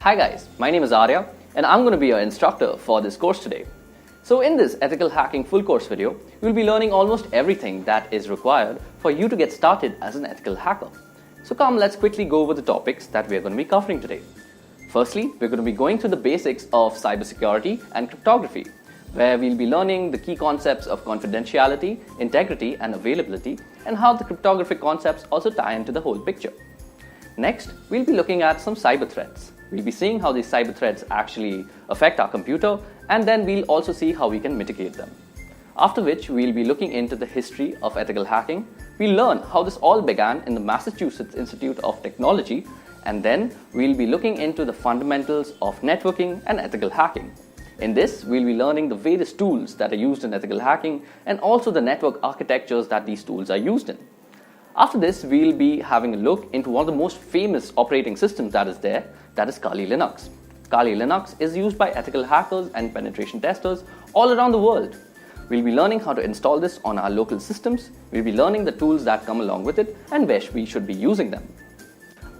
Hi guys, my name is Arya and I'm going to be your instructor for this course today. So in this ethical hacking full course video, you'll be learning almost everything that is required for you to get started as an ethical hacker. So come, let's quickly go over the topics that we are going to be covering today. Firstly, we're going to be going through the basics of cybersecurity and cryptography, where we'll be learning the key concepts of confidentiality, integrity and availability, and how the cryptographic concepts also tie into the whole picture. Next, we'll be looking at some cyber threats. We'll be seeing how these cyber threats actually affect our computer, and then we'll also see how we can mitigate them. After which, we'll be looking into the history of ethical hacking. We'll learn how this all began in the Massachusetts Institute of Technology, and then we'll be looking into the fundamentals of networking and ethical hacking. In this, we'll be learning the various tools that are used in ethical hacking and also the network architectures that these tools are used in. After this, we'll be having a look into one of the most famous operating systems that is there, that is Kali Linux. Kali Linux is used by ethical hackers and penetration testers all around the world. We'll be learning how to install this on our local systems, we'll be learning the tools that come along with it and where we should be using them.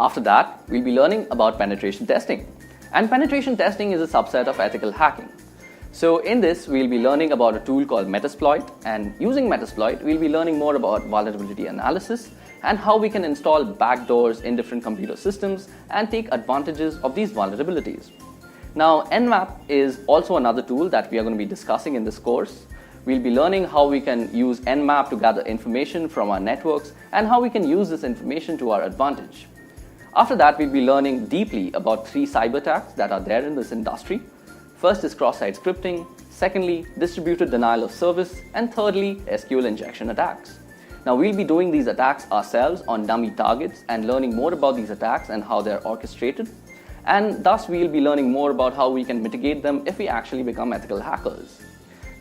After that, we'll be learning about penetration testing. And penetration testing is a subset of ethical hacking. So in this, we'll be learning about a tool called Metasploit, and using Metasploit, we'll be learning more about vulnerability analysis and how we can install backdoors in different computer systems and take advantages of these vulnerabilities. Now, Nmap is also another tool that we are going to be discussing in this course. We'll be learning how we can use Nmap to gather information from our networks and how we can use this information to our advantage. After that, we'll be learning deeply about 3 cyber attacks that are there in this industry. First is cross-site scripting, secondly, distributed denial of service, and thirdly, SQL injection attacks. Now, we'll be doing these attacks ourselves on dummy targets and learning more about these attacks and how they're orchestrated. And thus, we'll be learning more about how we can mitigate them if we actually become ethical hackers.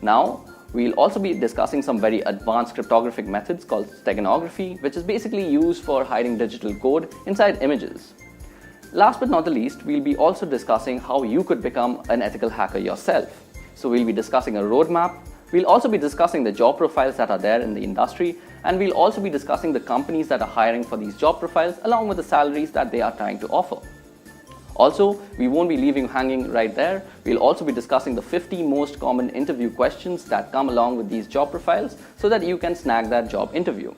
Now, we'll also be discussing some very advanced cryptographic methods called steganography, which is basically used for hiding digital code inside images. Last but not the least, we'll be also discussing how you could become an ethical hacker yourself. So we'll be discussing a roadmap, we'll also be discussing the job profiles that are there in the industry, and we'll also be discussing the companies that are hiring for these job profiles along with the salaries that they are trying to offer. Also, we won't be leaving you hanging right there. We'll also be discussing the 50 most common interview questions that come along with these job profiles so that you can snag that job interview.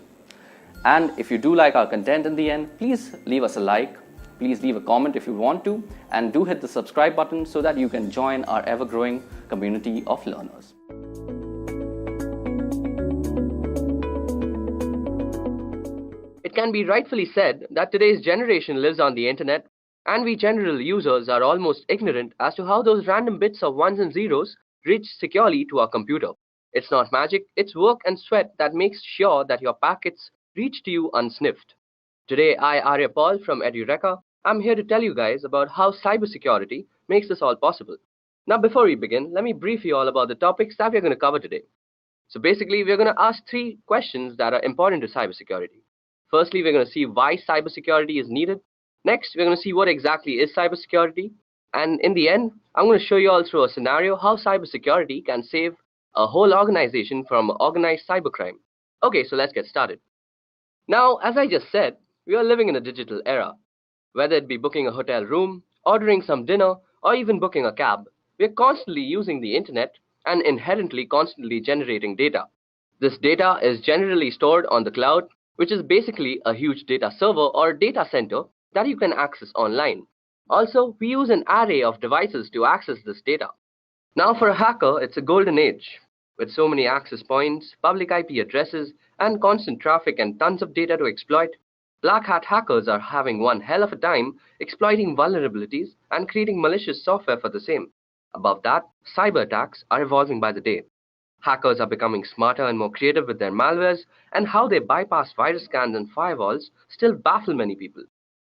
And if you do like our content in the end, please leave us a like. Please leave a comment if you want to, and do hit the subscribe button so that you can join our ever-growing community of learners. It can be rightfully said that today's generation lives on the internet, and we general users are almost ignorant as to how those random bits of ones and zeros reach securely to our computer. It's not magic, it's work and sweat that makes sure that your packets reach to you unsniffed. Today, I, Arya Paul from Edureka, I'm here to tell you guys about how cybersecurity makes this all possible. Now, before we begin, let me brief you all about the topics that we're going to cover today. So basically, we're going to ask 3 questions that are important to cybersecurity. Firstly, we're going to see why cybersecurity is needed. Next, we're going to see what exactly is cybersecurity. And in the end, I'm going to show you all through a scenario how cybersecurity can save a whole organization from organized cybercrime. Okay, so let's get started. Now, as I just said, we are living in a digital era. Whether it be booking a hotel room, ordering some dinner, or even booking a cab, we're constantly using the internet and inherently constantly generating data. This data is generally stored on the cloud, which is basically a huge data server or data center that you can access online. Also, we use an array of devices to access this data. Now, for a hacker, it's a golden age. With so many access points, public IP addresses, and constant traffic and tons of data to exploit, black hat hackers are having one hell of a time exploiting vulnerabilities and creating malicious software for the same. Above that, cyber attacks are evolving by the day. Hackers are becoming smarter and more creative with their malwares, and how they bypass virus scans and firewalls still baffle many people.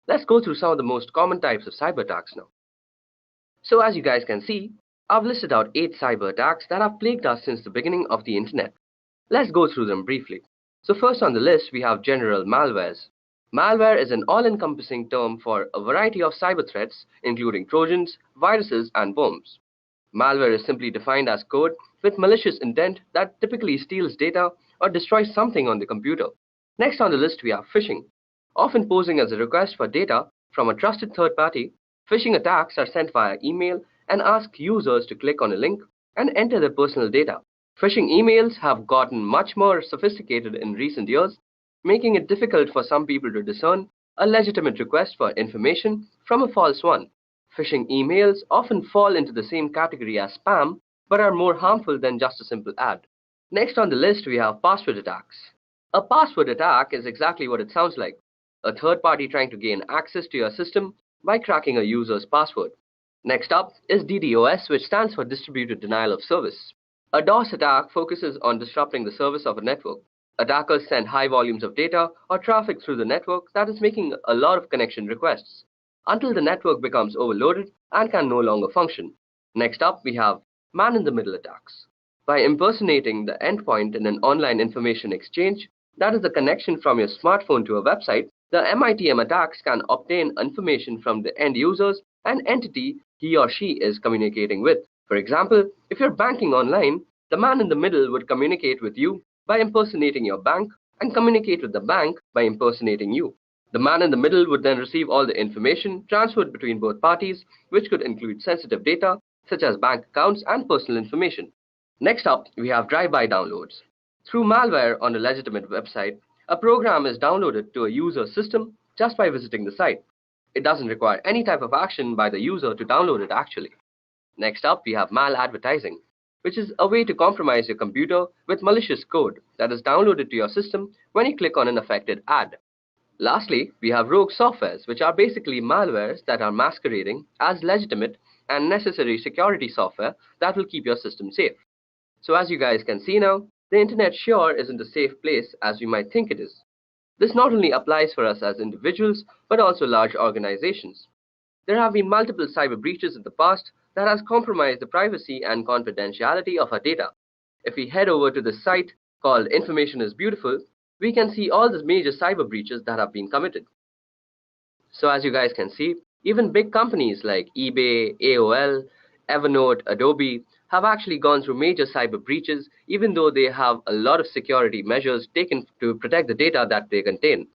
Let's go through some of the most common types of cyber attacks now. So as you guys can see, I've listed out 8 cyber attacks that have plagued us since the beginning of the internet. Let's go through them briefly. So first on the list, we have general malwares. Malware is an all-encompassing term for a variety of cyber threats, including trojans, viruses, and worms. Malware is simply defined as code with malicious intent that typically steals data or destroys something on the computer. Next on the list, we have phishing, often posing as a request for data from a trusted third party Phishing attacks are sent via email and ask users to click on a link and enter their personal data. Phishing emails have gotten much more sophisticated in recent years, making it difficult for some people to discern a legitimate request for information from a false one. Phishing emails often fall into the same category as spam, but are more harmful than just a simple ad. Next on the list, we have password attacks. A password attack is exactly what it sounds like: a third party trying to gain access to your system by cracking a user's password. Next up is DDoS, which stands for Distributed Denial of Service. A DOS attack focuses on disrupting the service of a network. Attackers send high volumes of data or traffic through the network that is making a lot of connection requests, until the network becomes overloaded and can no longer function. Next up, we have man-in-the-middle attacks. By impersonating the endpoint in an online information exchange, that is the connection from your smartphone to a website, the MITM attacks can obtain information from the end users and entity he or she is communicating with. For example, if you're banking online, the man in the middle would communicate with you by impersonating your bank and communicate with the bank by impersonating you. The man in the middle would then receive all the information transferred between both parties, which could include sensitive data such as bank accounts and personal information. Next up, we have drive-by downloads. Through malware on a legitimate website, a program is downloaded to a user's system just by visiting the site. It doesn't require any type of action by the user to download it actually. Next up, we have maladvertising, which is a way to compromise your computer with malicious code that is downloaded to your system when you click on an affected ad. Lastly, we have rogue softwares, which are basically malwares that are masquerading as legitimate and necessary security software that will keep your system safe. So as you guys can see now, the internet sure isn't a safe place as we might think it is. This not only applies for us as individuals, but also large organizations. There have been multiple cyber breaches in the past that has compromised the privacy and confidentiality of our data. If we head over to the site called Information is Beautiful, we can see all the major cyber breaches that have been committed. So as you guys can see, even big companies like eBay, AOL, Evernote, Adobe have actually gone through major cyber breaches, even though they have a lot of security measures taken to protect the data that they contain.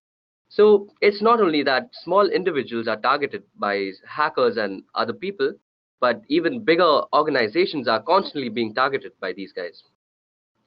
So it's not only that small individuals are targeted by hackers and other people, but even bigger organizations are constantly being targeted by these guys.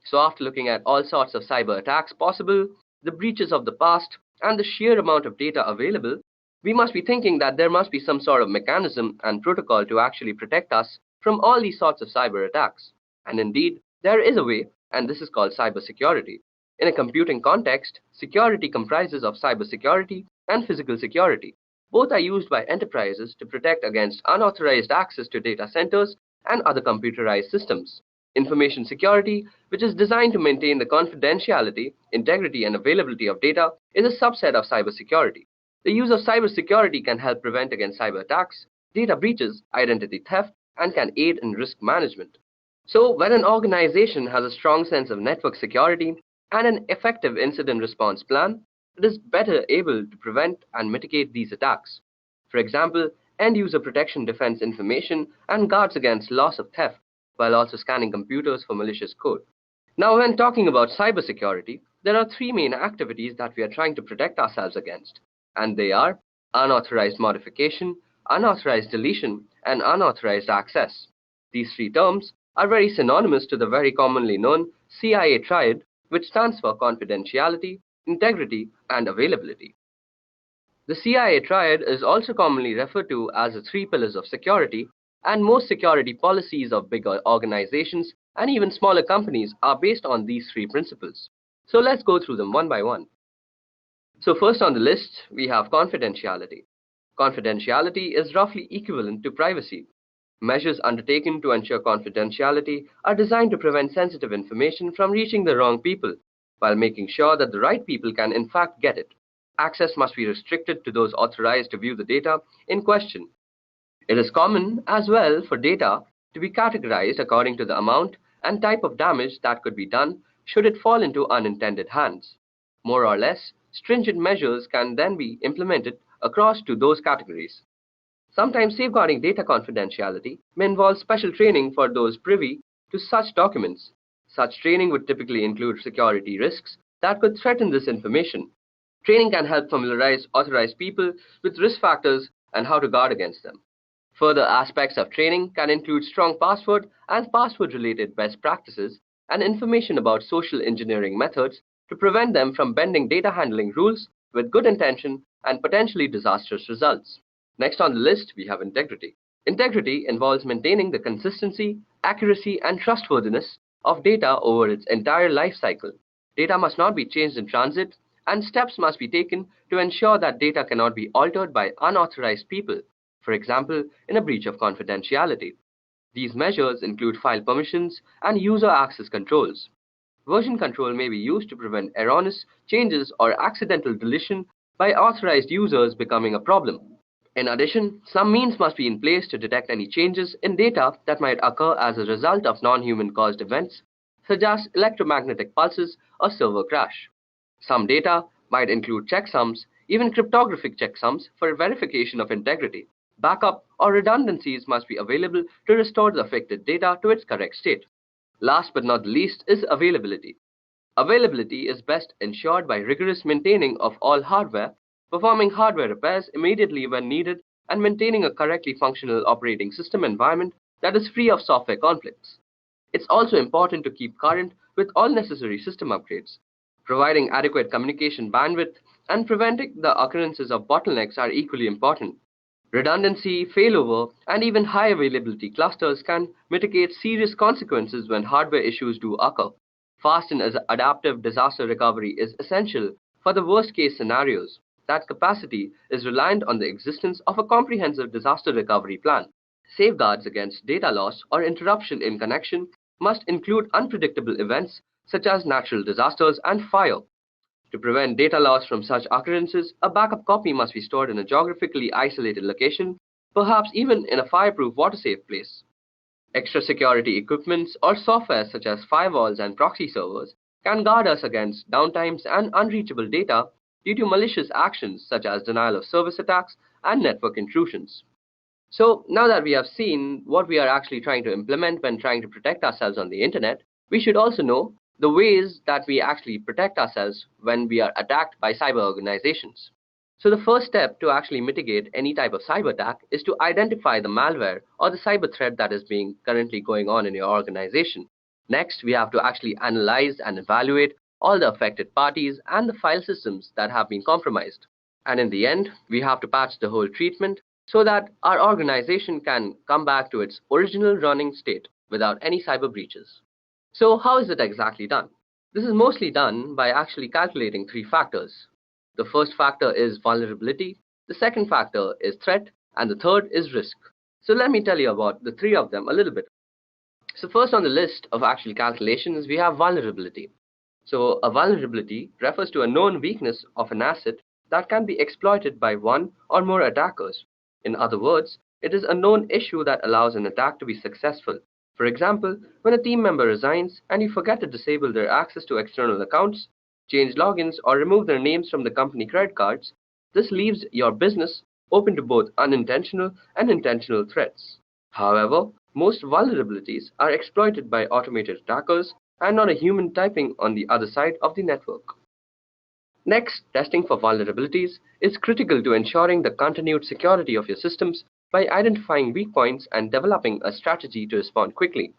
So after looking at all sorts of cyber attacks possible, the breaches of the past, and the sheer amount of data available, we must be thinking that there must be some sort of mechanism and protocol to actually protect us from all these sorts of cyber attacks. And indeed, there is a way, and this is called cybersecurity. In a computing context, security comprises of cybersecurity and physical security. Both are used by enterprises to protect against unauthorized access to data centers and other computerized systems. Information security, which is designed to maintain the confidentiality, integrity, and availability of data, is a subset of cybersecurity. The use of cybersecurity can help prevent against cyber attacks, data breaches, identity theft, and can aid in risk management. So, when an organization has a strong sense of network security and an effective incident response plan, it is better able to prevent and mitigate these attacks. For example, end-user protection defends information and guards against loss of theft, while also scanning computers for malicious code. Now, when talking about cybersecurity, there are three main activities that we are trying to protect ourselves against, and they are unauthorized modification, unauthorized deletion, and unauthorized access. These three terms are very synonymous to the very commonly known CIA triad, which stands for confidentiality, integrity, and availability. The CIA triad is also commonly referred to as the three pillars of security, and most security policies of bigger organizations and even smaller companies are based on these three principles. So let's go through them one by one. So first on the list, we have confidentiality. Confidentiality is roughly equivalent to privacy. Measures undertaken to ensure confidentiality are designed to prevent sensitive information from reaching the wrong people, while making sure that the right people can in fact get it. Access must be restricted to those authorized to view the data in question. It is common as well for data to be categorized according to the amount and type of damage that could be done should it fall into unintended hands. More or less, stringent measures can then be implemented across to those categories. Sometimes safeguarding data confidentiality may involve special training for those privy to such documents. Such training would typically include security risks that could threaten this information. Training can help familiarize authorized people with risk factors and how to guard against them. Further aspects of training can include strong password and password-related best practices and information about social engineering methods to prevent them from bending data handling rules with good intention and potentially disastrous results. Next on the list, we have integrity. Integrity involves maintaining the consistency, accuracy, and trustworthiness of data over its entire life cycle. Data must not be changed in transit, and steps must be taken to ensure that data cannot be altered by unauthorized people, for example, in a breach of confidentiality. These measures include file permissions and user access controls. Version control may be used to prevent erroneous changes or accidental deletion by authorized users becoming a problem. In addition, some means must be in place to detect any changes in data that might occur as a result of non-human caused events, such as electromagnetic pulses or server crash. Some data might include checksums, even cryptographic checksums for verification of integrity. Backup or redundancies must be available to restore the affected data to its correct state. Last but not the least is availability. Availability is best ensured by rigorous maintaining of all hardware, performing hardware repairs immediately when needed, and maintaining a correctly functional operating system environment that is free of software conflicts. It's also important to keep current with all necessary system upgrades. Providing adequate communication bandwidth and preventing the occurrences of bottlenecks are equally important. Redundancy, failover, and even high availability clusters can mitigate serious consequences when hardware issues do occur. Fast and adaptive disaster recovery is essential for the worst-case scenarios. That capacity is reliant on the existence of a comprehensive disaster recovery plan. Safeguards against data loss or interruption in connection must include unpredictable events such as natural disasters and fire. To prevent data loss from such occurrences, a backup copy must be stored in a geographically isolated location, perhaps even in a fireproof water-safe place. Extra security equipments or software such as firewalls and proxy servers can guard us against downtimes and unreachable data due to malicious actions such as denial of service attacks and network intrusions. So now that we have seen what we are actually trying to implement when trying to protect ourselves on the internet, we should also know the ways that we actually protect ourselves when we are attacked by cyber organizations. So the first step to actually mitigate any type of cyber attack is to identify the malware or the cyber threat that is being currently going on in your organization. Next, we have to actually analyze and evaluate all the affected parties and the file systems that have been compromised. And in the end, we have to patch the whole treatment so that our organization can come back to its original running state without any cyber breaches. So how is it exactly done? This is mostly done by actually calculating three factors. The first factor is vulnerability, the second factor is threat, and the third is risk. So let me tell you about the three of them a little bit. So first on the list of actual calculations, we have vulnerability. So a vulnerability refers to a known weakness of an asset that can be exploited by one or more attackers. In other words, it is a known issue that allows an attack to be successful. For example, when a team member resigns and you forget to disable their access to external accounts, change logins, or remove their names from the company credit cards, this leaves your business open to both unintentional and intentional threats. However, most vulnerabilities are exploited by automated attackers and not a human typing on the other side of the network. Next, testing for vulnerabilities is critical to ensuring the continued security of your systems by identifying weak points and developing a strategy to respond quickly.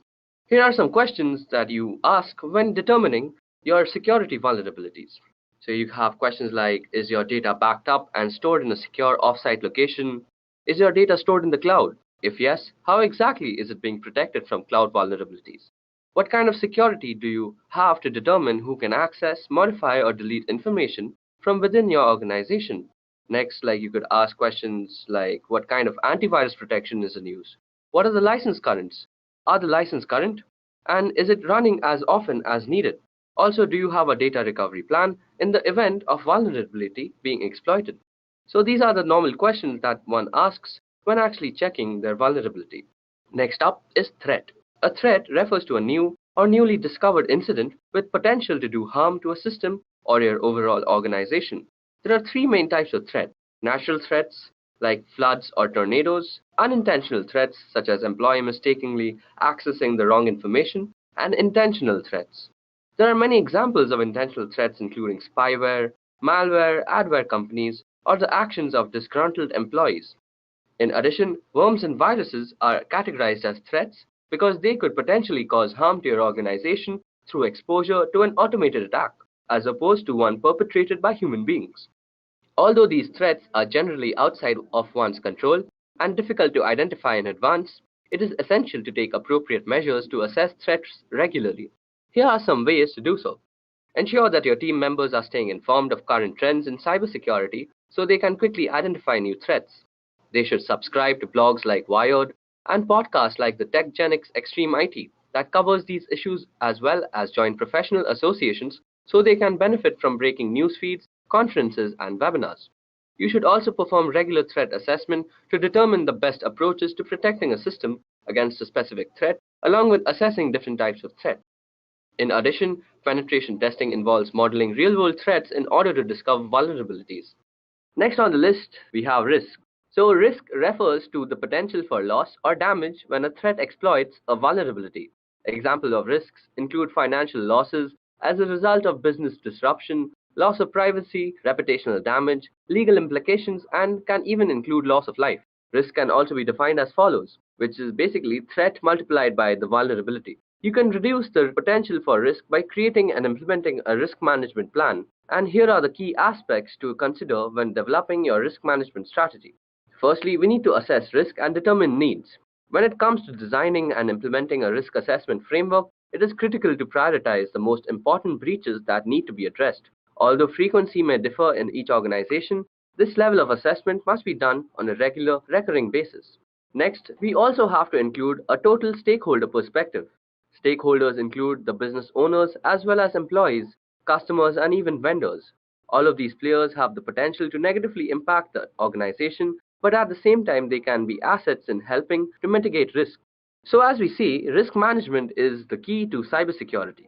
Here are some questions that you ask when determining your security vulnerabilities. So you have questions like, is your data backed up and stored in a secure offsite location? Is your data stored in the cloud? If yes, how exactly is it being protected from cloud vulnerabilities? What kind of security do you have to determine who can access, modify, or delete information from within your organization? Next, you could ask questions like, what kind of antivirus protection is in use? What are the license currents? Are the license current? And is it running as often as needed? Also, do you have a data recovery plan in the event of vulnerability being exploited? So these are the normal questions that one asks when actually checking their vulnerability. Next up is threat. A threat refers to a new or newly discovered incident with potential to do harm to a system or your overall organization. There are three main types of threat: natural threats like floods or tornadoes, unintentional threats such as employee mistakenly accessing the wrong information, and intentional threats. There are many examples of intentional threats including spyware, malware, adware companies, or the actions of disgruntled employees. In addition, worms and viruses are categorized as threats because they could potentially cause harm to your organization through exposure to an automated attack, as opposed to one perpetrated by human beings. Although these threats are generally outside of one's control and difficult to identify in advance, it is essential to take appropriate measures to assess threats regularly. Here are some ways to do so. Ensure that your team members are staying informed of current trends in cybersecurity so they can quickly identify new threats. They should subscribe to blogs like Wired and podcasts like the TechGenics Extreme IT that covers these issues, as well as join professional associations so they can benefit from breaking news feeds, conferences, and webinars. You should also perform regular threat assessment to determine the best approaches to protecting a system against a specific threat, along with assessing different types of threat. In addition, penetration testing involves modeling real-world threats in order to discover vulnerabilities. Next on the list, we have risk. So risk refers to the potential for loss or damage when a threat exploits a vulnerability. Examples of risks include financial losses as a result of business disruption, loss of privacy, reputational damage, legal implications, and can even include loss of life. Risk can also be defined as follows, which is basically threat multiplied by the vulnerability. You can reduce the potential for risk by creating and implementing a risk management plan, and here are the key aspects to consider when developing your risk management strategy. Firstly, we need to assess risk and determine needs. When it comes to designing and implementing a risk assessment framework, it is critical to prioritize the most important breaches that need to be addressed. Although frequency may differ in each organization, this level of assessment must be done on a regular, recurring basis. Next, we also have to include a total stakeholder perspective. Stakeholders include the business owners as well as employees, customers, and even vendors. All of these players have the potential to negatively impact the organization, but at the same time, they can be assets in helping to mitigate risk. So, as we see, risk management is the key to cybersecurity.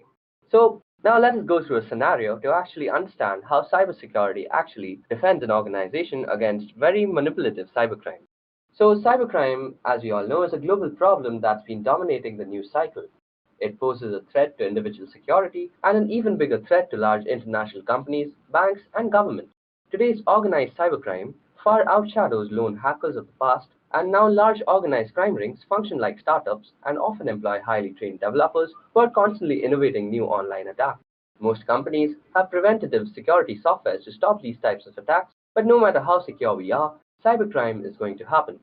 So, now let us go through a scenario to actually understand how cybersecurity actually defends an organization against very manipulative cybercrime. So, cybercrime, as we all know, is a global problem that's been dominating the news cycle. It poses a threat to individual security and an even bigger threat to large international companies, banks, and government. Today's organized cybercrime far outshadows lone hackers of the past, and now large organized crime rings function like startups and often employ highly trained developers who are constantly innovating new online attacks. Most companies have preventative security software to stop these types of attacks, but no matter how secure we are, cybercrime is going to happen.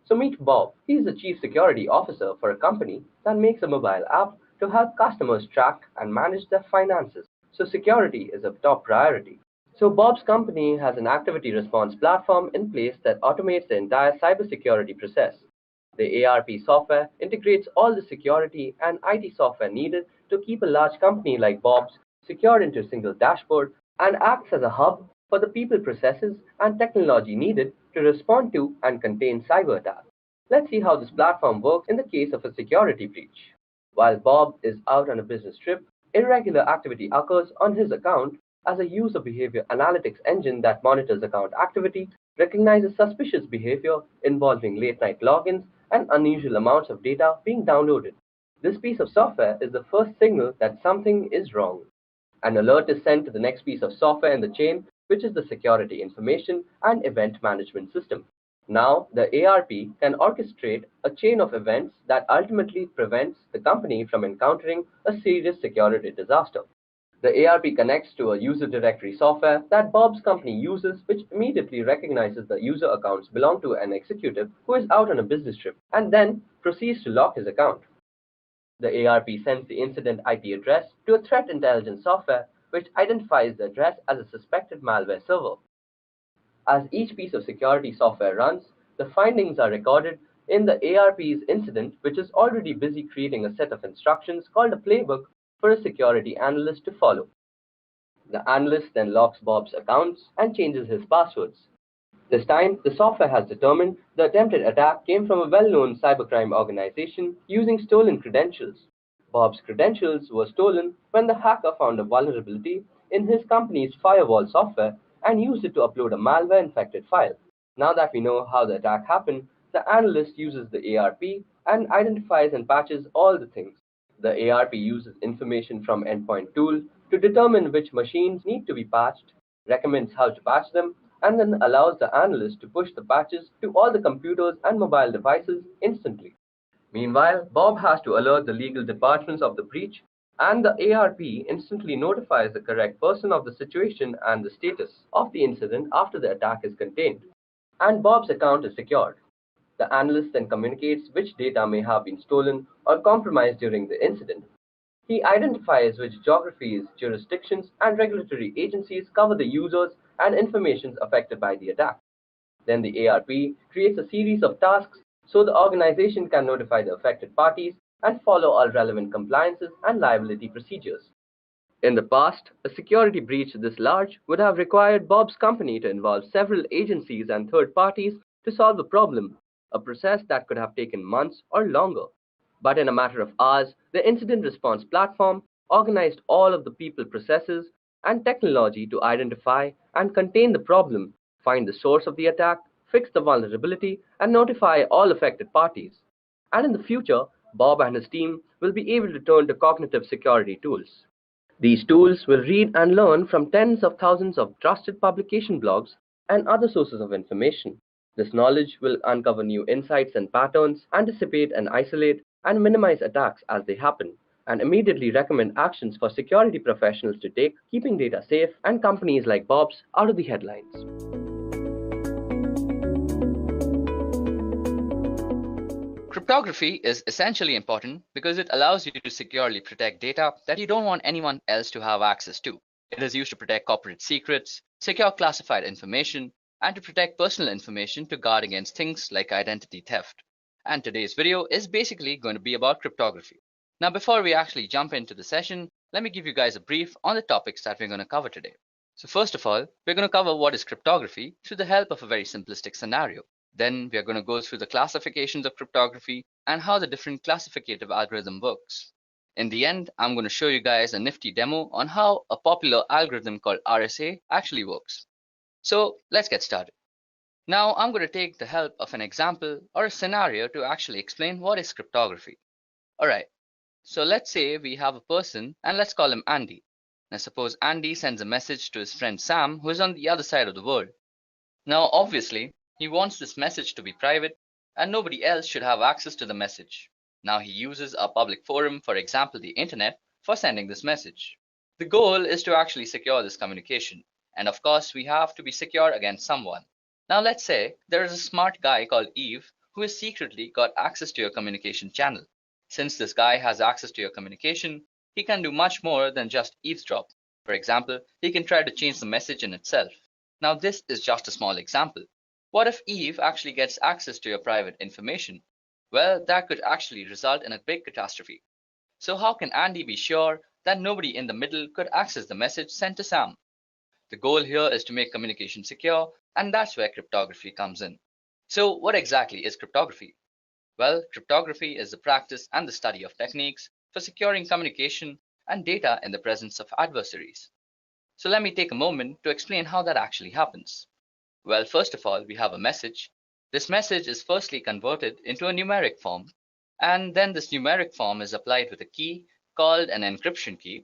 So meet Bob. He is the chief security officer for a company that makes a mobile app to help customers track and manage their finances. So security is a top priority. So Bob's company has an activity response platform in place that automates the entire cybersecurity process. The ARP software integrates all the security and IT software needed to keep a large company like Bob's secured into a single dashboard and acts as a hub for the people, processes, and technology needed to respond to and contain cyber attacks. Let's see how this platform works in the case of a security breach. While Bob is out on a business trip, irregular activity occurs on his account as a user behavior analytics engine that monitors account activity, recognizes suspicious behavior involving late night logins, and unusual amounts of data being downloaded. This piece of software is the first signal that something is wrong. An alert is sent to the next piece of software in the chain, which is the Security Information and Event Management System. Now, the ARP can orchestrate a chain of events that ultimately prevents the company from encountering a serious security disaster. The ARP connects to a user directory software that Bob's company uses, which immediately recognizes the user accounts belong to an executive who is out on a business trip and then proceeds to lock his account. The ARP sends the incident IP address to a threat intelligence software which identifies the address as a suspected malware server. As each piece of security software runs, the findings are recorded in the ARP's incident, which is already busy creating a set of instructions called a playbook for a security analyst to follow. The analyst then locks Bob's accounts and changes his passwords. This time, the software has determined the attempted attack came from a well-known cybercrime organization using stolen credentials. Bob's credentials were stolen when the hacker found a vulnerability in his company's firewall software and used it to upload a malware-infected file. Now that we know how the attack happened, the analyst uses the ARP and identifies and patches all the things. The ARP uses information from Endpoint Tool to determine which machines need to be patched, recommends how to patch them, and then allows the analyst to push the patches to all the computers and mobile devices instantly. Meanwhile, Bob has to alert the legal departments of the breach, and the ARP instantly notifies the correct person of the situation and the status of the incident after the attack is contained. And Bob's account is secured. The analyst then communicates which data may have been stolen or compromised during the incident. He identifies which geographies, jurisdictions, and regulatory agencies cover the users and information affected by the attack. Then the ARP creates a series of tasks so the organization can notify the affected parties and follow all relevant compliances and liability procedures. In the past, a security breach this large would have required Bob's company to involve several agencies and third parties to solve the problem, a process that could have taken months or longer. But in a matter of hours, the incident response platform organized all of the people, processes, and technology to identify and contain the problem, find the source of the attack, fix the vulnerability, and notify all affected parties. And in the future, Bob and his team will be able to turn to cognitive security tools. These tools will read and learn from tens of thousands of trusted publication blogs and other sources of information. This knowledge will uncover new insights and patterns, anticipate and isolate and minimize attacks as they happen, and immediately recommend actions for security professionals to take, keeping data safe and companies like Bob's out of the headlines. Cryptography is essentially important because it allows you to securely protect data that you don't want anyone else to have access to. It is used to protect corporate secrets, secure classified information, and to protect personal information to guard against things like identity theft. And today's video is basically going to be about cryptography. Now, before we actually jump into the session, let me give you guys a brief on the topics that we're going to cover today. So first of all, we're going to cover what is cryptography through the help of a very simplistic scenario. Then we are going to go through the classifications of cryptography and how the different classificative algorithm works. In the end, I'm going to show you guys a nifty demo on how a popular algorithm called RSA actually works. So let's get started. Now I'm going to take the help of an example or a scenario to actually explain what is cryptography. Alright, so let's say we have a person and let's call him Andy. Now suppose Andy sends a message to his friend Sam who is on the other side of the world. Now obviously, he wants this message to be private and nobody else should have access to the message. Now he uses a public forum, for example the internet, for sending this message. The goal is to actually secure this communication, and of course we have to be secure against someone. Now let's say there is a smart guy called Eve who has secretly got access to your communication channel. Since this guy has access to your communication, he can do much more than just eavesdrop. For example, he can try to change the message in itself. Now this is just a small example. What if Eve actually gets access to your private information? Well, that could actually result in a big catastrophe. So how can Andy be sure that nobody in the middle could access the message sent to Sam? The goal here is to make communication secure, and that's where cryptography comes in. So what exactly is cryptography? Well, cryptography is the practice and the study of techniques for securing communication and data in the presence of adversaries. So let me take a moment to explain how that actually happens. Well, first of all, we have a message. This message is firstly converted into a numeric form, and then this numeric form is applied with a key called an encryption key,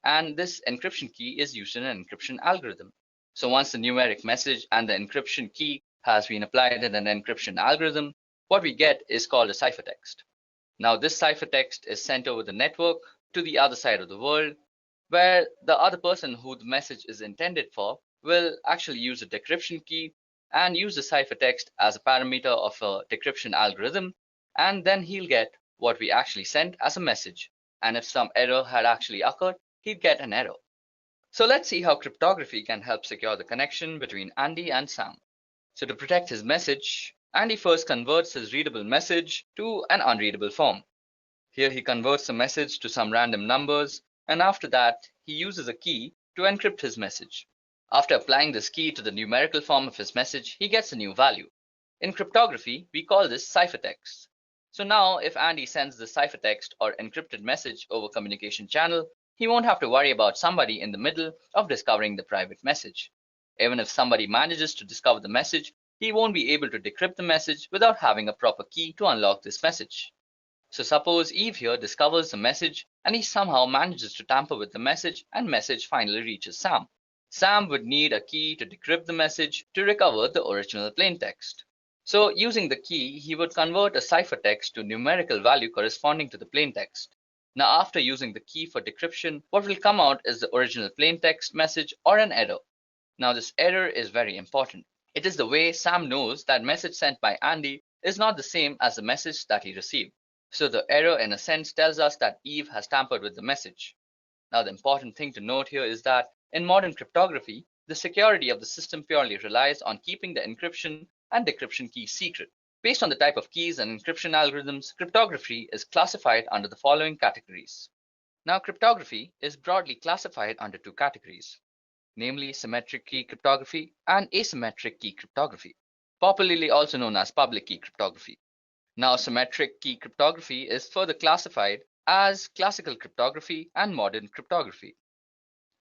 and this encryption key is used in an encryption algorithm. So once the numeric message and the encryption key has been applied in an encryption algorithm, what we get is called a ciphertext. Now this ciphertext is sent over the network to the other side of the world, where the other person who the message is intended for will actually use a decryption key and use the ciphertext as a parameter of a decryption algorithm, and then he'll get what we actually sent as a message. And if some error had actually occurred, he'd get an error. So let's see how cryptography can help secure the connection between Andy and Sam. So to protect his message, Andy first converts his readable message to an unreadable form. Here he converts the message to some random numbers, and after that he uses a key to encrypt his message. After applying this key to the numerical form of his message, he gets a new value. In cryptography, we call this ciphertext. So now if Andy sends the ciphertext or encrypted message over communication channel, he won't have to worry about somebody in the middle of discovering the private message. Even if somebody manages to discover the message, he won't be able to decrypt the message without having a proper key to unlock this message. So suppose Eve here discovers the message and he somehow manages to tamper with the message and message finally reaches Sam. Sam would need a key to decrypt the message to recover the original plain text. So using the key, he would convert a ciphertext to numerical value corresponding to the plain text. Now after using the key for decryption, what will come out is the original plain text message or an error. Now this error is very important. It is the way Sam knows that message sent by Andy is not the same as the message that he received. So the error in a sense tells us that Eve has tampered with the message. Now the important thing to note here is that in modern cryptography, the security of the system purely relies on keeping the encryption and decryption keys secret. Based on the type of keys and encryption algorithms, cryptography is classified under the following categories. Now cryptography is broadly classified under two categories, namely symmetric key cryptography and asymmetric key cryptography, popularly also known as public key cryptography. Now symmetric key cryptography is further classified as classical cryptography and modern cryptography.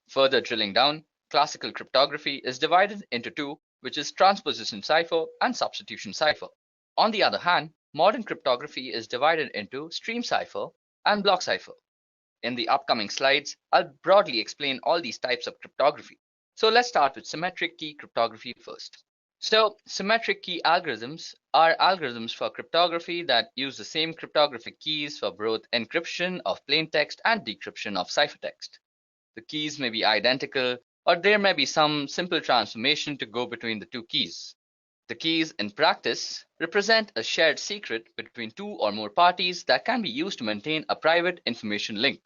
Further drilling down, classical cryptography is divided into two, which is transposition cipher and substitution cipher. On the other hand, modern cryptography is divided into stream cipher and block cipher. In the upcoming slides, I'll broadly explain all these types of cryptography. So let's start with symmetric key cryptography first. So symmetric key algorithms are algorithms for cryptography that use the same cryptographic keys for both encryption of plain text and decryption of ciphertext. The keys may be identical, or there may be some simple transformation to go between the two keys. The keys in practice represent a shared secret between two or more parties that can be used to maintain a private information link.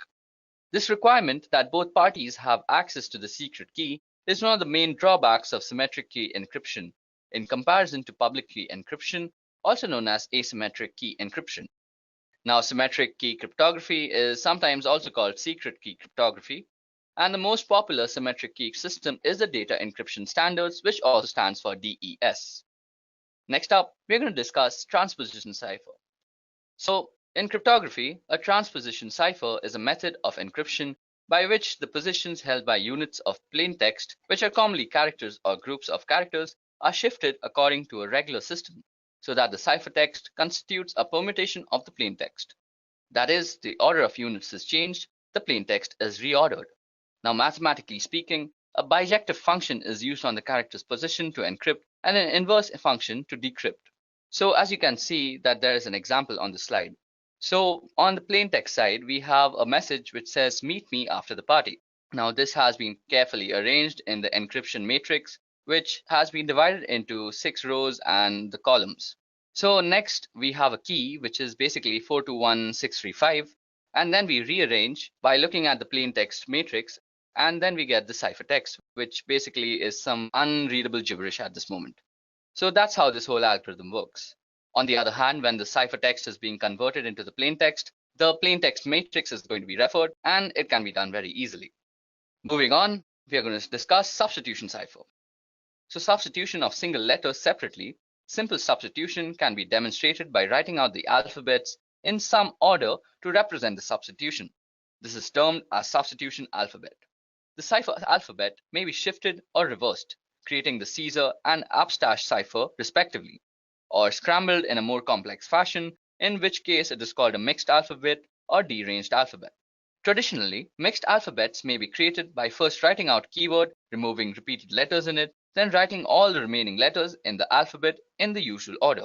This requirement that both parties have access to the secret key is one of the main drawbacks of symmetric key encryption in comparison to public key encryption, also known as asymmetric key encryption. Now, symmetric key cryptography is sometimes also called secret key cryptography, and the most popular symmetric key system is the Data Encryption Standards, which also stands for DES. Next up, we're going to discuss transposition cipher. So, in cryptography, a transposition cipher is a method of encryption by which the positions held by units of plain text, which are commonly characters or groups of characters, are shifted according to a regular system, so that the ciphertext constitutes a permutation of the plain text. That is, the order of units is changed, the plain text is reordered. Now, mathematically speaking, a bijective function is used on the character's position to encrypt and an inverse function to decrypt. So as you can see that there is an example on the slide. So on the plain text side, we have a message which says, "Meet me after the party." Now this has been carefully arranged in the encryption matrix, which has been divided into 6 rows and the columns. So next we have a key, which is basically 421635, and then we rearrange by looking at the plain text matrix, and then we get the ciphertext, which basically is some unreadable gibberish at this moment. So that's how this whole algorithm works. On the other hand, when the ciphertext is being converted into the plain text matrix is going to be referred, and it can be done very easily. Moving on, we are going to discuss substitution cipher. So substitution of single letters separately, simple substitution can be demonstrated by writing out the alphabets in some order to represent the substitution. This is termed as substitution alphabet. The cipher alphabet may be shifted or reversed, creating the Caesar and Abstash cipher respectively, or scrambled in a more complex fashion, in which case it is called a mixed alphabet or deranged alphabet. Traditionally, mixed alphabets may be created by first writing out keyword, removing repeated letters in it, then writing all the remaining letters in the alphabet in the usual order.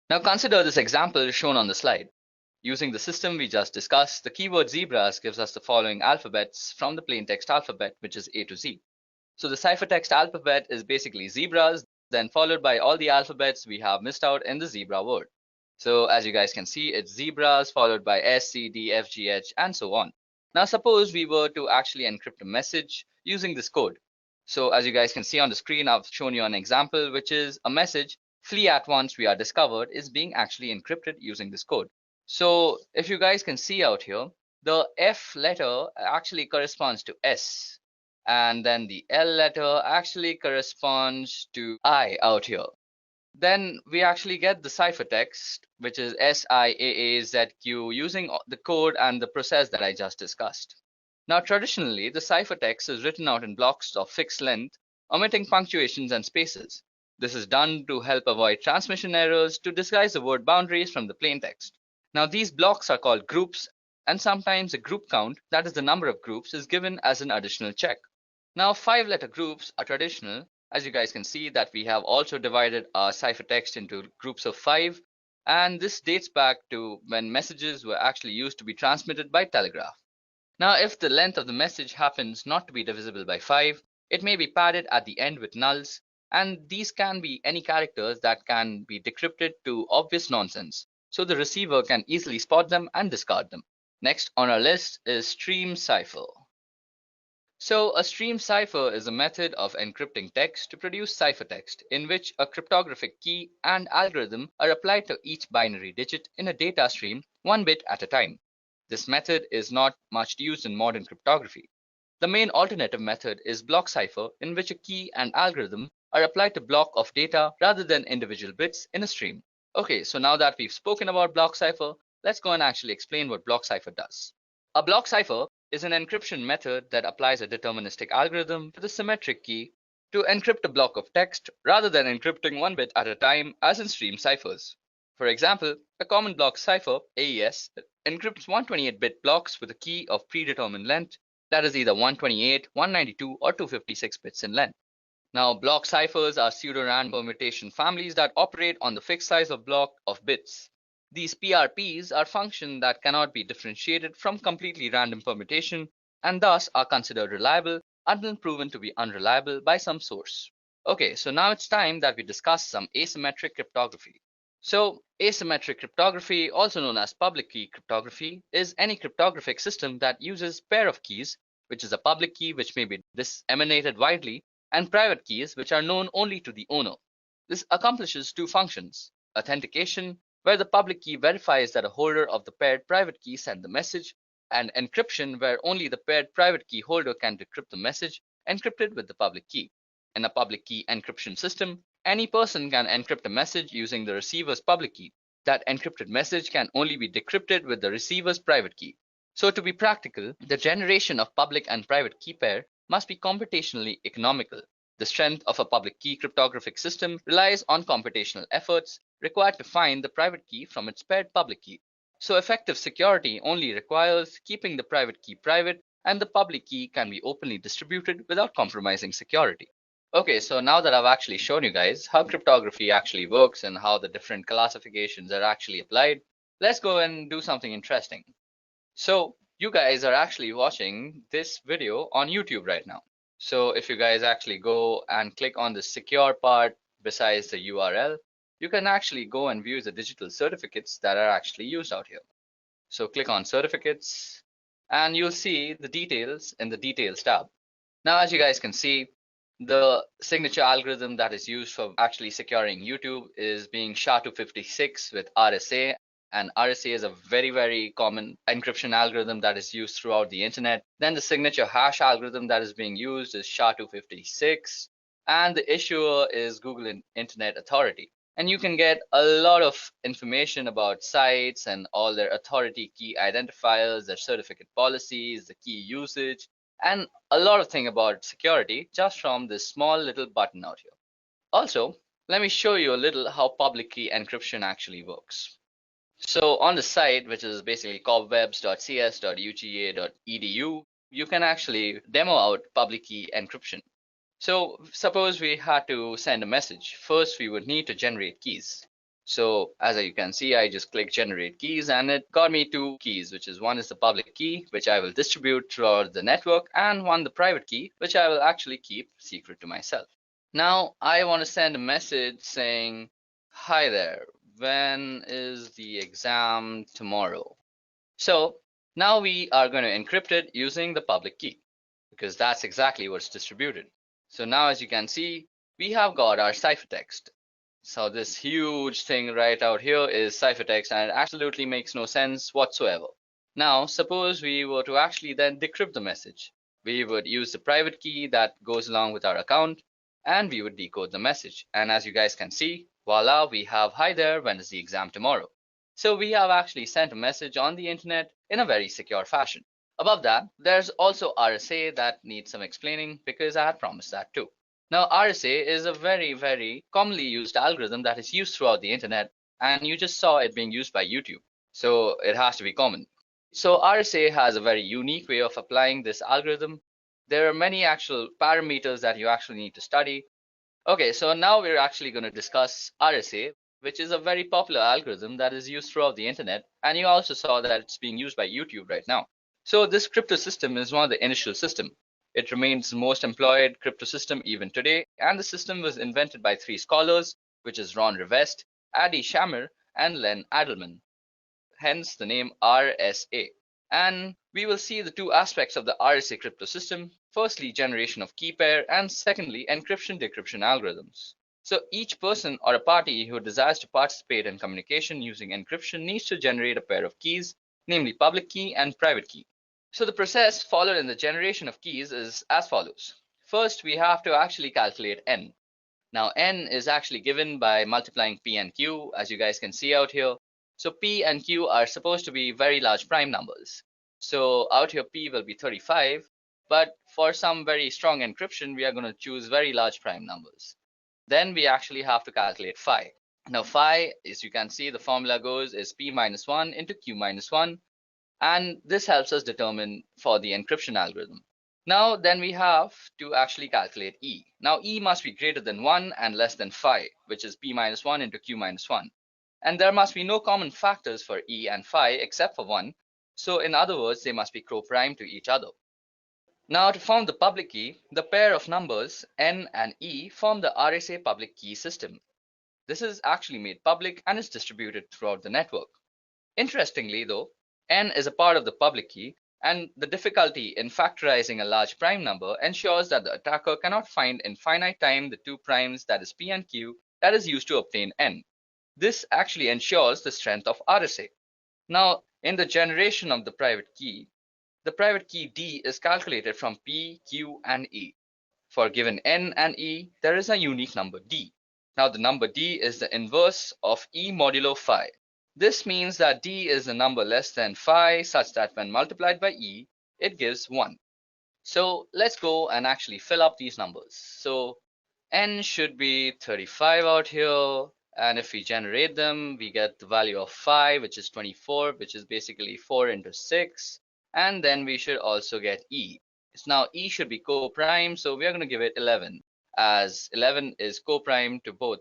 Now consider this example shown on the slide. Using the system we just discussed, the keyword zebras gives us the following alphabets from the plain text alphabet, which is A to Z. So the ciphertext alphabet is basically zebras, then followed by all the alphabets we have missed out in the zebra word. So as you guys can see, it's zebras followed by S, C, D, F, G, H, and so on. Now suppose we were to actually encrypt a message using this code. So as you guys can see on the screen, I've shown you an example, which is a message, "Flee at once, we are discovered," is being actually encrypted using this code. So if you guys can see out here, the F letter actually corresponds to S, and then the L letter actually corresponds to I out here. Then we actually get the ciphertext, which is SIAAZQ, using the code and the process that I just discussed. Now traditionally, the ciphertext is written out in blocks of fixed length, omitting punctuations and spaces. This is done to help avoid transmission errors to disguise the word boundaries from the plain text. Now these blocks are called groups, and sometimes a group count, that is the number of groups, is given as an additional check. Now, 5-letter groups are traditional. As you guys can see that we have also divided our ciphertext into groups of 5, and this dates back to when messages were actually used to be transmitted by telegraph. Now, if the length of the message happens not to be divisible by 5, it may be padded at the end with nulls, and these can be any characters that can be decrypted to obvious nonsense, so the receiver can easily spot them and discard them. Next on our list is stream cipher. So a stream cipher is a method of encrypting text to produce ciphertext in which a cryptographic key and algorithm are applied to each binary digit in a data stream 1 bit at a time. This method is not much used in modern cryptography. The main alternative method is block cipher, in which a key and algorithm are applied to block of data rather than individual bits in a stream. Okay, so now that we've spoken about block cipher, let's go and actually explain what block cipher does. A block cipher is an encryption method that applies a deterministic algorithm to the symmetric key to encrypt a block of text rather than encrypting 1 bit at a time as in stream ciphers. For example, a common block cipher, AES, encrypts 128-bit blocks with a key of predetermined length that is either 128, 192, or 256 bits in length. Now, block ciphers are pseudo-random permutation families that operate on the fixed size of block of bits. These PRPs are functions that cannot be differentiated from completely random permutation and thus are considered reliable until proven to be unreliable by some source. Okay, so now it's time that we discuss some asymmetric cryptography. So, asymmetric cryptography, also known as public key cryptography, is any cryptographic system that uses pair of keys, which is a public key which may be disseminated widely, and private keys which are known only to the owner. This accomplishes two functions: authentication, where the public key verifies that a holder of the paired private key sent the message, and encryption, where only the paired private key holder can decrypt the message encrypted with the public key. In a public key encryption system, any person can encrypt a message using the receiver's public key. That encrypted message can only be decrypted with the receiver's private key. So to be practical, the generation of public and private key pair must be computationally economical. The strength of a public key cryptographic system relies on computational efforts required to find the private key from its paired public key. So effective security only requires keeping the private key private, and the public key can be openly distributed without compromising security. Okay, so now that I've actually shown you guys how cryptography actually works and how the different classifications are actually applied, let's go and do something interesting. So you guys are actually watching this video on YouTube right now. So if you guys actually go and click on the secure part besides the URL, you can actually go and view the digital certificates that are actually used out here. So click on certificates and you'll see the details in the details tab. Now, as you guys can see, the signature algorithm that is used for actually securing YouTube is being SHA-256 with RSA. And RSA is a very, very common encryption algorithm that is used throughout the internet. Then the signature hash algorithm that is being used is SHA-256. And the issuer is Google Internet Authority. And you can get a lot of information about sites and all their authority key identifiers, their certificate policies, the key usage, and a lot of things about security just from this small little button out here. Also, let me show you a little how public key encryption actually works. So on the site, which is basically cobwebs.cs.uga.edu, you can actually demo out public key encryption. So suppose we had to send a message. First, we would need to generate keys. So as you can see, I just click generate keys and it got me two keys, which is one is the public key, which I will distribute throughout the network, and one the private key, which I will actually keep secret to myself. Now I want to send a message saying, hi there, when is the exam tomorrow? So now we are going to encrypt it using the public key because that's exactly what's distributed. So now as you can see, we have got our ciphertext. So this huge thing right out here is ciphertext, and it absolutely makes no sense whatsoever. Now, suppose we were to actually then decrypt the message. We would use the private key that goes along with our account, and we would decode the message. And as you guys can see, voila, we have, hi there, when is the exam tomorrow? So we have actually sent a message on the internet in a very secure fashion. Above that, there's also RSA that needs some explaining because I had promised that too. Now, RSA is a very, very commonly used algorithm that is used throughout the internet, and you just saw it being used by YouTube. So it has to be common. So RSA has a very unique way of applying this algorithm. There are many actual parameters that you actually need to study. Okay, so now we're actually going to discuss RSA, which is a very popular algorithm that is used throughout the internet. And you also saw that it's being used by YouTube right now. So this crypto system is one of the initial system. It remains the most employed crypto system even today. And the system was invented by three scholars, which is Ron Rivest, Adi Shamir, and Len Adelman. Hence the name RSA. And we will see the two aspects of the RSA crypto system. Firstly, generation of key pair, and secondly, encryption-decryption algorithms. So each person or a party who desires to participate in communication using encryption needs to generate a pair of keys, namely public key and private key. So the process followed in the generation of keys is as follows. First, we have to actually calculate n. Now n is actually given by multiplying p and q, as you guys can see out here. So p and q are supposed to be very large prime numbers. So out here p will be 35, but for some very strong encryption, we are going to choose very large prime numbers. Then we actually have to calculate phi. Now phi, as you can see, the formula goes is p minus 1 into q minus 1, and this helps us determine for the encryption algorithm. Now then we have to actually calculate E. Now E must be greater than 1 and less than phi, which is p minus 1 into q minus 1. And there must be no common factors for E and phi except for 1. So in other words, they must be co-prime to each other. Now to form the public key, the pair of numbers n and e form the RSA public key system. This is actually made public and is distributed throughout the network. Interestingly though, n is a part of the public key, and the difficulty in factorizing a large prime number ensures that the attacker cannot find in finite time the two primes, that is p and q, that is used to obtain n. This actually ensures the strength of RSA. Now, in the generation of the private key D is calculated from P, Q, and E. For given N and E, there is a unique number D. Now, the number D is the inverse of E modulo phi. This means that D is a number less than phi such that when multiplied by E, it gives 1. So let's go and actually fill up these numbers. So N should be 35 out here. And if we generate them, we get the value of phi, which is 24, which is basically 4 into 6. And then we should also get E. Now E should be co-prime, so we are going to give it 11, as 11 is co-prime to both.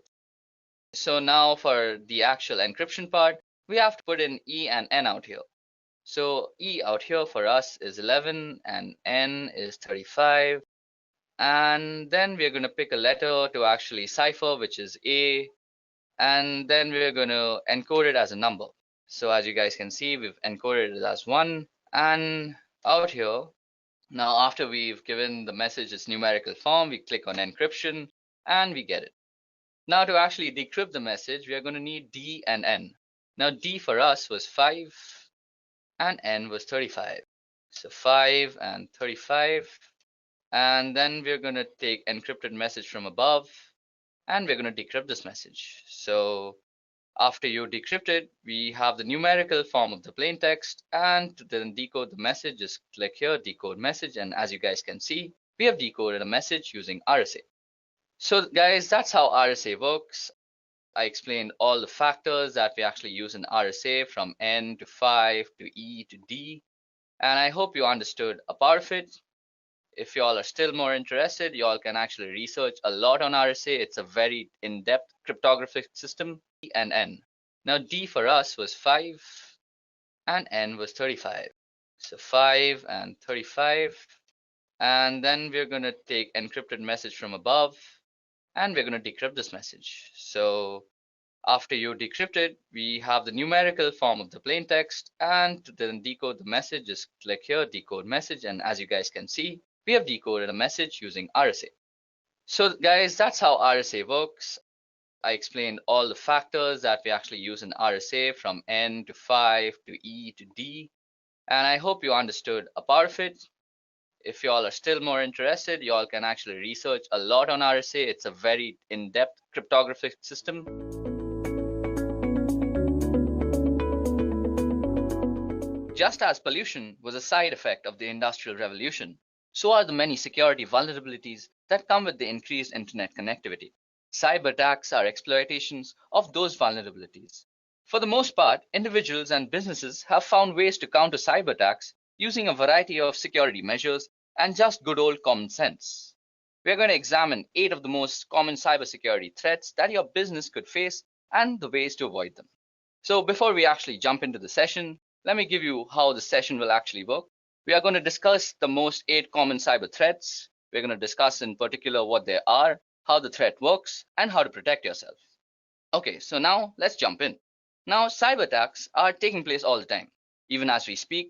So now for the actual encryption part, we have to put in E and N out here. So E out here for us is 11 and N is 35. And then we're going to pick a letter to actually cipher, which is A. And then we're going to encode it as a number. So as you guys can see, we've encoded it as 1. And out here, now after we've given the message its numerical form, we click on encryption and we get it. Now to actually decrypt the message, we are going to need D and N. Now D for us was 5 and N was 35. So 5 and 35. And then we're going to take encrypted message from above, and we're going to decrypt this message. So after you decrypt it, we have the numerical form of the plain text, and to then decode the message, just click here, decode message, and as you guys can see, we have decoded a message using RSA. So guys, that's how RSA works. I explained all the factors that we actually use in RSA, from N to 5 to E to D, and I hope you understood a part of it. If y'all are still more interested, y'all can actually research a lot on RSA. It's a very in-depth cryptographic system. D and N. Now D for us was 5 and N was 35. So 5 and 35. And then we're going to take encrypted message from above, and we're going to decrypt this message. So after you decrypt it, we have the numerical form of the plain text, and to then decode the message, just click here, decode message, and as you guys can see, we have decoded a message using RSA. So guys, that's how RSA works. I explained all the factors that we actually use in RSA, from N to 5 to E to D, and I hope you understood a part of it. If y'all are still more interested, y'all can actually research a lot on RSA. It's a very in-depth cryptographic system. Just as pollution was a side effect of the Industrial Revolution, so are the many security vulnerabilities that come with the increased internet connectivity. Cyber attacks are exploitations of those vulnerabilities. For the most part, individuals and businesses have found ways to counter cyber attacks using a variety of security measures and just good old common sense. We're going to examine 8 of the most common cybersecurity threats that your business could face and the ways to avoid them. So before we actually jump into the session, let me give you how the session will actually work. We are going to discuss the most 8 common cyber threats. We're going to discuss in particular what they are, how the threat works, and how to protect yourself. Okay, so now let's jump in. Now, cyber attacks are taking place all the time. Even as we speak,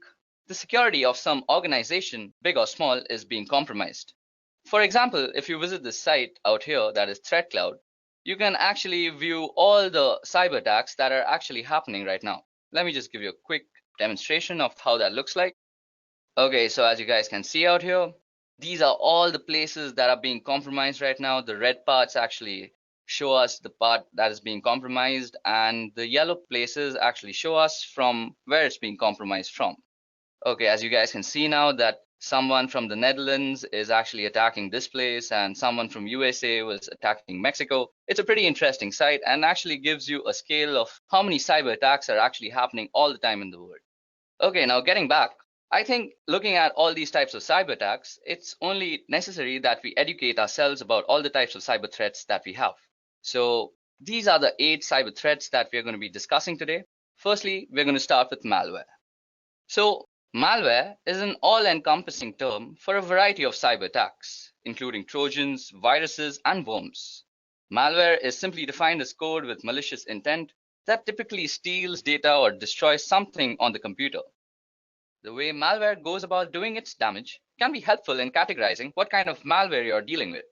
the security of some organization, big or small, is being compromised. For example, if you visit this site out here, that is Threat Cloud, you can actually view all the cyber attacks that are actually happening right now. Let me just give you a quick demonstration of how that looks like. Okay, so as you guys can see out here, these are all the places that are being compromised right now. The red parts actually show us the part that is being compromised, and the yellow places actually show us from where it's being compromised from. Okay, as you guys can see now that someone from the Netherlands is actually attacking this place and someone from USA was attacking Mexico. It's a pretty interesting site and actually gives you a scale of how many cyber attacks are actually happening all the time in the world. Okay, now getting back, I think looking at all these types of cyber attacks, it's only necessary that we educate ourselves about all the types of cyber threats that we have. So these are the 8 cyber threats that we're going to be discussing today. Firstly, we're going to start with malware. So malware is an all-encompassing term for a variety of cyber attacks, including Trojans, viruses, and worms. Malware is simply defined as code with malicious intent that typically steals data or destroys something on the computer. The way malware goes about doing its damage can be helpful in categorizing what kind of malware you're dealing with.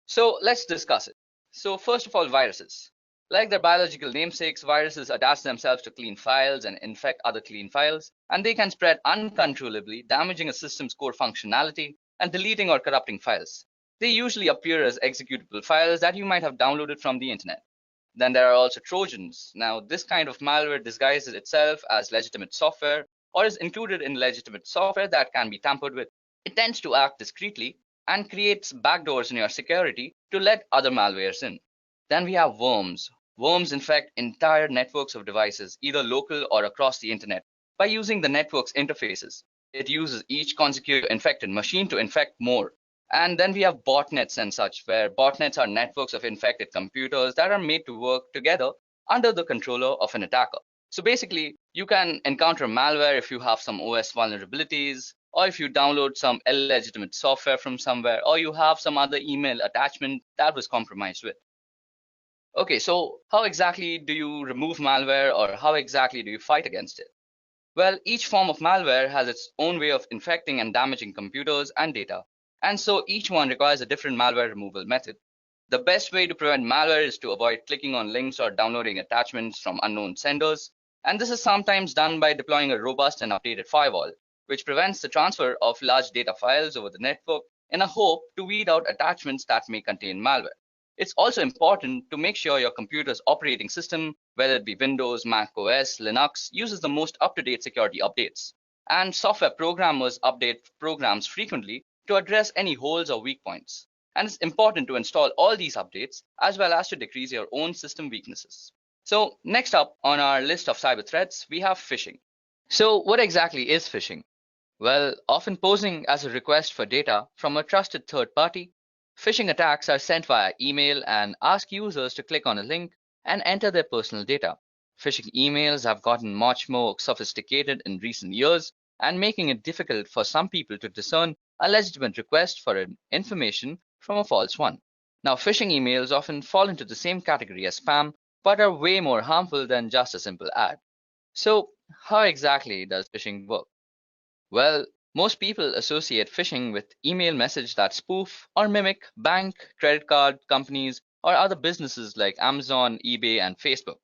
So let's discuss it. So first of all, viruses. Like their biological namesakes, viruses attach themselves to clean files and infect other clean files, and they can spread uncontrollably, damaging a system's core functionality and deleting or corrupting files. They usually appear as executable files that you might have downloaded from the internet. Then there are also Trojans. Now, this kind of malware disguises itself as legitimate software or is included in legitimate software that can be tampered with. It tends to act discreetly and creates backdoors in your security to let other malwares in. Then we have worms. Worms infect entire networks of devices, either local or across the internet, by using the network's interfaces. It uses each consecutive infected machine to infect more. And then we have botnets and such, where botnets are networks of infected computers that are made to work together under the controller of an attacker. So basically, you can encounter malware if you have some OS vulnerabilities, or if you download some illegitimate software from somewhere, or you have some other email attachment that was compromised with. Okay, so how exactly do you remove malware, or how exactly do you fight against it? Well, each form of malware has its own way of infecting and damaging computers and data, and so each one requires a different malware removal method. The best way to prevent malware is to avoid clicking on links or downloading attachments from unknown senders, and this is sometimes done by deploying a robust and updated firewall, which prevents the transfer of large data files over the network in a hope to weed out attachments that may contain malware. It's also important to make sure your computer's operating system, whether it be Windows, Mac OS, Linux, uses the most up-to-date security updates. And software programmers update programs frequently to address any holes or weak points. And it's important to install all these updates as well as to decrease your own system weaknesses. So next up on our list of cyber threats, we have phishing. So what exactly is phishing? Well, often posing as a request for data from a trusted third party, phishing attacks are sent via email and ask users to click on a link and enter their personal data. Phishing emails have gotten much more sophisticated in recent years and making it difficult for some people to discern a legitimate request for information from a false one. Now, phishing emails often fall into the same category as spam, but are way more harmful than just a simple ad. So, how exactly does phishing work? Well, most people associate phishing with email messages that spoof or mimic bank, credit card companies, or other businesses like Amazon, eBay, and Facebook.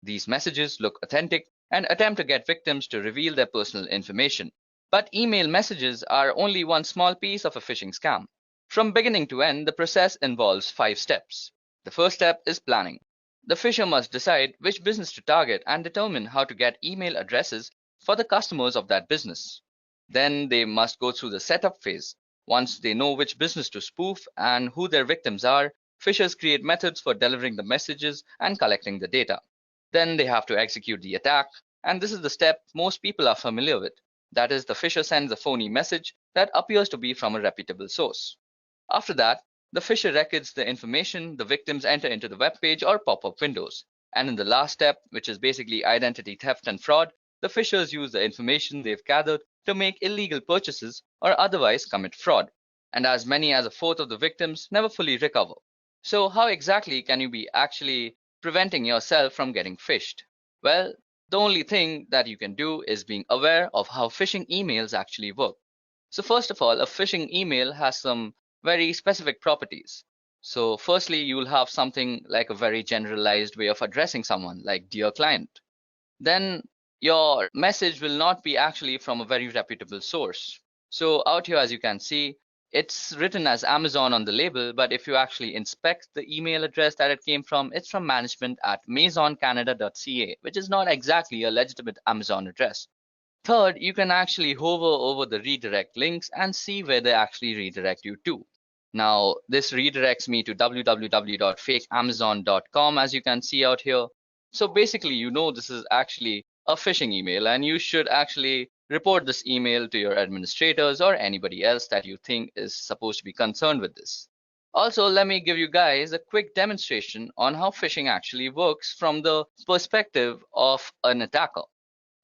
These messages look authentic and attempt to get victims to reveal their personal information. But email messages are only one small piece of a phishing scam. From beginning to end, the process involves 5 steps. The first step is planning. The phisher must decide which business to target and determine how to get email addresses for the customers of that business. Then they must go through the setup phase. Once they know which business to spoof and who their victims are, phishers create methods for delivering the messages and collecting the data. Then they have to execute the attack, and this is the step most people are familiar with. That is, the phisher sends a phony message that appears to be from a reputable source. After that, the phisher records the information the victims enter into the web page or pop-up windows. And in the last step, which is basically identity theft and fraud, the phishers use the information they've gathered to make illegal purchases or otherwise commit fraud. And as many as a fourth of the victims never fully recover. So how exactly can you be actually preventing yourself from getting phished? Well, the only thing that you can do is being aware of how phishing emails actually work. So first of all, a phishing email has some very specific properties. So firstly, you'll have something like a very generalized way of addressing someone, like dear client. Then your message will not be actually from a very reputable source. So out here, as you can see, it's written as Amazon on the label, but if you actually inspect the email address that it came from, it's from management@maisoncanada.ca, which is not exactly a legitimate Amazon address. Third, you can actually hover over the redirect links and see where they actually redirect you to. Now, this redirects me to www.fakeamazon.com, as you can see out here. So basically, you know this is actually a phishing email, and you should actually report this email to your administrators or anybody else that you think is supposed to be concerned with this. Also, let me give you guys a quick demonstration on how phishing actually works from the perspective of an attacker.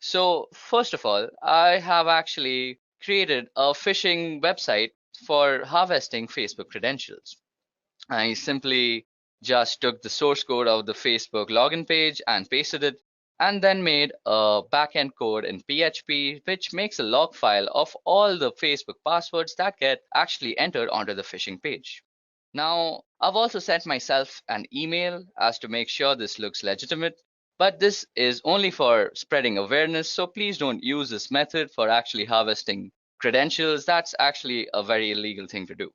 So first of all, I have actually created a phishing website for harvesting Facebook credentials. I simply just took the source code of the Facebook login page and pasted it, and then made a backend code in PHP which makes a log file of all the Facebook passwords that get actually entered onto the phishing page. Now, I've also sent myself an email as to make sure this looks legitimate, but this is only for spreading awareness, so please don't use this method for actually harvesting credentials. That's actually a very illegal thing to do.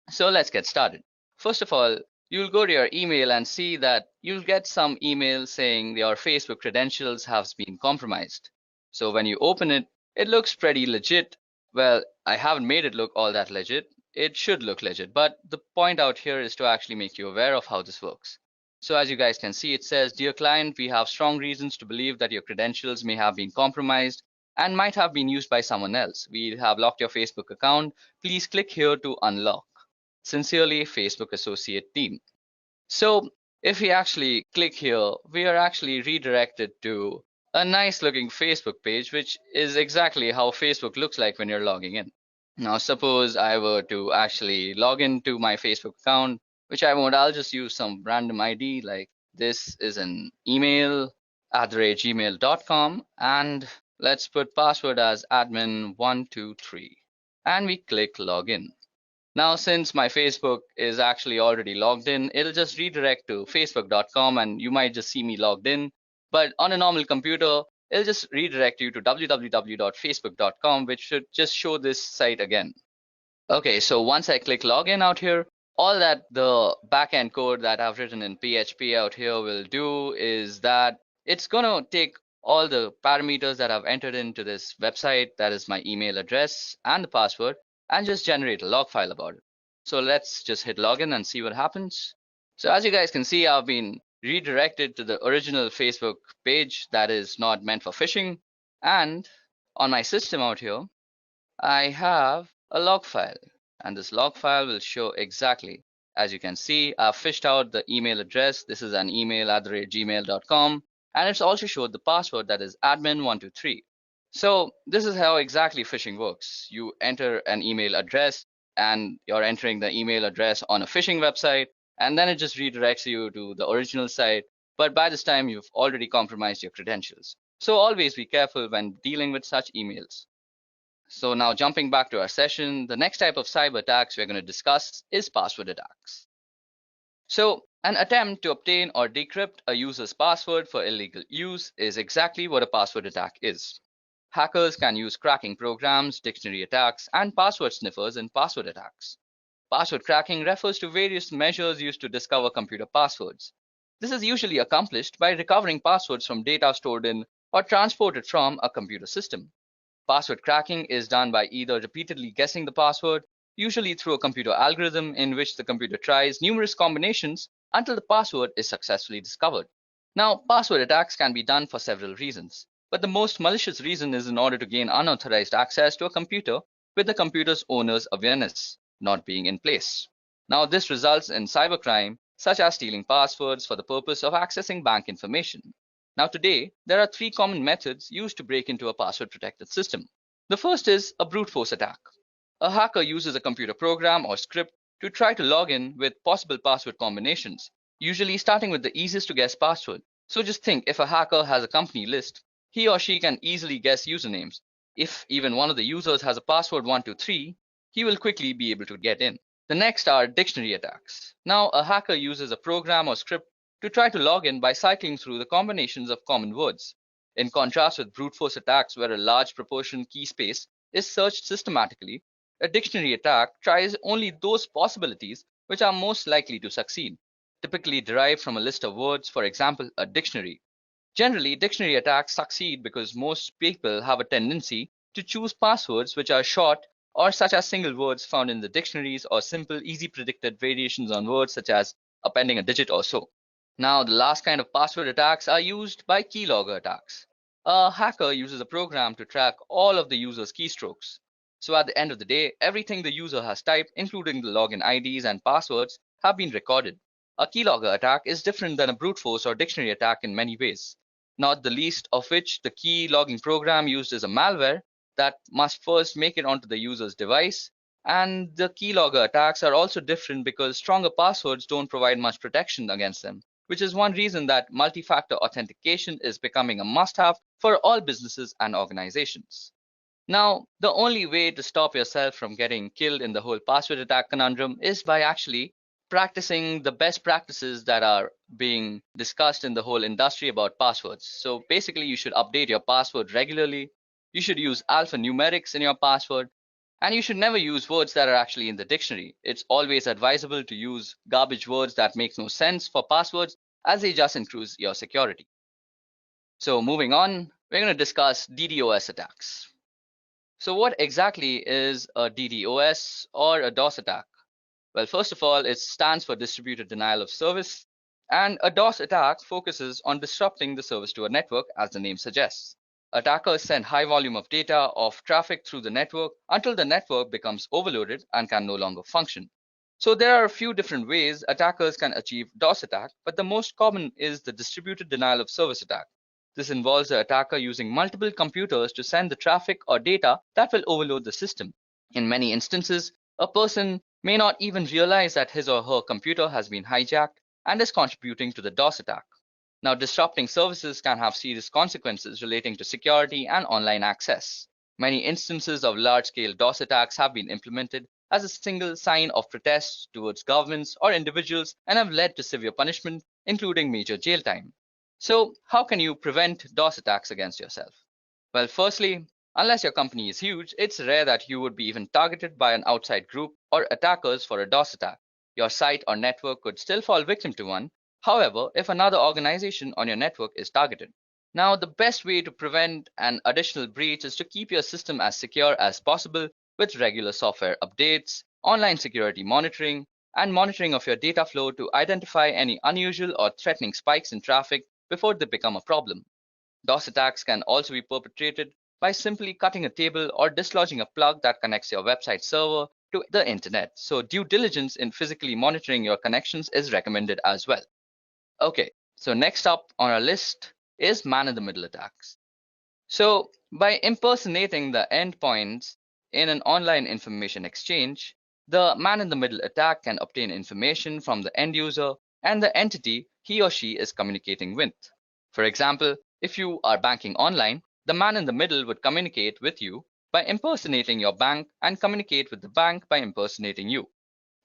So let's get started. First of all, you'll go to your email and see that you'll get some email saying your Facebook credentials have been compromised. So when you open it, it looks pretty legit. Well, I haven't made it look all that legit. It should look legit, but the point out here is to actually make you aware of how this works. So as you guys can see, it says, "Dear client, we have strong reasons to believe that your credentials may have been compromised and might have been used by someone else. We have locked your Facebook account. Please click here to unlock. Sincerely, Facebook Associate Team." So if we actually click here, we are actually redirected to a nice looking Facebook page, which is exactly how Facebook looks like when you're logging in. Now, suppose I were to actually log into my Facebook account, which I won't. I'll just use some random ID, like this is an email @gmail.com, and let's put password as admin123, and we click login. Now, since my Facebook is actually already logged in, it'll just redirect to facebook.com, and you might just see me logged in. But on a normal computer, it'll just redirect you to www.facebook.com, which should just show this site again. Okay, so once I click login out here, all that the backend code that I've written in PHP out here will do is that it's going to take all the parameters that I've entered into this website, that is my email address and the password, and just generate a log file about it. So let's just hit login and see what happens. So as you guys can see, I've been redirected to the original Facebook page that is not meant for phishing. And on my system out here, I have a log file, and this log file will show exactly, as you can see, I've fished out the email address. This is an email @gmail.com, and it's also showed the password, that is admin123. So this is how exactly phishing works. You enter an email address, and you're entering the email address on a phishing website, and then it just redirects you to the original site. But by this time, you've already compromised your credentials. So always be careful when dealing with such emails. So now jumping back to our session, the next type of cyber attacks we're going to discuss is password attacks. So an attempt to obtain or decrypt a user's password for illegal use is exactly what a password attack is. Hackers can use cracking programs, dictionary attacks, and password sniffers in password attacks. Password cracking refers to various measures used to discover computer passwords. This is usually accomplished by recovering passwords from data stored in or transported from a computer system. Password cracking is done by either repeatedly guessing the password, usually through a computer algorithm in which the computer tries numerous combinations until the password is successfully discovered. Now, password attacks can be done for several reasons. but the most malicious reason is in order to gain unauthorized access to a computer with the computer's owner's awareness not being in place. Now, this results in cybercrime, such as stealing passwords for the purpose of accessing bank information. Now, today, there are three common methods used to break into a password protected system. The first is a brute force attack. A hacker uses a computer program or script to try to log in with possible password combinations, usually starting with the easiest to guess password. So just think, if a hacker has a company list, he or she can easily guess usernames. If even one of the users has a password 123, he will quickly be able to get in. The next are dictionary attacks. Now, a hacker uses a program or script to try to log in by cycling through the combinations of common words. In contrast with brute force attacks, where a large proportion key space is searched systematically, a dictionary attack tries only those possibilities which are most likely to succeed, typically derived from a list of words, for example, a dictionary. Generally, dictionary attacks succeed because most people have a tendency to choose passwords which are short or such as single words found in the dictionaries, or simple, easy predicted variations on words such as appending a digit or so. Now, the last kind of password attacks are used by keylogger attacks. A hacker uses a program to track all of the user's keystrokes. So at the end of the day, everything the user has typed, including the login IDs and passwords, have been recorded. A keylogger attack is different than a brute force or dictionary attack in many ways, not the least of which the key logging program used is a malware that must first make it onto the user's device. And the keylogger attacks are also different because stronger passwords don't provide much protection against them, which is one reason that multi-factor authentication is becoming a must-have for all businesses and organizations. Now, the only way to stop yourself from getting killed in the whole password attack conundrum is by actually practicing the best practices that are being discussed in the whole industry about passwords. So basically, you should update your password regularly. You should use alphanumerics in your password. And you should never use words that are actually in the dictionary. It's always advisable to use garbage words that make no sense for passwords, as they just increase your security. So moving on, we're going to discuss DDoS attacks. So what exactly is a DDoS or a DOS attack? Well, first of all, it stands for distributed denial of service, and a DOS attack focuses on disrupting the service to a network, as the name suggests. Attackers send high volume of data of traffic through the network until the network becomes overloaded and can no longer function. So there are a few different ways attackers can achieve DOS attack, but the most common is the distributed denial of service attack. This involves the attacker using multiple computers to send the traffic or data that will overload the system. In many instances, a person may not even realize that his or her computer has been hijacked and is contributing to the DOS attack. Now, disrupting services can have serious consequences relating to security and online access. Many instances of large-scale DOS attacks have been implemented as a single sign of protest towards governments or individuals and have led to severe punishment, including major jail time. So, how can you prevent DOS attacks against yourself? Well, firstly, unless your company is huge, it's rare that you would be even targeted by an outside group or attackers for a DOS attack. Your site or network could still fall victim to one, however, if another organization on your network is targeted. Now, the best way to prevent an additional breach is to keep your system as secure as possible with regular software updates, online security monitoring, and monitoring of your data flow to identify any unusual or threatening spikes in traffic before they become a problem. DOS attacks can also be perpetrated by simply cutting a cable or dislodging a plug that connects your website server to the internet. So due diligence in physically monitoring your connections is recommended as well. Okay, so next up on our list is man-in-the-middle attacks. So by impersonating the endpoints in an online information exchange, the man-in-the-middle attack can obtain information from the end user and the entity he or she is communicating with. For example, if you are banking online, the man in the middle would communicate with you by impersonating your bank and communicate with the bank by impersonating you.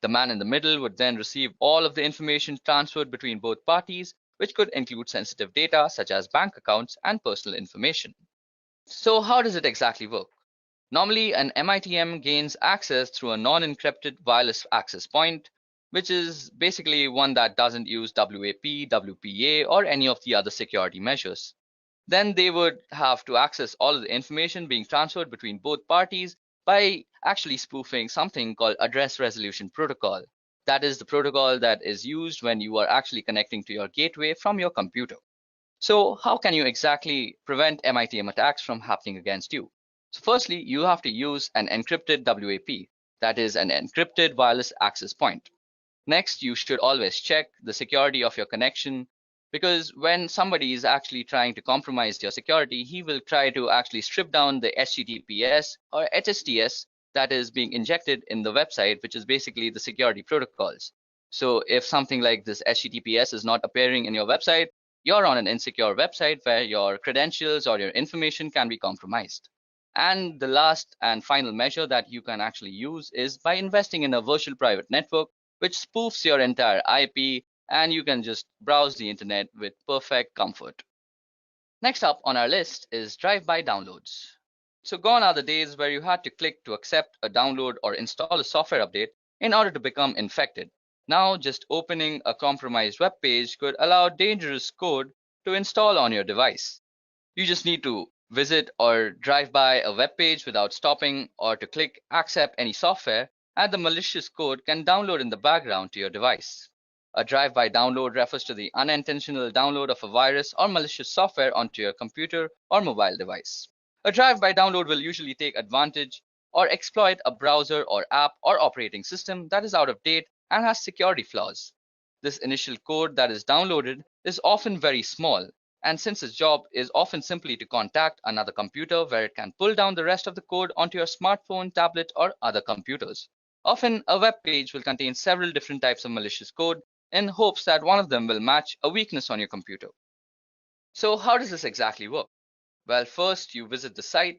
The man in the middle would then receive all of the information transferred between both parties, which could include sensitive data such as bank accounts and personal information. So how does it exactly work? Normally, an MITM gains access through a non-encrypted wireless access point, which is basically one that doesn't use WAP, WPA, or any of the other security measures. Then they would have to access all of the information being transferred between both parties by actually spoofing something called address resolution protocol. That is the protocol that is used when you are actually connecting to your gateway from your computer. So how can you exactly prevent MITM attacks from happening against you? So firstly, you have to use an encrypted WAP, that is an encrypted wireless access point. Next, you should always check the security of your connection, because when somebody is actually trying to compromise your security, he will try to actually strip down the HTTPS or HSTS that is being injected in the website, which is basically the security protocols. So if something like this HTTPS is not appearing in your website, you're on an insecure website where your credentials or your information can be compromised. And the last and final measure that you can actually use is by investing in a virtual private network which spoofs your entire IP, and you can just browse the internet with perfect comfort. Next up on our list is drive-by downloads. So gone are the days where you had to click to accept a download or install a software update in order to become infected. Now just opening a compromised web page could allow dangerous code to install on your device. You just need to visit or drive by a web page without stopping, or to click accept any software, and the malicious code can download in the background to your device. A drive-by download refers to the unintentional download of a virus or malicious software onto your computer or mobile device. A drive-by download will usually take advantage or exploit a browser or app or operating system that is out of date and has security flaws. This initial code that is downloaded is often very small, and since its job is often simply to contact another computer where it can pull down the rest of the code onto your smartphone, tablet, or other computers. Often, a web page will contain several different types of malicious code in hopes that one of them will match a weakness on your computer. So how does this exactly work? Well, first you visit the site,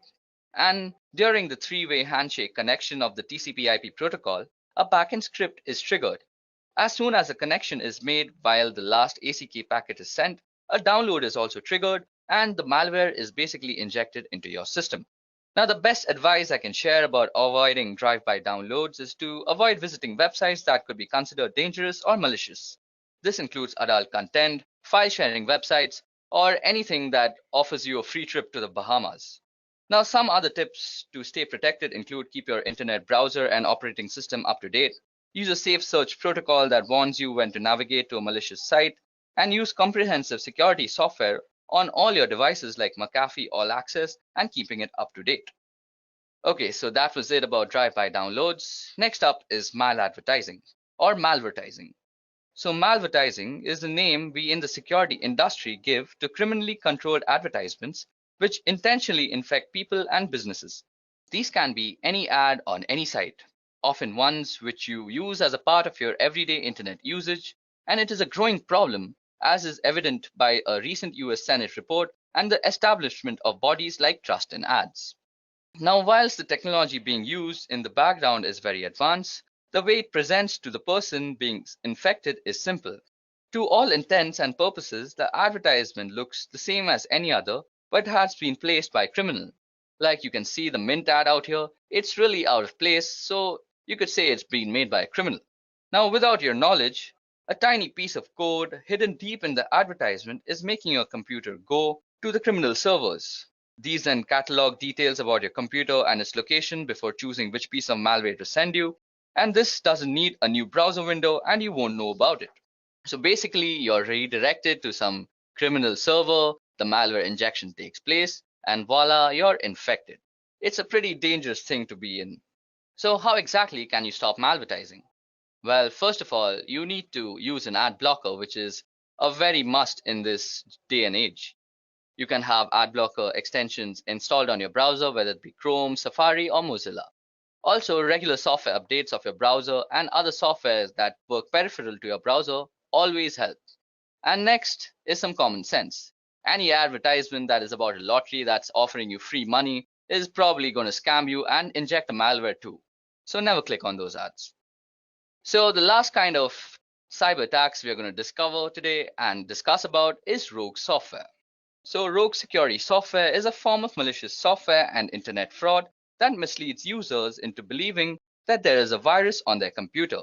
and during the three-way handshake connection of the TCP/IP protocol, a backend script is triggered. As soon as a connection is made while the last ACK packet is sent, a download is also triggered and the malware is basically injected into your system. Now, the best advice I can share about avoiding drive-by downloads is to avoid visiting websites that could be considered dangerous or malicious. This includes adult content, file-sharing websites, or anything that offers you a free trip to the Bahamas. Now, some other tips to stay protected include keep your internet browser and operating system up to date, use a safe search protocol that warns you when to navigate to a malicious site, and use comprehensive security software on all your devices like McAfee All Access and keeping it up to date. Okay, so that was it about drive-by downloads. Next up is maladvertising or malvertising. So malvertising is the name we in the security industry give to criminally controlled advertisements which intentionally infect people and businesses. These can be any ad on any site, often ones which you use as a part of your everyday internet usage, and it is a growing problem, as is evident by a recent US Senate report and the establishment of bodies like Trust in Ads. Now, whilst the technology being used in the background is very advanced, the way it presents to the person being infected is simple. To all intents and purposes, the advertisement looks the same as any other, but has been placed by a criminal. Like you can see the mint ad out here, it's really out of place, so you could say it's been made by a criminal. Now, without your knowledge, a tiny piece of code hidden deep in the advertisement is making your computer go to the criminal servers. These then catalog details about your computer and its location before choosing which piece of malware to send you. And this doesn't need a new browser window and you won't know about it. So basically, you're redirected to some criminal server, the malware injection takes place, and voila, you're infected. It's a pretty dangerous thing to be in. So how exactly can you stop malvertising? Well, first of all, you need to use an ad blocker, which is a very must in this day and age. You can have ad blocker extensions installed on your browser, whether it be Chrome, Safari, or Mozilla. Also, regular software updates of your browser and other softwares that work peripheral to your browser always help. And next is some common sense. Any advertisement that is about a lottery that's offering you free money is probably going to scam you and inject a malware too. So never click on those ads. So the last kind of cyber attacks we are going to discover today and discuss about is rogue software. So rogue security software is a form of malicious software and internet fraud that misleads users into believing that there is a virus on their computer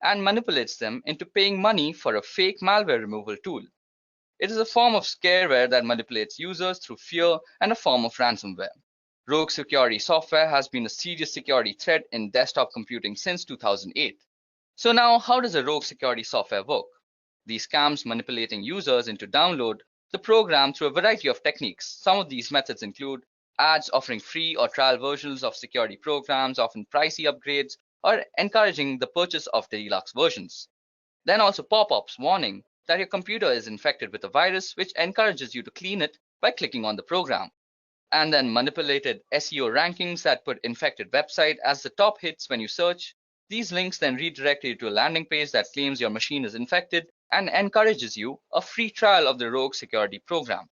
and manipulates them into paying money for a fake malware removal tool. It is a form of scareware that manipulates users through fear and a form of ransomware. Rogue security software has been a serious security threat in desktop computing since 2008. So now, how does a rogue security software work? These scams manipulating users into download the program through a variety of techniques. Some of these methods include ads offering free or trial versions of security programs, often pricey upgrades, or encouraging the purchase of deluxe versions. Then also pop-ups warning that your computer is infected with a virus, which encourages you to clean it by clicking on the program. And then manipulated SEO rankings that put infected website as the top hits when you search. These links then redirect you to a landing page that claims your machine is infected and encourages you a free trial of the rogue security program.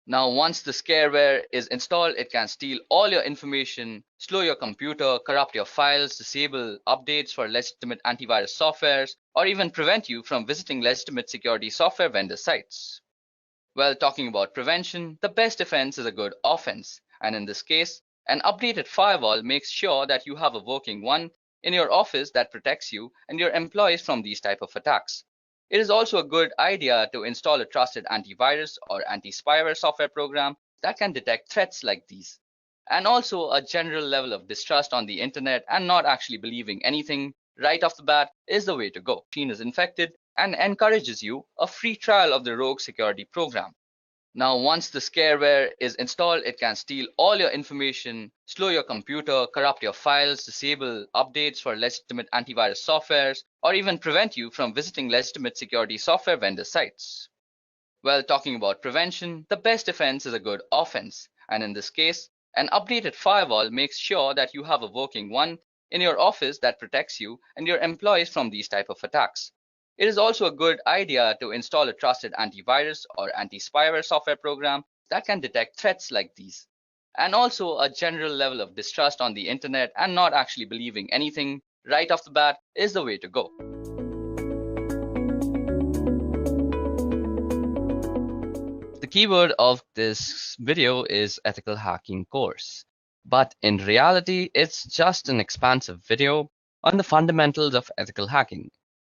Now, once the scareware is installed, it can steal all your information, slow your computer, corrupt your files, disable updates for legitimate antivirus softwares, or even prevent you from visiting legitimate security software vendor sites. Well, talking about prevention, the best defense is a good offense. And in this case, an updated firewall makes sure that you have a working one in your office that protects you and your employees from these type of attacks. It is also a good idea to install a trusted antivirus or anti-spyware software program that can detect threats like these. And also a general level of distrust on the internet and not actually believing anything right off the bat is the way to go. Machine is infected and encourages you a free trial of the rogue security program. Now, once the scareware is installed, it can steal all your information, slow your computer, corrupt your files, disable updates for legitimate antivirus softwares, or even prevent you from visiting legitimate security software vendor sites. Well, talking about prevention, the best defense is a good offense. And in this case, an updated firewall makes sure that you have a working one in your office that protects you and your employees from these type of attacks. It is also a good idea to install a trusted antivirus or anti-spyware software program that can detect threats like these. And also a general level of distrust on the internet and not actually believing anything right off the bat is the way to go. The keyword of this video is ethical hacking course. But in reality, it's just an expansive video on the fundamentals of ethical hacking.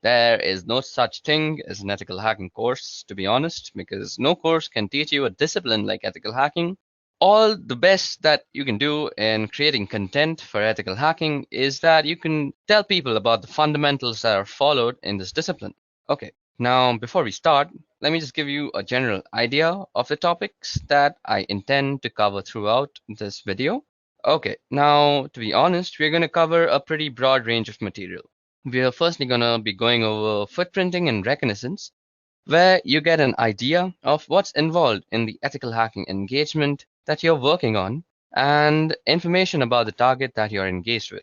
There is no such thing as an ethical hacking course, to be honest, because no course can teach you a discipline like ethical hacking. All the best that you can do in creating content for ethical hacking is that you can tell people about the fundamentals that are followed in this discipline. Okay, now before we start, let me just give you a general idea of the topics that I intend to cover throughout this video. Okay, now to be honest, we're going to cover a pretty broad range of material. We are firstly going to be going over footprinting and reconnaissance, where you get an idea of what's involved in the ethical hacking engagement that you're working on and information about the target that you're engaged with.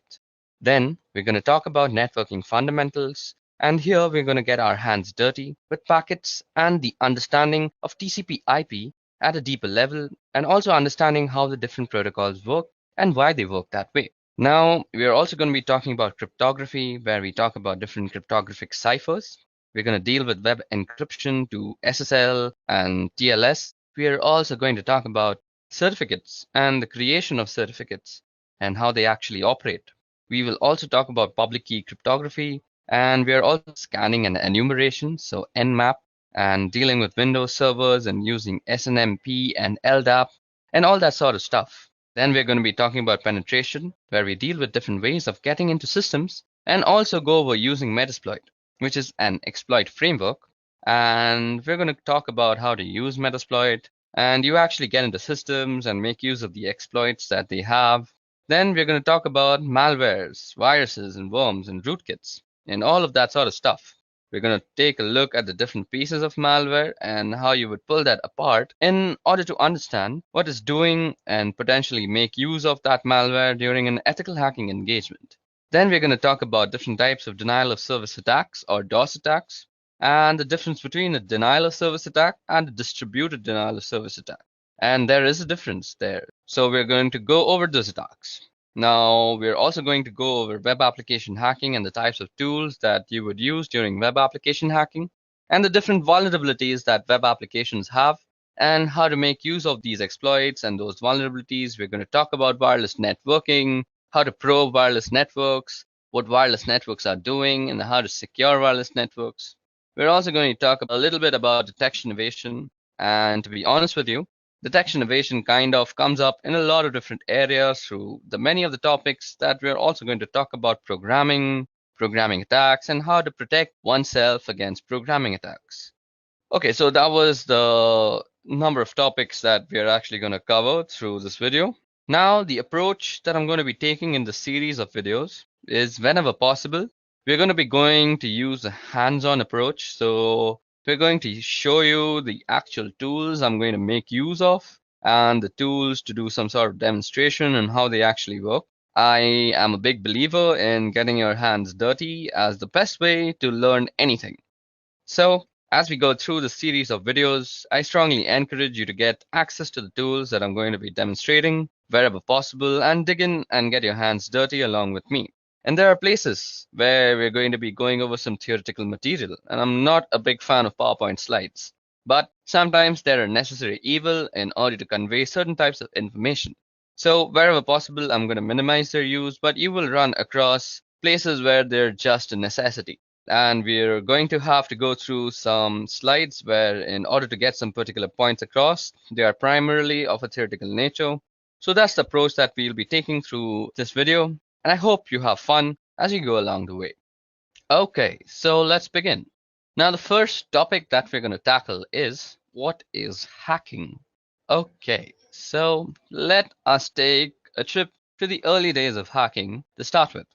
Then we're going to talk about networking fundamentals, and here we're going to get our hands dirty with packets and the understanding of TCP/IP at a deeper level, and also understanding how the different protocols work and why they work that way. Now, we are also going to be talking about cryptography, where we talk about different cryptographic ciphers. We're going to deal with web encryption to SSL and TLS. We are also going to talk about certificates and the creation of certificates and how they actually operate. We will also talk about public key cryptography, and we are also scanning and enumeration, so Nmap, and dealing with Windows servers and using SNMP and LDAP and all that sort of stuff. Then we're going to be talking about penetration, where we deal with different ways of getting into systems and also go over using Metasploit, which is an exploit framework. And we're going to talk about how to use Metasploit, and you actually get into systems and make use of the exploits that they have. Then we're going to talk about malwares, viruses, and worms and rootkits, and all of that sort of stuff. We're going to take a look at the different pieces of malware and how you would pull that apart in order to understand what it's doing and potentially make use of that malware during an ethical hacking engagement. Then we're going to talk about different types of denial of service attacks or DOS attacks, and the difference between a denial of service attack and a distributed denial of service attack. And there is a difference there. So we're going to go over those attacks. Now, we're also going to go over web application hacking and the types of tools that you would use during web application hacking, and the different vulnerabilities that web applications have, and how to make use of these exploits and those vulnerabilities. We're going to talk about wireless networking, how to probe wireless networks, what wireless networks are doing, and how to secure wireless networks. We're also going to talk a little bit about detection evasion, and to be honest with you, detection evasion kind of comes up in a lot of different areas through the many of the topics that we're also going to talk about: programming attacks, and how to protect oneself against programming attacks. Okay, so that was the number of topics that we are actually going to cover through this video. Now, the approach that I'm going to be taking in the series of videos is whenever possible, we're going to be going to use a hands-on approach. So we're going to show you the actual tools I'm going to make use of and the tools to do some sort of demonstration and how they actually work. I am a big believer in getting your hands dirty as the best way to learn anything. So, as we go through the series of videos, I strongly encourage you to get access to the tools that I'm going to be demonstrating wherever possible and dig in and get your hands dirty along with me. And there are places where we're going to be going over some theoretical material, and I'm not a big fan of PowerPoint slides. But sometimes they're a necessary evil in order to convey certain types of information. So, wherever possible, I'm going to minimize their use, but you will run across places where they're just a necessity. And we're going to have to go through some slides where, in order to get some particular points across, they are primarily of a theoretical nature. So that's the approach that we'll be taking through this video, and I hope you have fun as you go along the way. Okay, so let's begin. Now, the first topic that we're going to tackle is, what is hacking? Okay, so let us take a trip to the early days of hacking to start with.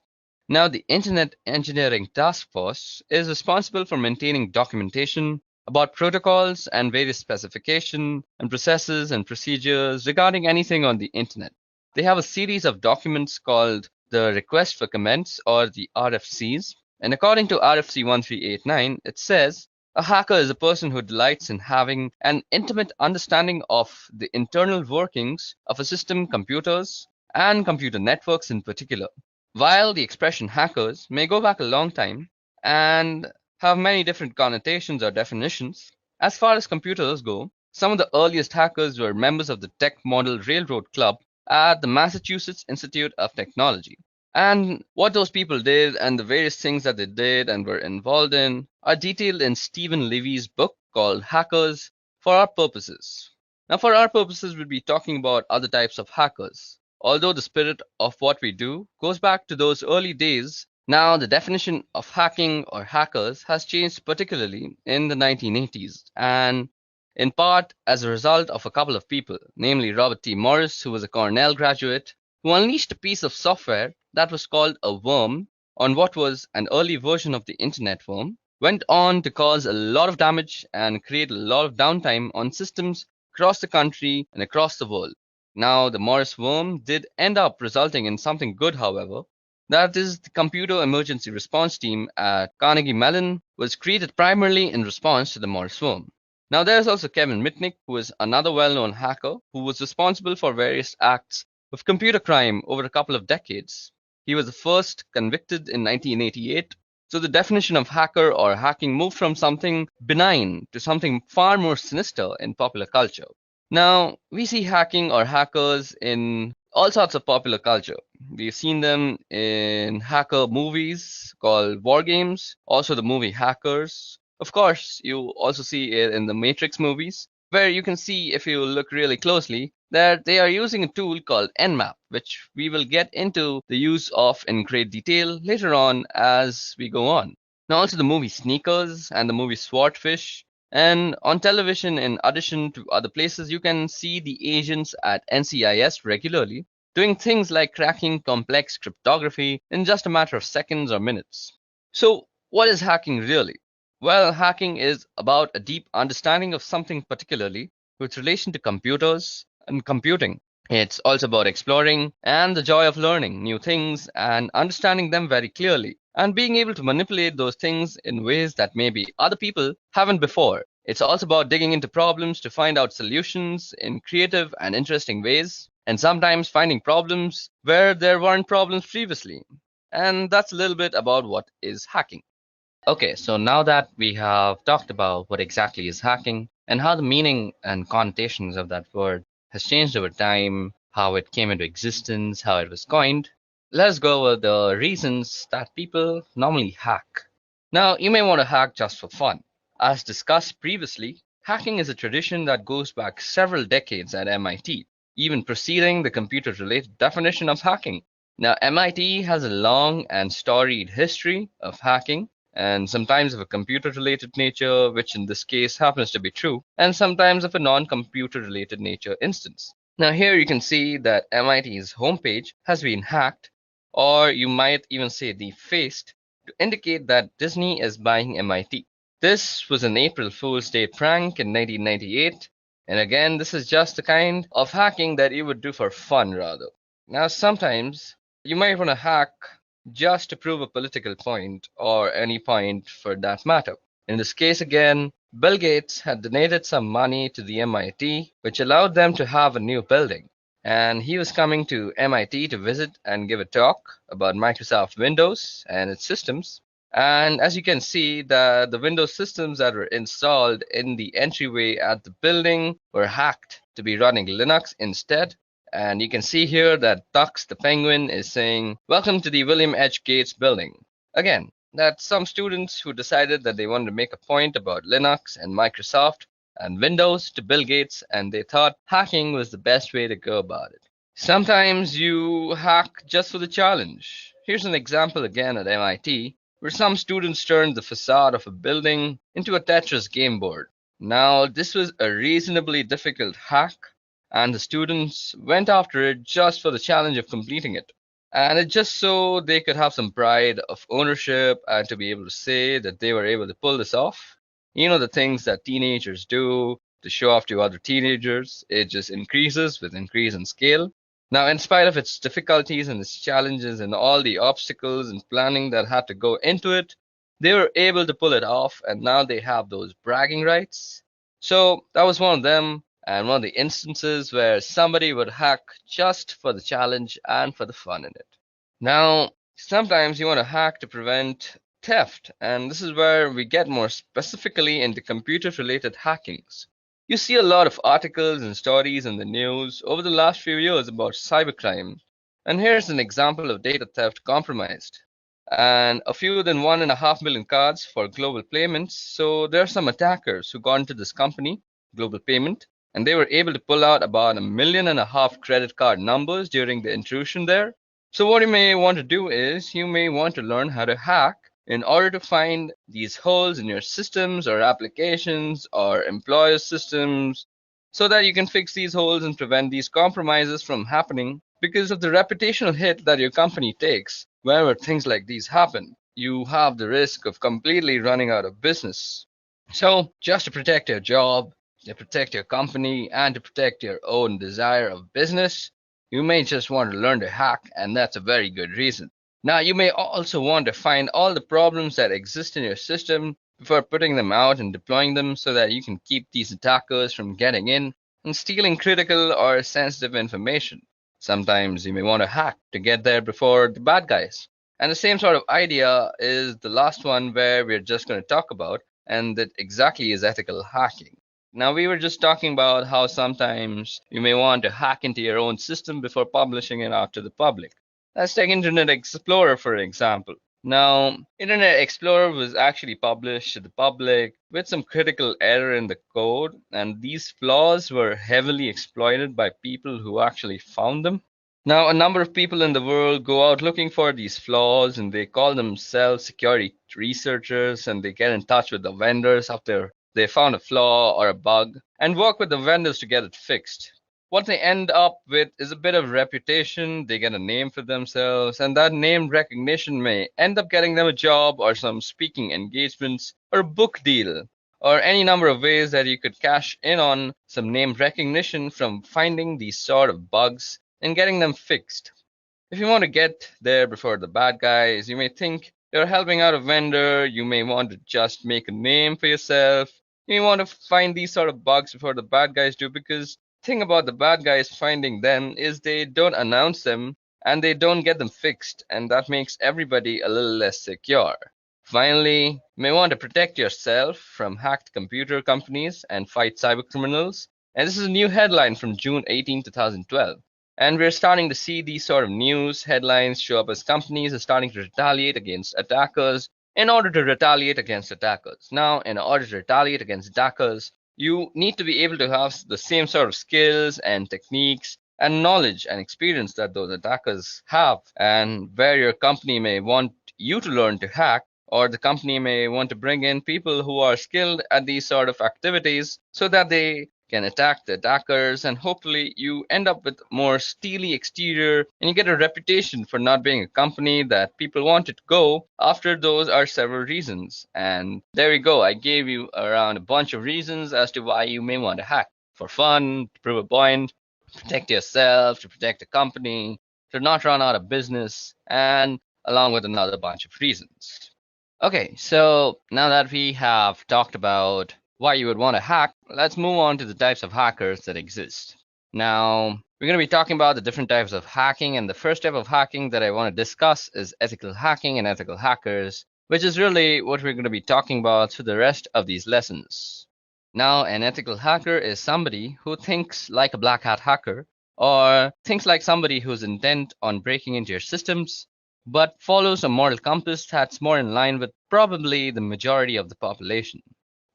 Now, the Internet Engineering Task Force is responsible for maintaining documentation about protocols and various specifications and processes and procedures regarding anything on the Internet. They have a series of documents called the Request for Comments, or the RFCs. And according to RFC 1389, it says, a hacker is a person who delights in having an intimate understanding of the internal workings of a system, computers, and computer networks in particular. While the expression hackers may go back a long time and have many different connotations or definitions, as far as computers go, some of the earliest hackers were members of the Tech Model Railroad Club at the Massachusetts Institute of Technology. And what those people did and the various things that they did and were involved in are detailed in Stephen Levy's book called Hackers for Our Purposes. Now, for our purposes, we'll be talking about other types of hackers. Although the spirit of what we do goes back to those early days, now the definition of hacking or hackers has changed, particularly in the 1980s, and in part as a result of a couple of people, namely Robert T. Morris, who was a Cornell graduate, who unleashed a piece of software that was called a worm on what was an early version of the internet worm, went on to cause a lot of damage and create a lot of downtime on systems across the country and across the world. Now, the Morris worm did end up resulting in something good, however. That is, the Computer Emergency Response Team at Carnegie Mellon was created primarily in response to the Morris worm. Now, there's also Kevin Mitnick, who is another well-known hacker who was responsible for various acts of computer crime over a couple of decades. He was the first convicted in 1988. So the definition of hacker or hacking moved from something benign to something far more sinister in popular culture. Now, we see hacking or hackers in all sorts of popular culture. We've seen them in hacker movies called war games, also the movie Hackers. Of course, you also see it in the Matrix movies, where you can see, if you look really closely, that they are using a tool called Nmap, which we will get into the use of in great detail later on as we go on. Now, also the movie Sneakers and the movie Swordfish. And on television, in addition to other places, you can see the agents at NCIS regularly doing things like cracking complex cryptography in just a matter of seconds or minutes. So, what is hacking really? Well, hacking is about a deep understanding of something, particularly with relation to computers and computing. It's also about exploring and the joy of learning new things and understanding them very clearly and being able to manipulate those things in ways that maybe other people haven't before. It's also about digging into problems to find out solutions in creative and interesting ways, and sometimes finding problems where there weren't problems previously. And that's a little bit about what is hacking. Okay, so now that we have talked about what exactly is hacking and how the meaning and connotations of that word has changed over time, how it came into existence, how it was coined, let's go over the reasons that people normally hack. Now, you may want to hack just for fun. As discussed previously, hacking is a tradition that goes back several decades at MIT, even preceding the computer-related definition of hacking. Now, MIT has a long and storied history of hacking, and sometimes of a computer related nature, which in this case happens to be true, and sometimes of a non computer related nature instance. Now, here you can see that MIT's homepage has been hacked, or you might even say defaced, to indicate that Disney is buying MIT. This was an April Fool's Day prank in 1998, and again, this is just the kind of hacking that you would do for fun rather. Now, sometimes you might want to hack just to prove a political point, or any point for that matter. In this case, again, Bill Gates had donated some money to the MIT, which allowed them to have a new building. And he was coming to MIT to visit and give a talk about Microsoft Windows and its systems. And as you can see, the Windows systems that were installed in the entryway at the building were hacked to be running Linux instead. And you can see here that Tux the Penguin is saying, "Welcome to the William H. Gates building." Again, that's some students who decided that they wanted to make a point about Linux and Microsoft and Windows to Bill Gates, and they thought hacking was the best way to go about it. Sometimes you hack just for the challenge. Here's an example again at MIT, where some students turned the facade of a building into a Tetris game board. Now, this was a reasonably difficult hack, and the students went after it just for the challenge of completing it. And it just so they could have some pride of ownership and to be able to say that they were able to pull this off. You know, the things that teenagers do to show off to other teenagers, it just increases with increase in scale. Now, in spite of its difficulties and its challenges and all the obstacles and planning that had to go into it, they were able to pull it off, and now they have those bragging rights. So that was one of them, and one of the instances where somebody would hack just for the challenge and for the fun in it. Now, sometimes you want to hack to prevent theft, and this is where we get more specifically into computer related hackings. You see a lot of articles and stories in the news over the last few years about cybercrime, and here's an example of data theft compromised. And a fewer than 1.5 million cards for global payments. So there are some attackers who got into this company, Global Payment, and they were able to pull out about 1.5 million credit card numbers during the intrusion there. So what you may want to do is you may want to learn how to hack in order to find these holes in your systems or applications or employer systems, so that you can fix these holes and prevent these compromises from happening because of the reputational hit that your company takes whenever things like these happen. You have the risk of completely running out of business. So just to protect your job, to protect your company, and to protect your own desire of business, you may just want to learn to hack, and that's a very good reason. Now, you may also want to find all the problems that exist in your system before putting them out and deploying them so that you can keep these attackers from getting in and stealing critical or sensitive information. Sometimes you may want to hack to get there before the bad guys. And the same sort of idea is the last one where we're just going to talk about, and that exactly is ethical hacking. Now, we were just talking about how sometimes you may want to hack into your own system before publishing it out to the public. Let's take Internet Explorer for example. Now, Internet Explorer was actually published to the public with some critical error in the code, and these flaws were heavily exploited by people who actually found them. Now, a number of people in the world go out looking for these flaws, and they call themselves security researchers, and they get in touch with the vendors after they found a flaw or a bug and work with the vendors to get it fixed. What they end up with is a bit of reputation, they get a name for themselves, and that name recognition may end up getting them a job or some speaking engagements or a book deal or any number of ways that you could cash in on some name recognition from finding these sort of bugs and getting them fixed. If you want to get there before the bad guys, you may think you're helping out a vendor, you may want to just make a name for yourself. You may want to find these sort of bugs before the bad guys do, because the thing about the bad guys finding them is they don't announce them and they don't get them fixed, and that makes everybody a little less secure. Finally, you may want to protect yourself from hacked computer companies and fight cybercriminals. And this is a new headline from June 18, 2012. And we're starting to see these sort of news headlines show up as companies are starting to retaliate against attackers in order to retaliate against attackers. Now, in order to retaliate against attackers, you need to be able to have the same sort of skills and techniques and knowledge and experience that those attackers have. And where your company may want you to learn to hack, or the company may want to bring in people who are skilled at these sort of activities so that they can attack the attackers, and hopefully you end up with more steely exterior and you get a reputation for not being a company that people want to go after. Those are several reasons, and there we go. I gave you around a bunch of reasons as to why you may want to hack: for fun, to prove a point, protect yourself, to protect the company, to not run out of business, and along with another bunch of reasons. Okay, so now that we have talked about why you would want to hack, let's move on to the types of hackers that exist. Now, we're going to be talking about the different types of hacking, and the first type of hacking that I want to discuss is ethical hacking and ethical hackers, which is really what we're going to be talking about through the rest of these lessons. Now, an ethical hacker is somebody who thinks like a black hat hacker, or thinks like somebody who's intent on breaking into your systems, but follows a moral compass that's more in line with probably the majority of the population.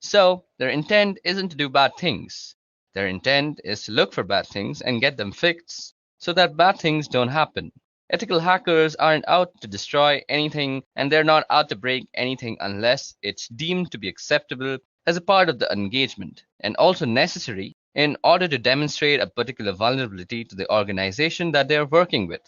So, their intent isn't to do bad things. Their intent is to look for bad things and get them fixed so that bad things don't happen. Ethical hackers aren't out to destroy anything, and they're not out to break anything unless it's deemed to be acceptable as a part of the engagement, and also necessary in order to demonstrate a particular vulnerability to the organization that they're working with.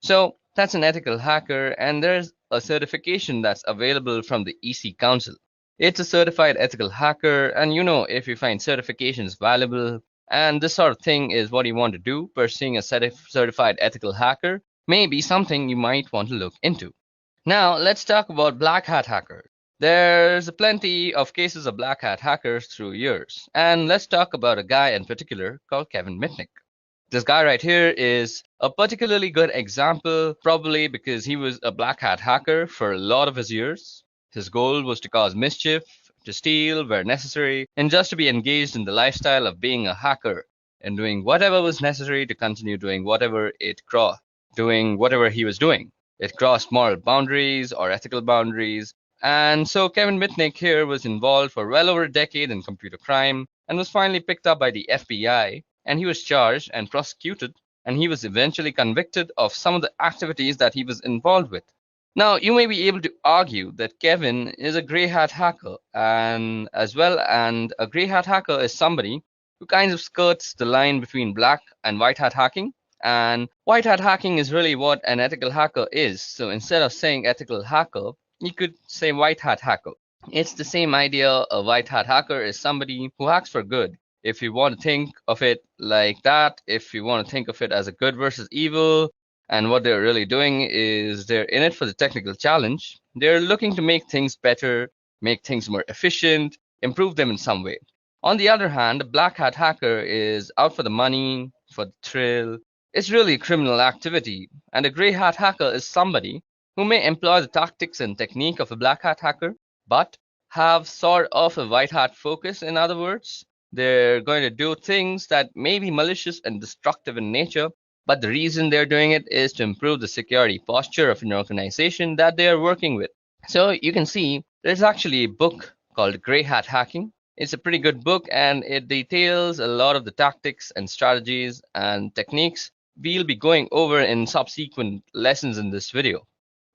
So that's an ethical hacker, and there's a certification that's available from the EC Council. It's a certified ethical hacker, and if you find certifications valuable and this sort of thing is what you want to do, pursuing a certified ethical hacker may be something you might want to look into. Now, let's talk about black hat hackers. There's plenty of cases of black hat hackers through years, and let's talk about a guy in particular called Kevin Mitnick. This guy right here is a particularly good example, probably because he was a black hat hacker for a lot of his years. His goal was to cause mischief, to steal where necessary, and just to be engaged in the lifestyle of being a hacker and doing whatever was necessary to continue doing whatever he was doing. It crossed moral boundaries or ethical boundaries. And so Kevin Mitnick here was involved for well over a decade in computer crime and was finally picked up by the FBI, and he was charged and prosecuted, and he was eventually convicted of some of the activities that he was involved with. Now, you may be able to argue that Kevin is a grey hat hacker, and a grey hat hacker is somebody who kind of skirts the line between black and white hat hacking. And white hat hacking is really what an ethical hacker is. So instead of saying ethical hacker, you could say white hat hacker. It's the same idea. A white hat hacker is somebody who hacks for good. If you want to think of it like that, if you want to think of it as a good versus evil, and what they're really doing is they're in it for the technical challenge. They're looking to make things better, make things more efficient, improve them in some way. On the other hand, a black hat hacker is out for the money, for the thrill. It's really a criminal activity. And a grey hat hacker is somebody who may employ the tactics and technique of a black hat hacker, but have sort of a white hat focus. In other words, they're going to do things that may be malicious and destructive in nature, but the reason they're doing it is to improve the security posture of an organization that they are working with. So you can see there's actually a book called Grey Hat Hacking. It's a pretty good book, and it details a lot of the tactics and strategies and techniques we'll be going over in subsequent lessons in this video.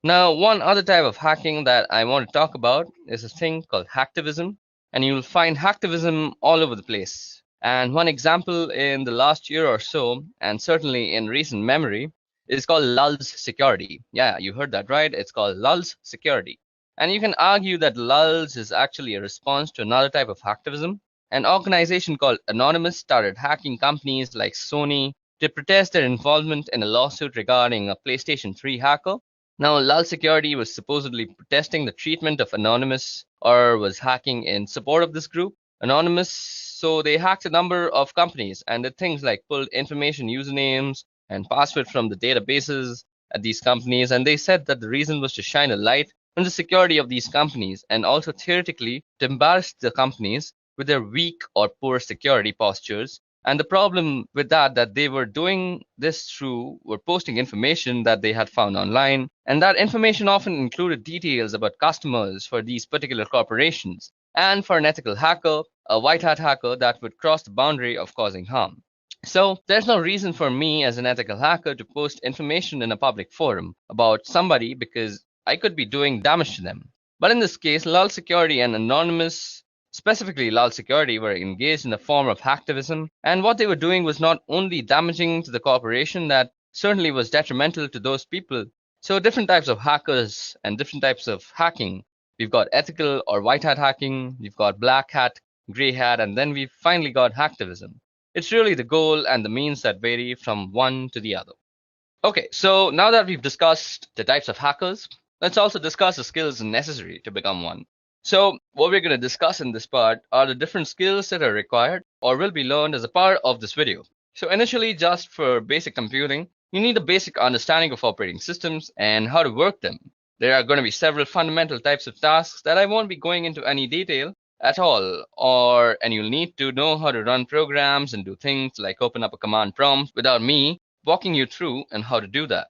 Now, one other type of hacking that I want to talk about is a thing called hacktivism, and you'll find hacktivism all over the place. And one example in the last year or so, and certainly in recent memory, is called Lulz Security. Yeah, you heard that right. It's called Lulz Security. And you can argue that Lulz is actually a response to another type of hacktivism. An organization called Anonymous started hacking companies like Sony to protest their involvement in a lawsuit regarding a PlayStation 3 hacker. Now, Lulz Security was supposedly protesting the treatment of Anonymous, or was hacking in support of this group, Anonymous. So they hacked a number of companies and did things like pulled information, usernames, and passwords from the databases at these companies. And they said that the reason was to shine a light on the security of these companies, and also theoretically to embarrass the companies with their weak or poor security postures. And the problem with that they were doing this through were posting information that they had found online. And that information often included details about customers for these particular corporations. And for an ethical hacker, a white hat hacker, that would cross the boundary of causing harm. So there's no reason for me as an ethical hacker to post information in a public forum about somebody, because I could be doing damage to them. But in this case, Lal Security and Anonymous, specifically Lal Security, were engaged in a form of hacktivism, and what they were doing was not only damaging to the corporation, that certainly was detrimental to those people. So different types of hackers and different types of hacking. We've got ethical or white hat hacking, we've got black hat, gray hat, and then we've finally got hacktivism. It's really the goal and the means that vary from one to the other. Okay, so now that we've discussed the types of hackers, let's also discuss the skills necessary to become one. So, what we're going to discuss in this part are the different skills that are required or will be learned as a part of this video. So, initially, just for basic computing, you need a basic understanding of operating systems and how to work them. There are going to be several fundamental types of tasks that I won't be going into any detail at all, and you'll need to know how to run programs and do things like open up a command prompt without me walking you through and how to do that.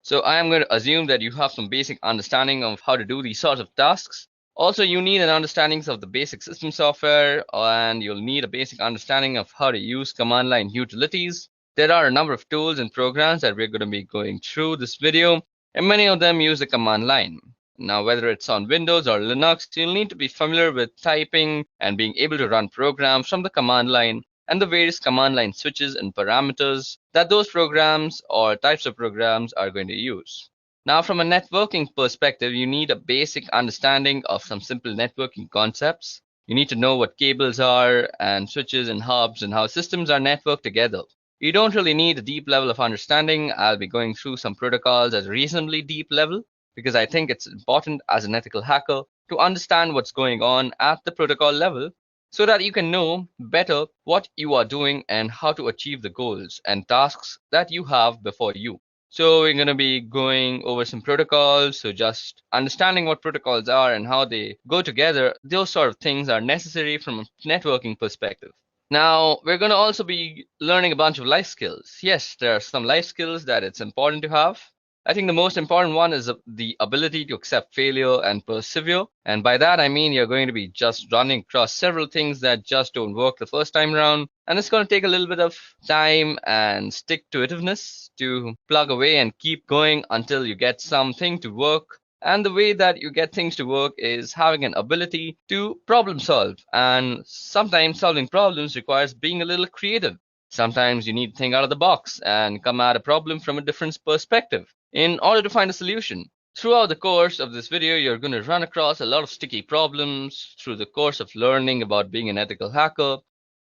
So I am going to assume that you have some basic understanding of how to do these sorts of tasks. Also, you need an understanding of the basic system software, and you'll need a basic understanding of how to use command line utilities. There are a number of tools and programs that we're going to be going through this video, and many of them use the command line. Now, whether it's on Windows or Linux, you'll need to be familiar with typing and being able to run programs from the command line and the various command line switches and parameters that those programs or types of programs are going to use. Now, from a networking perspective, you need a basic understanding of some simple networking concepts. You need to know what cables are and switches and hubs and how systems are networked together. You don't really need a deep level of understanding. I'll be going through some protocols at a reasonably deep level because I think it's important as an ethical hacker to understand what's going on at the protocol level so that you can know better what you are doing and how to achieve the goals and tasks that you have before you. So we're going to be going over some protocols. So just understanding what protocols are and how they go together, those sort of things are necessary from a networking perspective. Now, we're going to also be learning a bunch of life skills. Yes, there are some life skills that it's important to have. I think the most important one is the ability to accept failure and persevere. And by that, I mean you're going to be just running across several things that just don't work the first time around. And it's going to take a little bit of time and stick-to-itiveness to plug away and keep going until you get something to work. And the way that you get things to work is having an ability to problem solve. And sometimes solving problems requires being a little creative. Sometimes you need to think out of the box and come at a problem from a different perspective in order to find a solution. Throughout the course of this video, you're going to run across a lot of sticky problems through the course of learning about being an ethical hacker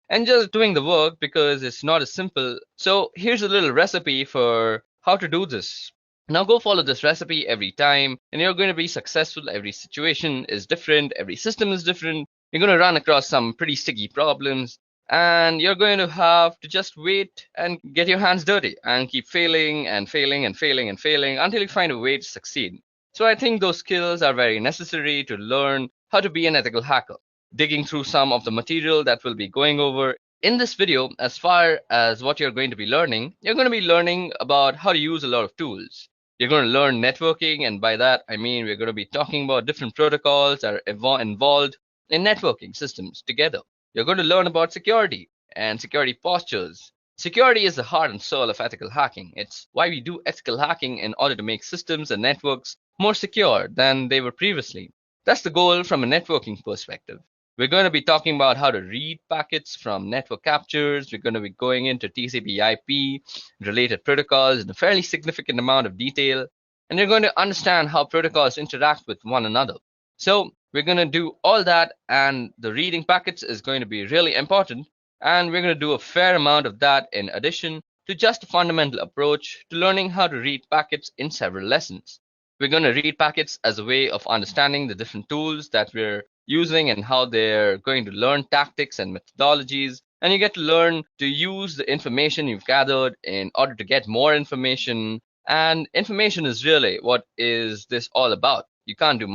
and just doing the work because it's not as simple. So here's a little recipe for how to do this. Now go follow this recipe every time and you're going to be successful. Every situation is different. Every system is different. You're going to run across some pretty sticky problems and you're going to have to just wait and get your hands dirty and keep failing and failing and failing and failing until you find a way to succeed. So I think those skills are very necessary to learn how to be an ethical hacker. Digging through some of the material that we'll be going over in this video, as far as what you're going to be learning, you're going to be learning about how to use a lot of tools. You're going to learn networking, and by that I mean we're going to be talking about different protocols that are involved in networking systems together. You're going to learn about security and security postures. Security is the heart and soul of ethical hacking. It's why we do ethical hacking in order to make systems and networks more secure than they were previously. That's the goal from a networking perspective. We're going to be talking about how to read packets from network captures. We're going to be going into TCP/IP related protocols in a fairly significant amount of detail. And you're going to understand how protocols interact with one another. So we're going to do all that, and the reading packets is going to be really important. And we're going to do a fair amount of that in addition to just a fundamental approach to learning how to read packets in several lessons. We're going to read packets as a way of understanding the different tools that we're using and how they're going to learn tactics and methodologies. And you get to learn to use the information you've gathered in order to get more information. And information is really what is this all about. You can't do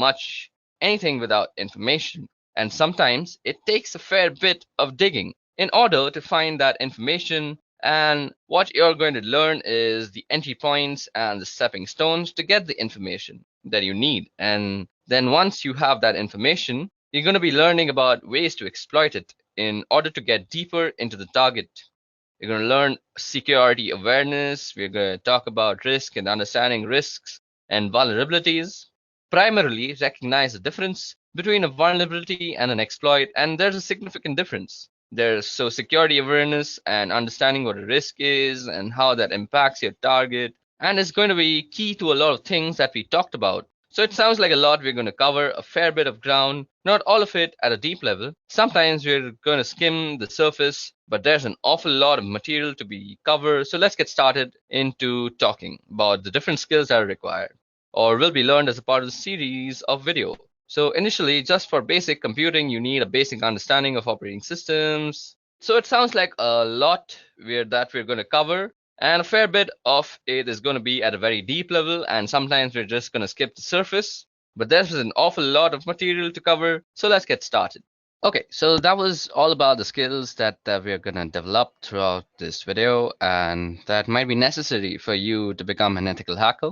anything without information. And sometimes it takes a fair bit of digging in order to find that information. And what you're going to learn is the entry points and the stepping stones to get the information that you need. And then once you have that information, you're going to be learning about ways to exploit it in order to get deeper into the target. You're going to learn security awareness. We're going to talk about risk and understanding risks and vulnerabilities. primarily recognize the difference between a vulnerability and an exploit, and there's a significant difference. There's security awareness and understanding what a risk is and how that impacts your target, and it's going to be key to a lot of things that we talked about. So it sounds like a lot. We're going to cover a fair bit of ground, not all of it at a deep level. Sometimes we're going to skim the surface, but there's an awful lot of material to be covered. So let's get started into talking about the different skills that are required or will be learned as a part of the series of video. So initially, just for basic computing, you need a basic understanding of operating systems. So it sounds like a lot that we're going to cover, and a fair bit of it is going to be at a very deep level, and sometimes we're just going to skip the surface. But there's an awful lot of material to cover, so let's get started. Okay, so that was all about the skills that we're going to develop throughout this video, and that might be necessary for you to become an ethical hacker.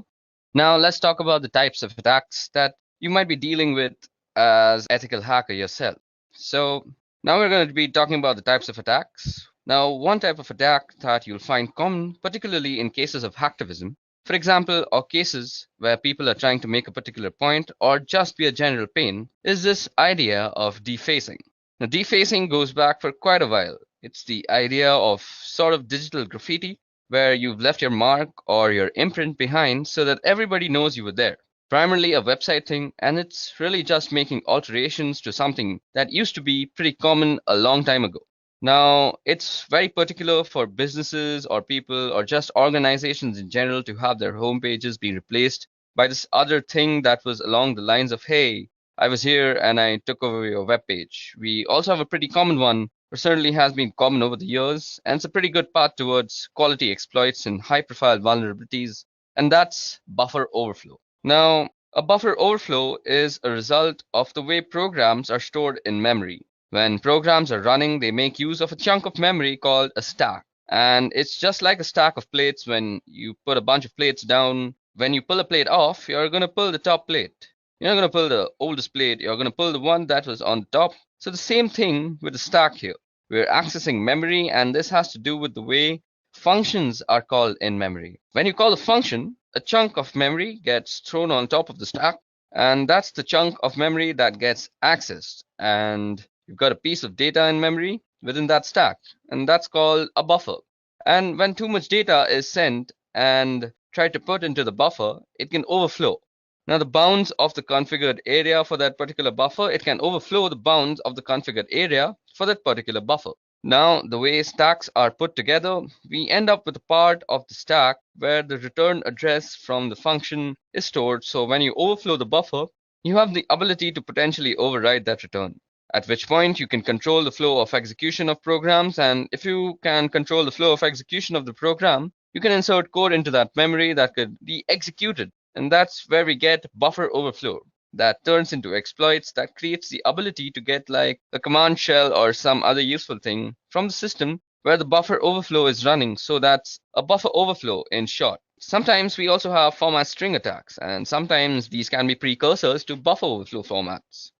Now let's talk about the types of attacks that you might be dealing with as ethical hacker yourself. So now we're going to be talking about the types of attacks. Now, one type of attack that you'll find common, particularly in cases of hacktivism, for example, or cases where people are trying to make a particular point or just be a general pain, is this idea of defacing. Now, defacing goes back for quite a while. It's the idea of sort of digital graffiti, where you've left your mark or your imprint behind so that everybody knows you were there. Primarily a website thing, and it's really just making alterations to something that used to be pretty common a long time ago. Now, it's very particular for businesses or people or just organizations in general to have their home pages be replaced by this other thing that was along the lines of, hey, I was here and I took over your web page. We also have a pretty common one, or certainly has been common over the years, and it's a pretty good path towards quality exploits and high-profile vulnerabilities, and that's buffer overflow. Now, a buffer overflow is a result of the way programs are stored in memory. When programs are running, they make use of a chunk of memory called a stack. And it's just like a stack of plates. When you put a bunch of plates down, when you pull a plate off, you're going to pull the top plate. You're not going to pull the oldest plate, you're going to pull the one that was on top. So the same thing with the stack here. We're accessing memory, and this has to do with the way functions are called in memory. When you call a function, a chunk of memory gets thrown on top of the stack, and that's the chunk of memory that gets accessed. And you've got a piece of data in memory within that stack, and that's called a buffer. And when too much data is sent and tried to put into the buffer, it can overflow. Now, the bounds of the configured area for that particular buffer, it can overflow the bounds of the configured area for that particular buffer. Now, the way stacks are put together, we end up with a part of the stack where the return address from the function is stored. So when you overflow the buffer, you have the ability to potentially override that return. At which point you can control the flow of execution of programs, and if you can control the flow of execution of the program, you can insert code into that memory that could be executed. And that's where we get buffer overflow. That turns into exploits that creates the ability to get like a command shell or some other useful thing from the system where the buffer overflow is running. So that's a buffer overflow in short. Sometimes we also have format string attacks, and sometimes these can be precursors to buffer overflow formats.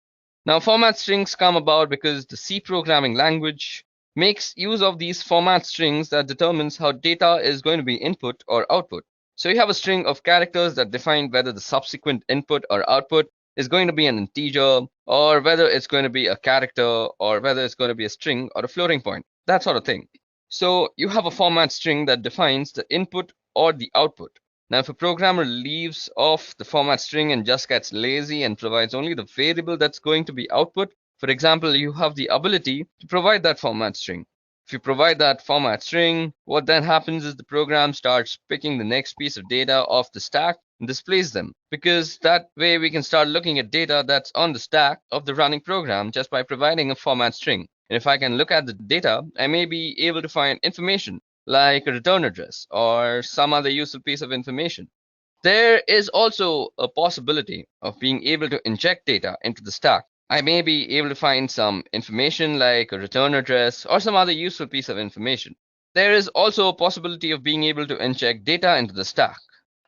Now, format strings come about because the C programming language makes use of these format strings that determines how data is going to be input or output. So you have a string of characters that define whether the subsequent input or output is going to be an integer, or whether it's going to be a character, or whether it's going to be a string or a floating point, that sort of thing. So you have a format string that defines the input or the output. Now, if a programmer leaves off the format string and just gets lazy and provides only the variable that's going to be output, for example, you have the ability to provide that format string. If you provide that format string, what then happens is the program starts picking the next piece of data off the stack and displays them, because that way we can start looking at data that's on the stack of the running program just by providing a format string. And if I can look at the data, I may be able to find information like a return address or some other useful piece of information. There is also a possibility of being able to inject data into the stack. I may be able to find some information like a return address or some other useful piece of information. There is also a possibility of being able to inject data into the stack.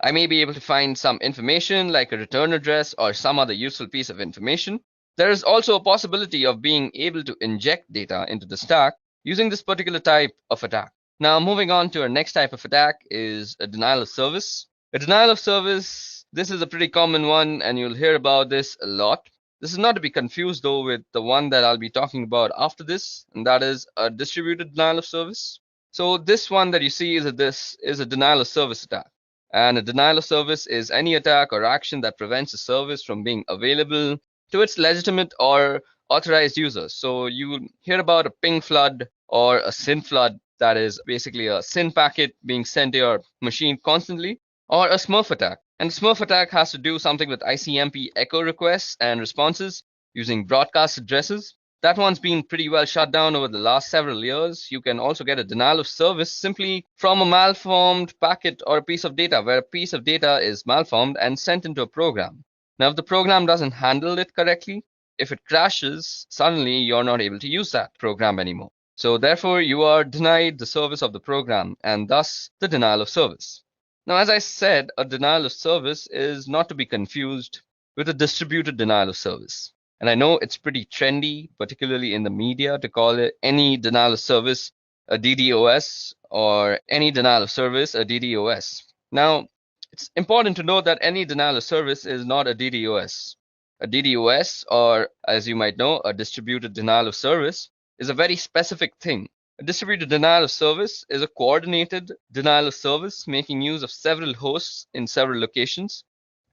I may be able to find some information like a return address or some other useful piece of information. There is also a possibility of being able to inject data into the stack using this particular type of attack. Now, moving on to our next type of attack is a denial of service. A denial of service This is a pretty common one, and you'll hear about this a lot. This is not to be confused though with the one that I'll be talking about after this, and that is a distributed denial of service. So this one that you see is a denial of service attack. And a denial of service is any attack or action that prevents a service from being available to its legitimate or authorized users. So you hear about a ping flood or a SYN flood, that is basically a SYN packet being sent to your machine constantly, or a Smurf attack. And the Smurf attack has to do something with ICMP echo requests and responses using broadcast addresses. That one's been pretty well shut down over the last several years. You can also get a denial of service simply from a malformed packet or a piece of data, where a piece of data is malformed and sent into a program. Now, if the program doesn't handle it correctly, if it crashes, suddenly you're not able to use that program anymore. So therefore, you are denied the service of the program and thus the denial of service. Now, as I said, a denial of service is not to be confused with a distributed denial of service. And I know it's pretty trendy, particularly in the media, to call it any denial of service a DDoS or any denial of service a DDoS. Now, it's important to note that any denial of service is not a DDoS. A DDoS, or as you might know, a distributed denial of service, is a very specific thing. A distributed denial of service is a coordinated denial of service making use of several hosts in several locations.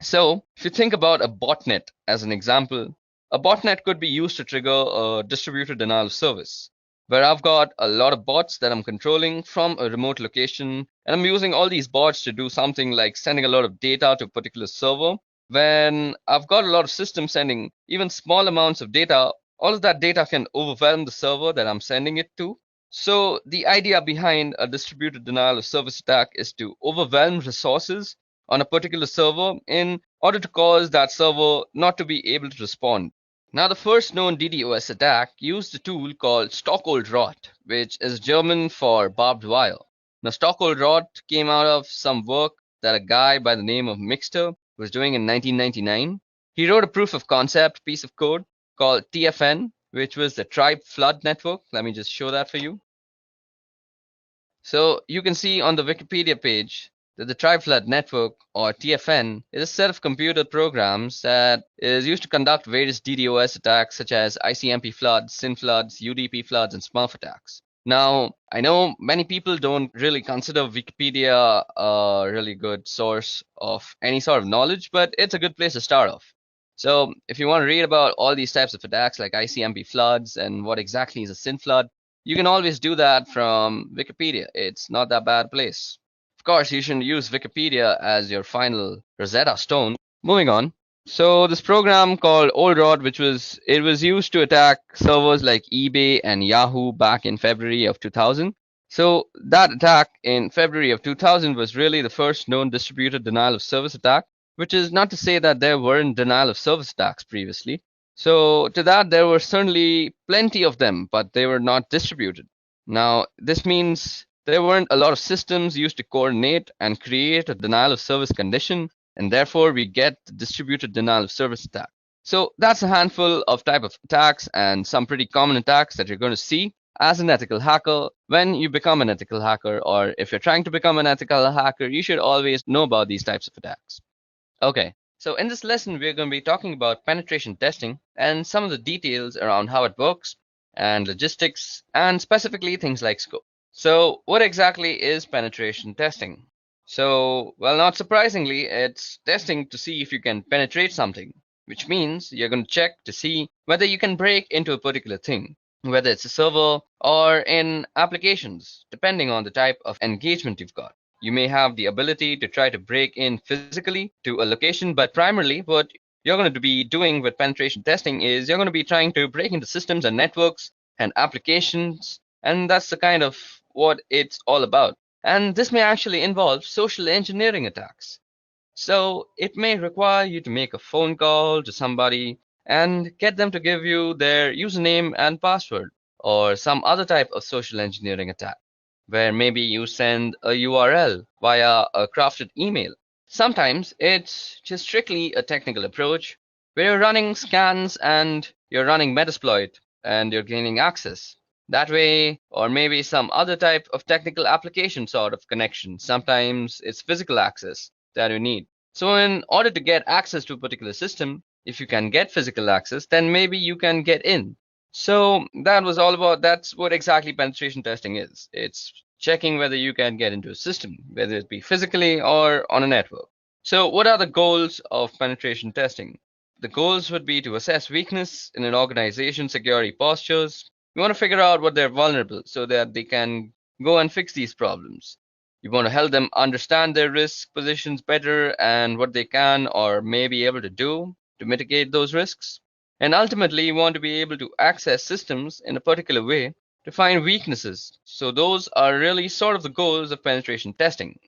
So, if you think about a botnet as an example, a botnet could be used to trigger a distributed denial of service, where I've got a lot of bots that I'm controlling from a remote location, and I'm using all these bots to do something like sending a lot of data to a particular server. When I've got a lot of systems sending even small amounts of data, all of that data can overwhelm the server that I'm sending it to. So the idea behind a distributed denial of service attack is to overwhelm resources on a particular server in order to cause that server not to be able to respond. Now, the first known DDoS attack used a tool called Stockholrot, which is German for barbed wire. Now, Stockholrot came out of some work that a guy by the name of Mixter was doing in 1999. He wrote a proof of concept piece of code called TFN, which was the Tribe Flood Network. Let me just show that for you. So you can see on the Wikipedia page that the Tribe Flood Network, or TFN, is a set of computer programs that is used to conduct various DDoS attacks such as ICMP floods, SYN floods, UDP floods, and Smurf attacks. Now, I know many people don't really consider Wikipedia a really good source of any sort of knowledge, but it's a good place to start off. So if you want to read about all these types of attacks like ICMP floods and what exactly is a SYN flood, you can always do that from Wikipedia. It's not that bad a place. Of course, you shouldn't use Wikipedia as your final Rosetta Stone. Moving on. So this program called OldRod, which was used to attack servers like eBay and Yahoo back in February of 2000. So that attack in February of 2000 was really the first known distributed denial of service attack, which is not to say that there weren't denial of service attacks previously. So to that, there were certainly plenty of them, but they were not distributed. Now, this means there weren't a lot of systems used to coordinate and create a denial of service condition, and therefore we get the distributed denial of service attack. So that's a handful of type of attacks and some pretty common attacks that you're going to see as an ethical hacker when you become an ethical hacker, or if you're trying to become an ethical hacker, you should always know about these types of attacks. Okay, so in this lesson, we're going to be talking about penetration testing and some of the details around how it works and logistics and specifically things like scope. So what exactly is penetration testing? So, well, not surprisingly, it's testing to see if you can penetrate something, which means you're going to check to see whether you can break into a particular thing, whether it's a server or in applications, depending on the type of engagement you've got. You may have the ability to try to break in physically to a location, but primarily what you're going to be doing with penetration testing is you're going to be trying to break into systems and networks and applications, and that's the kind of what it's all about. And this may actually involve social engineering attacks. So it may require you to make a phone call to somebody and get them to give you their username and password, or some other type of social engineering attack, where maybe you send a URL via a crafted email. Sometimes it's just strictly a technical approach where you're running scans and you're running Metasploit and you're gaining access that way, or maybe some other type of technical application sort of connection. Sometimes it's physical access that you need. So in order to get access to a particular system, if you can get physical access, then maybe you can get in. So that's what exactly penetration testing is. It's checking whether you can get into a system, whether it be physically or on a network. So what are the goals of penetration testing? The goals would be to assess weakness in an organization's security postures. You want to figure out what they're vulnerable so that they can go and fix these problems. You want to help them understand their risk positions better and what they can or may be able to do to mitigate those risks. And ultimately, you want to be able to access systems in a particular way to find weaknesses. So those are really sort of the goals of penetration testing.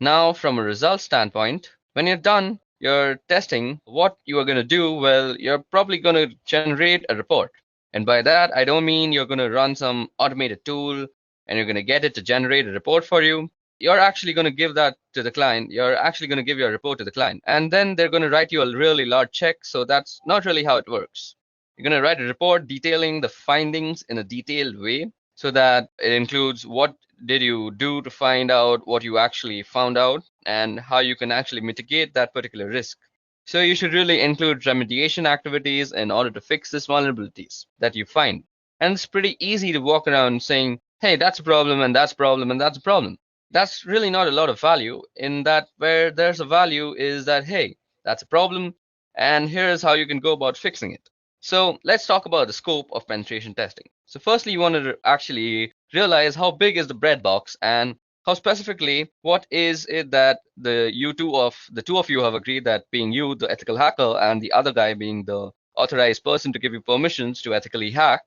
Now, from a results standpoint, when you're done your testing, what you are going to do, well, you're probably going to generate a report. And by that, I don't mean you're going to run some automated tool and you're going to get it to generate a report for you. You're actually going to give that to the client. You're actually going to give your report to the client. And then they're going to write you a really large check. So that's not really how it works. You're going to write a report detailing the findings in a detailed way so that it includes what did you do to find out what you actually found out and how you can actually mitigate that particular risk. So you should really include remediation activities in order to fix these vulnerabilities that you find. And it's pretty easy to walk around saying, hey, that's a problem and that's a problem and that's a problem. That's really not a lot of value. In that, where there's a value is that, hey, that's a problem and here's how you can go about fixing it. So let's talk about the scope of penetration testing. So firstly, you want to actually realize how big is the breadbox and how specifically what is it that the two of you have agreed, that being you, the ethical hacker, and the other guy being the authorized person to give you permissions to ethically hack,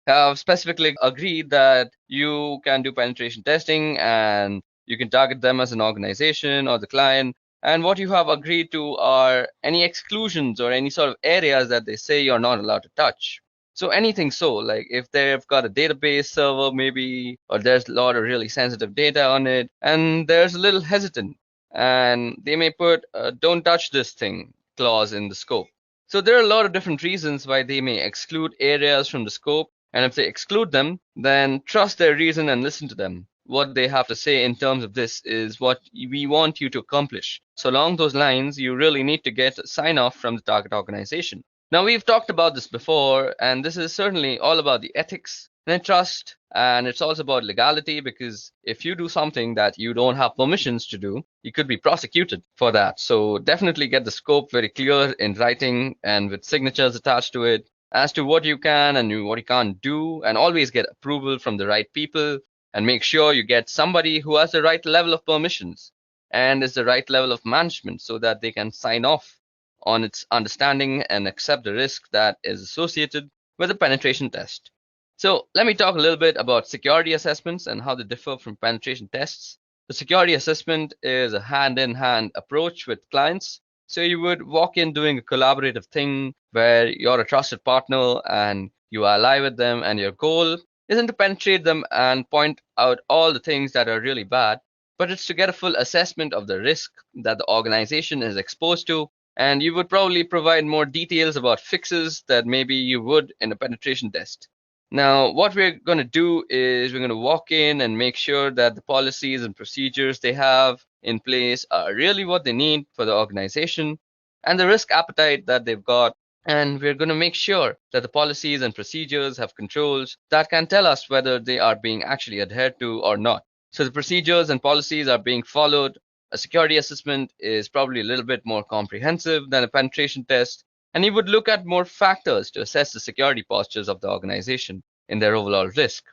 have specifically agreed that you can do penetration testing and you can target them as an organization or the client. And what you have agreed to are any exclusions or any sort of areas that they say you're not allowed to touch. So anything, so like if they've got a database server maybe, or there's a lot of really sensitive data on it, and there's a little hesitant, and they may put a don't touch this thing clause in the scope. So there are a lot of different reasons why they may exclude areas from the scope. And if they exclude them, then trust their reason and listen to them. What they have to say in terms of this is what we want you to accomplish. So along those lines, you really need to get sign off from the target organization. Now, we've talked about this before, and this is certainly all about the ethics and trust, and it's also about legality, because if you do something that you don't have permissions to do, you could be prosecuted for that. So definitely get the scope very clear in writing and with signatures attached to it as to what you can and what you can't do, and always get approval from the right people, and make sure you get somebody who has the right level of permissions and is the right level of management so that they can sign off on its understanding and accept the risk that is associated with a penetration test. So let me talk a little bit about security assessments and how they differ from penetration tests. The security assessment is a hand-in-hand approach with clients. So you would walk in doing a collaborative thing where you're a trusted partner and you ally with them, and your goal isn't to penetrate them and point out all the things that are really bad, but it's to get a full assessment of the risk that the organization is exposed to. And you would probably provide more details about fixes that maybe you would in a penetration test. Now, what we're going to do is we're going to walk in and make sure that the policies and procedures they have in place are really what they need for the organization and the risk appetite that they've got. And we're going to make sure that the policies and procedures have controls that can tell us whether they are being actually adhered to or not. So the procedures and policies are being followed. A security assessment is probably a little bit more comprehensive than a penetration test, and you would look at more factors to assess the security postures of the organization in their overall risk.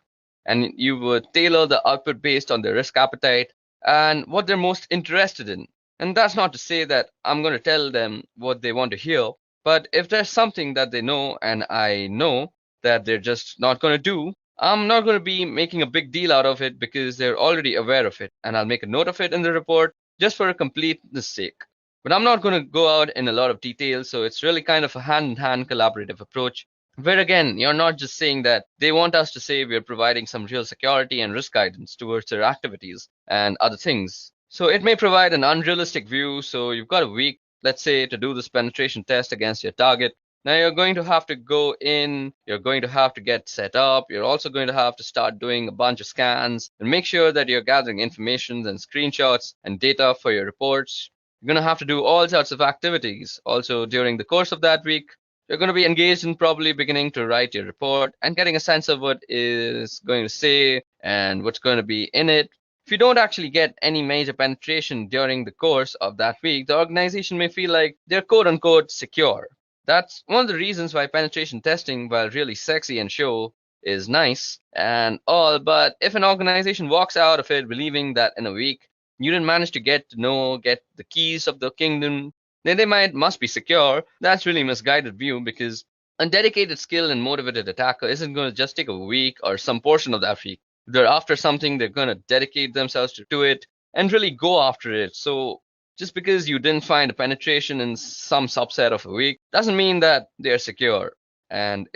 And you would tailor the output based on their risk appetite and what they're most interested in. And that's not to say that I'm going to tell them what they want to hear, but if there's something that they know and I know that they're just not going to do, I'm not going to be making a big deal out of it because they're already aware of it. And I'll make a note of it in the report just for a completeness sake. But I'm not going to go out in a lot of detail, so it's really kind of a hand-in-hand collaborative approach, where again, you're not just saying that they want us to say we're providing some real security and risk guidance towards their activities and other things. So it may provide an unrealistic view, so you've got a week, let's say, to do this penetration test against your target. Now you're going to have to go in, you're going to have to get set up, you're also going to have to start doing a bunch of scans and make sure that you're gathering information and screenshots and data for your reports. You're going to have to do all sorts of activities. Also, during the course of that week, you're going to be engaged in probably beginning to write your report and getting a sense of what is going to say and what's going to be in it. If you don't actually get any major penetration during the course of that week, the organization may feel like they're quote unquote secure. That's one of the reasons why penetration testing, while really sexy and show, is nice and all, but if an organization walks out of it believing that in a week you didn't manage to get the keys of the kingdom, then they must be secure. That's really misguided view, because a dedicated, skilled, and motivated attacker isn't going to just take a week or some portion of that week. If they're after something, they're going to dedicate themselves to it and really go after it. So just because you didn't find a penetration in some subset of a week doesn't mean that they're secure and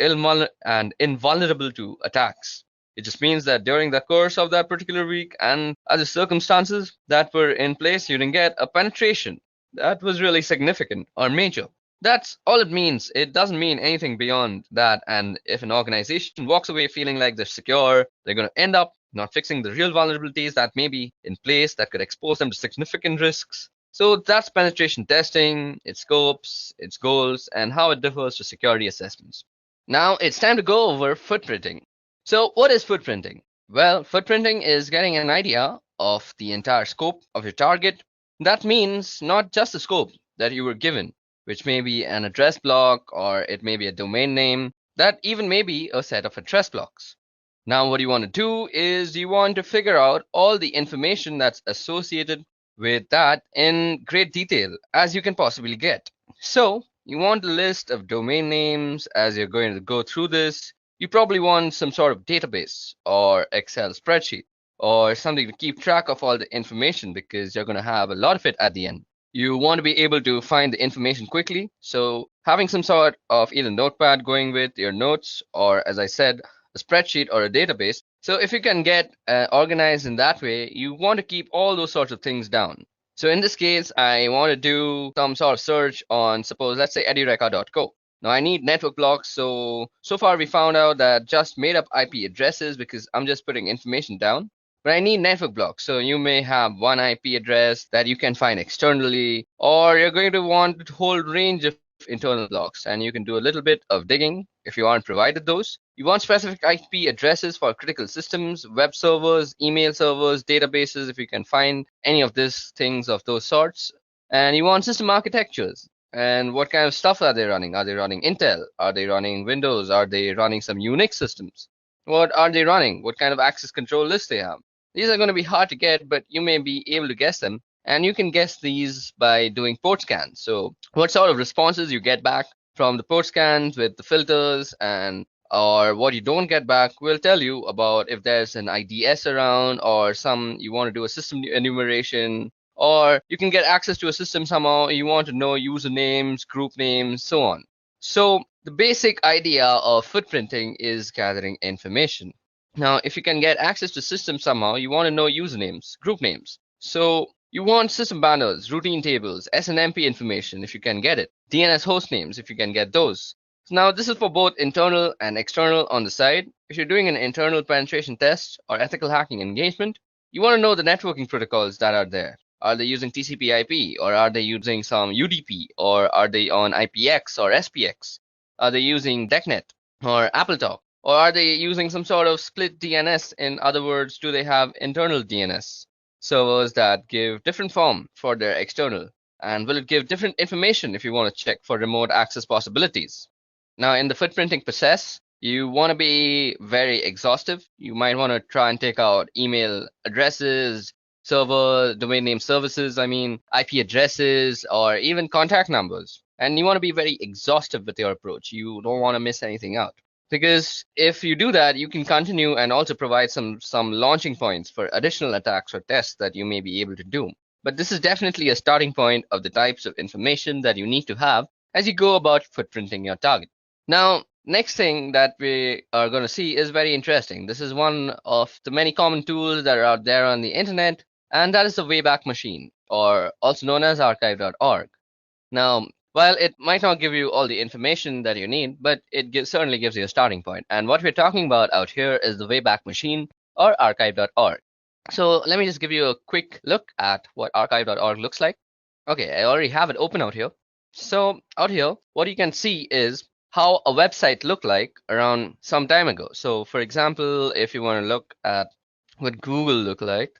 invulnerable to attacks. It just means that during the course of that particular week and other circumstances that were in place, you didn't get a penetration that was really significant or major. That's all it means. It doesn't mean anything beyond that. And if an organization walks away feeling like they're secure, they're going to end up not fixing the real vulnerabilities that may be in place that could expose them to significant risks. So that's penetration testing, its scopes, its goals, and how it differs to security assessments. Now it's time to go over footprinting. So what is footprinting? Well, footprinting is getting an idea of the entire scope of your target. That means not just the scope that you were given, which may be an address block or it may be a domain name, that even may be a set of address blocks. Now what you want to do is you want to figure out all the information that's associated with that in great detail as you can possibly get. So you want a list of domain names as you're going to go through this. You probably want some sort of database or Excel spreadsheet or something to keep track of all the information, because you're going to have a lot of it at the end. You want to be able to find the information quickly. So having some sort of either notepad going with your notes, or as I said, a spreadsheet or a database. So if you can get organized in that way, you want to keep all those sorts of things down. So in this case, I want to do some sort of search on, suppose, let's say edureka.co. Now I need network blocks. So far we found out that just made up IP addresses, because I'm just putting information down. But I need network blocks. So you may have one IP address that you can find externally, or you're going to want a whole range of internal blocks, and you can do a little bit of digging if you aren't provided those. You want specific IP addresses for critical systems, web servers, email servers, databases, if you can find any of these things of those sorts. And you want system architectures. And what kind of stuff are they running? Are they running Intel? Are they running Windows? Are they running some Unix systems? What are they running? What kind of access control lists they have? These are going to be hard to get, but you may be able to guess them. And you can guess these by doing port scans. So what sort of responses you get back from the port scans with the filters, and or what you don't get back will tell you about if there's an IDS around, or you want to do a system enumeration, or you can get access to a system somehow. You want to know usernames, group names, so on. So the basic idea of footprinting is gathering information. Now, if you can get access to systems somehow, you want to know usernames, group names. So you want system banners, routine tables, SNMP information if you can get it, DNS host names if you can get those. Now, this is for both internal and external on the side. If you're doing an internal penetration test or ethical hacking engagement, you want to know the networking protocols that are there. Are they using TCP/IP, or are they using some UDP, or are they on IPX or SPX? Are they using DECnet or AppleTalk, or are they using some sort of split DNS? In other words, do they have internal DNS servers that give different form for their external? And will it give different information if you want to check for remote access possibilities? Now, in the footprinting process, you want to be very exhaustive. You might want to try and take out email addresses, domain name services, IP addresses, or even contact numbers. And you want to be very exhaustive with your approach. You don't want to miss anything out. Because if you do that, you can continue and also provide some launching points for additional attacks or tests that you may be able to do. But this is definitely a starting point of the types of information that you need to have as you go about footprinting your target. Now, next thing that we are going to see is very interesting. This is one of the many common tools that are out there on the internet, and that is the Wayback Machine, or also known as archive.org. Now, while it might not give you all the information that you need, but it certainly gives you a starting point. And what we're talking about out here is the Wayback Machine, or archive.org. So let me just give you a quick look at what archive.org looks like. Okay, I already have it open out here. So out here, what you can see is how a website looked like around some time ago. So for example, if you want to look at what Google looked like,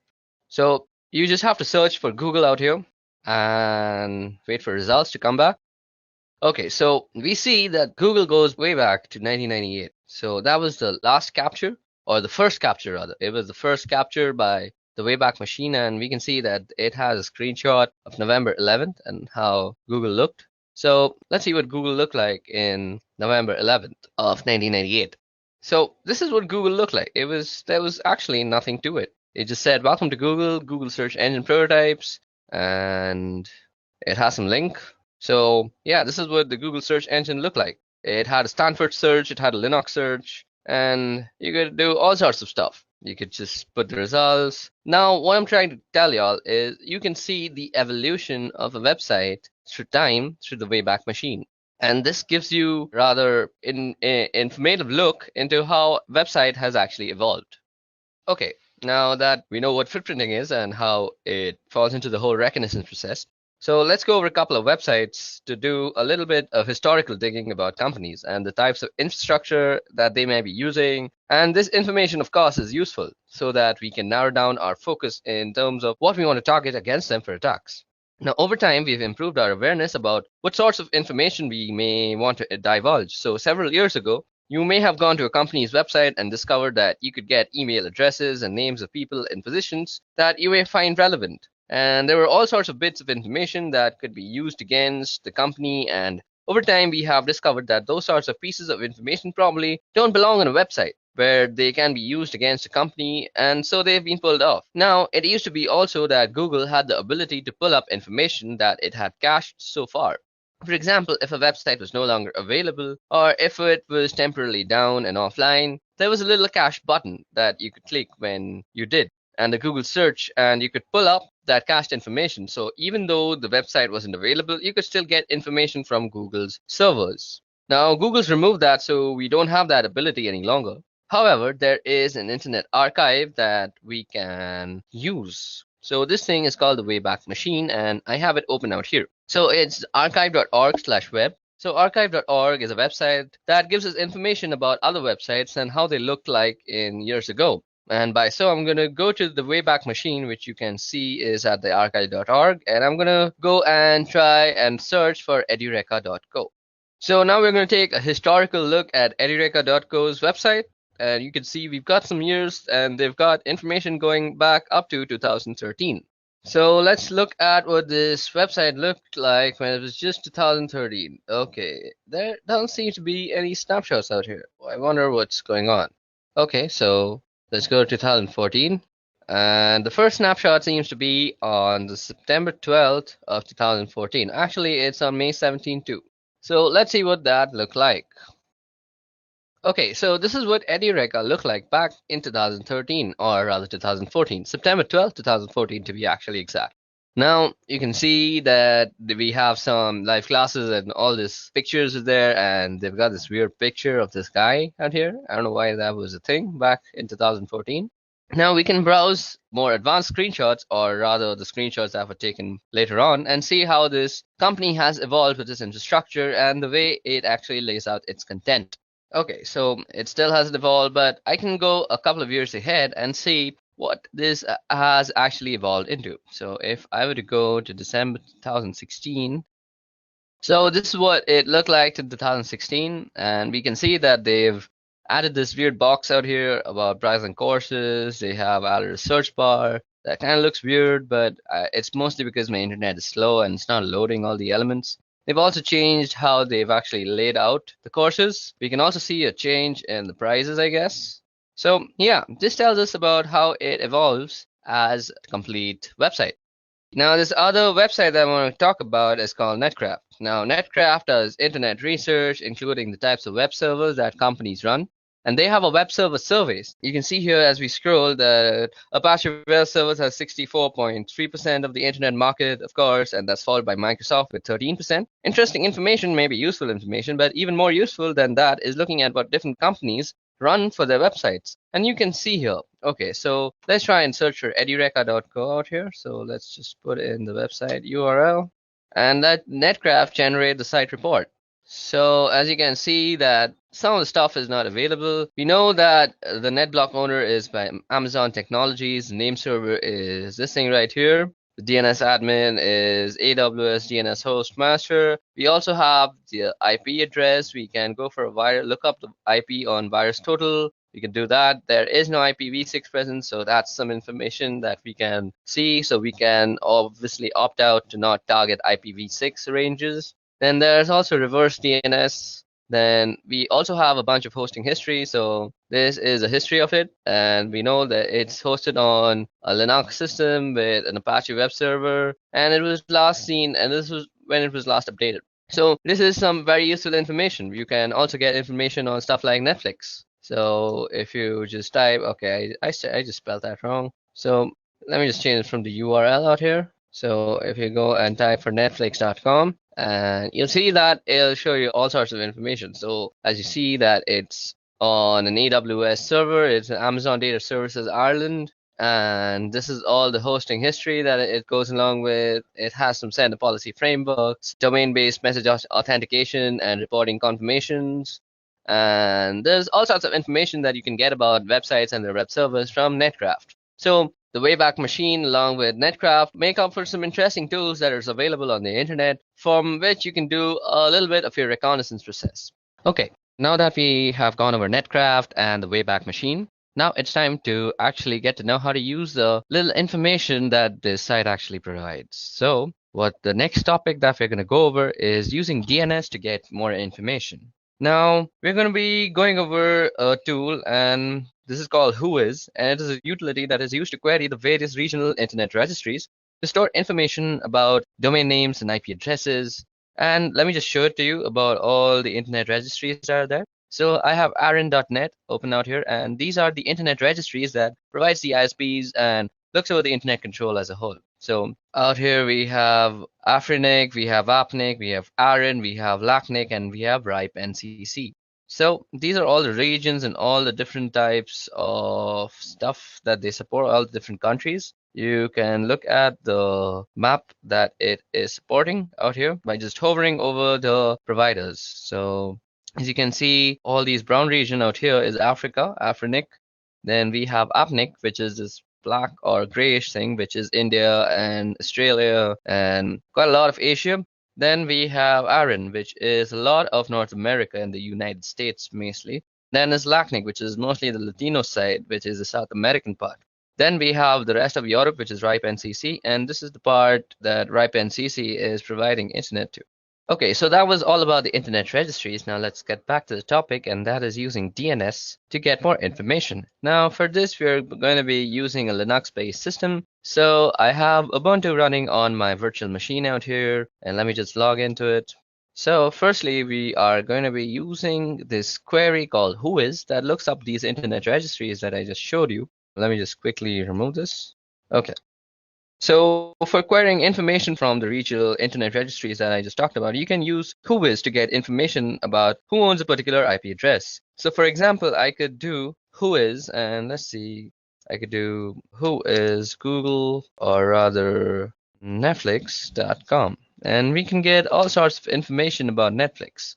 so you just have to search for Google out here and wait for results to come back. Okay, so we see that Google goes way back to 1998. So that was the last capture, or the first capture rather. It was the first capture by the Wayback Machine, and we can see that it has a screenshot of November 11th and how Google looked. So let's see what Google looked like in November 11th of 1998. So this is what Google looked like. There was actually nothing to it. It just said, "Welcome to Google, Google search engine prototypes," and it has some link. So yeah, this is what the Google search engine looked like. It had a Stanford search, it had a Linux search, and you could do all sorts of stuff. You could just put the results. Now, what I'm trying to tell y'all is you can see the evolution of a website through time through the Wayback Machine. And this gives you rather informative look into how website has actually evolved. Okay, now that we know what footprinting is and how it falls into the whole reconnaissance process, so let's go over a couple of websites to do a little bit of historical digging about companies and the types of infrastructure that they may be using. And this information, of course, is useful so that we can narrow down our focus in terms of what we want to target against them for attacks. Now, over time, we've improved our awareness about what sorts of information we may want to divulge. So several years ago, you may have gone to a company's website and discovered that you could get email addresses and names of people in positions that you may find relevant. And there were all sorts of bits of information that could be used against the company. And over time, we have discovered that those sorts of pieces of information probably don't belong on a website where they can be used against a company, and so they've been pulled off. Now, it used to be also that Google had the ability to pull up information that it had cached so far. For example, if a website was no longer available, or if it was temporarily down and offline, there was a little cache button that you could click when you did, and the Google search, and you could pull up that cached information. So even though the website wasn't available, you could still get information from Google's servers. Now, Google's removed that, so we don't have that ability any longer. However, there is an internet archive that we can use. So this thing is called the Wayback Machine, and I have it open out here. So it's archive.org/web. So archive.org is a website that gives us information about other websites and how they looked like in years ago. And by so, I'm going to go to the Wayback Machine, which you can see is at the archive.org, and I'm going to go and try and search for edureka.co. So now we're going to take a historical look at edureka.co's website. And you can see we've got some years and they've got information going back up to 2013. So let's look at what this website looked like when it was just 2013. Okay, there don't seem to be any snapshots out here. I wonder what's going on. Okay, so let's go to 2014. And the first snapshot seems to be on the September 12th of 2014. Actually, it's on May 17th too. So let's see what that looked like. Okay, so this is what Edureka looked like back in 2013, or rather 2014, September 12th, 2014 to be actually exact. Now, you can see that we have some live classes and all these pictures are there, and they've got this weird picture of this guy out here. I don't know why that was a thing back in 2014. Now we can browse more advanced screenshots, or rather the screenshots that were taken later on, and see how this company has evolved with its infrastructure and the way it actually lays out its content. Okay, so it still hasn't evolved, but I can go a couple of years ahead and see what this has actually evolved into. So if I were to go to December 2016, so this is what it looked like in 2016, and we can see that they've added this weird box out here about browsing courses. They have added a search bar that kind of looks weird, but it's mostly because my internet is slow and it's not loading all the elements. They've also changed how they've actually laid out the courses. We can also see a change in the prices, I guess. So yeah, this tells us about how it evolves as a complete website. Now, this other website that I want to talk about is called Netcraft. Now, Netcraft does internet research, including the types of web servers that companies run. And they have a web server surveys. You can see here as we scroll that Apache Web Services has 64.3% of the internet market, of course, and that's followed by Microsoft with 13%. Interesting information, maybe useful information, but even more useful than that is looking at what different companies run for their websites. And you can see here. Okay, so let's try and search for edureka.co out here. So let's just put in the website URL, and that Netcraft generate the site report. So as you can see that some of the stuff is not available. We know that the NetBlock owner is by Amazon Technologies. The name server is this thing right here. The DNS admin is AWS DNS host master. We also have the IP address. We can go for a look up the IP on VirusTotal. We can do that. There is no IPv6 present, so that's some information that we can see. So we can obviously opt out to not target IPv6 ranges. Then there's also reverse DNS. Then we also have a bunch of hosting history. So this is a history of it. And we know that it's hosted on a Linux system with an Apache web server. And it was last seen, and this was when it was last updated. So this is some very useful information. You can also get information on stuff like Netflix. So if you just type, okay, I just spelled that wrong. So let me just change it from the URL out here. So if you go and type for netflix.com, and you'll see that it'll show you all sorts of information. So as you see that it's on an AWS server, it's an Amazon Data Services Ireland, and this is all the hosting history that it goes along with. It has some sender policy frameworks, domain-based message authentication and reporting confirmations, and there's all sorts of information that you can get about websites and their web servers from Netcraft. So the Wayback Machine, along with Netcraft, make up for some interesting tools that are available on the internet, from which you can do a little bit of your reconnaissance process. Okay, now that we have gone over Netcraft and the Wayback Machine, now it's time to actually get to know how to use the little information that this site actually provides. So what the next topic that we're going to go over is using DNS to get more information. Now, we're going to be going over a tool, and this is called Whois, and it is a utility that is used to query the various regional internet registries to store information about domain names and IP addresses. And let me just show it to you about all the internet registries that are there. So I have aaron.net open out here, and these are the internet registries that provides the ISPs and looks over the internet control as a whole. So out here we have Afrinic, we have Apnic, we have Aaron, we have Lacnic, and we have RIPE NCC. So these are all the regions and all the different types of stuff that they support, all the different countries. You can look at the map that it is supporting out here by just hovering over the providers. So as you can see, all these brown region out here is Africa, Afrinic. Then we have Apnic, which is this black or grayish thing, which is India and Australia and quite a lot of Asia. Then we have Aaron, which is a lot of North America and the United States mostly. Then is Lacnic, which is mostly the Latino side, which is the South American part. Then we have the rest of Europe, which is RIPE NCC, and this is the part that RIPE NCC is providing internet to. Okay, so that was all about the internet registries. Now let's get back to the topic, and that is using DNS to get more information. Now for this, we're going to be using a Linux-based system. So I have Ubuntu running on my virtual machine out here, and let me just log into it. So firstly, we are going to be using this query called Whois that looks up these internet registries that I just showed you. Let me just quickly remove this. Okay. So for querying information from the regional internet registries that I just talked about, you can use Whois to get information about who owns a particular IP address. So for example, I could do Whois, and let's see, I could do Whois Google, or rather Netflix.com, and we can get all sorts of information about Netflix.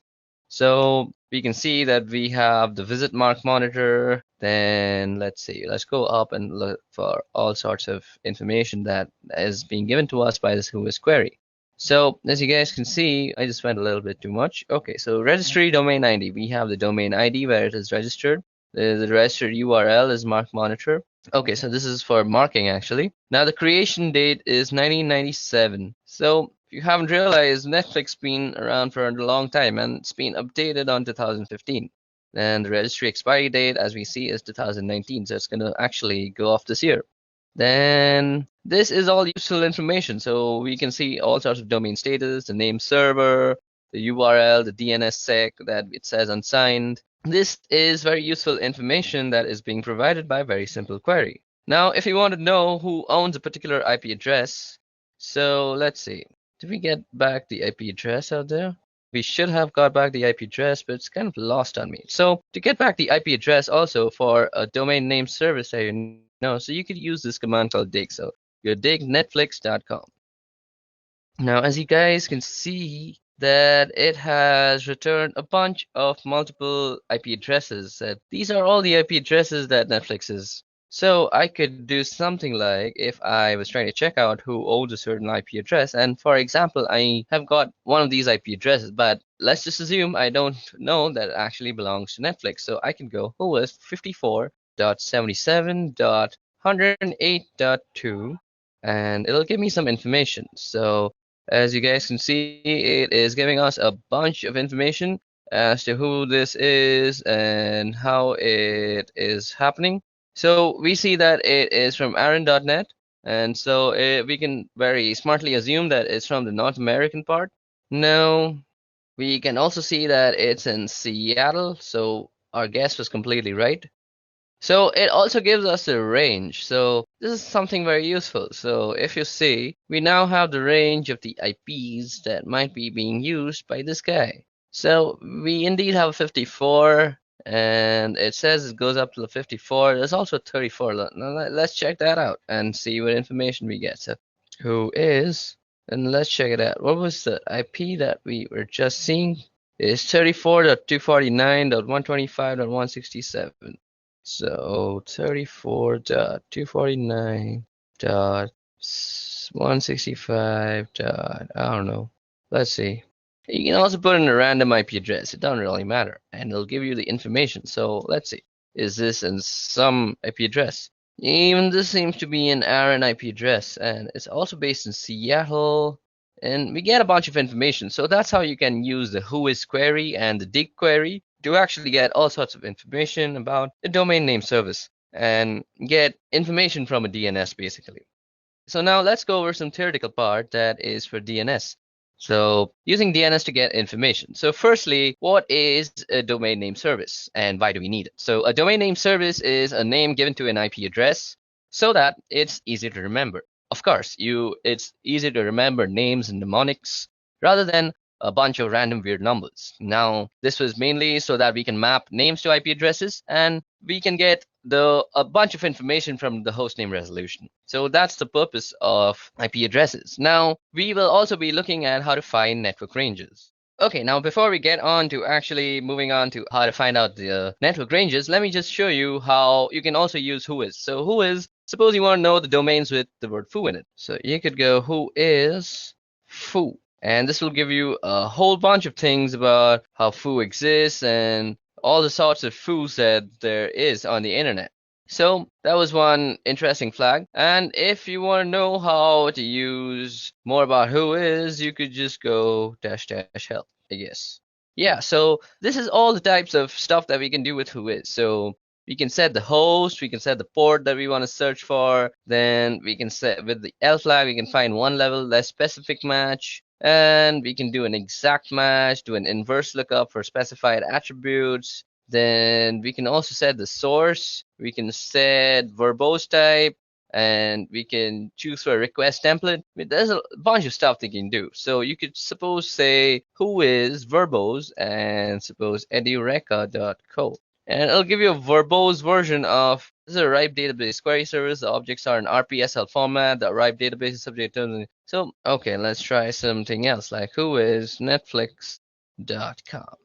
So we can see that we have the visit mark monitor. Then let's see, let's go up and look for all sorts of information that is being given to us by this Whois query. So as you guys can see, I just went a little bit too much. Okay, so registry domain ID. We have the domain ID where it is registered. The registered URL is mark monitor. Okay, so this is for marking actually. Now the creation date is 1997. So if you haven't realized, Netflix been around for a long time, and it's been updated on 2015. And the registry expiry date, as we see, is 2019. So it's going to actually go off this year. Then this is all useful information. So we can see all sorts of domain status, the name server, the URL, the DNSSEC that it says unsigned. This is very useful information that is being provided by a very simple query. Now, if you want to know who owns a particular IP address, so let's see. Did we get back the IP address out there? we should have got back the IP address, but it's kind of lost on me. So to get back the IP address also for a domain name service that you know, so you could use this command called dig. So you dignetflix.com. Now, as you guys can see, that it has returned a bunch of multiple IP addresses. These are all the IP addresses that Netflix is. So I could do something like if I was trying to check out who owns a certain IP address, and for example, I have got one of these IP addresses, but let's just assume I don't know that it actually belongs to Netflix. So I can go who is 54.77.108.2, and it'll give me some information. So as you guys can see, it is giving us a bunch of information as to who this is and how it is happening. So we see that it is from Aaron.net, and so we can very smartly assume that it's from the North American part. Now, we can also see that it's in Seattle, so our guess was completely right. So it also gives us a range. So this is something very useful. So if you see, we now have the range of the IPs that might be being used by this guy. So we indeed have 54, and it says it goes up to the 54. There's also 34. Now let's check that out and see what information we get. So who is, and let's check it out. What was the IP that we were just seeing? It's 34.249.125.167. So 34.249.165. I don't know. Let's see. You can also put in a random IP address. It doesn't really matter, and it'll give you the information. So let's see. Is this in some IP address? Even this seems to be an Aaron IP address, and it's also based in Seattle. And we get a bunch of information. So that's how you can use the whois query and the dig query to actually get all sorts of information about the domain name service and get information from a DNS basically. So now let's go over some theoretical part that is for DNS. So using DNS to get information. So firstly, what is a domain name service and why do we need it? So a domain name service is a name given to an IP address so that it's easy to remember. Of course, it's easy to remember names and mnemonics rather than a bunch of random weird numbers. Now, this was mainly so that we can map names to IP addresses and we can get a bunch of information from the hostname resolution. So that's the purpose of IP addresses. Now, we will also be looking at how to find network ranges. Okay, now before we get on to actually moving on to how to find out the network ranges, let me just show you how you can also use whois. So whois, suppose you want to know the domains with the word foo in it. So you could go whois foo. And this will give you a whole bunch of things about how foo exists and all the sorts of foos that there is on the internet. So that was one interesting flag. And if you want to know how to use more about whois, you could just go -- help, I guess. Yeah, so this is all the types of stuff that we can do with whois. So we can set the host, we can set the port that we want to search for. Then we can set with the L flag, we can find one level less specific match. And we can do an exact match, do an inverse lookup for specified attributes. Then we can also set the source. We can set verbose type, and we can choose for a request template. I mean, there's a bunch of stuff they can do. So you could suppose say whois verbose and suppose edureka.co. And it'll give you a verbose version of this is a RIPE database query service. The objects are in RPSL format. The RIPE database is subject to. So, okay, let's try something else like whois netflix.com.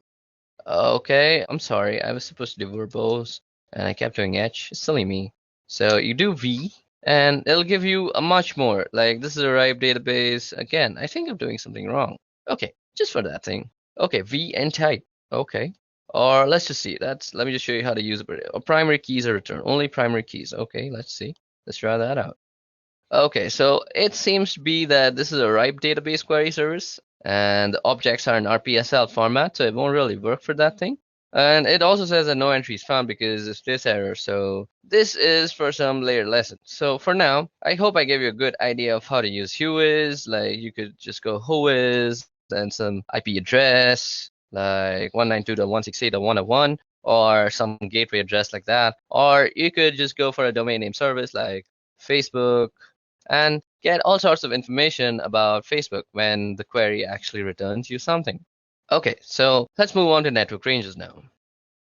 Okay, I'm sorry. I was supposed to do verbose and I kept doing H. It's silly me. So you do V and it'll give you a much more. Like this is a RIPE database. Again, I think I'm doing something wrong. Okay, just for that thing. Okay, V and type. Okay. Or let's just see. Let me just show you how to use it. Primary keys are returned. Only primary keys. Okay, let's see. Let's try that out. Okay, so it seems to be that this is a RIPE database query service, and the objects are in RPSL format, so it won't really work for that thing. And it also says that no entries found because of this error. So this is for some later lesson. So for now, I hope I gave you a good idea of how to use whois. Like you could just go whois and some IP address like 192.168.101 or some gateway address like that. Or you could just go for a domain name service like Facebook and get all sorts of information about Facebook when the query actually returns you something. Okay, so let's move on to network ranges now.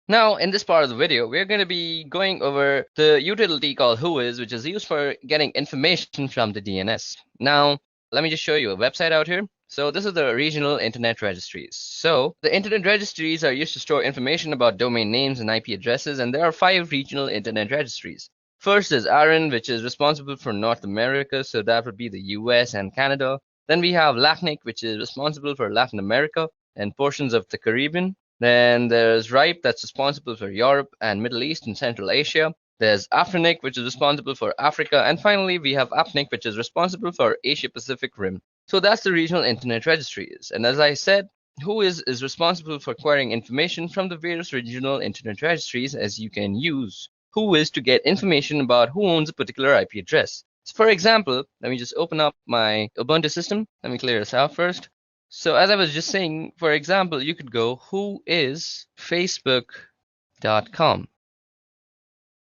Now, in this part of the video, we're going to be going over the utility called whois, which is used for getting information from the DNS. Now, let me just show you a website out here. So this is the regional internet registries. So the internet registries are used to store information about domain names and IP addresses, and there are 5 regional internet registries. First is ARIN, which is responsible for North America, so that would be the US and Canada. Then we have LACNIC, which is responsible for Latin America and portions of the Caribbean. Then there's RIPE, that's responsible for Europe and Middle East and Central Asia. There's AFRINIC, which is responsible for Africa. And finally, we have APNIC, which is responsible for Asia Pacific Rim. So that's the regional internet registries. And as I said, whois is responsible for acquiring information from the various regional internet registries, as you can use whois to get information about who owns a particular IP address. So for example, let me just open up my Ubuntu system. Let me clear this out first. So as I was just saying, for example, you could go whoisfacebook.com.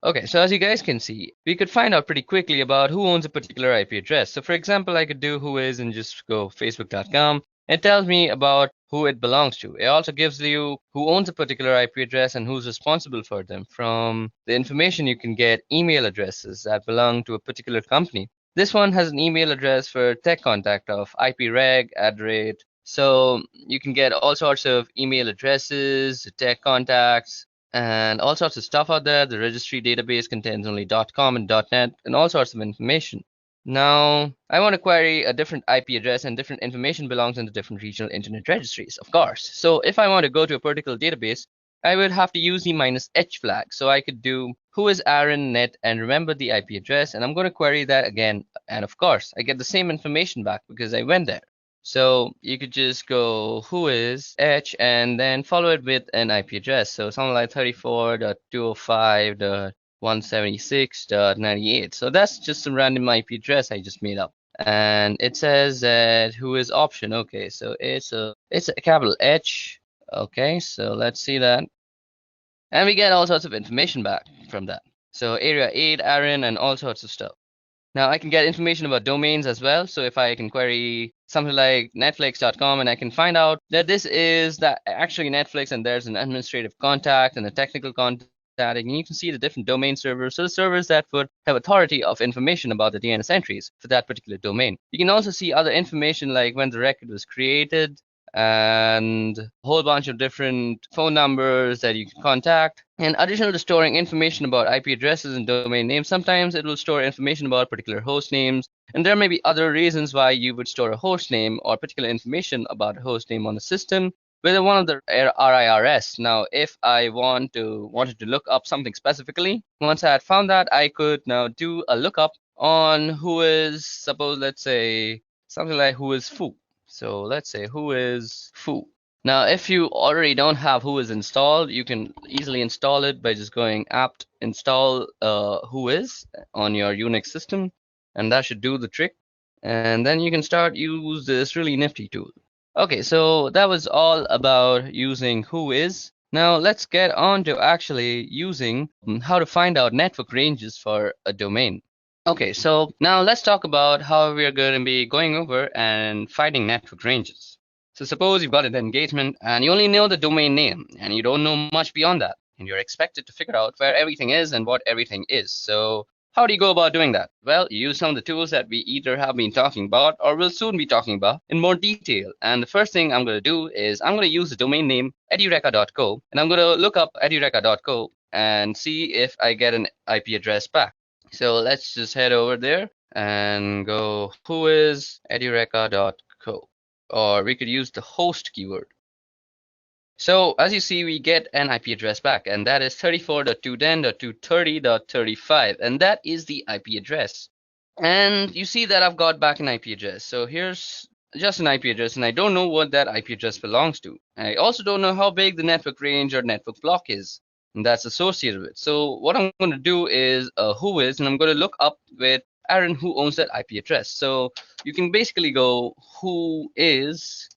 Okay, so as you guys can see, we could find out pretty quickly about who owns a particular IP address. So for example, I could do whois and just go facebook.com. It tells me about who it belongs to. It also gives you who owns a particular IP address and who's responsible for them. From the information, you can get email addresses that belong to a particular company. This one has an email address for tech contact of ipreg @ so you can get all sorts of email addresses, tech contacts, and all sorts of stuff out there. The registry database contains only .com and .net and all sorts of information. Now, I want to query a different IP address, and different information belongs in the different regional internet registries, of course. So if I want to go to a particular database, I would have to use the -h flag. So I could do whois ARIN net and remember the IP address, and I'm going to query that again. And of course, I get the same information back because I went there. So you could just go whois h and then follow it with an IP address. So something like 34.205.176.98. So that's just a random IP address I just made up. And it says that whois option. Okay, so it's a capital H. Okay, so let's see that. And we get all sorts of information back from that. So area 8, ARIN, and all sorts of stuff. Now I can get information about domains as well. So if I can query something like netflix.com, and I can find out that this is that actually Netflix, and there's an administrative contact and a technical contact, and you can see the different domain servers. So the servers that would have authority of information about the DNS entries for that particular domain. You can also see other information like when the record was created, and a whole bunch of different phone numbers that you can contact. In addition to storing information about IP addresses and domain names, sometimes it will store information about particular host names, and there may be other reasons why you would store a host name or particular information about a host name on the system, whether one of the RIRS. Now, if I wanted to look up something specifically, once I had found that, I could now do a lookup on whois, suppose, let's say, something like whois foo. So let's say whois foo. Now, if you already don't have whois installed, you can easily install it by just going apt install whois on your Unix system, and that should do the trick. And then you can start use this really nifty tool. Okay, so that was all about using whois. Now let's get on to actually using how to find out network ranges for a domain. Okay, so now let's talk about how we're going to be going over and finding network ranges. So suppose you've got an engagement and you only know the domain name and you don't know much beyond that, and you're expected to figure out where everything is and what everything is. So how do you go about doing that? Well, you use some of the tools that we either have been talking about or will soon be talking about in more detail. And the first thing I'm going to do is I'm going to use the domain name edureka.co, and I'm going to look up edureka.co and see if I get an IP address back. So let's just head over there and go whois edureka.co, or we could use the host keyword. So as you see, we get an IP address back, and that is 34.210.230.35, and that is the IP address. And you see that I've got back an IP address. So here's just an IP address, and I don't know what that IP address belongs to. I also don't know how big the network range or network block is and that's associated with. So what I'm going to do is whois, and I'm going to look up with ARIN who owns that IP address. So you can basically go whois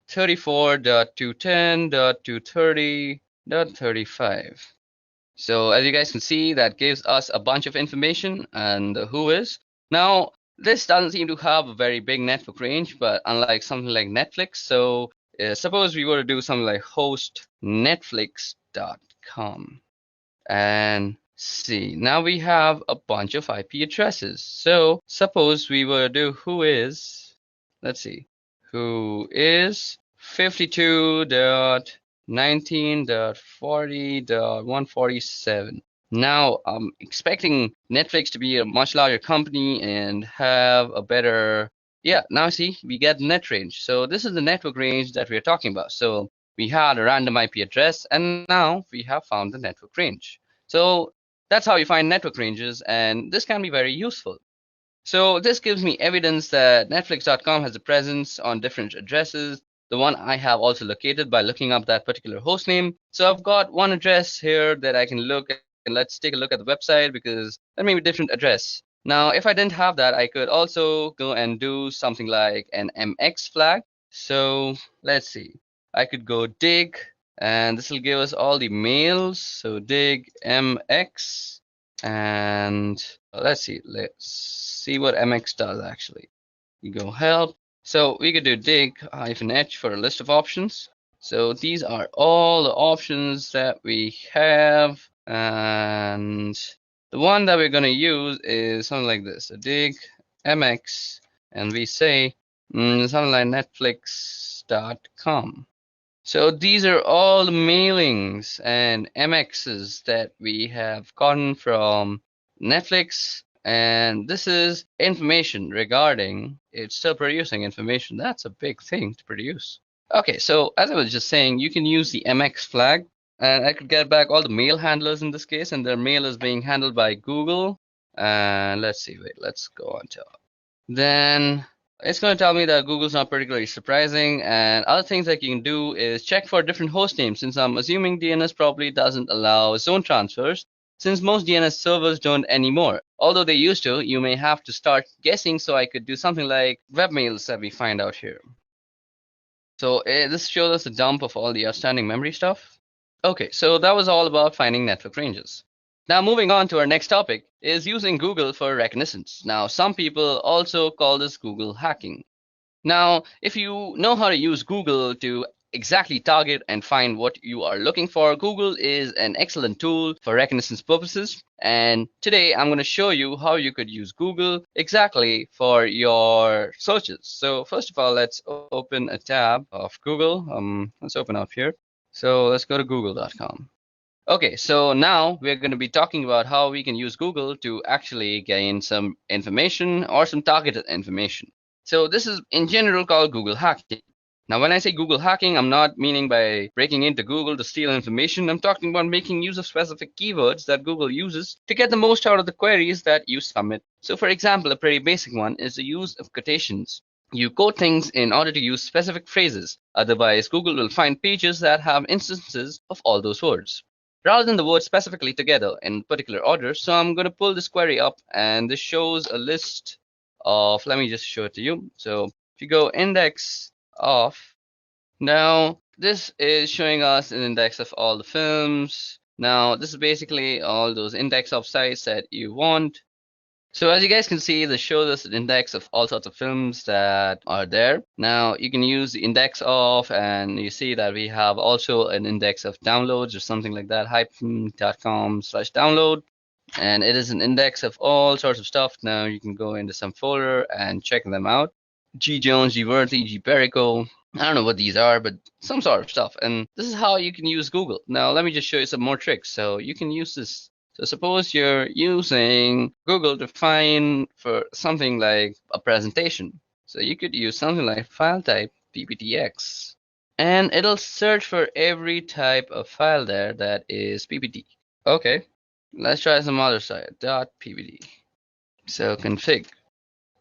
34.210.230.35. So as you guys can see, that gives us a bunch of information and whois. Now, this doesn't seem to have a very big network range, but unlike something like Netflix, so suppose we were to do something like host netflix.com and see. Now we have a bunch of IP addresses. So suppose we were to do let's see, who is 52.19.40.147. Now I'm expecting Netflix to be a much larger company and have a better, yeah, now see, we get net range. So this is the network range that we're talking about. So we had a random IP address and now we have found the network range. So that's how you find network ranges, and this can be very useful. So this gives me evidence that Netflix.com has a presence on different addresses. The one I have also located by looking up that particular host name. So I've got one address here that I can look at, and let's take a look at the website because that may be a different address. Now, if I didn't have that, I could also go and do something like an MX flag. So let's see. I could go dig, and this will give us all the mails. So dig MX, and let's see what MX does actually. You go help. So we could do dig-h for a list of options. So these are all the options that we have, and the one that we're going to use is something like this. So dig mx, and we say something like netflix.com. So these are all the mailings and MXs that we have gotten from Netflix, and this is information regarding it's still producing information. That's a big thing to produce. Okay, so as I was just saying, you can use the MX flag, and I could get back all the mail handlers in this case, and their mail is being handled by Google. And let's see, wait, let's go on to then it's going to tell me that Google's not particularly surprising, and other things that you can do is check for different host names, since I'm assuming DNS probably doesn't allow zone transfers, since most DNS servers don't anymore. Although they used to, you may have to start guessing, so I could do something like webmails that we find out here. So this shows us a dump of all the outstanding memory stuff. Okay, so that was all about finding network ranges. Now moving on to our next topic is using Google for reconnaissance. Now some people also call this Google hacking. Now if you know how to use Google to exactly target and find what you are looking for, Google is an excellent tool for reconnaissance purposes. And today I'm going to show you how you could use Google exactly for your searches. So first of all, let's open a tab of Google. Let's open up here. So let's go to google.com. Okay, so now we're going to be talking about how we can use Google to actually gain some information or some targeted information. So this is in general called Google hacking. Now when I say Google hacking, I'm not meaning by breaking into Google to steal information. I'm talking about making use of specific keywords that Google uses to get the most out of the queries that you submit. So for example, a pretty basic one is the use of quotations. You quote things in order to use specific phrases. Otherwise, Google will find pages that have instances of all those words, rather than the words specifically together in particular order. So I'm going to pull this query up, and this shows a list of, let me just show it to you. So if you go index of, now this is showing us an index of all the films. Now this is basically all those index of sites that you want. So as you guys can see, this shows us an index of all sorts of films that are there. Now you can use the index of, and you see that we have also an index of downloads or something like that, hyphen.com/download. And it is an index of all sorts of stuff. Now you can go into some folder and check them out. G Jones, G Worthy, G Perico. I don't know what these are, but some sort of stuff. And this is how you can use Google. Now let me just show you some more tricks. So you can use this. So suppose you're using Google to find for something like a presentation. So you could use something like file type pptx, and it'll search for every type of file there that is ppt. Okay, let's try some other site, .ppt. So config.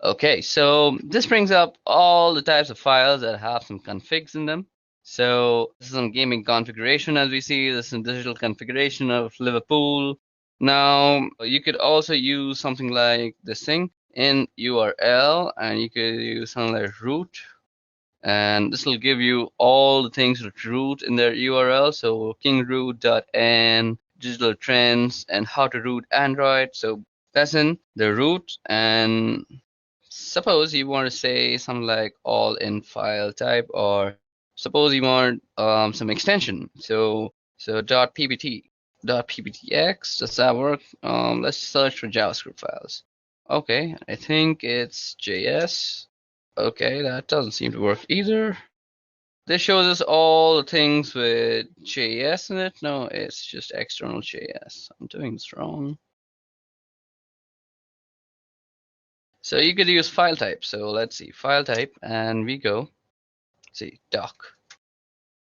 Okay, so this brings up all the types of files that have some configs in them. So this is some gaming configuration, as we see. This is some digital configuration of Liverpool. Now you could also use something like this thing in URL, and you could use something like root, and this will give you all the things with root in their URL. So kingroot.n, digital trends, and how to root Android. So that's in the root. And suppose you want to say something like all in file type or Suppose you want some extension. So .ppt, .pbtx, does that work? Let's search for JavaScript files. Okay, I think it's JS. Okay, that doesn't seem to work either. This shows us all the things with JS in it. No, it's just external JS. I'm doing this wrong. So you could use file type. So let's see, file type, and we go, see, doc.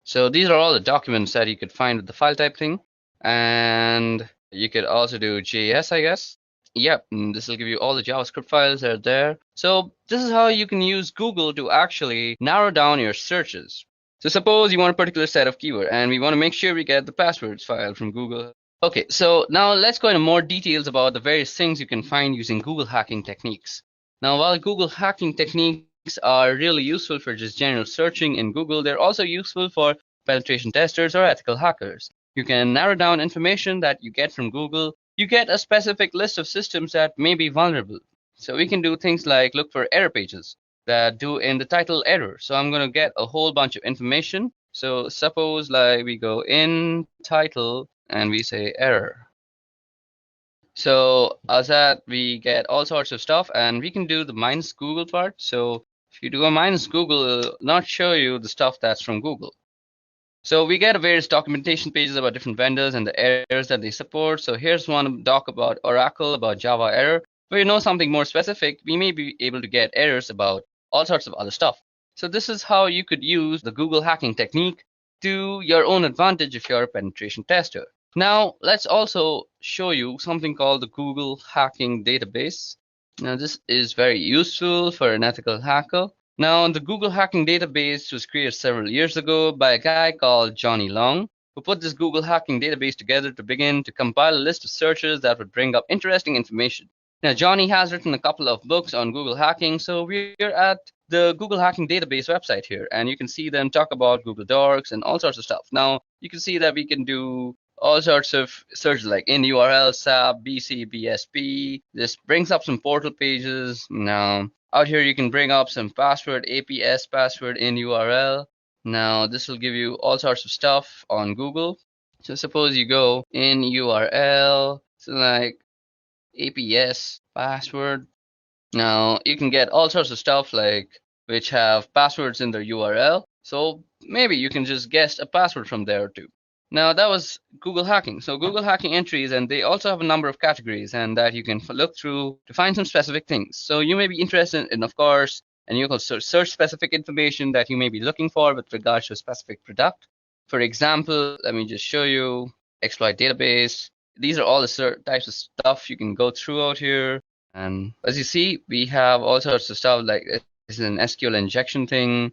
So these are all the documents that you could find with the file type thing. And you could also do JS, I guess. Yep, and this will give you all the JavaScript files that are there. So this is how you can use Google to actually narrow down your searches. So suppose you want a particular set of keyword and we want to make sure we get the passwords file from Google. Okay, so now let's go into more details about the various things you can find using Google hacking techniques. Now, while Google hacking techniques are really useful for just general searching in Google, they're also useful for penetration testers or ethical hackers. You can narrow down information that you get from Google. You get a specific list of systems that may be vulnerable. So we can do things like look for error pages that do in the title error. So I'm going to get a whole bunch of information. So suppose like we go in title and we say error. So as that we get all sorts of stuff, and we can do the minus Google part. So if you do a minus Google, it'll not show you the stuff that's from Google. So we get various documentation pages about different vendors and the errors that they support. So here's one doc about Oracle, about Java error. If you know something more specific, we may be able to get errors about all sorts of other stuff. So this is how you could use the Google hacking technique to your own advantage if you're a penetration tester. Now, let's also show you something called the Google hacking database. Now, this is very useful for an ethical hacker. Now, the Google hacking database was created several years ago by a guy called Johnny Long, who put this Google hacking database together to begin to compile a list of searches that would bring up interesting information. Now, Johnny has written a couple of books on Google hacking, so we're at the Google hacking database website here, and you can see them talk about Google Docs and all sorts of stuff. Now, you can see that we can do all sorts of searches like in URL, SAP, BC, BSP. This brings up some portal pages. Now, out here you can bring up some password, APS password in URL. Now, this will give you all sorts of stuff on Google. So suppose you go in URL, so like APS password. Now, you can get all sorts of stuff like which have passwords in their URL. So maybe you can just guess a password from there too. Now that was Google hacking. So Google hacking entries, and they also have a number of categories and that you can look through to find some specific things. So you may be interested in, of course, and you can search specific information that you may be looking for with regards to a specific product. For example, let me just show you exploit database. These are all the types of stuff you can go through out here. And as you see, we have all sorts of stuff like this is an SQL injection thing.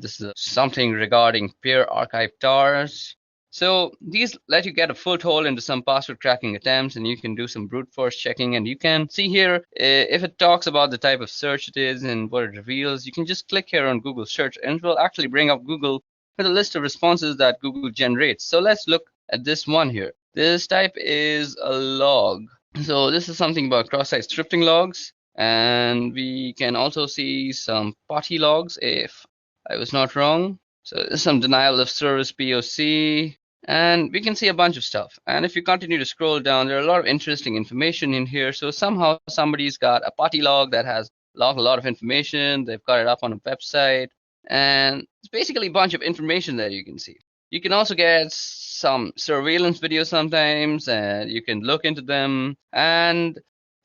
This is something regarding peer archive tars. So these let you get a foothold into some password cracking attempts, and you can do some brute force checking. And you can see here if it talks about the type of search it is and what it reveals. You can just click here on Google search, and it will actually bring up Google with a list of responses that Google generates. So let's look at this one here. This type is a log. So this is something about cross-site scripting logs, and we can also see some potty logs if I was not wrong. So there's some denial of service POC, and we can see a bunch of stuff. And if you continue to scroll down, there are a lot of interesting information in here. So somehow somebody's got a potty log that has logged a lot of information. They've got it up on a website, and it's basically a bunch of information that you can see. You can also get some surveillance videos sometimes, and you can look into them. And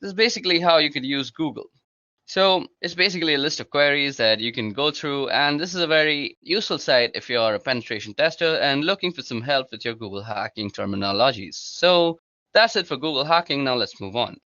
this is basically how you could use Google. So it's basically a list of queries that you can go through, and this is a very useful site if you're a penetration tester and looking for some help with your Google hacking terminologies. So that's it for Google hacking. Now let's move on.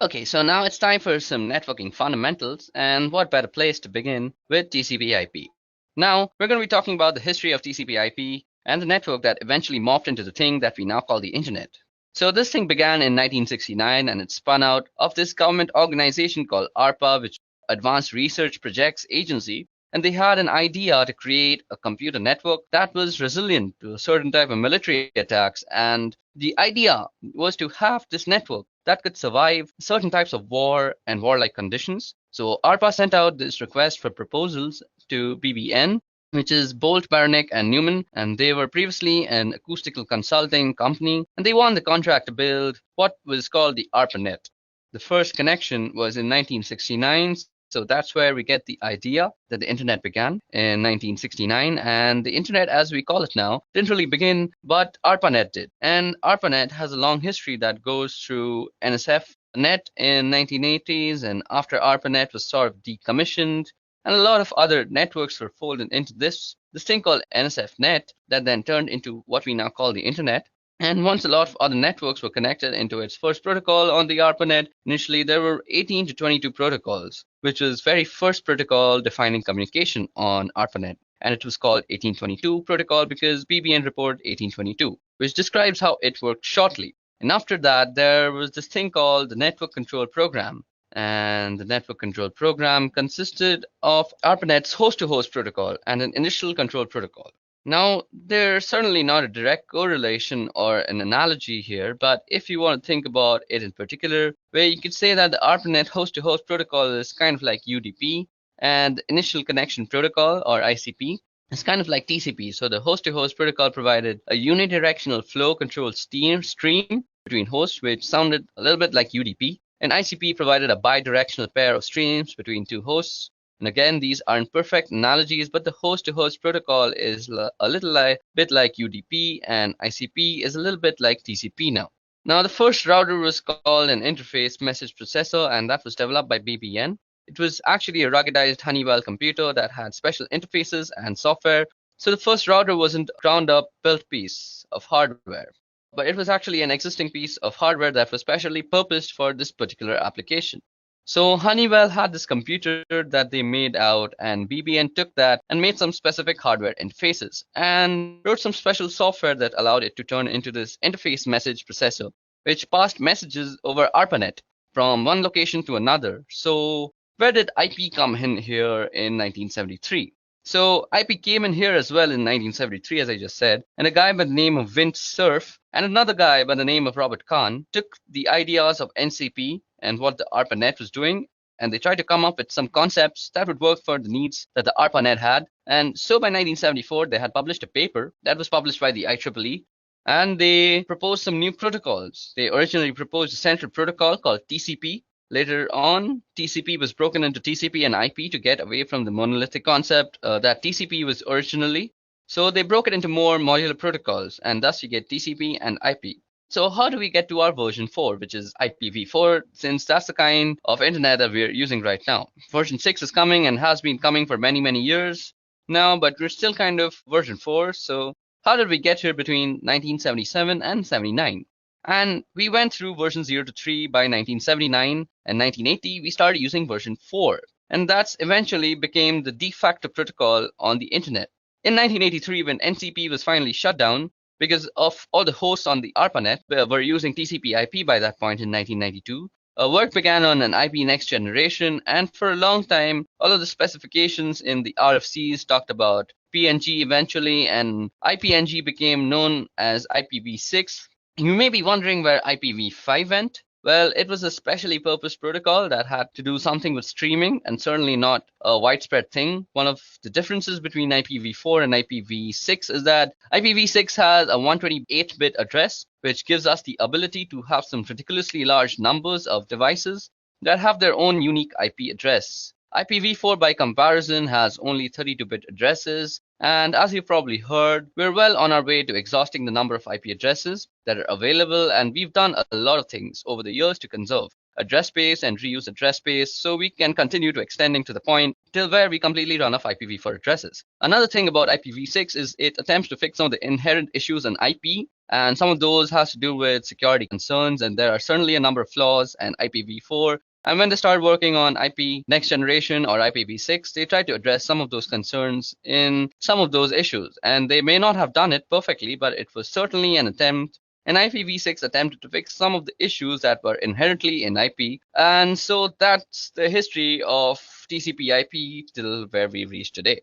Okay, so now it's time for some networking fundamentals, and what better place to begin with TCP/IP. Now we're going to be talking about the history of TCP/IP and the network that eventually morphed into the thing that we now call the internet. So this thing began in 1969, and it spun out of this government organization called ARPA, which Advanced Research Projects Agency, and they had an idea to create a computer network that was resilient to a certain type of military attacks. And the idea was to have this network that could survive certain types of war and warlike conditions. So ARPA sent out this request for proposals to BBN, which is Bolt, Baranek, and Newman, and they were previously an acoustical consulting company, and they won the contract to build what was called the ARPANET. The first connection was in 1969, so that's where we get the idea that the internet began in 1969, and the internet as we call it now didn't really begin, but ARPANET did. And ARPANET has a long history that goes through NSF Net in 1980s, and after ARPANET was sort of decommissioned, and a lot of other networks were folded into this thing called NSFNet that then turned into what we now call the internet. And once a lot of other networks were connected into its first protocol on the ARPANET, initially there were 18 to 22 protocols, which was very first protocol defining communication on ARPANET. And it was called 1822 protocol because BBN report 1822, which describes how it worked shortly. And after that, there was this thing called the Network Control Program, and the network control program consisted of ARPANET's host-to-host protocol and an initial control protocol. Now, there's certainly not a direct correlation or an analogy here, but if you want to think about it in particular, where you could say that the ARPANET host-to-host protocol is kind of like UDP, and the initial connection protocol, or ICP, is kind of like TCP. So the host-to-host protocol provided a unidirectional flow control stream between hosts, which sounded a little bit like UDP. And ICP provided a bidirectional pair of streams between two hosts. And again, these aren't perfect analogies, but the host-to-host protocol is a little bit like UDP, and ICP is a little bit like TCP now. Now, the first router was called an interface message processor, and that was developed by BBN. It was actually a ruggedized Honeywell computer that had special interfaces and software. So the first router wasn't a ground-up built piece of hardware, but it was actually an existing piece of hardware that was specially purposed for this particular application. So Honeywell had this computer that they made out, and BBN took that and made some specific hardware interfaces and wrote some special software that allowed it to turn into this interface message processor, which passed messages over ARPANET from one location to another. So where did IP come in here in 1973? So IP came in here as well in 1973, as I just said, and a guy by the name of Vint Cerf and another guy by the name of Robert Kahn took the ideas of NCP and what the ARPANET was doing, and they tried to come up with some concepts that would work for the needs that the ARPANET had. And so by 1974, they had published a paper that was published by the IEEE, and they proposed some new protocols. They originally proposed a central protocol called TCP. Later on, TCP was broken into TCP and IP to get away from the monolithic concept that TCP was originally. So they broke it into more modular protocols, and thus you get TCP and IP. So how do we get to our version 4, which is IPv4, since that's the kind of internet that we're using right now? Version 6 is coming and has been coming for many, many years now, but we're still kind of version 4. So how did we get here between 1977 and 79? And we went through version 0 to 3 by 1979, and 1980 we started using version 4. And that's eventually became the de facto protocol on the internet. In 1983, when NCP was finally shut down, because of all the hosts on the ARPANET were using TCP IP by that point in 1992, work began on an IP next generation, and for a long time, all of the specifications in the RFCs talked about PNG eventually, and IPNG became known as IPv6. You may be wondering where IPv5 went. Well, it was a specially purposed protocol that had to do something with streaming, and certainly not a widespread thing. One of the differences between IPv4 and IPv6 is that IPv6 has a 128-bit address, which gives us the ability to have some ridiculously large numbers of devices that have their own unique IP address. IPv4, by comparison, has only 32-bit addresses, and as you've probably heard, we're well on our way to exhausting the number of IP addresses that are available, and we've done a lot of things over the years to conserve address space and reuse address space so we can continue to extending to the point till where we completely run off IPv4 addresses. Another thing about IPv6 is it attempts to fix some of the inherent issues in IP, and some of those has to do with security concerns, and there are certainly a number of flaws in IPv4. And when they started working on IP next generation or IPv6, they tried to address some of those concerns in some of those issues. And they may not have done it perfectly, but it was certainly an attempt. And IPv6 attempted to fix some of the issues that were inherently in IP. And so that's the history of TCP IP till where we've reached today.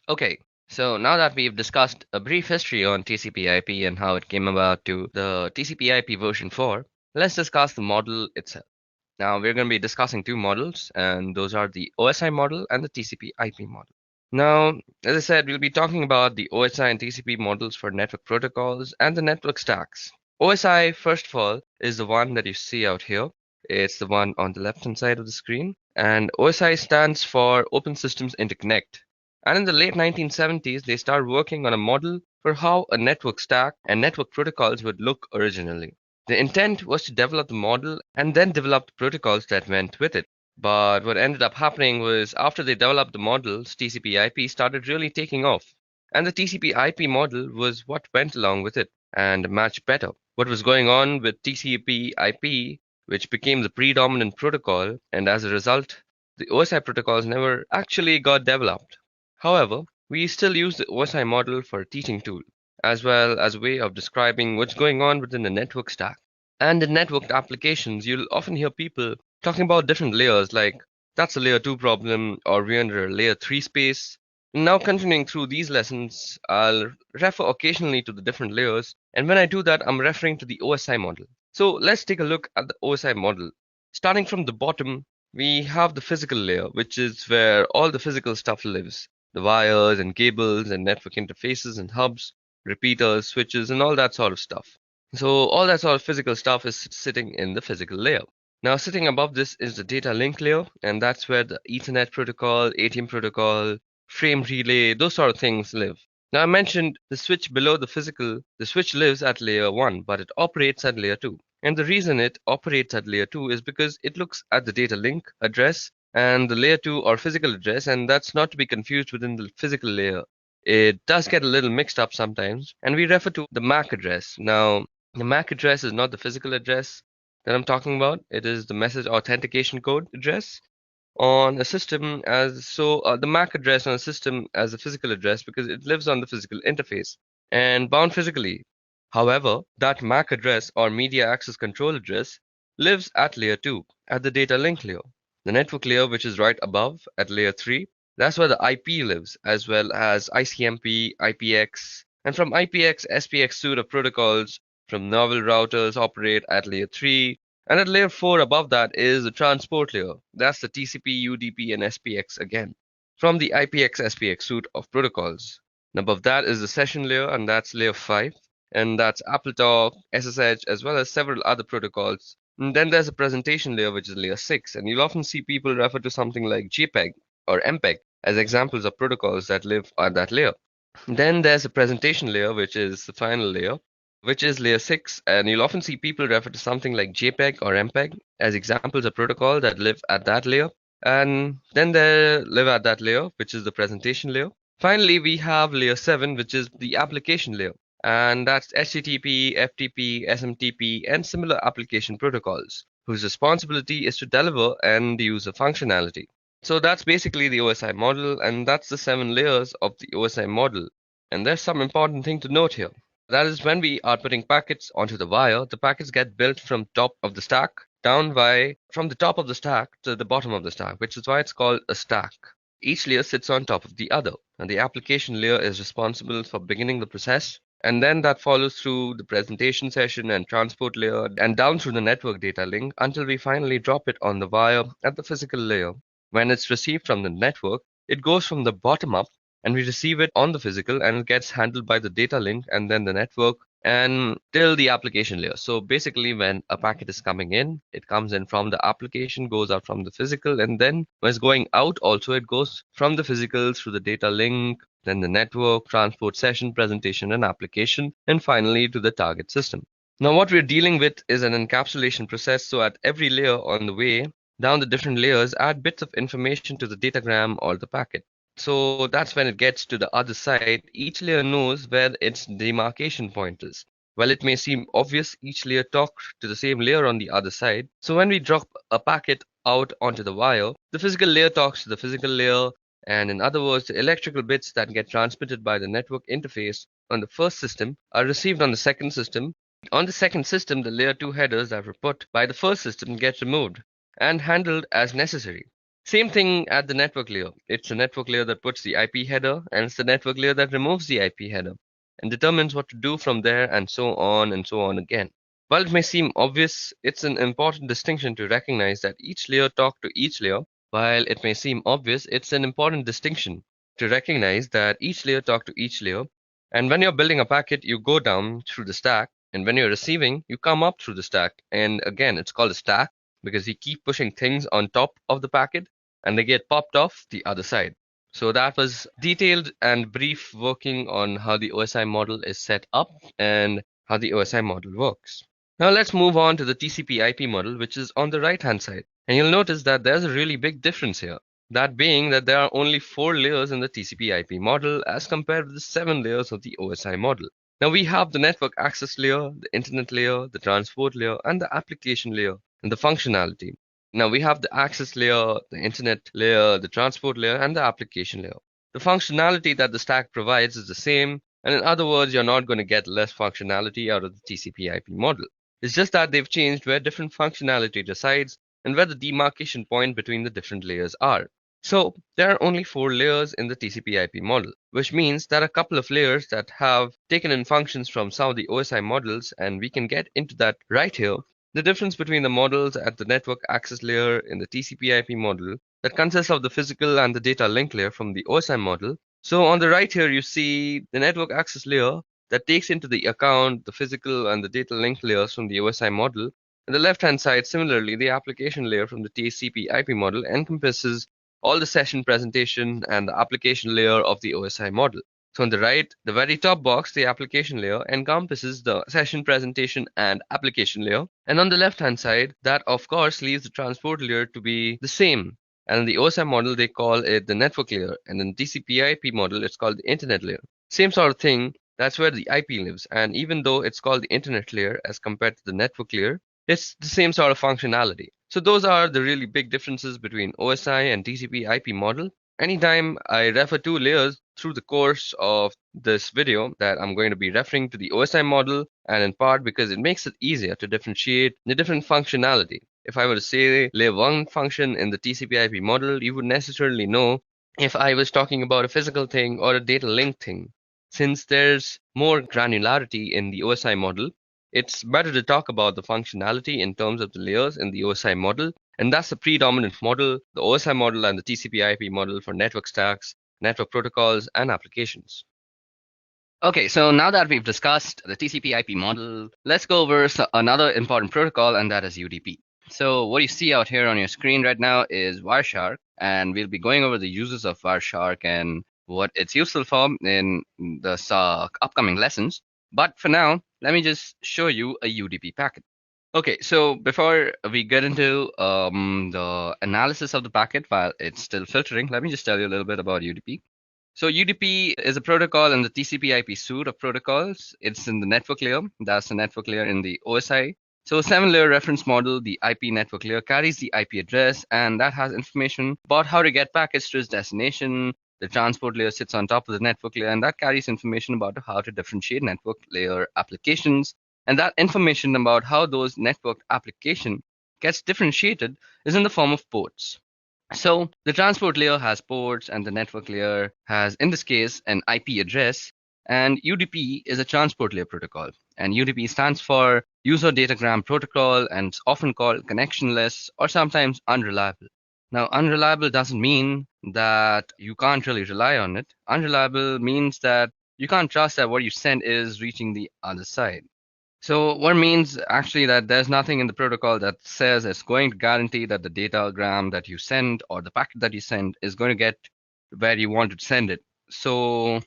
Okay, so now that we've discussed a brief history on TCP IP and how it came about to the TCP IP version 4, let's discuss the model itself. Now we're going to be discussing two models, and those are the OSI model and the TCP IP model. Now, as I said, we'll be talking about the OSI and TCP models for network protocols and the network stacks. OSI, first of all, is the one that you see out here. It's the one on the left-hand side of the screen. And OSI stands for Open Systems Interconnect. And in the late 1970s, they started working on a model for how a network stack and network protocols would look originally. The intent was to develop the model and then develop the protocols that went with it. But what ended up happening was after they developed the models, TCP/IP started really taking off. And the TCP/IP model was what went along with it and matched better. What was going on with TCP/IP, which became the predominant protocol, and as a result, the OSI protocols never actually got developed. However, we still use the OSI model for a teaching tool, as well as a way of describing what's going on within the network stack. And in networked applications, you'll often hear people talking about different layers, like that's a layer 2 problem, or we're under a layer 3 space. Now, continuing through these lessons, I'll refer occasionally to the different layers, and when I do that, I'm referring to the OSI model. So let's take a look at the OSI model. Starting from the bottom, we have the physical layer, which is where all the physical stuff lives. The wires and cables and network interfaces and hubs, repeaters, switches, and all that sort of stuff. So all that sort of physical stuff is sitting in the physical layer. Now sitting above this is the data link layer, and that's where the Ethernet protocol, ATM protocol, frame relay, those sort of things live. Now I mentioned the switch below the physical, the switch lives at layer 1, but it operates at layer 2. And the reason it operates at layer 2 is because it looks at the data link address and the layer 2 or physical address, and that's not to be confused within the physical layer. It does get a little mixed up sometimes, and we refer to the MAC address. Now, the MAC address is not the physical address that I'm talking about. It is the message authentication code address on a system the MAC address on a system as a physical address because it lives on the physical interface and bound physically. However, that MAC address or media access control address lives at layer 2 at the data link layer. The network layer, which is right above at layer 3, that's where the IP lives, as well as ICMP, IPX, and from IPX, SPX suite of protocols from novel routers operate at layer 3, and at layer 4 above that is the transport layer. That's the TCP, UDP, and SPX again, from the IPX, SPX suite of protocols. And above that is the session layer, and that's layer 5, and that's AppleTalk, SSH, as well as several other protocols. And then there's a presentation layer, which is layer 6, and you'll often see people refer to something like JPEG or MPEG as examples of protocols that live at that layer. Then there's a presentation layer, which is the final layer, which is layer 6, and you'll often see people refer to something like JPEG or MPEG as examples of protocol that live at that layer. And then they live at that layer, which is the presentation layer. Finally, we have layer 7, which is the application layer, and that's HTTP, FTP, SMTP, and similar application protocols, whose responsibility is to deliver and use a functionality. So that's basically the OSI model, and that's the 7 layers of the OSI model. And there's some important thing to note here. That is, when we are putting packets onto the wire, the packets get built from top of the stack down from the top of the stack to the bottom of the stack, which is why it's called a stack. Each layer sits on top of the other, and the application layer is responsible for beginning the process, and then that follows through the presentation session and transport layer and down through the network data link until we finally drop it on the wire at the physical layer. When it's received from the network, it goes from the bottom up and we receive it on the physical and it gets handled by the data link and then the network and till the application layer. So basically, when a packet is coming in, it comes in from the application, goes out from the physical, and then when it's going out also, it goes from the physical through the data link, then the network, transport session, presentation, and application, and finally to the target system. Now, what we're dealing with is an encapsulation process. So at every layer on the way down the different layers, add bits of information to the datagram or the packet. So that's when it gets to the other side. Each layer knows where its demarcation point is. While it may seem obvious, each layer talks to the same layer on the other side. So when we drop a packet out onto the wire, the physical layer talks to the physical layer, and in other words, the electrical bits that get transmitted by the network interface on the first system are received on the second system. On the second system, the layer 2 headers that were put by the first system get removed and handled as necessary. Same thing at the network layer. It's the network layer that puts the IP header, and it's the network layer that removes the IP header and determines what to do from there, and so on again. While it may seem obvious, it's an important distinction to recognize that each layer talks to each layer. While it may seem obvious, it's an important distinction to recognize that each layer talks to each layer. And when you're building a packet, you go down through the stack. And when you're receiving, you come up through the stack. And again, it's called a stack because you keep pushing things on top of the packet and they get popped off the other side. So that was detailed and brief working on how the OSI model is set up and how the OSI model works. Now let's move on to the TCP/IP model, which is on the right-hand side. And you'll notice that there's a really big difference here. That being that there are only 4 layers in the TCP/IP model as compared with the 7 layers of the OSI model. Now we have the network access layer, the internet layer, the transport layer, and the application layer, and the functionality. Now we have the access layer, the internet layer, the transport layer, and the application layer. The functionality that the stack provides is the same, and in other words, you're not going to get less functionality out of the TCP/IP model. It's just that they've changed where different functionality resides and where the demarcation point between the different layers are. So there are only 4 layers in the TCP/IP model, which means there are a couple of layers that have taken in functions from some of the OSI models, and we can get into that right here. The difference between the models at the network access layer in the TCP/IP model that consists of the physical and the data link layer from the OSI model. So on the right here, you see the network access layer that takes into the account the physical and the data link layers from the OSI model. On the left-hand side, similarly, the application layer from the TCP/IP model encompasses all the session presentation and the application layer of the OSI model. So on the right, the very top box, the application layer, encompasses the session presentation and application layer. And on the left-hand side, that of course leaves the transport layer to be the same. And in the OSI model, they call it the network layer. And in the TCP/IP model, it's called the internet layer. Same sort of thing, that's where the IP lives. And even though it's called the internet layer as compared to the network layer, it's the same sort of functionality. So those are the really big differences between OSI and TCP/IP model. Anytime I refer to layers through the course of this video, that I'm going to be referring to the OSI model, and in part because it makes it easier to differentiate the different functionality. If I were to say layer 1 function in the TCP/IP model, you would necessarily know if I was talking about a physical thing or a data link thing. Since there's more granularity in the OSI model, it's better to talk about the functionality in terms of the layers in the OSI model, and that's the predominant model, the OSI model and the TCP/IP model for network stacks, network protocols, and applications. Okay, so now that we've discussed the TCP/IP model, let's go over another important protocol, and that is UDP. So what you see out here on your screen right now is Wireshark, and we'll be going over the uses of Wireshark and what it's useful for in the upcoming lessons. But for now, let me just show you a UDP packet. Okay, so before we get into the analysis of the packet while it's still filtering, let me just tell you a little bit about UDP. So UDP is a protocol in the TCP/IP suite of protocols. It's in the network layer. That's the network layer in the OSI. So a 7-layer reference model, the IP network layer carries the IP address, and that has information about how to get packets to its destination. The transport layer sits on top of the network layer, and that carries information about how to differentiate network layer applications. And that information about how those network application gets differentiated is in the form of ports. So the transport layer has ports, and the network layer has, in this case, an IP address. And UDP is a transport layer protocol. And UDP stands for User Datagram Protocol, and it's often called connectionless or sometimes unreliable. Now, unreliable doesn't mean that you can't really rely on it. Unreliable means that you can't trust that what you send is reaching the other side. So what means actually that there's nothing in the protocol that says it's going to guarantee that the datagram that you send or the packet that you send is going to get where you want to send it. So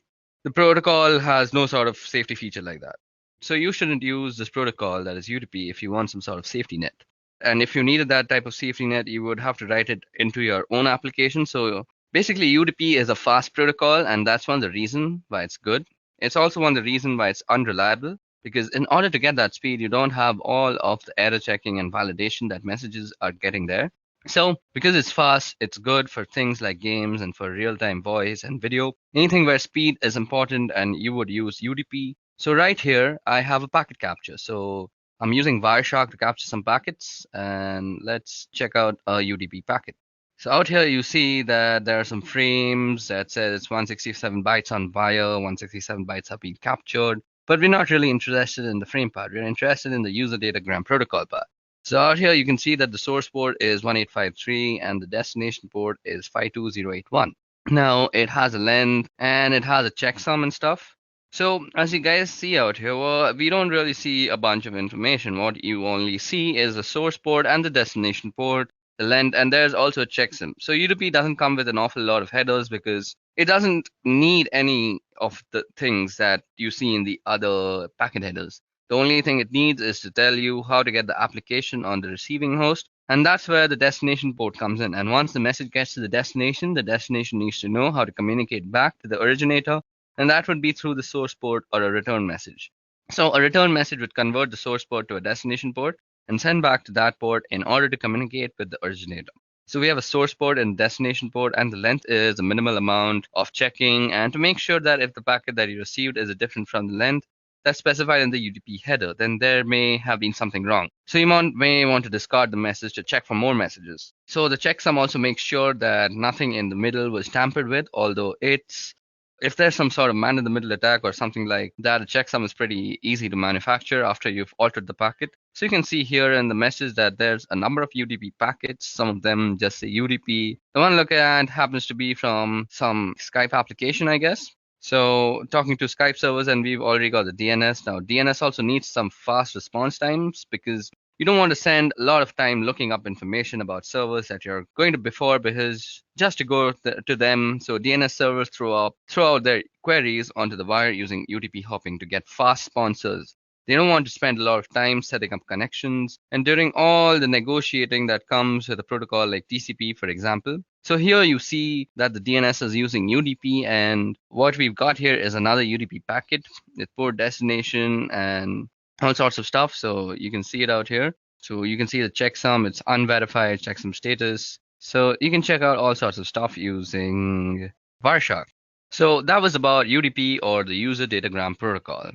the protocol has no sort of safety feature like that. So you shouldn't use this protocol, that is UDP, if you want some sort of safety net. And if you needed that type of safety net, you would have to write it into your own application. So basically, UDP is a fast protocol, and that's one of the reasons why it's good. It's also one of the reasons why it's unreliable, because in order to get that speed, you don't have all of the error checking and validation that messages are getting there. So because it's fast, it's good for things like games and for real-time voice and video, anything where speed is important, and you would use UDP. So right here, I have a packet capture. So I'm using Wireshark to capture some packets, and let's check out a UDP packet. So out here, you see that there are some frames that says 167 bytes on wire, 167 bytes have been captured, but we're not really interested in the frame part. We're interested in the user datagram protocol part. So out here, you can see that the source port is 1853 and the destination port is 52081. Now it has a length and it has a checksum and stuff. So as you guys see out here, well, we don't really see a bunch of information. What you only see is the source port and the destination port, the length, and there's also a checksum. So UDP doesn't come with an awful lot of headers because it doesn't need any of the things that you see in the other packet headers. The only thing it needs is to tell you how to get the application on the receiving host, and that's where the destination port comes in. And once the message gets to the destination needs to know how to communicate back to the originator, and that would be through the source port or a return message. So a return message would convert the source port to a destination port and send back to that port in order to communicate with the originator. So we have a source port and destination port, and the length is a minimal amount of checking, and to make sure that if the packet that you received is different from the length that's specified in the UDP header, then there may have been something wrong. So you may want to discard the message to check for more messages. So the checksum also makes sure that nothing in the middle was tampered with, although if there's some sort of man-in-the-middle attack or something like that, a checksum is pretty easy to manufacture after you've altered the packet. So you can see here in the message that there's a number of UDP packets. Some of them just say UDP. The one look at happens to be from some Skype application, I guess. So talking to Skype servers, and we've already got the DNS. Now DNS also needs some fast response times because you don't want to spend a lot of time looking up information about servers that you're going to before, because just to go to them. So DNS servers throw out their queries onto the wire using UDP hopping to get fast sponsors. They don't want to spend a lot of time setting up connections and doing all the negotiating that comes with a protocol like TCP, for example. So here you see that the DNS is using UDP, and what we've got here is another UDP packet with port destination and all sorts of stuff. So you can see it out here. So you can see the checksum, it's unverified checksum status. So you can check out all sorts of stuff using Wireshark. So that was about UDP, or the user datagram protocol.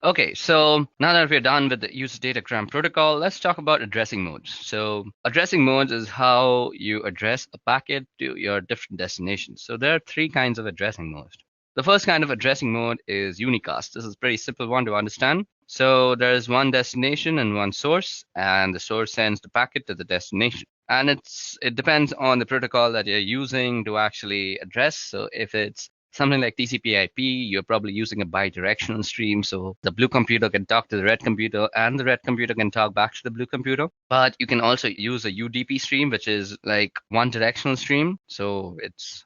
Okay, so now that we're done with the user datagram protocol, let's talk about addressing modes. So addressing modes is how you address a packet to your different destinations. So there are three kinds of addressing modes. The first kind of addressing mode is unicast. This is a pretty simple one to understand. So there is one destination and one source, and the source sends the packet to the destination. And it depends on the protocol that you're using to actually address. So if it's something like TCP/IP, you're probably using a bidirectional stream, so the blue computer can talk to the red computer and the red computer can talk back to the blue computer. But you can also use a UDP stream, which is like one directional stream. So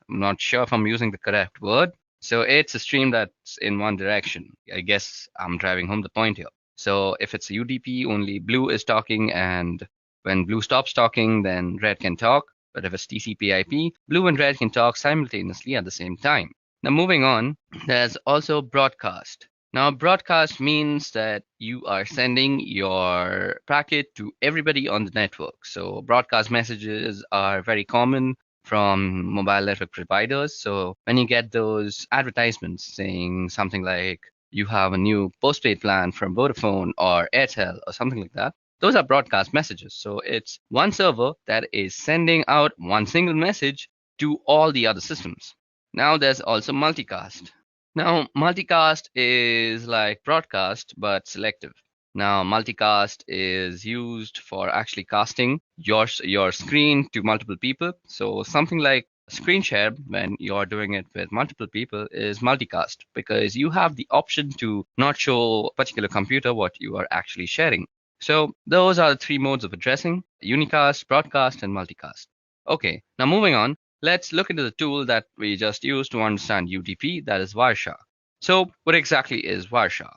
I'm not sure if I'm using the correct word. So it's a stream that's in one direction. I guess I'm driving home the point here. So if it's a UDP, only blue is talking, and when blue stops talking, then red can talk. But if it's TCP/IP, blue and red can talk simultaneously at the same time. Now moving on, there's also broadcast. Now broadcast means that you are sending your packet to everybody on the network. So broadcast messages are very common from mobile network providers. So when you get those advertisements saying something like you have a new postpaid plan from Vodafone or Airtel or something like that, those are broadcast messages. So it's one server that is sending out one single message to all the other systems. Now there's also multicast. Now multicast is like broadcast but selective. Now multicast is used for actually casting your screen to multiple people. So something like screen share, when you're doing it with multiple people, is multicast, because you have the option to not show a particular computer what you are actually sharing. So those are the three modes of addressing: unicast, broadcast, and multicast. Okay, now moving on, let's look into the tool that we just used to understand UDP, that is Wireshark. So what exactly is Wireshark?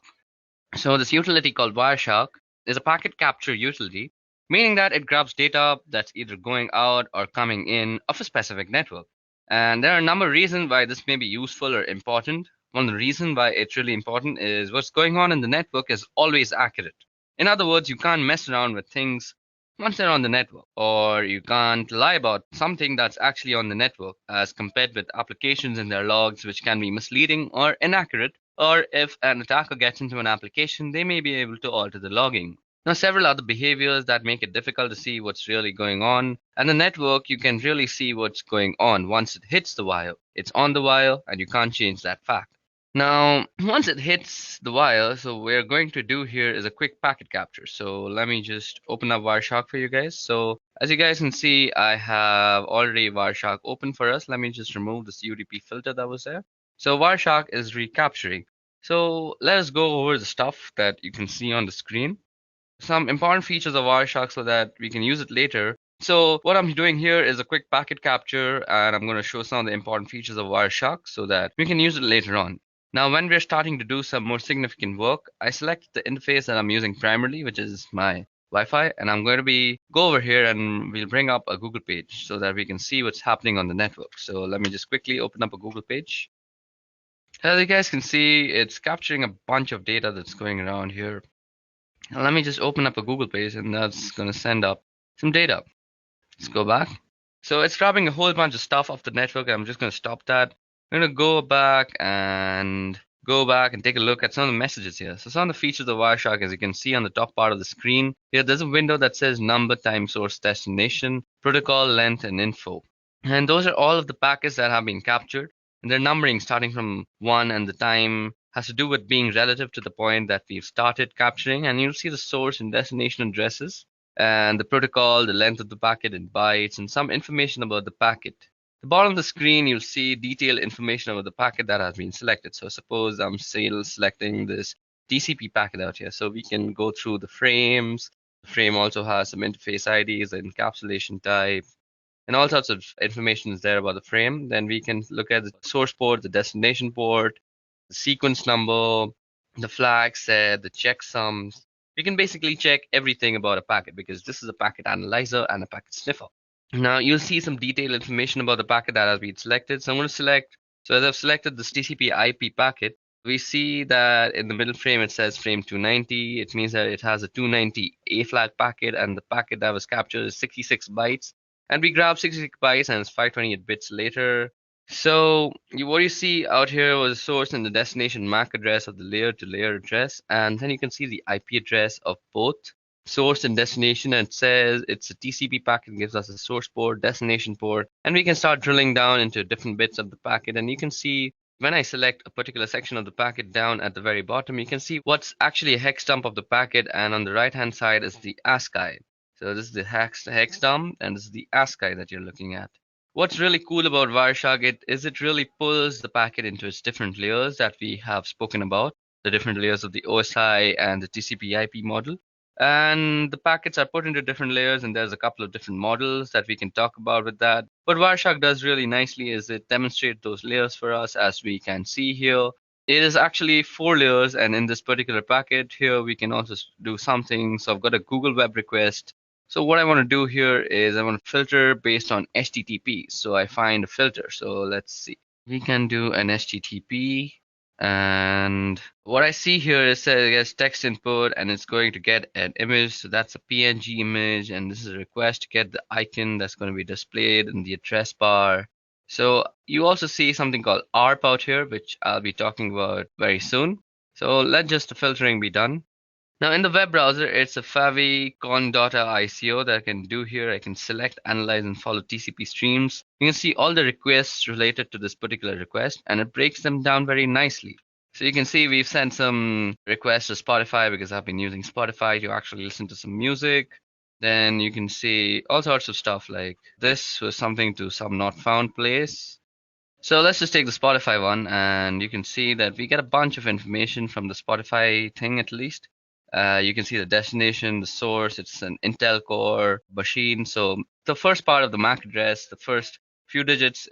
So this utility called Wireshark is a packet capture utility, meaning that it grabs data that's either going out or coming in of a specific network. And there are a number of reasons why this may be useful or important. One of the reasons why it's really important is what's going on in the network is always accurate. In other words, you can't mess around with things once they're on the network, or you can't lie about something that's actually on the network as compared with applications in their logs, which can be misleading or inaccurate. Or if an attacker gets into an application, they may be able to alter the logging. Now, several other behaviors that make it difficult to see what's really going on. And the network, you can really see what's going on once it hits the wire. It's on the wire, and you can't change that fact. Now, once it hits the wire, so we're going to do here is a quick packet capture. So let me just open up Wireshark for you guys. So As you guys can see, I have already Wireshark open for us. Let me just remove this UDP filter that was there. So Wireshark is recapturing. So let us go over the stuff that you can see on the screen. Some important features of Wireshark so that we can use it later. So what I'm doing here is a quick packet capture, and I'm going to show some of the important features of Wireshark so that we can use it later on. Now, when we're starting to do some more significant work, I select the interface that I'm using primarily, which is my Wi-Fi, and I'm going to go over here and we'll bring up a Google page so that we can see what's happening on the network. So let me just quickly open up a Google page. As you guys can see, it's capturing a bunch of data that's going around here. Now let me just open up a Google page and that's going to send up some data. Let's go back. So it's grabbing a whole bunch of stuff off the network. I'm just going to stop that. I'm going to go back and take a look at some of the messages here. So some of the features of Wireshark, as you can see on the top part of the screen, here there's a window that says number, time, source, destination, protocol, length, and info. And those are all of the packets that have been captured. And they're numbering starting from 1, and the time has to do with being relative to the point that we've started capturing. And you'll see the source and destination addresses and the protocol, the length of the packet in bytes, and some information about the packet. At the bottom of the screen, you'll see detailed information about the packet that has been selected. So suppose I'm still selecting this TCP packet out here. So we can go through the frames. The frame also has some interface IDs, the encapsulation type, and all sorts of information is there about the frame. Then we can look at the source port, the destination port, the sequence number, the flag set, the checksums. We can basically check everything about a packet because this is a packet analyzer and a packet sniffer. Now you'll see some detailed information about the packet that has been selected. So I'm going to select, so as I've selected this TCP IP packet, we see that in the middle frame it says frame 290. It means that it has a 290 A flag packet, and the packet that was captured is 66 bytes. And we grab 66 bytes and it's 528 bits later. So what you see out here was the source and the destination MAC address of the layer to layer address. And then you can see the IP address of both source and destination. And it says it's a TCP packet, gives us a source port, destination port. And we can start drilling down into different bits of the packet. And you can see when I select a particular section of the packet down at the very bottom, you can see what's actually a hex dump of the packet. And on the right hand side is the ASCII. So this is the hex dump, and this is the ASCII that you're looking at. What's really cool about Wireshark it really pulls the packet into its different layers that we have spoken about, the different layers of the OSI and the TCP IP model. And the packets are put into different layers, and there's a couple of different models that we can talk about with that. What Wireshark does really nicely is it demonstrates those layers for us, as we can see here. It is actually 4 layers, and in this particular packet here, we can also do something. So I've got a Google web request. So what I want to do here is I want to filter based on HTTP. So I find a filter. So let's see. We can do an HTTP. And what I see here is that it gets text input and it's going to get an image. So that's a PNG image. And this is a request to get the icon that's going to be displayed in the address bar. So you also see something called ARP out here, which I'll be talking about very soon. So let just the filtering be done. Now in the web browser, it's a favicon.ico that I can do here. I can select, analyze, and follow TCP streams. You can see all the requests related to this particular request, and it breaks them down very nicely. So you can see we've sent some requests to Spotify because I've been using Spotify to actually listen to some music. Then you can see all sorts of stuff like this was something to some not found place. So let's just take the Spotify one, and you can see that we get a bunch of information from the Spotify thing at least. You can see the destination, the source, it's an Intel Core machine. So the first part of the MAC address, the first few digits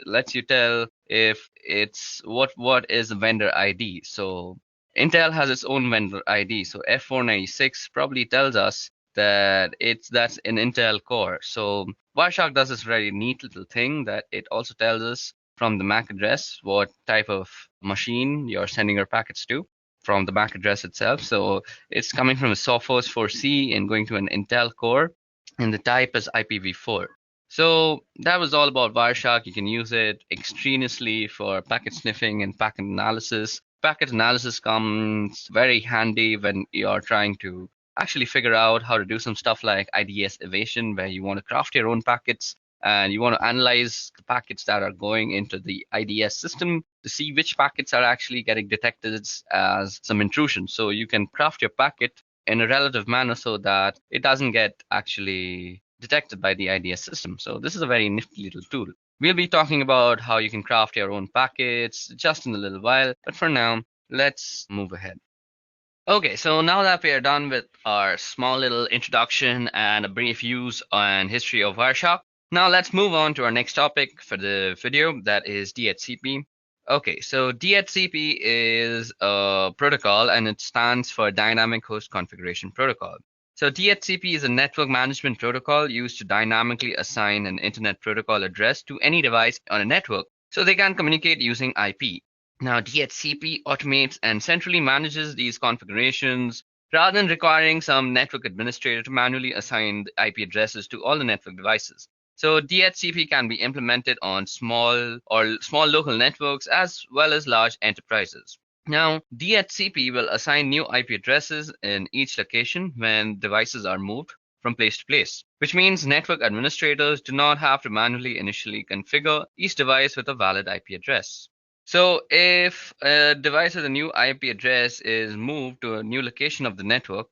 lets you tell if it's what is the vendor ID. So Intel has its own vendor ID. So F496 probably tells us that that's an Intel Core. So Wireshark does this very neat little thing that it also tells us from the MAC address what type of machine you're sending your packets to from the MAC address itself. So it's coming from a Sophos 4C and going to an Intel Core, and the type is IPv4. So that was all about Wireshark. You can use it extraneously for packet sniffing and packet analysis. Packet analysis comes very handy when you're trying to actually figure out how to do some stuff like IDS evasion, where you want to craft your own packets and you want to analyze the packets that are going into the IDS system to see which packets are actually getting detected as some intrusion. So you can craft your packet in a relative manner so that it doesn't get actually detected by the IDS system. So this is a very nifty little tool. We'll be talking about how you can craft your own packets just in a little while, but for now, let's move ahead. Okay, so now that we are done with our small little introduction and a brief use and history of Wireshark, now let's move on to our next topic for the video, that is DHCP. Okay, so DHCP is a protocol and it stands for Dynamic Host Configuration Protocol. So DHCP is a network management protocol used to dynamically assign an internet protocol address to any device on a network so they can communicate using IP. Now, DHCP automates and centrally manages these configurations rather than requiring some network administrator to manually assign the IP addresses to all the network devices. So DHCP can be implemented on small local networks as well as large enterprises. Now, DHCP will assign new IP addresses in each location when devices are moved from place to place, which means network administrators do not have to manually initially configure each device with a valid IP address. So if a device with a new IP address is moved to a new location of the network,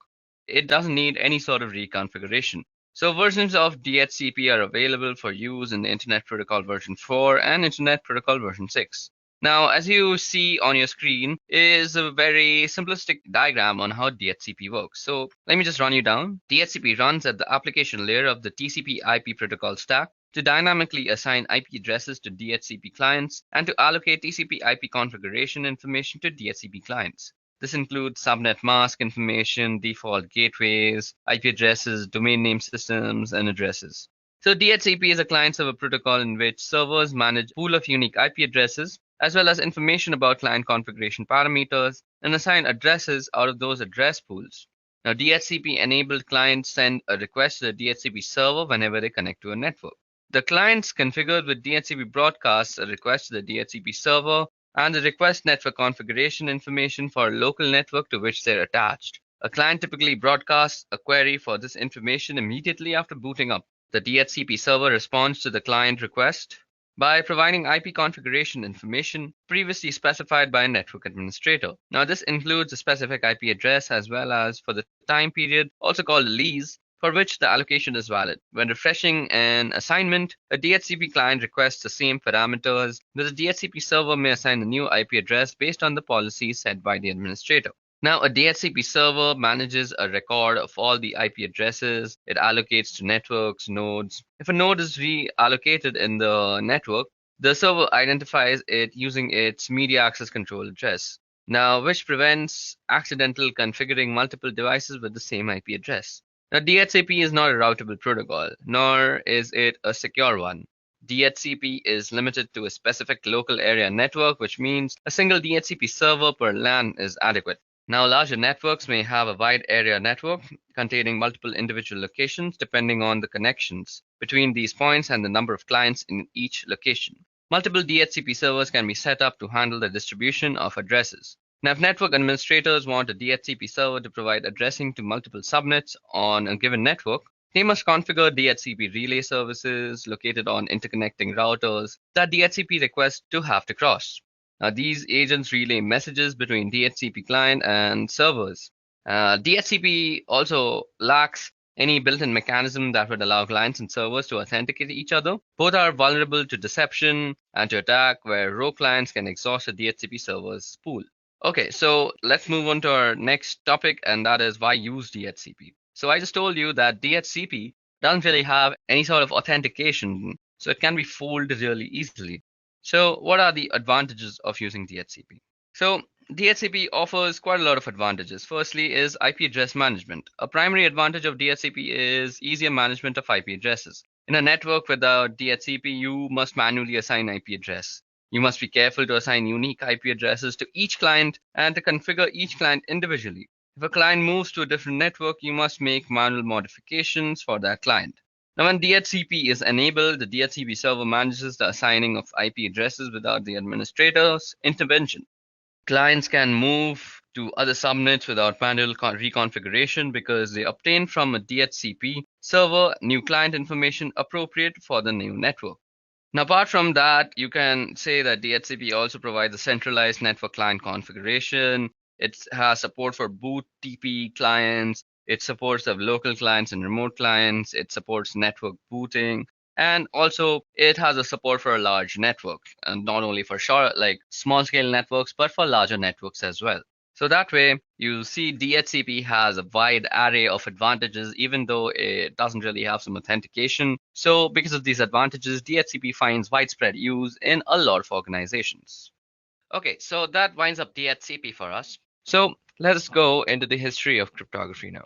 it doesn't need any sort of reconfiguration. So versions of DHCP are available for use in the Internet Protocol version 4 and Internet Protocol version 6. Now, as you see on your screen is a very simplistic diagram on how DHCP works. So let me just run you down. DHCP runs at the application layer of the TCP IP protocol stack to dynamically assign IP addresses to DHCP clients and to allocate TCP IP configuration information to DHCP clients. This includes subnet mask information, default gateways, IP addresses, domain name systems, and addresses. So DHCP is a client-server protocol in which servers manage a pool of unique IP addresses, as well as information about client configuration parameters, and assign addresses out of those address pools. Now, DHCP-enabled clients send a request to the DHCP server whenever they connect to a network. The clients configured with DHCP broadcasts a request to the DHCP server and the request network configuration information for a local network to which they're attached. A client typically broadcasts a query for this information immediately after booting up. The DHCP server responds to the client request by providing IP configuration information previously specified by a network administrator. Now, this includes a specific IP address as well as for the time period, also called a lease, for which the allocation is valid. When refreshing an assignment, a DHCP client requests the same parameters, but the DHCP server may assign a new IP address based on the policies set by the administrator. Now, a DHCP server manages a record of all the IP addresses it allocates to networks, nodes. If a node is reallocated in the network, the server identifies it using its media access control address, now which prevents accidental configuring multiple devices with the same IP address. Now, DHCP is not a routable protocol, nor is it a secure one. DHCP is limited to a specific local area network, which means a single DHCP server per LAN is adequate. Now, larger networks may have a wide area network containing multiple individual locations depending on the connections between these points and the number of clients in each location. Multiple DHCP servers can be set up to handle the distribution of addresses. Now, if network administrators want a DHCP server to provide addressing to multiple subnets on a given network, they must configure DHCP relay services located on interconnecting routers that DHCP requests to have to cross. Now, these agents relay messages between DHCP client and servers. DHCP also lacks any built-in mechanism that would allow clients and servers to authenticate each other. Both are vulnerable to deception and to attack, where rogue clients can exhaust a DHCP server's pool. Okay, so let's move on to our next topic, and that is why use DHCP. So I just told you that DHCP doesn't really have any sort of authentication, so it can be fooled really easily. So what are the advantages of using DHCP? So DHCP offers quite a lot of advantages. Firstly is IP address management. A primary advantage of DHCP is easier management of IP addresses. In a network without DHCP, you must manually assign IP address. You must be careful to assign unique IP addresses to each client and to configure each client individually. If a client moves to a different network, you must make manual modifications for that client. Now, when DHCP is enabled, the DHCP server manages the assigning of IP addresses without the administrator's intervention. Clients can move to other subnets without manual reconfiguration because they obtain from a DHCP server new client information appropriate for the new network. Now, apart from that, you can say that DHCP also provides a centralized network client configuration. It has support for boot TP clients. It supports the local clients and remote clients. It supports network booting. And also, it has a support for a large network, and not only for short, like small scale networks, but for larger networks as well. So that way, you see DHCP has a wide array of advantages, even though it doesn't really have some authentication. So because of these advantages, DHCP finds widespread use in a lot of organizations. Okay, so that winds up DHCP for us. So let us go into the history of cryptography now.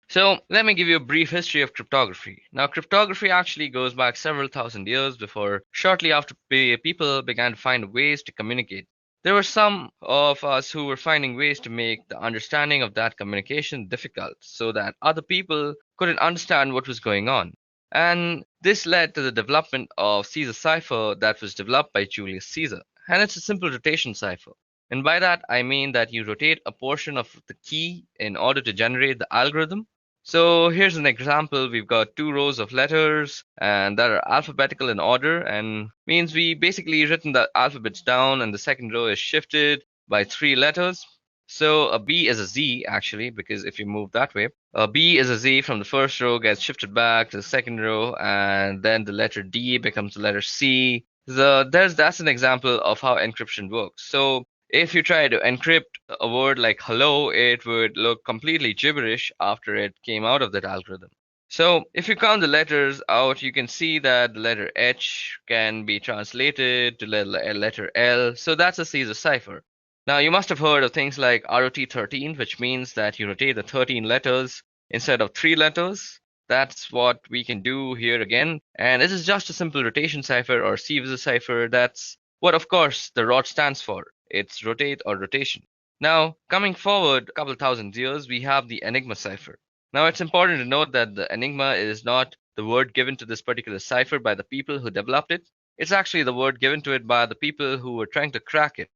So let me give you a brief history of cryptography. Now, cryptography actually goes back several thousand years before, shortly after people began to find ways to communicate. There were some of us who were finding ways to make the understanding of that communication difficult so that other people couldn't understand what was going on. And this led to the development of Caesar cipher that was developed by Julius Caesar. And it's a simple rotation cipher. And by that, I mean that you rotate a portion of the key in order to generate the algorithm. So here's an example. We've got two rows of letters and that are alphabetical in order, and means we basically written the alphabets down and the second row is shifted by three letters. So a B is a Z actually, because if you move that way, a B is a Z from the first row gets shifted back to the second row, and then the letter D becomes the letter C. That's an example of how encryption works. So if you try to encrypt a word like hello, it would look completely gibberish after it came out of that algorithm. So if you count the letters out, you can see that the letter H can be translated to letter L. So that's a Caesar cipher. Now you must have heard of things like ROT13, which means that you rotate the 13 letters instead of 3 letters. That's what we can do here again. And this is just a simple rotation cipher or Caesar cipher. That's what, of course, the ROT stands for. It's rotate or rotation. Now, coming forward a couple thousand years, we have the Enigma cipher. Now, it's important to note that the Enigma is not the word given to this particular cipher by the people who developed it. It's actually the word given to it by the people who were trying to crack it.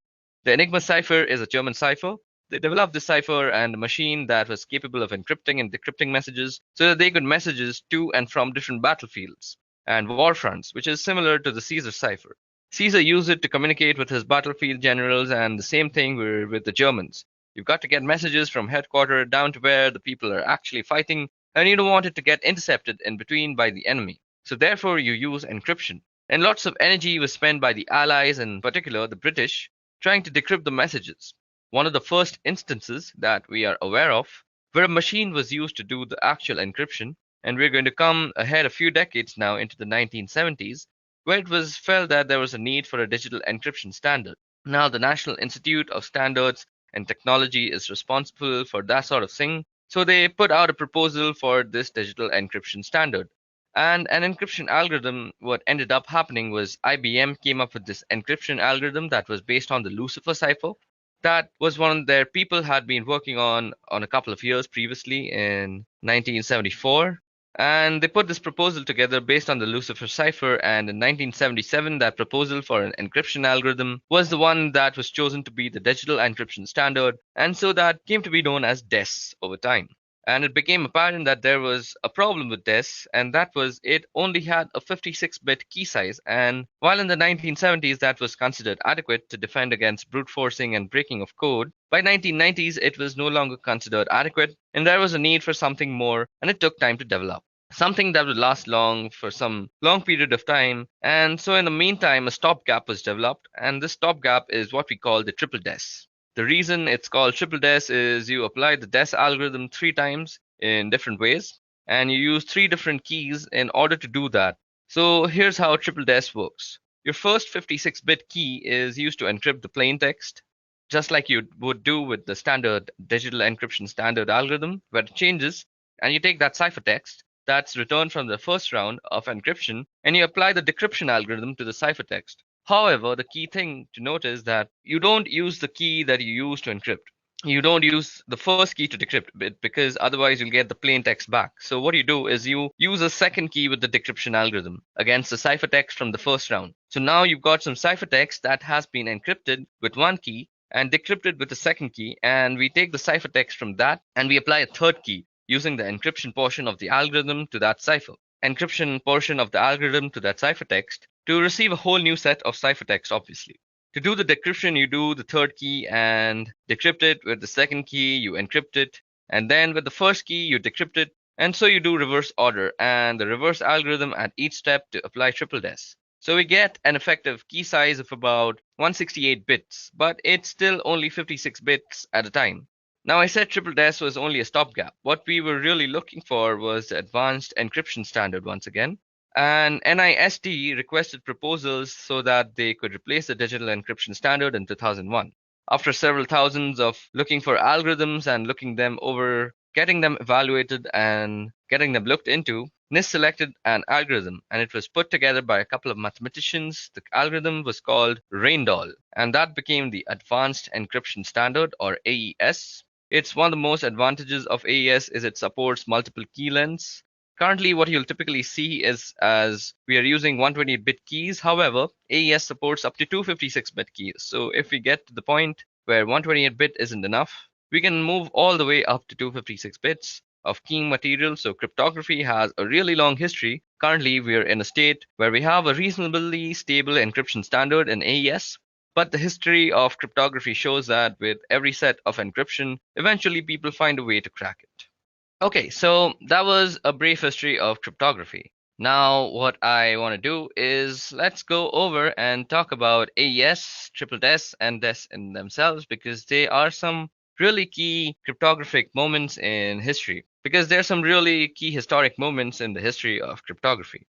The Enigma cipher is a German cipher. They developed this cipher and a machine that was capable of encrypting and decrypting messages so that they could messages to and from different battlefields and war fronts, which is similar to the Caesar cipher. Caesar used it to communicate with his battlefield generals, and the same thing with the Germans. You've got to get messages from headquarters down to where the people are actually fighting, and you don't want it to get intercepted in between by the enemy. So therefore you use encryption. And lots of energy was spent by the Allies, in particular the British, trying to decrypt the messages. One of the first instances that we are aware of where a machine was used to do the actual encryption, and we're going to come ahead a few decades now into the 1970s, where it was felt that there was a need for a digital encryption standard. Now, the National Institute of Standards and Technology is responsible for that sort of thing, so they put out a proposal for this digital encryption standard. And an encryption algorithm, what ended up happening was IBM came up with this encryption algorithm that was based on the Lucifer cipher. That was one their people had been working on a couple of years previously in 1974. And they put this proposal together based on the Lucifer cipher, and in 1977 that proposal for an encryption algorithm was the one that was chosen to be the digital encryption standard, and so that came to be known as DES over time. And it became apparent that there was a problem with DES, and that was it only had a 56-bit key size, and while in the 1970s that was considered adequate to defend against brute forcing and breaking of code, by 1990s it was no longer considered adequate, and there was a need for something more, and it took time to develop. Something that would last long for some long period of time, and so in the meantime a stopgap was developed, and this stopgap is what we call the triple DES. The reason it's called triple DES is you apply the DES algorithm 3 times in different ways, and you use 3 different keys in order to do that. So here's how triple DES works. Your first 56-bit key is used to encrypt the plain text, just like you would do with the standard digital encryption standard algorithm, where it changes, and you take that ciphertext that's returned from the first round of encryption, and you apply the decryption algorithm to the ciphertext. However, the key thing to note is that you don't use the key that you use to encrypt. You don't use the first key to decrypt it, because otherwise you'll get the plain text back. So what you do is you use a second key with the decryption algorithm against the ciphertext from the first round. So now you've got some ciphertext that has been encrypted with one key and decrypted with the second key, and we take the ciphertext from that and we apply a third key using the encryption portion of the algorithm to that cipher. Encryption portion of the algorithm to that ciphertext to receive a whole new set of ciphertext, obviously. To do the decryption, you do the third key and decrypt it with the second key, you encrypt it, And then with the first key, you decrypt it, and so you do reverse order and the reverse algorithm at each step to apply triple des. So we get an effective key size of about 168 bits, but it's still only 56 bits at a time. Now I said triple des was only a stopgap. What we were really looking for was the advanced encryption standard once again. And NIST requested proposals so that they could replace the digital encryption standard in 2001. After several thousands of looking for algorithms and looking them over, getting them evaluated and getting them looked into, NIST selected an algorithm and it was put together by a couple of mathematicians. The algorithm was called Reindoll, and that became the Advanced Encryption Standard, or AES. It's one of the most advantages of AES is it supports multiple key lengths. Currently, what you'll typically see is as we are using 128-bit keys. However, AES supports up to 256-bit keys. So if we get to the point where 128-bit isn't enough, we can move all the way up to 256 bits of keying material. So cryptography has a really long history. Currently, we are in a state where we have a reasonably stable encryption standard in AES. But the history of cryptography shows that with every set of encryption, eventually people find a way to crack it. Okay, so that was a brief history of cryptography. Now, what I want to do is let's go over and talk about AES, triple DES, and DES in themselves because they are some really key cryptographic moments in history. Because there are some really key historic moments in the history of cryptography.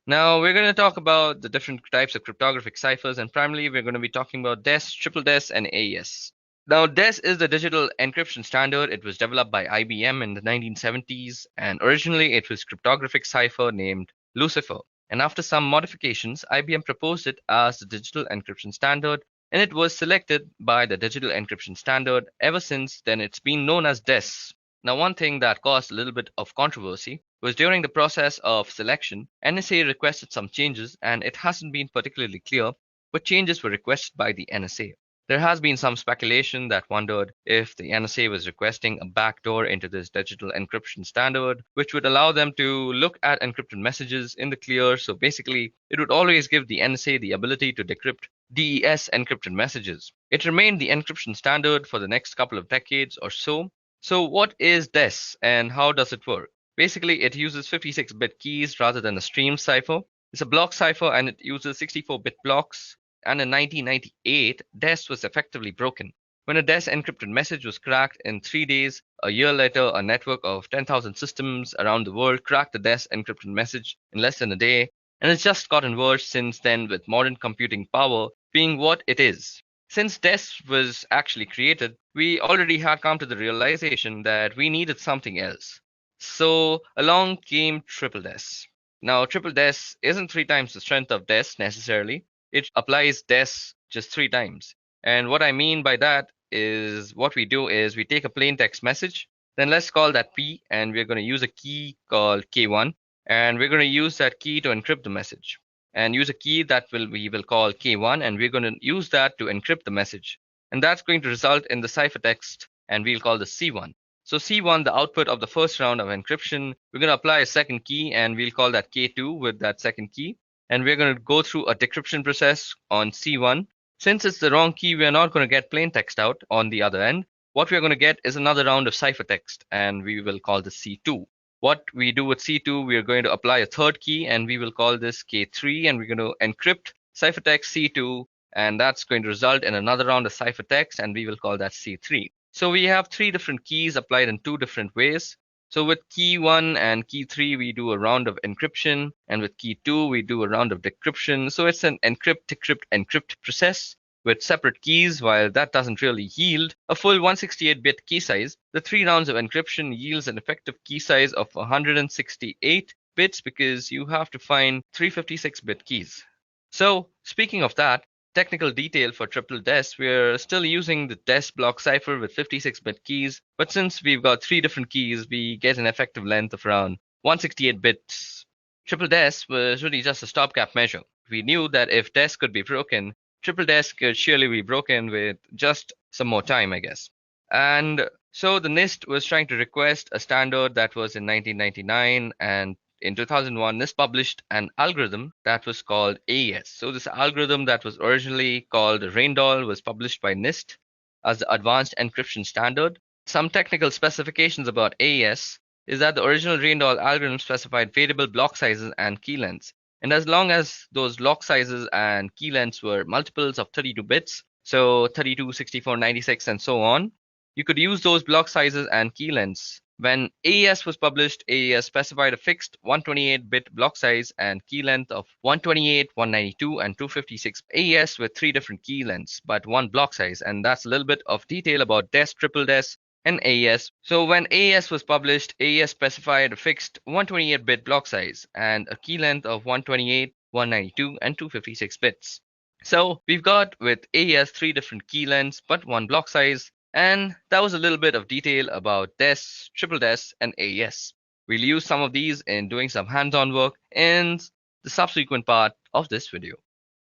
Now, we're going to talk about the different types of cryptographic ciphers, and primarily we're going to be talking about DES, triple DES, and AES. Now, DES is the digital encryption standard. It was developed by IBM in the 1970s, and originally it was cryptographic cipher named Lucifer. And after some modifications, IBM proposed it as the digital encryption standard, and it was selected by the digital encryption standard. Ever since then, it's been known as DES. Now, one thing that caused a little bit of controversy was during the process of selection, NSA requested some changes, and it hasn't been particularly clear what changes were requested by the NSA. There has been some speculation that wondered if the NSA was requesting a backdoor into this digital encryption standard, which would allow them to look at encrypted messages in the clear. So basically, it would always give the NSA the ability to decrypt DES encrypted messages. It remained the encryption standard for the next couple of decades or so. So what is DES and how does it work? Basically, it uses 56-bit keys rather than a stream cipher. It's a block cipher and it uses 64-bit blocks. And in 1998, DES was effectively broken. When a DES encrypted message was cracked in 3 days, a year later, a network of 10,000 systems around the world cracked the DES encrypted message in less than a day. And it's just gotten worse since then with modern computing power being what it is. Since DES was actually created, we already had come to the realization that we needed something else. So along came triple DES. Now, triple DES isn't 3 times the strength of DES necessarily. It applies DES just 3 times. And what I mean by that is what we do is we take a plain text message, then let's call that P, and we're going to use a key called K1, and we're going to use that key to encrypt the message. And use a key that we will call K1, and we're going to use that to encrypt the message. And that's going to result in the ciphertext, and we'll call this C1. So C1, the output of the first round of encryption, we're going to apply a second key, and we'll call that K2 with that second key. And we're going to go through a decryption process on C1. Since it's the wrong key, we're not going to get plain text out on the other end. What we're going to get is another round of ciphertext, and we will call this C2. What we do with C2, we are going to apply a third key, and we will call this K3, and we're going to encrypt ciphertext C2, and that's going to result in another round of ciphertext, and we will call that C3. So we have 3 different keys applied in 2 different ways. So with key 1 and key 3, we do a round of encryption, and with key 2, we do a round of decryption. So it's an encrypt, decrypt, encrypt process with separate keys. While that doesn't really yield a full 168-bit key size, the 3 rounds of encryption yields an effective key size of 168 bits because you have to find 356-bit keys. So speaking of that, technical detail for triple DES, we're still using the DES block cipher with 56-bit keys, but since we've got 3 different keys, we get an effective length of around 168 bits. Triple DES was really just a stopgap measure. We knew that if DES could be broken, triple DES could surely be broken with just some more time, I guess. And so the NIST was trying to request a standard that was in 1999, and in 2001, NIST published an algorithm that was called AES. So this algorithm that was originally called Reindoll was published by NIST as the Advanced Encryption Standard. Some technical specifications about AES is that the original Reendahl algorithm specified variable block sizes and key lengths. And as long as those block sizes and key lengths were multiples of 32 bits, so 32, 64, 96, and so on, you could use those block sizes and key lengths. When AES was published, AES specified a fixed 128-bit block size and key length of 128, 192, and 256. AES with 3 different key lengths, but 1 block size, and that's a little bit of detail about DES, triple DES, and AES. So when AES was published, AES specified a fixed 128-bit block size and a key length of 128, 192, and 256 bits. So we've got with AES 3 different key lengths, but 1 block size. And that was a little bit of detail about DES, triple DES, and AES. We'll use some of these in doing some hands-on work in the subsequent part of this video.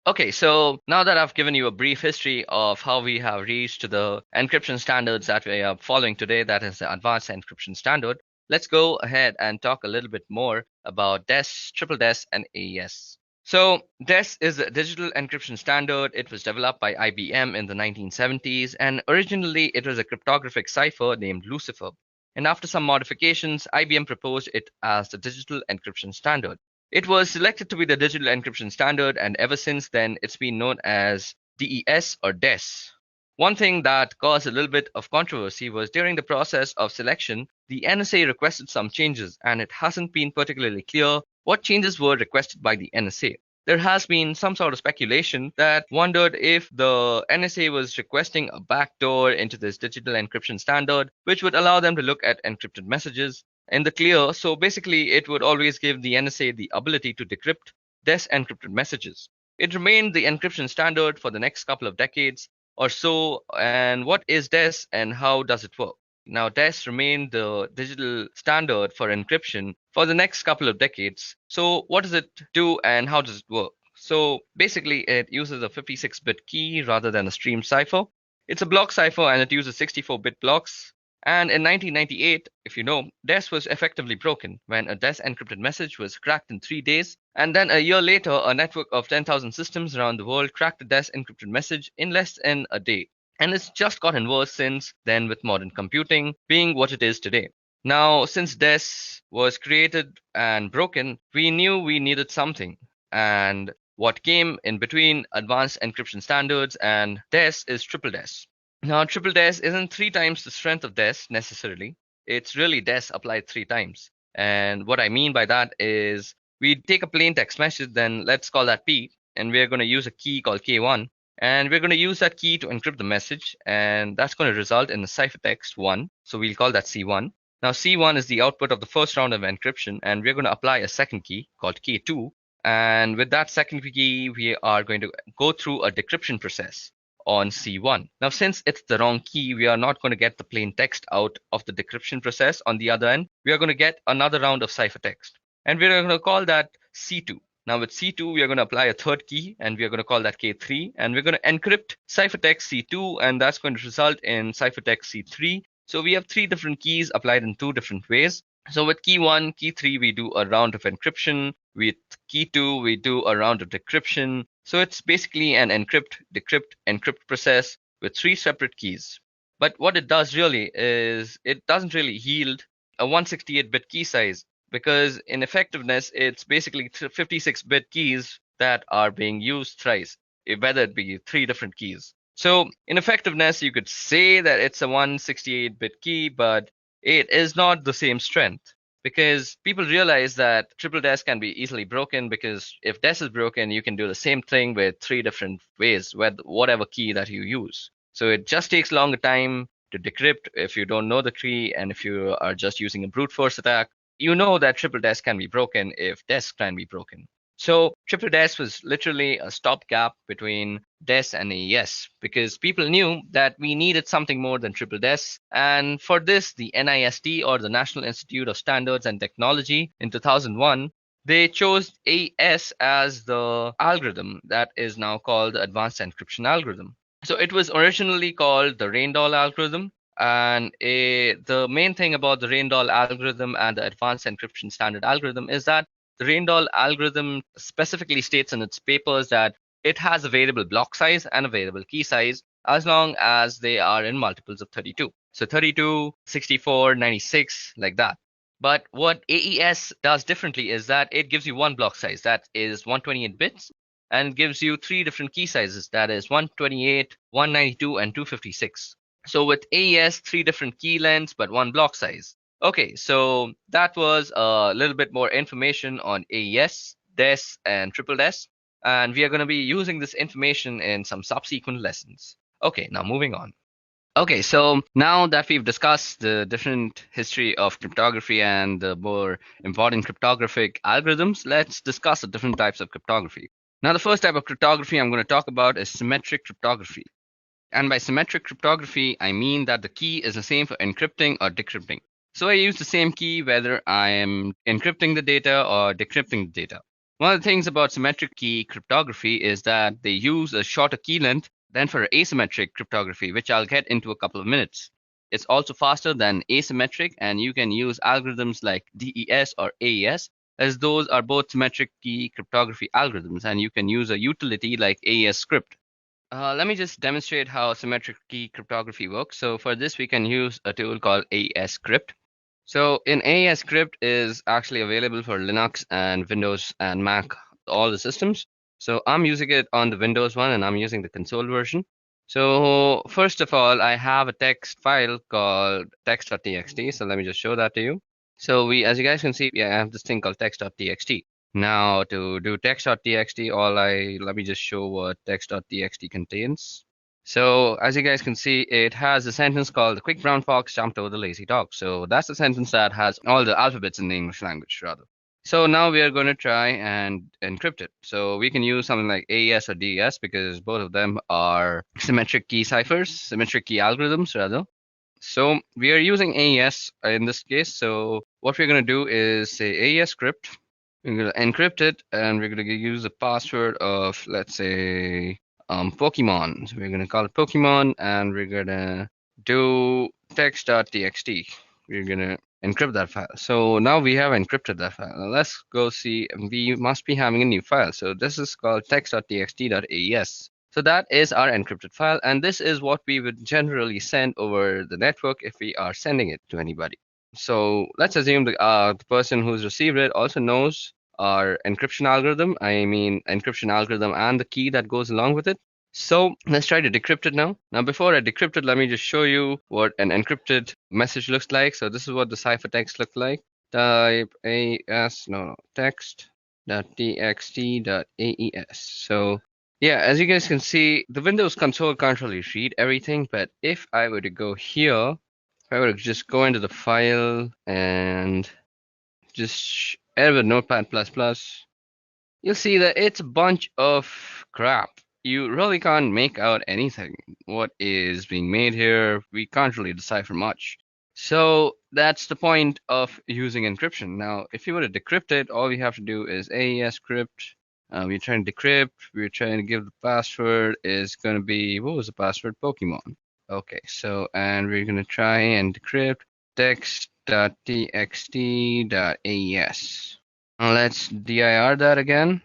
Okay, so now that I've given you a brief history of how we have reached the encryption standards that we are following today, that is the advanced encryption standard, let's go ahead and talk a little bit more about DES, triple DES, and AES. So DES is a digital encryption standard. It was developed by IBM in the 1970s, and originally it was a cryptographic cipher named Lucifer. And after some modifications, IBM proposed it as the digital encryption standard. It was selected to be the digital encryption standard, and ever since then, it's been known as DES or DES. One thing that caused a little bit of controversy was during the process of selection, the NSA requested some changes, and it hasn't been particularly clear what changes were requested by the NSA. There has been some sort of speculation that wondered if the NSA was requesting a backdoor into this digital encryption standard, which would allow them to look at encrypted messages in the clear. So basically, it would always give the NSA the ability to decrypt DES encrypted messages. It remained the encryption standard for the next couple of decades or so. And what is DES and how does it work? Now, DES remained the digital standard for encryption for the next couple of decades. So what does it do and how does it work? So basically, it uses a 56-bit key rather than a stream cipher. It's a block cipher and it uses 64-bit blocks. And in 1998, if you know, DES was effectively broken when a DES encrypted message was cracked in 3 days. And then a year later, a network of 10,000 systems around the world cracked a DES encrypted message in less than a day. And it's just gotten worse since then with modern computing being what it is today. Now, since DES was created and broken, we knew we needed something. And what came in between advanced encryption standards and DES is triple DES. Now, triple DES isn't 3 times the strength of DES necessarily. It's really DES applied 3 times. And what I mean by that is we take a plain text message, then let's call that P, and we're going to use a key called K1. And we're going to use that key to encrypt the message, and that's going to result in the ciphertext 1. So we'll call that C1. Now C1 is the output of the first round of encryption, and we're going to apply a second key called K2. And with that second key, we are going to go through a decryption process on C1. Now, since it's the wrong key, we are not going to get the plain text out of the decryption process. On the other end, we are going to get another round of ciphertext, and we're going to call that C2. Now with C2, we are going to apply a third key, and we are going to call that K3, and we're going to encrypt ciphertext C2, and that's going to result in ciphertext C3. So we have 3 different keys applied in 2 different ways. So with key 1, key 3, we do a round of encryption. With key 2, we do a round of decryption. So it's basically an encrypt, decrypt, encrypt process with 3 separate keys. But what it does really is it doesn't really yield a 168-bit key size, because in effectiveness, it's basically 56-bit keys that are being used thrice, whether it be 3 different keys. So in effectiveness, you could say that it's a 168-bit key, but it is not the same strength, because people realize that triple DES can be easily broken, because if DES is broken, you can do the same thing with 3 different ways with whatever key that you use. So it just takes longer time to decrypt if you don't know the key, and if you are just using a brute force attack, you know that triple DES can be broken if DES can be broken. So triple DES was literally a stopgap between DES and AES, because people knew that we needed something more than triple DES. And for this, the NIST, or the National Institute of Standards and Technology, in 2001, they chose AES as the algorithm that is now called the Advanced Encryption Algorithm. So it was originally called the Reendahl algorithm. And the main thing about the Reendahl algorithm and the Advanced Encryption Standard algorithm is that the Reendahl algorithm specifically states in its papers that it has a variable block size and a variable key size as long as they are in multiples of 32. So 32, 64, 96, like that. But what AES does differently is that it gives you one block size, that is 128 bits, and gives you three different key sizes, that is 128, 192, and 256. So with AES, three different key lengths, but one block size. Okay, so that was a little bit more information on AES, DES, and triple DES, and we are going to be using this information in some subsequent lessons. Okay, now moving on. Okay, so now that we've discussed the different history of cryptography and the more important cryptographic algorithms, let's discuss the different types of cryptography. Now, the first type of cryptography I'm going to talk about is symmetric cryptography. And by symmetric cryptography, I mean that the key is the same for encrypting or decrypting. So I use the same key whether I am encrypting the data or decrypting the data. One of the things about symmetric key cryptography is that they use a shorter key length than for asymmetric cryptography, which I'll get into a couple of minutes. It's also faster than asymmetric, and you can use algorithms like DES or AES, as those are both symmetric key cryptography algorithms, and you can use a utility like AES script. Let me just demonstrate how symmetric key cryptography works. So for this, we can use a tool called AES script. So in AES script is actually available for Linux and Windows and Mac, all the systems. So I'm using it on the Windows one, and I'm using the console version. So first of all, I have a text file called text.txt. So let me just show that to you. So as you guys can see, I have this thing called text.txt. Now to do text.txt, let me just show what text.txt contains. So as you guys can see, it has a sentence called "The quick brown fox jumped over the lazy dog." So that's the sentence that has all the alphabets in the English language, rather. So now we are going to try and encrypt it. So we can use something like AES or DES because both of them are symmetric key ciphers, symmetric key algorithms, rather. So we are using AES in this case. So what we're going to do is say AES script. We're going to encrypt it, and we're going to use a password of, let's say, Pokemon. So we're going to call it Pokemon, and we're going to do text.txt. We're going to encrypt that file. So now we have encrypted that file. Now let's go see. We must be having a new file. So this is called text.txt.aes. So that is our encrypted file, and this is what we would generally send over the network if we are sending it to anybody. So let's assume the person who's received it also knows our encryption algorithm. I mean encryption algorithm and the key that goes along with it. So let's try to decrypt it now. Now before I decrypt it, let me just show you what an encrypted message looks like. So this is what the ciphertext looks like. Type text.txt.aes. So yeah, as you guys can see, the Windows console can't really read everything, but if I were to go here, if I were to just go into the file and just edit with Notepad++, you'll see that it's a bunch of crap. You really can't make out anything. What is being made here, we can't really decipher much. So that's the point of using encryption. Now, if you were to decrypt it, all we have to do is AES script. We're trying to decrypt. We're trying to give the password is going to be, what was the password? Pokemon. Okay, so, and we're going to try and decrypt text.txt.aes. Let's dir that again.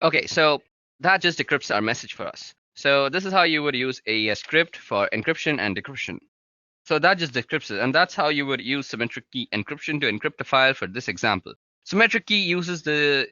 Okay, so that just decrypts our message for us. So this is how you would use AES script for encryption and decryption. So that just decrypts it, and that's how you would use symmetric key encryption to encrypt a file for this example. Symmetric key uses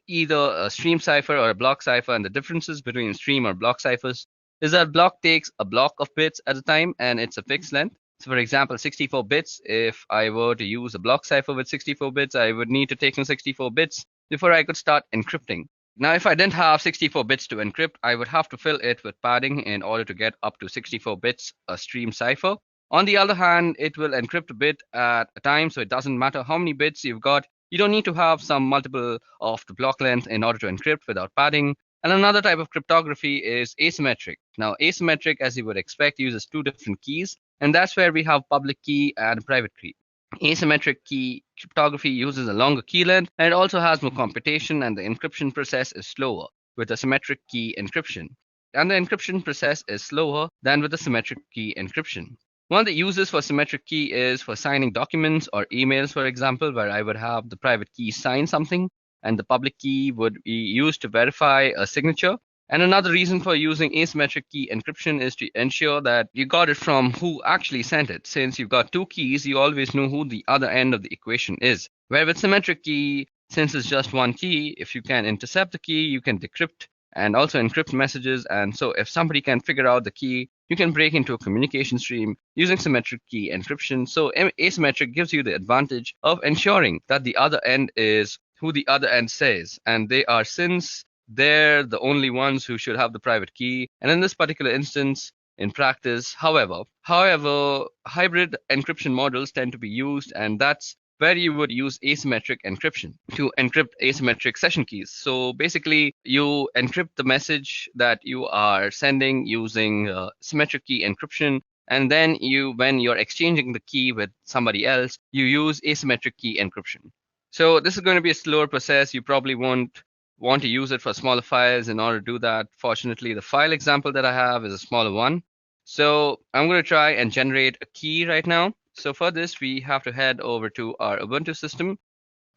either a stream cipher or a block cipher, and the differences between stream or block ciphers is that block takes a block of bits at a time, and it's a fixed length. So for example, 64 bits, if I were to use a block cipher with 64 bits, I would need to take in 64 bits before I could start encrypting. Now, if I didn't have 64 bits to encrypt, I would have to fill it with padding in order to get up to 64 bits a stream cipher. On the other hand, it will encrypt a bit at a time, so it doesn't matter how many bits you've got. You don't need to have some multiple of the block length in order to encrypt without padding. And another type of cryptography is asymmetric. Now, asymmetric, as you would expect, uses two different keys, and that's where we have public key and private key. Asymmetric key cryptography uses a longer key length, and it also has more computation, and the encryption process is slower with a symmetric key encryption. And the encryption process is slower than with the symmetric key encryption. One of the uses for symmetric key is for signing documents or emails, for example, where I would have the private key sign something, and the public key would be used to verify a signature. And another reason for using asymmetric key encryption is to ensure that you got it from who actually sent it. Since you've got two keys, you always know who the other end of the equation is. Where with symmetric key, since it's just one key, if you can intercept the key, you can decrypt and also encrypt messages. And so if somebody can figure out the key, you can break into a communication stream using symmetric key encryption. So asymmetric gives you the advantage of ensuring that the other end is who the other end says, and they are, since they're the only ones who should have the private key. And in this particular instance, in practice, however, hybrid encryption models tend to be used, and that's where you would use asymmetric encryption to encrypt asymmetric session keys. So basically, you encrypt the message that you are sending using symmetric key encryption, and then when you're exchanging the key with somebody else, you use asymmetric key encryption. So this is going to be a slower process. You probably won't want to use it for smaller files. In order to do that, fortunately, the file example that I have is a smaller one. So I'm going to try and generate a key right now. So for this, we have to head over to our Ubuntu system.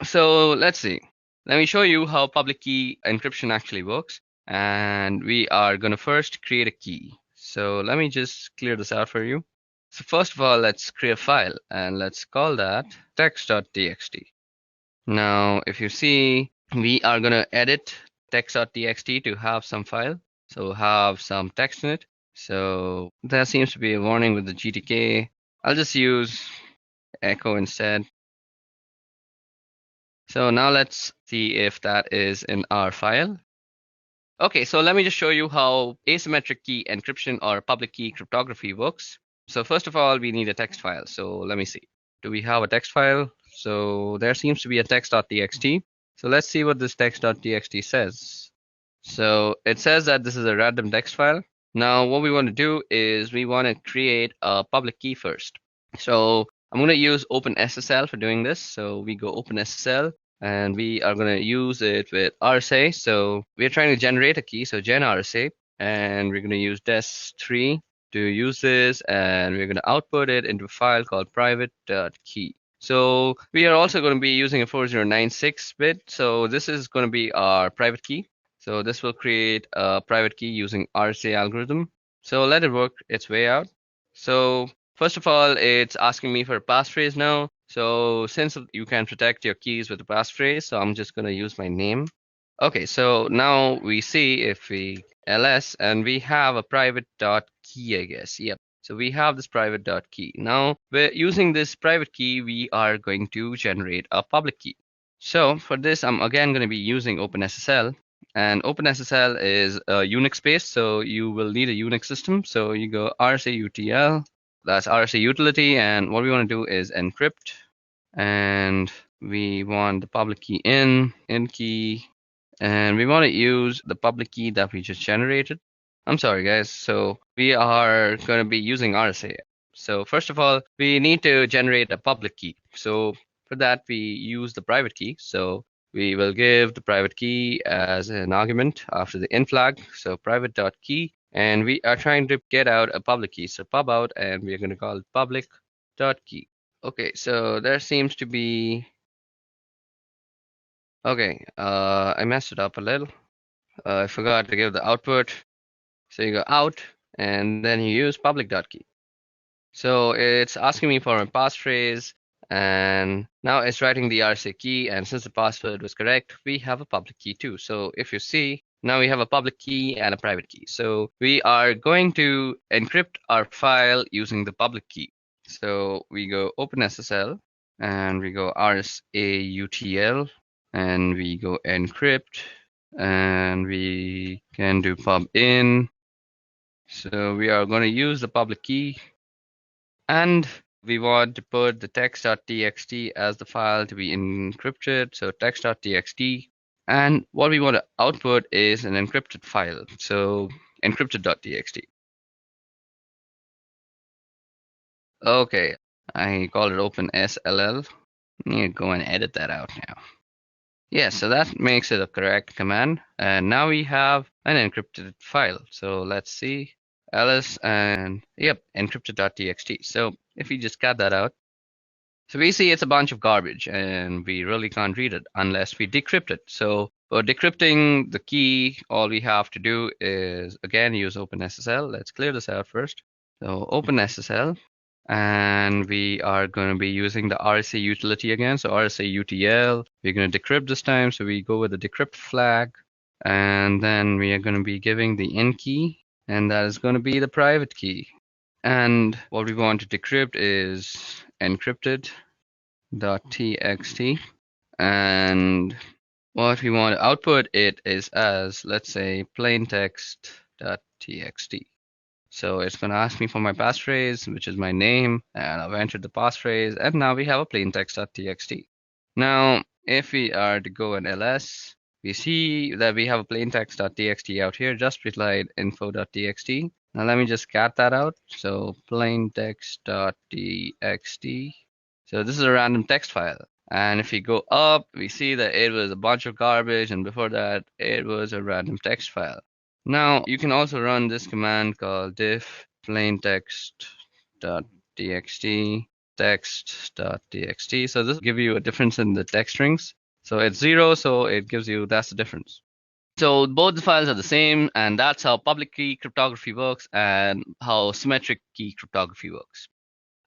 So let's see. Let me show you how public key encryption actually works. And we are going to first create a key. So let me just clear this out for you. So first of all, let's create a file and let's call that text.txt. Now, if you see, we are going to edit text.txt to have some file. So have some text in it. So there seems to be a warning with the GTK. I'll just use echo instead. So now let's see if that is in our file. Okay, so let me just show you how asymmetric key encryption or public key cryptography works. So first of all, we need a text file. So let me see. Do we have a text file? So there seems to be a text.txt. So let's see what this text.txt says. So it says that this is a random text file. Now what we want to do is we want to create a public key first. So I'm going to use OpenSSL for doing this. So we go OpenSSL and we are going to use it with RSA. So we're trying to generate a key. So gen RSA, and we're going to use des3 to use this, and we're going to output it into a file called private.key. So we are also going to be using a 4096 bit. So this is going to be our private key. So this will create a private key using RSA algorithm. So let it work its way out. So first of all, it's asking me for a passphrase now. So since you can protect your keys with a passphrase, so I'm just going to use my name. Okay, so now we see if we ls, and we have a private dot key, I guess. Yep. So we have this private dot key. Now we're using this private key, we are going to generate a public key. So for this, I'm again going to be using OpenSSL. And OpenSSL is a Unix based, so you will need a Unix system. So you go RSA-UTL, that's RSA utility, and what we want to do is encrypt, and we want the public key in key, and we want to use the public key that we just generated. I'm sorry guys, so we are going to be using RSA. So first of all, we need to generate a public key. So for that, we use the private key. So we will give the private key as an argument after the in flag. So private.key, and we are trying to get out a public key. So pub out, and we're going to call it public.key. Okay, so there seems to be, okay, I messed it up a little. I forgot to give the output. So you go out, and then you use public.key. So it's asking me for a passphrase, and now it's writing the RSA key, and since the password was correct, we have a public key too. So if you see, now we have a public key and a private key. So we are going to encrypt our file using the public key. So we go OpenSSL, and we go RSA-UTL, and we go encrypt, and we can do pub in. So we are going to use the public key, and we want to put the text.txt as the file to be encrypted. So text.txt, and what we want to output is an encrypted file. So encrypted.txt. Okay, I call it OpenSLL. I need to go and edit that out now. Yeah, so that makes it a correct command. And now we have an encrypted file. So let's see. ls, and yep, encrypted.txt. So if we just cut that out, so we see it's a bunch of garbage, and we really can't read it unless we decrypt it. So For decrypting the key, all we have to do is, again, use OpenSSL. Let's clear this out first. So OpenSSL, and we are going to be using the RSA utility again. So RSA UTL, we're going to decrypt this time. So we go with the decrypt flag, and then we are going to be giving the in key, and that is going to be the private key. And what we want to decrypt is encrypted.txt, and what we want to output it is as, let's say, plaintext.txt. So it's going to ask me for my passphrase, which is my name, and I've entered the passphrase, and now we have a plaintext.txt. Now, if we are to go in ls, we see that we have a plaintext.txt out here, just beside info.txt. Now let me just cat that out. So plaintext.txt. So this is a random text file. And if we go up, we see that it was a bunch of garbage, and before that, it was a random text file. Now, you can also run this command called diff plaintext.txt text.txt. So this will give you a difference in the text strings. So it's 0, so it gives you, that's the difference. So both the files are the same, and that's how public key cryptography works and how symmetric key cryptography works.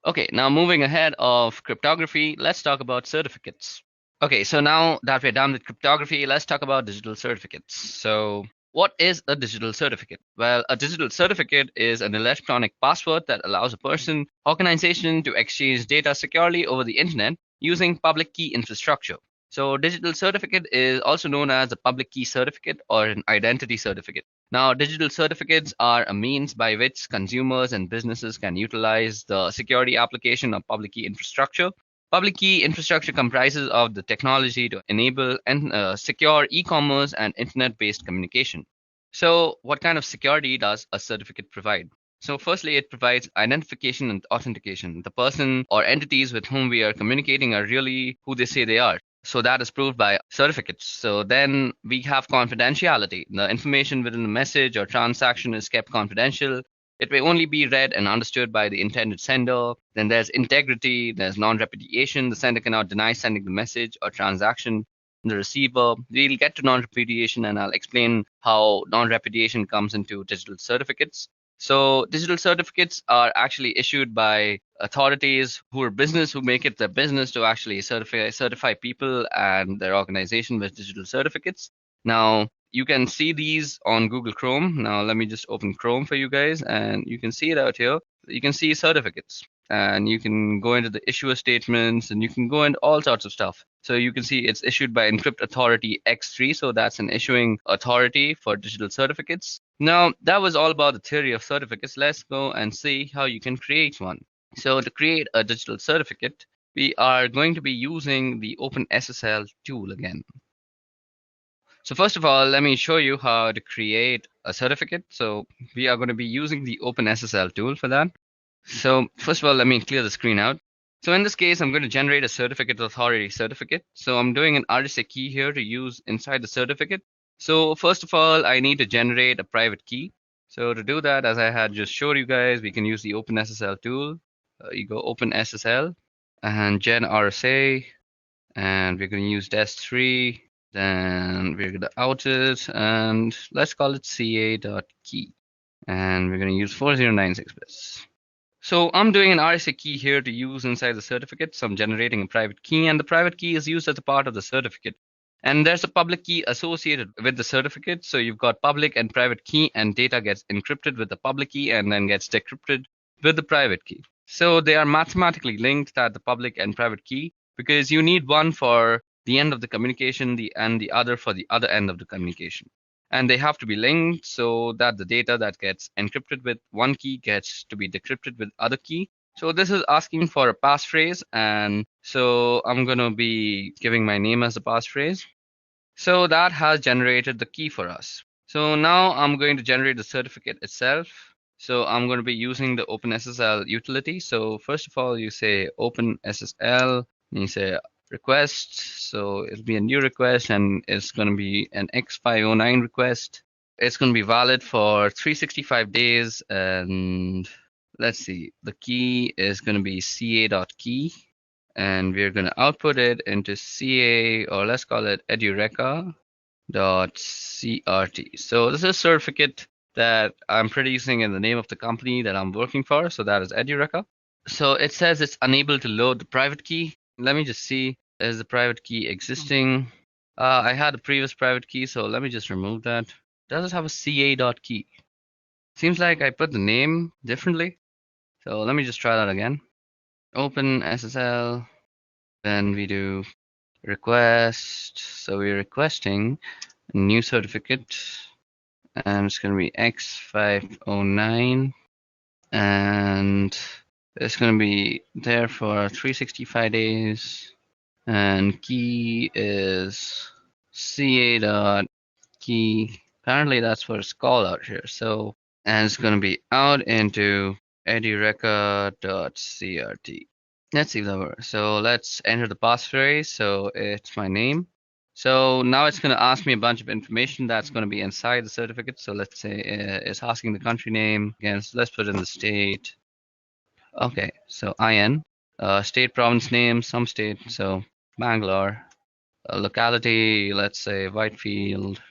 Okay, now moving ahead of cryptography, let's talk about certificates. Okay, so now that we're done with cryptography, let's talk about digital certificates. So what is a digital certificate? Well, a digital certificate is an electronic password that allows a person, organization to exchange data securely over the internet using public key infrastructure. So digital certificate is also known as a public key certificate or an identity certificate. Now, digital certificates are a means by which consumers and businesses can utilize the security application of public key infrastructure. Public key infrastructure comprises of the technology to enable secure e-commerce and internet-based communication. So what kind of security does a certificate provide? So firstly, it provides identification and authentication. The person or entities with whom we are communicating are really who they say they are. So that is proved by certificates. So then we have confidentiality. The information within the message or transaction is kept confidential. It may only be read and understood by the intended sender. Then there's integrity, there's non-repudiation. The sender cannot deny sending the message or transaction. The receiver, we'll get to non-repudiation, and I'll explain how non-repudiation comes into digital certificates. So digital certificates are actually issued by authorities who make it their business to actually certify people and their organization with digital certificates. Now, you can see these on Google Chrome. Now, let me just open Chrome for you guys, and you can see it out here. You can see certificates, and you can go into the issuer statements, and you can go into all sorts of stuff. So you can see it's issued by Encrypt Authority X3. So that's an issuing authority for digital certificates. Now, that was all about the theory of certificates. Let's go and see how you can create one. So to create a digital certificate, we are going to be using the OpenSSL tool again. So first of all, let me show you how to create a certificate. So we are going to be using the OpenSSL tool for that. So first of all, let me clear the screen out. So in this case, I'm going to generate a certificate authority certificate. So I'm doing an RSA key here to use inside the certificate. So first of all, I need to generate a private key. So to do that, as I had just showed you guys, we can use the OpenSSL tool. You go OpenSSL and gen RSA, and we're going to use DES3. Then we're going to out it, and let's call it ca.key. And we're going to use 4096 bits. So I'm doing an RSA key here to use inside the certificate. So I'm generating a private key, and the private key is used as a part of the certificate. And there's a public key associated with the certificate. So you've got public and private key, and data gets encrypted with the public key and then gets decrypted with the private key. So they are mathematically linked at the public and private key, because you need one for the end of the communication and the other for the other end of the communication. And they have to be linked so that the data that gets encrypted with one key gets to be decrypted with other key. So this is asking for a passphrase, and so I'm going to be giving my name as a passphrase. So that has generated the key for us. So now I'm going to generate the certificate itself. So I'm going to be using the OpenSSL utility. So first of all, you say OpenSSL, and you say request. So it'll be a new request, and it's going to be an X509 request. It's going to be valid for 365 days, and let's see, the key is going to be ca.key, and we're going to output it into ca, or let's call it Edureka.key. CRT. So this is a certificate that I'm producing in the name of the company that I'm working for. So that is Edureka. So it says it's unable to load the private key. Let me just see, is the private key existing? I had a previous private key, so let me just remove that. Does it have a CA.key? Seems like I put the name differently. So let me just try that again. Open SSL, then we do request. So we're requesting a new certificate, and it's going to be X509, and it's going to be there for 365 days, and key is ca.key. Apparently that's what it's called out here. So, and it's going to be out into edureka.crt. Let's see if that works. So let's enter the passphrase. So it's my name. So now it's going to ask me a bunch of information that's going to be inside the certificate. So let's say it's asking the country name. Again, so let's put in the state. Okay, so IN, state, province name, some state. So Bangalore. Locality, let's say Whitefield.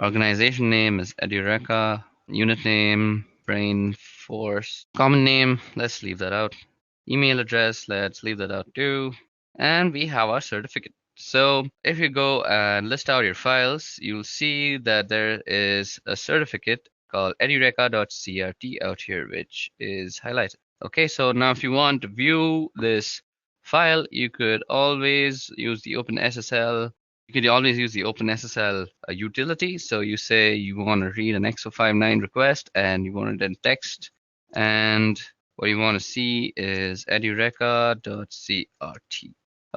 Organization name is Edureka. Unit name, Brain Force. Common name, let's leave that out. Email address, let's leave that out too. And we have our certificate. So if you go and list out your files, you'll see that there is a certificate called edureka.crt out here, which is highlighted. Okay, so now if you want to view this file, you could always use the OpenSSL. You could always use the OpenSSL utility. So you say you want to read an X059 request and you want it in text, and what you want to see is edureka.crt.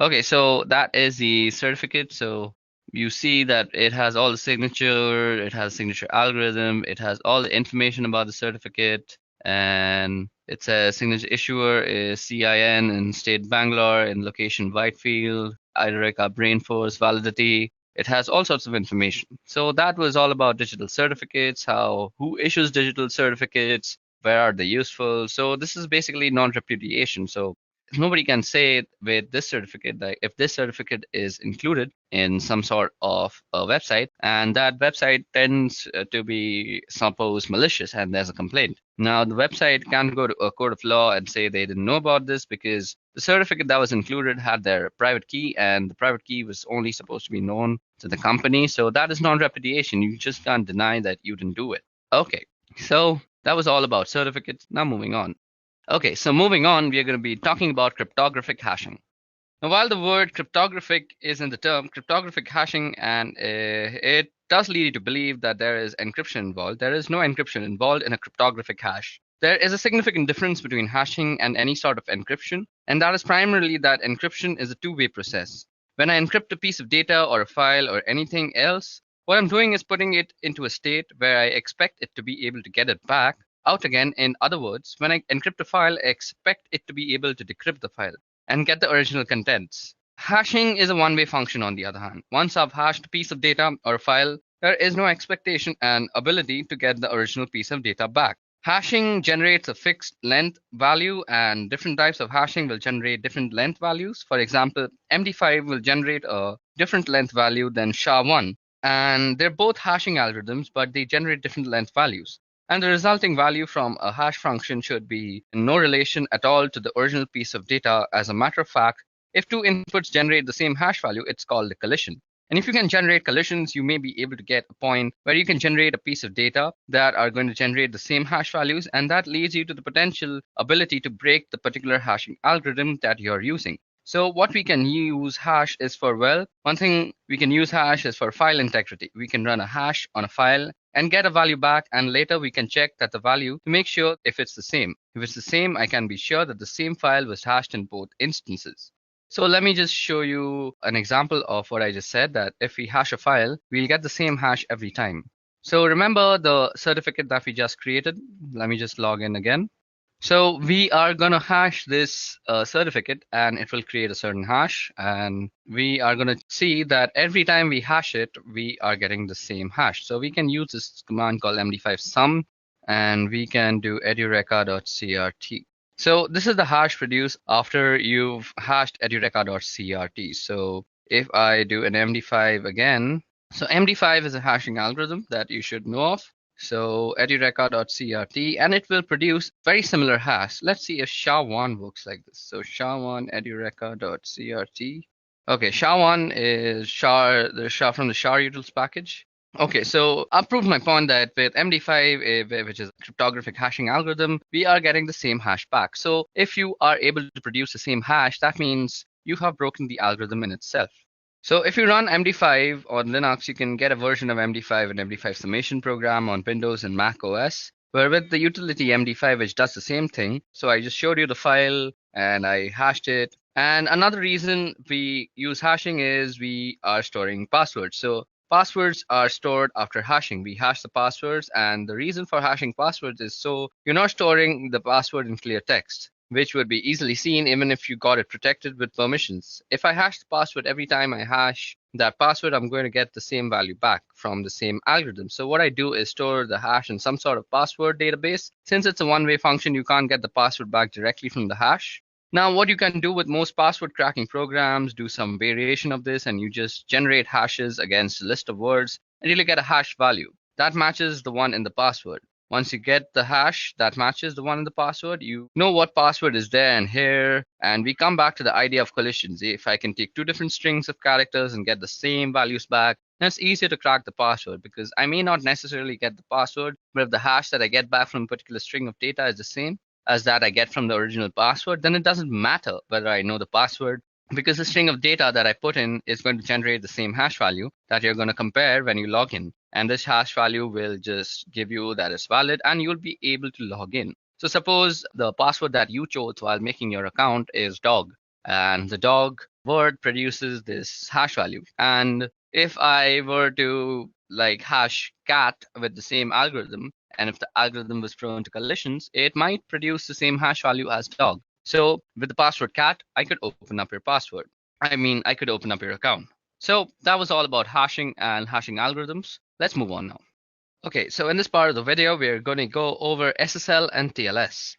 Okay, so that is the certificate. So you see that it has all the signature, it has signature algorithm, it has all the information about the certificate, and it says signature issuer is CIN in state Bangalore, in location Whitefield, Edureka Brainforce, validity. It has all sorts of information. So that was all about digital certificates, who issues digital certificates, where are they useful. So this is basically non-repudiation. So nobody can say with this certificate that if this certificate is included in some sort of a website and that website tends to be suppose malicious and there's a complaint. Now the website can't go to a court of law and say they didn't know about this because the certificate that was included had their private key and the private key was only supposed to be known to the company. So that is non-repudiation. You just can't deny that you didn't do it. Okay, so that was all about certificates. Now moving on. Okay, so moving on, we are going to be talking about cryptographic hashing. Now, while the word cryptographic is in the term cryptographic hashing, and it does lead you to believe that there is encryption involved, there is no encryption involved in a cryptographic hash. There is a significant difference between hashing and any sort of encryption, and that is primarily that encryption is a two-way process. When I encrypt a piece of data or a file or anything else, what I'm doing is putting it into a state where I expect it to be able to get it back out again. In other words, when I encrypt a file, I expect it to be able to decrypt the file and get the original contents. Hashing is a one-way function on the other hand. Once I've hashed a piece of data or a file, there is no expectation and ability to get the original piece of data back. Hashing generates a fixed length value and different types of hashing will generate different length values. For example, MD5 will generate a different length value than SHA-1. And they're both hashing algorithms, but they generate different length values. And the resulting value from a hash function should be in no relation at all to the original piece of data. As a matter of fact, if two inputs generate the same hash value, it's called a collision. And if you can generate collisions, you may be able to get a point where you can generate a piece of data that are going to generate the same hash values, and that leads you to the potential ability to break the particular hashing algorithm that you're using. So what we can use hash is for, well, one thing we can use hash is for file integrity. We can run a hash on a file and get a value back, and later we can check that the value to make sure if it's the same. If it's the same, I can be sure that the same file was hashed in both instances. So let me just show you an example of what I just said, that if we hash a file, we'll get the same hash every time. So remember the certificate that we just created. Let me just log in again. So we are going to hash this certificate and it will create a certain hash. And we are going to see that every time we hash it, we are getting the same hash. So we can use this command called md5 sum and we can do edureka.crt. So this is the hash produced after you've hashed edureka.crt. So if I do an md5 again, So MD5 is a hashing algorithm that you should know of. So edureka.crt, and it will produce very similar hash. Let's see if SHA-1 works like this. So SHA-1 edureka.crt. Okay, SHA-1 is the SHA from the SHA-utils package. Okay, so I've proved my point that with MD5, which is a cryptographic hashing algorithm, we are getting the same hash back. So if you are able to produce the same hash, that means you have broken the algorithm in itself. So if you run MD5 on Linux, you can get a version of MD5 and MD5 summation program on Windows and Mac OS, where with the utility MD5, which does the same thing. So I just showed you the file and I hashed it. And another reason we use hashing is we are storing passwords. So passwords are stored after hashing. We hash the passwords, and the reason for hashing passwords is so you're not storing the password in clear text, which would be easily seen even if you got it protected with permissions. If I hash the password every time I hash that password, I'm going to get the same value back from the same algorithm. So what I do is store the hash in some sort of password database. Since it's a one-way function, you can't get the password back directly from the hash. Now, what you can do with most password cracking programs, do some variation of this, and you just generate hashes against a list of words until you get a hash value that matches the one in the password. Once you get the hash that matches the one in the password, you know what password is there and here. And we come back to the idea of collisions. If I can take two different strings of characters and get the same values back, then it's easier to crack the password because I may not necessarily get the password, but if the hash that I get back from a particular string of data is the same as that I get from the original password, then it doesn't matter whether I know the password because the string of data that I put in is going to generate the same hash value that you're going to compare when you log in. And this hash value will just give you that it's valid and you'll be able to log in. So suppose the password that you chose while making your account is dog, and the dog word produces this hash value. And if I were to like hash cat with the same algorithm, and if the algorithm was prone to collisions, it might produce the same hash value as dog. So with the password cat, I could open up your password. I could open up your account. So that was all about hashing and hashing algorithms. Let's move on now. Okay, so in this part of the video, we're going to go over SSL and TLS.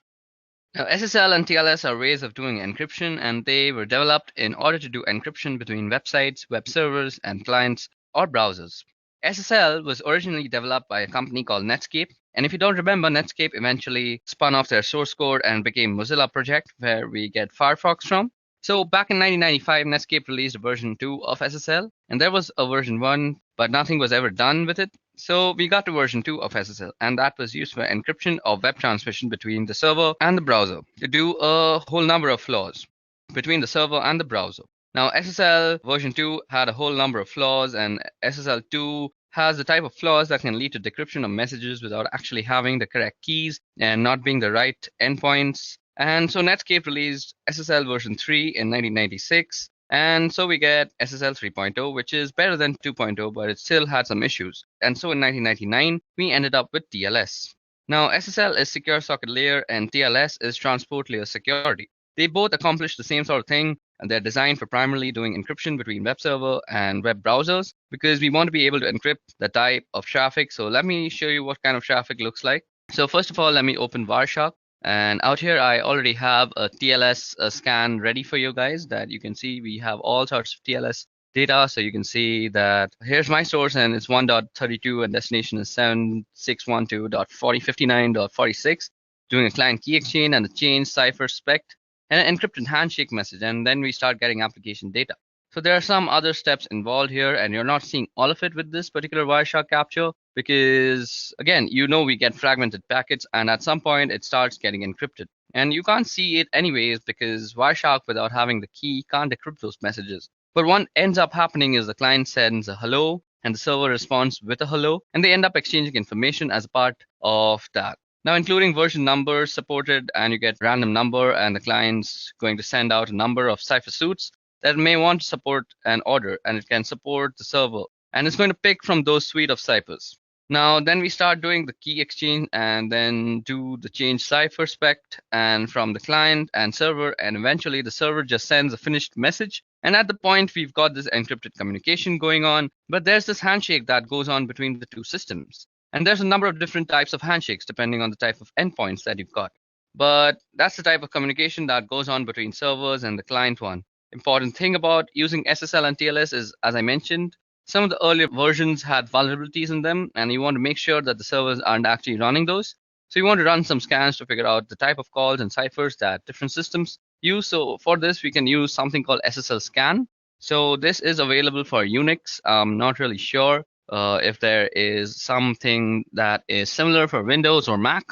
Now, SSL and TLS are ways of doing encryption, and they were developed in order to do encryption between websites, web servers, and clients or browsers. SSL was originally developed by a company called Netscape, and if you don't remember, Netscape eventually spun off their source code and became Mozilla Project, where we get Firefox from. So back in 1995, Netscape released a version 2 of SSL, and there was a version 1, but nothing was ever done with it. So we got to version 2 of SSL, and that was used for encryption of web transmission between the server and the browser to do a whole number of flaws between the server and the browser. Now, SSL version 2 had a whole number of flaws, and SSL 2 has the type of flaws that can lead to decryption of messages without actually having the correct keys and not being the right endpoints. And so Netscape released SSL version 3 in 1996. And so we get SSL 3.0, which is better than 2.0, but it still had some issues. And so in 1999, we ended up with TLS. Now, SSL is secure socket layer and TLS is transport layer security. They both accomplish the same sort of thing, and they're designed for primarily doing encryption between web server and web browsers because we want to be able to encrypt the type of traffic. So let me show you what kind of traffic looks like. So first of all, let me open Wireshark. And out here, I already have a TLS scan ready for you guys that you can see we have all sorts of TLS data. So you can see that here's my source and it's 1.32 and destination is 7612.4059.46, doing a client key exchange and a change cipher spec and an encrypted handshake message. And then we start getting application data. So there are some other steps involved here, and you're not seeing all of it with this particular Wireshark capture because, again, we get fragmented packets, and at some point it starts getting encrypted. And you can't see it anyways because Wireshark, without having the key, can't decrypt those messages. But what ends up happening is the client sends a hello, and the server responds with a hello, and they end up exchanging information as a part of that. Now, including version numbers supported, and you get random number, and the client's going to send out a number of cipher suits that may want to support an order, and it can support the server, and it's going to pick from those suite of ciphers. Now, then we start doing the key exchange and then do the change cipher spec and from the client and server, and eventually the server just sends a finished message. And at the point we've got this encrypted communication going on, but there's this handshake that goes on between the two systems. And there's a number of different types of handshakes depending on the type of endpoints that you've got. But that's the type of communication that goes on between servers and the client one. Important thing about using SSL and TLS is, as I mentioned, some of the earlier versions had vulnerabilities in them, and you want to make sure that the servers aren't actually running those. So you want to run some scans to figure out the type of calls and ciphers that different systems use. So for this, we can use something called SSL scan. So this is available for Unix. I'm not really sure if there is something that is similar for Windows or Mac,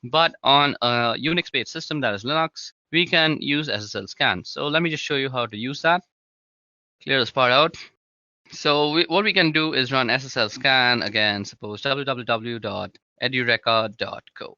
but on a Unix-based system that is Linux, we can use SSL scan. So let me just show you how to use that. Clear this part out. So what we can do is run SSL scan again, suppose www.edureka.co.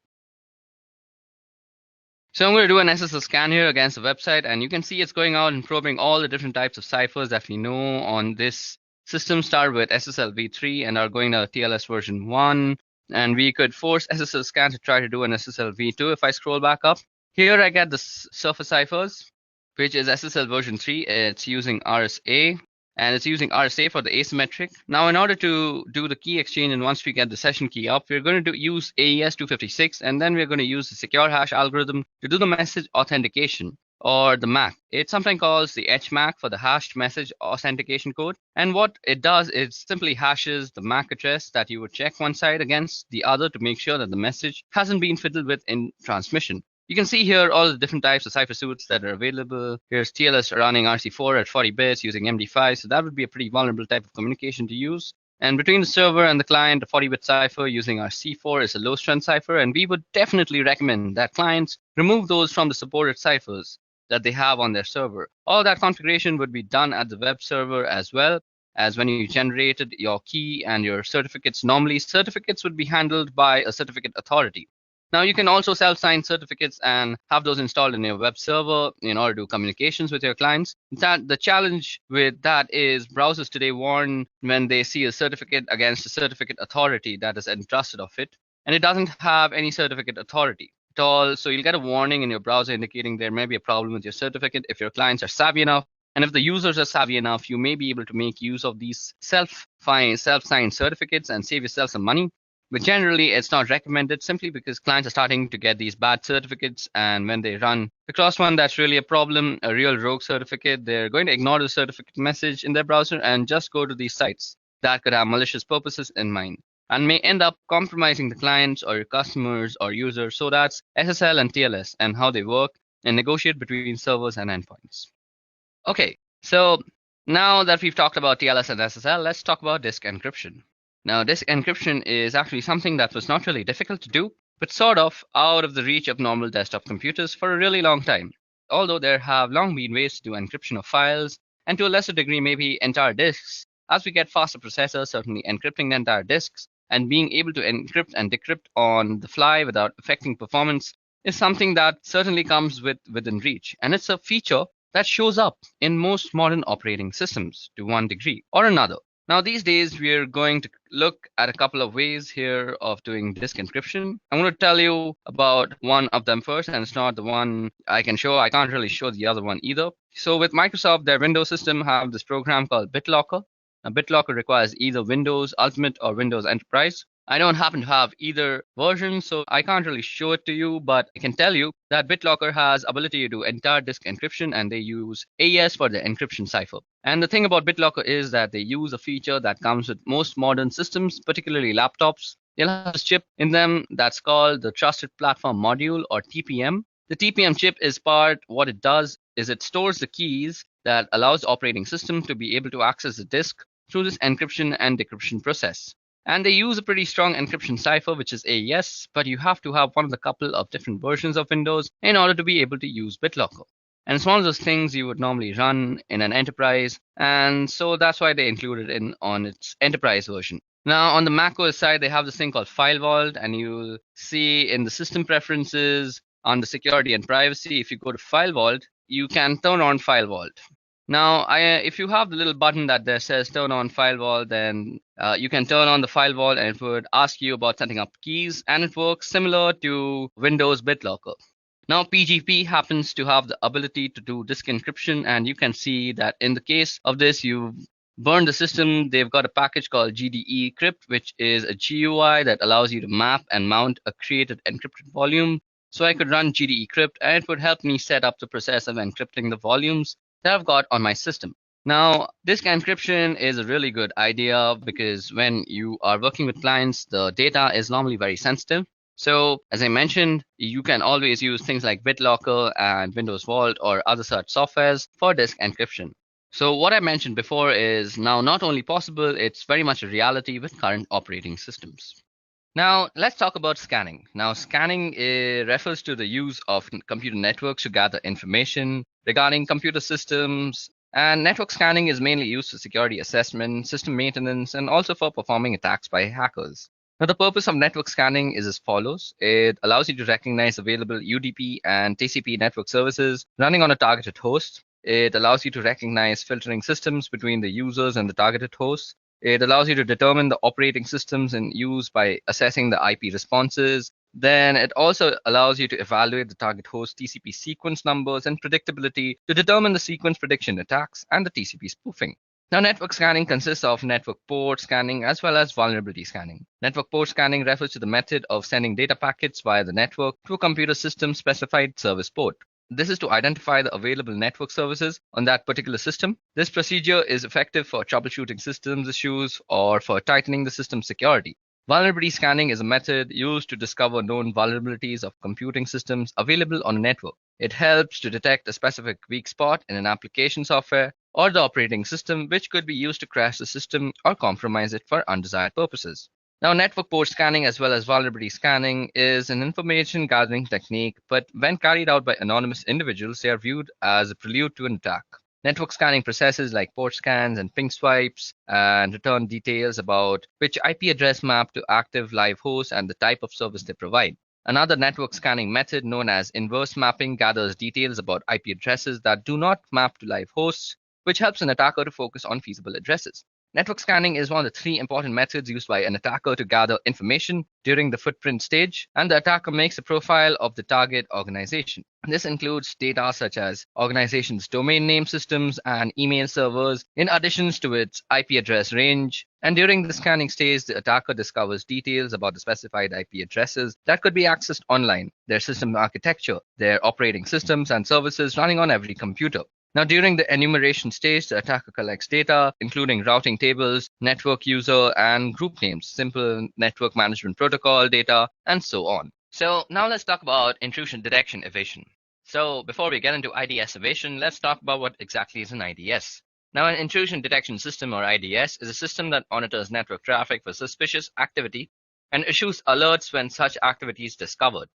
So I'm going to do an SSL scan here against the website, and you can see it's going out and probing all the different types of ciphers that we know on this system. Start with SSL v3 and are going to TLS version 1. And we could force SSL scan to try to do an SSL v2 if I scroll back up. Here I get the surface ciphers, which is SSL version 3. It's using RSA. And it's using RSA for the asymmetric. Now, in order to do the key exchange, and once we get the session key up, we're going to use AES 256, and then we're going to use the secure hash algorithm to do the message authentication, or the MAC. It sometimes calls the HMAC for the hashed message authentication code. And what it does is simply hashes the MAC address that you would check one side against the other to make sure that the message hasn't been fiddled with in transmission. You can see here all the different types of cipher suites that are available. Here's TLS running RC4 at 40 bits using MD5, so that would be a pretty vulnerable type of communication to use. And between the server and the client, the 40-bit cipher using RC4 is a low-strength cipher, and we would definitely recommend that clients remove those from the supported ciphers that they have on their server. All that configuration would be done at the web server as well as when you generated your key and your certificates. Normally, certificates would be handled by a certificate authority. Now, you can also self-sign certificates and have those installed in your web server in order to do communications with your clients. The challenge with that is browsers today warn when they see a certificate against a certificate authority that is entrusted of it, and it doesn't have any certificate authority at all. So you'll get a warning in your browser indicating there may be a problem with your certificate. If your clients are savvy enough, and if the users are savvy enough, you may be able to make use of these self-signed certificates and save yourself some money. But generally, it's not recommended simply because clients are starting to get these bad certificates. And when they run across one that's really a problem, a real rogue certificate, they're going to ignore the certificate message in their browser and just go to these sites that could have malicious purposes in mind and may end up compromising the clients or your customers or users. So that's SSL and TLS and how they work and negotiate between servers and endpoints. Okay, so now that we've talked about TLS and SSL, let's talk about disk encryption. Now, disk encryption is actually something that was not really difficult to do, but sort of out of the reach of normal desktop computers for a really long time. Although there have long been ways to do encryption of files, and to a lesser degree, maybe entire disks. As we get faster processors, certainly encrypting the entire disks and being able to encrypt and decrypt on the fly without affecting performance is something that certainly comes within reach. And it's a feature that shows up in most modern operating systems to one degree or another. Now, these days, we're going to look at a couple of ways here of doing disk encryption. I'm going to tell you about one of them first, and it's not the one I can show. I can't really show the other one either. So with Microsoft, their Windows system have this program called BitLocker. Now, BitLocker requires either Windows Ultimate or Windows Enterprise. I don't happen to have either version, so I can't really show it to you, but I can tell you that BitLocker has ability to do entire disk encryption, and they use AES for the encryption cipher. And the thing about BitLocker is that they use a feature that comes with most modern systems, particularly laptops. They'll have a chip in them that's called the Trusted Platform Module, or TPM. The TPM chip is what it does is it stores the keys that allows the operating system to be able to access the disk through this encryption and decryption process. And they use a pretty strong encryption cipher, which is AES, but you have to have one of the couple of different versions of Windows in order to be able to use BitLocker. And it's one of those things you would normally run in an enterprise, and so that's why they included it on its enterprise version. Now, on the macOS side, they have this thing called File Vault, and you'll see in the system preferences on the security and privacy, if you go to File Vault, you can turn on File Vault. Now, if you have the little button that there says turn on File Vault, then you can turn on the File Vault and it would ask you about setting up keys, and it works similar to Windows BitLocker. Now, PGP happens to have the ability to do disk encryption, and you can see that in the case of this, you've burned the system. They've got a package called GDE Crypt, which is a GUI that allows you to map and mount a created encrypted volume. So I could run GDE Crypt, and it would help me set up the process of encrypting the volumes that I've got on my system. Now, disk encryption is a really good idea because when you are working with clients, the data is normally very sensitive. So, as I mentioned, you can always use things like BitLocker and Windows Vault or other such softwares for disk encryption. So, what I mentioned before is now not only possible, it's very much a reality with current operating systems. Now, let's talk about scanning. Now, scanning refers to the use of computer networks to gather information regarding computer systems. And network scanning is mainly used for security assessment, system maintenance, and also for performing attacks by hackers. Now, the purpose of network scanning is as follows. It allows you to recognize available UDP and TCP network services running on a targeted host. It allows you to recognize filtering systems between the users and the targeted hosts. It allows you to determine the operating systems in use by assessing the IP responses. Then it also allows you to evaluate the target host TCP sequence numbers and predictability to determine the sequence prediction attacks and the TCP spoofing. Now, network scanning consists of network port scanning as well as vulnerability scanning. Network port scanning refers to the method of sending data packets via the network to a computer system specified service port. This is to identify the available network services on that particular system. This procedure is effective for troubleshooting systems issues or for tightening the system security. Vulnerability scanning is a method used to discover known vulnerabilities of computing systems available on a network. It helps to detect a specific weak spot in an application software or the operating system, which could be used to crash the system or compromise it for undesired purposes. Now, network port scanning as well as vulnerability scanning is an information gathering technique, but when carried out by anonymous individuals, they are viewed as a prelude to an attack. Network scanning processes like port scans and ping swipes and return details about which IP address map to active live host and the type of service they provide. Another network scanning method known as inverse mapping gathers details about IP addresses that do not map to live hosts, which helps an attacker to focus on feasible addresses. Network scanning is one of the three important methods used by an attacker to gather information during the footprint stage, and the attacker makes a profile of the target organization. This includes data such as organization's domain name systems and email servers, in addition to its IP address range. And during the scanning stage, the attacker discovers details about the specified IP addresses that could be accessed online, their system architecture, their operating systems and services running on every computer. Now, during the enumeration stage, the attacker collects data, including routing tables, network user, and group names, simple network management protocol data, and so on. So now let's talk about intrusion detection evasion. So before we get into IDS evasion, let's talk about what exactly is an IDS. Now, an intrusion detection system, or IDS, is a system that monitors network traffic for suspicious activity and issues alerts when such activity is discovered.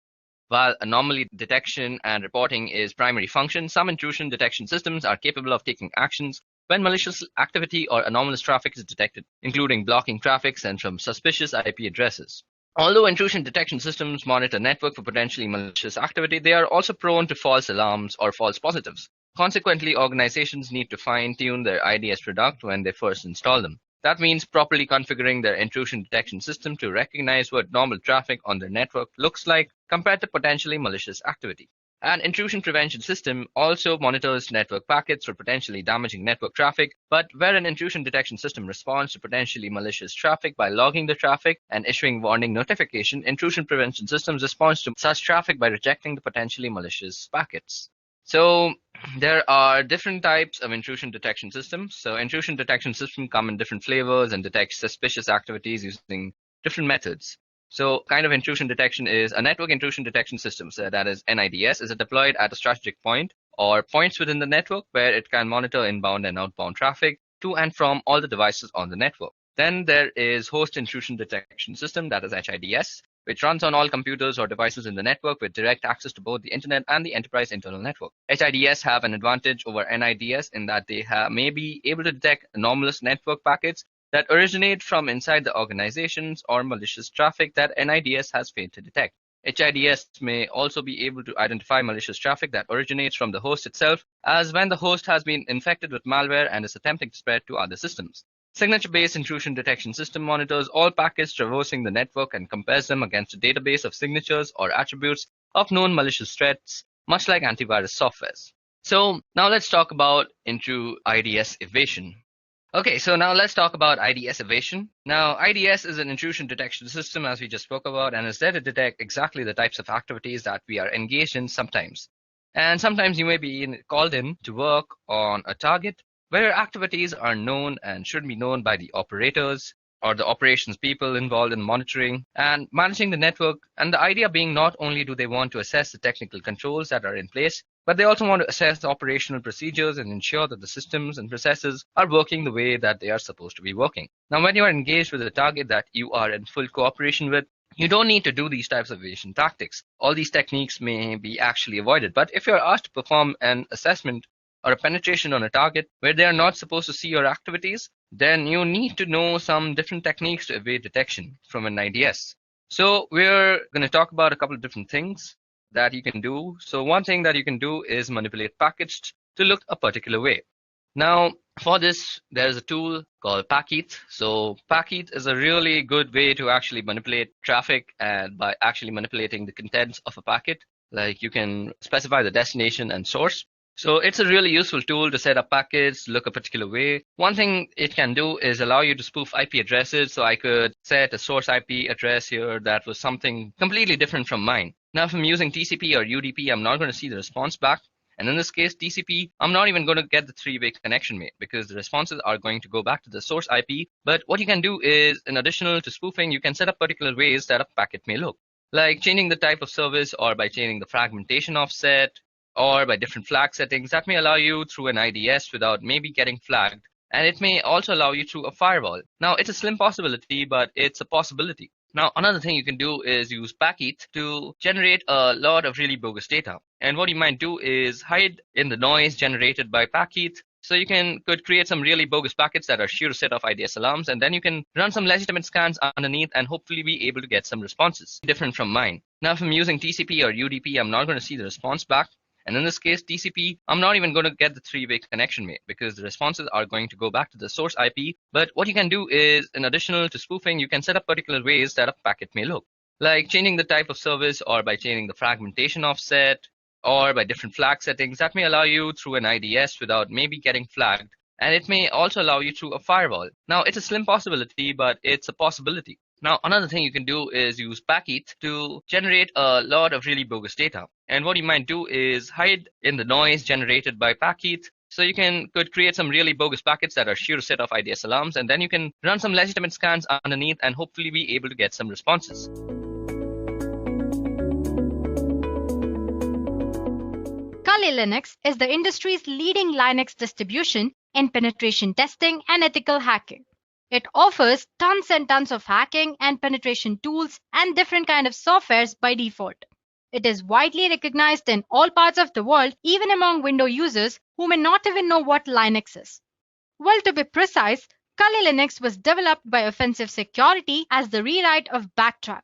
While anomaly detection and reporting is primary function, some intrusion detection systems are capable of taking actions when malicious activity or anomalous traffic is detected, including blocking traffic sent from suspicious IP addresses. Although intrusion detection systems monitor network for potentially malicious activity, they are also prone to false alarms or false positives. Consequently, organizations need to fine-tune their IDS product when they first install them. That means properly configuring their intrusion detection system to recognize what normal traffic on their network looks like compared to potentially malicious activity. An intrusion prevention system also monitors network packets for potentially damaging network traffic, but where an intrusion detection system responds to potentially malicious traffic by logging the traffic and issuing warning notification, intrusion prevention systems respond to such traffic by rejecting the potentially malicious packets. So there are different types of intrusion detection systems. So intrusion detection systems come in different flavors and detect suspicious activities using different methods. So kind of intrusion detection is a network intrusion detection system. So that is NIDS is deployed at a strategic point or points within the network where it can monitor inbound and outbound traffic to and from all the devices on the network. Then there is host intrusion detection system, that is HIDS, which runs on all computers or devices in the network with direct access to both the internet and the enterprise internal network. HIDS have an advantage over NIDS in that they may be able to detect anomalous network packets that originate from inside the organizations or malicious traffic that NIDS has failed to detect. HIDS may also be able to identify malicious traffic that originates from the host itself, as when the host has been infected with malware and is attempting to spread to other systems. Signature-based intrusion detection system monitors all packets traversing the network and compares them against a database of signatures or attributes of known malicious threats, much like antivirus softwares. So now let's talk about into IDS evasion. Okay, so now let's talk about IDS evasion. Now, IDS is an intrusion detection system, as we just spoke about, and is there to detect exactly the types of activities that we are engaged in sometimes. And sometimes you may be called in to work on a target where your activities are known and should be known by the operators or the operations people involved in monitoring and managing the network. And the idea being not only do they want to assess the technical controls that are in place, but they also want to assess the operational procedures and ensure that the systems and processes are working the way that they are supposed to be working. Now, when you are engaged with a target that you are in full cooperation with, you don't need to do these types of evasion tactics. All these techniques may be actually avoided. But if you're asked to perform an assessment or a penetration on a target where they are not supposed to see your activities, then you need to know some different techniques to evade detection from an IDS. So we're going to talk about a couple of different things that you can do. So one thing that you can do is manipulate packets to look a particular way. Now, for this, there's a tool called Packeth. So Packeth is a really good way to actually manipulate traffic, and by actually manipulating the contents of a packet, like you can specify the destination and source. So it's a really useful tool to set up packets, look a particular way. One thing it can do is allow you to spoof IP addresses. So I could set a source IP address here that was something completely different from mine. Now, if I'm using TCP or UDP, I'm not going to see the response back. And in this case, TCP, I'm not even going to get the three-way connection made because the responses are going to go back to the source IP. But what you can do is, in addition to spoofing, you can set up particular ways that a packet may look, like changing the type of service or by changing the fragmentation offset or by different flag settings that may allow you through an IDS without maybe getting flagged. And it may also allow you through a firewall. Now, it's a slim possibility, but it's a possibility. Now, another thing you can do is use Packeth to generate a lot of really bogus data. And what you might do is hide in the noise generated by Packeth. So you could create some really bogus packets that are sure to set off IDS alarms, and then you can run some legitimate scans underneath and hopefully be able to get some responses different from mine. Now, if I'm using TCP or UDP, I'm not going to see the response back. And in this case, TCP, I'm not even going to get the three-way connection made because the responses are going to go back to the source IP. But what you can do is, in addition to spoofing, you can set up particular ways that a packet may look, like changing the type of service or by changing the fragmentation offset or by different flag settings that may allow you through an IDS without maybe getting flagged. And it may also allow you through a firewall. Now, it's a slim possibility, but it's a possibility. Now, another thing you can do is use Packeth to generate a lot of really bogus data. And what you might do is hide in the noise generated by Packeth. So you could create some really bogus packets that are sure to set off IDS alarms, and then you can run some legitimate scans underneath and hopefully be able to get some responses. Kali Linux is the industry's leading Linux distribution in penetration testing and ethical hacking. It offers tons and tons of hacking and penetration tools and different kind of softwares by default. It is widely recognized in all parts of the world, even among Windows users who may not even know what Linux is. Well, to be precise, Kali Linux was developed by Offensive Security as the rewrite of Backtrack.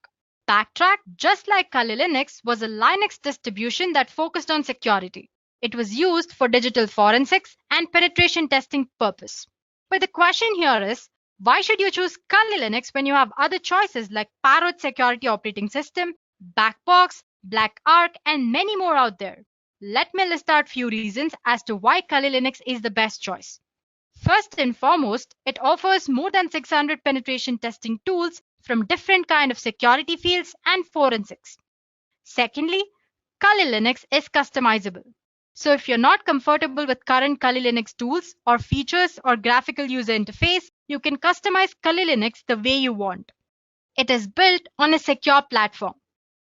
Backtrack, just like Kali Linux, was a Linux distribution that focused on security. It was used for digital forensics and penetration testing purpose. But the question here is, why should you choose Kali Linux when you have other choices like Parrot Security Operating System, Backbox, Black Arc, and many more out there? Let me list out few reasons as to why Kali Linux is the best choice. First and foremost, it offers more than 600 penetration testing tools from different kind of security fields and forensics. Secondly, Kali Linux is customizable. So if you're not comfortable with current Kali Linux tools or features or graphical user interface, you can customize Kali Linux the way you want. It is built on a secure platform.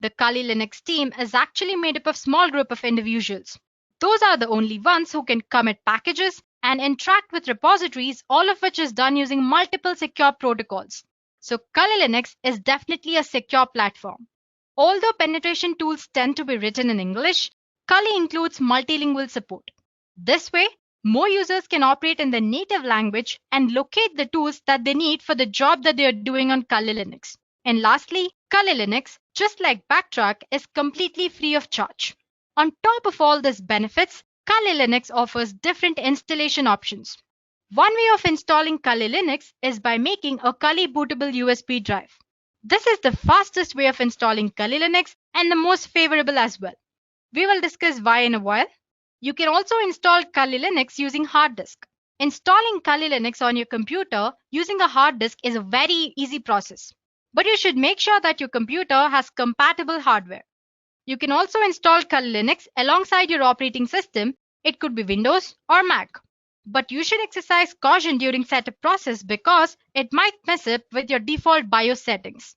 The Kali Linux team is actually made up of a small group of individuals. Those are the only ones who can commit packages and interact with repositories, all of which is done using multiple secure protocols. So Kali Linux is definitely a secure platform. Although penetration tools tend to be written in English, Kali includes multilingual support. This way, more users can operate in their native language and locate the tools that they need for the job that they are doing on Kali Linux. And lastly, Kali Linux, just like Backtrack, is completely free of charge. On top of all these benefits, Kali Linux offers different installation options. One way of installing Kali Linux is by making a Kali bootable USB drive. This is the fastest way of installing Kali Linux and the most favorable as well. We will discuss why in a while. You can also install Kali Linux using hard disk. Installing Kali Linux on your computer using a hard disk is a very easy process. But you should make sure that your computer has compatible hardware. You can also install Kali Linux alongside your operating system. It could be Windows or Mac. but you should exercise caution during setup process because it might mess up with your default BIOS settings.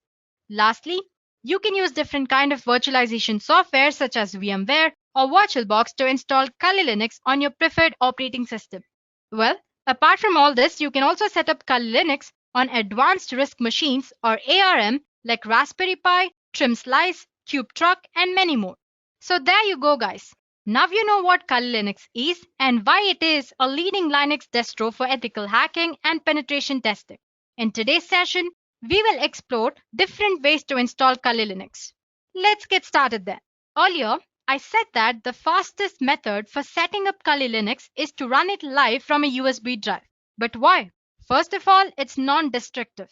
Lastly, you can use different kind of virtualization software such as VMware or VirtualBox to install Kali Linux on your preferred operating system. Well, apart from all this, you can also set up Kali Linux on advanced RISC machines or ARM like Raspberry Pi, Trim Slice, Cube Truck, and many more. So there you go, guys. Now you know what Kali Linux is and why it is a leading Linux distro for ethical hacking and penetration testing. In today's session, we will explore different ways to install Kali Linux. Let's get started then. Earlier, I said that the fastest method for setting up Kali Linux is to run it live from a USB drive. But why? First of all, it's non-destructive.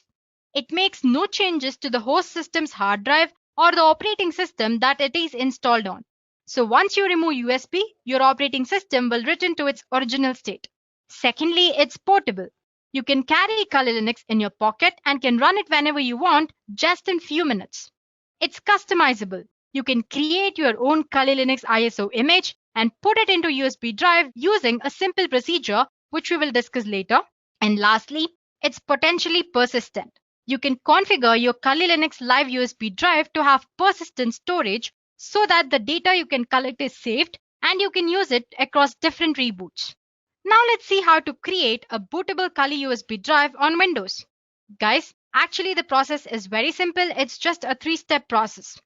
It makes no changes to the host system's hard drive or the operating system that it is installed on. So once you remove USB, your operating system will return to its original state. Secondly, it's portable. You can carry Kali Linux in your pocket and can run it whenever you want, just in few minutes. It's customizable. You can create your own Kali Linux ISO image and put it into USB drive using a simple procedure, which we will discuss later. And lastly, it's potentially persistent. You can configure your Kali Linux live USB drive to have persistent storage so that the data you can collect is saved and you can use it across different reboots. Now let's see how to create a bootable Kali USB drive on Windows. Guys, actually the process is very simple. It's just a 3-step process.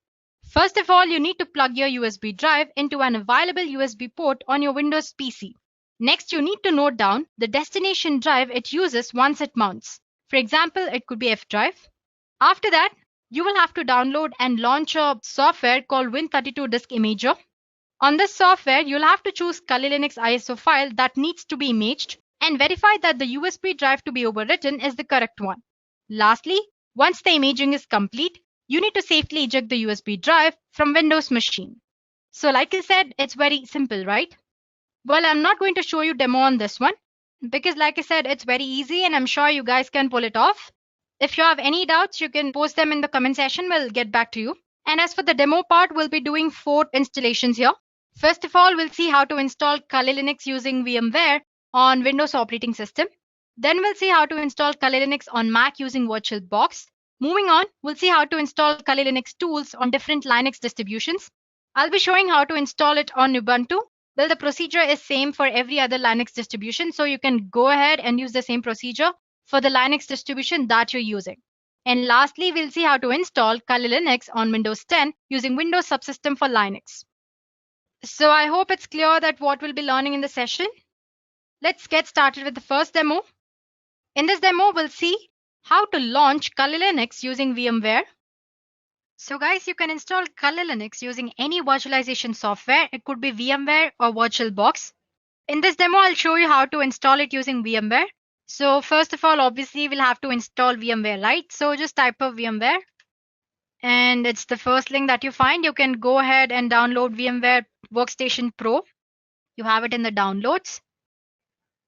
First of all, you need to plug your USB drive into an available USB port on your Windows PC. Next, you need to note down the destination drive it uses once it mounts. For example, it could be F drive. After that, you will have to download and launch a software called Win32 Disk Imager. On this software, you'll have to choose Kali Linux ISO file that needs to be imaged and verify that the USB drive to be overwritten is the correct one. Lastly, once the imaging is complete, you need to safely eject the USB drive from Windows machine. So like I said, it's very simple, right? Well, I'm not going to show you demo on this one because like I said, it's very easy and I'm sure you guys can pull it off. If you have any doubts, you can post them in the comment section. We'll get back to you. And as for the demo part, we'll be doing 4 installations here. First of all, we'll see how to install Kali Linux using VMware on Windows operating system. Then we'll see how to install Kali Linux on Mac using VirtualBox. Moving on, we'll see how to install Kali Linux tools on different Linux distributions. I'll be showing how to install it on Ubuntu. Well, the procedure is same for every other Linux distribution, so you can go ahead and use the same procedure for the Linux distribution that you're using. And lastly, we'll see how to install Kali Linux on Windows 10 using Windows Subsystem for Linux. So I hope it's clear that what we'll be learning in the session. Let's get started with the first demo. In this demo, we'll see how to launch Kali Linux using VMware. So guys, you can install Kali Linux using any virtualization software. It could be VMware or VirtualBox. In this demo, I'll show you how to install it using VMware. So first of all, obviously, we'll have to install VMware, right? So just type of VMware. And it's the first link that you find. You can go ahead and download VMware Workstation Pro. You have it in the downloads.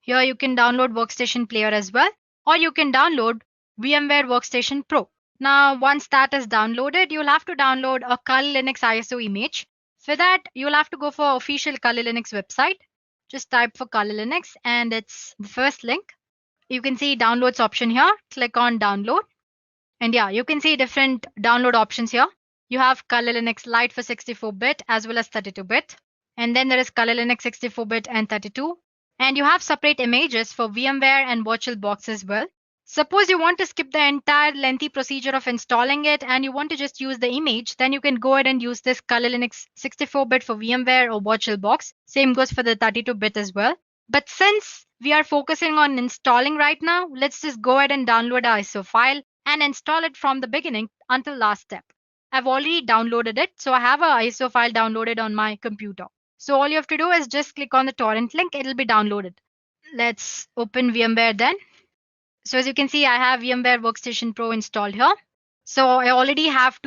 Here you can download Workstation Player as well. Or you can download VMware Workstation Pro. Now, once that is downloaded, you'll have to download a Kali Linux ISO image. For that, you'll have to go for official Kali Linux website. Just type for Kali Linux and it's the first link. You can see downloads option here. Click on download. And yeah, you can see different download options here. You have Kali Linux Lite for 64-bit as well as 32-bit. And then there is Kali Linux 64-bit and 32. And you have separate images for VMware and VirtualBox as well. Suppose you want to skip the entire lengthy procedure of installing it and you want to just use the image, then you can go ahead and use this Kali Linux 64-bit for VMware or VirtualBox. Same goes for the 32-bit as well. But since we are focusing on installing right now, let's just go ahead and download our ISO file and install it from the beginning until last step. I've already downloaded it, so I have an ISO file downloaded on my computer. So all you have to do is just click on the torrent link, it'll be downloaded. Let's open VMware then. So as you can see, I have VMware Workstation Pro installed here. So I already have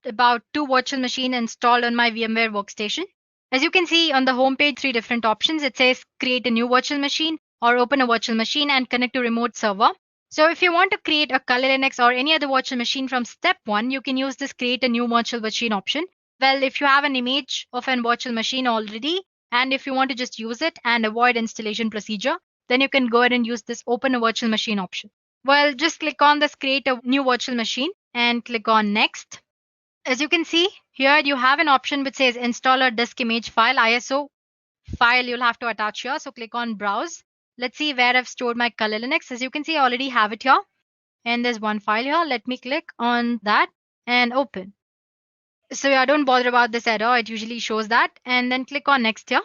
about two virtual machines installed on my VMware Workstation. As you can see on the home page, 3 different options. It says create a new virtual machine or open a virtual machine and connect to remote server. So if you want to create a Kali Linux or any other virtual machine from step 1, you can use this create a new virtual machine option. Well, if you have an image of a virtual machine already, and if you want to just use it and avoid installation procedure, then you can go ahead and use this open a virtual machine option. Well, just click on this create a new virtual machine and click on next. As you can see here, you have an option which says install a disk image file, ISO file you'll have to attach here. So click on browse. Let's see where I've stored my Kali Linux. As you can see, I already have it here. And there's one file here. Let me click on that and open. So yeah, don't bother about this error. It usually shows that. And then click on next here.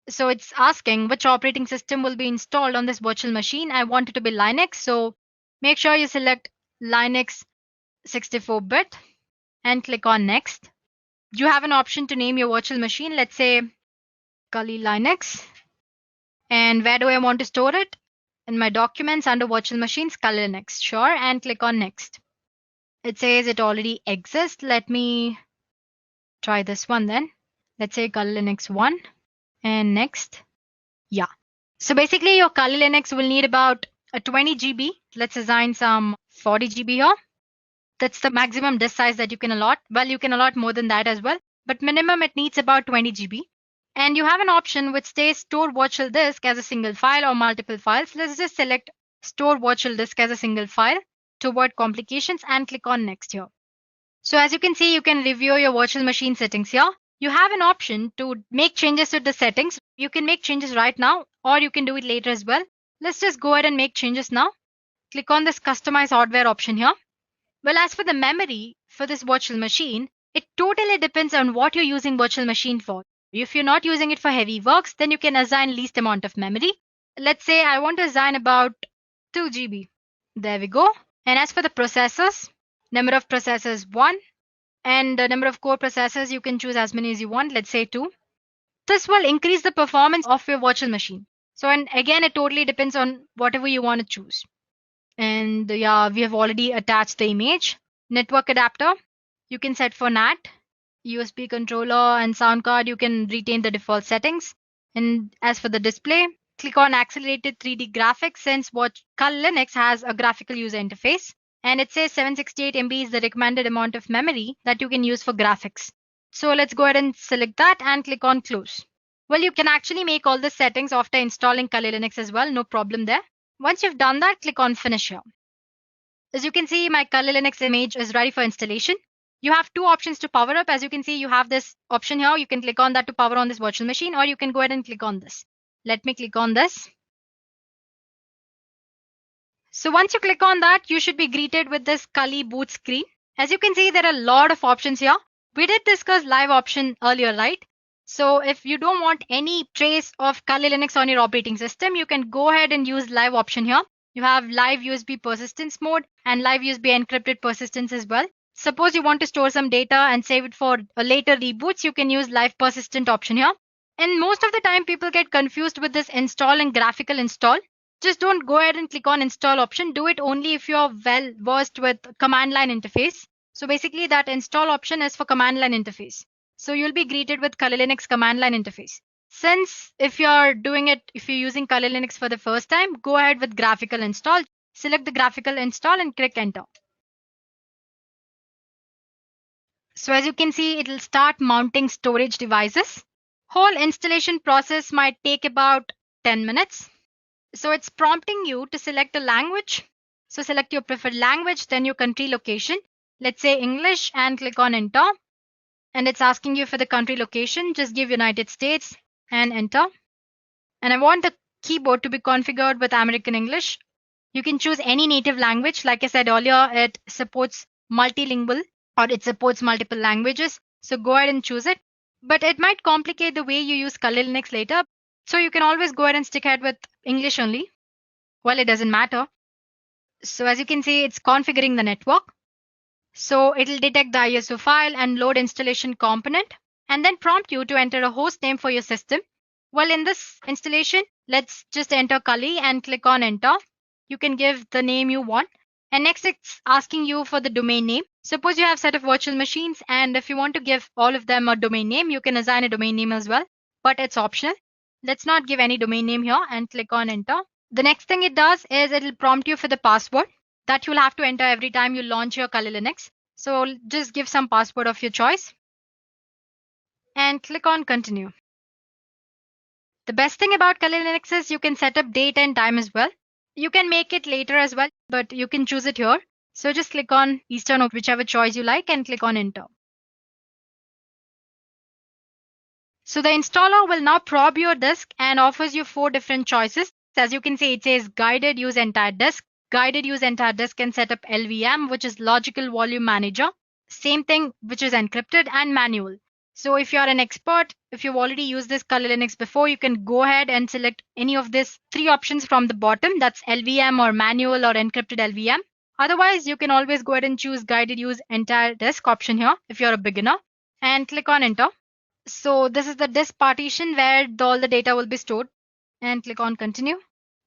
So it's asking which operating system will be installed on this virtual machine. I want it to be Linux. So make sure you select Linux 64-bit and click on next. You have an option to name your virtual machine. Let's say Kali Linux. And where do I want to store it? In my documents under virtual machines, Kali Linux. Sure. And click on next. It says it already exists. Let me try this one then. Let's say Kali Linux 1 and next. Yeah. So basically your Kali Linux will need about a 20 GB. Let's assign some 40 GB here. That's the maximum disk size that you can allot. Well, you can allot more than that as well, but minimum it needs about 20 GB. And you have an option which says store virtual disk as a single file or multiple files. Let's just select store virtual disk as a single file to avoid complications and click on next here. So as you can see, you can review your virtual machine settings here. You have an option to make changes to the settings. You can make changes right now or you can do it later as well. Let's just go ahead and make changes now. Click on this customize hardware option here. Well, as for the memory for this virtual machine, it totally depends on what you're using virtual machine for. If you're not using it for heavy works, then you can assign least amount of memory. Let's say I want to assign about 2 GB. There we go. And as for the processors, number of processors 1. And the number of core processors, you can choose as many as you want. Let's say 2. This will increase the performance of your virtual machine. So, and again, it totally depends on whatever you want to choose. And yeah, we have already attached the image. Network adapter, you can set for NAT. USB controller and sound card, you can retain the default settings. And as for the display, click on accelerated 3D graphics since what Kali Linux has a graphical user interface. And it says 768 MB is the recommended amount of memory that you can use for graphics. So let's go ahead and select that and click on close. Well, you can actually make all the settings after installing Kali Linux as well. No problem there. Once you've done that, click on finish here. As you can see, my Kali Linux image is ready for installation. You have two options to power up. As you can see, you have this option here. You can click on that to power on this virtual machine, or you can go ahead and click on this. Let me click on this. So once you click on that, you should be greeted with this Kali boot screen. As you can see, there are a lot of options here. We did discuss live option earlier, right? So if you don't want any trace of Kali Linux on your operating system, you can go ahead and use live option here. You have live USB persistence mode and live USB encrypted persistence as well. Suppose you want to store some data and save it for a later reboots, you can use live persistent option here. And most of the time people get confused with this install and graphical install. Just don't go ahead and click on install option. Do it only if you're well versed with command line interface. So basically that install option is for command line interface. So you'll be greeted with Kali Linux command line interface. Since if you're using Kali Linux for the first time, go ahead with graphical install. Select the graphical install and click enter. So as you can see, it will start mounting storage devices. Whole installation process might take about 10 minutes. So it's prompting you to select a language. So select your preferred language, then your country location. Let's say English and click on enter. And it's asking you for the country location. Just give United States and enter. And I want the keyboard to be configured with American English. You can choose any native language. Like I said earlier, it supports multilingual or it supports multiple languages. So go ahead and choose it. But it might complicate the way you use Kali Linux later. So you can always go ahead and stick ahead with English only. Well, it doesn't matter. So as you can see, it's configuring the network. So it'll detect the ISO file and load installation component and then prompt you to enter a host name for your system. Well, in this installation, let's just enter Kali and click on enter. You can give the name you want. And next it's asking you for the domain name. Suppose you have a set of virtual machines and if you want to give all of them a domain name, you can assign a domain name as well, but it's optional. Let's not give any domain name here and click on enter. The next thing it does is it'll prompt you for the password that you'll have to enter every time you launch your Kali Linux. So just give some password of your choice and click on continue. The best thing about Kali Linux is you can set up date and time as well. You can make it later as well, but you can choose it here. So just click on Eastern or whichever choice you like and click on enter. So the installer will now probe your disk and offers you 4 different choices. As you can see, it says guided use entire disk. Guided use entire disk can set up LVM, which is logical volume manager. Same thing, which is encrypted, and manual. So if you're an expert, if you've already used this Kali Linux before, you can go ahead and select any of these 3 options from the bottom. That's LVM or manual or encrypted LVM. Otherwise, you can always go ahead and choose guided use entire disk option here if you're a beginner and click on enter. So this is the disk partition where all the data will be stored and click on continue.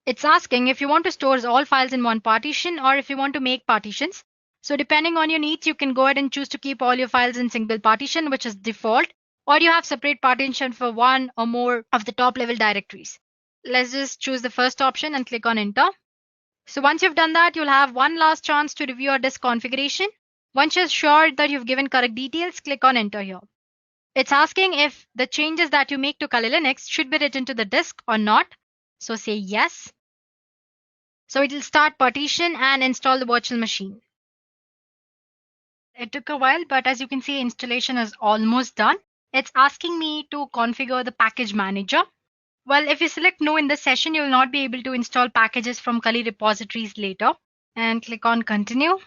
It's asking if you want to store all files in one partition or if you want to make partitions. So depending on your needs, you can go ahead and choose to keep all your files in single partition, which is default, or you have separate partition for one or more of the top level directories. Let's just choose the first option and click on enter. So once you've done that, you'll have one last chance to review your disk configuration. Once you're sure that you've given correct details, click on enter here. It's asking if the changes that you make to Kali Linux should be written to the disk or not. So say yes. So it will start partition and install the virtual machine. It took a while, but as you can see, installation is almost done. It's asking me to configure the package manager. Well, if you select no in this session, you will not be able to install packages from Kali repositories later. And click on continue.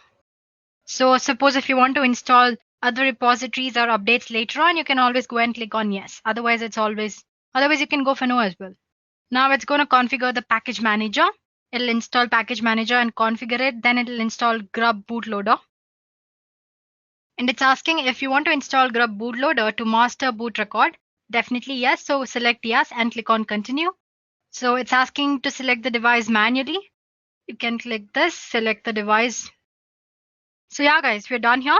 So suppose if you want to install other repositories or updates later on, you can always go and click on yes. Otherwise you can go for no as well. Now it's going to configure the package manager. It'll install package manager and configure it. Then it'll install grub bootloader. And it's asking if you want to install grub bootloader to master boot record. Definitely yes. So select yes and click on continue. So it's asking to select the device manually. You can click this, select the device. So yeah guys, we're done here.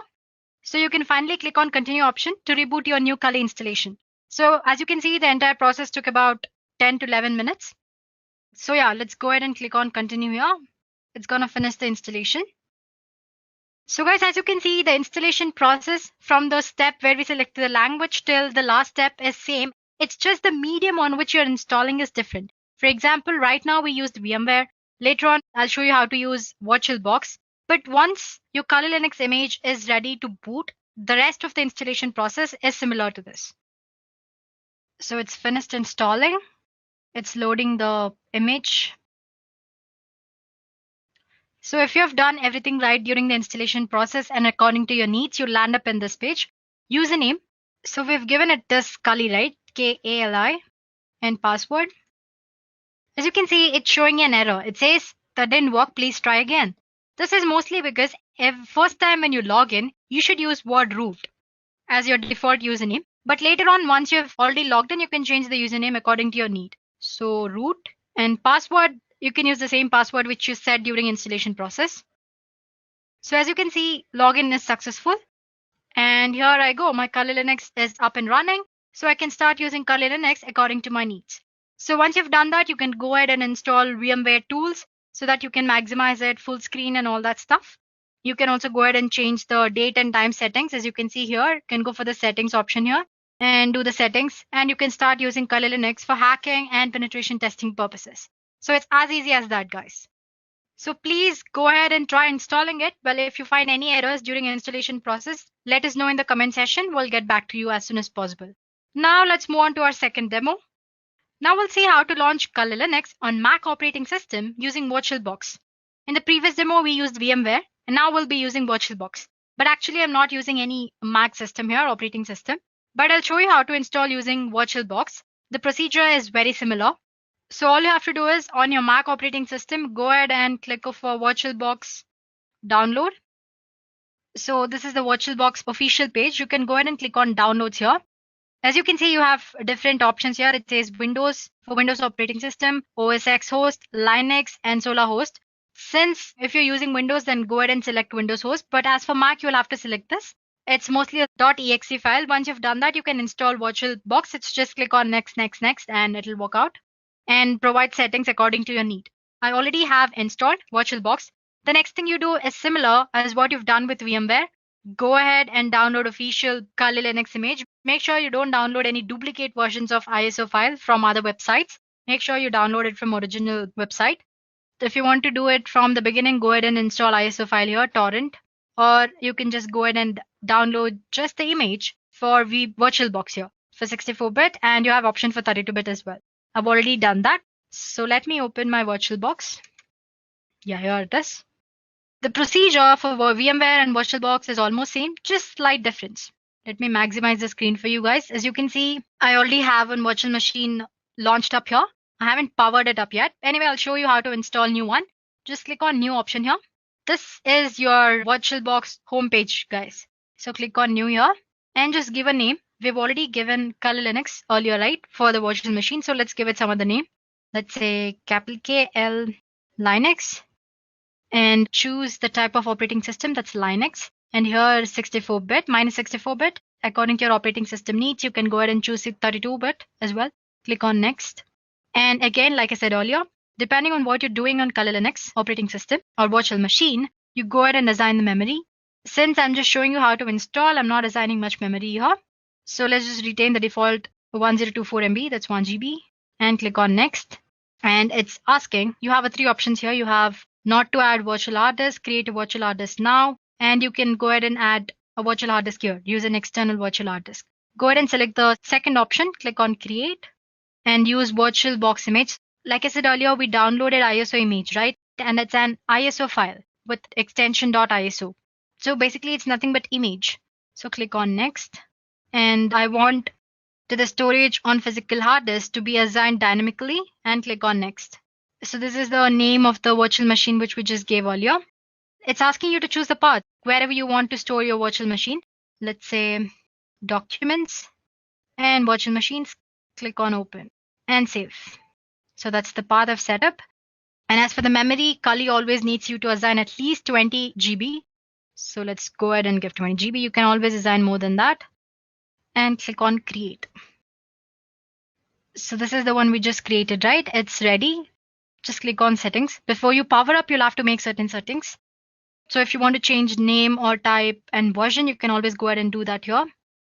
So you can finally click on continue option to reboot your new Kali installation. So as you can see, the entire process took about 10 to 11 minutes. So yeah, let's go ahead and click on continue here. It's going to finish the installation. So guys, as you can see, the installation process from the step where we select the language till the last step is same. It's just the medium on which you're installing is different. For example, right now we used VMware. Later on, I'll show you how to use VirtualBox. But once your Kali Linux image is ready to boot, the rest of the installation process is similar to this. So it's finished installing. It's loading the image. So if you have done everything right during the installation process and according to your needs, you'll land up in this page. Username. So we've given it this Kali, right? Kali and password. As you can see, it's showing an error. It says that didn't work. Please try again. This is mostly because first time when you log in, you should use word root as your default username. But later on, once you've already logged in, you can change the username according to your need. So root and password, you can use the same password which you set during installation process. So as you can see, login is successful. And here I go. My Kali Linux is up and running. So I can start using Kali Linux according to my needs. So once you've done that, you can go ahead and install VMware tools so that you can maximize it, full screen and all that stuff. You can also go ahead and change the date and time settings. As you can see here, you can go for the settings option here and do the settings. And you can start using Kali Linux for hacking and penetration testing purposes. So it's as easy as that, guys. So please go ahead and try installing it. Well, if you find any errors during installation process, let us know in the comment section. We'll get back to you as soon as possible. Now let's move on to our second demo. Now we'll see how to launch Kali Linux on Mac operating system using VirtualBox. In the previous demo, we used VMware, and now we'll be using VirtualBox. But actually, I'm not using any Mac system here, operating system. But I'll show you how to install using VirtualBox. The procedure is very similar. So all you have to do is on your Mac operating system, go ahead and click for VirtualBox download. So this is the VirtualBox official page. You can go ahead and click on downloads here. As you can see, you have different options here. It says Windows for Windows operating system, OS X host, Linux, and Solar host. Since if you're using Windows, then go ahead and select Windows host. But as for Mac, you'll have to select this. It's mostly a .exe file. Once you've done that, you can install VirtualBox. It's just click on next, and it'll work out and provide settings according to your need. I already have installed VirtualBox. The next thing you do is similar as what you've done with VMware. go ahead and download official Kali Linux image. Make sure you don't download any duplicate versions of ISO file from other websites. Make sure you download it from original website. If you want to do it from the beginning, go ahead and install ISO file here, torrent, or you can just go ahead and download just the image for VirtualBox here for 64-bit, and you have option for 32-bit as well. I've already done that. So let me open my VirtualBox. Yeah, here it is. The procedure for VMware and VirtualBox is almost same, just slight difference. Let me maximize the screen for you guys. As you can see, I already have a virtual machine launched up here. I haven't powered it up yet. Anyway, I'll show you how to install new one. Just click on new option here. This is your VirtualBox homepage, guys. So click on new here and just give a name. We've already given Kali Linux earlier, right, for the virtual machine. So let's give it some other name. Let's say capital KL Linux. And choose the type of operating system, that's Linux. And here 64-bit, minus 64-bit. According to your operating system needs, you can go ahead and choose 32-bit as well. Click on next. And again, like I said earlier, depending on what you're doing on Kali Linux operating system or virtual machine, you go ahead and assign the memory. Since I'm just showing you how to install, I'm not assigning much memory here. So let's just retain the default 1024 MB, that's 1 GB, and click on next. And it's asking, you have three options here. You have not to add virtual hard disk, create a virtual hard disk now, and you can go ahead and add a virtual hard disk here, use an external virtual hard disk. Go ahead and select the second option, click on create, and use VirtualBox image. Like I said earlier, we downloaded ISO image, right? And it's an ISO file with extension .iso. So basically it's nothing but image. So click on next, and I want the storage on physical hard disk to be assigned dynamically, and click on next. So this is the name of the virtual machine which we just gave earlier. It's asking you to choose the path wherever you want to store your virtual machine. Let's say documents and virtual machines. Click on open and save. So that's the path I've set up. And as for the memory, Kali always needs you to assign at least 20 GB. So let's go ahead and give 20 GB. You can always assign more than that. And click on create. So this is the one we just created, right? It's ready. Just click on settings. Before you power up, you'll have to make certain settings. So if you want to change name or type and version, you can always go ahead and do that here.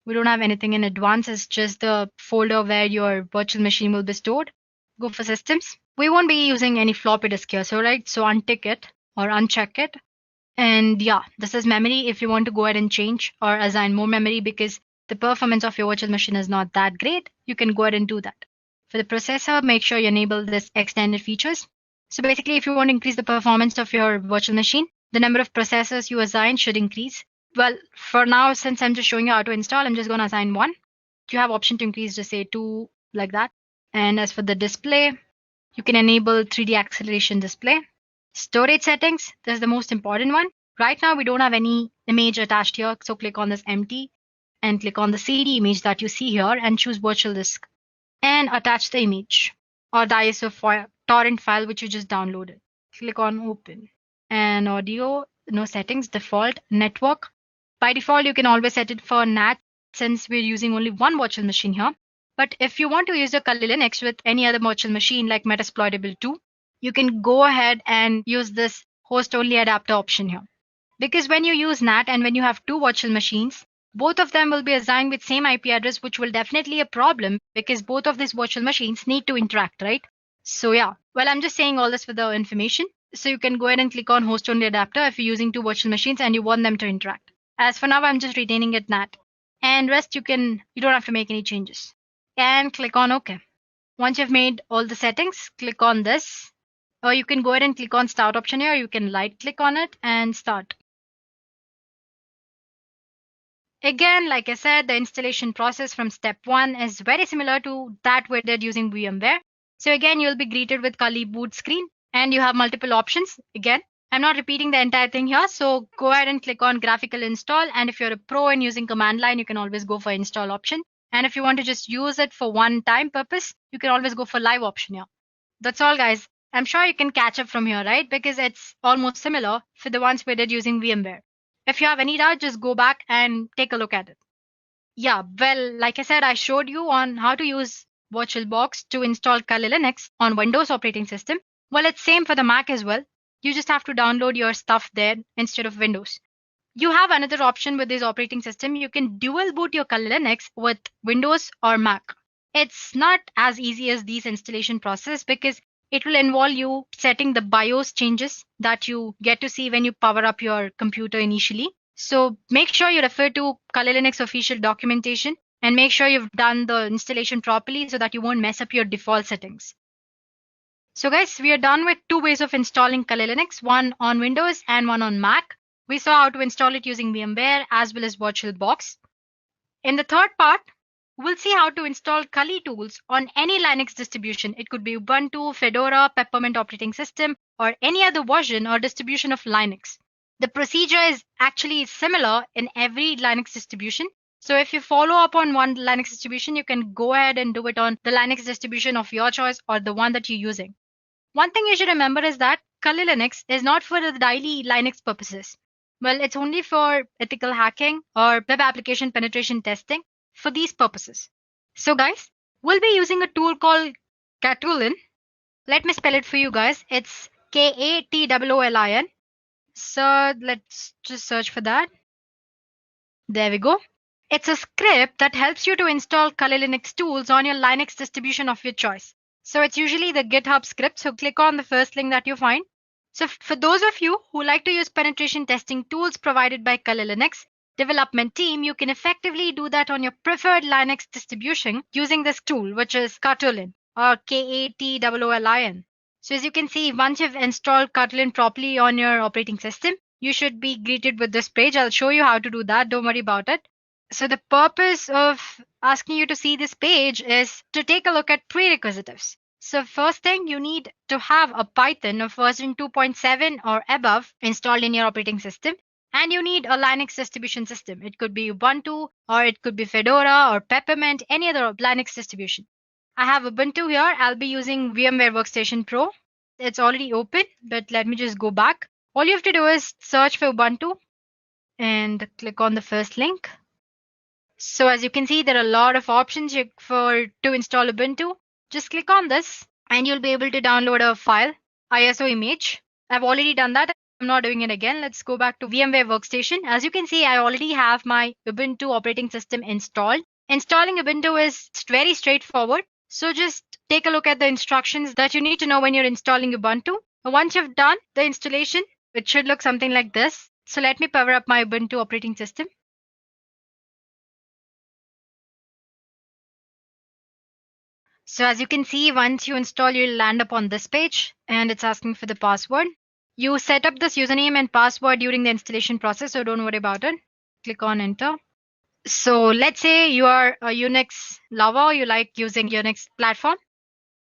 We don't have anything in advance. It's just the folder where your virtual machine will be stored. Go for systems. We won't be using any floppy disk here. So untick it or uncheck it. And yeah, this is memory. If you want to go ahead and change or assign more memory because the performance of your virtual machine is not that great, you can go ahead and do that. For the processor, make sure you enable this extended features. So basically, if you want to increase the performance of your virtual machine, the number of processors you assign should increase. Well, for now, since I'm just showing you how to install, I'm just going to assign one. You have option to increase to say 2, like that. And as for the display, you can enable 3D acceleration display. Storage settings, this is the most important one. Right now, we don't have any image attached here. So click on this empty and click on the CD image that you see here and choose virtual disk. And attach the image or the ISO file, torrent file which you just downloaded. Click on open. And audio, no settings, default, network. By default, you can always set it for NAT since we're using only one virtual machine here. But if you want to use your Kali Linux with any other virtual machine like Metasploitable 2, you can go ahead and use this host only adapter option here. Because when you use NAT and when you have two virtual machines, both of them will be assigned with same IP address, which will definitely a problem because both of these virtual machines need to interact, right? So yeah, well, I'm just saying all this for the information. So you can go ahead and click on host only adapter if you're using two virtual machines and you want them to interact. As for now, I'm just retaining it NAT. And rest you don't have to make any changes. And click on OK. Once you've made all the settings, click on this. Or you can go ahead and click on start option here. You can right click on it and start. Again, like I said, the installation process from step 1 is very similar to that we did using VMware. So again, you'll be greeted with Kali boot screen and you have multiple options. Again, I'm not repeating the entire thing here. So go ahead and click on graphical install. And if you're a pro and using command line, you can always go for install option. And if you want to just use it for one time purpose, you can always go for live option here. That's all, guys. I'm sure you can catch up from here, right? Because it's almost similar for the ones we did using VMware. If you have any doubt, just go back and take a look at it. Yeah, well, like I said, I showed you on how to use VirtualBox to install Kali Linux on Windows operating system. Well, it's same for the Mac as well. You just have to download your stuff there instead of Windows. You have another option with this operating system. You can dual boot your Kali Linux with Windows or Mac. It's not as easy as these installation process because it will involve you setting the BIOS changes that you get to see when you power up your computer initially. So make sure you refer to Kali Linux official documentation and make sure you've done the installation properly so that you won't mess up your default settings. So guys, we are done with two ways of installing Kali Linux, one on Windows and one on Mac. We saw how to install it using VMware as well as VirtualBox. In the third part, we'll see how to install Kali tools on any Linux distribution. It could be Ubuntu, Fedora, Peppermint operating system, or any other version or distribution of Linux. The procedure is actually similar in every Linux distribution. So if you follow up on one Linux distribution, you can go ahead and do it on the Linux distribution of your choice or the one that you're using. One thing you should remember is that Kali Linux is not for the daily Linux purposes. Well, it's only for ethical hacking or web application penetration testing for these purposes. So guys, we'll be using a tool called Katulin. Let me spell it for you guys. It's Katolin. So let's just search for that. There we go. It's a script that helps you to install Kali Linux tools on your Linux distribution of your choice. So it's usually the GitHub script. So click on the first link that you find. So for those of you who like to use penetration testing tools provided by Kali Linux development team, you can effectively do that on your preferred Linux distribution using this tool, which is Katolin or Katolin. So as you can see, once you've installed Katolin properly on your operating system, you should be greeted with this page. I'll show you how to do that. Don't worry about it. So the purpose of asking you to see this page is to take a look at prerequisites. So first thing, you need to have a Python of version 2.7 or above installed in your operating system. And you need a Linux distribution system. It could be Ubuntu or it could be Fedora or Peppermint, any other Linux distribution. I have Ubuntu here. I'll be using VMware Workstation Pro. It's already open, but let me just go back. All you have to do is search for Ubuntu and click on the first link. So as you can see, there are a lot of options to install Ubuntu. Just click on this and you'll be able to download a file, ISO image. I've already done that. I'm not doing it again. Let's go back to VMware Workstation. As you can see, I already have my Ubuntu operating system installed. Installing Ubuntu is very straightforward. So just take a look at the instructions that you need to know when you're installing Ubuntu. Once you've done the installation, it should look something like this. So let me power up my Ubuntu operating system. So as you can see, once you install, you'll land up on this page and it's asking for the password. You set up this username and password during the installation process, so don't worry about it. Click on enter. So let's say you are a Unix lover, you like using Unix platform.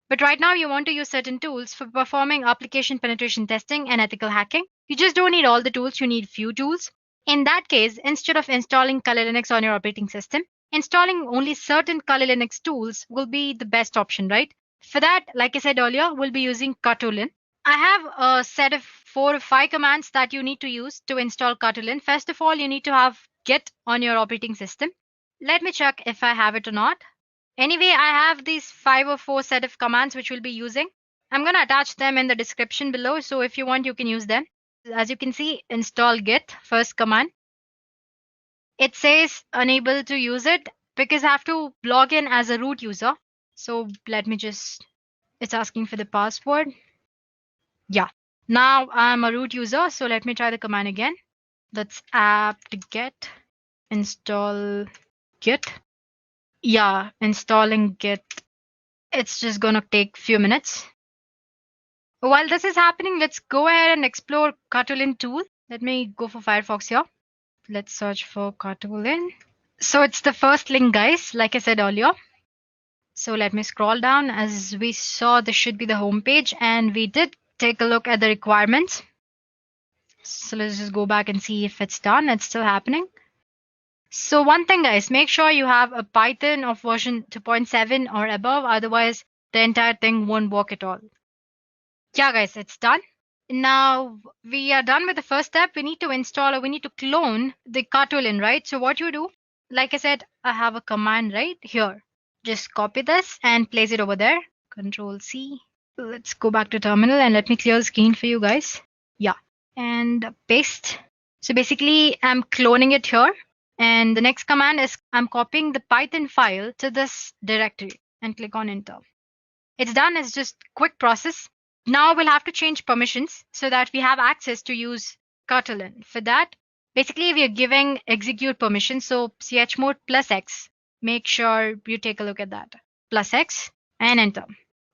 But right now you want to use certain tools for performing application penetration testing and ethical hacking. You just don't need all the tools, you need few tools. In that case, instead of installing Kali Linux on your operating system, installing only certain Kali Linux tools will be the best option, right? For that, like I said earlier, we'll be using Katolin. I have a set of 4 or 5 commands that you need to use to install Katolin. First of all, you need to have Git on your operating system. Let me check if I have it or not. Anyway, I have these 5 or 4 set of commands which we'll be using. I'm going to attach them in the description below. So if you want, you can use them. As you can see, install Git, first command. It says unable to use it because I have to log in as a root user. So let me it's asking for the password. Yeah, now I'm a root user. So let me try the command again. That's apt-get install Git. Yeah, installing Git. It's just gonna take a few minutes. While this is happening, let's go ahead and explore Katolin tool. Let me go for Firefox here. Let's search for Katolin. So it's the first link, guys, like I said earlier. So let me scroll down. As we saw, this should be the home page, and we did take a look at the requirements. So let's just go back and see if it's done. It's still happening. So one thing, guys, make sure you have a Python of version 2.7 or above. Otherwise, the entire thing won't work at all. Yeah, guys, it's done. Now we are done with the first step. We need to install or we need to clone the Katolin, right? So what you do, like I said, I have a command right here. Just copy this and place it over there. Control C. Let's go back to terminal and let me clear the screen for you guys. Yeah, and paste. So basically, I'm cloning it here. And the next command is I'm copying the Python file to this directory and click on enter. It's done. It's just quick process. Now we'll have to change permissions so that we have access to use Kotlin. For that, basically we are giving execute permission. So chmod plus X. Make sure you take a look at that. Plus X and enter.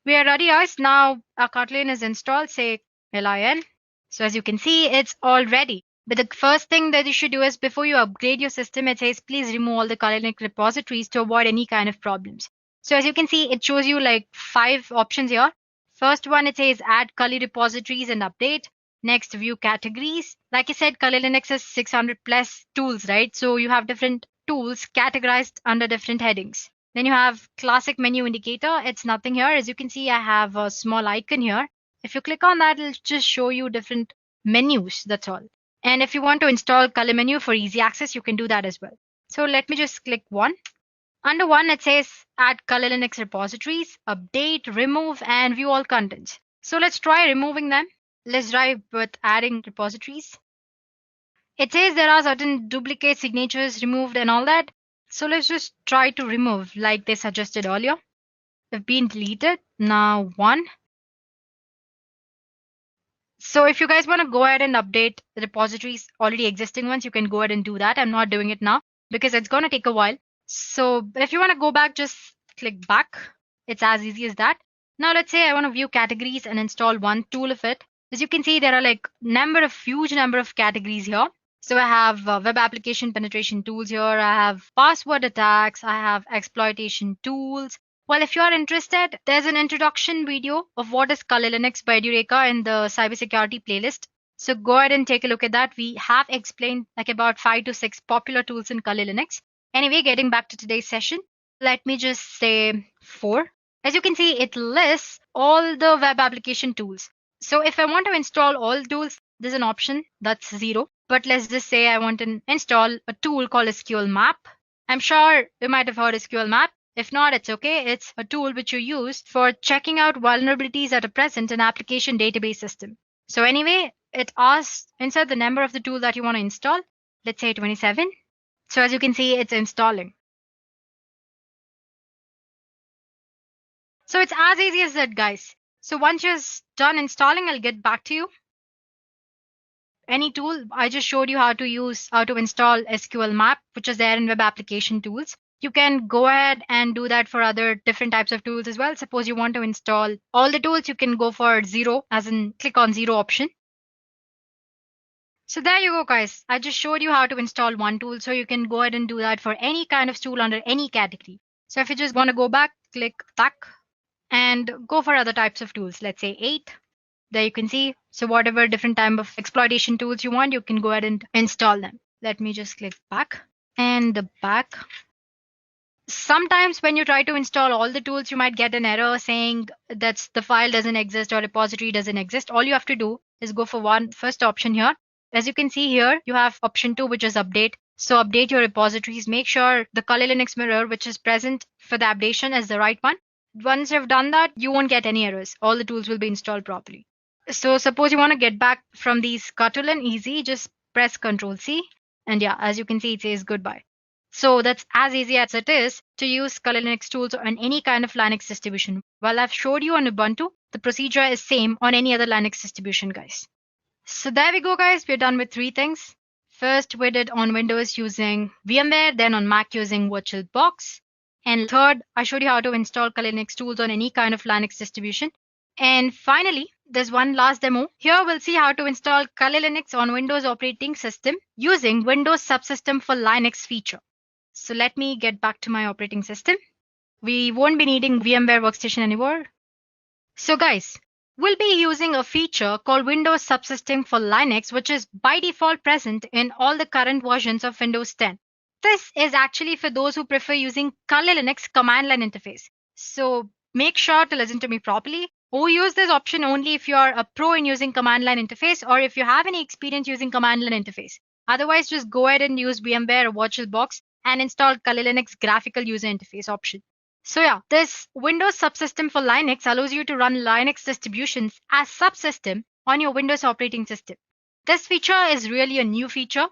We are ready, guys. Now our Kotlin is installed. Say lin. So as you can see, it's all ready. But the first thing that you should do is before you upgrade your system, it says please remove all the Kotlin repositories to avoid any kind of problems. So as you can see, it shows you like 5 options here. First one, it says add Kali repositories and update. Next, view categories. Like I said, Kali Linux has 600 plus tools, right? So you have different tools categorized under different headings. Then you have classic menu indicator. It's nothing here. As you can see, I have a small icon here. If you click on that, it'll just show you different menus. That's all. And if you want to install Kali menu for easy access, you can do that as well. So let me just click one. Under one, it says add Kali Linux repositories, update, remove, and view all contents. So let's try removing them. Let's try with adding repositories. It says there are certain duplicate signatures removed and all that. So let's just try to remove like they suggested earlier. They've been deleted. Now one. So if you guys want to go ahead and update the repositories, already existing ones, you can go ahead and do that. I'm not doing it now because it's going to take a while. So if you want to go back, just click back. It's as easy as that. Now let's say I want to view categories and install one tool of it. As you can see, there are like huge number of categories here. So I have web application penetration tools here. I have password attacks. I have exploitation tools. Well, if you are interested, there's an introduction video of what is Kali Linux by Edureka in the cybersecurity playlist. So go ahead and take a look at that. We have explained like about 5 to 6 popular tools in Kali Linux. Anyway, getting back to today's session, let me just say 4. As you can see, it lists all the web application tools. So if I want to install all tools, there's an option that's 0. But let's just say I want to install a tool called SQL Map. I'm sure you might have heard SQL Map. If not, it's okay. It's a tool which you use for checking out vulnerabilities that are present in application database system. So anyway, it asks insert the number of the tool that you want to install. Let's say 27. So as you can see, it's installing. So it's as easy as that, guys. So once you're done installing, I'll get back to you. Any tool, I just showed you how to install SQL Map, which is there in web application tools. You can go ahead and do that for other different types of tools as well. Suppose you want to install all the tools, you can go for 0, as in click on 0 option. So there you go, guys. I just showed you how to install one tool. So you can go ahead and do that for any kind of tool under any category. So if you just want to go back, click back and go for other types of tools. Let's say 8. There you can see. So whatever different type of exploitation tools you want, you can go ahead and install them. Let me just click back and the back. Sometimes when you try to install all the tools, you might get an error saying that the file doesn't exist or repository doesn't exist. All you have to do is go for first option here. As you can see here, you have option 2, which is update. So update your repositories. Make sure the Kali Linux mirror, which is present for the updation, is the right one. Once you've done that, you won't get any errors. All the tools will be installed properly. So suppose you want to get back from these Kotlin, easy, just press Ctrl C. And yeah, as you can see, it says goodbye. So that's as easy as it is to use Kali Linux tools on any kind of Linux distribution. While I've showed you on Ubuntu, the procedure is same on any other Linux distribution, guys. So there we go, guys. We're done with 3 things. First, we did on Windows using VMware, then on Mac using VirtualBox. And third, I showed you how to install Kali Linux tools on any kind of Linux distribution. And finally, there's one last demo. Here we'll see how to install Kali Linux on Windows operating system using Windows Subsystem for Linux feature. So let me get back to my operating system. We won't be needing VMware Workstation anymore. So guys, we'll be using a feature called Windows Subsystem for Linux, which is by default present in all the current versions of Windows 10. This is actually for those who prefer using Kali Linux command line interface. So make sure to listen to me properly. Or use this option only if you are a pro in using command line interface or if you have any experience using command line interface. Otherwise, just go ahead and use VMware or VirtualBox and install Kali Linux graphical user interface option. So yeah, this Windows Subsystem for Linux allows you to run Linux distributions as subsystem on your Windows operating system. This feature is really a new feature.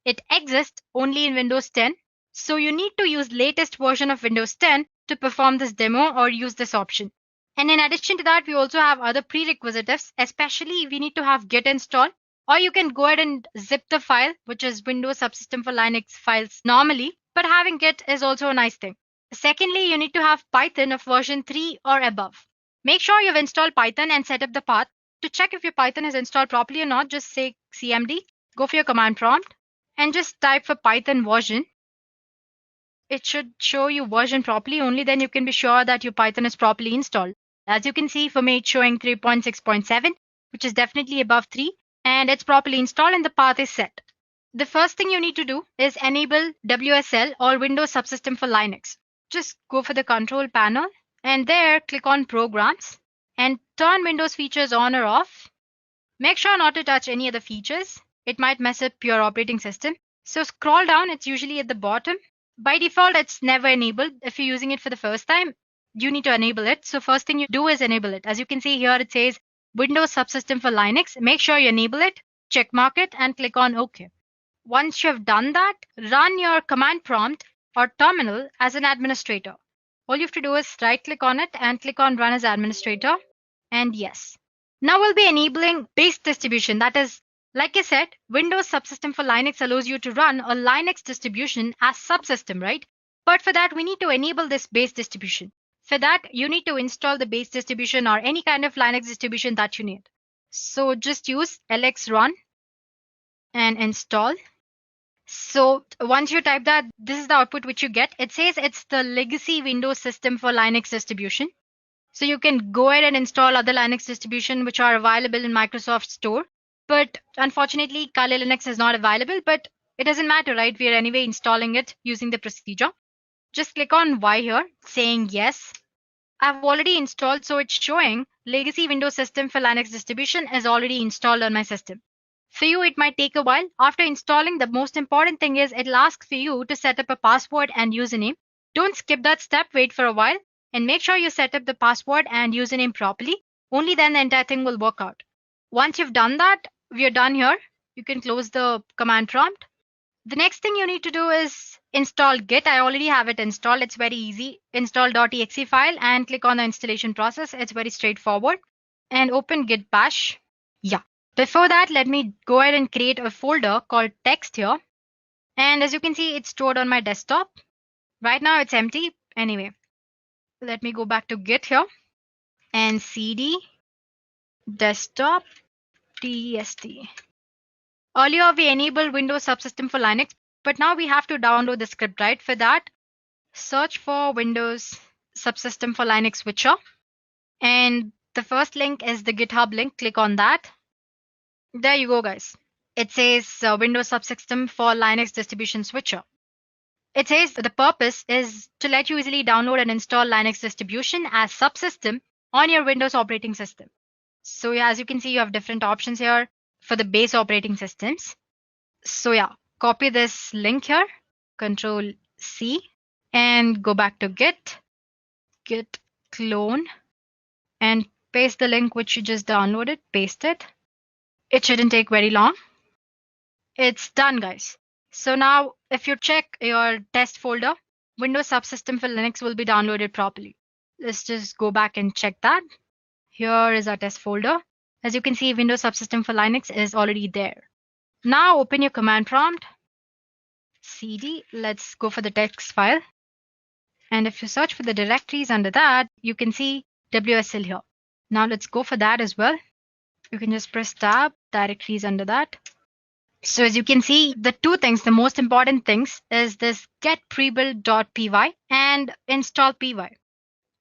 It exists only in Windows 10. So you need to use latest version of Windows 10 to perform this demo or use this option. And in addition to that, we also have other prerequisites, especially we need to have Git installed, or you can go ahead and zip the file, which is Windows Subsystem for Linux files normally, but having Git is also a nice thing. Secondly, you need to have Python of version 3 or above. Make sure you've installed Python and set up the path. To check if your Python is installed properly or not, just say cmd, go for your command prompt, and just type for Python version. It should show you version properly, only then you can be sure that your Python is properly installed. As you can see, for me it's showing 3.6.7, which is definitely above 3, and it's properly installed and the path is set. The first thing you need to do is enable WSL or Windows Subsystem for Linux. Just go for the control panel and there click on Programs and turn Windows features on or off. Make sure not to touch any other features. It might mess up your operating system. So scroll down, it's usually at the bottom. By default, it's never enabled. If you're using it for the first time, you need to enable it. So first thing you do is enable it. As you can see here, it says Windows Subsystem for Linux. Make sure you enable it, check mark it, and click on OK. Once you have done that, run your command prompt or terminal as an administrator. All you have to do is right click on it and click on Run as Administrator. And yes. Now we'll be enabling base distribution. That is, like I said, Windows Subsystem for Linux allows you to run a Linux distribution as subsystem, right? But for that, we need to enable this base distribution. For that, you need to install the base distribution or any kind of Linux distribution that you need. So just use lx-run and install. So once you type that, this is the output which you get. It says it's the legacy Windows system for Linux distribution. So you can go ahead and install other Linux distribution which are available in Microsoft Store. But unfortunately, Kali Linux is not available, but it doesn't matter, right? We are anyway installing it using the procedure. Just click on Y here, saying yes. I've already installed, so it's showing legacy Windows system for Linux distribution is already installed on my system. For you, it might take a while. After installing, the most important thing is it'll ask for you to set up a password and username. Don't skip that step, wait for a while, and make sure you set up the password and username properly. Only then the entire thing will work out. Once you've done that, we are done here. You can close the command prompt. The next thing you need to do is install Git. I already have it installed. It's very easy. Install.exe file and click on the installation process. It's very straightforward. And open Git bash. Yeah. Before that, let me go ahead and create a folder called text here. And as you can see, it's stored on my desktop. Right now it's empty. Anyway, let me go back to Git here and cd desktop test. Earlier we enabled Windows Subsystem for Linux, but now we have to download the script, right? For that, search for Windows Subsystem for Linux switcher. And the first link is the GitHub link. Click on that. There you go, guys. It says Windows Subsystem for Linux distribution switcher. It says the purpose is to let you easily download and install Linux distribution as subsystem on your Windows operating system. So yeah, as you can see, you have different options here for the base operating systems. So yeah, copy this link here, Control C, and go back to Git clone, and paste the link which you just downloaded, paste it. It shouldn't take very long. It's done, guys. So now if you check your test folder, Windows Subsystem for Linux will be downloaded properly. Let's just go back and check that. Here is our test folder. As you can see, Windows Subsystem for Linux is already there. Now open your command prompt, cd, let's go for the text file. And if you search for the directories under that, you can see WSL here. Now let's go for that as well. You can just press tab, directories under that. So as you can see, the two things, the most important things is this get prebuild.py and install py.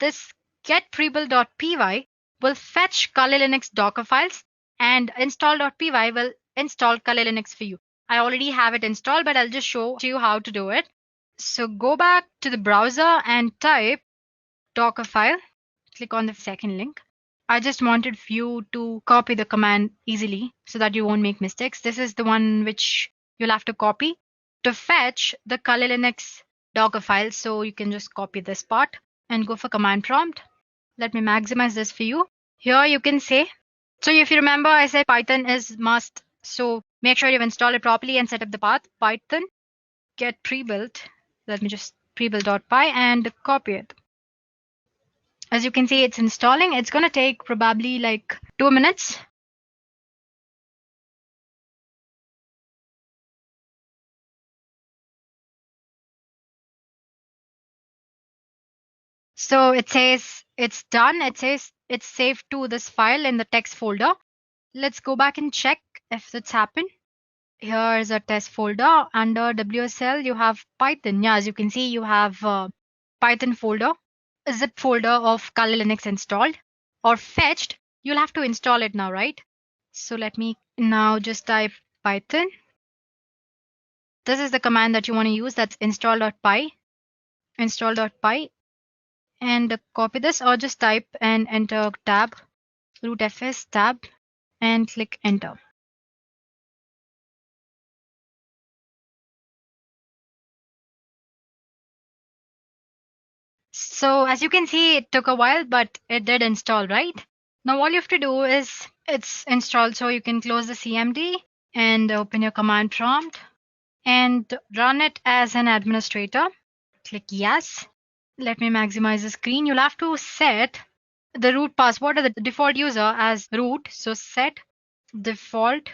This get prebuild.py will fetch Kali Linux Docker files, and install.py will install Kali Linux for you. I already have it installed, but I'll just show you how to do it. So go back to the browser and type Docker file. Click on the second link. I just wanted you to copy the command easily so that you won't make mistakes. This is the one which you'll have to copy to fetch the Kali Linux Docker file. So you can just copy this part and go for command prompt. Let me maximize this for you. Here you can say, so if you remember, I said Python is must So make sure you've installed it properly and set up the path. Python get pre-built. Let me just pre-build.py and copy it. As you can see, it's installing. It's going to take probably like 2 minutes. So it says it's done. It says it's saved to this file in the text folder. Let's go back and check if it's happened. Here is a test folder. Under WSL, you have Python. Yeah, as you can see, you have Python folder, a zip folder of Kali Linux installed or fetched. You'll have to install it now, right? So let me now just type Python. This is the command that you want to use. That's install.py, install.py, and copy this or just type and enter tab, root fs tab, and click enter. So as you can see, it took a while, but it did install, right? Now all you have to do is it's installed, so you can close the CMD and open your command prompt and run it as an administrator. Click yes. Let me maximize the screen. You'll have to set the root password or the default user as root. So set default.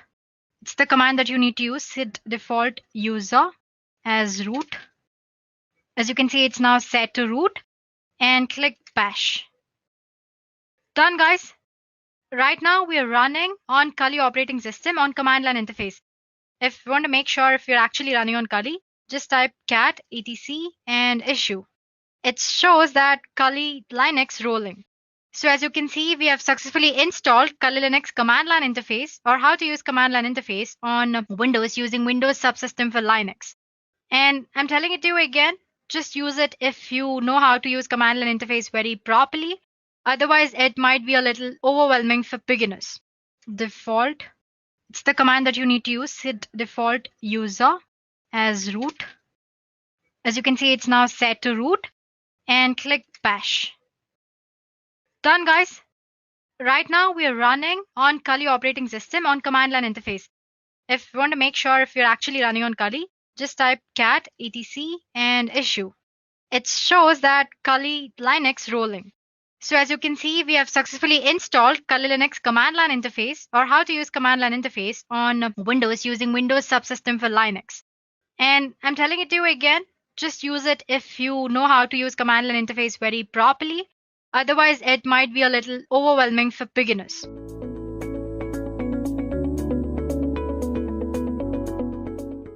It's the command that you need to use. Set default user as root. As you can see, it's now set to root, and click bash. Done, guys. Right now we are running on Kali operating system on command line interface. If you want to make sure if you're actually running on Kali, just type cat etc and issue. It shows that Kali Linux rolling. So as you can see, we have successfully installed Kali Linux command line interface, or how to use command line interface on Windows using Windows subsystem for Linux. And I'm telling it to you again, just use it if you know how to use command line interface very properly. Otherwise, it might be a little overwhelming for beginners. Default. It's the command that you need to use. Set default user as root. As you can see, it's now set to root, and click bash. Done, guys. Right now we are running on Kali operating system on command line interface. If you want to make sure if you're actually running on Kali, just type cat etc and issue. It shows that Kali Linux rolling. So as you can see, we have successfully installed Kali Linux command line interface, or how to use command line interface on Windows using Windows subsystem for Linux. And I'm telling it to you again, just use it if you know how to use command line interface very properly. Otherwise, it might be a little overwhelming for beginners.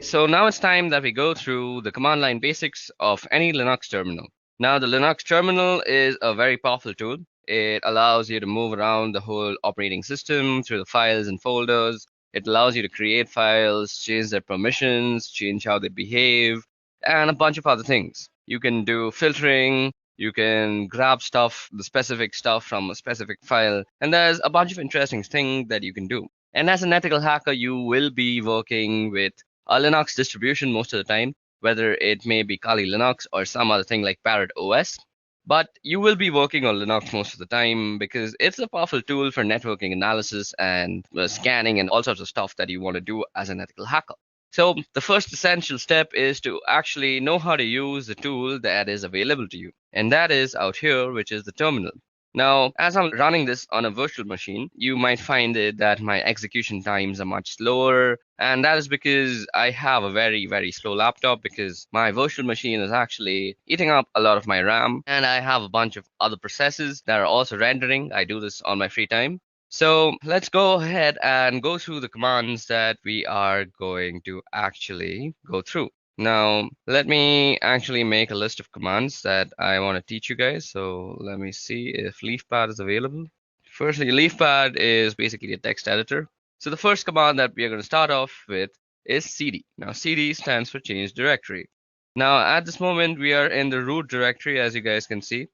So now it's time that we go through the command line basics of any Linux terminal. Now the Linux terminal is a very powerful tool. It allows you to move around the whole operating system through the files and folders. It allows you to create files, change their permissions, change how they behave, and a bunch of other things. You can do filtering, you can grab stuff, the specific stuff from a specific file, and there's a bunch of interesting things that you can do. And as an ethical hacker, you will be working with a Linux distribution most of the time, whether it may be Kali Linux or some other thing like Parrot OS. But you will be working on Linux most of the time because it's a powerful tool for networking analysis and scanning and all sorts of stuff that you want to do as an ethical hacker. So the first essential step is to actually know how to use the tool that is available to you. And that is out here, which is the terminal. Now, as I'm running this on a virtual machine, you might find it that my execution times are much slower. And that is because I have a very, very slow laptop because my virtual machine is actually eating up a lot of my RAM. And I have a bunch of other processes that are also rendering. I do this on my free time. So let's go ahead and go through the commands that we are going to actually go through. Now, let me actually make a list of commands that I want to teach you guys. So let me see if LeafPad is available. Firstly, LeafPad is basically a text editor. So the first command that we are going to start off with is cd. Now, cd stands for change directory. Now, at this moment, we are in the root directory, as you guys can see.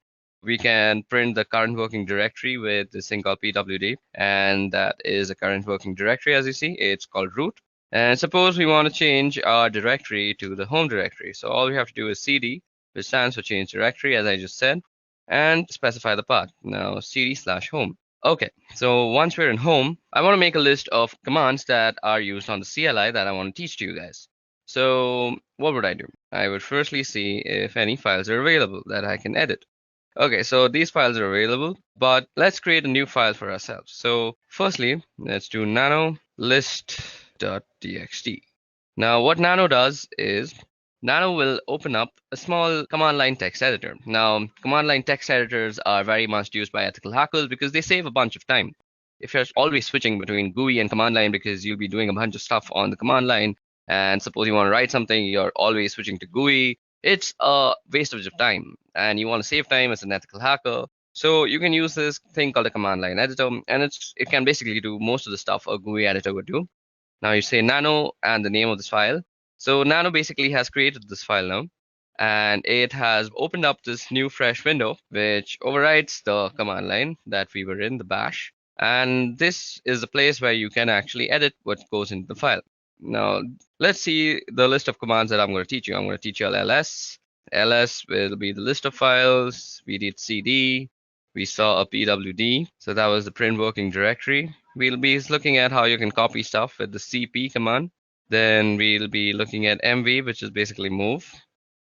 We can print the current working directory with this thing called pwd, and that is a current working directory, as you see. It's called root. And suppose we want to change our directory to the home directory. So all we have to do is cd, which stands for change directory, as I just said, and specify the path. Now cd/home. Okay, so once we're in home, I want to make a list of commands that are used on the CLI that I want to teach to you guys. So what would I do? I would firstly see if any files are available that I can edit. Okay, so these files are available, but let's create a new file for ourselves. So firstly, let's do nano list.txt. Now what nano does is Nano will open up a small command line text editor. Now, command line text editors are very much used by ethical hackers because they save a bunch of time. If you're always switching between GUI and command line because you'll be doing a bunch of stuff on the command line, and suppose you want to write something, you're always switching to GUI, it's a waste of time. And you want to save time as an ethical hacker. So you can use this thing called a command line editor, and it can basically do most of the stuff a GUI editor would do. Now you say nano and the name of this file. So Nano basically has created this file now, and it has opened up this new fresh window, which overrides the command line that we were in, the bash. And this is a place where you can actually edit what goes into the file. Now, let's see the list of commands that I'm going to teach you. I'm going to teach you ls. ls will be the list of files. We did cd. We saw a pwd. So that was the print working directory. We'll be looking at how you can copy stuff with the cp command. Then we'll be looking at mv, which is basically move.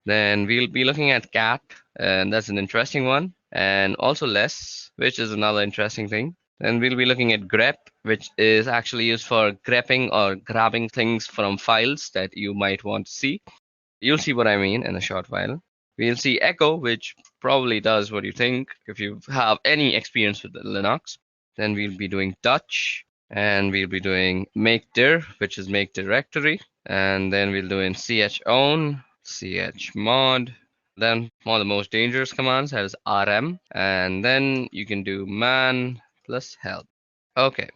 Then we'll be looking at cat, and that's an interesting one. And also less, which is another interesting thing. Then we'll be looking at grep, which is actually used for grepping or grabbing things from files that you might want to see. You'll see what I mean in a short while. We'll see echo, which probably does what you think if you have any experience with Linux. Then we'll be doing touch, and we'll be doing make dir, which is make directory, and then we'll do in chown, chmod, then one of the most dangerous commands that is rm, and then you can do man plus help. Okay,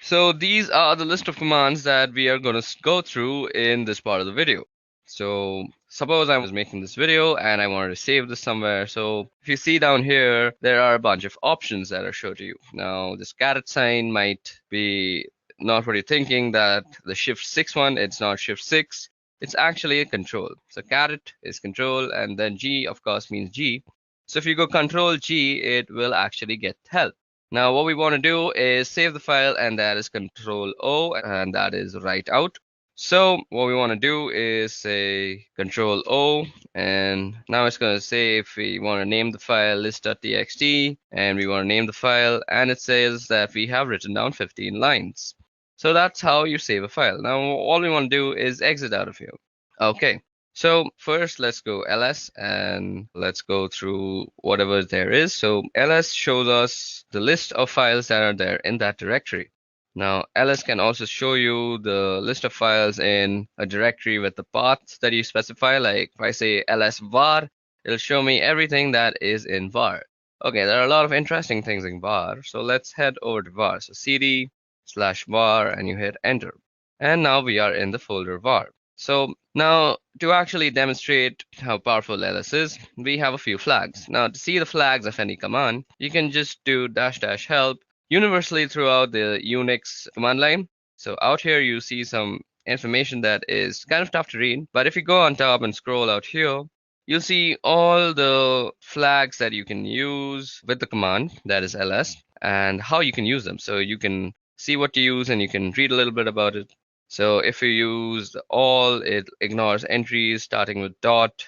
so these are the list of commands that we are going to go through in this part of the video. So suppose I was making this video and I wanted to save this somewhere. So if you see down here, there are a bunch of options that are shown to you. Now this caret sign might be not what you're thinking, that the shift 6 one, it's not shift 6. It's actually a control. So caret is control, and then G of course means G. So if you go control G, it will actually get help. Now what we want to do is save the file, and that is control O, and that is write out. So what we want to do is say control O, and now it's going to say if we want to name the file list.txt, and we want to name the file, and it says that we have written down 15 lines. So that's how you save a file. Now all we want to do is exit out of here. Okay, so first let's go ls, and let's go through whatever there is. So ls shows us the list of files that are there in that directory. Now ls can also show you the list of files in a directory with the path that you specify. Like if I say ls var, it'll show me everything that is in var. Okay, there are a lot of interesting things in var, so let's head over to var. So cd/var, and you hit enter, and now we are in the folder var. So now to actually demonstrate how powerful ls is, we have a few flags. Now to see the flags of any command, you can just do -- help universally throughout the Unix command line. So out here you see some information that is kind of tough to read, but if you go on top and scroll out here, you'll see all the flags that you can use with the command, that is ls, and how you can use them. So you can see what to use, and you can read a little bit about it. So if you use all, it ignores entries starting with dot.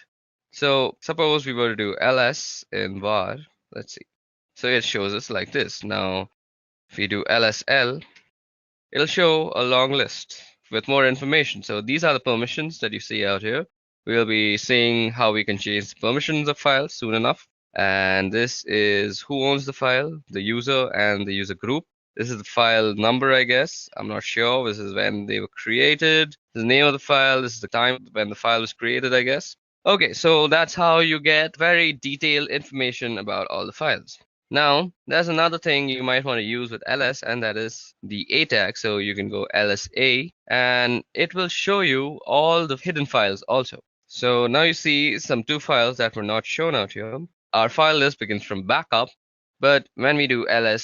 So suppose we were to do ls in var, let's see. So it shows us like this. Now if we do lsl, it'll show a long list with more information. So these are the permissions that you see out here. We'll be seeing how we can change the permissions of files soon enough. And this is who owns the file, the user and the user group. This is the file number, I guess. I'm not sure. This is when they were created. The name of the file. This is the time when the file was created, I guess. Okay, so that's how you get very detailed information about all the files. Now, there's another thing you might want to use with ls, and that is the a tag. So you can go lsa, and it will show you all the hidden files also. So now you see some 2 files that were not shown out here. Our file list begins from backup, but when we do -la,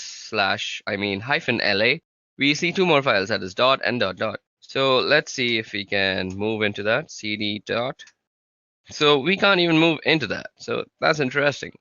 we see 2 more files, that is dot and dot dot. So let's see if we can move into that, cd dot. So we can't even move into that. So that's interesting.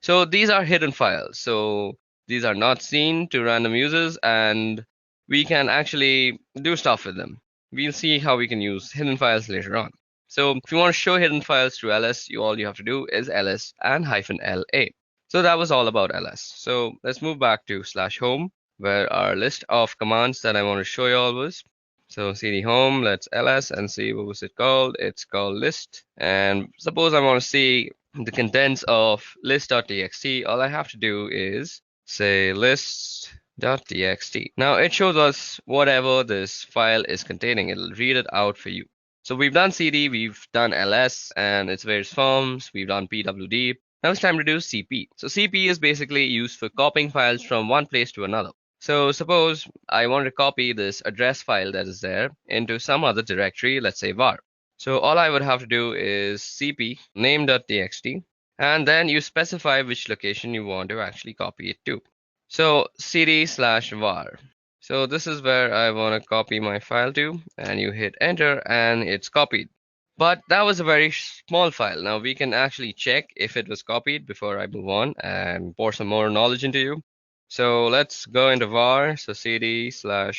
So these are hidden files. So These are not seen to random users, and we can actually do stuff with them. We'll see how we can use hidden files later on. So if you want to show hidden files through ls, all you have to do is ls and -la. So that was all about ls. So let's move back to /home, where our list of commands that I want to show you all was. So cd home, let's ls and see what was it called. It's called list. And suppose I want to see the contents of list.txt. All I have to do is say list.txt. Now it shows us whatever this file is containing. It'll read it out for you. So we've done cd, we've done ls and its various forms, we've done pwd. Now it's time to do cp. So cp is basically used for copying files from one place to another. So suppose I want to copy this address file that is there into some other directory, let's say var. So all I would have to do is cp name.txt, and then you specify which location you want to actually copy it to. So cd/var. So this is where I want to copy my file to, and you hit enter and it's copied. But that was a very small file. Now we can actually check if it was copied before I move on and pour some more knowledge into you. So let's go into var. So cd/var,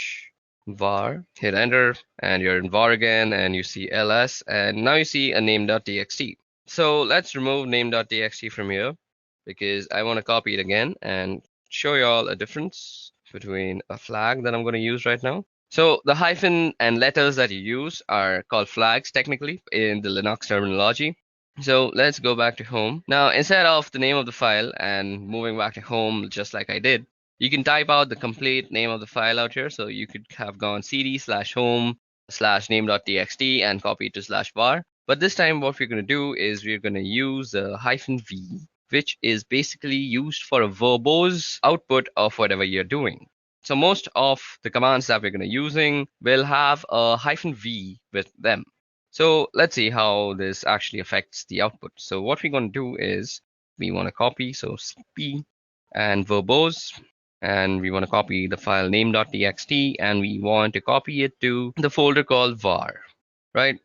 hit enter, and you're in var again, and you see ls, and now you see a name.txt. So let's remove name.txt from here because I want to copy it again and show you all a difference between a flag that I'm going to use right now. So the hyphen and letters that you use are called flags technically in the Linux terminology. So let's go back to home. Now, instead of the name of the file and moving back to home just like I did, you can type out the complete name of the file out here. So you could have gone cd/home/name.txt and copy it to /var. But this time what we're going to do is we're going to use the -v, which is basically used for a verbose output of whatever you're doing. So most of the commands that we're going to using will have a -v with them. So let's see how this actually affects the output. So what we're going to do is we want to copy, so cp and verbose, and we want to copy the file name.txt, and we want to copy it to the folder called var, right?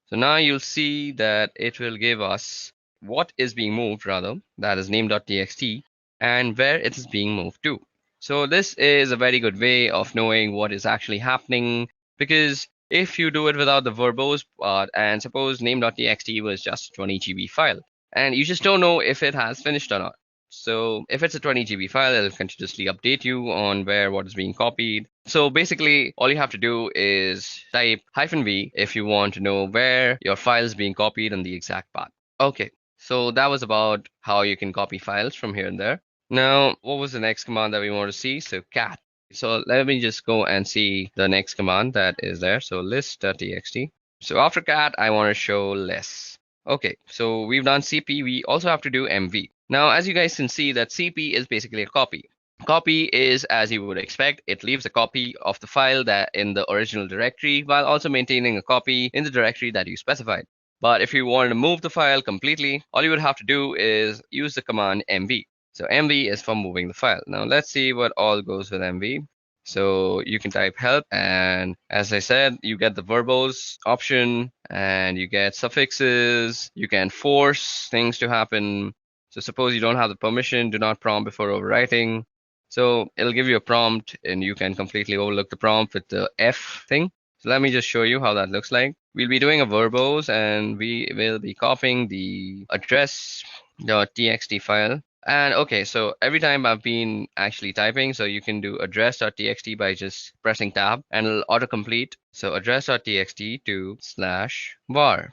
So now you'll see that it will give us what is being moved, rather, that is name.txt, and where it is being moved to. So this is a very good way of knowing what is actually happening, because if you do it without the verbose part, and suppose name.txt was just a 20 GB file, and you just don't know if it has finished or not. So if it's a 20 GB file, it'll continuously update you on where what is being copied. So basically, all you have to do is type -v if you want to know where your file is being copied and the exact path. Okay, so that was about how you can copy files from here and there. Now, what was the next command that we want to see? So cat. So let me just go and see the next command that is there. So list.txt. So after cat, I want to show less. Okay, so we've done cp. We also have to do mv. Now, as you guys can see, that cp is basically a copy. Copy is, as you would expect, it leaves a copy of the file that in the original directory while also maintaining a copy in the directory that you specified. But if you want to move the file completely, all you would have to do is use the command mv. So mv is for moving the file. Now let's see what all goes with mv. So you can type help, and as I said, you get the verbose option and you get suffixes. You can force things to happen. So suppose you don't have the permission, do not prompt before overwriting. So it'll give you a prompt and you can completely overlook the prompt with the F thing. So let me just show you how that looks like. We'll be doing a verbose and we will be copying the address.txt file. And okay, so every time I've been actually typing, so you can do address.txt by just pressing tab and it'll autocomplete. So address.txt to /var.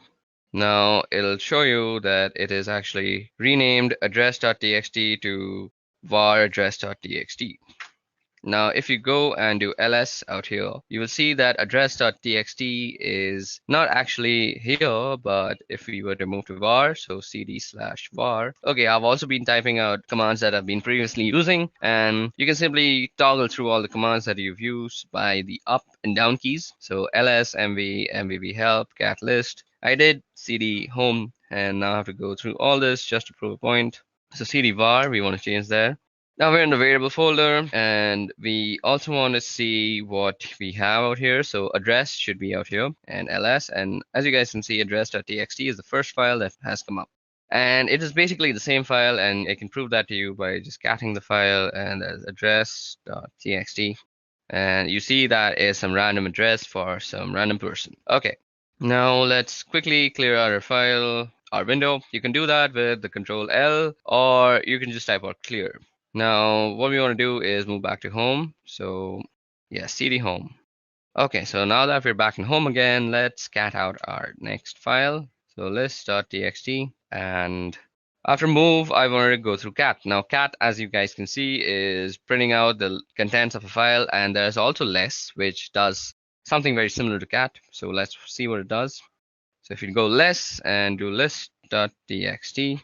Now it'll show you that it is actually renamed address.txt to var address.txt. Now, if you go and do ls out here, you will see that address.txt is not actually here, but if we were to move to var, so cd/var. Okay, I've also been typing out commands that I've been previously using, and you can simply toggle through all the commands that you've used by the up and down keys. So ls, mv, mvv help, cat list. I did cd home, and now I have to go through all this just to prove a point. So cd var, we want to change there. Now we're in the variable folder, and we also want to see what we have out here. So address should be out here, and ls. And as you guys can see, address.txt is the first file that has come up. And it is basically the same file, and I can prove that to you by just catting the file, and there's address.txt. And you see that is some random address for some random person. Okay, now let's quickly clear out our file, our window. You can do that with the Control L, or you can just type out clear. Now, what we want to do is move back to home. So yeah, cd home. Okay, so now that we're back in home again, let's cat out our next file. So list.txt, and after move, I wanted to go through cat. Now cat, as you guys can see, is printing out the contents of a file, and there's also less, which does something very similar to cat. So let's see what it does. So if you go less and do list.txt,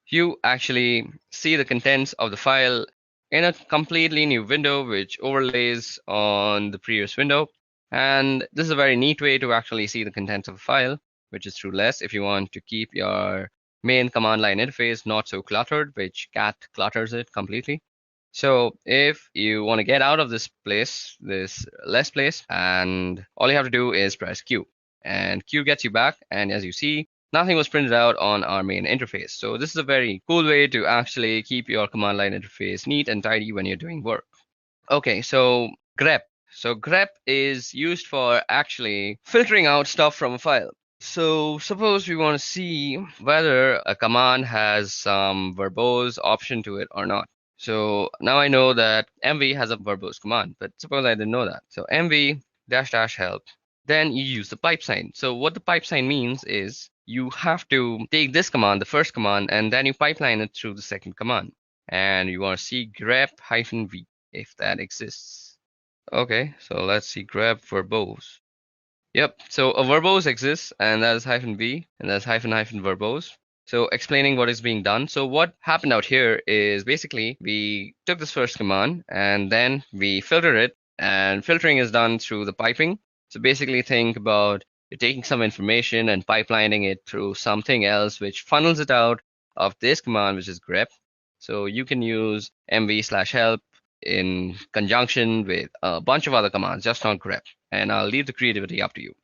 you actually see the contents of the file in a completely new window, which overlays on the previous window. And this is a very neat way to actually see the contents of a file, which is through less if you want to keep your main command line interface not so cluttered, which cat clutters it completely. So if you want to get out of this place, this less place, and all you have to do is press Q, and Q gets you back. And as you see, nothing was printed out on our main interface. So this is a very cool way to actually keep your command line interface neat and tidy when you're doing work. Okay, so grep. So grep is used for actually filtering out stuff from a file. So suppose we want to see whether a command has some verbose option to it or not. So now I know that mv has a verbose command, but suppose I didn't know that. So mv -- help, then you use the pipe sign. So what the pipe sign means is you have to take this command, the first command, and then you pipeline it through the second command. And you want to see grep-v if that exists. Okay, so let's see grep verbose. Yep, so a verbose exists, and that is -v, and that's -- verbose. So explaining what is being done. So what happened out here is basically we took this first command and then we filter it, and filtering is done through the piping. So basically think about you're taking some information and pipelining it through something else, which funnels it out of this command, which is grep. So you can use mv/help in conjunction with a bunch of other commands, just not grep. And I'll leave the creativity up to you.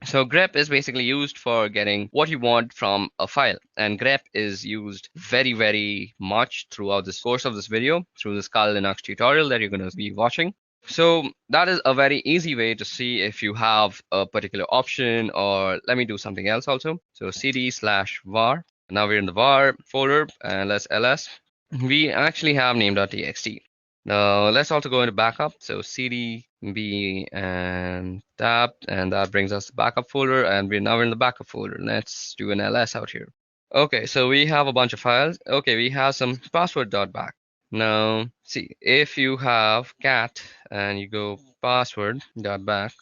So grep is basically used for getting what you want from a file. And grep is used very, very much throughout this course of this video, through this Kali Linux tutorial that you're going to be watching. So that is a very easy way to see if you have a particular option, or let me do something else also. So cd/var. Now we're in the var folder, and let's ls. We actually have name.txt. Now let's also go into backup. So cd b and tab, and that brings us the backup folder, and we're now in the backup folder. Let's do an ls out here. Okay, so we have a bunch of files. Okay, we have some password.back. Now see, if you have cat and you go password.back,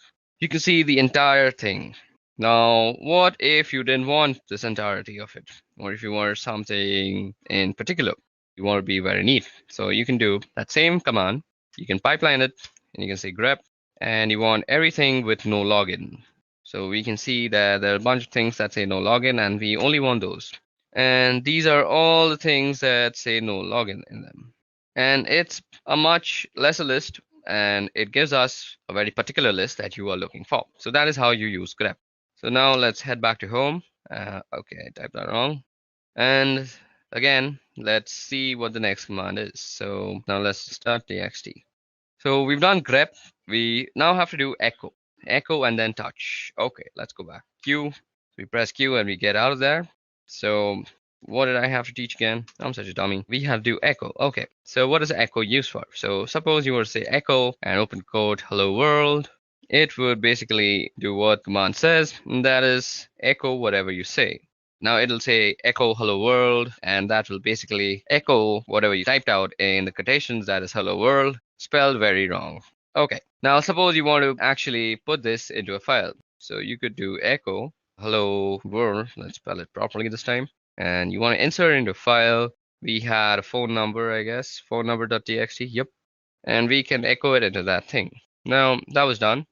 you can see the entire thing. Now, what if you didn't want this entirety of it, or if you wanted something in particular? You want to be very neat. So you can do that same command. You can pipeline it, and you can say grep, and you want everything with no login. So we can see that there are a bunch of things that say no login, and we only want those. And these are all the things that say no login in them. And it's a much lesser list, and it gives us a very particular list that you are looking for. So that is how you use grep. So now let's head back to home. Okay, I typed that wrong. And again, let's see what the next command is. So now let's start txt. So we've done grep. We now have to do echo. Echo and then touch. Okay, let's go back. Q. We press Q and we get out of there. So what did I have to teach again? I'm such a dummy. We have to do echo. Okay, so what is echo used for? So suppose you were to say echo and open quote hello world. It would basically do what command says, and that is echo whatever you say. Now it'll say echo hello world, and that will basically echo whatever you typed out in the quotations, that is hello world, spelled very wrong. Okay, now suppose you want to actually put this into a file. So you could do echo hello world, let's spell it properly this time, and you want to insert it into a file. We had a phone number, I guess, phone number.txt, yep, and we can echo it into that thing. Now that was done.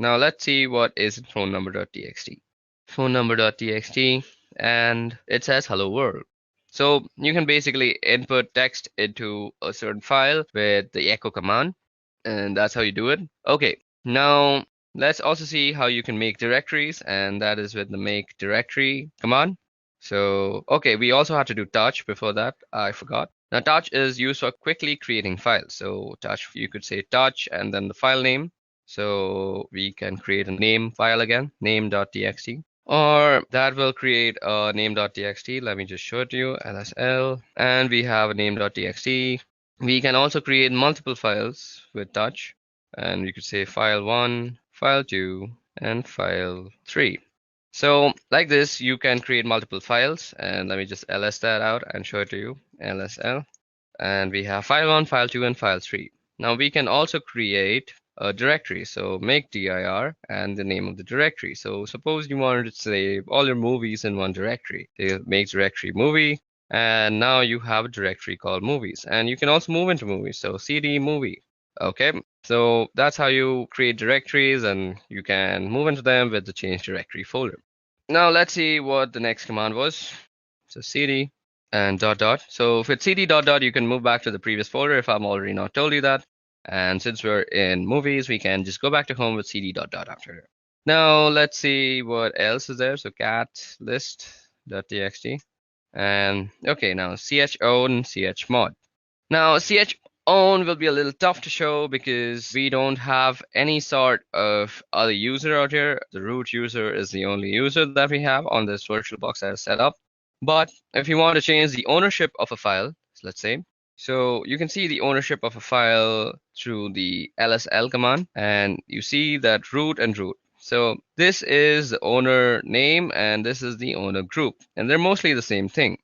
Now let's see what is in phone number.txt. Phone number.txt, and it says hello world. So you can basically input text into a certain file with the echo command, and that's how you do it. Okay, now let's also see how you can make directories, and that is with the make directory command. So, okay, we also had to do touch before that. I forgot. Now, touch is used for quickly creating files. So, touch, you could say touch and then the file name. So, we can create a name file again, name.txt. Or that will create a name.txt. Let me just show it to you, lsl. And we have a name.txt. We can also create multiple files with touch. And we could say file 1, file 2, and file 3. So like this, you can create multiple files. And let me just ls that out and show it to you, lsl. And we have file 1, file 2, and file 3. Now we can also create a directory. So make dir and the name of the directory. So suppose you wanted to save all your movies in one directory. So make directory movie. And now you have a directory called movies. And you can also move into movies. So cd movie. Okay, so that's how you create directories, and you can move into them with the change directory folder. Now let's see what the next command was. So cd and dot dot. So with cd dot dot, you can move back to the previous folder if I'm already not told you that. And since we're in movies, we can just go back to home with cd dot dot after. Now let's see what else is there. So cat list dot txt. And okay, now chown chmod. Now chown will be a little tough to show because we don't have any sort of other user out here. The root user is the only user that we have on this VirtualBox that is set up. But if you want to change the ownership of a file, let's say, so you can see the ownership of a file through the lsl command, and you see that root and root. So this is the owner name and this is the owner group, and they're mostly the same thing.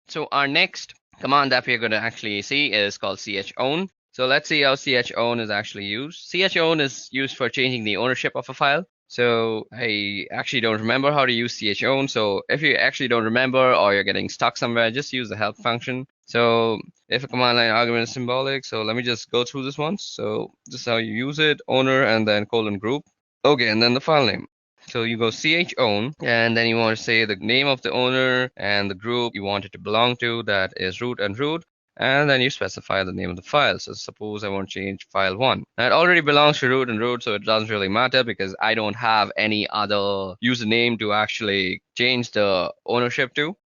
So our next command that we're going to actually see is called chown. So let's see how chown is actually used. Chown is used for changing the ownership of a file. So I actually don't remember how to use chown. So if you actually don't remember or you're getting stuck somewhere, just use the help function. So if a command line argument is symbolic, so let me just go through this once. So this is how you use it, owner and then colon group. Okay, and then the file name. So you go chown, and then you want to say the name of the owner and the group you want it to belong to, that is root and root, and then you specify the name of the file. So suppose I want to change file 1. Now it already belongs to root and root, so it doesn't really matter because I don't have any other username to actually change the ownership to.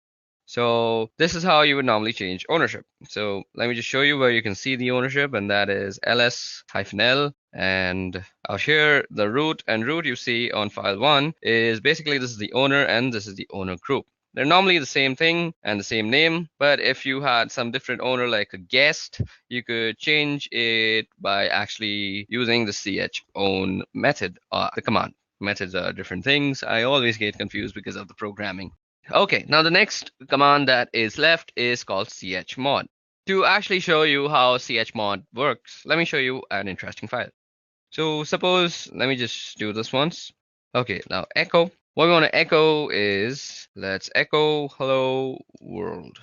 So this is how you would normally change ownership. So let me just show you where you can see the ownership, and that is ls-l. And out here, the root and root you see on file 1 is basically this is the owner and this is the owner group. They're normally the same thing and the same name, but if you had some different owner like a guest, you could change it by actually using the chown method, the command. Methods are different things. I always get confused because of the programming. Okay, now the next command that is left is called chmod. To actually show you how chmod works, let me show you an interesting file. So suppose, let me just do this once. Okay, now echo. What we want to echo is, let's echo hello world.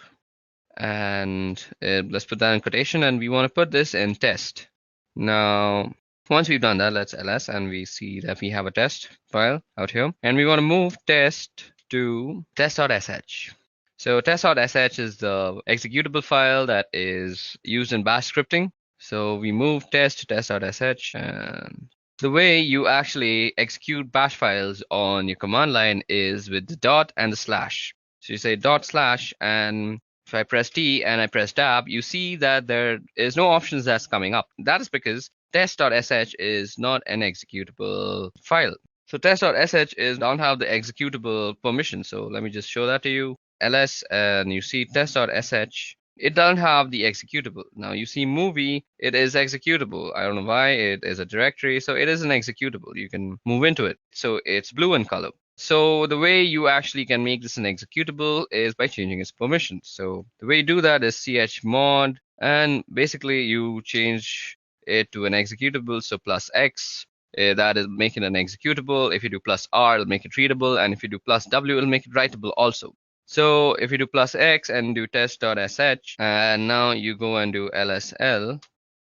And let's put that in quotation, and we want to put this in test. Now, once we've done that, let's ls, and we see that we have a test file out here. And we want to move test to test.sh. So test.sh is the executable file that is used in bash scripting. So we move test to test.sh, and the way you actually execute bash files on your command line is with the dot and the slash. So you say dot slash, and if I press T and I press tab, you see that there is no options that's coming up. That is because test.sh is not an executable file. So test.sh don't have the executable permission. So let me just show that to you. ls, and you see test.sh. It doesn't have the executable. Now you see movie, it is executable. I don't know why, it is a directory, so it is an executable. You can move into it. So it's blue in color. So the way you actually can make this an executable is by changing its permissions. So the way you do that is chmod, and basically you change it to an executable. So plus x, that is making an executable. If you do plus r, it'll make it readable, and if you do plus w, it'll make it writable also. So if you do plus x and do test.sh, and now you go and do lsl,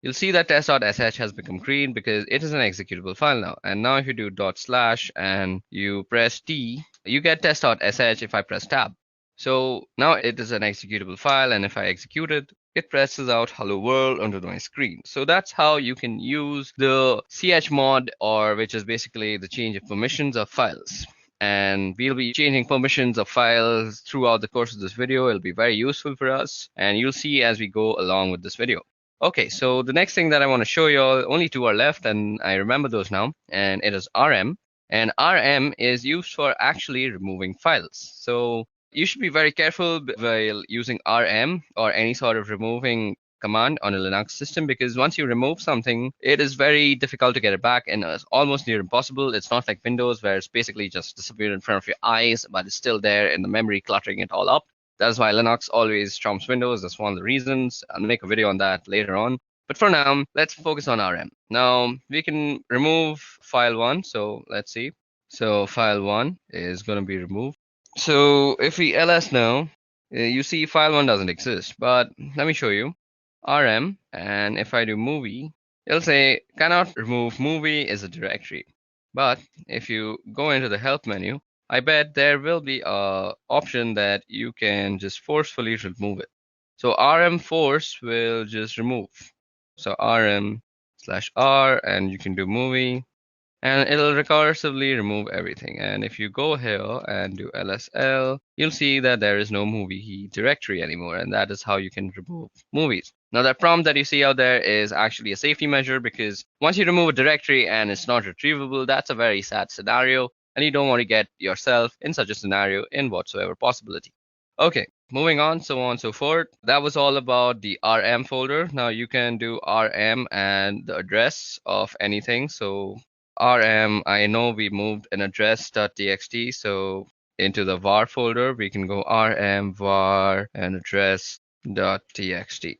you'll see that test.sh has become green because it is an executable file now. And now if you do dot slash and you press T, you get test.sh if I press tab. So now it is an executable file, and if I execute it, it presses out hello world onto my screen. So that's how you can use the chmod, or which is basically the change of permissions of files. and we'll be changing permissions of files throughout the course of this video. It'll be very useful for us, and you'll see as we go along with this video. Okay, so the next thing that I want to show you all, only two are left, and I remember those now, and it is RM. And RM is used for actually removing files. So you should be very careful while using RM or any sort of removing command on a Linux system, because once you remove something, it is very difficult to get it back, and it's almost near impossible. It's not like Windows where it's basically just disappeared in front of your eyes, but it's still there in the memory, cluttering it all up. That's why Linux always trumps Windows. That's one of the reasons. I'll make a video on that later on. But for now, let's focus on RM. Now, we can remove file 1. So let's see. So file 1 is going to be removed. So if we ls now, you see file 1 doesn't exist. But let me show you. RM, and if I do movie, it'll say cannot remove movie is a directory. But if you go into the help menu, I bet there will be a option that you can just forcefully remove it. So rm force will just remove. So rm/r, and you can do movie, and it'll recursively remove everything. And if you go here and do lsl, you'll see that there is no movie directory anymore, and that is how you can remove movies. Now that prompt that you see out there is actually a safety measure, because once you remove a directory and it's not retrievable, that's a very sad scenario, and you don't want to get yourself in such a scenario in whatsoever possibility. Okay, moving on, so on and so forth. That was all about the RM folder. Now you can do RM and the address of anything. So RM, I know we moved an address.txt, so into the var folder, we can go rm var and address.txt.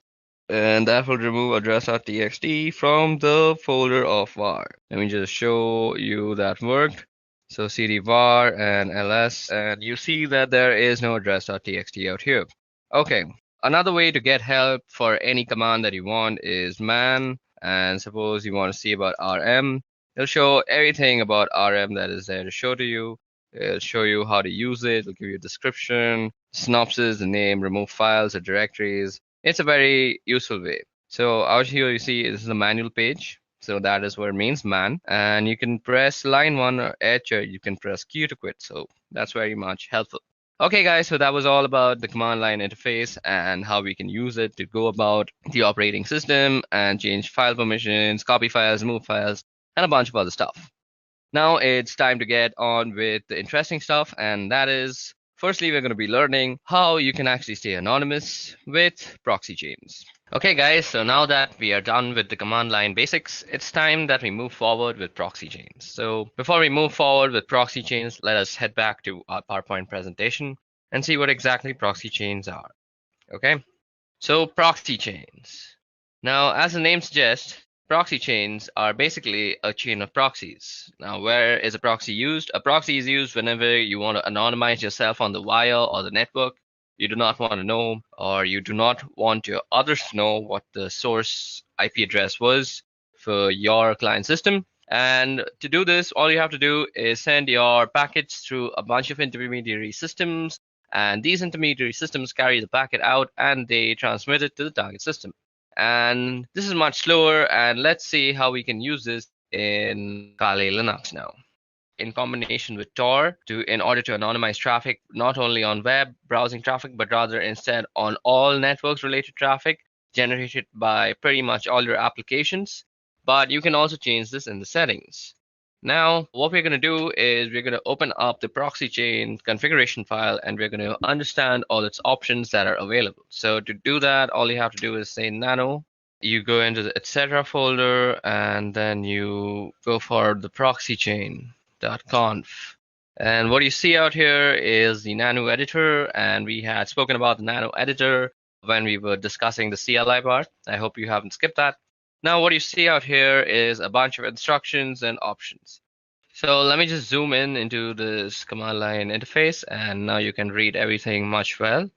And that will remove address.txt from the folder of var. Let me just show you that worked. So cd var and ls, and you see that there is no address.txt out here. Okay, another way to get help for any command that you want is man, and suppose you want to see about rm. It'll show everything about RM that is there to show to you. It'll show you how to use it. It'll give you a description, synopsis, the name, remove files or directories. It's a very useful way. So out here you see this is the manual page. So that is what it means, man. And you can press line 1 or H, or you can press Q to quit. So that's very much helpful. Okay, guys, so that was all about the command line interface and how we can use it to go about the operating system and change file permissions, copy files, remove files, and a bunch of other stuff. Now it's time to get on with the interesting stuff, and that is, firstly, we're going to be learning how you can actually stay anonymous with proxy chains. Okay, guys, so now that we are done with the command line basics, it's time that we move forward with proxy chains. So before we move forward with proxy chains, let us head back to our PowerPoint presentation and see what exactly proxy chains are. Okay, so proxy chains. Now, as the name suggests, proxy chains are basically a chain of proxies. Now, where is a proxy used? A proxy is used whenever you want to anonymize yourself on the wire or the network. You do not want to know, or you do not want your others to know what the source IP address was for your client system. And to do this, all you have to do is send your packets through a bunch of intermediary systems, and these intermediary systems carry the packet out and they transmit it to the target system. And this is much slower, and let's see how we can use this in Kali Linux now. In combination with Tor in order to anonymize traffic, not only on web browsing traffic, but rather instead on all networks related traffic generated by pretty much all your applications. But you can also change this in the settings. Now, what we're going to do is we're going to open up the proxy chain configuration file, and we're going to understand all its options that are available. So to do that, all you have to do is say nano. You go into the etc folder, and then you go for the proxy chain. .conf. And what you see out here is the nano editor, and we had spoken about the nano editor when we were discussing the CLI part. I hope you haven't skipped that. Now what you see out here is a bunch of instructions and options. So let me just zoom in into this command line interface, and now you can read everything much well.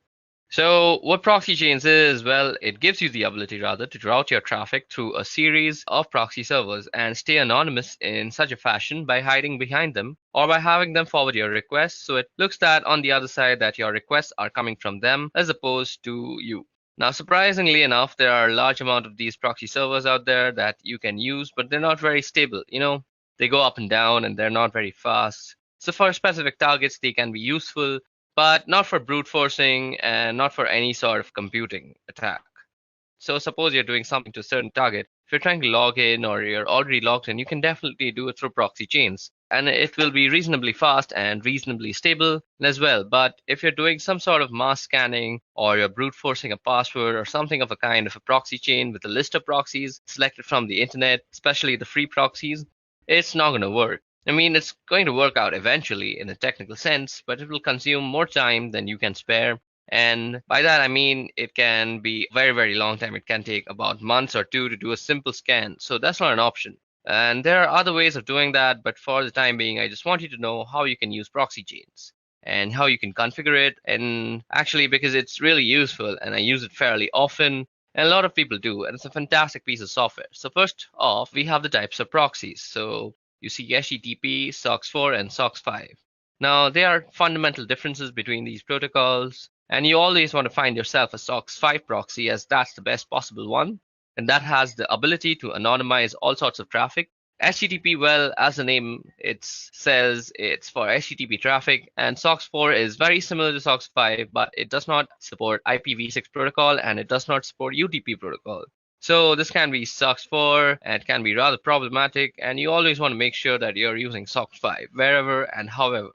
So what proxy chains is, well, it gives you the ability rather to route your traffic through a series of proxy servers and stay anonymous in such a fashion by hiding behind them or by having them forward your requests, so it looks that on the other side that your requests are coming from them as opposed to you. Now, surprisingly enough, there are a large amount of these proxy servers out there that you can use, but they're not very stable. You know, they go up and down and they're not very fast. So for specific targets, they can be useful, but not for brute forcing and not for any sort of computing attack. So suppose you're doing something to a certain target. If you're trying to log in or you're already logged in, you can definitely do it through proxy chains. And it will be reasonably fast and reasonably stable as well. But if you're doing some sort of mass scanning or you're brute forcing a password or something of a kind of a proxy chain with a list of proxies selected from the internet, especially the free proxies, it's not going to work. I mean, it's going to work out eventually in a technical sense, but it will consume more time than you can spare. And by that, I mean it can be a very, very long time. It can take about months or two to do a simple scan. So that's not an option. And there are other ways of doing that. But for the time being, I just want you to know how you can use proxy chains and how you can configure it. And actually, because it's really useful and I use it fairly often, and a lot of people do, and it's a fantastic piece of software. So first off, we have the types of proxies. So you see HTTP, SOCKS4, and SOCKS5. Now, there are fundamental differences between these protocols, and you always want to find yourself a SOCKS5 proxy as that's the best possible one, and that has the ability to anonymize all sorts of traffic. HTTP, well, as the name it says, it's for HTTP traffic, and SOCKS4 is very similar to SOCKS5, but it does not support IPv6 protocol and it does not support UDP protocol. So this can be SOCKS4 and it can be rather problematic, and you always want to make sure that you're using SOCKS5 wherever and however.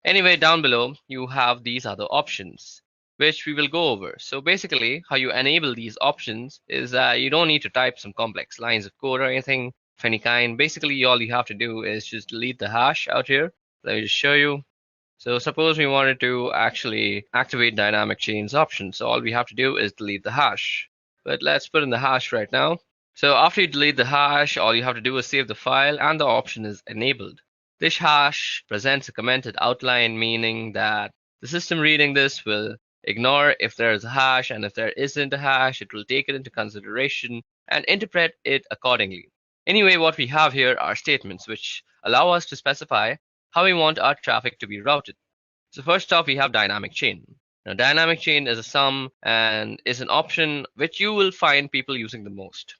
Anyway, down below, you have these other options, which we will go over. So basically, how you enable these options is that you don't need to type some complex lines of code or anything of any kind. Basically, all you have to do is just delete the hash out here. Let me just show you. So suppose we wanted to actually activate dynamic chains option. So all we have to do is delete the hash. But let's put in the hash right now. So after you delete the hash, all you have to do is save the file and the option is enabled. This hash presents a commented outline, meaning that the system reading this will ignore if there is a hash, and if there isn't a hash, it will take it into consideration and interpret it accordingly. Anyway, what we have here are statements which allow us to specify how we want our traffic to be routed. So first off, we have dynamic chain. Now, dynamic chain is a sum and is an option which you will find people using the most.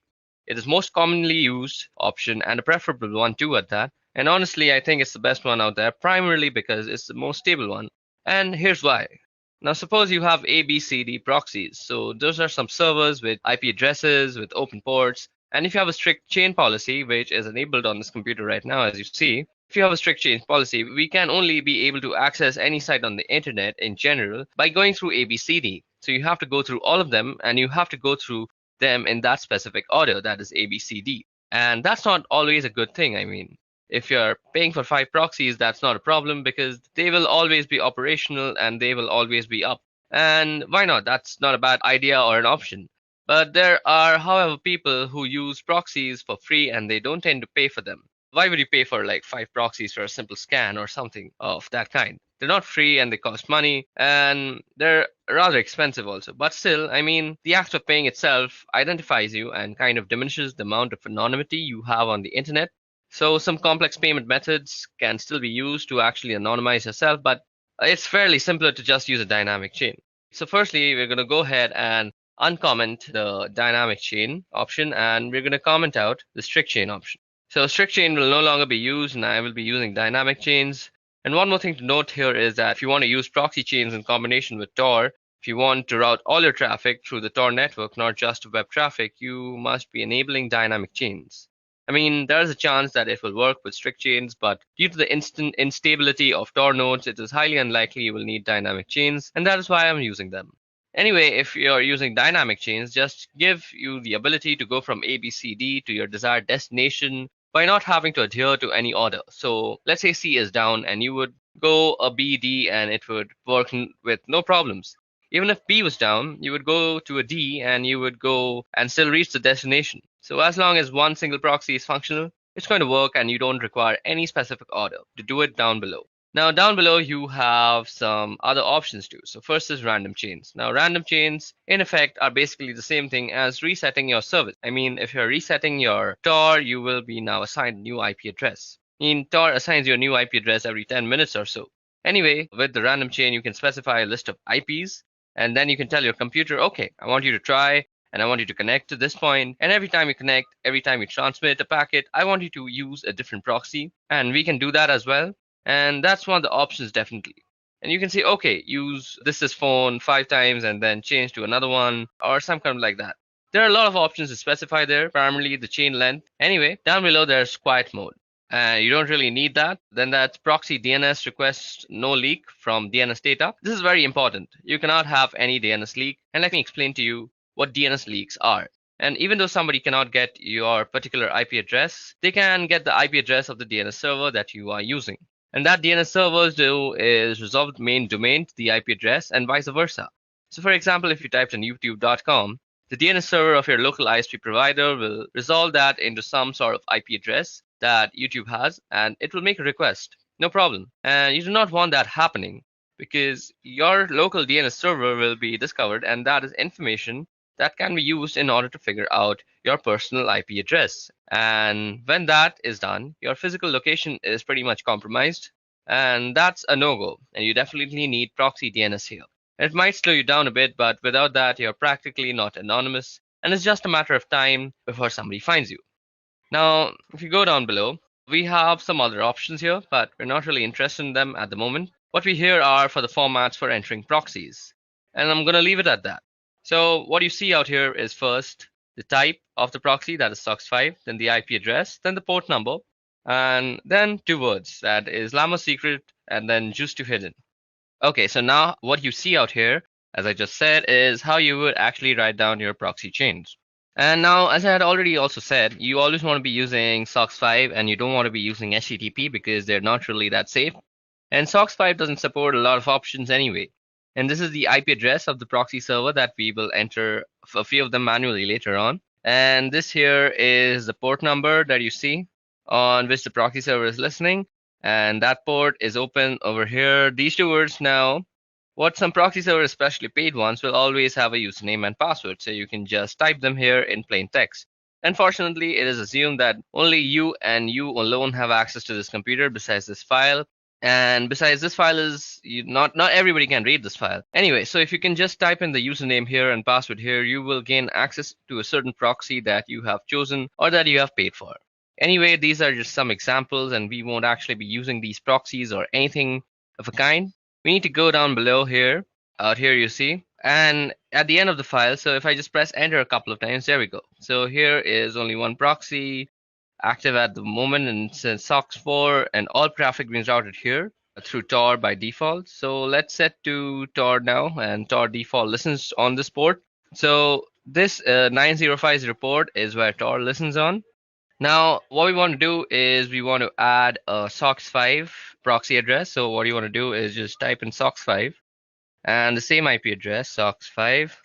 It is most commonly used option and a preferable one too at that. And honestly, I think it's the best one out there, primarily because it's the most stable one. And here's why. Now, suppose you have ABCD proxies. So those are some servers with IP addresses, with open ports. And if you have a strict chain policy, which is enabled on this computer right now, as you see, if you have a strict chain policy, we can only be able to access any site on the internet in general by going through ABCD. So you have to go through all of them, and you have to go through them in that specific order, that is ABCD. And that's not always a good thing. I mean, if you're paying for 5 proxies, that's not a problem because they will always be operational and they will always be up. And why not? That's not a bad idea or an option. But there are, however, people who use proxies for free and they don't tend to pay for them. Why would you pay for like 5 proxies for a simple scan or something of that kind? They're not free and they cost money and they're rather expensive also. But still, I mean, the act of paying itself identifies you and kind of diminishes the amount of anonymity you have on the internet. So some complex payment methods can still be used to actually anonymize yourself, but it's fairly simpler to just use a dynamic chain. So firstly, we're going to go ahead and uncomment the dynamic chain option, and we're going to comment out the strict chain option. So strict chain will no longer be used, and I will be using dynamic chains. And one more thing to note here is that if you want to use proxy chains in combination with Tor, if you want to route all your traffic through the Tor network, not just web traffic, you must be enabling dynamic chains. I mean, there is a chance that it will work with strict chains, but due to the instant instability of Tor nodes, it is highly unlikely you will need dynamic chains, and that is why I'm using them. Anyway, if you're using dynamic chains, just give you the ability to go from ABCD to your desired destination by not having to adhere to any order. So let's say C is down and you would go a B, D, and it would work with no problems. Even if B was down, you would go to a D and you would go and still reach the destination. So as long as one single proxy is functional, it's going to work and you don't require any specific order to do it down below. Now down below you have some other options too. So first is random chains. Now random chains in effect are basically the same thing as resetting your service. I mean, if you're resetting your Tor, you will be now assigned a new IP address. Tor assigns you a new IP address every 10 minutes or so. Anyway, with the random chain, you can specify a list of IPs, and then you can tell your computer, okay, I want you to try, and I want you to connect to this point. And every time you connect, every time you transmit a packet, I want you to use a different proxy. And we can do that as well. And that's one of the options definitely. And you can say, okay, use this phone 5 times and then change to another one or some kind of like that. There are a lot of options to specify there, primarily the chain length. Anyway, down below there's quiet mode. And you don't really need that. Then that's proxy DNS request no leak from DNS data. This is very important. You cannot have any DNS leak. And let me explain to you what DNS leaks are. And even though somebody cannot get your particular IP address, they can get the IP address of the DNS server that you are using. And that DNS servers do is resolve the main domain to the IP address and vice versa. So for example, if you typed in youtube.com, the DNS server of your local ISP provider will resolve that into some sort of IP address that YouTube has, and it will make a request. No problem. And you do not want that happening because your local DNS server will be discovered, and that is information that can be used in order to figure out your personal IP address. And when that is done, your physical location is pretty much compromised, and that's a no-go. And you definitely need proxy DNS here. It might slow you down a bit, but without that, you're practically not anonymous, and it's just a matter of time before somebody finds you. Now, if you go down below, we have some other options here, but we're not really interested in them at the moment. What we here are for the formats for entering proxies, and I'm going to leave it at that. So what you see out here is first the type of the proxy, that is SOX5, then the IP address, then the port number, and then 2 words, that is Llama secret and then juice to hidden. Okay, so now what you see out here, as I just said, is how you would actually write down your proxy chains. And now, as I had already also said, you always want to be using SOX5 and you don't want to be using HTTP because they're not really that safe. And SOX5 doesn't support a lot of options anyway. And this is the IP address of the proxy server that we will enter a few of them manually later on. And this here is the port number that you see on which the proxy server is listening. And that port is open over here. These 2 words now, what some proxy servers, especially paid ones, will always have a username and password. So you can just type them here in plain text. Unfortunately, it is assumed that only you and you alone have access to this computer besides this file. And besides, this file is not everybody can read this file. Anyway, so if you can just type in the username here and password here, you will gain access to a certain proxy that you have chosen or that you have paid for. Anyway, these are just some examples, and we won't actually be using these proxies or anything of a kind. We need to go down below here. Out here you see. And at the end of the file, so if I just press enter a couple of times, there we go. So here is only one proxy active at the moment, and it says SOX4, and all traffic being routed here through Tor by default. So let's set to Tor now, and Tor default listens on this port. So this 9050 port is where Tor listens on. Now, what we want to do is we want to add a SOX5 proxy address. So what you want to do is just type in SOX5 and the same IP address, SOX5,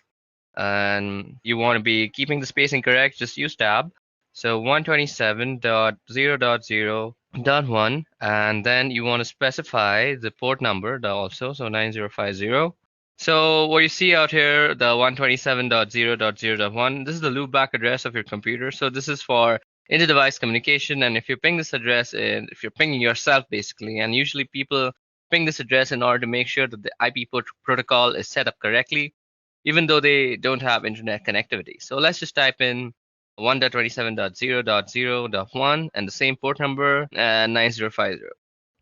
and you want to be keeping the spacing correct, just use tab. So 127.0.0.1, and then you want to specify the port number also, so 9050. So what you see out here, the 127.0.0.1, this is the loopback address of your computer. So this is for inter-device communication, and if you ping this address, if you're pinging yourself basically, and usually people ping this address in order to make sure that the IP protocol is set up correctly, even though they don't have internet connectivity. So let's just type in 1.27.0.0.1 and the same port number and 9050.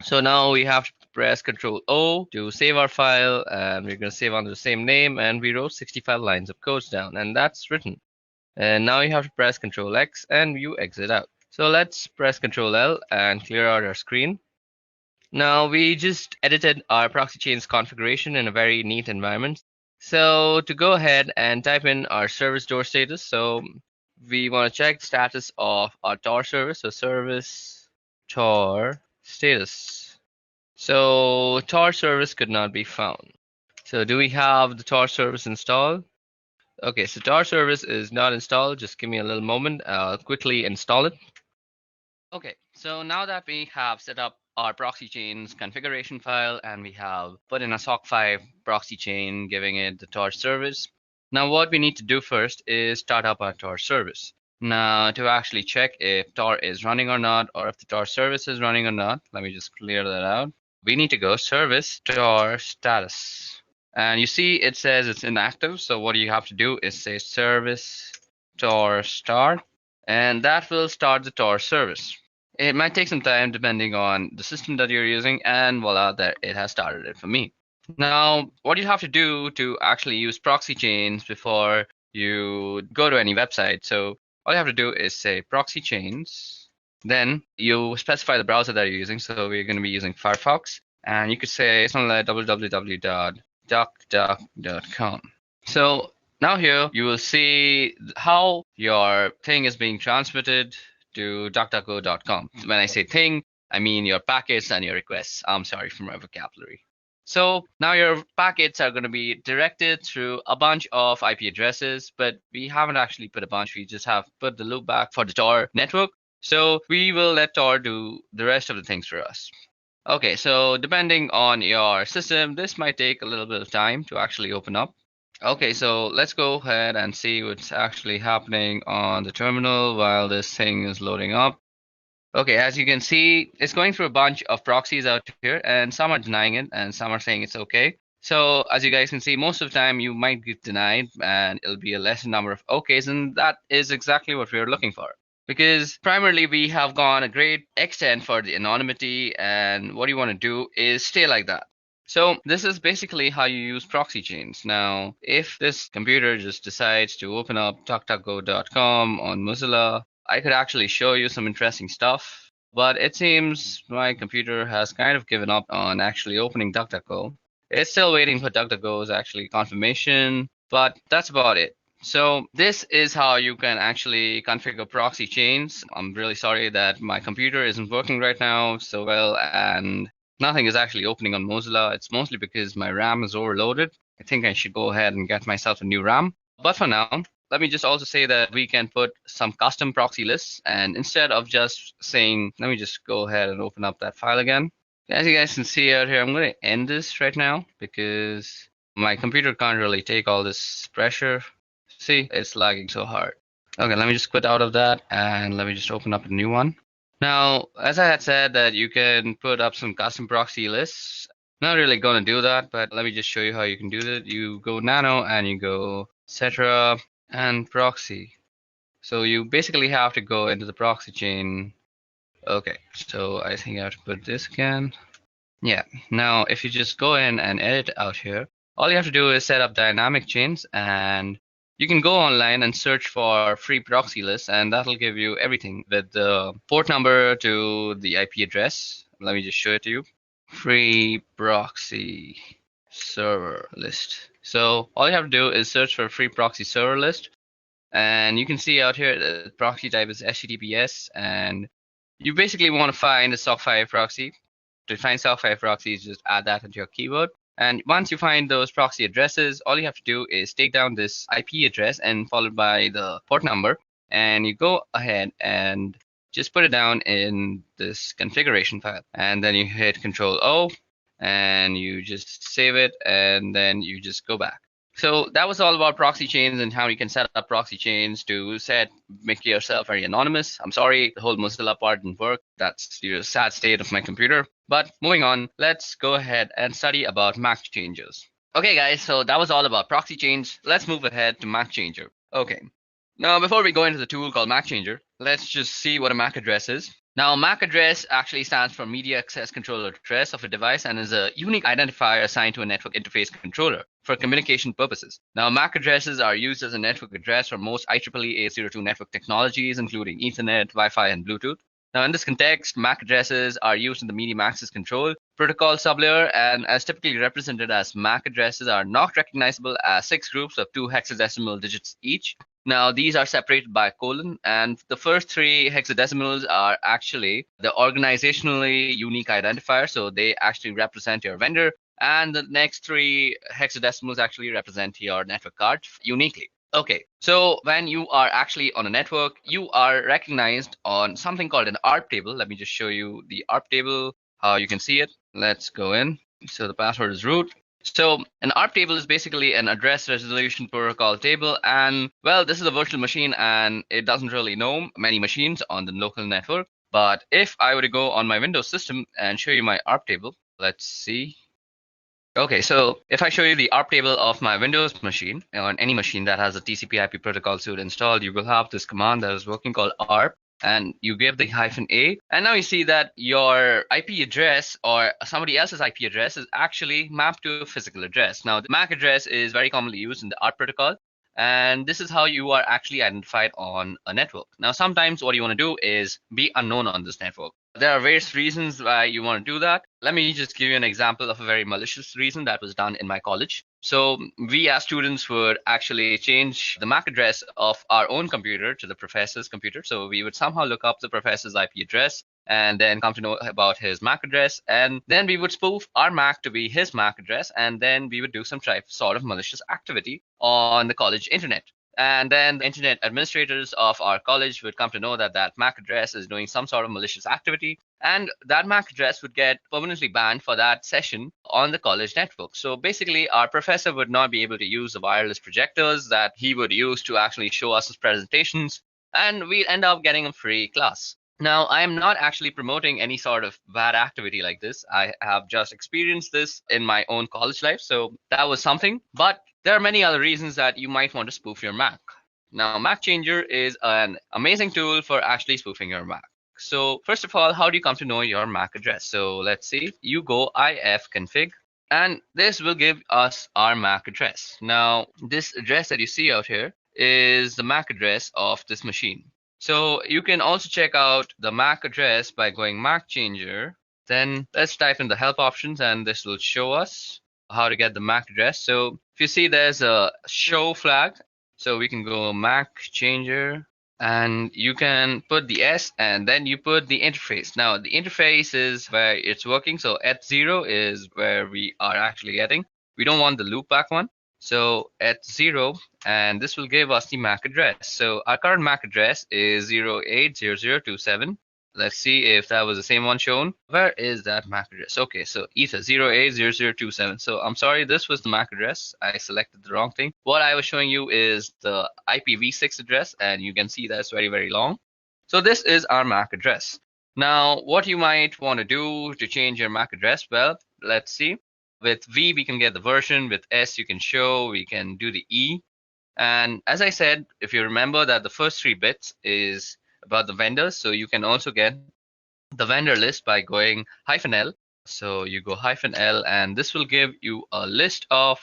So now we have to press Control O to save our file, and we're going to save under the same name, and we wrote 65 lines of codes down, and that's written. And now you have to press Control X and you exit out. So let's press Control L and clear out our screen. Now we just edited our proxy chains configuration in a very neat environment. So to go ahead and type in our service door status, so we want to check the status of our Tor service. So service Tor status. So Tor service could not be found. So do we have the Tor service installed? Okay, so Tor service is not installed. Just give me a little moment. I'll quickly install it. Okay, so now that we have set up our proxy chains configuration file and we have put in a SOC5 proxy chain, giving it the Tor service. Now what we need to do first is start up our Tor service. Now to actually check if Tor is running or not, or if the Tor service is running or not, let me just clear that out. We need to go service Tor status. And you see it says it's inactive. So what you have to do is say service Tor start, and that will start the Tor service. It might take some time depending on the system that you're using, and voila, there it has started it for me. Now, what you have to do to actually use proxy chains before you go to any website. So all you have to do is say proxy chains. Then you specify the browser that you're using. So we're going to be using Firefox, and you could say something like www.duckduck.com. So now here you will see how your thing is being transmitted to DuckDuckGo.com. When I say thing, I mean your packets and your requests. I'm sorry for my vocabulary. So now your packets are going to be directed through a bunch of IP addresses, but we haven't actually put a bunch. We just have put the loopback for the Tor network. So we will let Tor do the rest of the things for us. Okay, so depending on your system, this might take a little bit of time to actually open up. Okay, so let's go ahead and see what's actually happening on the terminal while this thing is loading up. Okay, as you can see, it's going through a bunch of proxies out here, and some are denying it, and some are saying it's okay. So as you guys can see, most of the time you might get denied, and it'll be a lesser number of okays, and that is exactly what we're looking for. Because primarily we have gone a great extent for the anonymity, and what you want to do is stay like that. So this is basically how you use proxy chains. Now, if this computer just decides to open up DuckDuckGo.com on Mozilla, I could actually show you some interesting stuff, but it seems my computer has kind of given up on actually opening DuckDuckGo. It's still waiting for DuckDuckGo's actually confirmation, but that's about it. So this is how you can actually configure proxy chains. I'm really sorry that my computer isn't working right now so well, and nothing is actually opening on Mozilla. It's mostly because my RAM is overloaded. I think I should go ahead and get myself a new RAM. But for now, let me just also say that we can put some custom proxy lists, and instead of just saying, let me just go ahead and open up that file again. As you guys can see out here, I'm going to end this right now because my computer can't really take all this pressure. See, it's lagging so hard. Okay, let me just quit out of that and let me just open up a new one. Now, as I had said that you can put up some custom proxy lists. Not really going to do that, but let me just show you how you can do that. You go nano and you go etc. and proxy. So you basically have to go into the proxy chain. Okay, so I think I have to put this again. Yeah, now if you just go in and edit out here, all you have to do is set up dynamic chains, and you can go online and search for free proxy lists, and that'll give you everything with the port number to the IP address. Let me just show it to you. Free proxy server list. So all you have to do is search for a free proxy server list, and you can see out here the proxy type is HTTPS, and you basically want to find a SOC5 proxy. To find SOC5 proxies, just add that into your keyword. And once you find those proxy addresses, all you have to do is take down this IP address and followed by the port number, and you go ahead and just put it down in this configuration file. And then you hit Control O, and you just save it, and then you just go back. So that was all about proxy chains and how you can set up proxy chains to make yourself very anonymous. I'm sorry, the whole Mozilla part didn't work. That's the sad state of my computer. But moving on, let's go ahead and study about MAC changes. Okay, guys, so that was all about proxy chains. Let's move ahead to MAC changer. Okay. Now, before we go into the tool called MAC changer, let's just see what a MAC address is. Now, MAC address actually stands for Media Access Controller Address of a device and is a unique identifier assigned to a network interface controller for communication purposes. Now, MAC addresses are used as a network address for most IEEE 802 network technologies, including Ethernet, Wi-Fi, and Bluetooth. Now, in this context, MAC addresses are used in the medium access control protocol sublayer, and as typically represented as MAC addresses are not recognizable as 6 groups of 2 hexadecimal digits each. Now, these are separated by a colon, and the first 3 hexadecimals are actually the organizationally unique identifier, so they actually represent your vendor, and the next 3 hexadecimals actually represent your network card uniquely. Okay, so when you are actually on a network, you are recognized on something called an ARP table. Let me just show you the ARP table, how you can see it. Let's go in. So the password is root. So an ARP table is basically an address resolution protocol table, and well, this is a virtual machine and it doesn't really know many machines on the local network. But if I were to go on my Windows system and show you my ARP table, let's see. Okay, so if I show you the ARP table of my Windows machine, on any machine that has a TCP/IP protocol suite installed, you will have this command that is working called ARP. and you give the -a, and now you see that your IP address or somebody else's IP address is actually mapped to a physical address. Now, the MAC address is very commonly used in the ARP protocol, and this is how you are actually identified on a network. Now, sometimes what you want to do is be unknown on this network. There are various reasons why you want to do that. Let me just give you an example of a very malicious reason that was done in my college. So we as students would actually change the MAC address of our own computer to the professor's computer. So we would somehow look up the professor's IP address and then come to know about his MAC address. And then we would spoof our MAC to be his MAC address. And then we would do some sort of malicious activity on the college internet. And then the internet administrators of our college would come to know that that MAC address is doing some sort of malicious activity. And that MAC address would get permanently banned for that session on the college network. So basically, our professor would not be able to use the wireless projectors that he would use to actually show us his presentations. And we'd end up getting a free class. Now, I am not actually promoting any sort of bad activity like this. I have just experienced this in my own college life. So that was something. But there are many other reasons that you might want to spoof your Mac. Now, Mac Changer is an amazing tool for actually spoofing your Mac. So first of all, how do you come to know your MAC address? So let's see, you go ifconfig, and this will give us our MAC address. Now, this address that you see out here is the MAC address of this machine. So you can also check out the MAC address by going Mac Changer. Then let's type in the help options, and this will show us how to get the MAC address. So if you see there's a show flag, so we can go Mac Changer, and you can put the S and then you put the interface. Now the interface is where it's working. So eth0 is where we are actually getting. We don't want the loopback one. So eth0, and this will give us the MAC address. So our current MAC address is 080027. Let's see if that was the same one shown. Where is that MAC address? Okay, so ether 080027. So I'm sorry, this was the MAC address. I selected the wrong thing. What I was showing you is the IPv6 address, and you can see that's very, very long. So this is our MAC address. Now, what you might want to do to change your MAC address, well, let's see. With V, we can get the version. With S, you can show. We can do the E. And as I said, if you remember that the first 3 bits is about the vendors, so you can also get the vendor list by going -L. So you go -L, and this will give you a list of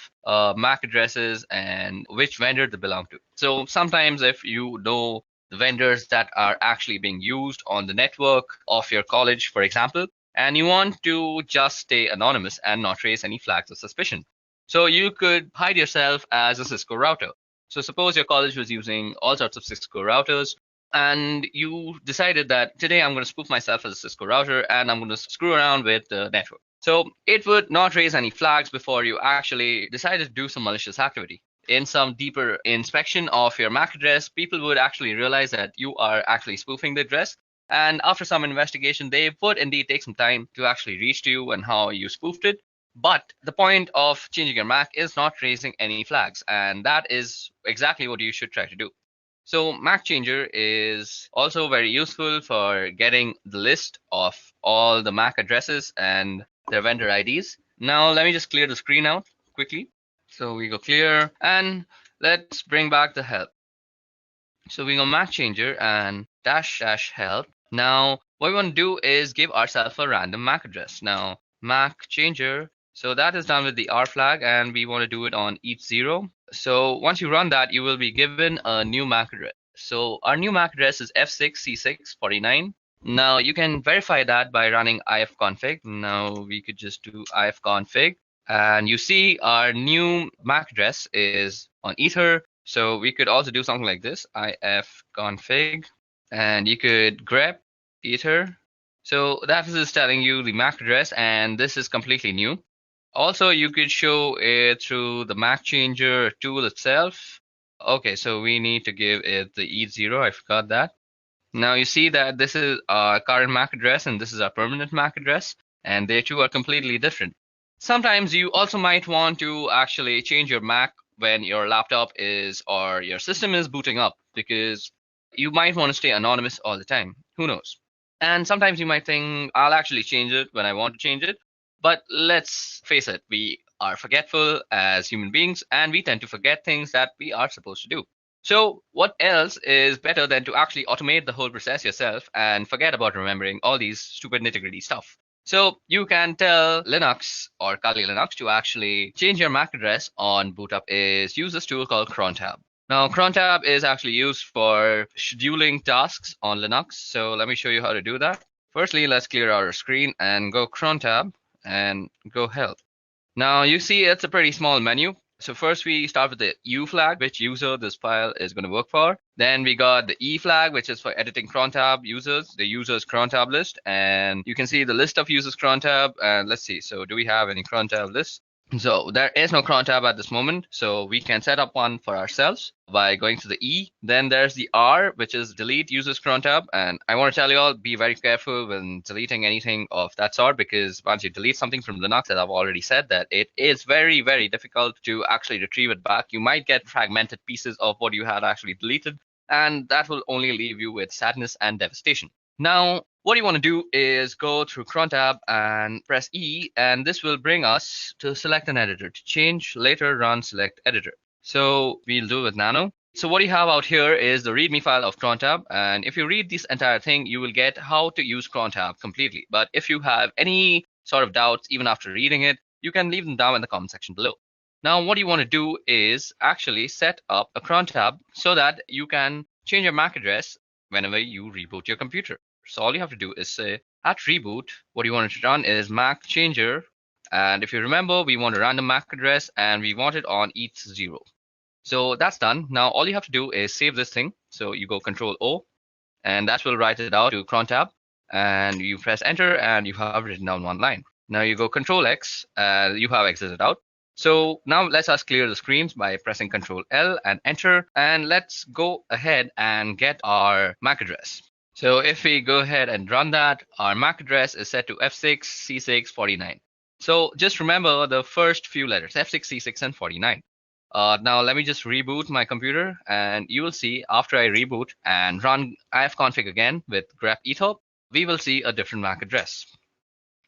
MAC addresses and which vendor they belong to. So sometimes if you know the vendors that are actually being used on the network of your college, for example, and you want to just stay anonymous and not raise any flags of suspicion, so you could hide yourself as a Cisco router. So suppose your college was using all sorts of Cisco routers, and you decided that today I'm going to spoof myself as a Cisco router and I'm going to screw around with the network. So it would not raise any flags before you actually decided to do some malicious activity. In some deeper inspection of your MAC address, people would actually realize that you are actually spoofing the address. And after some investigation, they would indeed take some time to actually reach to you and how you spoofed it. But the point of changing your MAC is not raising any flags. And that is exactly what you should try to do. So MAC Changer is also very useful for getting the list of all the MAC addresses and their vendor IDs. Now let me just clear the screen out quickly. So we go clear, and let's bring back the help. So we go MAC Changer and --help. Now what we want to do is give ourselves a random MAC address. Now MAC Changer, so that is done with the R flag, and we want to do it on eth0. So once you run that, you will be given a new MAC address. So our new MAC address is f6c649. Now you can verify that by running ifconfig. Now we could just do ifconfig, and you see our new MAC address is on ether. So we could also do something like this, ifconfig, and you could grep ether. So that is telling you the MAC address, and this is completely new. Also, you could show it through the MAC Changer tool itself. Okay, so we need to give it the eth0. I forgot that. Now you see that this is our current MAC address and this is our permanent MAC address, and they two are completely different. Sometimes you also might want to actually change your MAC when your laptop is or your system is booting up, because you might want to stay anonymous all the time. Who knows? And sometimes you might think, I'll actually change it when I want to change it. But let's face it, we are forgetful as human beings, and we tend to forget things that we are supposed to do. So what else is better than to actually automate the whole process yourself and forget about remembering all these stupid nitty-gritty stuff? So you can tell Linux or Kali Linux to actually change your MAC address on boot up is use this tool called crontab. Now crontab is actually used for scheduling tasks on Linux. So let me show you how to do that. Firstly, let's clear our screen and go crontab and go help. Now you see it's a pretty small menu. So first we start with the U flag, which user this file is going to work for. Then we got the E flag, which is for editing crontab users, the users crontab list. And you can see the list of users crontab. And let's see, so do we have any crontab lists? So there is no cron tab at this moment, so we can set up one for ourselves by going to the E. Then there's the R, which is delete users cron tab. And I want to tell you all, be very careful when deleting anything of that sort, because once you delete something from Linux, as I've already said, that it is very, very difficult to actually retrieve it back. You might get fragmented pieces of what you had actually deleted, and that will only leave you with sadness and devastation. Now, what you want to do is go through cron tab and press E, and this will bring us to select an editor. To change, later run select editor. So we'll do with nano. So what you have out here is the README file of cron tab, and if you read this entire thing, you will get how to use cron tab completely. But if you have any sort of doubts, even after reading it, you can leave them down in the comment section below. Now, what you want to do is actually set up a cron tab so that you can change your MAC address whenever you reboot your computer. So all you have to do is say at reboot, what you want to run is MAC changer. And if you remember, we want a random MAC address and we want it on ETH0. So that's done. Now all you have to do is save this thing. So you go Control O, and that will write it out to cron tab. And you press enter and you have written down one line. Now you go Control X, you have exited out. So now let's us clear the screens by pressing Control L and enter, and let's go ahead and get our MAC address. So if we go ahead and run that, our MAC address is set to F6, C6, 49. So just remember the first few letters, F6, C6, and 49. Now let me just reboot my computer, and you will see after I reboot and run ifconfig again with grep ethop, we will see a different MAC address.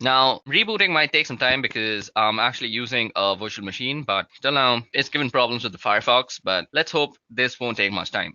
Now, rebooting might take some time because I'm actually using a virtual machine, but till now it's given problems with the Firefox, but let's hope this won't take much time.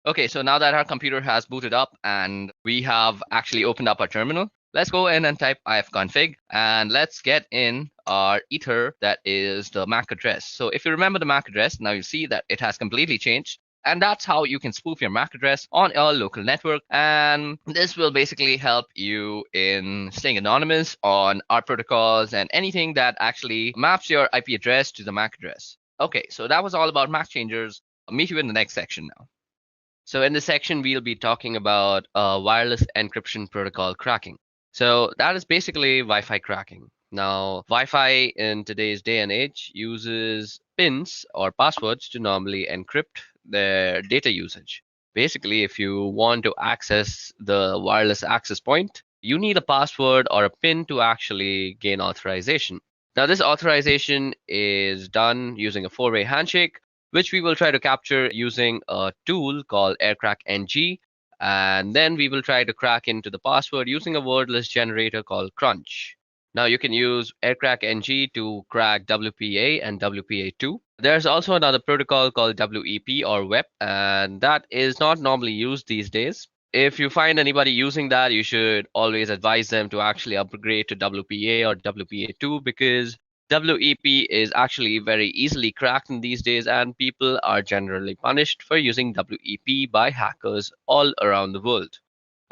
Okay, so now that our computer has booted up and we have actually opened up our terminal, let's go in and type ifconfig and let's get in our ether, that is the MAC address. So if you remember the MAC address, now you see that it has completely changed. And that's how you can spoof your MAC address on your local network. And this will basically help you in staying anonymous on our protocols and anything that actually maps your IP address to the MAC address. Okay, so that was all about MAC changers. I'll meet you in the next section now. So in this section, we'll be talking about wireless encryption protocol cracking. So that is basically Wi-Fi cracking. Now, Wi-Fi in today's day and age uses pins or passwords to normally encrypt their data usage. Basically, if you want to access the wireless access point, you need a password or a pin to actually gain authorization. Now, this authorization is done using a four-way handshake, which we will try to capture using a tool called AirCrackNG. And then we will try to crack into the password using a wordless generator called Crunch. Now you can use AirCrackNG to crack WPA and WPA2. There's also another protocol called WEP or WEP, and that is not normally used these days. If you find anybody using that, you should always advise them to actually upgrade to WPA or WPA2 because WEP is actually very easily cracked in these days, and people are generally punished for using WEP by hackers all around the world.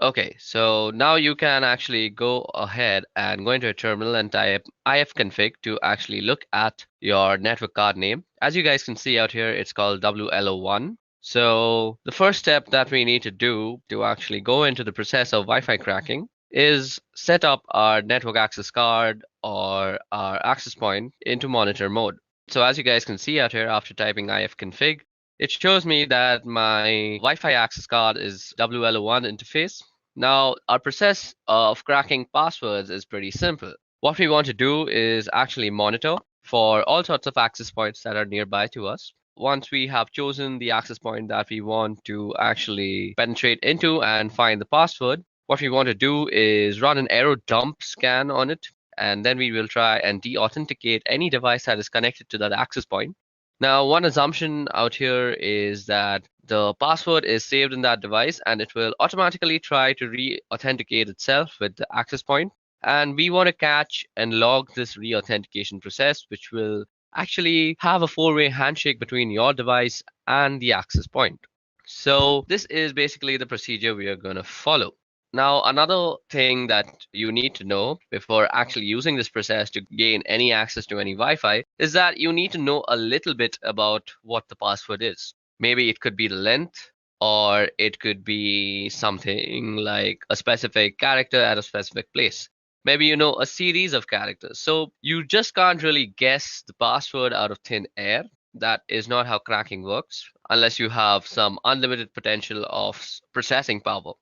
Okay, so now you can actually go ahead and go into a terminal and type ifconfig to actually look at your network card name. As you guys can see out here, it's called WLO1. So the first step that we need to do to actually go into the process of Wi-Fi cracking is set up our network access card or our access point into monitor mode. So as you guys can see out here, after typing ifconfig, it shows me that my Wi-Fi access card is WLO1 interface. Now, our process of cracking passwords is pretty simple. What we want to do is actually monitor for all sorts of access points that are nearby to us. Once we have chosen the access point that we want to actually penetrate into and find the password, what we want to do is run an arrow dump scan on it, and then we will try and de-authenticate any device that is connected to that access point. Now, one assumption out here is that the password is saved in that device and it will automatically try to re-authenticate itself with the access point. And we want to catch and log this re-authentication process, which will actually have a four-way handshake between your device and the access point. So this is basically the procedure we are going to follow. Now, another thing that you need to know before actually using this process to gain any access to any Wi-Fi is that you need to know a little bit about what the password is. Maybe it could be the length, or it could be something like a specific character at a specific place. Maybe you know a series of characters. So you just can't really guess the password out of thin air. That is not how cracking works, unless you have some unlimited potential of processing power.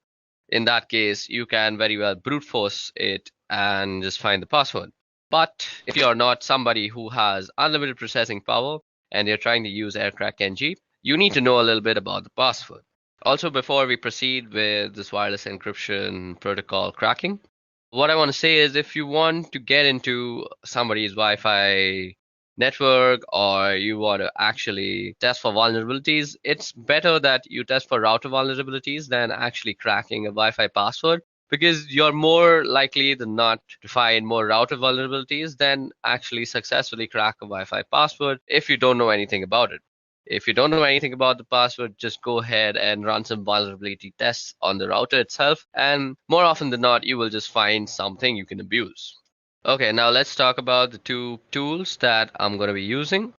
In that case, you can very well brute force it and just find the password. But if you're not somebody who has unlimited processing power and you're trying to use AirCrack NG, you need to know a little bit about the password. Also, before we proceed with this wireless encryption protocol cracking, what I want to say is if you want to get into somebody's Wi-Fi network or you want to actually test for vulnerabilities, it's better that you test for router vulnerabilities than actually cracking a Wi-Fi password, because you're more likely than not to find more router vulnerabilities than actually successfully crack a Wi-Fi password if you don't know anything about it. If you don't know anything about the password, just go ahead and run some vulnerability tests on the router itself, and more often than not, you will just find something you can abuse. Okay, now let's talk about the two tools that I'm going to be using.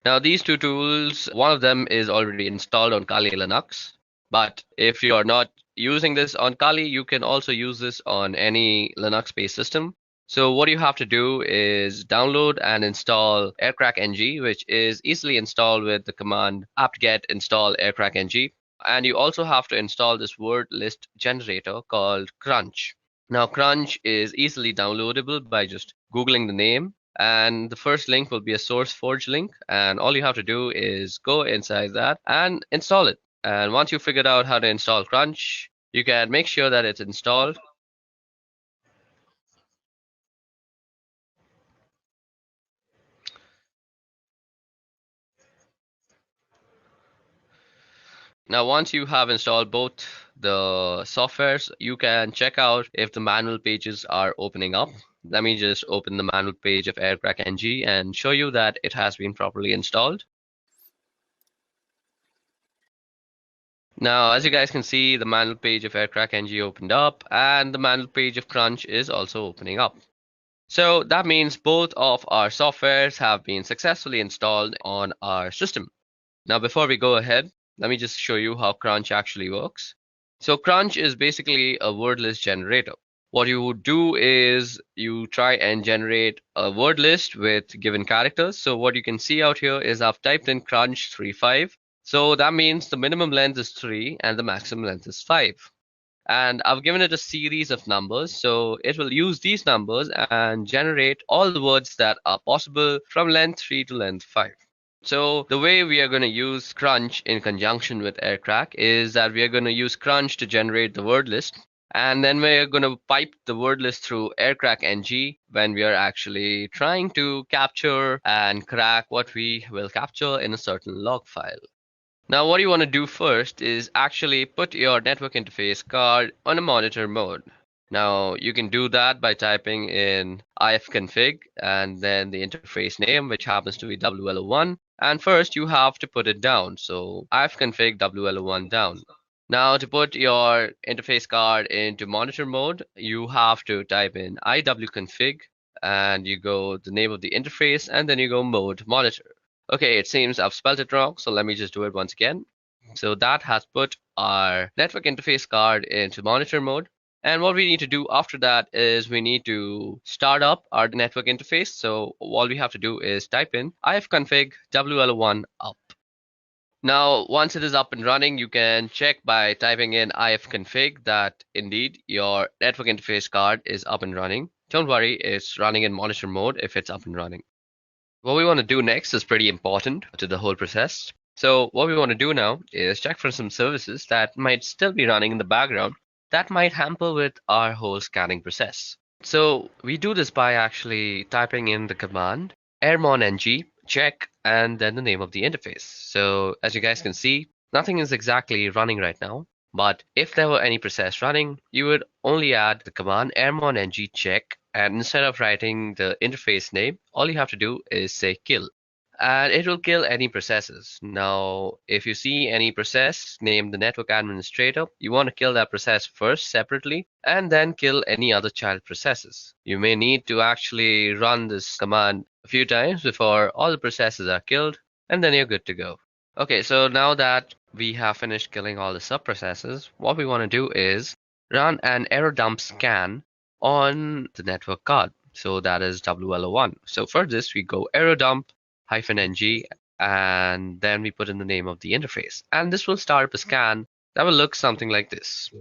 Now, these two tools, one of them is already installed on Kali Linux, but if you're not using this on Kali, you can also use this on any Linux-based system. So what you have to do is download and install AirCrack NG, which is easily installed with the command apt-get install AirCrack NG. And you also have to install this word list generator called Crunch. Now, Crunch is easily downloadable by just Googling the name, and the first link will be a SourceForge link, and all you have to do is go inside that and install it. And once you figured out how to install Crunch, you can make sure that it's installed. Now, once you have installed both the softwares, you can check out if the manual pages are opening up. Let me just open the manual page of AirCrack NG and show you that it has been properly installed. Now, as you guys can see, the manual page of AirCrack NG opened up, and the manual page of Crunch is also opening up. So that means both of our softwares have been successfully installed on our system. Now, before we go ahead, let me just show you how Crunch actually works. So Crunch is basically a word list generator. What you would do is you try and generate a word list with given characters. So what you can see out here is I've typed in Crunch 35. So that means the minimum length is 3 and the maximum length is 5. And I've given it a series of numbers, so it will use these numbers and generate all the words that are possible from length 3 to length 5. So the way we are going to use Crunch in conjunction with AirCrack is that we are going to use Crunch to generate the word list, and then we're going to pipe the word list through AirCrack NG when we are actually trying to capture and crack what we will capture in a certain log file. Now, what you want to do first is actually put your network interface card on a monitor mode. Now, you can do that by typing in ifconfig and then the interface name, which happens to be WLO1. And first, you have to put it down. So, ifconfig WLO1 down. Now, to put your interface card into monitor mode, you have to type in iwconfig and you go the name of the interface and then you go mode monitor. Okay, it seems I've spelled it wrong, so let me just do it once again. So that has put our network interface card into monitor mode. And what we need to do after that is we need to start up our network interface. So all we have to do is type in ifconfig WL1 up. Now, once it is up and running, you can check by typing in ifconfig that indeed your network interface card is up and running. Don't worry, it's running in monitor mode if it's up and running. What we want to do next is pretty important to the whole process. So what we want to do now is check for some services that might still be running in the background that might hamper with our whole scanning process. So we do this by actually typing in the command airmon ng check, and then the name of the interface. So as you guys can see, nothing is exactly running right now. But if there were any process running, you would only add the command airmon ng check, and instead of writing the interface name, all you have to do is say kill, and it will kill any processes. Now, if you see any process named the network administrator, you want to kill that process first separately and then kill any other child processes. You may need to actually run this command a few times before all the processes are killed, and then you're good to go. Okay, so now that we have finished killing all the subprocesses, what we want to do is run an error dump scan on the network card. So that is WLO1. So for this, we go error dump -ng, and then we put in the name of the interface. And this will start up a scan that will look something like this.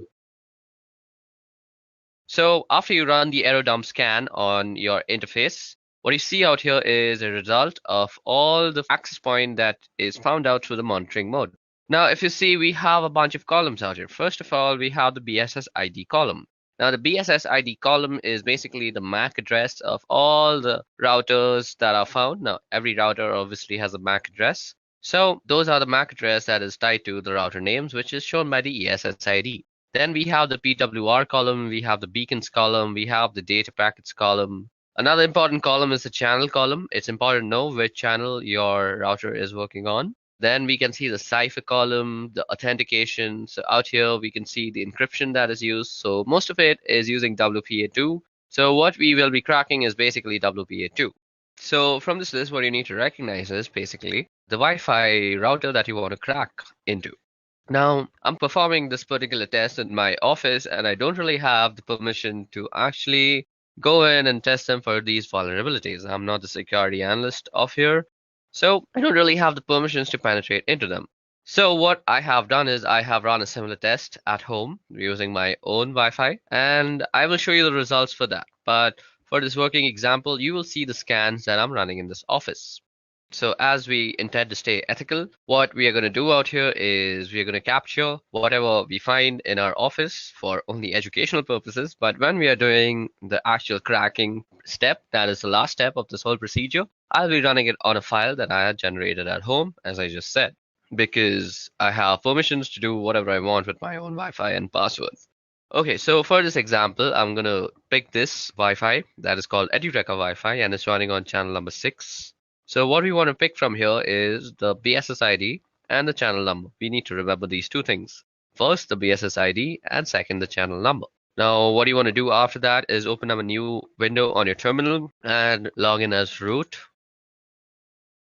So after you run the error dump scan on your interface, what you see out here is a result of all the access point that is found out through the monitoring mode. Now, if you see, we have a bunch of columns out here. First of all, we have the BSS ID column. Now, the BSS ID column is basically the MAC address of all the routers that are found. Now, every router obviously has a MAC address. So those are the MAC address that is tied to the router names, which is shown by the ESS ID. Then we have the PWR column, we have the beacons column, we have the data packets column. Another important column is the channel column. It's important to know which channel your router is working on. Then we can see the cipher column, the authentication. So out here we can see the encryption that is used. So most of it is using WPA2. So what we will be cracking is basically WPA2. So from this list, what you need to recognize is basically the Wi-Fi router that you want to crack into. Now, I'm performing this particular test in my office, and I don't really have the permission to actually go in and test them for these vulnerabilities. I'm not the security analyst of here. So I don't really have the permissions to penetrate into them. So what I have done is I have run a similar test at home using my own Wi-Fi, and I will show you the results for that. But for this working example, you will see the scans that I'm running in this office. So as we intend to stay ethical, what we are going to do out here is we are going to capture whatever we find in our office for only educational purposes. But when we are doing the actual cracking step, that is the last step of this whole procedure, I'll be running it on a file that I had generated at home, as I just said, because I have permissions to do whatever I want with my own Wi-Fi and passwords. Okay, so for this example, I'm going to pick this Wi-Fi that is called Edureka Wi-Fi, and it's running on channel number 6. So what we want to pick from here is the BSS ID and the channel number. We need to remember these two things. First, the BSS ID, and second, the channel number. Now, what you want to do after that is open up a new window on your terminal and log in as root.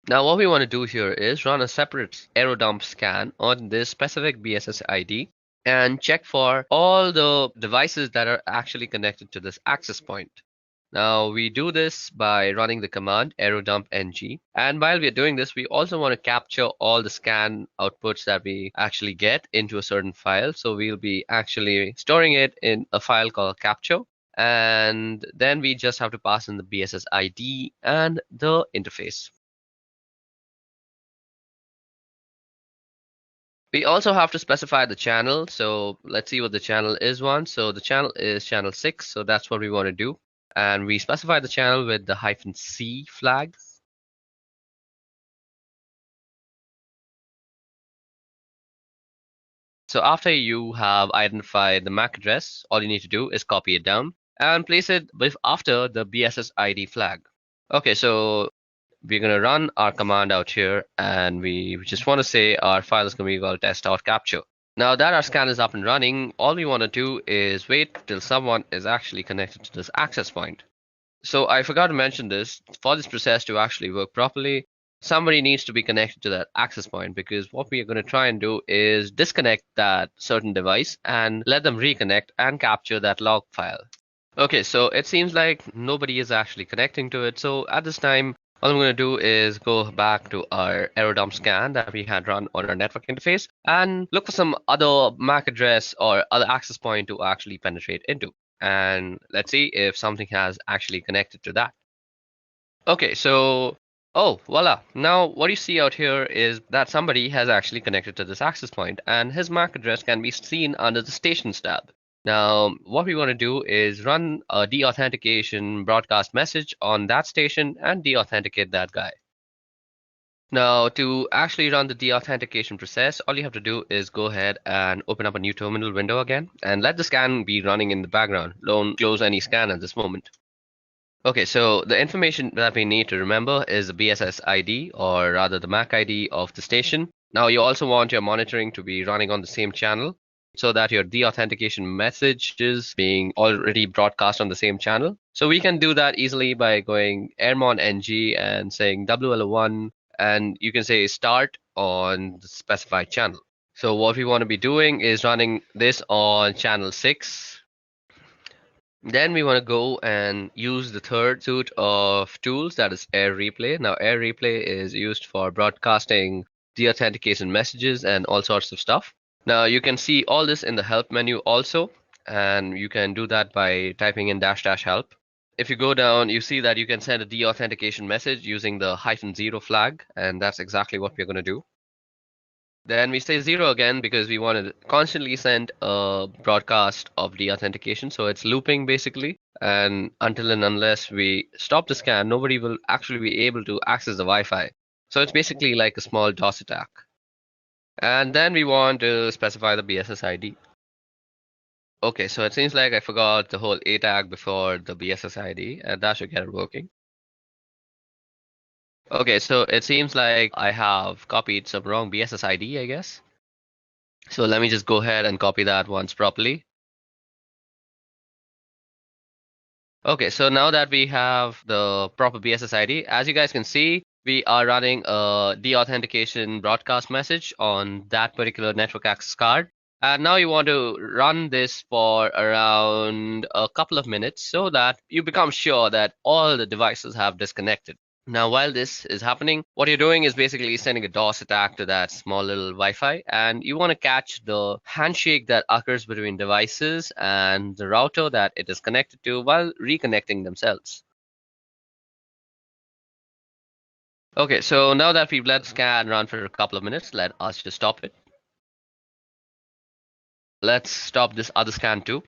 Now, what we want to do here is run a separate error dump scan on this specific BSS ID and check for all the devices that are actually connected to this access point. Now we do this by running the command error dump ng, and while we are doing this, we also want to capture all the scan outputs that we actually get into a certain file. So we'll be actually storing it in a file called capture, and then we just have to pass in the BSS ID and the interface. We also have to specify the channel. So let's see what the channel is one. So the channel is channel 6. So that's what we want to do. And we specify the channel with the -C flag. So after you have identified the MAC address, all you need to do is copy it down and place it after the BSS ID flag. Okay, so we're going to run our command out here, and we just want to say our file is going to be called test.capture. Now that our scan is up and running, all we want to do is wait till someone is actually connected to this access point. So I forgot to mention this. For this process to actually work properly, somebody needs to be connected to that access point, because what we are going to try and do is disconnect that certain device and let them reconnect and capture that log file. Okay, so it seems like nobody is actually connecting to it. So at this time, all I'm going to do is go back to our error dump scan that we had run on our network interface and look for some other MAC address or other access point to actually penetrate into. And let's see if something has actually connected to that. Okay, so, oh, voila. Now what you see out here is that somebody has actually connected to this access point, and his MAC address can be seen under the stations tab. Now, what we want to do is run a deauthentication broadcast message on that station and deauthenticate that guy. Now, to actually run the deauthentication process, all you have to do is go ahead and open up a new terminal window again and let the scan be running in the background. Don't close any scan at this moment. Okay, so the information that we need to remember is the BSS ID, or rather the MAC ID of the station. Now, you also want your monitoring to be running on the same channel so that your deauthentication message is being already broadcast on the same channel. So we can do that easily by going airmon ng and saying WL1, and you can say start on the specified channel. So what we want to be doing is running this on channel 6. Then we want to go and use the third suite of tools, that is Air Replay. Now, Air Replay is used for broadcasting deauthentication messages and all sorts of stuff. Now, you can see all this in the help menu also, and you can do that by typing in --help. If you go down, you see that you can send a deauthentication message using the -0 flag, and that's exactly what we're going to do. Then we say 0 again because we want to constantly send a broadcast of deauthentication. So it's looping basically. And until and unless we stop the scan, nobody will actually be able to access the Wi-Fi. So it's basically like a small DOS attack. And then we want to specify the BSS ID. Okay, so it seems like I forgot the whole A tag before the BSS ID, and that should get it working. Okay, so it seems like I have copied some wrong BSS ID, I guess. So let me just go ahead and copy that once properly. Okay, so now that we have the proper BSS ID, as you guys can see, we are running a deauthentication broadcast message on that particular network access card. And now you want to run this for around a couple of minutes so that you become sure that all the devices have disconnected. Now, while this is happening, what you're doing is basically sending a DOS attack to that small little Wi-Fi, and you want to catch the handshake that occurs between devices and the router that it is connected to while reconnecting themselves. Okay, so now that we've let the scan run for a couple of minutes, let us just stop it. Let's stop this other scan too.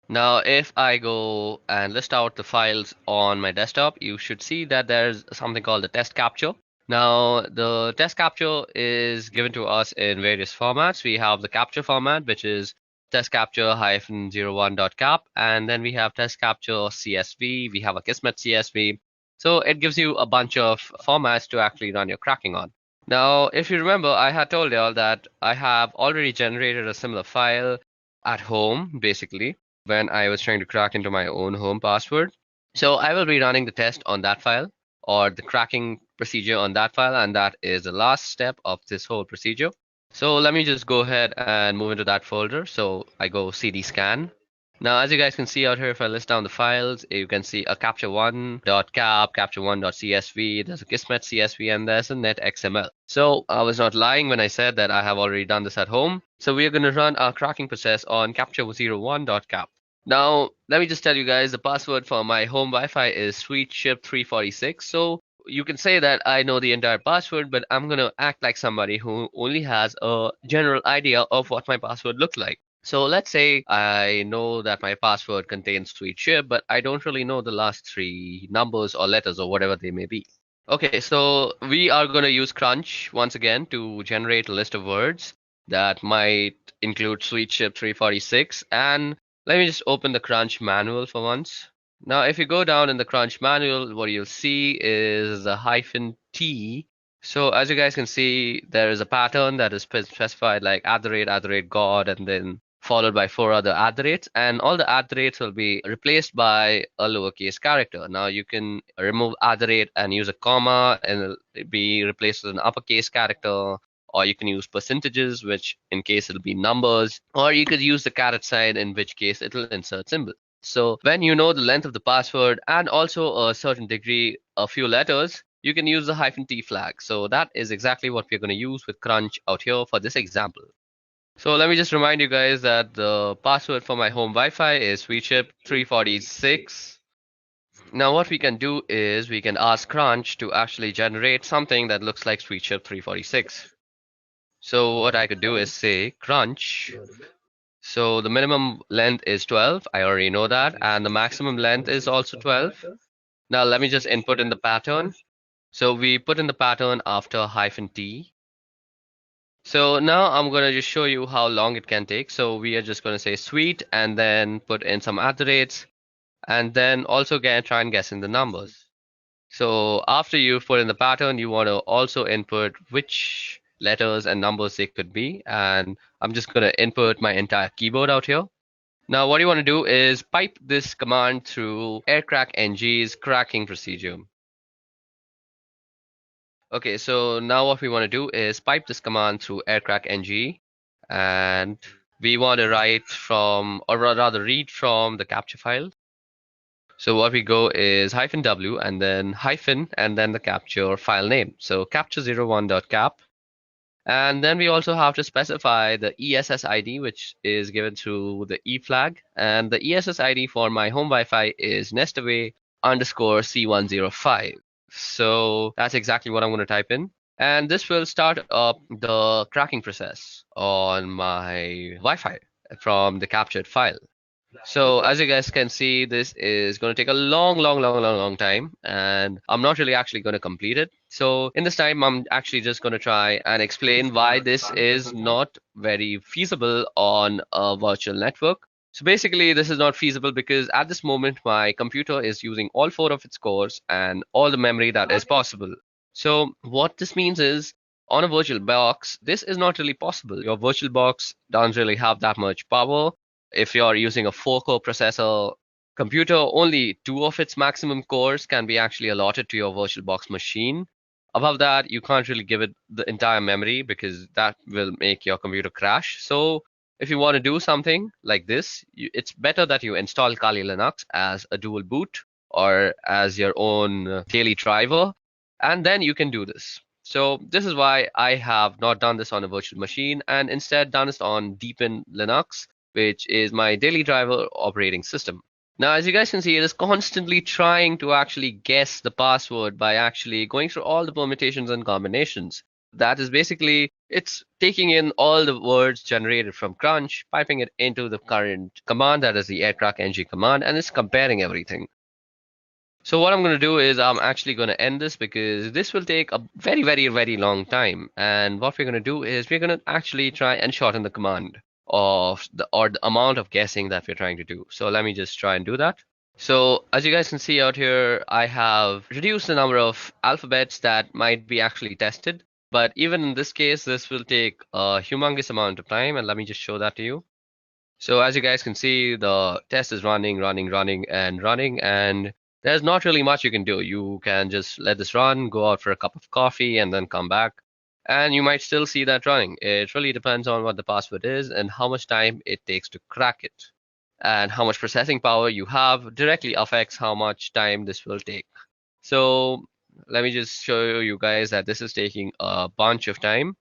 Now, if I go and list out the files on my desktop, you should see that there's something called the test capture. Now, the test capture is given to us in various formats. We have the capture format, which is test capture -01.cap, and then we have test capture CSV. We have a Kismet CSV. So it gives you a bunch of formats to actually run your cracking on. Now, if you remember, I had told y'all that I have already generated a similar file at home, basically, when I was trying to crack into my own home password. So I will be running the test on that file, or the cracking procedure on that file, and that is the last step of this whole procedure. So let me just go ahead and move into that folder. So I go cd scan. Now, as you guys can see out here, if I list down the files, you can see a capture1.cap, capture1.csv, there's a Kismet CSV, and there's a netxml. So I was not lying when I said that I have already done this at home. So we are going to run our cracking process on capture01.cap. Now, let me just tell you guys, the password for my home Wi-Fi is sweetship346. So you can say that I know the entire password, but I'm going to act like somebody who only has a general idea of what my password looks like. So let's say I know that my password contains sweet ship, but I don't really know the last 3 numbers or letters or whatever they may be. Okay, so we are going to use Crunch once again to generate a list of words that might include sweet ship 346. And let me just open the Crunch manual for once. Now, if you go down in the Crunch manual, what you'll see is the -T. So as you guys can see, there is a pattern that is specified like @God, and then followed by 4 other @, and all the @ will be replaced by a lowercase character. Now you can remove @ and use a comma, and it'll be replaced with an uppercase character, or you can use percentages, which in case it'll be numbers, or you could use the caret sign, in which case it'll insert symbol. So when you know the length of the password and also a certain degree, a few letters, you can use the -T flag. So that is exactly what we're going to use with Crunch out here for this example. So let me just remind you guys that the password for my home Wi-Fi is sweetship346. Now what we can do is we can ask Crunch to actually generate something that looks like sweetship346. So what I could do is say Crunch. So the minimum length is 12. I already know that. And the maximum length is also 12. Now let me just input in the pattern. So we put in the pattern after -t. So now I'm going to just show you how long it can take. So we are just going to say sweet and then put in some @, and then also try and guess in the numbers. So after you've put in the pattern, you want to also input which letters and numbers they could be. And I'm just going to input my entire keyboard out here. Now what you want to do is pipe this command through aircrackng's cracking procedure. Okay, so now what we want to do is pipe this command through aircrackng, and we want to write from, or rather read from the capture file. So what we go is -w and then hyphen and then the capture file name. So capture01.cap. And then we also have to specify the ESS ID, which is given through the E flag. And the ESS ID for my home Wi-Fi is nestaway_C105. So that's exactly what I'm going to type in. And this will start up the cracking process on my Wi-Fi from the captured file. So as you guys can see, this is going to take a long time, and I'm not really actually going to complete it. So in this time, I'm actually just going to try and explain why this is not very feasible on a virtual network. So basically, this is not feasible because at this moment, my computer is using all 4 of its cores and all the memory that is possible. So what this means is, on a virtual box, this is not really possible. Your virtual box doesn't really have that much power. If you're using a 4-core processor computer, only 2 of its maximum cores can be actually allotted to your VirtualBox machine. Above that, you can't really give it the entire memory because that will make your computer crash. So if you want to do something like this, it's better that you install Kali Linux as a dual boot or as your own daily driver, and then you can do this. So this is why I have not done this on a virtual machine and instead done this on Deepin Linux, which is my daily driver operating system. Now, as you guys can see, it is constantly trying to actually guess the password by actually going through all the permutations and combinations. That is basically, it's taking in all the words generated from Crunch, piping it into the current command, that is the aircrackng command, and it's comparing everything. So what I'm going to do is I'm actually going to end this because this will take a very long time. And what we're going to do is we're going to actually try and shorten the command of the amount of guessing that we're trying to do. So let me just try and do that. So as you guys can see out here, I have reduced the number of alphabets that might be actually tested. But even in this case, this will take a humongous amount of time. And let me just show that to you. So as you guys can see, the test is running, and there's not really much you can do. You can just let this run, go out for a cup of coffee, and then come back. And you might still see that running. It really depends on what the password is and how much time it takes to crack it. And how much processing power you have directly affects how much time this will take. So let me just show you guys that this is taking a bunch of time.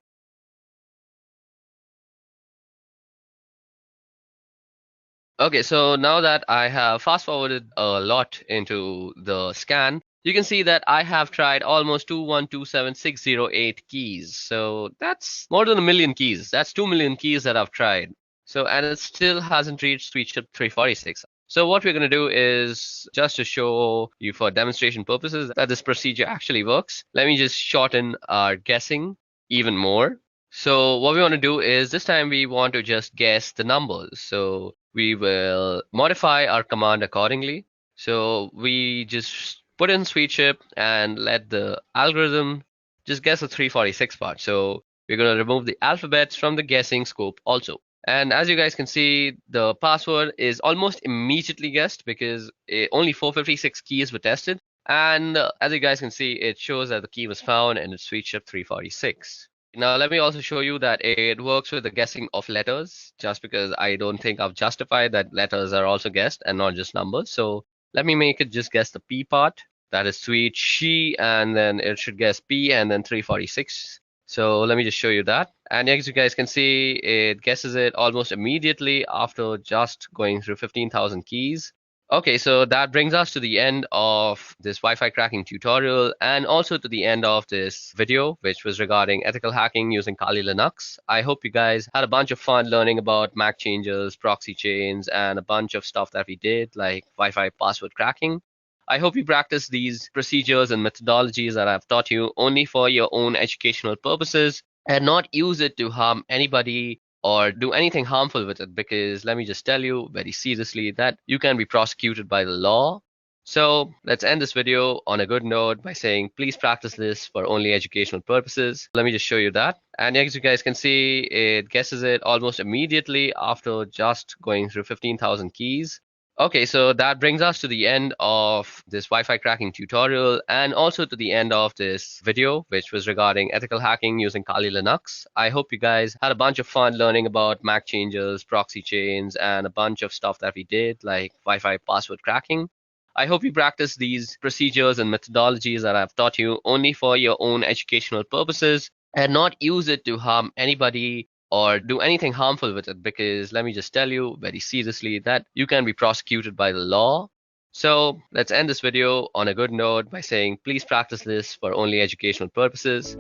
Okay, so now that I have fast forwarded a lot into the scan, you can see that I have tried almost 2127608 keys. So that's more than 1,000,000 keys. That's 2,000,000 keys that I've tried. So, and it still hasn't reached SweetShip 346. So what we're going to do is, just to show you for demonstration purposes that this procedure actually works, let me just shorten our guessing even more. So what we want to do is this time we want to just guess the numbers. So we will modify our command accordingly. So we just put in SweetShip and let the algorithm just guess the 346 part. So we're going to remove the alphabets from the guessing scope also. And as you guys can see, the password is almost immediately guessed because only 456 keys were tested. And as you guys can see, it shows that the key was found and it's SweetShip 346. Now, let me also show you that it works with the guessing of letters, just because I don't think I've justified that letters are also guessed and not just numbers. So let me make it just guess the P part. That is sweet she, and then it should guess P and then 346. So let me just show you that. And as you guys can see, it guesses it almost immediately after just going through 15,000 keys. Okay, so that brings us to the end of this Wi-Fi cracking tutorial and also to the end of this video, which was regarding ethical hacking using Kali Linux. I hope you guys had a bunch of fun learning about MAC changes, proxy chains, and a bunch of stuff that we did like Wi-Fi password cracking. I hope you practice these procedures and methodologies that I've taught you only for your own educational purposes and not use it to harm anybody or do anything harmful with it, because let me just tell you very seriously that you can be prosecuted by the law. So let's end this video on a good note by saying please practice this for only educational purposes. Let me just show you that. And as you guys can see, it guesses it almost immediately after just going through 15,000 keys. Okay, so that brings us to the end of this Wi-Fi cracking tutorial and also to the end of this video, which was regarding ethical hacking using Kali Linux. I hope you guys had a bunch of fun learning about MAC changes, proxy chains, and a bunch of stuff that we did, like Wi-Fi password cracking. I hope you practice these procedures and methodologies that I've taught you only for your own educational purposes and not use it to harm anybody or do anything harmful with it, because let me just tell you very seriously that you can be prosecuted by the law. So let's end this video on a good note by saying please practice this for only educational purposes.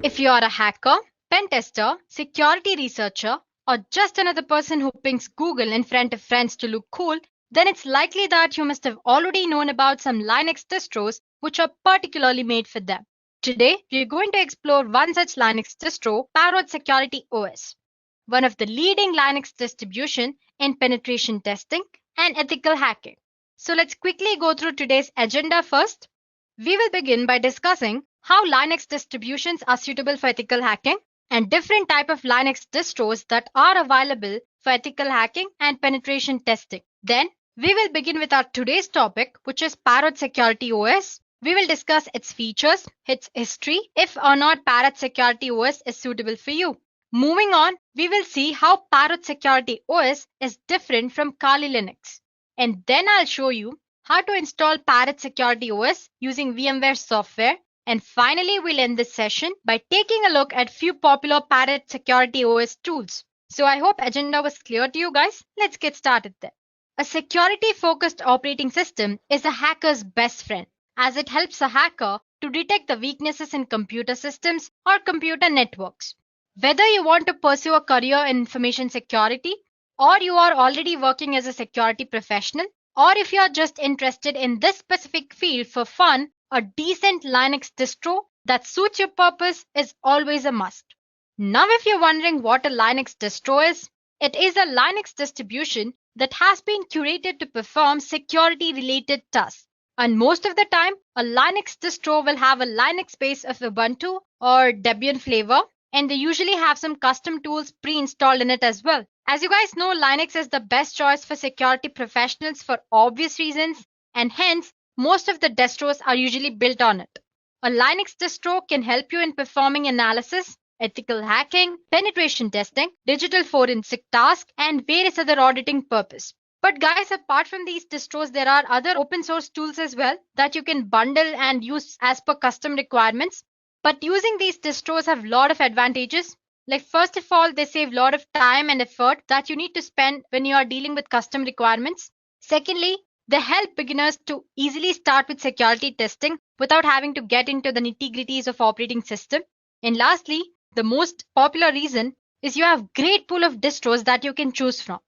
If you are a hacker, pen tester, security researcher, or just another person who pings Google in front of friends to look cool, then it's likely that you must have already known about some Linux distros which are particularly made for them. Today, we are going to explore one such Linux distro, Parrot Security OS, one of the leading Linux distribution in penetration testing and ethical hacking. So let's quickly go through today's agenda first. We will begin by discussing how Linux distributions are suitable for ethical hacking and different type of Linux distros that are available for ethical hacking and penetration testing. Then we will begin with our today's topic, which is Parrot Security OS. We will discuss its features, its history, if or not Parrot Security OS is suitable for you. Moving on, we will see how Parrot Security OS is different from Kali Linux. And then I'll show you how to install Parrot Security OS using VMware software. And finally, we'll end this session by taking a look at few popular Parrot Security OS tools. So I hope agenda was clear to you guys. Let's get started then. A security-focused operating system is a hacker's best friend, as it helps a hacker to detect the weaknesses in computer systems or computer networks. Whether you want to pursue a career in information security, or you are already working as a security professional, or if you are just interested in this specific field for fun, a decent Linux distro that suits your purpose is always a must. Now, if you're wondering what a Linux distro is, it is a Linux distribution that has been curated to perform security-related tasks. And most of the time, a Linux distro will have a Linux base of Ubuntu or Debian flavor, and they usually have some custom tools pre-installed in it as well. As you guys know, Linux is the best choice for security professionals for obvious reasons, and hence, most of the distros are usually built on it. A Linux distro can help you in performing analysis, ethical hacking, penetration testing, digital forensic tasks, and various other auditing purposes. But guys, apart from these distros, there are other open source tools as well that you can bundle and use as per custom requirements. But using these distros have a lot of advantages. Like first of all, they save a lot of time and effort that you need to spend when you are dealing with custom requirements. Secondly, they help beginners to easily start with security testing without having to get into the nitty-gritties of operating system. And lastly, the most popular reason is you have great pool of distros that you can choose from.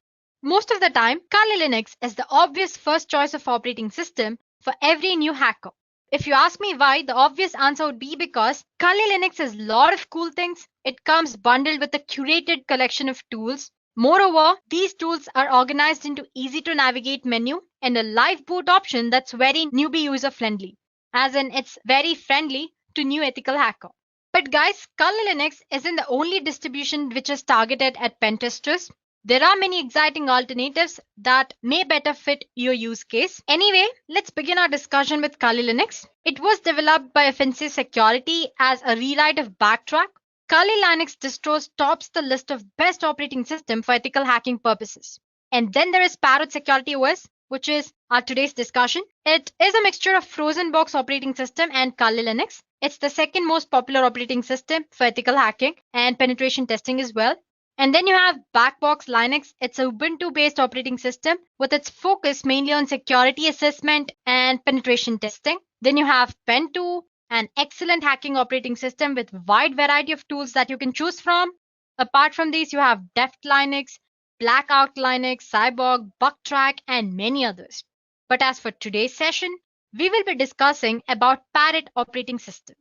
Most of the time, Kali Linux is the obvious first choice of operating system for every new hacker. If you ask me why, the obvious answer would be because Kali Linux has a lot of cool things. It comes bundled with a curated collection of tools. Moreover, these tools are organized into easy to navigate menu and a live boot option that's very newbie user friendly, as in it's very friendly to new ethical hacker. But guys, Kali Linux isn't the only distribution which is targeted at pen testers. There are many exciting alternatives that may better fit your use case. Anyway, let's begin our discussion with Kali Linux. It was developed by Offensive Security as a rewrite of Backtrack. Kali Linux distros tops the list of best operating system for ethical hacking purposes. And then there is Parrot Security OS, which is our today's discussion. It is a mixture of frozen box operating system and Kali Linux. It's the second most popular operating system for ethical hacking and penetration testing as well. And then you have Backbox Linux. It's a Ubuntu-based operating system with its focus mainly on security assessment and penetration testing. Then you have Pen2, an excellent hacking operating system with wide variety of tools that you can choose from. Apart from these, you have Deft Linux, Blackout Linux, Cyborg, Bucktrack, and many others. But as for today's session, we will be discussing about Parrot operating system.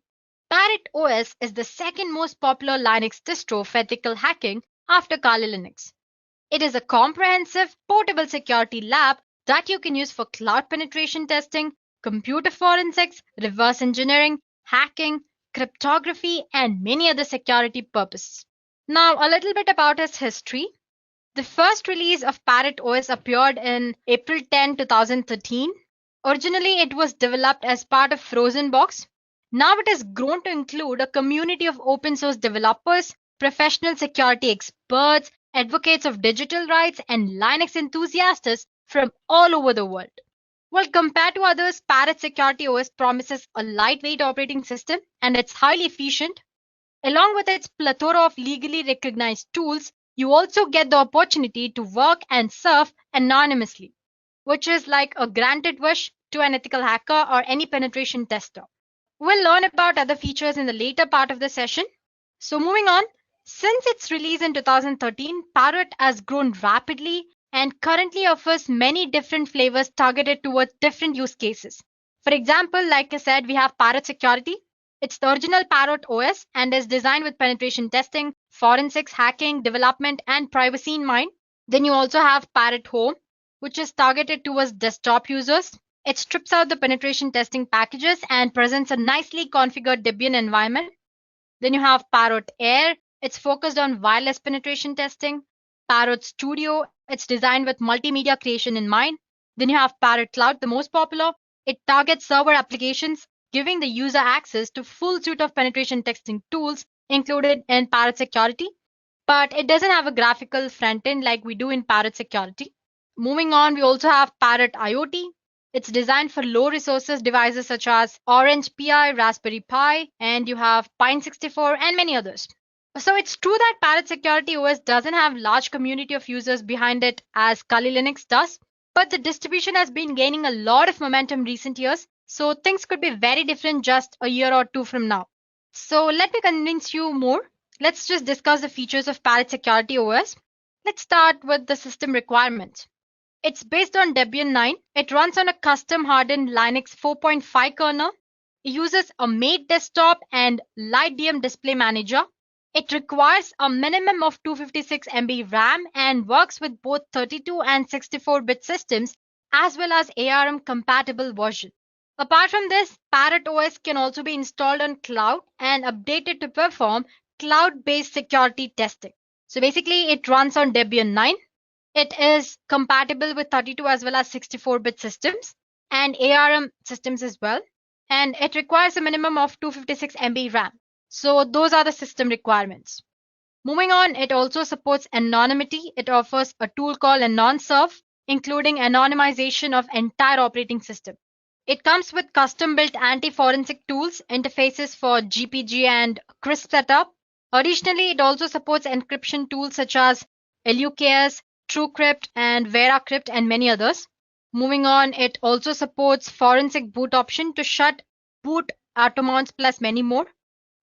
Parrot OS is the second most popular Linux distro for ethical hacking after Kali Linux. It is a comprehensive, portable security lab that you can use for cloud penetration testing, computer forensics, reverse engineering, hacking, cryptography, and many other security purposes. Now, a little bit about its history. The first release of Parrot OS appeared in April 10, 2013. Originally, it was developed as part of Frozen Box. Now it has grown to include a community of open source developers, professional security experts, advocates of digital rights, and Linux enthusiasts from all over the world. Well, compared to others, Parrot Security OS promises a lightweight operating system and it's highly efficient. Along with its plethora of legally recognized tools, you also get the opportunity to work and surf anonymously, which is like a granted wish to an ethical hacker or any penetration tester. We'll learn about other features in the later part of the session. So moving on, since its release in 2013, Parrot has grown rapidly and currently offers many different flavors targeted towards different use cases. For example, like I said, we have Parrot Security. It's the original Parrot OS and is designed with penetration testing, forensics, hacking, development, and privacy in mind. Then you also have Parrot Home, which is targeted towards desktop users. It strips out the penetration testing packages and presents a nicely configured Debian environment. Then you have Parrot Air. It's focused on wireless penetration testing. Parrot Studio. It's designed with multimedia creation in mind. Then you have Parrot Cloud, the most popular. It targets server applications, giving the user access to full suite of penetration testing tools included in Parrot Security. But it doesn't have a graphical front end like we do in Parrot Security. Moving on, we also have Parrot IoT. It's designed for low resources devices such as Orange Pi, Raspberry Pi, and you have Pine64 and many others. So it's true that Parrot Security OS doesn't have large community of users behind it as Kali Linux does, but the distribution has been gaining a lot of momentum recent years, so things could be very different just a year or two from now. So let me convince you more. Let's just discuss the features of Parrot Security OS. Let's start with the system requirements. It's based on Debian 9. It runs on a custom hardened Linux 4.5 kernel. It uses a made desktop and LightDM display manager. It requires a minimum of 256 MB RAM and works with both 32 and 64-bit systems as well as ARM compatible version. Apart from this, Parrot OS can also be installed on cloud and updated to perform cloud-based security testing. So basically, it runs on Debian 9. It is compatible with 32 as well as 64-bit systems and ARM systems as well. And it requires a minimum of 256 MB RAM. So those are the system requirements. Moving on, it also supports anonymity. It offers a tool called AnonSurf, including anonymization of entire operating system. It comes with custom-built anti-forensic tools, interfaces for GPG and CRISP setup. Additionally, it also supports encryption tools such as LUKS, TrueCrypt, and VeraCrypt, and many others. Moving on, it also supports forensic boot option to shut boot automounts plus many more.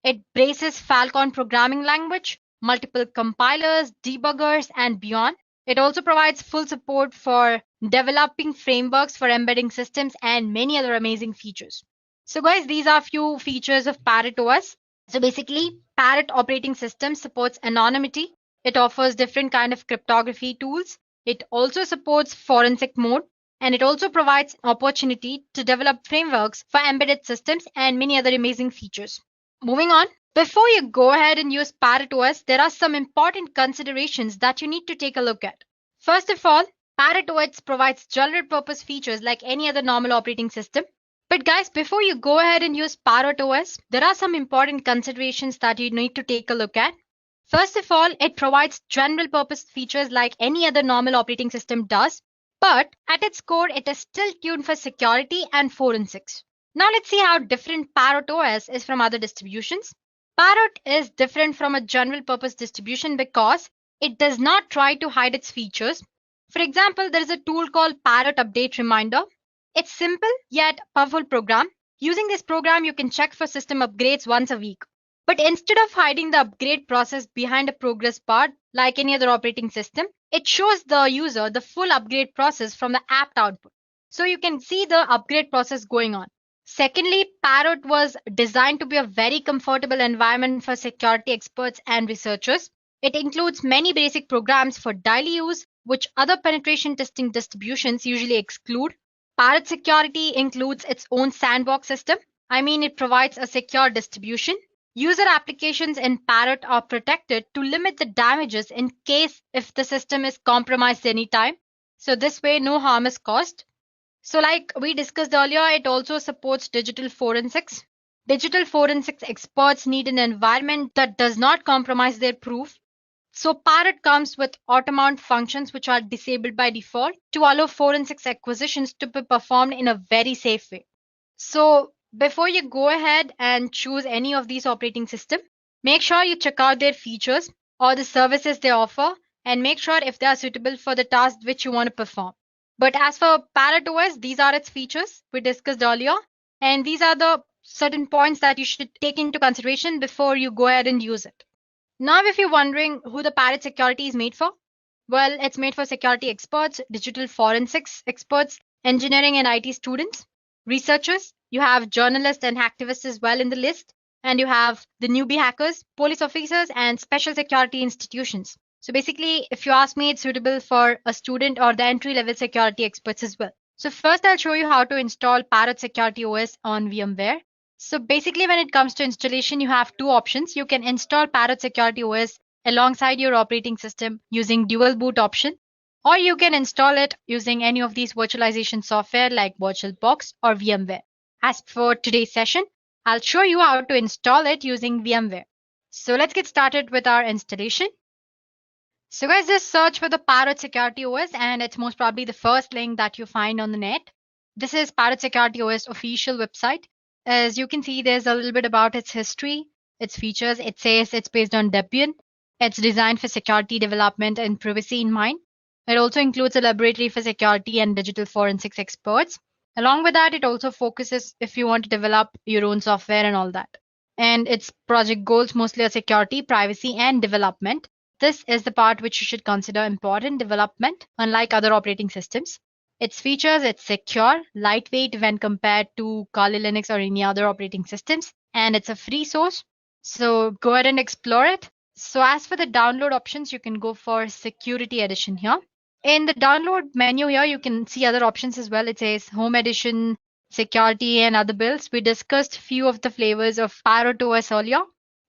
It braces Falcon programming language, multiple compilers, debuggers, and beyond. It also provides full support for developing frameworks for embedding systems and many other amazing features. So guys, these are few features of Parrot OS. So basically, Parrot operating system supports anonymity. It offers different kind of cryptography tools. It also supports forensic mode. And it also provides opportunity to develop frameworks for embedded systems and many other amazing features. Moving on, before you go ahead and use Parrot OS, there are some important considerations that you need to take a look at. First of all, Parrot OS provides general purpose features like any other normal operating system. But guys, before you go ahead and use Parrot OS, there are some important considerations that you need to take a look at. First of all, it provides general purpose features like any other normal operating system does. But at its core, it is still tuned for security and forensics. Now let's see how different Parrot OS is from other distributions. Parrot is different from a general purpose distribution because it does not try to hide its features. For example, there is a tool called Parrot Update Reminder. It's simple yet powerful program. Using this program, you can check for system upgrades once a week. But instead of hiding the upgrade process behind a progress bar like any other operating system, It shows the user the full upgrade process from the app output. So you can see the upgrade process going on. Secondly, Parrot was designed to be a very comfortable environment for security experts and researchers. It includes many basic programs for daily use, which other penetration testing distributions usually exclude. Parrot security includes its own sandbox system. I mean, it provides a secure distribution. User applications in Parrot are protected to limit the damages in case if the system is compromised anytime. So this way, no harm is caused. So like we discussed earlier, it also supports digital forensics. Digital forensics experts need an environment that does not compromise their proof. So Parrot comes with auto-mount functions which are disabled by default to allow forensics acquisitions to be performed in a very safe way. So before you go ahead and choose any of these operating systems, make sure you check out their features or the services they offer and make sure if they are suitable for the task which you want to perform. But as for Parrot OS, these are its features we discussed earlier, and these are the certain points that you should take into consideration before you go ahead and use it. Now, if you're wondering who the Parrot security is made for, well, it's made for security experts, digital forensics experts, engineering and IT students, researchers. You have journalists and activists as well in the list, and you have the newbie hackers, police officers, and special security institutions. So basically, if you ask me, it's suitable for a student or the entry-level security experts as well. So first, I'll show you how to install Parrot Security OS on VMware. So basically, when it comes to installation, you have two options. You can install Parrot Security OS alongside your operating system using dual boot option, or you can install it using any of these virtualization software like VirtualBox or VMware. As for today's session, I'll show you how to install it using VMware. So let's get started with our installation. So guys, just search for the Parrot Security OS and it's most probably the first link that you find on the net. This is Parrot Security OS official website. As you can see, there's a little bit about its history, its features. It says it's based on Debian. It's designed for security development and privacy in mind. It also includes a laboratory for security and digital forensics experts. Along with that, it also focuses if you want to develop your own software and all that. And its project goals mostly are security, privacy, and development. This is the part which you should consider important development, unlike other operating systems. Its features, it's secure, lightweight when compared to Kali Linux or any other operating systems, and it's a free source. So go ahead and explore it. So as for the download options, you can go for Security Edition here. In the download menu here, you can see other options as well. It says Home Edition, Security, and other builds. We discussed few of the flavors of Parrot OS earlier.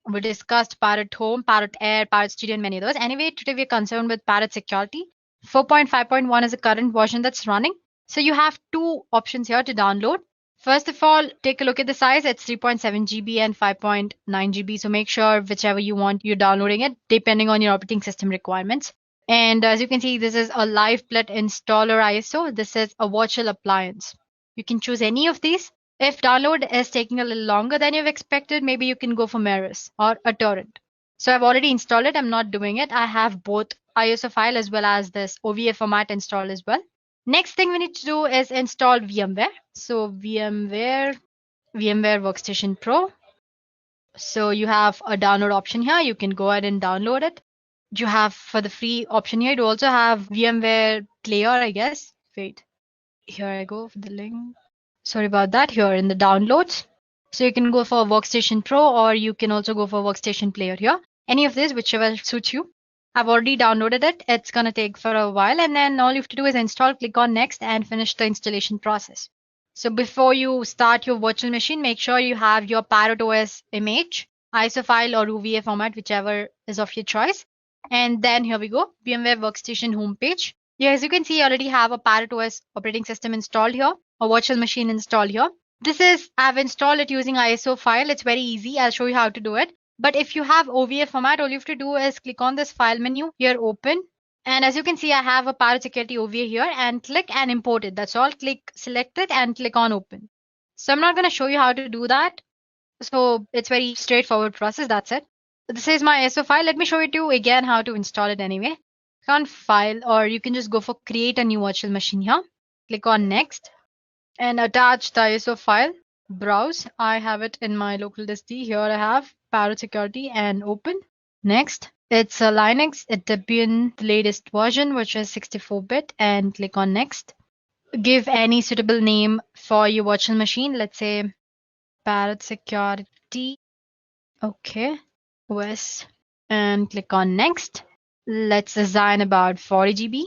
We discussed Parrot Home, Parrot Air, Parrot Studio, and many others. Anyway, today we're concerned with Parrot Security. 4.5.1 is the current version that's running. So you have two options here to download. First of all, take a look at the size. It's 3.7 GB and 5.9 GB. So make sure whichever you want, you're downloading it depending on your operating system requirements. And as you can see, this is a live plet installer ISO. This is a virtual appliance. You can choose any of these. If download is taking a little longer than you've expected, maybe you can go for Mirrors or a torrent. So I've already installed it. I'm not doing it. I have both ISO file as well as this OVA format installed as well. Next thing we need to do is install VMware. So VMware Workstation Pro. So you have a download option here. You can go ahead and download it. You have for the free option here. You also have VMware Player, I guess. Wait, here I go for the link. Sorry about that. Here in the downloads. So you can go for Workstation Pro or you can also go for Workstation Player here. Any of this, whichever suits you. I've already downloaded it. It's going to take for a while and then all you have to do is install, click on next and finish the installation process. So before you start your virtual machine, make sure you have your Parrot OS image, ISO file or OVA format, whichever is of your choice. And then here we go, VMware Workstation homepage. Yeah, as you can see, I already have a Parrot OS operating system installed here, a virtual machine installed here. I've installed it using ISO file. It's very easy. I'll show you how to do it. But if you have OVA format, all you have to do is click on this file menu here, open. And as you can see, I have a Parrot Security OVA here and click and import it. That's all. Click, select it and click on open. So I'm not going to show you how to do that. So it's very straightforward process. That's it. This is my ISO file. Let me show you to again how to install it anyway. Click on file or you can just go for create a new virtual machine here. Click on next and attach the ISO file. Browse. I have it in my local disk. Here I have Parrot Security and open. Next. It's a Linux, a Debian, the latest version, which is 64-bit, and click on next. Give any suitable name for your virtual machine. Let's say Parrot Security. Okay. OS. And click on next. Let's assign about 40 GB.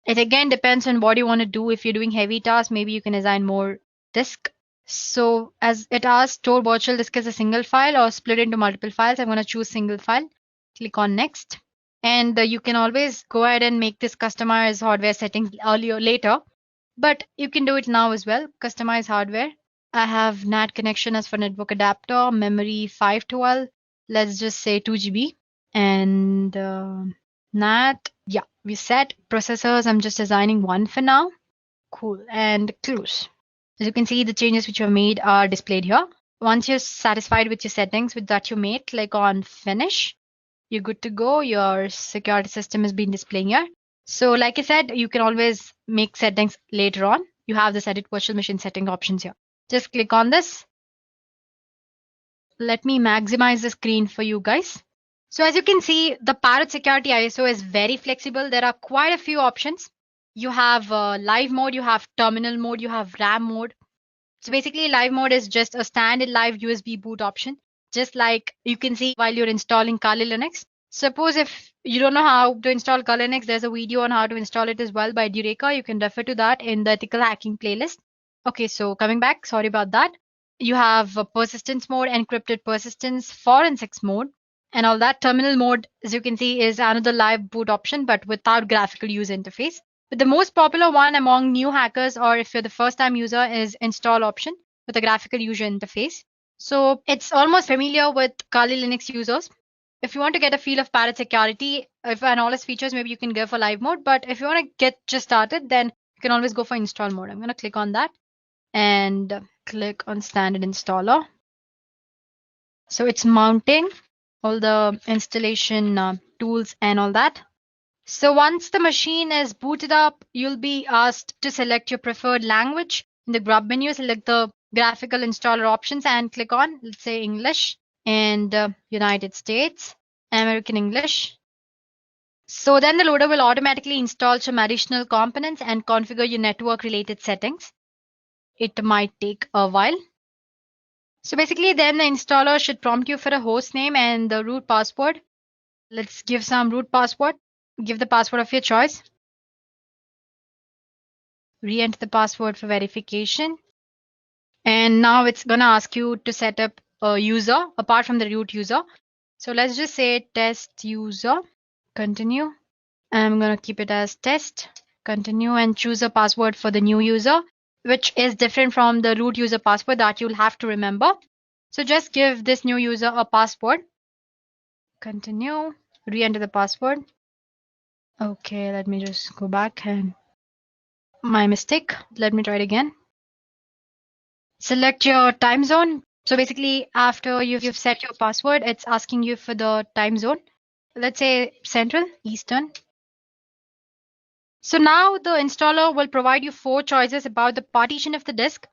It again depends on what you want to do. If you're doing heavy tasks, maybe you can assign more disk. So as it asks, store virtual disk as a single file or split into multiple files. I'm going to choose single file. Click on next. And you can always go ahead and make this customize hardware settings earlier later, but you can do it now as well. Customize hardware. I have NAT connection as for network adapter, memory 512. Let's just say 2 GB. And NAT, yeah, we set processors. I'm just assigning one for now. Cool. And close. As you can see, the changes which you have made are displayed here. Once you're satisfied with your settings with that you made, click on finish. You're good to go. Your security system has been displaying here. So like I said, you can always make settings later on. You have this edit virtual machine setting options here. Just click on this. Let me maximize the screen for you guys. So as you can see, the Parrot Security ISO is very flexible. There are quite a few options. You have live mode, you have terminal mode, you have RAM mode. So basically live mode is just a standard live USB boot option, just like you can see while you're installing Kali Linux. Suppose if you don't know how to install Kali Linux, there's a video on how to install it as well by Edureka. You can refer to that in the ethical hacking playlist. Okay, so coming back, sorry about that. You have persistence mode, encrypted persistence, forensics mode, and all that. Terminal mode, as you can see, is another live boot option, but without graphical user interface. But the most popular one among new hackers, or if you're the first time user, is install option with a graphical user interface. So it's almost familiar with Kali Linux users. If you want to get a feel of Parrot Security, if and all its features, maybe you can go for live mode. But if you want to get just started, then you can always go for install mode. I'm going to click on that and click on standard installer. So it's mounting all the installation tools and all that. So once the machine is booted up, you'll be asked to select your preferred language. In the grub menu, select the graphical installer options and click on, let's say English and United States, American English. So then the loader will automatically install some additional components and configure your network related settings. It might take a while. So basically then the installer should prompt you for a host name and the root password. Let's give some root password. Give the password of your choice. Re-enter the password for verification. And now it's going to ask you to set up a user apart from the root user. So let's just say test user. Continue. I'm going to keep it as test. Continue and choose a password for the new user, which is different from the root user password that you'll have to remember. So just give this new user a password. Continue. Re-enter the password. Okay, let me just go back and my mistake. Let me try it again. Select your time zone. So basically, after you've set your password, it's asking you for the time zone. Let's say Central, Eastern. So now the installer will provide you 4 choices about the partition of the disk.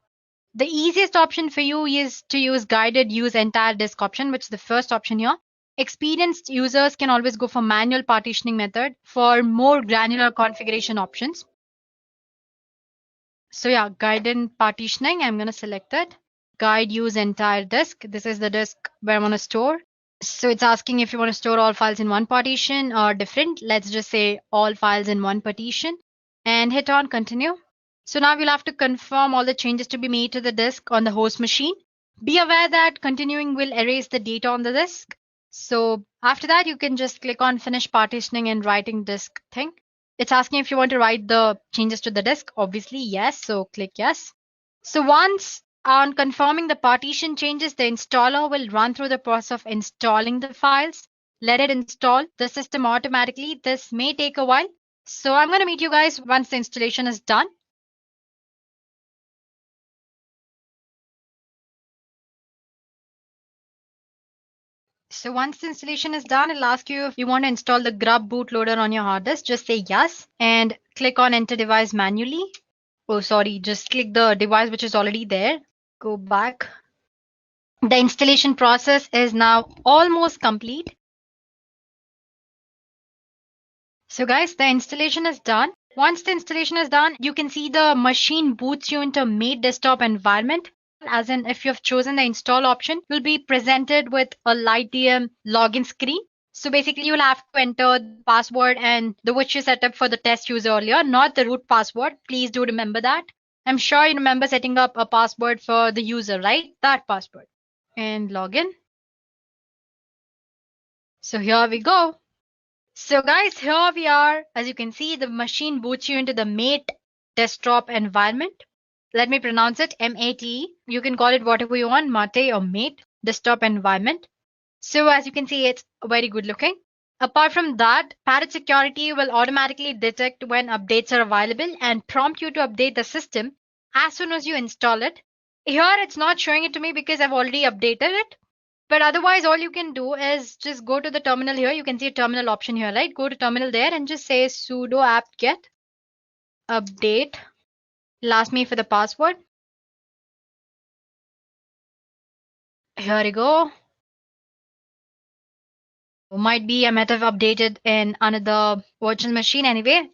The easiest option for you is to use guided use entire disk option, which is the first option here. Experienced users can always go for manual partitioning method for more granular configuration options. So yeah, guided partitioning, I'm going to select it. Guide use entire disk. This is the disk where I want to store. So it's asking if you want to store all files in one partition or different. Let's just say all files in one partition and hit on continue. So now we'll have to confirm all the changes to be made to the disk on the host machine. Be aware that continuing will erase the data on the disk. So after that, you can just click on finish partitioning and writing disk thing. It's asking if you want to write the changes to the disk. Obviously, yes. So click yes. So once on confirming the partition changes, the installer will run through the process of installing the files. Let it install the system automatically. This may take a while. So I'm going to meet you guys once the installation is done. So once the installation is done, it'll ask you if you want to install the grub bootloader on your hard disk. Just say yes and click on enter device manually. Oh, sorry, just click the device which is already there. Go back. The installation process is now almost complete. So guys, the installation is done. Once the installation is done, you can see the machine boots you into Mate desktop environment. As in, if you've chosen the install option, you'll be presented with a LightDM login screen. So basically, you'll have to enter the password and the which you set up for the test user earlier, not the root password. Please do remember that. I'm sure you remember setting up a password for the user, right? That password. And login. So here we go. So guys, here we are. As you can see, the machine boots you into the Mate desktop environment. Let me pronounce it M-A-T-E. You can call it whatever you want, Mate or Mate desktop environment. So as you can see, it's very good looking. Apart from that, Parrot Security will automatically detect when updates are available and prompt you to update the system as soon as you install it. Here, it's not showing it to me because I've already updated it. But otherwise, all you can do is just go to the terminal here. You can see a terminal option here, right? Go to terminal there and just say sudo apt-get update. It'll ask me for the password. Here we go. Might be I might have updated in another virtual machine anyway.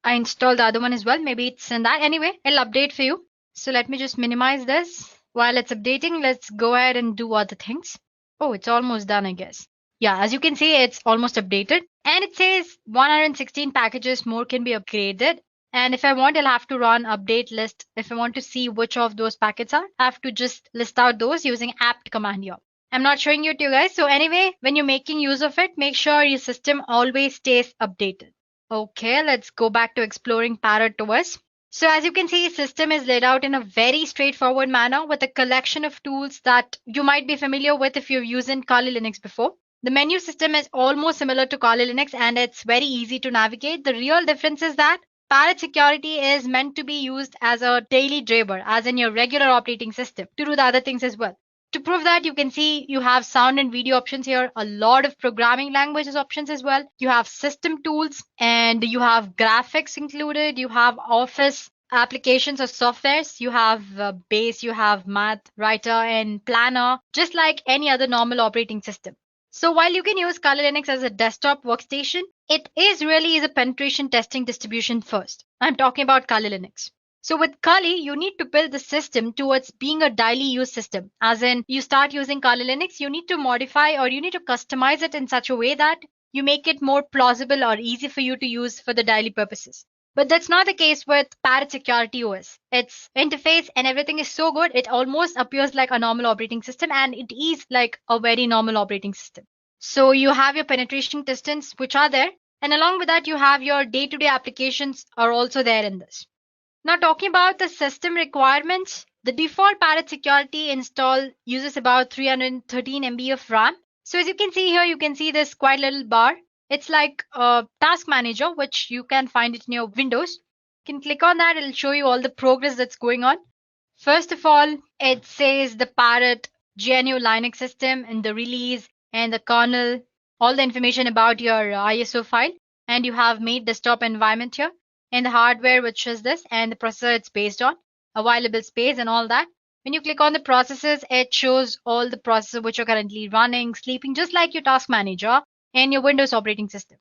I installed the other one as well. Maybe it's in that. Anyway, it'll update for you. So let me just minimize this. While it's updating, let's go ahead and do other things. Oh, it's almost done, I guess. Yeah, as you can see, it's almost updated. And it says 116 packages more can be upgraded. And if I want, I'll have to run update list. If I want to see which of those packets are, I have to just list out those using apt command here. I'm not showing you to you guys. So anyway, when you're making use of it, make sure your system always stays updated. Okay, let's go back to exploring Parrot OS. So as you can see, system is laid out in a very straightforward manner with a collection of tools that you might be familiar with if you've used Kali Linux before. The menu system is almost similar to Kali Linux and it's very easy to navigate. The real difference is that Parrot Security is meant to be used as a daily driver, as in your regular operating system, to do the other things as well. To prove that, you can see you have sound and video options here, a lot of programming languages options as well. You have system tools and you have graphics included. You have Office applications or softwares. You have Base, you have Math, Writer, and Planner, just like any other normal operating system. So while you can use Kali Linux as a desktop workstation, it really is a penetration testing distribution first. I'm talking about Kali Linux. So with Kali, you need to build the system towards being a daily use system. As in, you start using Kali Linux, you need to modify or you need to customize it in such a way that you make it more plausible or easy for you to use for the daily purposes. But that's not the case with Parrot Security OS. Its interface and everything is so good, it almost appears like a normal operating system, and it is like a very normal operating system. So you have your penetration testings, which are there, and along with that, you have your day-to-day applications are also there in this. Now talking about the system requirements, the default Parrot Security install uses about 313 MB of RAM. So as you can see here, you can see this quite little bar. It's like a task manager, which you can find it in your Windows. You can click on that, it'll show you all the progress that's going on. First of all, it says the Parrot GNU Linux system and the release and the kernel, all the information about your ISO file. And you have Mate desktop environment here. And the hardware, which is this, and the processor it's based on, available space and all that. When you click on the processes, it shows all the processes which are currently running, sleeping, just like your task manager and your Windows operating system.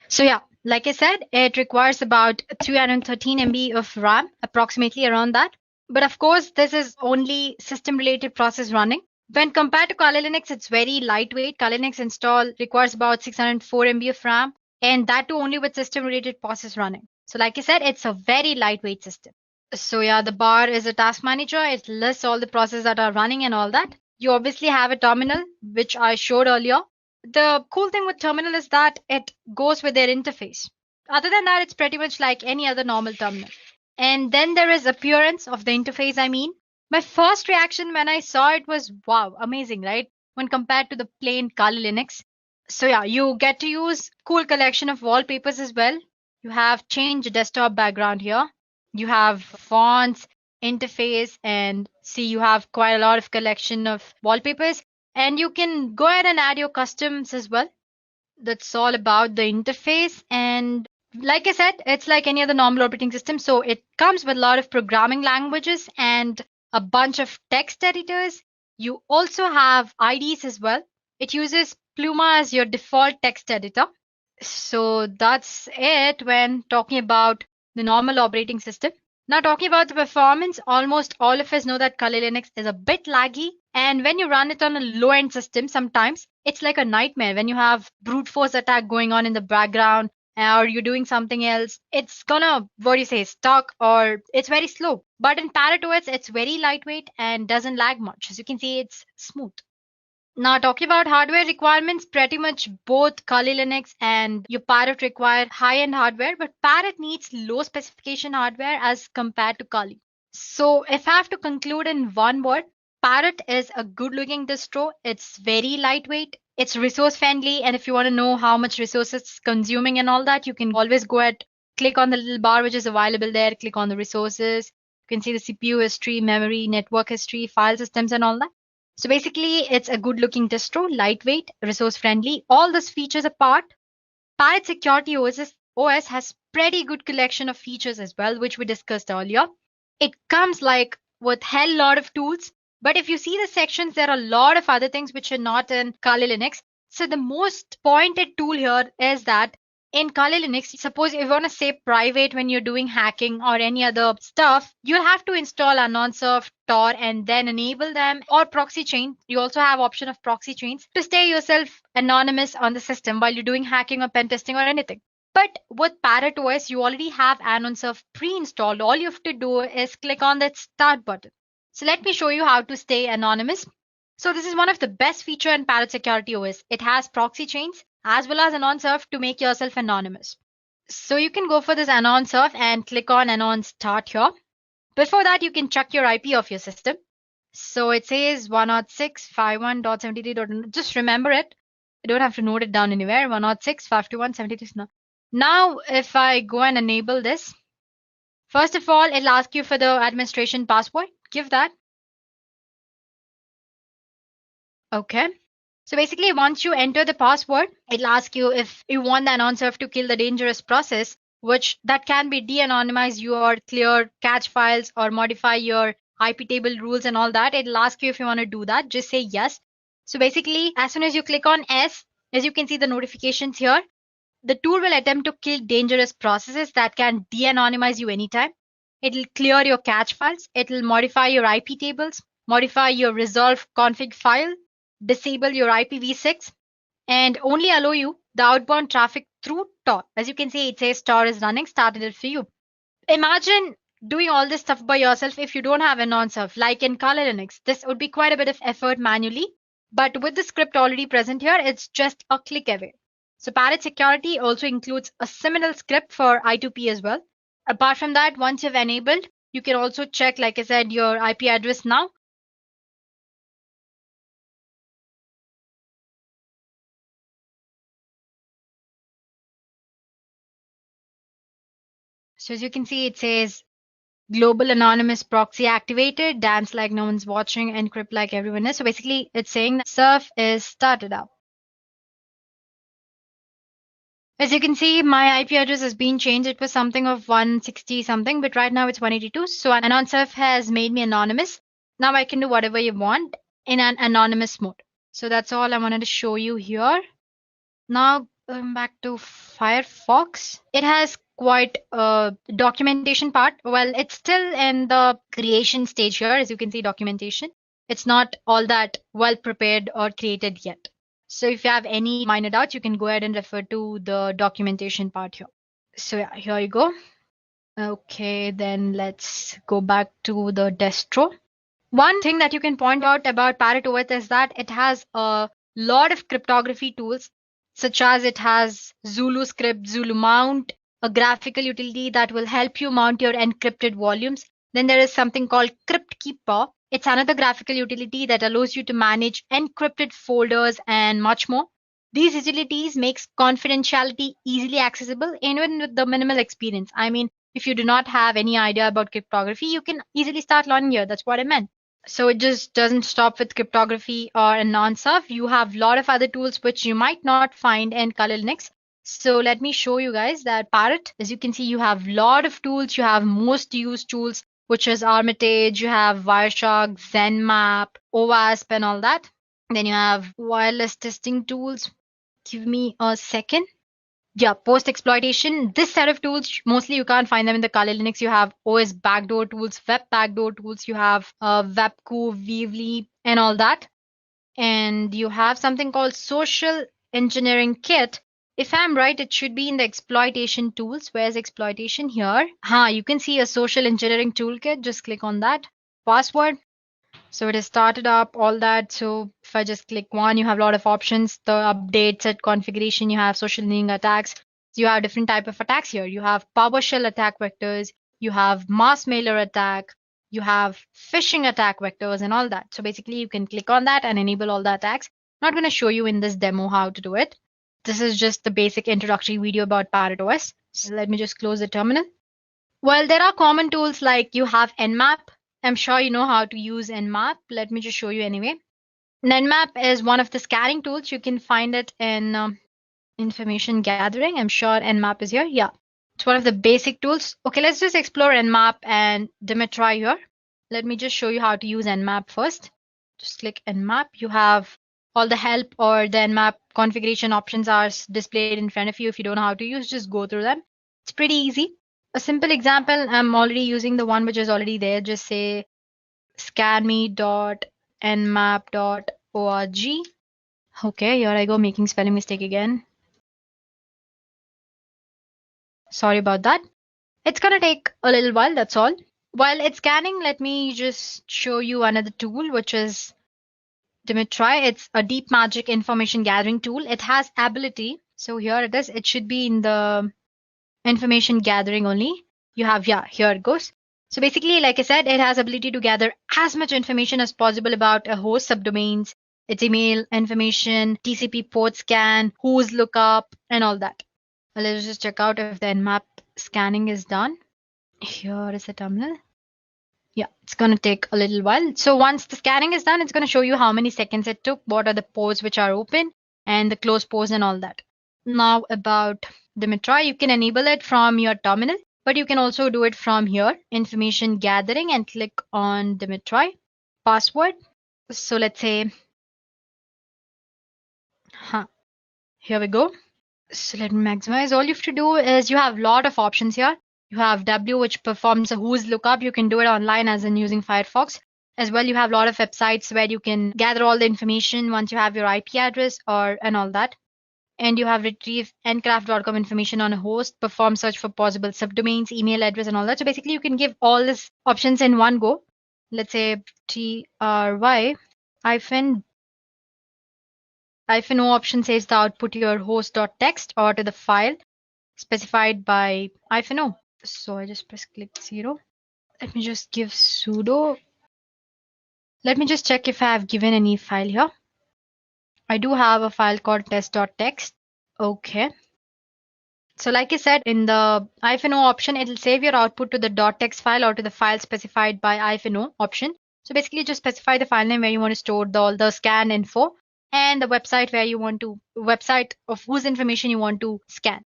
So yeah, like I said, it requires about 313 MB of RAM, approximately around that. But of course, this is only system-related process running. When compared to Kali Linux, it's very lightweight. Kali Linux install requires about 604 MB of RAM, and that too only with system-related process running. So like I said, it's a very lightweight system. So yeah, the bar is a task manager. It lists all the processes that are running and all that. You obviously have a terminal, which I showed earlier. The cool thing with terminal is that it goes with their interface. Other than that, it's pretty much like any other normal terminal. And then there is appearance of the interface, I mean. My first reaction when I saw it was, wow, amazing, right? When compared to the plain Kali Linux. So yeah, you get to use cool collection of wallpapers as well. You have change desktop background here. You have fonts, interface, and see you have quite a lot of collection of wallpapers. And you can go ahead and add your customs as well. That's all about the interface. And like I said, it's like any other normal operating system. So it comes with a lot of programming languages and a bunch of text editors. You also have IDs as well. It uses Pluma as your default text editor. So that's it when talking about the normal operating system. Now talking about the performance, almost all of us know that Kali Linux is a bit laggy, and when you run it on a low-end system, sometimes it's like a nightmare when you have brute force attack going on in the background or you're doing something else. It's gonna, what do you say, stuck or it's very slow. But in Parrot OS, it's very lightweight and doesn't lag much. As you can see, it's smooth. Now, talking about hardware requirements, pretty much both Kali Linux and your Parrot require high-end hardware, but Parrot needs low specification hardware as compared to Kali. So, if I have to conclude in one word, Parrot is a good-looking distro. It's very lightweight. It's resource friendly, and if you want to know how much resources it's consuming and all that, you can always go ahead, click on the little bar which is available there, click on the resources. You can see the CPU history, memory, network history, file systems, and all that. So basically, it's a good looking distro, lightweight, resource friendly. All these features apart, Parrot Security OS has pretty good collection of features as well, which we discussed earlier. It comes like with hell lot of tools, but if you see the sections, there are a lot of other things which are not in Kali Linux. So the most pointed tool here is that in Kali Linux, suppose if you want to say private when you're doing hacking or any other stuff, you'll have to install Anonsurf, Tor, and then enable them or proxy chain. You also have option of proxy chains to stay yourself anonymous on the system while you're doing hacking or pen testing or anything. But with Parrot OS, you already have Anonsurf pre-installed. All you have to do is click on that start button. So let me show you how to stay anonymous. So this is one of the best feature in Parrot Security OS. It has proxy chains as well as Anonsurf to make yourself anonymous. So you can go for this Anonsurf and click on Anon Start here. Before that, you can check your IP of your system. So it says 106.51.73. Just remember it. You don't have to note it down anywhere. 106.51.73. Now, if I go and enable this, first of all, it'll ask you for the administration password. Give that. Okay. So basically, once you enter the password, it'll ask you if you want the Anonsurf to kill the dangerous process, which that can be de-anonymize your clear cache files or modify your IP table rules and all that. It'll ask you if you want to do that. Just say yes. So basically, as soon as you click on S, as you can see the notifications here, the tool will attempt to kill dangerous processes that can de-anonymize you anytime. It'll clear your cache files. It'll modify your IP tables, modify your resolve config file, disable your IPv6, and only allow you the outbound traffic through Tor. As you can see, it says Tor is running, started it for you. Imagine doing all this stuff by yourself if you don't have Anonsurf, like in Kali Linux. This would be quite a bit of effort manually, but with the script already present here, it's just a click away. So Parrot Security also includes a similar script for I2P as well. Apart from that, once you've enabled, you can also check, like I said, your IP address now. So as you can see, it says global anonymous proxy activated, dance like no one's watching, encrypt like everyone is. So basically, it's saying that surf is started up. As you can see, my IP address has been changed. It was something of 160 something, but right now it's 182. So Anonsurf has made me anonymous. Now I can do whatever you want in an anonymous mode. So that's all I wanted to show you here. Now back to Firefox. It has quite a documentation part. Well, it's still in the creation stage here. As you can see, documentation. It's not all that well prepared or created yet. So if you have any minor doubts, you can go ahead and refer to the documentation part here. So yeah, here you go. Okay, then let's go back to the distro. One thing that you can point out about Parrot OS is that it has a lot of cryptography tools, such as it has Zulu script, Zulu mount, a graphical utility that will help you mount your encrypted volumes. Then there is something called CryptKeeper. It's another graphical utility that allows you to manage encrypted folders and much more. These utilities makes confidentiality easily accessible even with the minimal experience. I mean, if you do not have any idea about cryptography, you can easily start learning here. That's what I meant. So it just doesn't stop with cryptography or Anonsurf. You have a lot of other tools which you might not find in Kali Linux. So let me show you guys that Parrot, as you can see, you have a lot of tools. You have most used tools, which is Armitage, you have Wireshark, ZenMap, OWASP, and all that. Then you have wireless testing tools. Give me a second. Yeah, post exploitation. This set of tools, mostly you can't find them in the Kali Linux. You have OS backdoor tools, web backdoor tools, you have Webco, Weavly, and all that. And you have something called social engineering kit. If I'm right, it should be in the exploitation tools. Where's exploitation here? You can see a social engineering toolkit. Just click on that. Password. So it is started up, all that. So if I just click one, you have a lot of options. The update, set configuration, you have social engineering attacks. So you have different type of attacks here. You have PowerShell attack vectors, you have mass mailer attack, you have phishing attack vectors and all that. So basically you can click on that and enable all the attacks. I'm not going to show you in this demo how to do it. This is just the basic introductory video about Parrot OS. So let me just close the terminal. Well, there are common tools like you have Nmap. I'm sure you know how to use Nmap. Let me just show you anyway. Nmap is one of the scanning tools. You can find it in information gathering. I'm sure Nmap is here. Yeah, it's one of the basic tools. Okay, let's just explore Nmap and Dimitri here. Let me just show you how to use Nmap first. Just click Nmap. You have all the help or the Nmap configuration options are displayed in front of you. If you don't know how to use, just go through them. It's pretty easy. A simple example, I'm already using the one which is already there. Just say scanme.nmap.org. Okay, here I go making spelling mistake again. Sorry about that. It's gonna take a little while, that's all. While it's scanning, let me just show you another tool, which is Dimitri. It's a deep magic information gathering tool. It has ability. So here it is. It should be in the information gathering only. You have, yeah, here it goes. So basically, like I said, it has ability to gather as much information as possible about a host subdomains, its email information, TCP port scan, who's lookup, and all that. Let's just check out if the Nmap scanning is done. Here is the terminal. Yeah, it's going to take a little while. So once the scanning is done, it's going to show you how many seconds it took, what are the ports which are open, and the closed ports and all that. Now about Dimitri, you can enable it from your terminal, but you can also do it from here, information gathering, and click on Dimitri. Password. So let's say, here we go. So let me maximize. All you have to do is you have a lot of options here. You have W, which performs a who's lookup. You can do it online as in using Firefox. As well, you have a lot of websites where you can gather all the information once you have your IP address and all that. And you have retrieve ncraft.com information on a host, perform search for possible subdomains, email address, and all that. So basically, you can give all these options in one go. Let's say try hyphen -o option saves the output to your host.txt or to the file specified by -o. So I just press click 0. Let me just give sudo. Let me just check if I have given any file here. I do have a file called test.txt. Okay. So like I said, in the -o option, it'll save your output to the .txt file or to the file specified by -o option. So basically just specify the file name where you want to store all the scan info and the website where you want to, website of whose information you want to scan.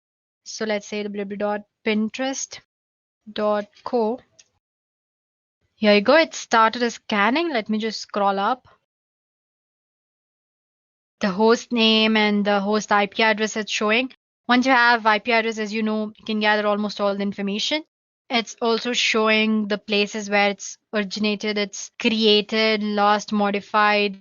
So let's say www.pinterest.co. Here you go. It started a scanning. Let me just scroll up. The host name and the host IP address it's showing. Once you have IP address, as you know, you can gather almost all the information. It's also showing the places where it's originated, it's created, lost, modified.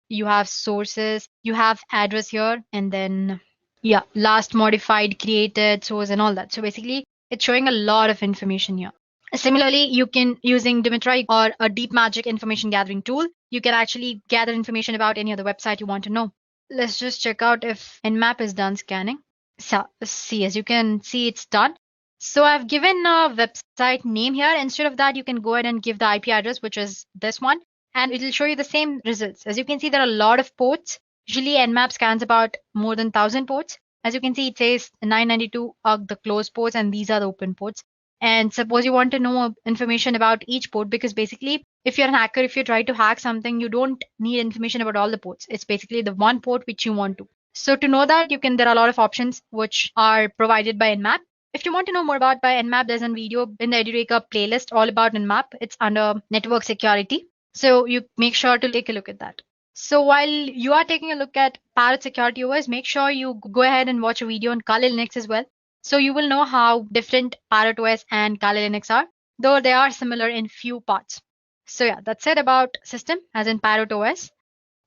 You have sources, you have address here, and then, yeah, last modified, created, source, and all that. So basically, it's showing a lot of information here. Similarly, you can, using Dimitri or a deep magic information gathering tool, you can actually gather information about any other website you want to know. Let's just check out if Nmap is done scanning. So see, as you can see, it's done. So I've given a website name here. Instead of that, you can go ahead and give the IP address, which is this one, and it'll show you the same results. As you can see, there are a lot of ports. Usually Nmap scans about more than 1,000 ports. As you can see, it says 992 are the closed ports and these are the open ports. And suppose you want to know information about each port, because basically if you're an hacker, if you try to hack something, you don't need information about all the ports. It's basically the one port which you want to. So to know that, there are a lot of options which are provided by Nmap. If you want to know more about by Nmap, there's a video in the Edureka playlist all about Nmap. It's under network security. So you make sure to take a look at that. So while you are taking a look at Parrot Security OS, make sure you go ahead and watch a video on Kali Linux as well. So you will know how different Parrot OS and Kali Linux are, though they are similar in few parts. So yeah, that's it about system as in Parrot OS.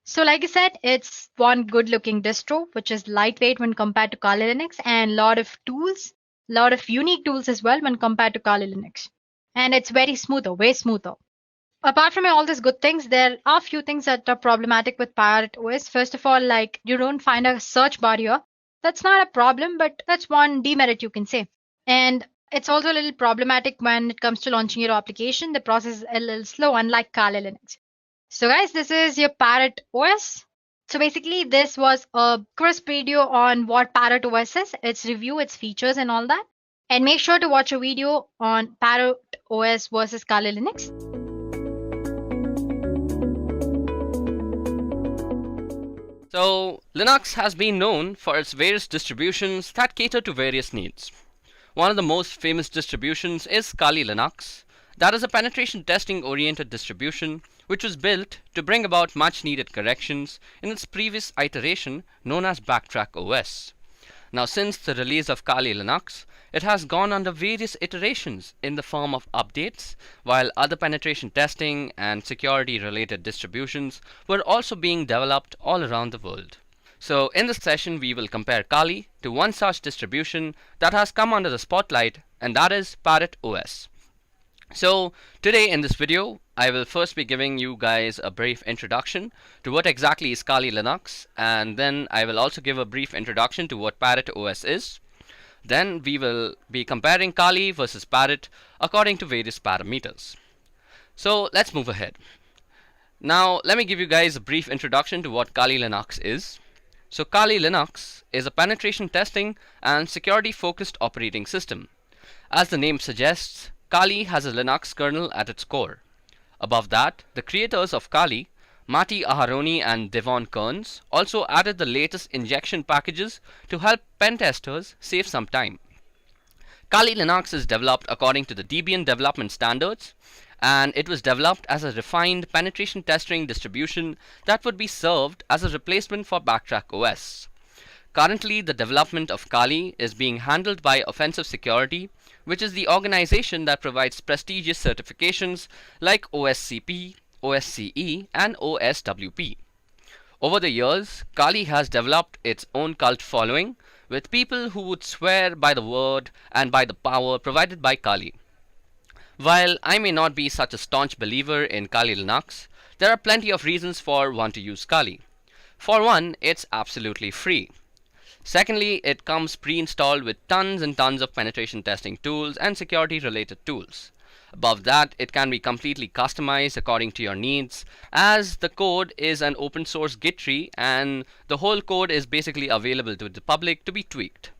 So like I said, it's one good looking distro, which is lightweight when compared to Kali Linux and lot of tools, lot of unique tools as well when compared to Kali Linux. And it's very smoother, way smoother. Apart from all these good things, there are few things that are problematic with Pirate OS. First of all, like you don't find a search bar here. That's not a problem, but that's one demerit you can say. And it's also a little problematic when it comes to launching your application. The process is a little slow, unlike Kali Linux. So guys, this is your Parrot OS. So basically, this was a crisp video on what Parrot OS is, its review, its features, and all that. And make sure to watch a video on Parrot OS versus Kali Linux. So, Linux has been known for its various distributions that cater to various needs. One of the most famous distributions is Kali Linux. That is a penetration testing oriented distribution which was built to bring about much needed corrections in its previous iteration known as Backtrack OS. Now, since the release of Kali Linux, it has gone under various iterations in the form of updates, while other penetration testing and security related distributions were also being developed all around the world. So, in this session, we will compare Kali to one such distribution that has come under the spotlight, and that is Parrot OS. So today in this video, I will first be giving you guys a brief introduction to what exactly is Kali Linux, and then I will also give a brief introduction to what Parrot OS is. Then we will be comparing Kali versus Parrot according to various parameters. So let's move ahead. Now let me give you guys a brief introduction to what Kali Linux is. So Kali Linux is a penetration testing and security focused operating system. As the name suggests, Kali has a Linux kernel at its core. Above that, the creators of Kali, Matti Aharoni and Devon Kearns, also added the latest injection packages to help pen testers save some time. Kali Linux is developed according to the Debian development standards, and it was developed as a refined penetration testing distribution that would be served as a replacement for Backtrack OS. Currently, the development of Kali is being handled by Offensive Security, which is the organization that provides prestigious certifications like OSCP, OSCE, and OSWP. Over the years, Kali has developed its own cult following, with people who would swear by the word and by the power provided by Kali. While I may not be such a staunch believer in Kali Linux, there are plenty of reasons for one to use Kali. For one, it's absolutely free. Secondly, it comes pre-installed with tons and tons of penetration testing tools and security related tools. Above that, it can be completely customized according to your needs, as the code is an open source Git tree and the whole code is basically available to the public to be tweaked.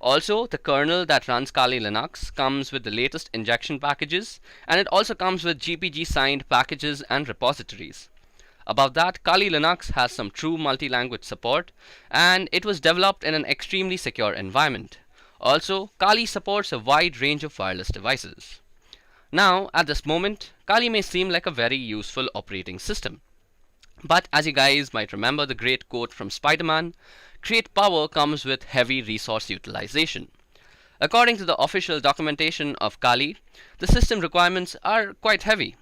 Also, the kernel that runs Kali Linux comes with the latest injection packages, and it also comes with GPG signed packages and repositories. Above that, Kali Linux has some true multi-language support, and it was developed in an extremely secure environment. Also, Kali supports a wide range of wireless devices. Now, at this moment, Kali may seem like a very useful operating system. But as you guys might remember the great quote from Spider-Man, great power comes with heavy resource utilization. According to the official documentation of Kali, the system requirements are quite heavy.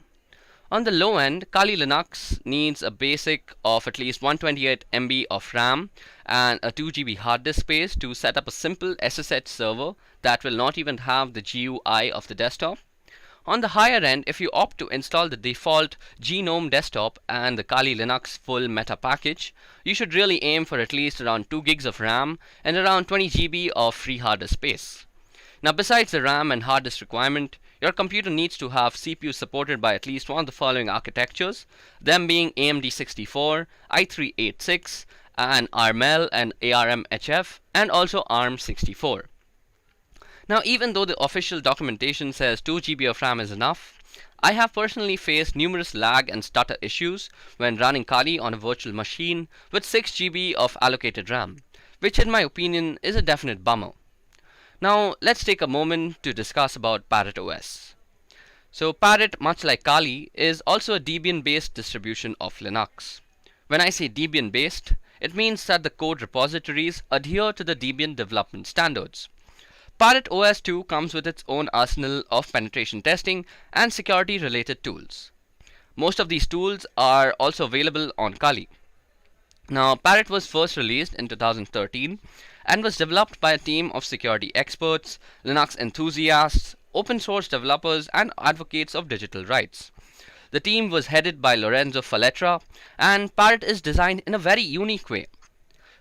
On the low end, Kali Linux needs a basic of at least 128 MB of RAM and a 2 GB hard disk space to set up a simple SSH server that will not even have the GUI of the desktop. On the higher end, if you opt to install the default GNOME desktop and the Kali Linux full meta package, you should really aim for at least around 2 gigs of RAM and around 20 GB of free hard disk space. Now, besides the RAM and hard disk requirement, your computer needs to have CPU supported by at least one of the following architectures, them being AMD 64, i386, and ARML and ARMHF, and also ARM 64. Now, even though the official documentation says 2 GB of RAM is enough, I have personally faced numerous lag and stutter issues when running Kali on a virtual machine with 6 GB of allocated RAM, which in my opinion is a definite bummer. Now, let's take a moment to discuss about Parrot OS. So Parrot, much like Kali, is also a Debian based distribution of Linux. When I say Debian based, it means that the code repositories adhere to the Debian development standards. Parrot OS 2 comes with its own arsenal of penetration testing and security related tools. Most of these tools are also available on Kali. Now, Parrot was first released in 2013 and was developed by a team of security experts, Linux enthusiasts, open source developers, and advocates of digital rights. The team was headed by Lorenzo Falletra, and Parrot is designed in a very unique way.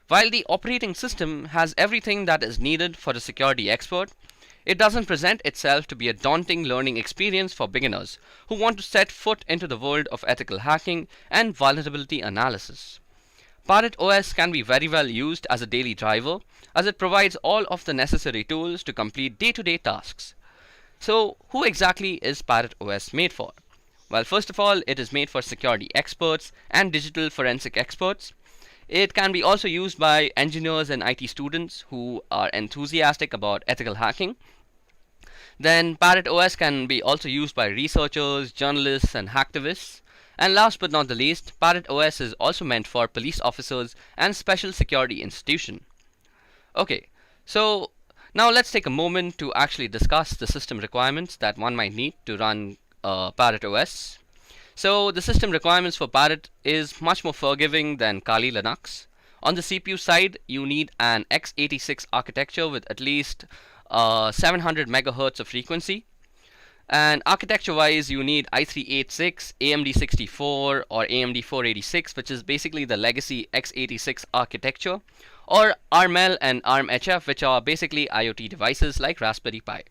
While the operating system has everything that is needed for a security expert, it doesn't present itself to be a daunting learning experience for beginners who want to set foot into the world of ethical hacking and vulnerability analysis. Parrot OS can be very well used as a daily driver, as it provides all of the necessary tools to complete day-to-day tasks. So, who exactly is Parrot OS made for? Well, first of all, it is made for security experts and digital forensic experts. It can be also used by engineers and IT students who are enthusiastic about ethical hacking. Then Parrot OS can be also used by researchers, journalists, and hacktivists. And last but not the least, Parrot OS is also meant for police officers and special security institutions. Okay, so now let's take a moment to actually discuss the system requirements that one might need to run Parrot OS. So the system requirements for Parrot is much more forgiving than Kali Linux. On the CPU side, you need an x86 architecture with at least 700 MHz of frequency. And architecture-wise, you need i386, AMD 64, or AMD 486, which is basically the legacy x86 architecture, or ARML and ARMHF, which are basically IoT devices like Raspberry Pi.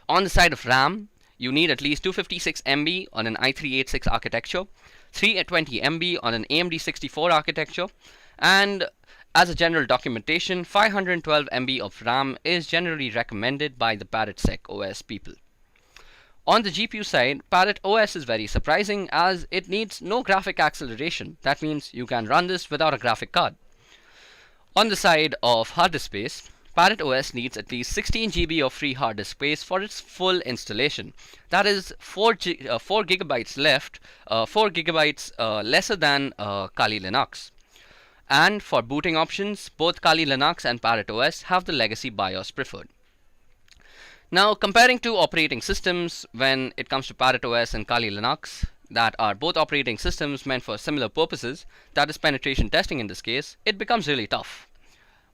On the side of RAM, you need at least 256 MB on an i386 architecture, 320 MB on an AMD 64 architecture, and as a general documentation, 512 MB of RAM is generally recommended by the ParrotSec OS people. On the GPU side, Parrot OS is very surprising as it needs no graphic acceleration. That means you can run this without a graphic card. On the side of hard disk space, Parrot OS needs at least 16 GB of free hard disk space for its full installation. That is 4 gigabytes left, 4 gigabytes lesser than Kali Linux. And for booting options, both Kali Linux and Parrot OS have the legacy BIOS preferred. Now, comparing two operating systems when it comes to Parrot OS and Kali Linux, that are both operating systems meant for similar purposes, that is penetration testing in this case, it becomes really tough.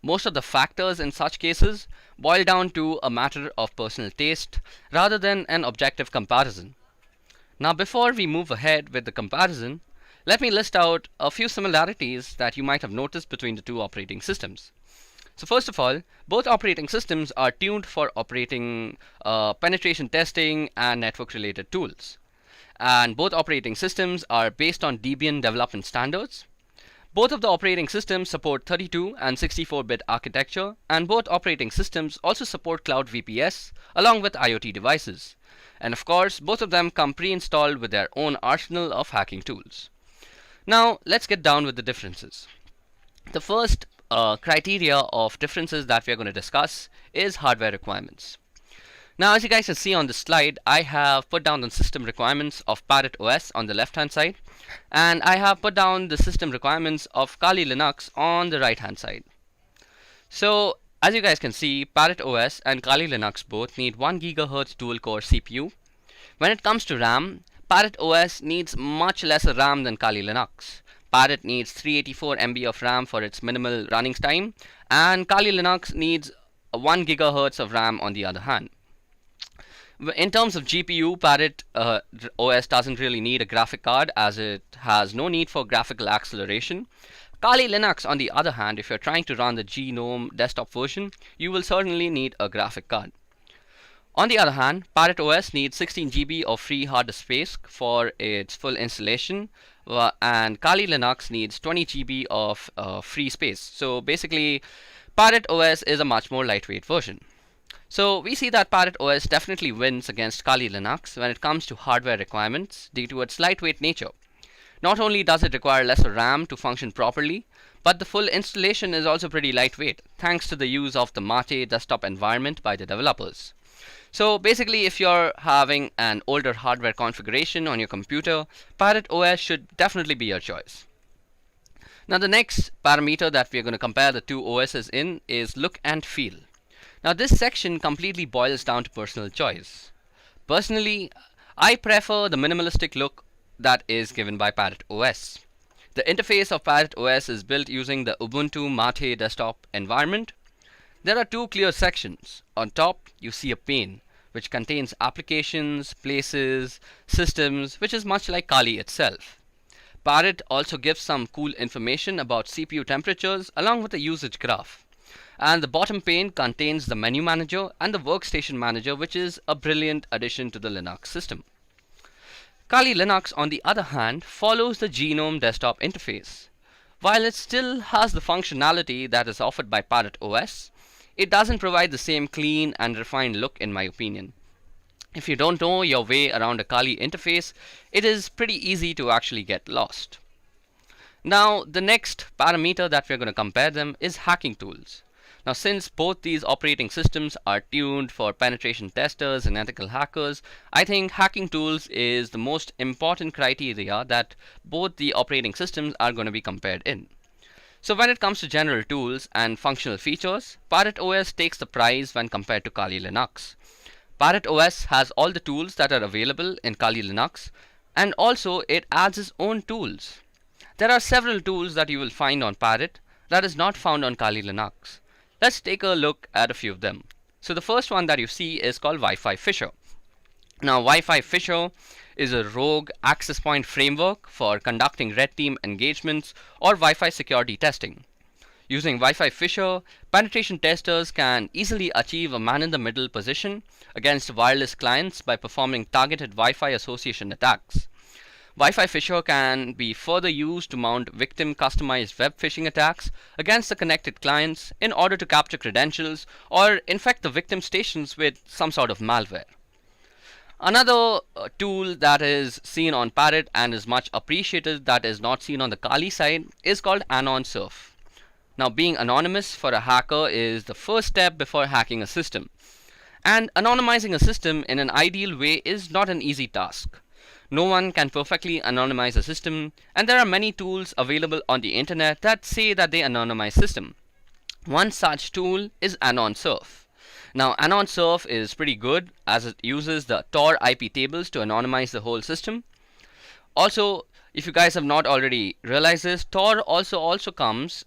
Most of the factors in such cases boil down to a matter of personal taste rather than an objective comparison. Now, before we move ahead with the comparison, let me list out a few similarities that you might have noticed between the two operating systems. So first of all, both operating systems are tuned for operating penetration testing and network related tools. And both operating systems are based on Debian development standards. Both of the operating systems support 32 and 64-bit architecture, and both operating systems also support Cloud VPS along with IoT devices. And of course, both of them come pre-installed with their own arsenal of hacking tools. Now, let's get down with the differences. The first criteria of differences that we are going to discuss is hardware requirements. Now, as you guys can see on the slide, I have put down the system requirements of Parrot OS on the left hand side, and I have put down the system requirements of Kali Linux on the right hand side. So, as you guys can see, Parrot OS and Kali Linux both need 1 GHz dual core CPU. When it comes to RAM, Parrot OS needs much lesser RAM than Kali Linux. Parrot needs 384 MB of RAM for its minimal running time, and Kali Linux needs 1 GHz of RAM on the other hand. In terms of GPU, Parrot OS doesn't really need a graphic card as it has no need for graphical acceleration. Kali Linux, on the other hand, if you're trying to run the GNOME desktop version, you will certainly need a graphic card. On the other hand, Parrot OS needs 16 GB of free hard disk space for its full installation, and Kali Linux needs 20 GB of free space. So basically, Parrot OS is a much more lightweight version. So we see that Parrot OS definitely wins against Kali Linux when it comes to hardware requirements due to its lightweight nature. Not only does it require lesser RAM to function properly, but the full installation is also pretty lightweight thanks to the use of the Mate desktop environment by the developers. So basically, if you're having an older hardware configuration on your computer, Parrot OS should definitely be your choice. Now the next parameter that we are going to compare the two OSs in is look and feel. Now this section completely boils down to personal choice. Personally, I prefer the minimalistic look that is given by Parrot OS. The interface of Parrot OS is built using the Ubuntu Mate desktop environment. There are two clear sections. On top, you see a pane, which contains applications, places, systems, which is much like Kali itself. Parrot also gives some cool information about CPU temperatures along with a usage graph. And the bottom pane contains the menu manager and the workstation manager, which is a brilliant addition to the Linux system. Kali Linux, on the other hand, follows the GNOME desktop interface. While it still has the functionality that is offered by Parrot OS, it doesn't provide the same clean and refined look in my opinion. If you don't know your way around a Kali interface, it is pretty easy to actually get lost. Now, the next parameter that we're going to compare them is hacking tools. Now, since both these operating systems are tuned for penetration testers and ethical hackers, I think hacking tools is the most important criteria that both the operating systems are going to be compared in. So when it comes to general tools and functional features, Parrot OS takes the prize when compared to Kali Linux. Parrot OS has all the tools that are available in Kali Linux, and also it adds its own tools. There are several tools that you will find on Parrot that is not found on Kali Linux. Let's take a look at a few of them. So the first one that you see is called Wi-Fi Fisher. Now Wi-Fi Fisher is a rogue access point framework for conducting red team engagements or Wi-Fi security testing. Using Wi-Fi Fisher, penetration testers can easily achieve a man-in-the-middle position against wireless clients by performing targeted Wi-Fi association attacks. Wi-Fi Fisher can be further used to mount victim customized web phishing attacks against the connected clients in order to capture credentials or infect the victim stations with some sort of malware. Another tool that is seen on Parrot and is much appreciated that is not seen on the Kali side is called Anon Surf. Now, being anonymous for a hacker is the first step before hacking a system. And anonymizing a system in an ideal way is not an easy task. No one can perfectly anonymize a system, and there are many tools available on the internet that say that they anonymize system. One such tool is Anon Surf. Now, Anon Surf is pretty good as it uses the Tor IP tables to anonymize the whole system. Also, if you guys have not already realized this, Tor also comes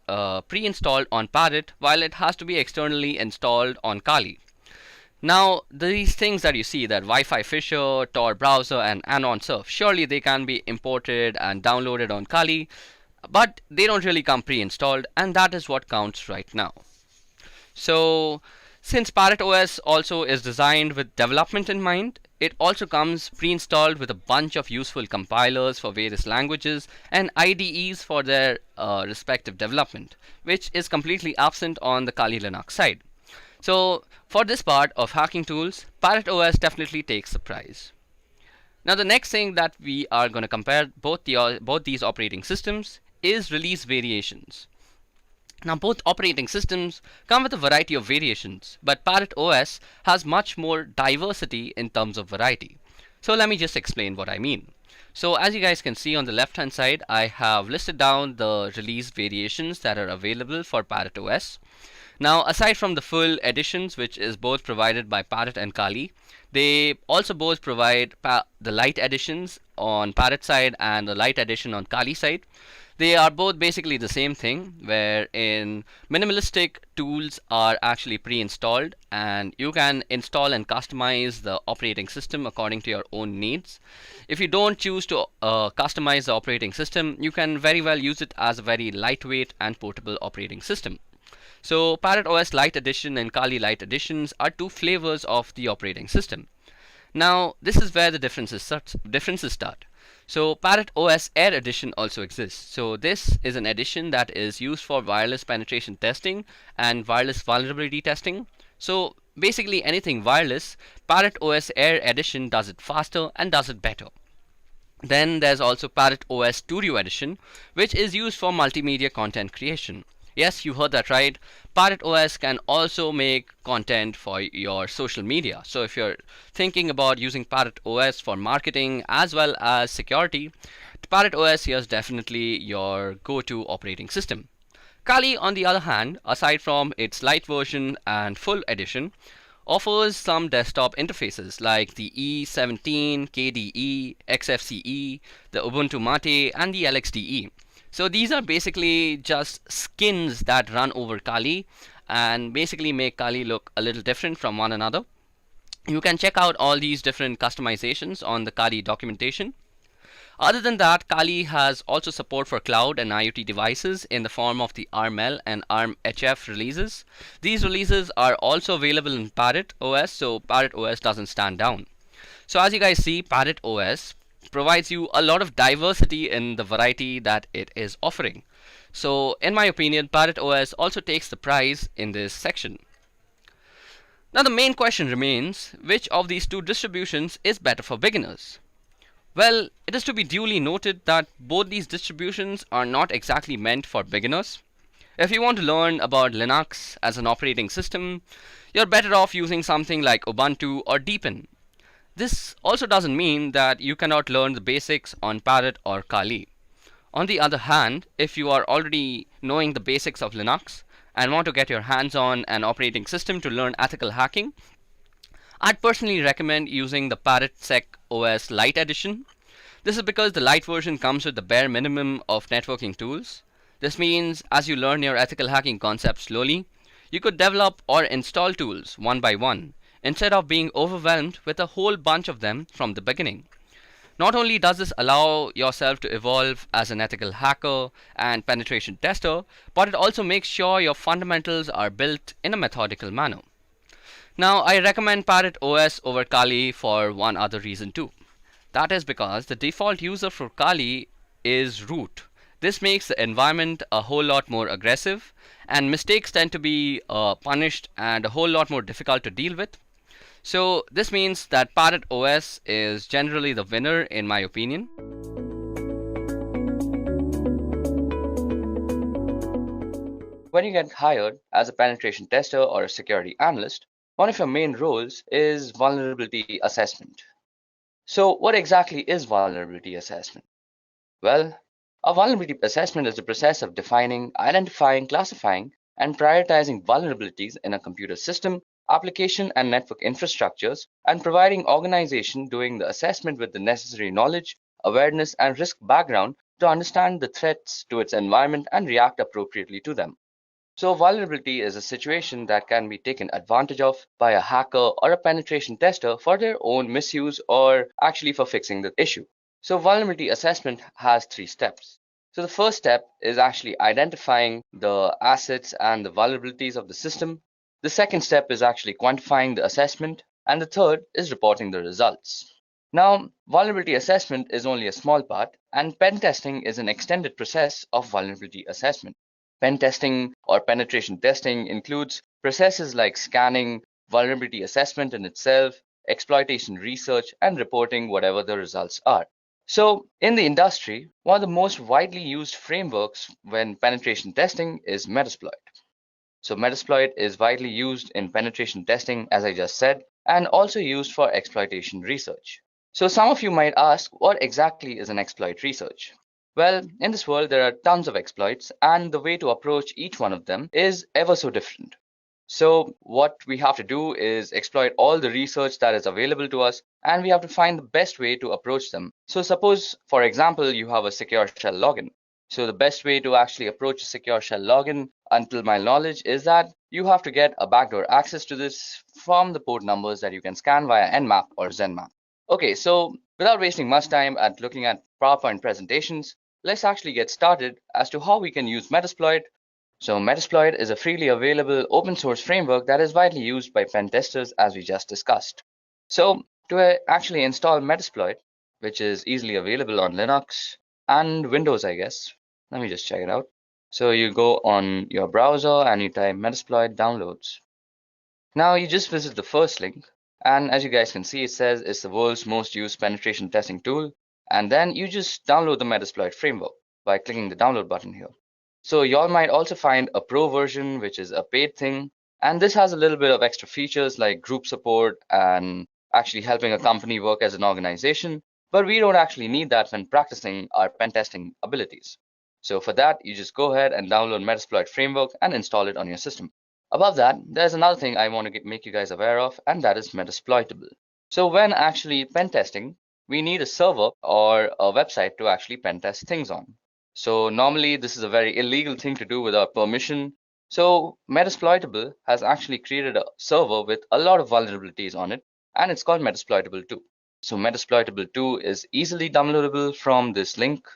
pre-installed on Parrot, while it has to be externally installed on Kali. Now, these things that you see, that Wi-Fi Fisher, Tor browser, and Anon Surf, surely they can be imported and downloaded on Kali, but they don't really come pre-installed, and that is what counts right now. So, since Parrot OS also is designed with development in mind, it also comes pre-installed with a bunch of useful compilers for various languages and IDEs for their respective development, which is completely absent on the Kali Linux side. So for this part of hacking tools, Parrot OS definitely takes the prize. Now the next thing that we are going to compare both these operating systems is release variations. Now both operating systems come with a variety of variations, but Parrot OS has much more diversity in terms of variety. So let me just explain what I mean. So as you guys can see on the left hand side, I have listed down the release variations that are available for Parrot OS. Now aside from the full editions, which is both provided by Parrot and Kali, they also both provide the light editions on Parrot side and the light edition on Kali side. They are both basically the same thing, wherein minimalistic tools are actually pre-installed and you can install and customize the operating system according to your own needs. If you don't choose to customize the operating system, you can very well use it as a very lightweight and portable operating system. So Parrot OS Lite Edition and Kali Lite Editions are two flavors of the operating system. Now this is where the differences start. So Parrot OS Air Edition also exists. So this is an edition that is used for wireless penetration testing and wireless vulnerability testing. So basically anything wireless, Parrot OS Air Edition does it faster and does it better. Then there's also Parrot OS Studio Edition, which is used for multimedia content creation. Yes, you heard that right. Parrot OS can also make content for your social media. So if you're thinking about using Parrot OS for marketing as well as security, Parrot OS here is definitely your go-to operating system. Kali, on the other hand, aside from its light version and full edition, offers some desktop interfaces like the E17, KDE, XFCE, the Ubuntu Mate, and the LXDE. So these are basically just skins that run over Kali and basically make Kali look a little different from one another. You can check out all these different customizations on the Kali documentation. Other than that, Kali has also support for cloud and IoT devices in the form of the ARM-L and ARM-HF releases. These releases are also available in Parrot OS, so Parrot OS doesn't stand down. So as you guys see, Parrot OS provides you a lot of diversity in the variety that it is offering. So in my opinion, Parrot OS also takes the prize in this section. Now the main question remains, which of these two distributions is better for beginners? Well, it is to be duly noted that both these distributions are not exactly meant for beginners. If you want to learn about Linux as an operating system, you're better off using something like Ubuntu or Deepin. This also doesn't mean that you cannot learn the basics on Parrot or Kali. On the other hand, if you are already knowing the basics of Linux and want to get your hands on an operating system to learn ethical hacking, I'd personally recommend using the ParrotSec OS Lite edition. This is because the Lite version comes with the bare minimum of networking tools. This means as you learn your ethical hacking concept slowly, you could develop or install tools one by one, instead of being overwhelmed with a whole bunch of them from the beginning. Not only does this allow yourself to evolve as an ethical hacker and penetration tester, but it also makes sure your fundamentals are built in a methodical manner. Now, I recommend Parrot OS over Kali for one other reason too. That is because the default user for Kali is root. This makes the environment a whole lot more aggressive, and mistakes tend to be punished and a whole lot more difficult to deal with. So this means that Parrot OS is generally the winner in my opinion. When you get hired as a penetration tester or a security analyst, one of your main roles is vulnerability assessment. So what exactly is vulnerability assessment? Well, a vulnerability assessment is the process of defining, identifying, classifying, and prioritizing vulnerabilities in a computer system, application, and network infrastructures, and providing organization doing the assessment with the necessary knowledge, awareness, and risk background to understand the threats to its environment and react appropriately to them. So vulnerability is a situation that can be taken advantage of by a hacker or a penetration tester for their own misuse or actually for fixing the issue. So vulnerability assessment has 3 steps. So the first step is actually identifying the assets and the vulnerabilities of the system. The second step is actually quantifying the assessment. And the third is reporting the results. Now, vulnerability assessment is only a small part, and pen testing is an extended process of vulnerability assessment. Pen testing or penetration testing includes processes like scanning, vulnerability assessment in itself, exploitation research, and reporting whatever the results are. So, in the industry, one of the most widely used frameworks when penetration testing is Metasploit. So, Metasploit is widely used in penetration testing, as I just said, and also used for exploitation research. So, some of you might ask, what exactly is an exploit research? Well, in this world, there are tons of exploits, and the way to approach each one of them is ever so different. So what we have to do is exploit all the research that is available to us, and we have to find the best way to approach them. So suppose, for example, you have a secure shell login. So the best way to actually approach a secure shell login, until my knowledge, is that you have to get a backdoor access to this from the port numbers that you can scan via Nmap or Zenmap. Okay, so without wasting much time at looking at PowerPoint presentations, let's actually get started as to how we can use Metasploit. So Metasploit is a freely available open source framework that is widely used by pen testers, as we just discussed. So to actually install Metasploit, which is easily available on Linux and Windows, I guess. Let me just check it out. So you go on your browser and you type Metasploit downloads. Now you just visit the first link, and as you guys can see, it says it's the world's most used penetration testing tool. And then you just download the Metasploit framework by clicking the download button here. So y'all might also find a pro version, which is a paid thing. And this has a little bit of extra features like group support and actually helping a company work as an organization. but we don't actually need that when practicing our pen testing abilities. So for that, you just go ahead and download Metasploit framework and install it on your system. Above that, there's another thing I want to make you guys aware of, and that is Metasploitable. So when actually pen testing, we need a server or a website to actually pen test things on. So normally this is a very illegal thing to do without permission. So Metasploitable has actually created a server with a lot of vulnerabilities on it, and it's called Metasploitable 2. So Metasploitable 2 is easily downloadable from this link,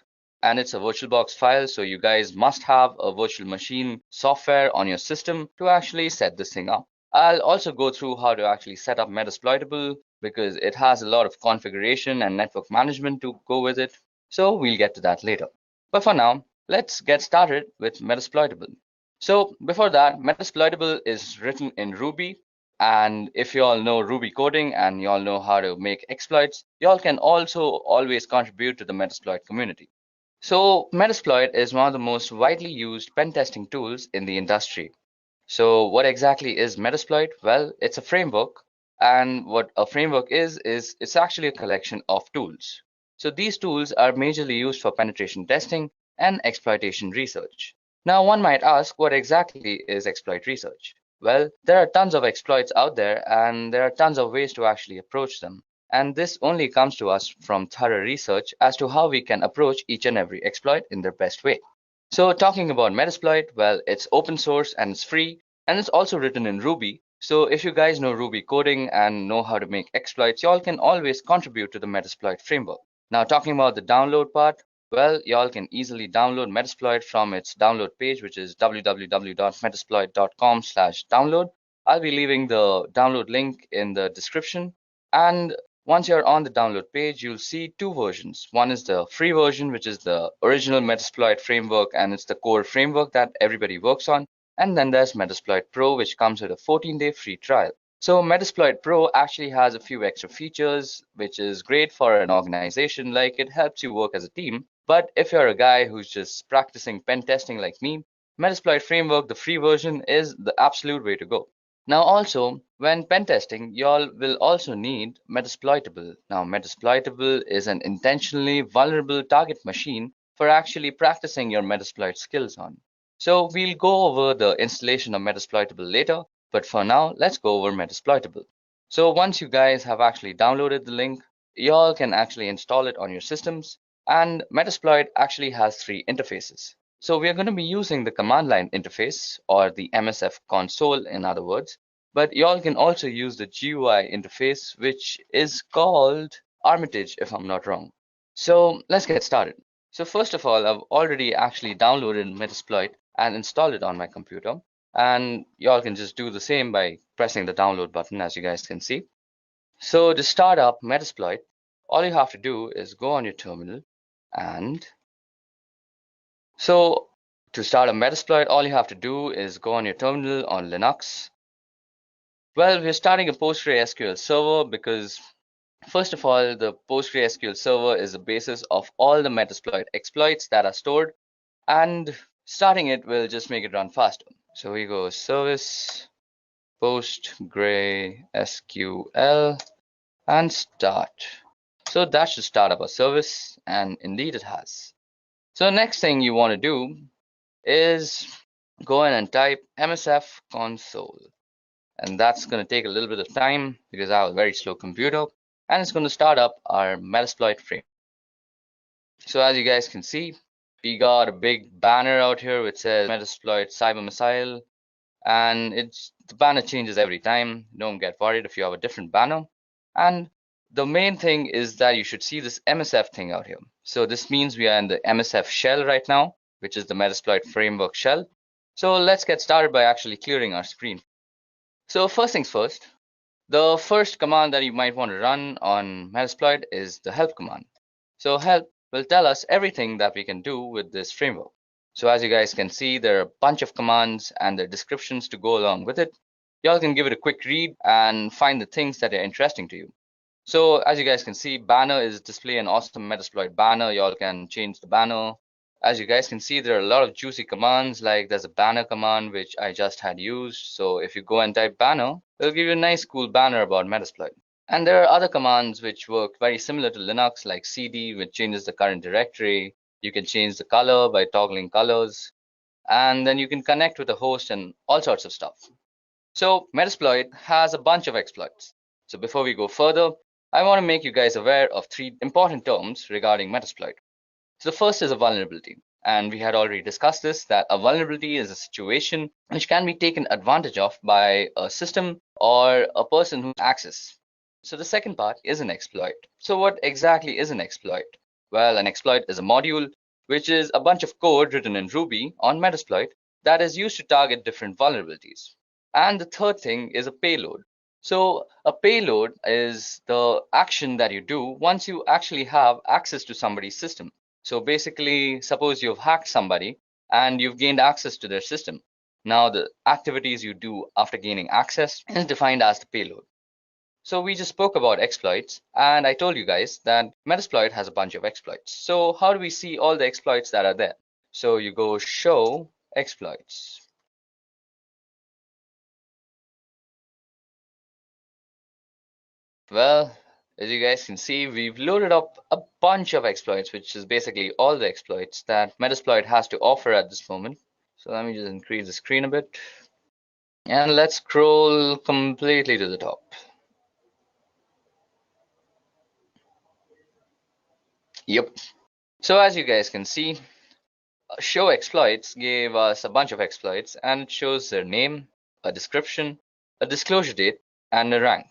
and it's a VirtualBox file. So you guys must have a virtual machine software on your system to actually set this thing up. I'll also go through how to actually set up Metasploitable because it has a lot of configuration and network management to go with it. So we'll get to that later. But for now, let's get started with Metasploitable. So before that, Metasploitable is written in Ruby. And if you all know Ruby coding and you all know how to make exploits, you all can also always contribute to the Metasploit community. So Metasploit is one of the most widely used pen testing tools in the industry. So what exactly is Metasploit? Well, it's a framework, and what a framework is it's actually a collection of tools. So these tools are majorly used for penetration testing and exploitation research. Now one might ask, what exactly is exploit research? Well, there are tons of exploits out there, and there are tons of ways to actually approach them. And this only comes to us from thorough research as to how we can approach each and every exploit in their best way. So talking about Metasploit, well, it's open source and it's free, and it's also written in Ruby. So if you guys know Ruby coding and know how to make exploits, y'all can always contribute to the Metasploit framework. Now talking about the download part, well, y'all can easily download Metasploit from its download page, which is www.metasploit.com/download. I'll be leaving the download link in the description. And once you're on the download page, you'll see two versions. One is the free version, which is the original Metasploit framework, and it's the core framework that everybody works on. And then there's Metasploit Pro, which comes with a 14-day free trial. So Metasploit Pro actually has a few extra features, which is great for an organization. Like it helps you work as a team. But if you're a guy who's just practicing pen testing like me, Metasploit framework, the free version, is the absolute way to go. Now also, when pen testing, y'all will also need Metasploitable. Now Metasploitable is an intentionally vulnerable target machine for actually practicing your Metasploit skills on. So we'll go over the installation of Metasploitable later, but for now, let's go over Metasploitable. So once you guys have actually downloaded the link, y'all can actually install it on your systems. And Metasploit actually has three interfaces. So we are going to be using the command line interface, or the MSF console in other words, but y'all can also use the GUI interface, which is called Armitage if I'm not wrong. So let's get started. So first of all, I've already actually downloaded Metasploit and installed it on my computer. And y'all can just do the same by pressing the download button, as you guys can see. So to start up Metasploit, all you have to do is go on your terminal. And so to start a Metasploit, all you have to do is go on your terminal on Linux. Well, we're starting a PostgreSQL server because first of all, the PostgreSQL server is the basis of all the Metasploit exploits that are stored, and starting it will just make it run faster. So we go service PostgreSQL and start. So that should start up a service, and indeed it has. So next thing you want to do is go in and type msf console. And that's going to take a little bit of time because I have a very slow computer, and it's going to start up our Metasploit frame. So as you guys can see, we got a big banner out here which says Metasploit Cyber Missile, and the banner changes every time. Don't get worried if you have a different banner. And the main thing is that you should see this MSF thing out here. So this means we are in the MSF shell right now, which is the Metasploit framework shell. So let's get started by actually clearing our screen. So first things first, the first command that you might want to run on Metasploit is the help command. So help will tell us everything that we can do with this framework. So as you guys can see, there are a bunch of commands and their descriptions to go along with it. Y'all can give it a quick read and find the things that are interesting to you. So as you guys can see, banner is display an awesome Metasploit banner. Y'all can change the banner. As you guys can see, there are a lot of juicy commands, like there's a banner command, which I just had used. So if you go and type banner, it'll give you a nice cool banner about Metasploit. And there are other commands which work very similar to Linux, like cd, which changes the current directory. You can change the color by toggling colors, and then you can connect with a host and all sorts of stuff. So Metasploit has a bunch of exploits. So before we go further, I want to make you guys aware of 3 important terms regarding Metasploit. So the first is a vulnerability. And we had already discussed this, that a vulnerability is a situation which can be taken advantage of by a system or a person who access. So the second part is an exploit. So what exactly is an exploit? Well, an exploit is a module which is a bunch of code written in Ruby on Metasploit that is used to target different vulnerabilities. And the third thing is a payload. So a payload is the action that you do once you actually have access to somebody's system. So basically, suppose you've hacked somebody and you've gained access to their system. Now the activities you do after gaining access is defined as the payload. So we just spoke about exploits, and I told you guys that Metasploit has a bunch of exploits. So how do we see all the exploits that are there? So you go show exploits. Well, as you guys can see, we've loaded up a bunch of exploits, which is basically all the exploits that Metasploit has to offer at this moment. So let me just increase the screen a bit. And let's scroll completely to the top. Yep. So as you guys can see, show exploits gave us a bunch of exploits, and it shows their name, a description, a disclosure date, and a rank.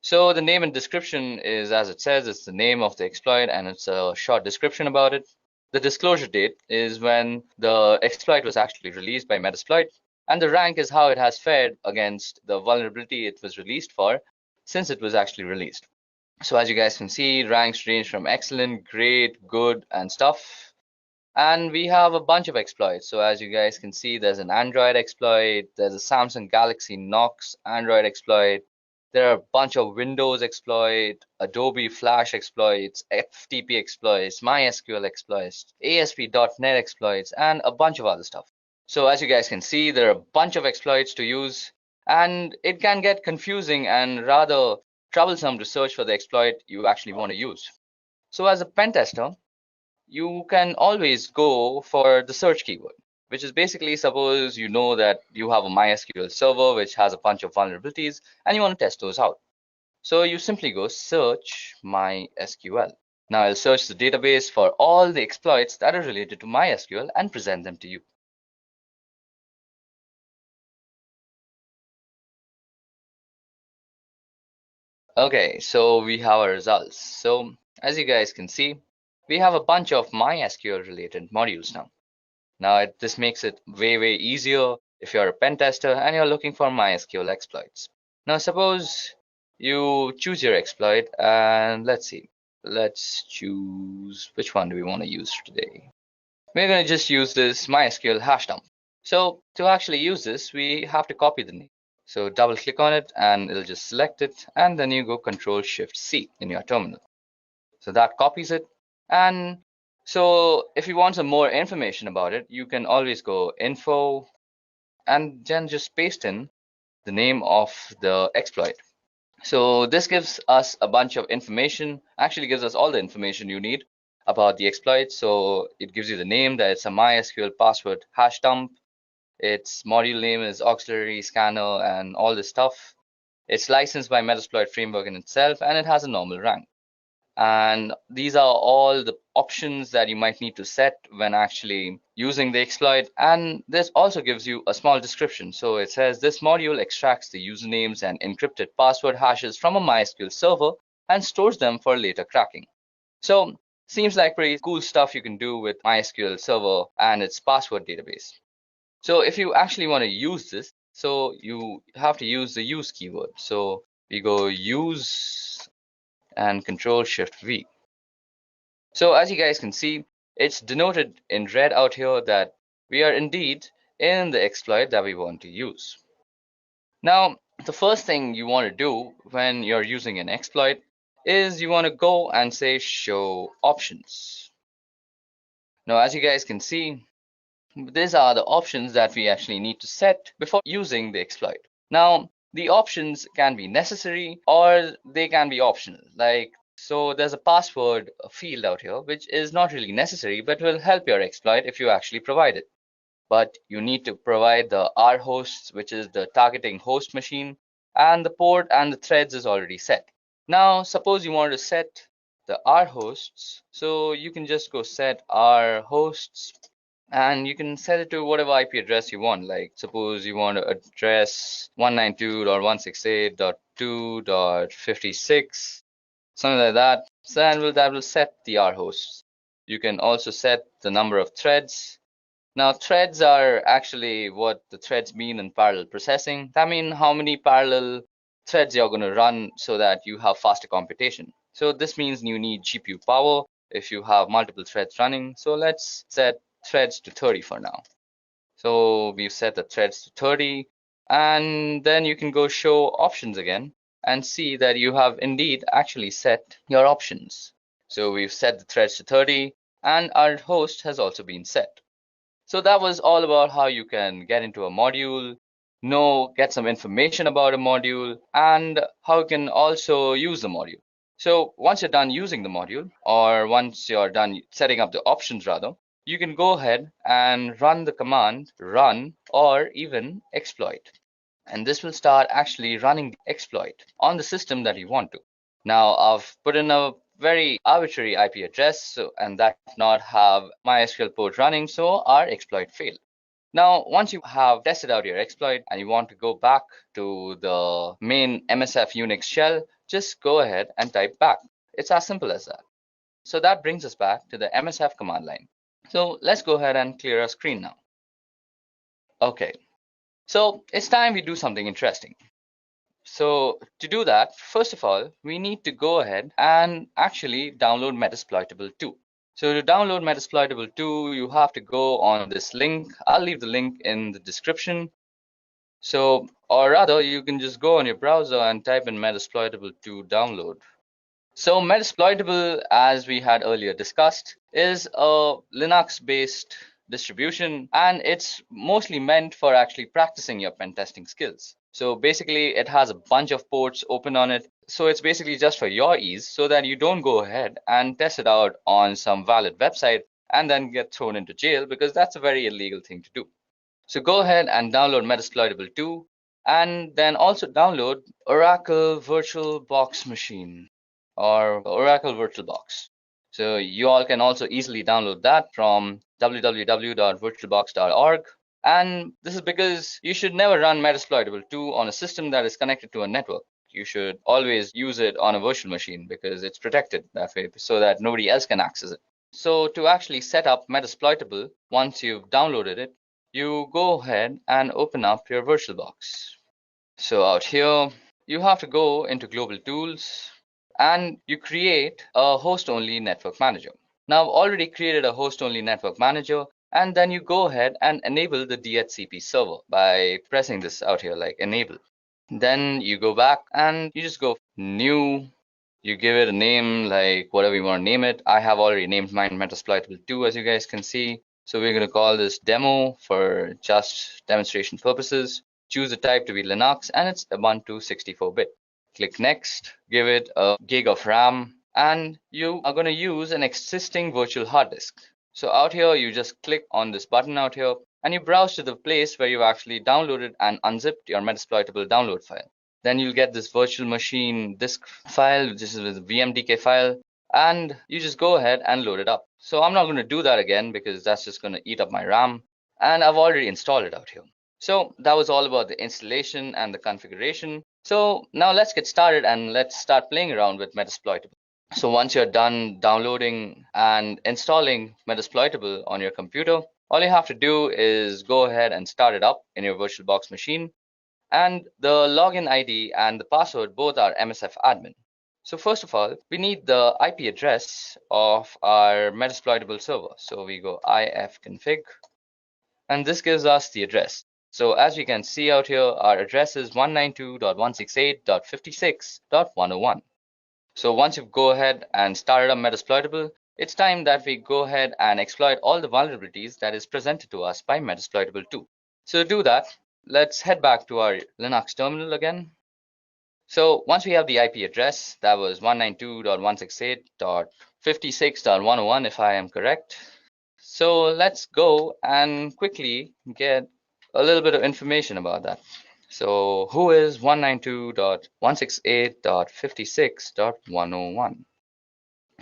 So the name and description is, as it says, it's the name of the exploit and it's a short description about it. The disclosure date is when the exploit was actually released by Metasploit, and the rank is how it has fared against the vulnerability it was released for since it was actually released. So as you guys can see, ranks range from excellent, great, good, and stuff. And we have a bunch of exploits. So as you guys can see, there's an Android exploit, there's a Samsung Galaxy Knox Android exploit, there are a bunch of Windows exploit, Adobe Flash exploits, FTP exploits, MySQL exploits, ASP.NET exploits, and a bunch of other stuff. So as you guys can see, there are a bunch of exploits to use, and it can get confusing and rather troublesome to search for the exploit you actually want to use. So as a pen tester, you can always go for the search keyword, which is basically, suppose you know that you have a MySQL server which has a bunch of vulnerabilities and you want to test those out. So you simply go search MySQL. Now I'll search the database for all the exploits that are related to MySQL and present them to you. Okay, so we have our results. So as you guys can see, we have a bunch of MySQL related modules now. Now this makes it way easier if you're a pen tester and you're looking for MySQL exploits. Now suppose you choose your exploit and let's see. Let's choose, which one do we want to use today? We're going to just use this MySQL hash dump. So to actually use this, we have to copy the name. So double click on it and it'll just select it, and then you go Control Shift C in your terminal. So that copies it. And so if you want some more information about it, you can always go info and then just paste in the name of the exploit. So this gives us a bunch of information, actually gives us all the information you need about the exploit. So it gives you the name, that it's a MySQL password hash dump. Its module name is auxiliary scanner and all this stuff. It's licensed by Metasploit framework in itself, and it has a normal rank. And these are all the options that you might need to set when actually using the exploit. And this also gives you a small description. So it says this module extracts the usernames and encrypted password hashes from a MySQL server and stores them for later cracking. So seems like pretty cool stuff you can do with MySQL server and its password database. So if you actually want to use this, so you have to use the use keyword. So we go use and Control Shift V. So as you guys can see, it's denoted in red out here that we are indeed in the exploit that we want to use. Now, the first thing you want to do when you're using an exploit is you want to go and say show options. Now, as you guys can see, these are the options that we actually need to set before using the exploit. Now, The options can be necessary or they can be optional. So there's a password field out here, which is not really necessary, but will help your exploit if you actually provide it. But you need to provide the R hosts, which is the targeting host machine, and the port and the threads is already set. Now, suppose you want to set the R hosts, so you can just go set R hosts and you can set it to whatever IP address you want. Like suppose you want to address 192.168.2.56, something like that. So that will set the R hosts. You can also set the number of threads. Now, threads are actually what the threads mean in parallel processing. That means how many parallel threads you're going to run so that you have faster computation. So this means you need GPU power if you have multiple threads running. So let's set threads to 30 for now. So we've set the threads to 30, and then you can go show options again and see that you have indeed actually set your options. So we've set the threads to 30 and our host has also been set. So that was all about how you can get into a module, get some information about a module, and how you can also use the module. So once you're done using the module, or once you're done setting up the options rather, you can go ahead and run the command run or even exploit. And this will start actually running the exploit on the system that you want to. Now I've put in a very arbitrary IP address, and that does not have MySQL port running, so our exploit failed. Now, once you have tested out your exploit and you want to go back to the main MSF Unix shell, just go ahead and type back. It's as simple as that. So that brings us back to the MSF command line. So let's go ahead and clear our screen now. Okay, so it's time we do something interesting. So to do that, first of all, we need to go ahead and actually download Metasploitable 2. So to download Metasploitable 2, you have to go on this link. I'll leave the link in the description. So, or rather, you can just go on your browser and type in Metasploitable 2 download. So Metasploitable, as we had earlier discussed, is a Linux-based distribution, and it's mostly meant for actually practicing your pen testing skills. So basically, it has a bunch of ports open on it. So it's basically just for your ease so that you don't go ahead and test it out on some valid website and then get thrown into jail, because that's a very illegal thing to do. So go ahead and download Metasploitable 2 and then also download Oracle VirtualBox Machine or Oracle VirtualBox. So you all can also easily download that from www.virtualbox.org. And this is because you should never run Metasploitable 2 on a system that is connected to a network. You should always use it on a virtual machine because it's protected that way so that nobody else can access it. So to actually set up Metasploitable, once you've downloaded it, you go ahead and open up your VirtualBox. So out here, you have to go into Global Tools and you create a host-only network manager. Now I've already created a host-only network manager, and then you go ahead and enable the DHCP server by pressing this out here, like enable. Then you go back and you just go new. You give it a name, like whatever you want to name it. I have already named mine Metasploitable 2, as you guys can see. So we're going to call this demo for just demonstration purposes. Choose the type to be Linux, and it's Ubuntu 64-bit. Click next, give it a gig of RAM, and you are going to use an existing virtual hard disk. So out here, you just click on this button out here, and you browse to the place where you've actually downloaded and unzipped your Metasploitable download file. Then you'll get this virtual machine disk file, this is a VMDK file, and you just go ahead and load it up. So I'm not going to do that again because that's just going to eat up my RAM, and I've already installed it out here. So that was all about the installation and the configuration. So now let's get started and let's start playing around with Metasploitable. So once you're done downloading and installing Metasploitable on your computer, all you have to do is go ahead and start it up in your VirtualBox machine. And the login ID and the password both are MSF admin. So first of all, we need the IP address of our Metasploitable server. So we go ifconfig, and this gives us the address. So as we can see out here, our address is 192.168.56.101. So once you go ahead and started up Metasploitable, it's time that we go ahead and exploit all the vulnerabilities that is presented to us by Metasploitable 2. So to do that, let's head back to our Linux terminal again. So once we have the IP address, that was 192.168.56.101 if I am correct. So let's go and quickly get a little bit of information about that. So who is 192.168.56.101?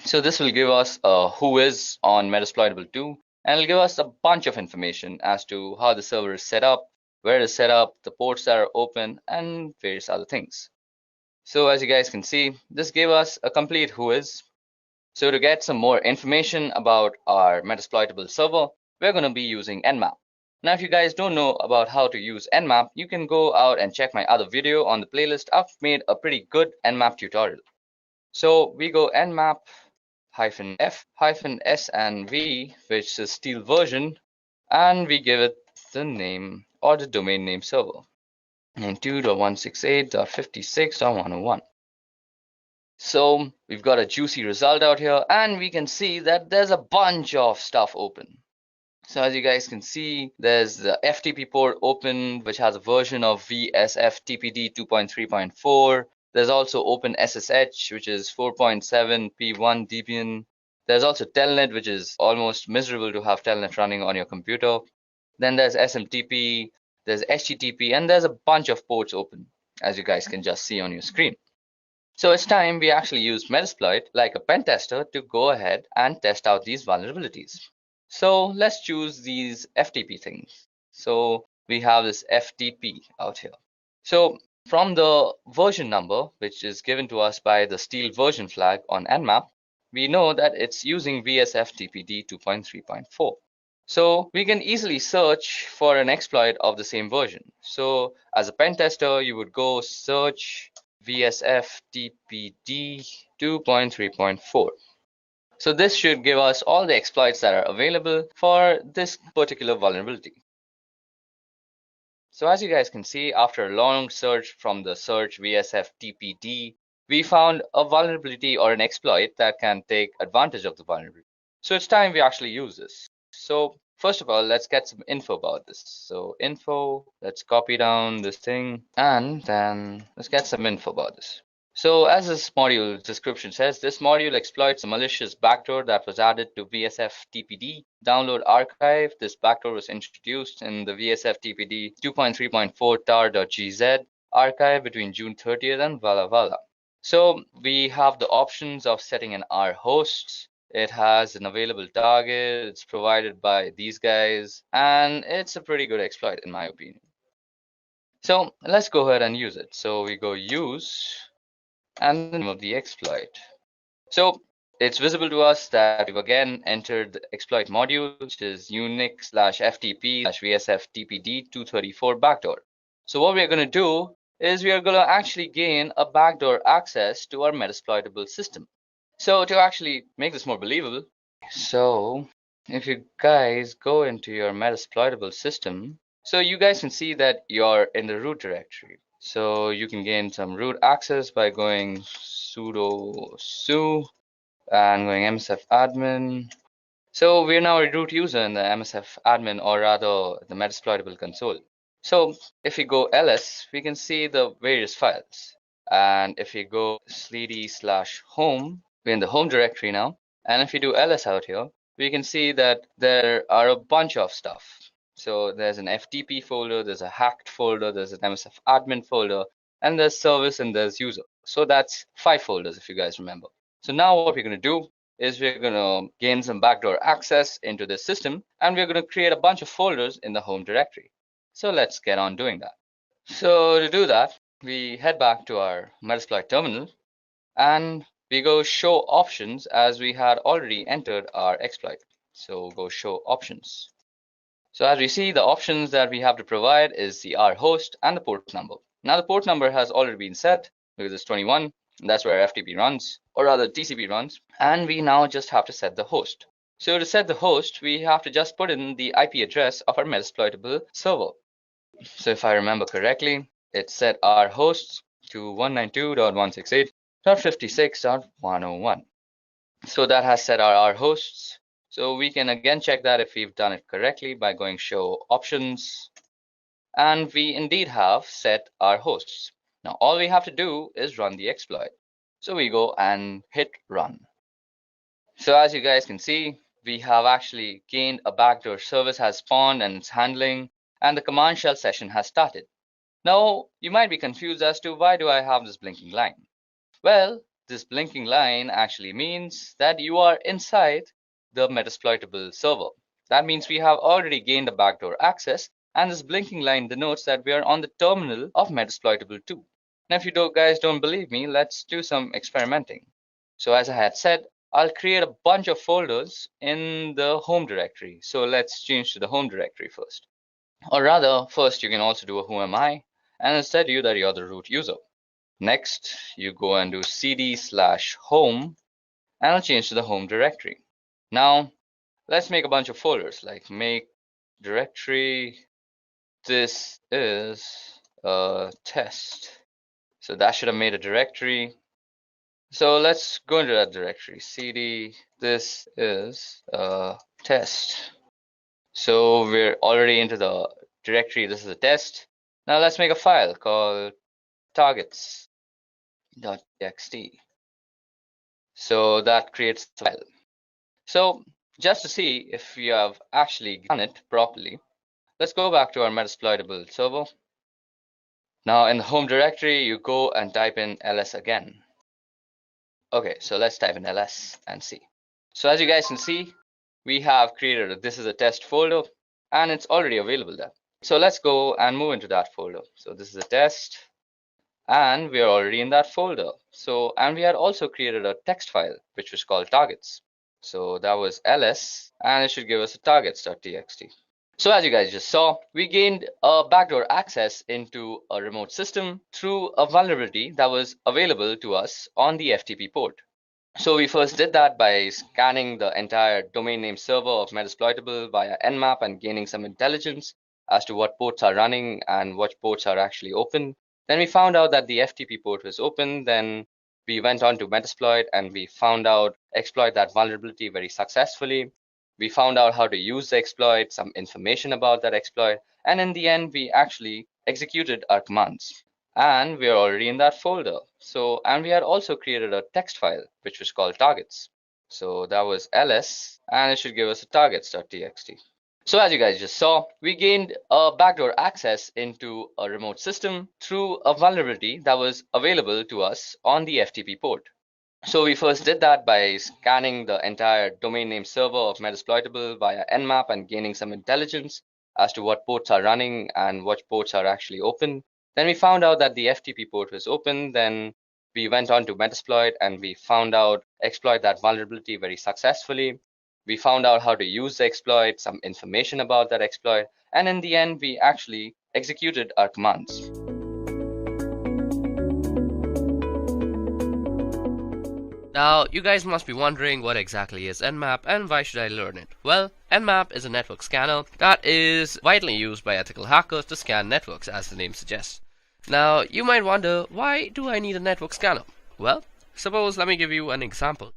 So this will give us a who is on Metasploitable 2, and it'll give us a bunch of information as to how the server is set up, where it is set up, the ports that are open, and various other things. So as you guys can see, this gave us a complete who is. So to get some more information about our Metasploitable server, we're going to be using Nmap. Now, if you guys don't know about how to use Nmap, you can go out and check my other video on the playlist. I've made a pretty good Nmap tutorial. So we go Nmap -f-s and v, which is steel version, and we give it the name or the domain name server, 92.168.56.101. So we've got a juicy result out here, and we can see that there's a bunch of stuff open. So as you guys can see, there's the FTP port open, which has a version of VSFTPD 2.3.4. There's also OpenSSH, which is 4.7 P1 Debian. There's also Telnet, which is almost miserable to have Telnet running on your computer. Then there's SMTP, there's HTTP, and there's a bunch of ports open, as you guys can just see on your screen. So it's time we actually use Metasploit like a pen tester to go ahead and test out these vulnerabilities. So let's choose these FTP things. So we have this FTP out here. So from the version number, which is given to us by the steel version flag on Nmap, we know that it's using VSFTPD 2.3.4. So we can easily search for an exploit of the same version. So as a pen tester, you would go search VSFTPD 2.3.4. So this should give us all the exploits that are available for this particular vulnerability. So as you guys can see, after a long search from the search VSFTPD, we found a vulnerability or an exploit that can take advantage of the vulnerability. So it's time we actually use this. So first of all, let's get some info about this. So info, let's copy down this thing, and then let's get some info about this. So as this module description says, this module exploits a malicious backdoor that was added to VSFTPD download archive. This backdoor was introduced in the VSFTPD 2.3.4 tar.gz archive between June 30th and Walla Walla. So we have the options of setting an R host. It has an available target. It's provided by these guys, and it's a pretty good exploit in my opinion. So let's go ahead and use it. So we go use and the name of the exploit. So it's visible to us that we've again entered the exploit module, which is Unix/FTP/VSFTPD 234 backdoor. So what we're going to do is we are going to actually gain a backdoor access to our Metasploitable system. So to actually make this more believable, so if you guys go into your Metasploitable system, so you guys can see that you're in the root directory. So you can gain some root access by going sudo su and going msf admin. So we're now a root user in the msf admin, or rather the Metasploitable console. So if we go ls, we can see the various files. And if we go /home, we're in the home directory now. And if we do ls out here, we can see that there are a bunch of stuff. So there's an FTP folder, there's a hacked folder, there's an MSF admin folder, and there's service and there's user. So that's 5 folders if you guys remember. So now what we're going to do is we're going to gain some backdoor access into this system, and we're going to create a bunch of folders in the home directory. So let's get on doing that. So to do that, we head back to our Metasploit terminal, and we go show options as we had already entered our exploit. So go show options. So as we see, the options that we have to provide is the R host and the port number. Now the port number has already been set because it's 21, and that's where FTP runs, or rather TCP runs. And we now just have to set the host. So to set the host, we have to just put in the IP address of our Metasploitable server. So if I remember correctly, it's set our hosts to 192.168.56.101. So that has set our hosts. So we can again check that if we've done it correctly by going show options. and we indeed have set our hosts. Now all we have to do is run the exploit. So we go and hit run. So as you guys can see, we have actually gained a backdoor service has spawned and it's handling, and the command shell session has started. Now you might be confused as to why do I have this blinking line? Well, this blinking line actually means that you are inside the Metasploitable server. That means we have already gained a backdoor access, and this blinking line denotes that we are on the terminal of Metasploitable 2. Now if you guys don't believe me, let's do some experimenting. So as I had said, I'll create a bunch of folders in the home directory. So let's change to the home directory first. Or rather, first you can also do a who am I, and instead that you're the root user. Next, you go and do cd/home, and I'll change to the home directory. Now, let's make a bunch of folders, like make directory, this is a test. So that should have made a directory. So let's go into that directory, cd, this is a test. So we're already into the directory, this is a test. Now let's make a file called targets.txt. So that creates the file. So just to see if you have actually done it properly, let's go back to our Metasploitable server. Now in the home directory, you go and type in ls again. Okay, so let's type in ls and see. So as you guys can see, we have created a this is a test folder, and it's already available there. So let's go and move into that folder. So this is a test, and we are already in that folder. So, and we had also created a text file which was called targets. So that was ls, and it should give us a targets.txt. So as you guys just saw, we gained a backdoor access into a remote system through a vulnerability that was available to us on the FTP port. So we first did that by scanning the entire domain name server of Metasploitable via Nmap and gaining some intelligence as to what ports are running and what ports are actually open. Then we found out that the FTP port was open. Then we went on to Metasploit and we found out exploit that vulnerability very successfully. We found out how to use the exploit, some information about that exploit, and in the end, we actually executed our commands. And we are already in that folder. So, and we had also created a text file which was called targets. So that was ls, and it should give us a targets.txt. So as you guys just saw, we gained a backdoor access into a remote system through a vulnerability that was available to us on the FTP port. So we first did that by scanning the entire domain name server of Metasploitable via Nmap and gaining some intelligence as to what ports are running and what ports are actually open. Then we found out that the FTP port was open. Then we went on to Metasploit and we found out exploit that vulnerability very successfully. We found out how to use the exploit, some information about that exploit, and in the end, we actually executed our commands. Now, you guys must be wondering what exactly is Nmap and why should I learn it? Well, Nmap is a network scanner that is widely used by ethical hackers to scan networks, as the name suggests. Now, you might wonder, why do I need a network scanner? Well, let me give you an example.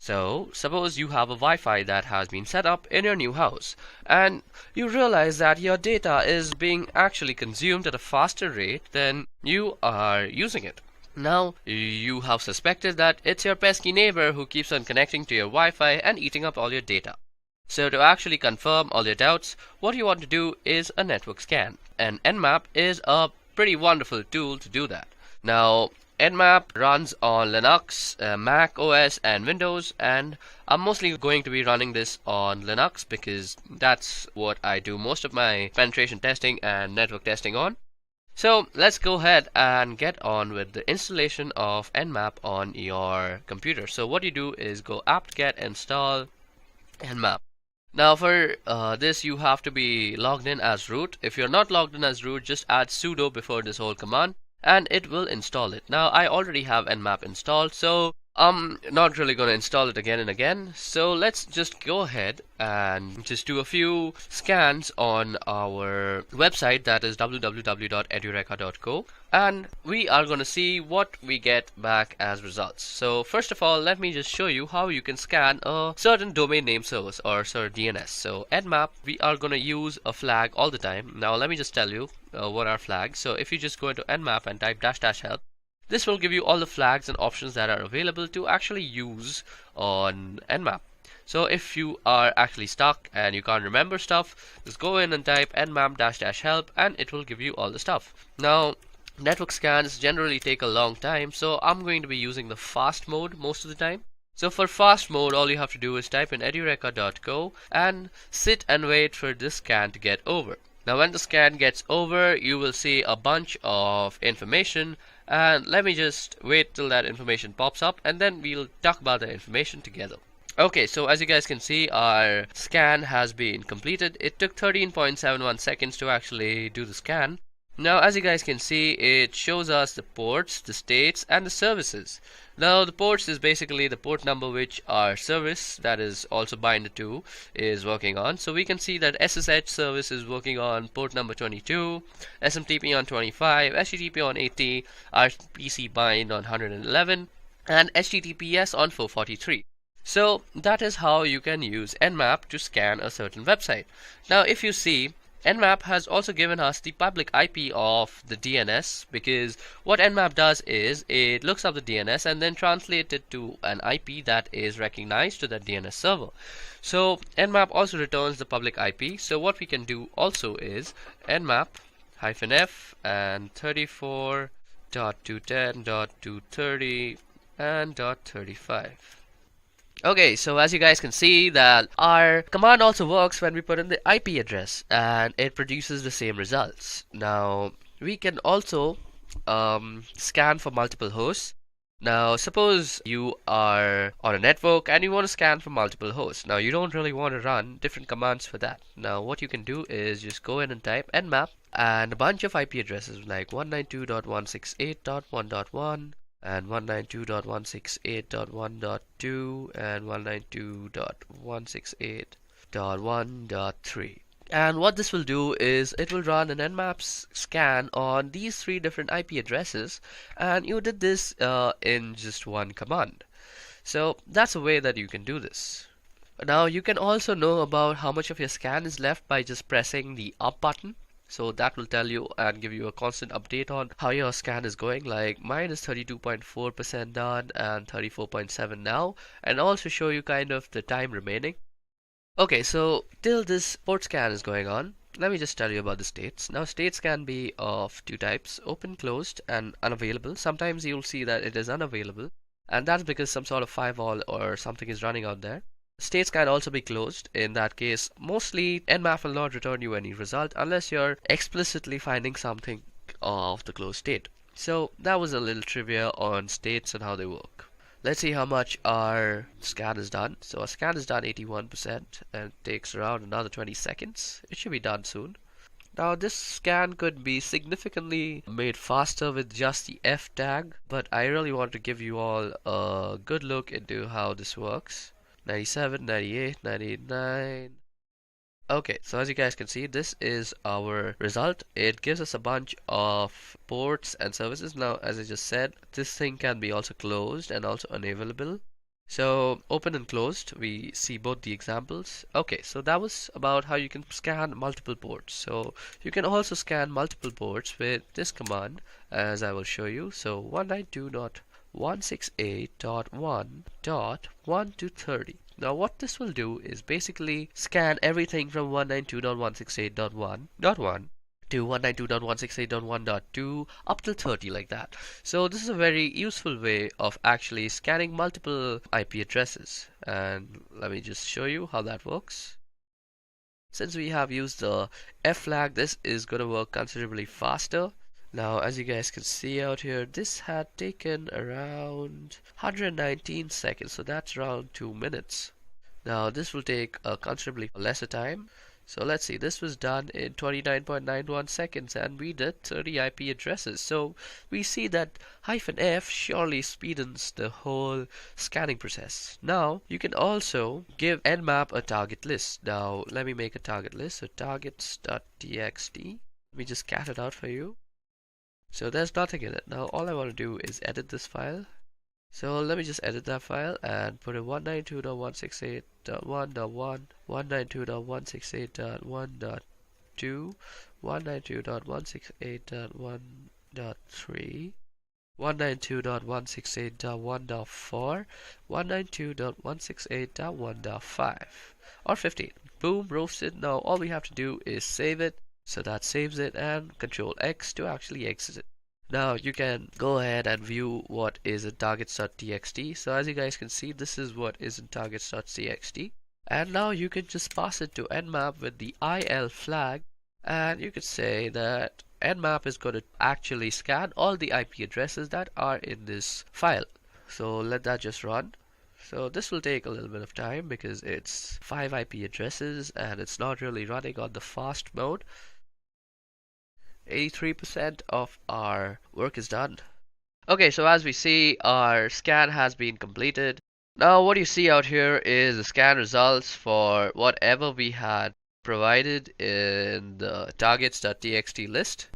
So, suppose you have a Wi-Fi that has been set up in your new house, and you realize that your data is being actually consumed at a faster rate than you are using it. Now, you have suspected that it's your pesky neighbor who keeps on connecting to your Wi-Fi and eating up all your data. So to actually confirm all your doubts, what you want to do is a network scan. And Nmap is a pretty wonderful tool to do that. Now, Nmap runs on Linux, Mac OS and Windows, and I'm mostly going to be running this on Linux because that's what I do most of my penetration testing and network testing on. So let's go ahead and get on with the installation of Nmap on your computer. So what you do is go apt-get install Nmap. Now for this you have to be logged in as root. If you're not logged in as root, just add sudo before this whole command and it will install it. Now I already have Nmap installed, so I'm not really going to install it again and again, so let's just go ahead and just do a few scans on our website, that is www.edureka.co, and we are going to see what we get back as results. So first of all, let me just show you how you can scan a certain domain name service or certain DNS. So Nmap, we are going to use a flag all the time. Now let me just tell you what are flags. So if you just go into Nmap and type --help, this will give you all the flags and options that are available to actually use on Nmap. So if you are actually stuck and you can't remember stuff, just go in and type nmap-help and it will give you all the stuff. Now, network scans generally take a long time, so I'm going to be using the fast mode most of the time. So for fast mode, all you have to do is type in edureka.co and sit and wait for this scan to get over. Now when the scan gets over, you will see a bunch of information, and let me just wait till that information pops up and then we'll talk about the information together. Okay, so as you guys can see, our scan has been completed. It took 13.71 seconds to actually do the scan. Now as you guys can see, it shows us the ports, the states, and the services. Now the ports is basically the port number which our service, that is also bind to, is working on. So we can see that SSH service is working on port number 22, SMTP on 25, HTTP on 80, RPC bind on 111, and HTTPS on 443. So that is how you can use Nmap to scan a certain website. Now if you see, Nmap has also given us the public IP of the DNS, because what Nmap does is it looks up the DNS and then translates it to an IP that is recognized to that DNS server. So Nmap also returns the public IP. So what we can do also is nmap-f and 34.210.230 and .35. Okay, so as you guys can see that our command also works when we put in the IP address and it produces the same results. Now we can also scan for multiple hosts. Now suppose you are on a network and you want to scan for multiple hosts. Now you don't really want to run different commands for that. Now what you can do is just go in and type nmap and a bunch of IP addresses like 192.168.1.1 and 192.168.1.2 and 192.168.1.3. And what this will do is it will run an Nmap scan on these three different IP addresses, and you did this in just one command. So that's a way that you can do this. Now you can also know about how much of your scan is left by just pressing the up button. So that will tell you and give you a constant update on how your scan is going. Like mine is 32.4% done and 34.7 now, and also show you kind of the time remaining. Okay, so till this port scan is going on, let me just tell you about the states. Now states can be of two types: open, closed, and unavailable. Sometimes you'll see that it is unavailable, and that's because some sort of firewall or something is running out there. States can also be closed. In that case, mostly Nmap will not return you any result unless you're explicitly finding something of the closed state. So that was a little trivia on states and how they work. Let's see how much our scan is done. So our scan is done 81% and it takes around another 20 seconds. It should be done soon. Now this scan could be significantly made faster with just the F tag, but I really want to give you all a good look into how this works. 97, 98, 99. Okay, so as you guys can see, this is our result. It gives us a bunch of ports and services. Now, as I just said, this thing can be also closed and also unavailable. So open and closed, we see both the examples. Okay, so that was about how you can scan multiple ports. So you can also scan multiple ports with this command, as I will show you. So 192.168.1.1 to 30. Now what this will do is basically scan everything from 192.168.1.1 to 192.168.1.2 up till 30, like that. So this is a very useful way of actually scanning multiple IP addresses, and let me just show you how that works. Since we have used the F flag, this is going to work considerably faster. Now as you guys can see out here, this had taken around 119 seconds, so that's around 2 minutes. Now this will take a considerably lesser time. So let's see, this was done in 29.91 seconds and we did 30 IP addresses. So we see that -F surely speedens the whole scanning process. Now you can also give nmap a target list. Now let me make a target list. So targets.txt. Let me just cat it out for you. So there's nothing in it. Now all I want to do is edit this file. So let me just edit that file and put in 192.168.1.1, 192.168.1.2, 192.168.1.3, 192.168.1.4, 192.168.1.5, or 15. Boom, roasted. Now all we have to do is save it. So that saves it, and Control X to actually exit it. Now you can go ahead and view what is in targets.txt. So as you guys can see, this is what is in targets.txt. And now you can just pass it to nmap with the IL flag, and you could say that nmap is going to actually scan all the IP addresses that are in this file. So let that just run. So this will take a little bit of time because it's 5 IP addresses and it's not really running on the fast mode. 83% of our work is done. Okay, so as we see, our scan has been completed. Now what you see out here is the scan results for whatever we had provided in the targets.txt list.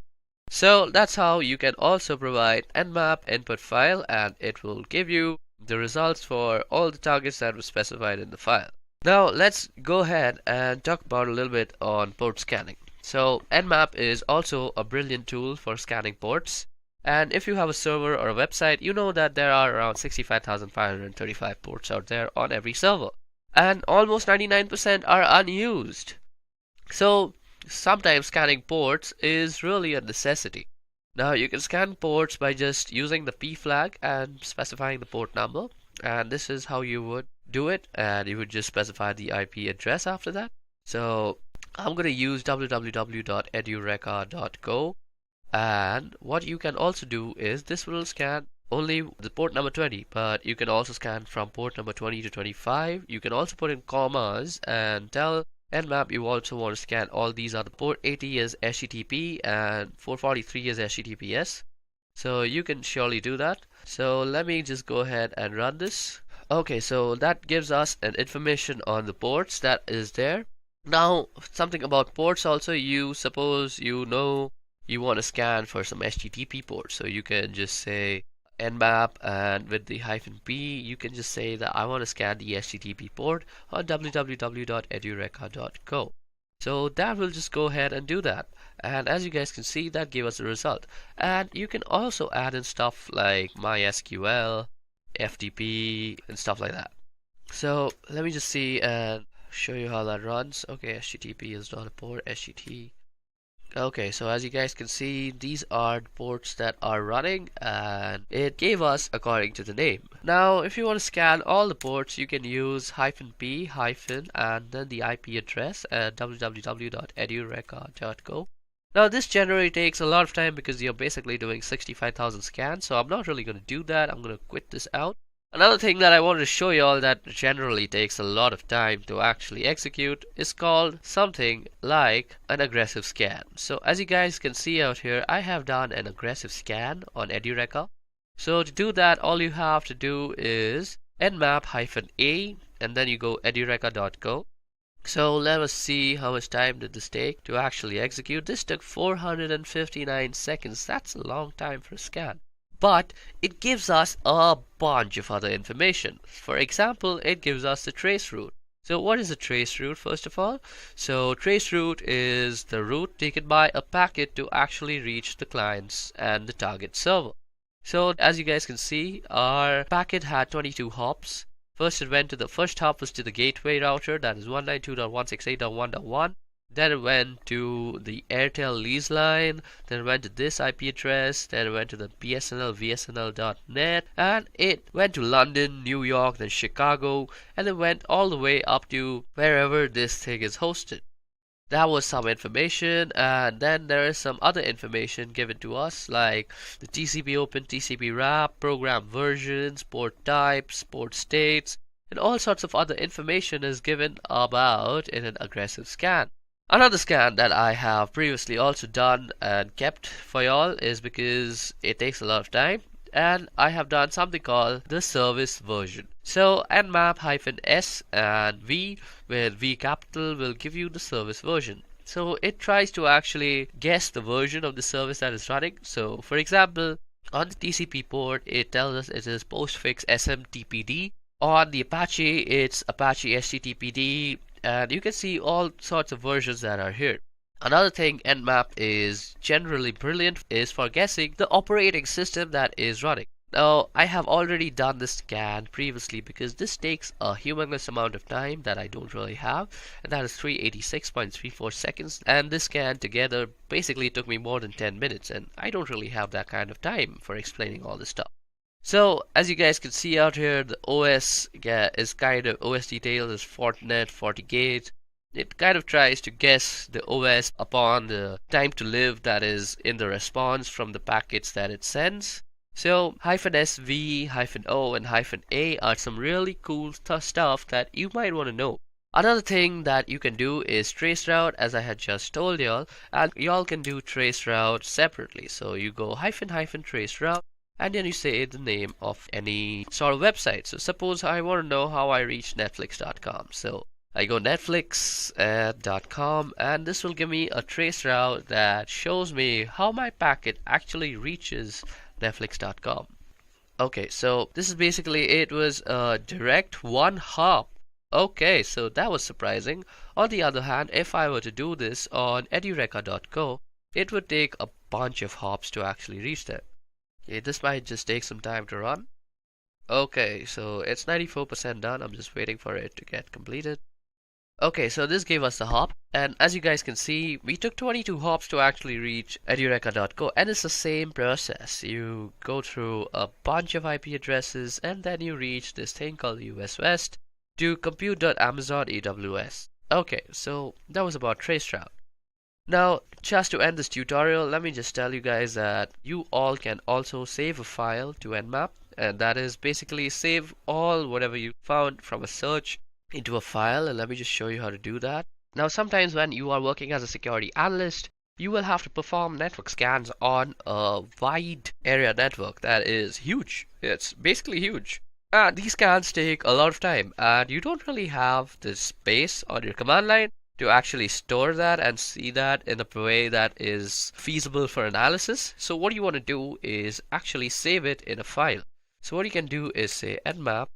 So that's how you can also provide nmap input file, and it will give you the results for all the targets that were specified in the file. Now let's go ahead and talk about a little bit on port scanning. So nmap is also a brilliant tool for scanning ports, and if you have a server or a website, you know that there are around 65,535 ports out there on every server, and almost 99% are unused. So sometimes scanning ports is really a necessity. Now you can scan ports by just using the P flag and specifying the port number, and this is how you would do it, and you would just specify the IP address after that. So I'm going to use www.edureka.go, and what you can also do is this will scan only the port number 20, but you can also scan from port number 20 to 25. You can also put in commas and tell nmap you also want to scan all these other port 80 as HTTP and 443 as HTTPS. So you can surely do that. So let me just go ahead and run this. Okay, so that gives us an information on the ports that is there. Now something about ports also, you suppose you know you want to scan for some HTTP ports, so you can just say nmap, and with the -p you can just say that I want to scan the HTTP port on www.edureka.go. So that will just go ahead and do that, and as you guys can see, that gave us a result. And you can also add in stuff like MySQL, FTP, and stuff like that. So let me just see and show you how that runs. Okay, HTTP is not a port, HTTP. Okay, so as you guys can see, these are the ports that are running, and it gave us according to the name. Now if you want to scan all the ports, you can use -p and then the IP address at www.edureka.go. Now this generally takes a lot of time because you're basically doing 65,000 scans, so I'm not really going to do that. I'm going to quit this out. Another thing that I wanted to show you all that generally takes a lot of time to actually execute is called something like an aggressive scan. So as you guys can see out here, I have done an aggressive scan on Edureka. So to do that, all you have to do is nmap -a, and then you go edureka.go. So let us see how much time did this take to actually execute. This took 459 seconds. That's a long time for a scan. But it gives us a bunch of other information. For example, it gives us the trace route. So what is a trace route, first of all? So trace route is the route taken by a packet to actually reach the clients and the target server. So as you guys can see, our packet had 22 hops. First it went to the first hop was to the gateway router, that is 192.168.1.1. Then it went to the Airtel lease line, then it went to this IP address, then it went to the BSNL VSNL.net, and it went to London, New York, then Chicago, and it went all the way up to wherever this thing is hosted. That was some information, and then there is some other information given to us like the TCP open, TCP wrap, program versions, port types, port states, and all sorts of other information is given about in an aggressive scan. Another scan that I have previously also done and kept for y'all is because it takes a lot of time, and I have done something called the service version. So nmap-s and v with v capital will give you the service version. So it tries to actually guess the version of the service that is running. So for example, on the TCP port it tells us it is postfix SMTPD. On the Apache it's Apache HTTPD, and you can see all sorts of versions that are here. Another thing Nmap is generally brilliant is for guessing the operating system that is running. Now, I have already done this scan previously because this takes a humongous amount of time that I don't really have, and that is 386.34 seconds. And this scan together basically took me more than 10 minutes, and I don't really have that kind of time for explaining all this stuff. So, as you guys can see out here, the OS is kind of OS detail is Fortinet, FortiGate. It kind of tries to guess the OS upon the time to live that is in the response from the packets that it sends. So, -SV, -O, and -A are some really cool stuff that you might want to know. Another thing that you can do is traceroute, as I had just told y'all, and y'all can do traceroute separately. So you go --traceroute, and then you say the name of any sort of website. So suppose I want to know how I reach netflix.com. So I go netflix.com, and this will give me a trace route that shows me how my packet actually reaches netflix.com. Okay, so this is basically it was a direct one hop. Okay, so that was surprising. On the other hand, if I were to do this on edureka.co, it would take a bunch of hops to actually reach there. Okay, this might just take some time to run. Okay, so it's 94% done. I'm just waiting for it to get completed. Okay, so this gave us the hop, and as you guys can see, we took 22 hops to actually reach edureka.co, and it's the same process. You go through a bunch of IP addresses, and then you reach this thing called US West to compute.amazon AWS. Okay, so that was about traceroute. Now, just to end this tutorial, let me just tell you guys that you all can also save a file to Nmap, and that is basically save all whatever you found from a search into a file, and let me just show you how to do that. Now, sometimes when you are working as a security analyst, you will have to perform network scans on a wide area network that is huge. It's basically huge. And these scans take a lot of time, and you don't really have the space on your command line to actually store that and see that in a way that is feasible for analysis. So what you want to do is actually save it in a file. So what you can do is say nmap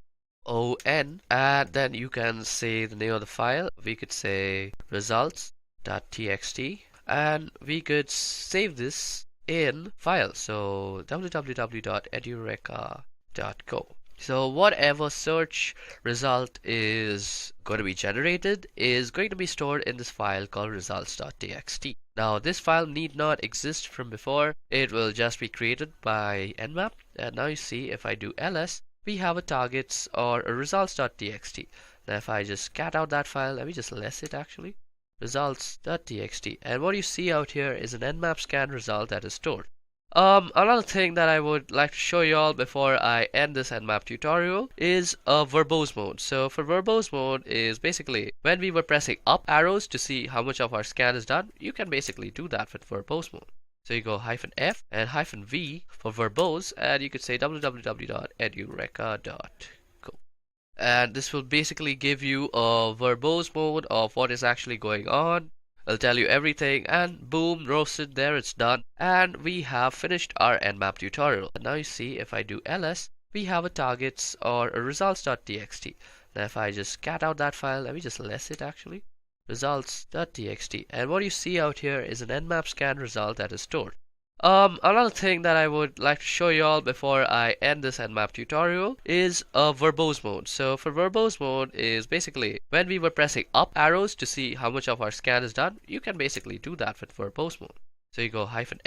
on, and then you can say the name of the file. We could say results.txt, and we could save this in file. So www.edureka.co. So whatever search result is going to be generated is going to be stored in this file called results.txt. Now this file need not exist from before. It will just be created by nmap. And now you see if I do ls, we have a targets or a results.txt. Now if I just cat out that file, let me just less it actually. Results.txt. And what you see out here is an nmap scan result that is stored. Another thing that I would like to show you all before I end this Nmap tutorial is a verbose mode. So for verbose mode is basically when we were pressing up arrows to see how much of our scan is done, you can basically do that with verbose mode. So you go -f and -v for verbose, and you could say www.edureka.co. And this will basically give you a verbose mode of what is actually going on. I'll tell you everything, and boom, roasted, there it's done, and we have finished our Nmap tutorial. And now you see if I do ls, we have a targets or a results.txt. Now if I just cat out that file, let me just less it actually, results.txt. And what you see out here is an Nmap scan result that is stored. Another thing that I would like to show you all before I end this Nmap tutorial is a verbose mode. So for verbose mode is basically when we were pressing up arrows to see how much of our scan is done, you can basically do that with verbose mode. So you go -f and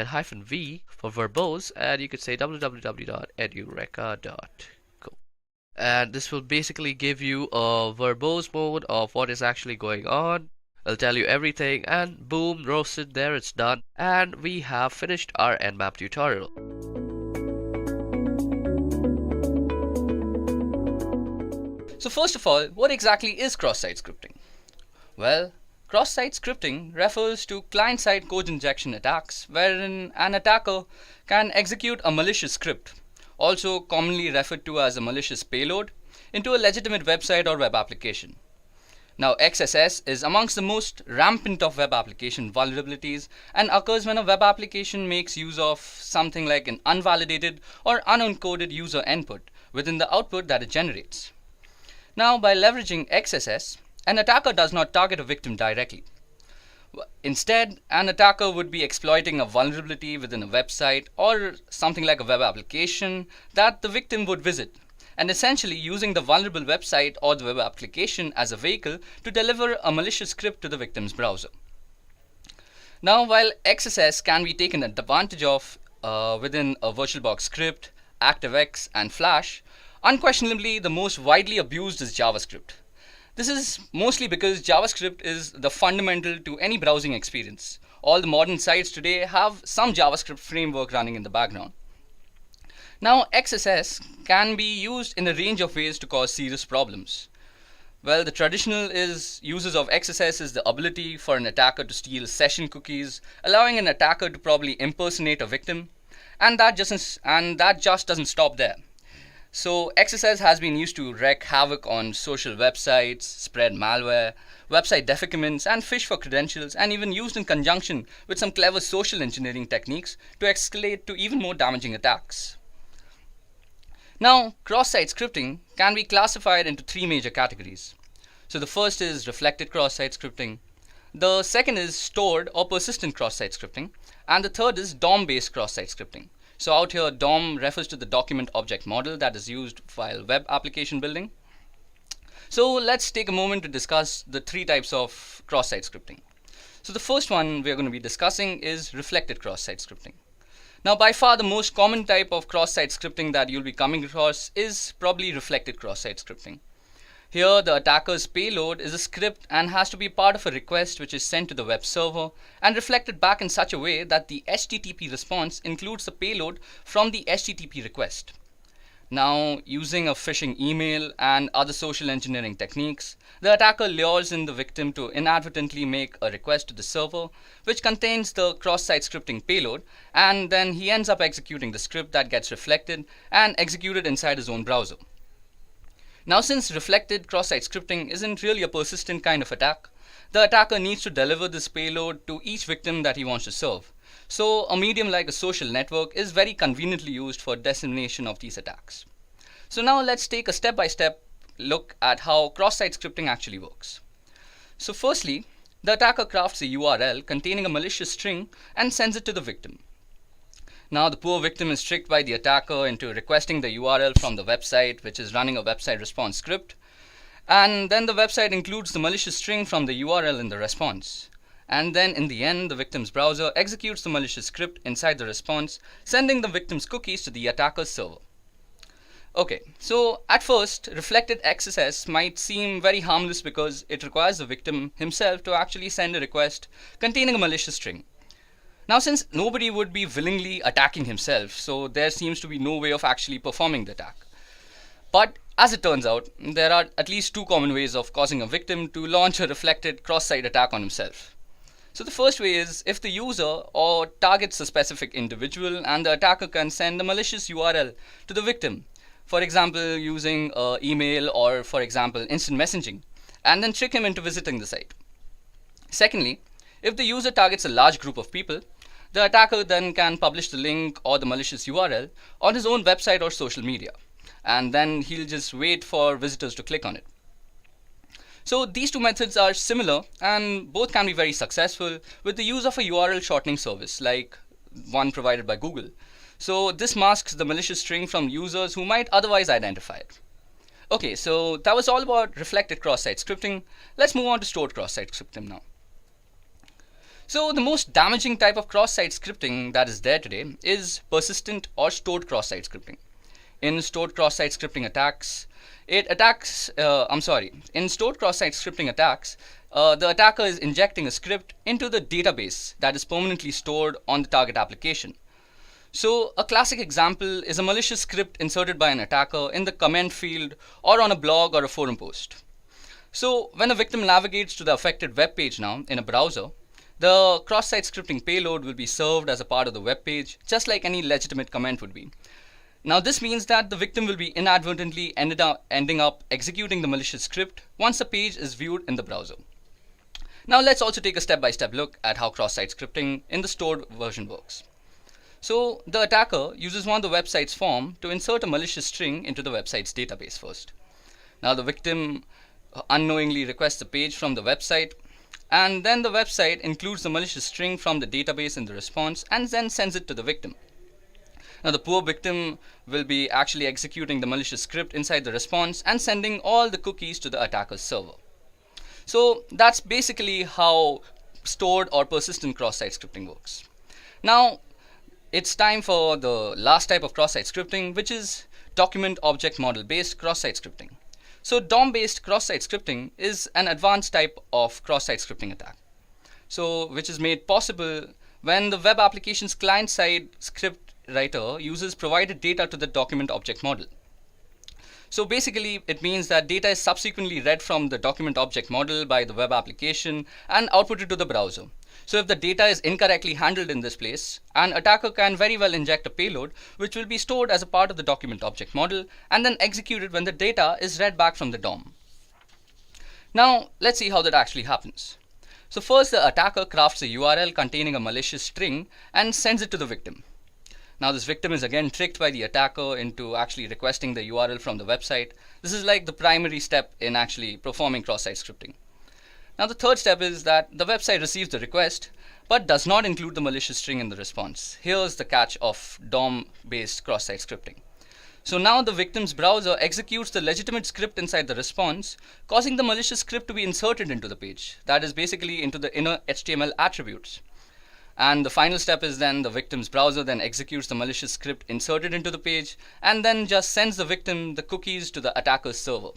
-v for verbose, and you could say www.edureka.co. And this will basically give you a verbose mode of what is actually going on. I'll tell you everything, and boom, roasted, there it's done, and we have finished our Nmap tutorial. So first of all, what exactly is cross-site scripting? Well, Cross-site scripting refers to client-side code injection attacks wherein an attacker can execute a malicious script, also commonly referred to as a malicious payload, into a legitimate website or web application. Now, XSS is amongst the most rampant of web application vulnerabilities and occurs when a web application makes use of something like an unvalidated or unencoded user input within the output that it generates. Now, by leveraging XSS, an attacker does not target a victim directly. Instead, an attacker would be exploiting a vulnerability within a website or something like a web application that the victim would visit, and essentially using the vulnerable website or the web application as a vehicle to deliver a malicious script to the victim's browser. Now, while XSS can be taken advantage of within a VirtualBox script, ActiveX, and Flash, unquestionably the most widely abused is JavaScript. This is mostly because JavaScript is the fundamental to any browsing experience. All the modern sites today have some JavaScript framework running in the background. Now, XSS can be used in a range of ways to cause serious problems. Well, the traditional uses of XSS is the ability for an attacker to steal session cookies, allowing an attacker to probably impersonate a victim, and that just doesn't stop there. So XSS has been used to wreak havoc on social websites, spread malware, website defacements, and phish for credentials, and even used in conjunction with some clever social engineering techniques to escalate to even more damaging attacks. Now, cross-site scripting can be classified into three major categories. So the first is reflected cross-site scripting, the second is stored or persistent cross-site scripting, and the third is DOM-based cross-site scripting. So out here, DOM refers to the document object model that is used while web application building. So let's take a moment to discuss the three types of cross-site scripting. So the first one we're going to be discussing is reflected cross-site scripting. Now, by far the most common type of cross-site scripting that you'll be coming across is probably reflected cross-site scripting. Here, the attacker's payload is a script and has to be part of a request which is sent to the web server and reflected back in such a way that the HTTP response includes the payload from the HTTP request. Now, using a phishing email and other social engineering techniques, the attacker lures in the victim to inadvertently make a request to the server which contains the cross-site scripting payload, and then he ends up executing the script that gets reflected and executed inside his own browser. Now, since reflected cross-site scripting isn't really a persistent kind of attack, the attacker needs to deliver this payload to each victim that he wants to serve. So a medium like a social network is very conveniently used for dissemination of these attacks. So now let's take a step-by-step look at how cross-site scripting actually works. So firstly, the attacker crafts a URL containing a malicious string and sends it to the victim. Now the poor victim is tricked by the attacker into requesting the URL from the website which is running a website response script, and then the website includes the malicious string from the URL in the response. And then in the end, the victim's browser executes the malicious script inside the response, sending the victim's cookies to the attacker's server. Okay, so at first, reflected XSS might seem very harmless because it requires the victim himself to actually send a request containing a malicious string. Now, since nobody would be willingly attacking himself, so there seems to be no way of actually performing the attack. But as it turns out, there are at least two common ways of causing a victim to launch a reflected cross-site attack on himself. So the first way is if the user or targets a specific individual and the attacker can send a malicious URL to the victim, for example using email or for example instant messaging, and then trick him into visiting the site. Secondly, if the user targets a large group of people, the attacker then can publish the link or the malicious URL on his own website or social media, and then he'll just wait for visitors to click on it. So these two methods are similar and both can be very successful with the use of a URL shortening service like one provided by Google. So this masks the malicious string from users who might otherwise identify it. Okay, so that was all about reflected cross-site scripting. Let's move on to stored cross-site scripting now. So the most damaging type of cross-site scripting that is there today is persistent or stored cross-site scripting. In stored cross-site scripting attacks, in stored cross-site scripting attacks, the attacker is injecting a script into the database that is permanently stored on the target application. So a classic example is a malicious script inserted by an attacker in the comment field or on a blog or a forum post. So when a victim navigates to the affected web page now in a browser, the cross-site scripting payload will be served as a part of the web page, just like any legitimate comment would be. Now this means that the victim will be inadvertently ending up executing the malicious script once the page is viewed in the browser. Now let's also take a step-by-step look at how cross-site scripting in the stored version works. So the attacker uses one of the website's form to insert a malicious string into the website's database first. Now the victim unknowingly requests a page from the website, and then the website includes the malicious string from the database in the response and then sends it to the victim. Now the poor victim will be actually executing the malicious script inside the response and sending all the cookies to the attacker's server. So that's basically how stored or persistent cross-site scripting works. Now it's time for the last type of cross-site scripting, which is document object model based cross-site scripting. So DOM based cross-site scripting is an advanced type of cross-site scripting attack. So which is made possible when the web application's client-side script writer uses provided data to the document object model. So basically it means that data is subsequently read from the document object model by the web application and outputted to the browser. So if the data is incorrectly handled in this place, an attacker can very well inject a payload which will be stored as a part of the document object model and then executed when the data is read back from the DOM. Now let's see how that actually happens. So first the attacker crafts a URL containing a malicious string and sends it to the victim. Now this victim is again tricked by the attacker into actually requesting the URL from the website. This is like the primary step in actually performing cross-site scripting. Now the third step is that the website receives the request but does not include the malicious string in the response. Here's the catch of DOM-based cross-site scripting. So now the victim's browser executes the legitimate script inside the response, causing the malicious script to be inserted into the page. That is basically into the inner HTML attributes. And the final step is then the victim's browser then executes the malicious script inserted into the page and then just sends the victim the cookies to the attacker's server.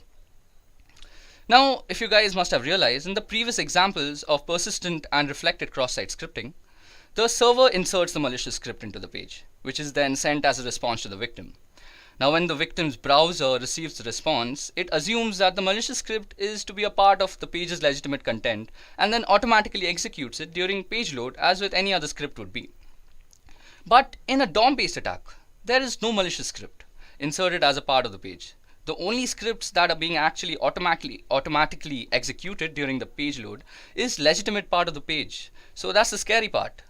Now, if you guys must have realized, in the previous examples of persistent and reflected cross-site scripting, the server inserts the malicious script into the page, which is then sent as a response to the victim. Now, when the victim's browser receives the response, it assumes that the malicious script is to be a part of the page's legitimate content and then automatically executes it during page load as with any other script would be. But in a DOM-based attack, there is no malicious script inserted as a part of the page. The only scripts that are being actually automatically executed during the page load is legitimate part of the page. So that's the scary part.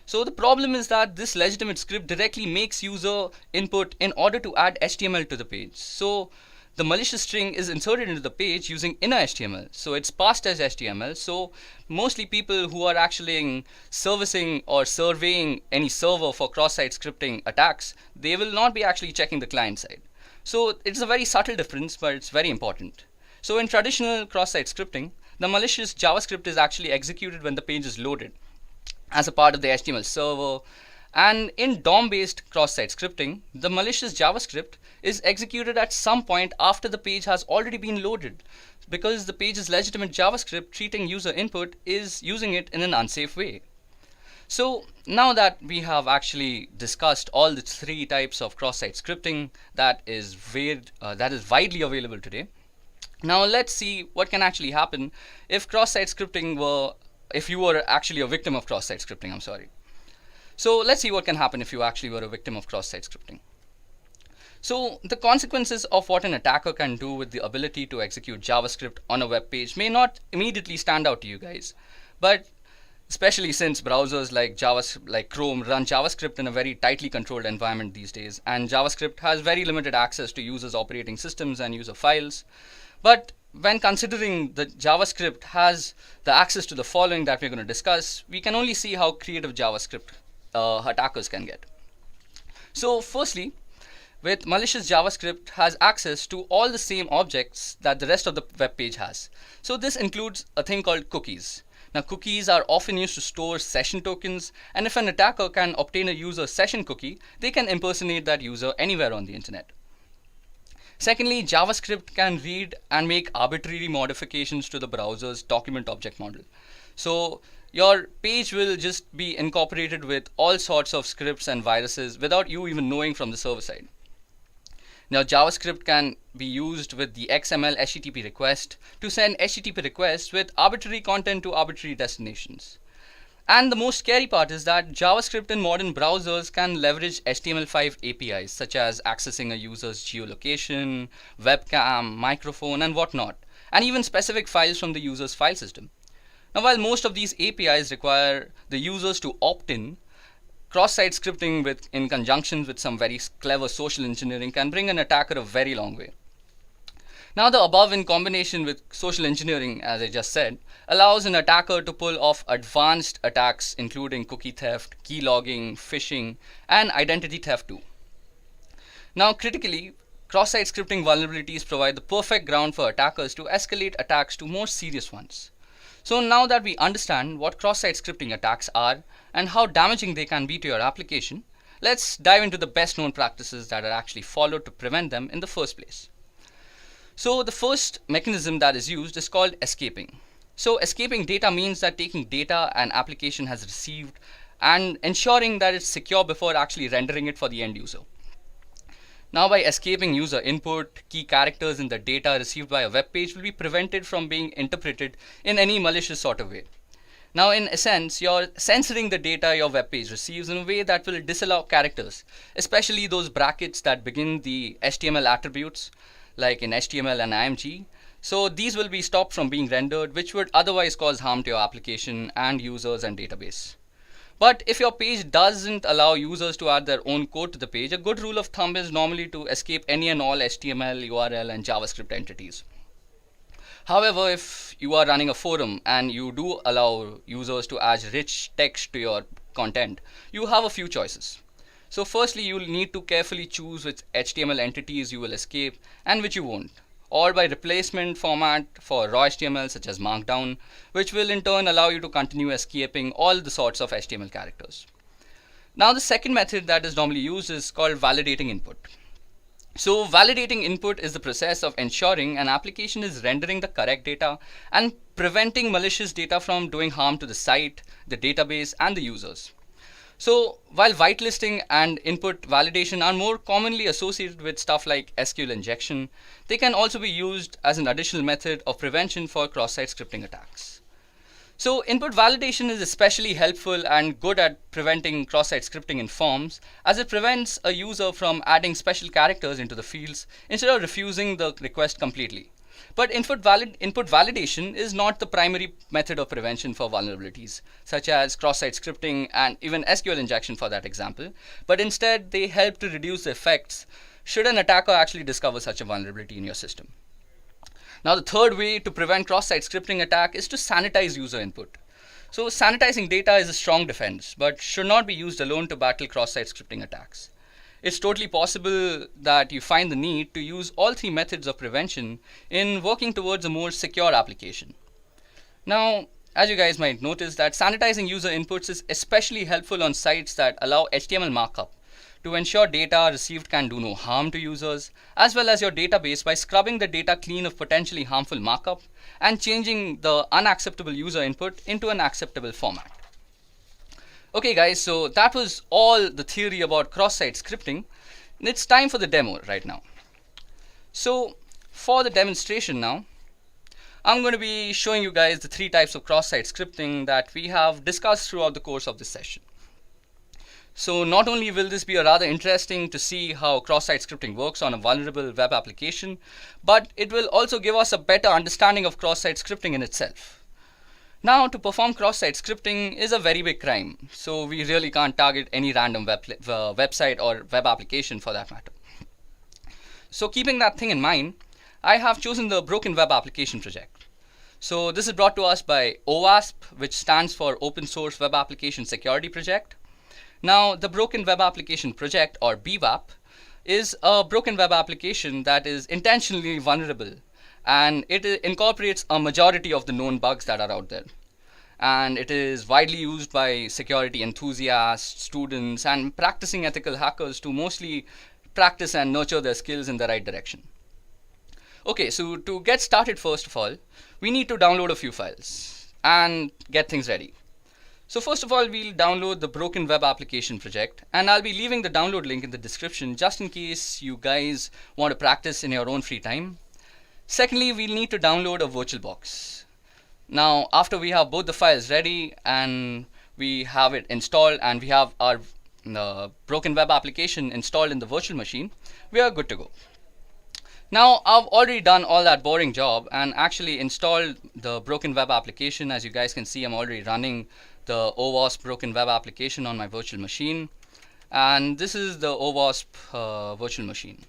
So the problem is that this legitimate script directly makes user input in order to add HTML to the page. So the malicious string is inserted into the page using inner HTML. So it's passed as HTML. So mostly people who are actually servicing or surveying any server for cross-site scripting attacks, they will not be actually checking the client side. So it's a very subtle difference, but it's very important. So in traditional cross-site scripting, the malicious JavaScript is actually executed when the page is loaded as a part of the HTML server. And in DOM-based cross-site scripting, the malicious JavaScript is executed at some point after the page has already been loaded, because the page's legitimate JavaScript treating user input is using it in an unsafe way. So now that we have actually discussed all the three types of cross-site scripting that is widely available today, now let's see what can actually happen if if you were actually a victim of cross-site scripting. So let's see what can happen if you actually were a victim of cross-site scripting. So the consequences of what an attacker can do with the ability to execute JavaScript on a web page may not immediately stand out to you guys, but especially since browsers like Chrome run JavaScript in a very tightly controlled environment these days, and JavaScript has very limited access to users' operating systems and user files. But when considering that JavaScript has the access to the following that we're going to discuss, we can only see how creative JavaScript attackers can get. So firstly, with malicious JavaScript has access to all the same objects that the rest of the web page has. So this includes a thing called cookies. Now cookies are often used to store session tokens, and if an attacker can obtain a user session cookie, they can impersonate that user anywhere on the internet. Secondly, JavaScript can read and make arbitrary modifications to the browser's document object model. So your page will just be incorporated with all sorts of scripts and viruses without you even knowing from the server side. Now, JavaScript can be used with the XML HTTP request to send HTTP requests with arbitrary content to arbitrary destinations. And the most scary part is that JavaScript in modern browsers can leverage HTML5 APIs, such as accessing a user's geolocation, webcam, microphone, and whatnot, and even specific files from the user's file system. Now, while most of these APIs require the users to opt in, cross-site scripting in conjunction with some very clever social engineering can bring an attacker a very long way. Now, the above in combination with social engineering, as I just said, allows an attacker to pull off advanced attacks including cookie theft, key logging, phishing, and identity theft too. Now, critically, cross-site scripting vulnerabilities provide the perfect ground for attackers to escalate attacks to more serious ones. So now that we understand what cross-site scripting attacks are and how damaging they can be to your application, let's dive into the best known practices that are actually followed to prevent them in the first place. So the first mechanism that is used is called escaping. So escaping data means that taking data an application has received and ensuring that it's secure before actually rendering it for the end user. Now, by escaping user input, key characters in the data received by a web page will be prevented from being interpreted in any malicious sort of way. Now, in essence, you're censoring the data your web page receives in a way that will disallow characters, especially those brackets that begin the HTML attributes, like in HTML and IMG. So these will be stopped from being rendered, which would otherwise cause harm to your application and users and database. But if your page doesn't allow users to add their own code to the page, a good rule of thumb is normally to escape any and all HTML, URL, and JavaScript entities. However, if you are running a forum and you do allow users to add rich text to your content, you have a few choices. So firstly, you'll need to carefully choose which HTML entities you will escape and which you won't, or by replacement format for raw HTML such as Markdown, which will in turn allow you to continue escaping all the sorts of HTML characters. Now, the second method that is normally used is called validating input. So validating input is the process of ensuring an application is rendering the correct data and preventing malicious data from doing harm to the site, the database, and the users. So while whitelisting and input validation are more commonly associated with stuff like SQL injection, they can also be used as an additional method of prevention for cross-site scripting attacks. So input validation is especially helpful and good at preventing cross-site scripting in forms, as it prevents a user from adding special characters into the fields instead of refusing the request completely. But input validation is not the primary method of prevention for vulnerabilities, such as cross-site scripting and even SQL injection for that example, but instead they help to reduce the effects should an attacker actually discover such a vulnerability in your system. Now, the third way to prevent cross-site scripting attack is to sanitize user input. So sanitizing data is a strong defense, but should not be used alone to battle cross-site scripting attacks. It's totally possible that you find the need to use all three methods of prevention in working towards a more secure application. Now, as you guys might notice, that sanitizing user inputs is especially helpful on sites that allow HTML markup to ensure data received can do no harm to users, as well as your database by scrubbing the data clean of potentially harmful markup and changing the unacceptable user input into an acceptable format. Okay guys, so that was all the theory about cross-site scripting. It's time for the demo right now. So for the demonstration now, I'm going to be showing you guys the three types of cross-site scripting that we have discussed throughout the course of this session. So not only will this be a rather interesting to see how cross-site scripting works on a vulnerable web application, but it will also give us a better understanding of cross-site scripting in itself. Now, to perform cross-site scripting is a very big crime, so we really can't target any random website or web application for that matter. So keeping that thing in mind, I have chosen the Broken Web Application project. So this is brought to us by OWASP, which stands for Open Source Web Application Security Project. Now, the Broken Web Application Project, or BWAP, is a broken web application that is intentionally vulnerable, and it incorporates a majority of the known bugs that are out there. And it is widely used by security enthusiasts, students, and practicing ethical hackers to mostly practice and nurture their skills in the right direction. Okay, so to get started, first of all, we need to download a few files and get things ready. So first of all, we'll download the Broken Web Application project, and I'll be leaving the download link in the description just in case you guys want to practice in your own free time. Secondly, we'll need to download a VirtualBox. Now, after we have both the files ready and we have it installed and we have our Broken Web Application installed in the virtual machine, we are good to go. Now, I've already done all that boring job and actually installed the Broken Web Application. As you guys can see, I'm already running the OWASP Broken Web Application on my virtual machine, and this is the OWASP virtual machine.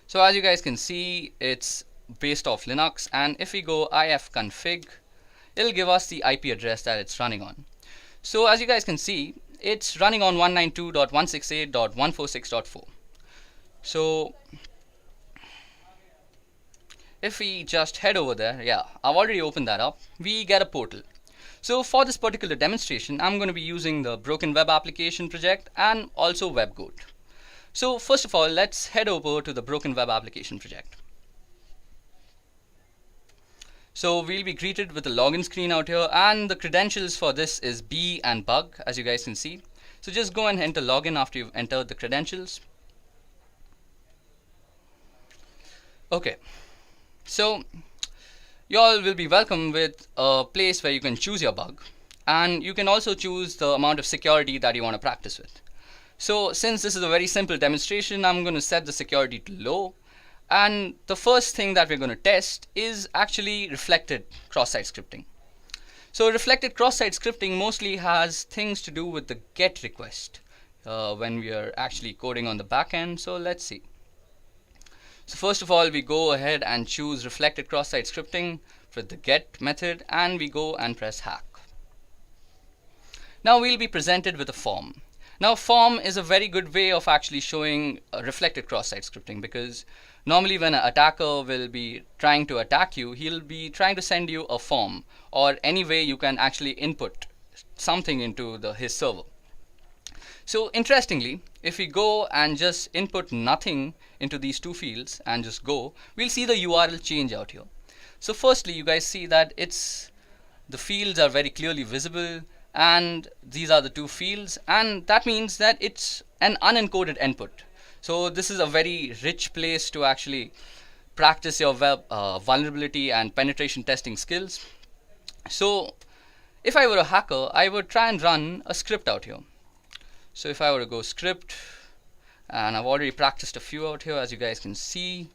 So as you guys can see, it's based off Linux, and if we go ifconfig, it'll give us the IP address that it's running on. So as you guys can see, it's running on 192.168.146.4. So if we just head over there, yeah, I've already opened that up, we get a portal. So for this particular demonstration, I'm going to be using the Broken Web Application project and also WebGoat. So first of all, let's head over to the Broken Web Application project. So we'll be greeted with a login screen out here, and the credentials for this is B and bug, as you guys can see. So just go and enter login after you've entered the credentials. Okay, so you all will be welcome with a place where you can choose your bug, and you can also choose the amount of security that you want to practice with. So since this is a very simple demonstration, I'm going to set the security to low, and the first thing that we're going to test is actually reflected cross-site scripting. So reflected cross-site scripting mostly has things to do with the GET request when we are actually coding on the back end. So let's see. So first of all, we go ahead and choose reflected cross-site scripting for the GET method, and we go and press hack. Now we'll be presented with a form. Now form is a very good way of actually showing reflected cross-site scripting, because normally when an attacker will be trying to attack you, he'll be trying to send you a form or any way you can actually input something into his server. So interestingly, if we go and just input nothing into these two fields and just go, we'll see the URL change out here. So firstly, you guys see that the fields are very clearly visible, and these are the two fields, and that means that it's an unencoded input. So this is a very rich place to actually practice your web vulnerability and penetration testing skills. So if I were a hacker, I would try and run a script out here. So if I were to go script, and I've already practiced a few out here, as you guys can see.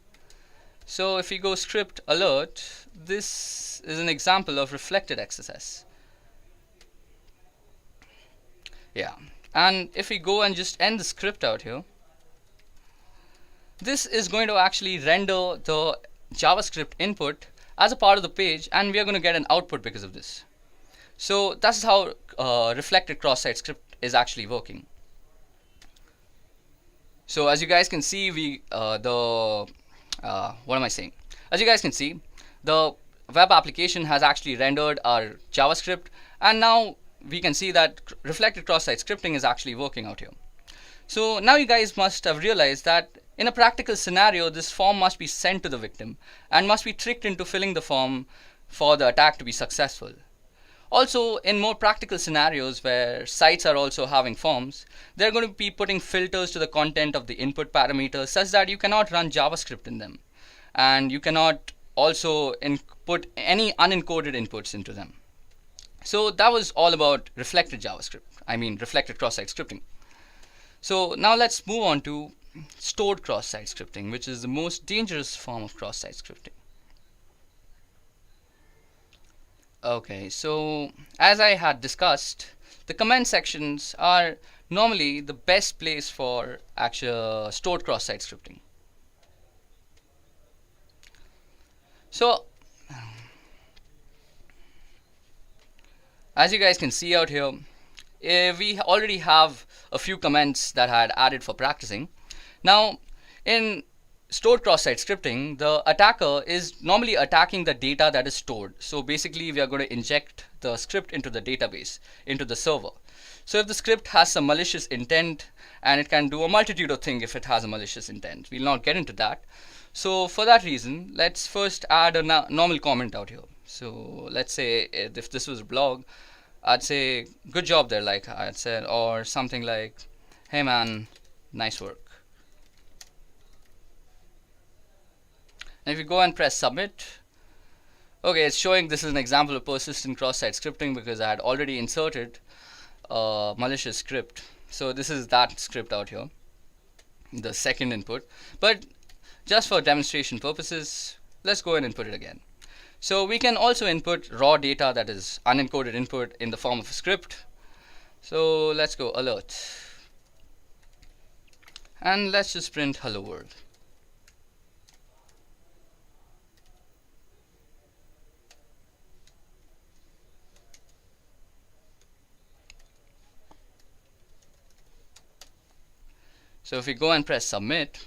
So if we go script alert, this is an example of reflected XSS. Yeah, and if we go and just end the script out here, this is going to actually render the JavaScript input as a part of the page, and we are going to get an output because of this. So that's how reflected cross-site script is actually working. So as you guys can see, what am I saying? As you guys can see, the web application has actually rendered our JavaScript, and now we can see that reflected cross-site scripting is actually working out here. So now you guys must have realized that in a practical scenario, this form must be sent to the victim and must be tricked into filling the form for the attack to be successful. Also, in more practical scenarios where sites are also having forms, they're going to be putting filters to the content of the input parameters such that you cannot run JavaScript in them, and you cannot also input any unencoded inputs into them. So that was all about reflected reflected cross-site scripting. So now let's move on to stored cross-site scripting, which is the most dangerous form of cross-site scripting. Okay, so as I had discussed, the comment sections are normally the best place for actual stored cross-site scripting. So as you guys can see out here, we already have a few comments that I had added for practicing. Now in stored cross-site scripting, the attacker is normally attacking the data that is stored. So basically we are going to inject the script into the database, into the server. So if the script has some malicious intent, and it can do a multitude of things if it has a malicious intent, we'll not get into that. So for that reason, let's first add a normal comment out here. So let's say if this was a blog, I'd say good job there, like I'd said, or something like, hey man, nice work. And if you go and press submit, okay, it's showing this is an example of persistent cross-site scripting because I had already inserted a malicious script. So this is that script out here, the second input. But just for demonstration purposes, let's go and input it again. So we can also input raw data, that is unencoded input, in the form of a script. So let's go alert. And let's just print hello world. So if we go and press submit,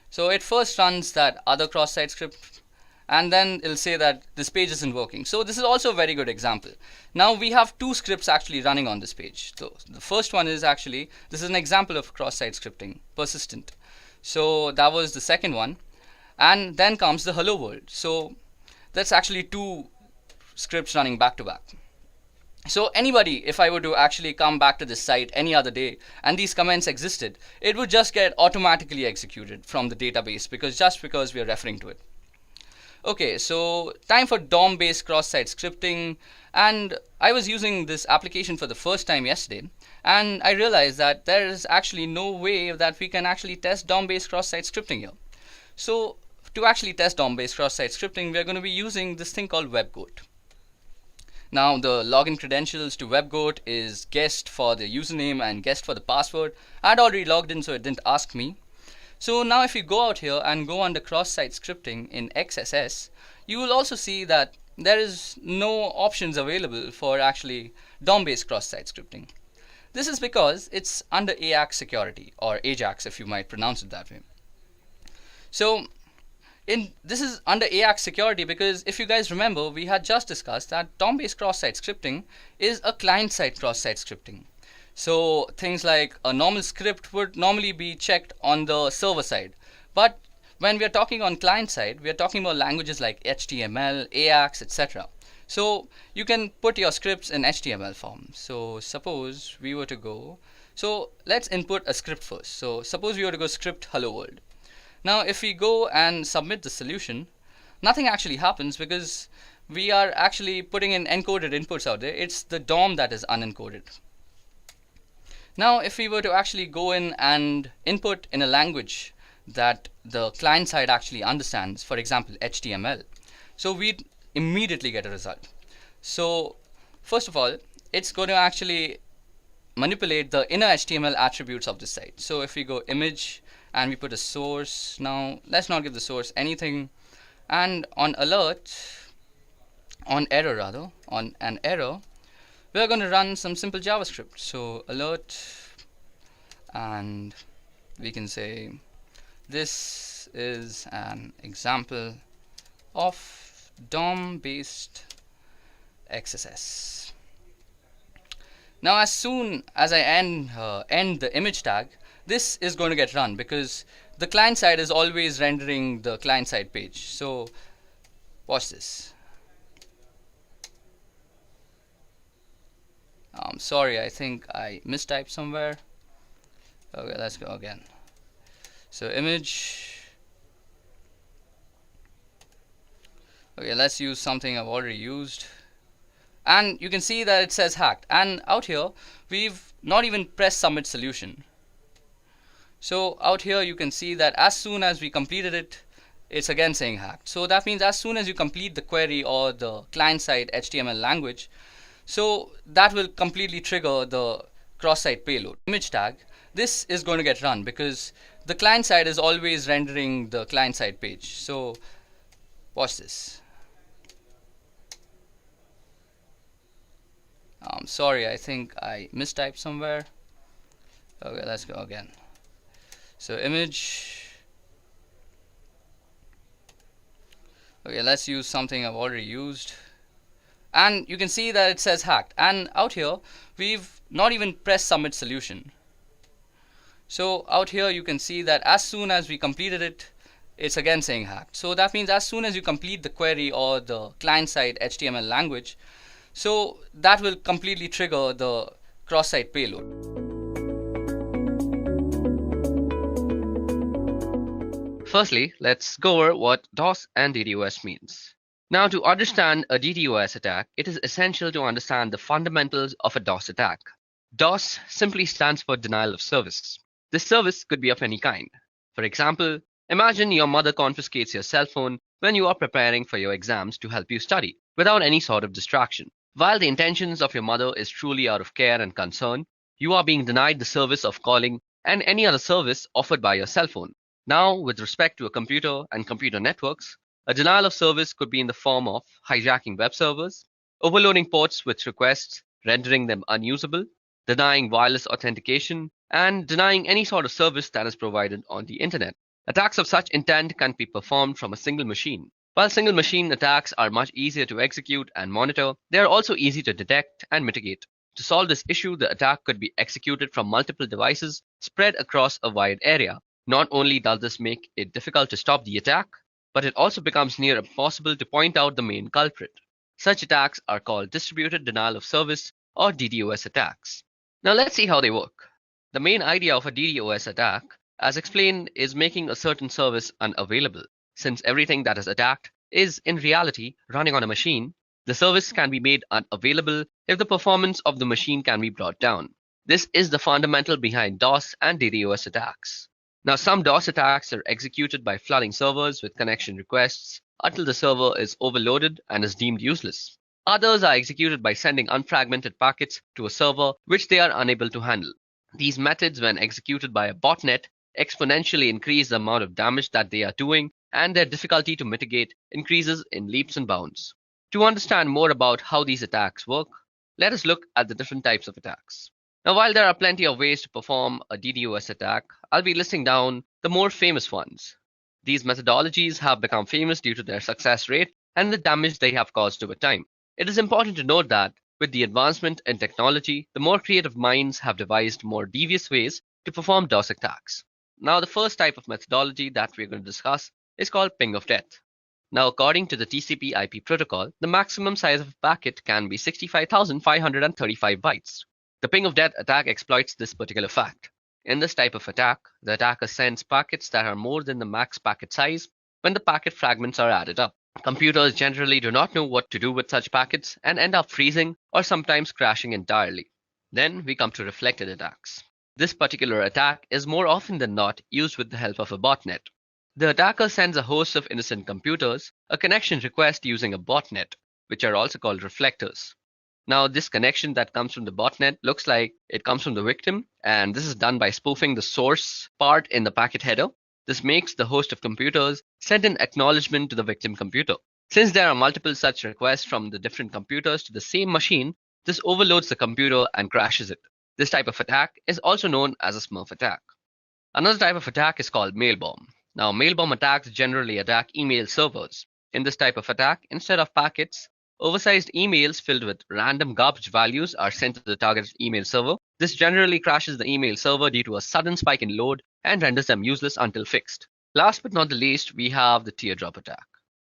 so it first runs that other cross-site script, and then it'll say that this page isn't working. So this is also a very good example. Now we have two scripts actually running on this page. So the first one is actually, this is an example of cross-site scripting, persistent. So that was the second one. And then comes the hello world. So that's actually two scripts running back to back. So anybody, if I were to actually come back to this site any other day and these comments existed, it would just get automatically executed from the database because we are referring to it. Okay, so time for DOM-based cross-site scripting, and I was using this application for the first time yesterday, and I realized that there is actually no way that we can actually test DOM-based cross-site scripting here. So to actually test DOM-based cross-site scripting, we are going to be using this thing called WebGoat. Now the login credentials to WebGoat is guest for the username and guest for the password. I had already logged in, so it didn't ask me. So now if you go out here and go under cross-site scripting in XSS, you will also see that there is no options available for actually DOM-based cross-site scripting. This is because it's under AJAX security, or AJAX if you might pronounce it that way. So this is under AJAX security because if you guys remember, we had just discussed that DOM-based cross-site scripting is a client-side cross-site scripting. So things like a normal script would normally be checked on the server side. But when we are talking on client side, we are talking about languages like HTML, AJAX, etc. So you can put your scripts in HTML form. So suppose we were to go, so let's input a script first. So suppose we were to go script hello world. Now if we go and submit the solution, nothing actually happens because we are actually putting in encoded inputs out there. It's the DOM that is unencoded. Now if we were to actually go in and input in a language that the client side actually understands, for example HTML, so we'd immediately get a result. So first of all, it's going to actually manipulate the inner HTML attributes of the site. So if we go image and we put a source, now let's not give the source anything, and on alert, on an error, we're going to run some simple JavaScript. So alert, and we can say this is an example of DOM-based XSS. Now as soon as I end the image tag, this is going to get run because the client side is always rendering the client side page. So watch this. Sorry, I think I mistyped somewhere. Okay, let's go again. So image. Okay, let's use something I've already used. And you can see that it says hacked. And out here, we've not even pressed submit solution. So out here, you can see that as soon as we completed it, it's again saying hacked. So that means as soon as you complete the query or the client-side HTML language, so that will completely trigger the cross-site payload. Image tag, this is going to get run because the client side is always rendering the client side page. So watch this. Sorry, I think I mistyped somewhere. Okay, let's go again. So image. Okay, let's use something I've already used. And you can see that it says hacked. And out here, we've not even pressed submit solution. So out here, you can see that as soon as we completed it, it's again saying hacked. So that means as soon as you complete the query or the client-side HTML language, so that will completely trigger the cross-site payload. Firstly, let's go over what DOS and DDoS means. Now, to understand a DDoS attack, it is essential to understand the fundamentals of a DOS attack. DOS simply stands for denial of service. This service could be of any kind. For example, imagine your mother confiscates your cell phone when you are preparing for your exams to help you study, without any sort of distraction. While the intentions of your mother is truly out of care and concern, you are being denied the service of calling and any other service offered by your cell phone. Now, with respect to a computer and computer networks, a denial of service could be in the form of hijacking web servers, overloading ports with requests, rendering them unusable, denying wireless authentication, and denying any sort of service that is provided on the internet. Attacks of such intent can be performed from a single machine. While single machine attacks are much easier to execute and monitor, they are also easy to detect and mitigate. To solve this issue, the attack could be executed from multiple devices spread across a wide area. Not only does this make it difficult to stop the attack, but it also becomes near impossible to point out the main culprit. Such attacks are called distributed denial of service or DDoS attacks. Now let's see how they work. The main idea of a DDoS attack, as explained, is making a certain service unavailable. Since everything that is attacked is in reality running on a machine, the service can be made unavailable if the performance of the machine can be brought down. This is the fundamental behind DOS and DDoS attacks. Now, some DOS attacks are executed by flooding servers with connection requests until the server is overloaded and is deemed useless. Others are executed by sending unfragmented packets to a server which they are unable to handle. These methods, when executed by a botnet, exponentially increase the amount of damage that they are doing, and their difficulty to mitigate increases in leaps and bounds. To understand more about how these attacks work, let us look at the different types of attacks. Now, while there are plenty of ways to perform a DDoS attack, I'll be listing down the more famous ones. These methodologies have become famous due to their success rate and the damage they have caused over time. It is important to note that with the advancement in technology, the more creative minds have devised more devious ways to perform DOS attacks. Now, the first type of methodology that we're going to discuss is called ping of death. Now, according to the TCP/IP protocol, the maximum size of a packet can be 65,535 bytes. The ping of death attack exploits this particular fact. In this type of attack, the attacker sends packets that are more than the max packet size when the packet fragments are added up. Computers generally do not know what to do with such packets and end up freezing or sometimes crashing entirely. Then we come to reflected attacks. This particular attack is more often than not used with the help of a botnet. The attacker sends a host of innocent computers a connection request using a botnet, which are also called reflectors. Now, this connection that comes from the botnet looks like it comes from the victim, and this is done by spoofing the source part in the packet header. This makes the host of computers send an acknowledgement to the victim computer. Since there are multiple such requests from the different computers to the same machine, this overloads the computer and crashes it. This type of attack is also known as a Smurf attack. Another type of attack is called mail bomb. Now, mail bomb attacks generally attack email servers. In this type of attack, instead of packets, oversized emails filled with random garbage values are sent to the targeted email server. This generally crashes the email server due to a sudden spike in load and renders them useless until fixed. Last but not the least, we have the teardrop attack.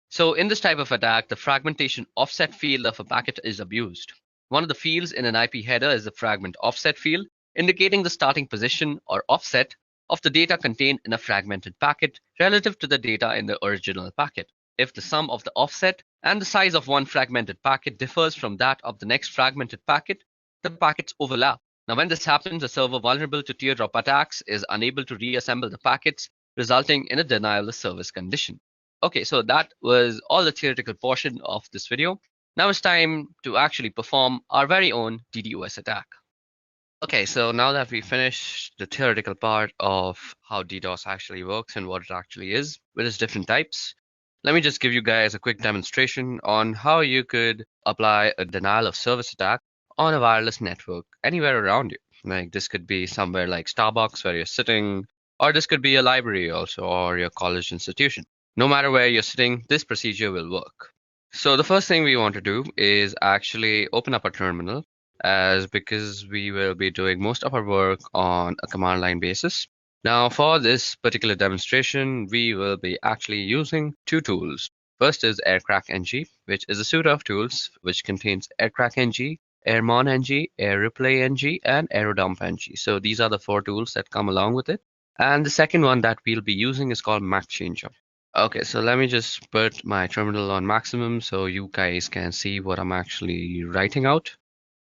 So in this type of attack, the fragmentation offset field of a packet is abused. One of the fields in an IP header is the fragment offset field, indicating the starting position or offset of the data contained in a fragmented packet relative to the data in the original packet. If the sum of the offset and the size of one fragmented packet differs from that of the next fragmented packet, the packets overlap. Now, when this happens, a server vulnerable to teardrop attacks is unable to reassemble the packets, resulting in a denial of service condition. Okay, so that was all the theoretical portion of this video. Now it's time to actually perform our very own DDoS attack. Okay, so now that we finished the theoretical part of how DDoS actually works and what it actually is with its different types, let me just give you guys a quick demonstration on how you could apply a denial of service attack on a wireless network anywhere around you. Like this could be somewhere like Starbucks where you're sitting, or this could be a library also, or your college institution. No matter where you're sitting, this procedure will work. So the first thing we want to do is actually open up a terminal, because we will be doing most of our work on a command line basis. Now for this particular demonstration, we will be actually using two tools. First is AirCrackNG, which is a suite of tools which contains AirCrackNG, AirmonNG, AirReplayNG, and AeroDumpNG. So these are the four tools that come along with it. And the second one that we'll be using is called MacChanger. Okay, so let me just put my terminal on maximum so you guys can see what I'm actually writing out.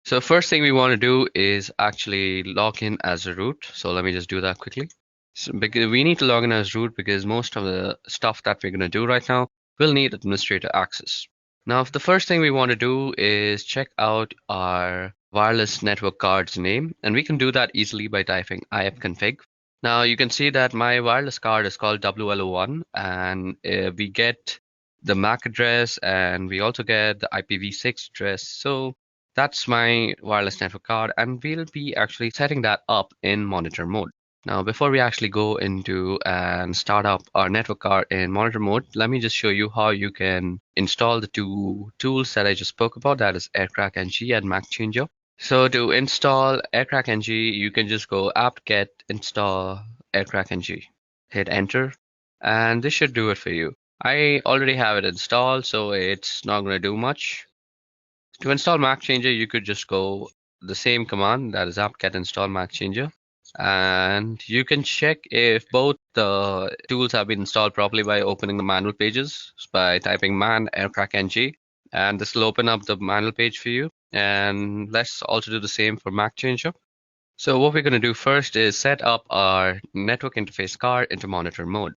So first thing we want to do is actually log in as a root. So let me just do that quickly. So because we need to log in as root because most of the stuff that we're going to do right now will need administrator access. Now, the first thing we want to do is check out our wireless network card's name, and we can do that easily by typing ifconfig. Now you can see that my wireless card is called WLO1, and we get the MAC address and we also get the IPv6 address. So that's my wireless network card, and we'll be actually setting that up in monitor mode. Now, before we actually go into and start up our network card in monitor mode, let me just show you how you can install the two tools that I just spoke about, that is AirCrackNG and MacChanger. So to install AirCrackNG, you can just go apt-get install AirCrackNG, hit enter, and this should do it for you. I already have it installed, so it's not going to do much. To install MacChanger, you could just go the same command, that is apt-get install MacChanger. And you can check if both the tools have been installed properly by opening the manual pages by typing man aircrackng, and this will open up the manual page for you. And let's also do the same for MacChanger. So what we're going to do first is set up our network interface card into monitor mode.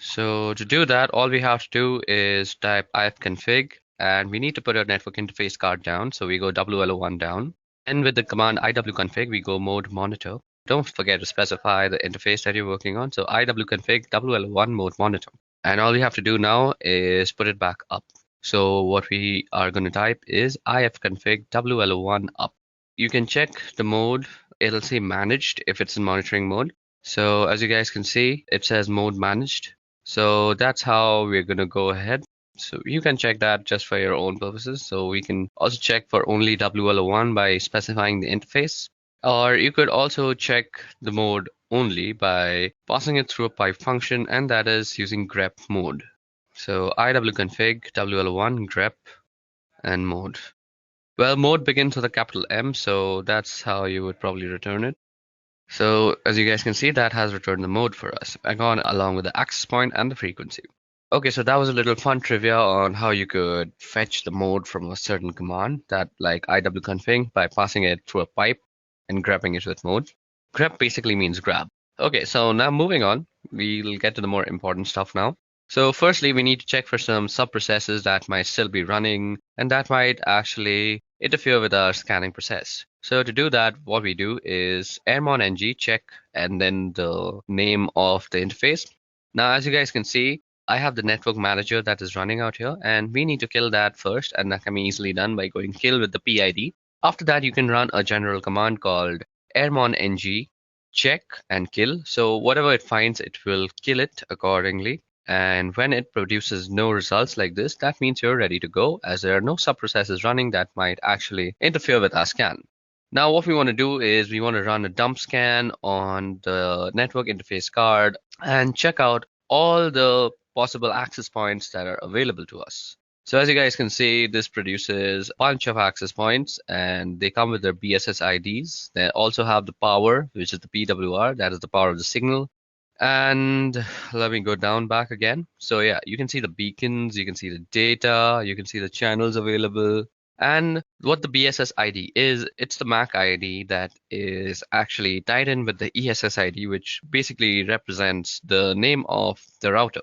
So to do that, all we have to do is type ifconfig, and we need to put our network interface card down. So we go WLO1 down, and with the command iwconfig, we go mode monitor. Don't forget to specify the interface that you're working on. So iwconfig WL1 mode monitor. And all you have to do now is put it back up. So what we are going to type is ifconfig WL1 up. You can check the mode. It'll say managed if it's in monitoring mode. So as you guys can see, it says mode managed. So that's how we're going to go ahead. So you can check that just for your own purposes. So we can also check for only WL1 by specifying the interface. Or you could also check the mode only by passing it through a pipe function, and that is using grep mode. So iwconfig WL1 grep and mode. Well, mode begins with a capital M, so that's how you would probably return it. So as you guys can see, that has returned the mode for us, along with the access point and the frequency. Okay, so that was a little fun trivia on how you could fetch the mode from a certain command, that like iwconfig, by passing it through a pipe and grabbing it with mode. Grab basically means grab. Okay, so now moving on, we'll get to the more important stuff now. So firstly, we need to check for some sub-processes that might still be running and that might actually interfere with our scanning process. So to do that, what we do is airmonng check and then the name of the interface. Now, as you guys can see, I have the network manager that is running out here, and we need to kill that first, and that can be easily done by going kill with the PID. After that, you can run a general command called airmonng check and kill. So whatever it finds, it will kill it accordingly. And when it produces no results like this, that means you're ready to go, as there are no sub-processes running that might actually interfere with our scan. Now what we want to do is we want to run a dump scan on the network interface card and check out all the possible access points that are available to us. So as you guys can see, this produces a bunch of access points and they come with their BSS IDs. They also have the power, which is the PWR, that is the power of the signal. And let me go down back again. So yeah, you can see the beacons, you can see the data, you can see the channels available. And what the BSS ID is, it's the MAC ID that is actually tied in with the ESS ID, which basically represents the name of the router.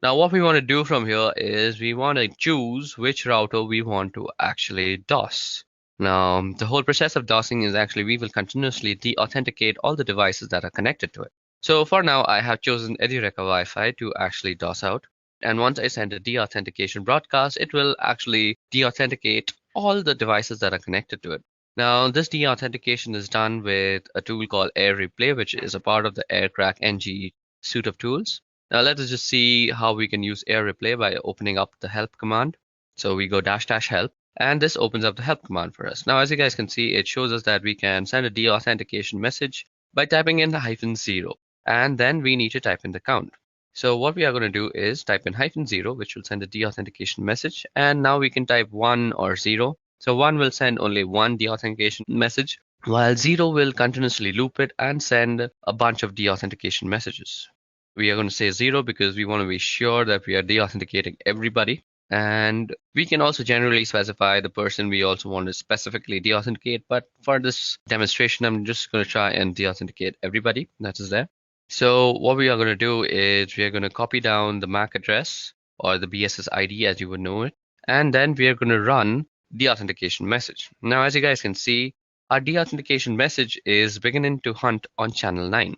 Now what we want to do from here is we want to choose which router we want to actually DOS. Now the whole process of DOSing is actually we will continuously de-authenticate all the devices that are connected to it. So for now I have chosen Edureka Wi-Fi to actually DOS out. And once I send a de-authentication broadcast, it will actually de-authenticate all the devices that are connected to it. Now this de-authentication is done with a tool called AirReplay, which is a part of the AirCrackNG suite of tools. Now let us just see how we can use AirReplay by opening up the help command. So we go --help, and this opens up the help command for us. Now as you guys can see, it shows us that we can send a de-authentication message by typing in the -0. and then we need to type in the count. So what we are going to do is type in -0, which will send a deauthentication message, and now we can type 1 or 0. So 1 will send only one deauthentication message, while 0 will continuously loop it and send a bunch of deauthentication messages. We are going to say 0 because we want to be sure that we are deauthenticating everybody. And we can also generally specify the person we also want to specifically deauthenticate. But for this demonstration, I'm just going to try and deauthenticate everybody that is there. So what we are going to do is we are going to copy down the MAC address or the BSS ID as you would know it. And then we are going to run the authentication message. Now, as you guys can see, our deauthentication message is beginning to hunt on channel 9.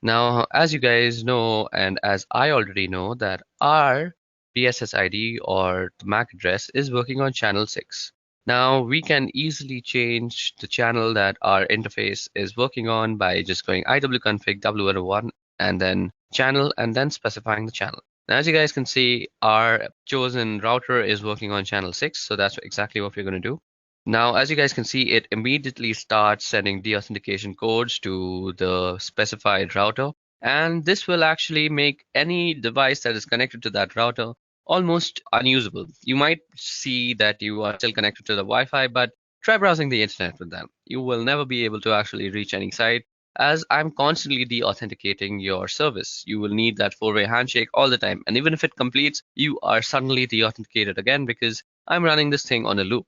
Now, as you guys know, and as I already know, that our BSS ID or the MAC address is working on channel 6. Now, we can easily change the channel that our interface is working on by just going iwconfig w1 and then channel and then specifying the channel. Now, as you guys can see, our chosen router is working on channel 6, so that's exactly what we're going to do. Now, as you guys can see, it immediately starts sending deauthentication codes to the specified router, and this will actually make any device that is connected to that router almost unusable. You might see that you are still connected to the Wi-Fi, but try browsing the internet with them. You will never be able to actually reach any site, as I'm constantly deauthenticating your service. You will need that 4-way handshake all the time, and even if it completes, you are suddenly deauthenticated again because I'm running this thing on a loop.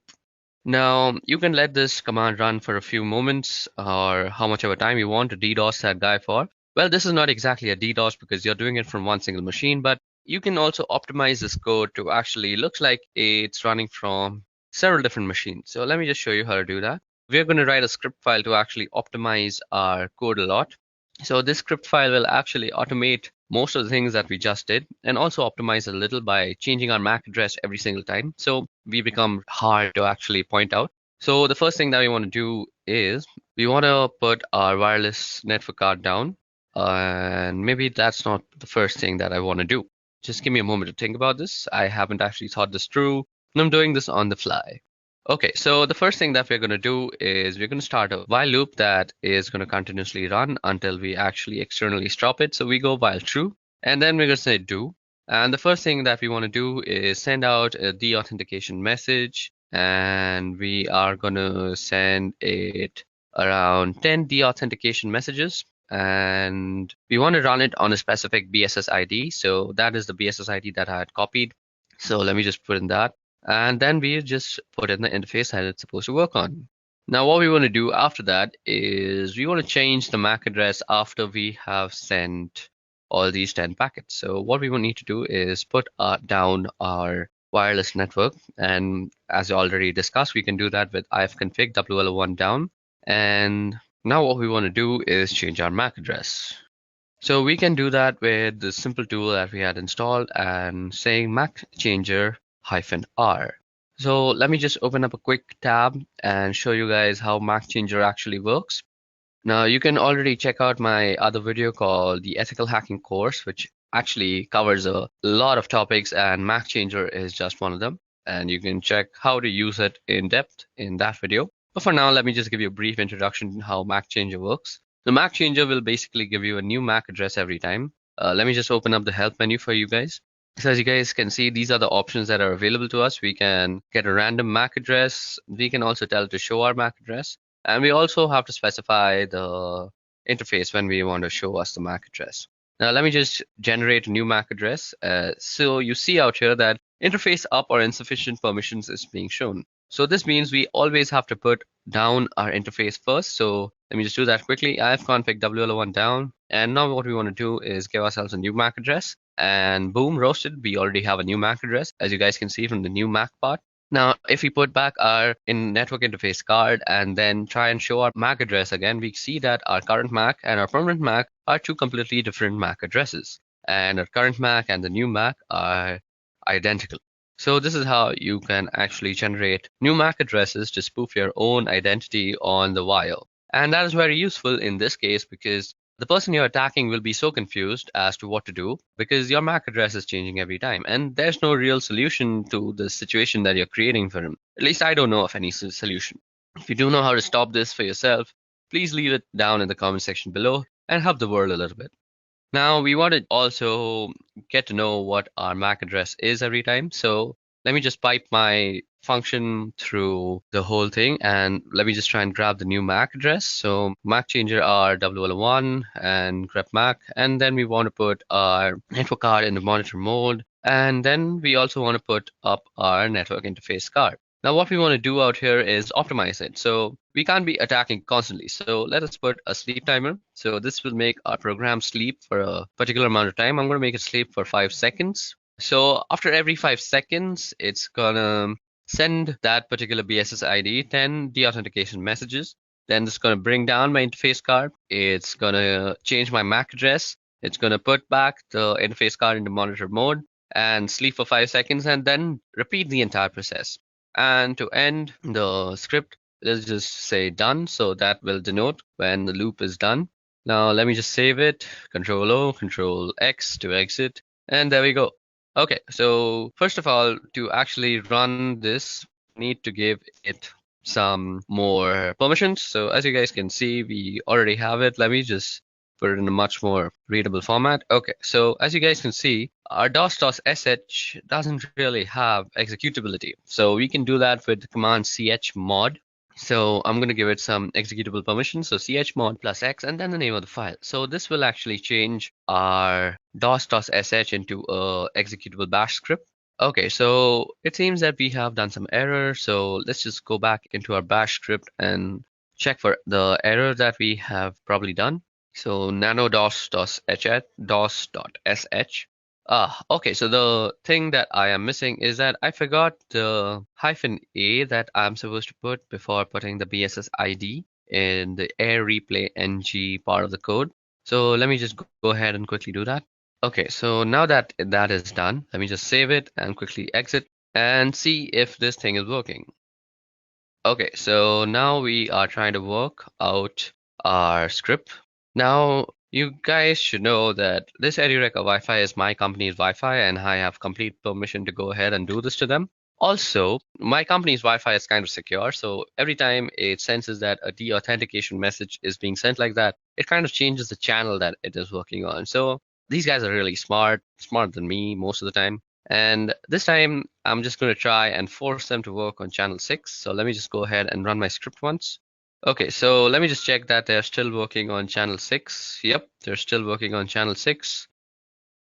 Now, you can let this command run for a few moments or how much of a time you want to DDoS that guy for. Well, this is not exactly a DDoS because you're doing it from one single machine, but you can also optimize this code to actually look like it's running from several different machines. So let me just show you how to do that. We're going to write a script file to actually optimize our code a lot. So this script file will actually automate most of the things that we just did and also optimize a little by changing our MAC address every single time. So we become hard to actually point out. So the first thing that we want to do is we want to put our wireless network card down. And maybe that's not the first thing that I want to do. Just give me a moment to think about this. I haven't actually thought this through, and I'm doing this on the fly. Okay, so the first thing that we're going to do is we're going to start a while loop that is going to continuously run until we actually externally stop it. So we go while true, and then we're going to say do. And the first thing that we want to do is send out a deauthentication message, and we are going to send it around 10 deauthentication messages. And we want to run it on a specific BSS ID. So that is the BSS ID that I had copied. So let me just put in that. And then we just put in the interface that it's supposed to work on. Now, what we want to do after that is we want to change the MAC address after we have sent all these 10 packets. So what we will need to do is put down our wireless network. And as I already discussed, we can do that with ifconfig WL1 down. And now what we want to do is change our MAC address. So we can do that with the simple tool that we had installed and saying MAC changer -R. So let me just open up a quick tab and show you guys how MAC changer actually works. Now you can already check out my other video called the ethical hacking course, which actually covers a lot of topics, and MAC changer is just one of them. And you can check how to use it in depth in that video. But for now, let me just give you a brief introduction to how MAC changer works. The MAC changer will basically give you a new MAC address every time. Let me just open up the help menu for you guys. So as you guys can see, these are the options that are available to us. We can get a random MAC address. We can also tell it to show our MAC address. And we also have to specify the interface when we want to show us the MAC address. Now let me just generate a new MAC address. So you see out here that interface up or insufficient permissions is being shown. So this means we always have to put down our interface first. So let me just do that quickly. ifconfig WL1 down. And now what we want to do is give ourselves a new MAC address. And boom, roasted, we already have a new MAC address, as you guys can see from the new MAC part. Now, if we put back our network interface card and then try and show our MAC address again, we see that our current MAC and our permanent MAC are two completely different MAC addresses. And our current MAC and the new MAC are identical. So this is how you can actually generate new MAC addresses to spoof your own identity on the wire. And that is very useful in this case because the person you're attacking will be so confused as to what to do because your MAC address is changing every time. And there's no real solution to the situation that you're creating for him. At least I don't know of any solution. If you do know how to stop this for yourself, please leave it down in the comment section below and help the world a little bit. Now we want to also get to know what our MAC address is every time. So let me just pipe my function through the whole thing, and let me just try and grab the new MAC address. So MAC changer are one and grep MAC, and then we want to put our network card in the monitor mode, and then we also want to put up our network interface card. Now what we want to do out here is optimize it. So we can't be attacking constantly. So let us put a sleep timer. So this will make our program sleep for a particular amount of time. I'm going to make it sleep for 5 seconds. So after every 5 seconds, it's gonna send that particular BSS ID 10 deauthentication messages. Then it's gonna bring down my interface card. It's gonna change my MAC address. It's gonna put back the interface card into monitor mode and sleep for 5 seconds and then repeat the entire process. And to end the script, let's just say done. So that will denote when the loop is done. Now let me just save it. Control O, Control X to exit. And there we go. Okay, so first of all, to actually run this, need to give it some more permissions. So as you guys can see, we already have it. Let me just put it in a much more readable format. Okay, so as you guys can see, our dos.sh doesn't really have executability. So we can do that with the command chmod. So I'm going to give it some executable permissions. So chmod plus x and then the name of the file. So this will actually change our dos.sh into a executable bash script. Okay, so it seems that we have done some error. So let's just go back into our bash script and check for the error that we have probably done. So nano dos.sh. Okay, so the thing that I am missing is that I forgot the -a that I'm supposed to put before putting the BSS ID in the air replay ng part of the code. So let me just go ahead and quickly do that. Okay, so now that that is done, let me just save it and quickly exit and see if this thing is working. Okay, so now we are trying to work out our script. Now, you guys should know that this Edureka Wi-Fi is my company's Wi-Fi and I have complete permission to go ahead and do this to them. Also, my company's Wi-Fi is kind of secure, so every time it senses that a deauthentication message is being sent like that, it kind of changes the channel that it is working on. So these guys are really smart, smarter than me most of the time. And this time, I'm just going to try and force them to work on channel 6. So let me just go ahead and run my script once. Okay, so let me just check that they're still working on channel 6. Yep, they're still working on channel 6.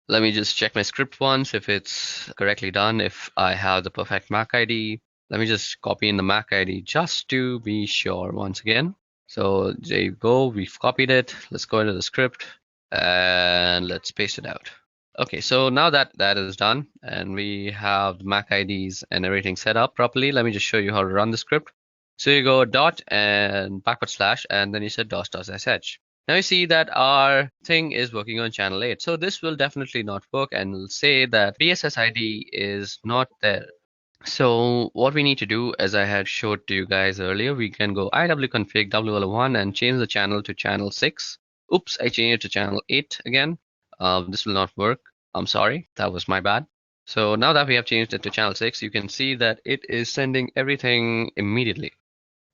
Let me just check my script once if it's correctly done, if I have the perfect MAC ID. Let me just copy in the MAC ID just to be sure once again. So there you go, we've copied it. Let's go into the script and let's paste it out. Okay, so now that that is done and we have the MAC IDs and everything set up properly, let me just show you how to run the script. So you go dot and backward slash, and then you said dos.sh. Now you see that our thing is working on channel 8. So this will definitely not work and will say that BSS ID is not there. So what we need to do, as I had showed to you guys earlier, we can go iwconfig WL1 and change the channel to channel 6. Oops, I changed it to channel 8 again. This will not work. I'm sorry, that was my bad. So now that we have changed it to channel 6, you can see that it is sending everything immediately.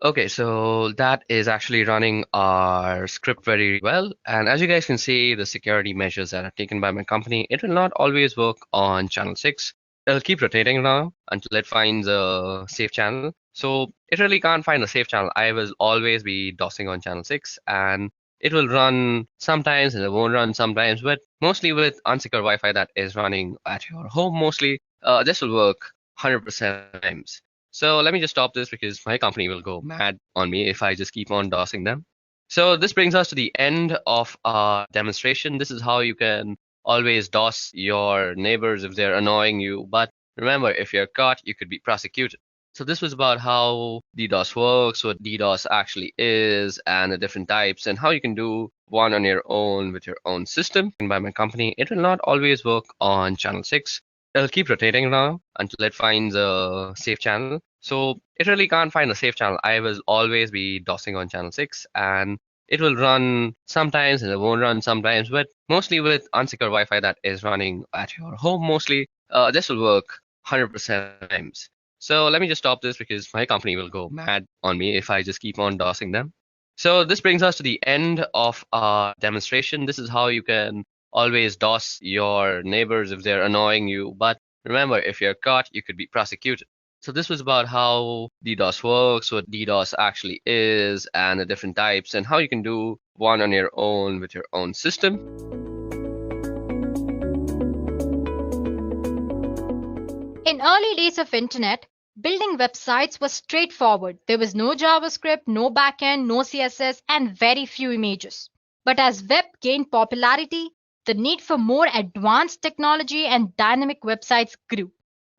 Okay, so that is actually running our script very well. And as you guys can see, the security measures that are taken by my company, it will not always work on channel 6. It'll keep rotating now until it finds a safe channel. So it really can't find a safe channel. I will always be DOSing on channel 6 and it will run sometimes and it won't run sometimes, but mostly with unsecure Wi-Fi that is running at your home mostly, this will work 100% times. So let me just stop this because my company will go mad on me if I just keep on DOSing them. So this brings us to the end of our demonstration. This is how you can always DOS your neighbors if they're annoying you. But remember, if you're caught, you could be prosecuted. So this was about how DDoS works, what DDoS actually is, and the different types, and how you can do one on your own with your own system. And by my company, it will not always work on channel 6. It'll keep rotating now until it finds a safe channel. So it really can't find a safe channel. I will always be DOSing on channel 6 and it will run sometimes and it won't run sometimes, but mostly with unsecure Wi-Fi that is running at your home mostly, this will work 100% times. So let me just stop this because my company will go mad on me if I just keep on DOSing them. So this brings us to the end of our demonstration. This is how you can always DOS your neighbors if they're annoying you. But remember, if you're caught, you could be prosecuted. So this was about how DDoS works, what DDoS actually is, and the different types, and how you can do one on your own with your own system. In early days of internet, building websites was straightforward. There was no JavaScript, no backend, no CSS, and very few images. But as web gained popularity, the need for more advanced technology and dynamic websites grew.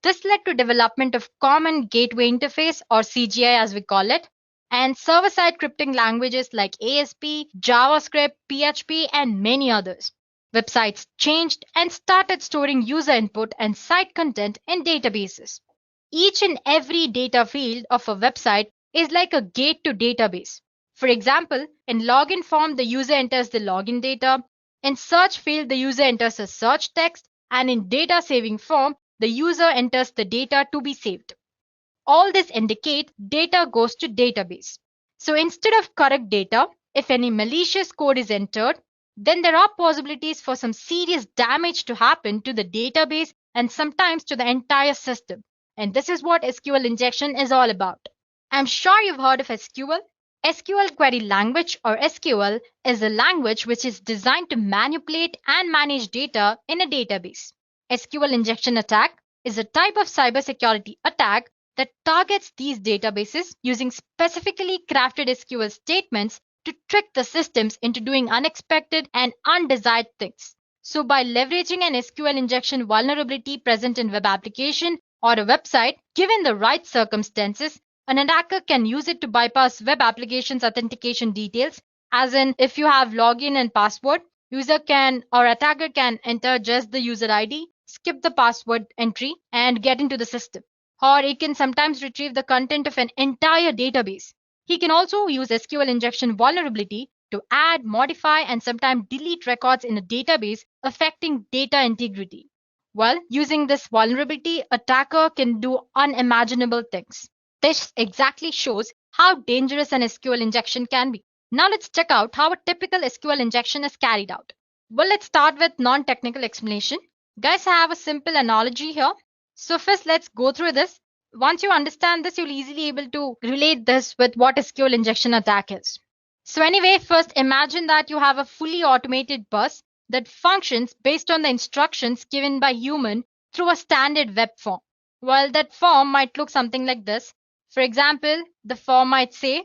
This led to development of Common Gateway Interface, or CGI as we call it, and server-side scripting languages like ASP, JavaScript, PHP, and many others. Websites changed and started storing user input and site content in databases. Each and every data field of a website is like a gate to database. For example, in login form, the user enters the login data. In search field, the user enters a search text. And in data saving form, the user enters the data to be saved. All this indicate data goes to database. So instead of correct data, if any malicious code is entered, then there are possibilities for some serious damage to happen to the database and sometimes to the entire system. And this is what SQL injection is all about. I'm sure you've heard of SQL. SQL Query Language, or SQL, is a language which is designed to manipulate and manage data in a database. SQL injection attack is a type of cybersecurity attack that targets these databases using specifically crafted SQL statements to trick the systems into doing unexpected and undesired things. So by leveraging an SQL injection vulnerability present in web application or a website, given the right circumstances, an attacker can use it to bypass web application's authentication details, as in if you have login and password, user can or attacker can enter just the user ID, skip the password entry, and get into the system. Or it can sometimes retrieve the content of an entire database. He can also use SQL injection vulnerability to add, modify, and sometimes delete records in a database, affecting data integrity. Well, using this vulnerability, attacker can do unimaginable things. This exactly shows how dangerous an SQL injection can be. Now let's check out how a typical SQL injection is carried out. Well, let's start with non-technical explanation. Guys, I have a simple analogy here. So first, let's go through this. Once you understand this, you'll easily able to relate this with what SQL injection attack is. So anyway, first imagine that you have a fully automated bus that functions based on the instructions given by human through a standard web form. Well, that form might look something like this. For example, the form might say,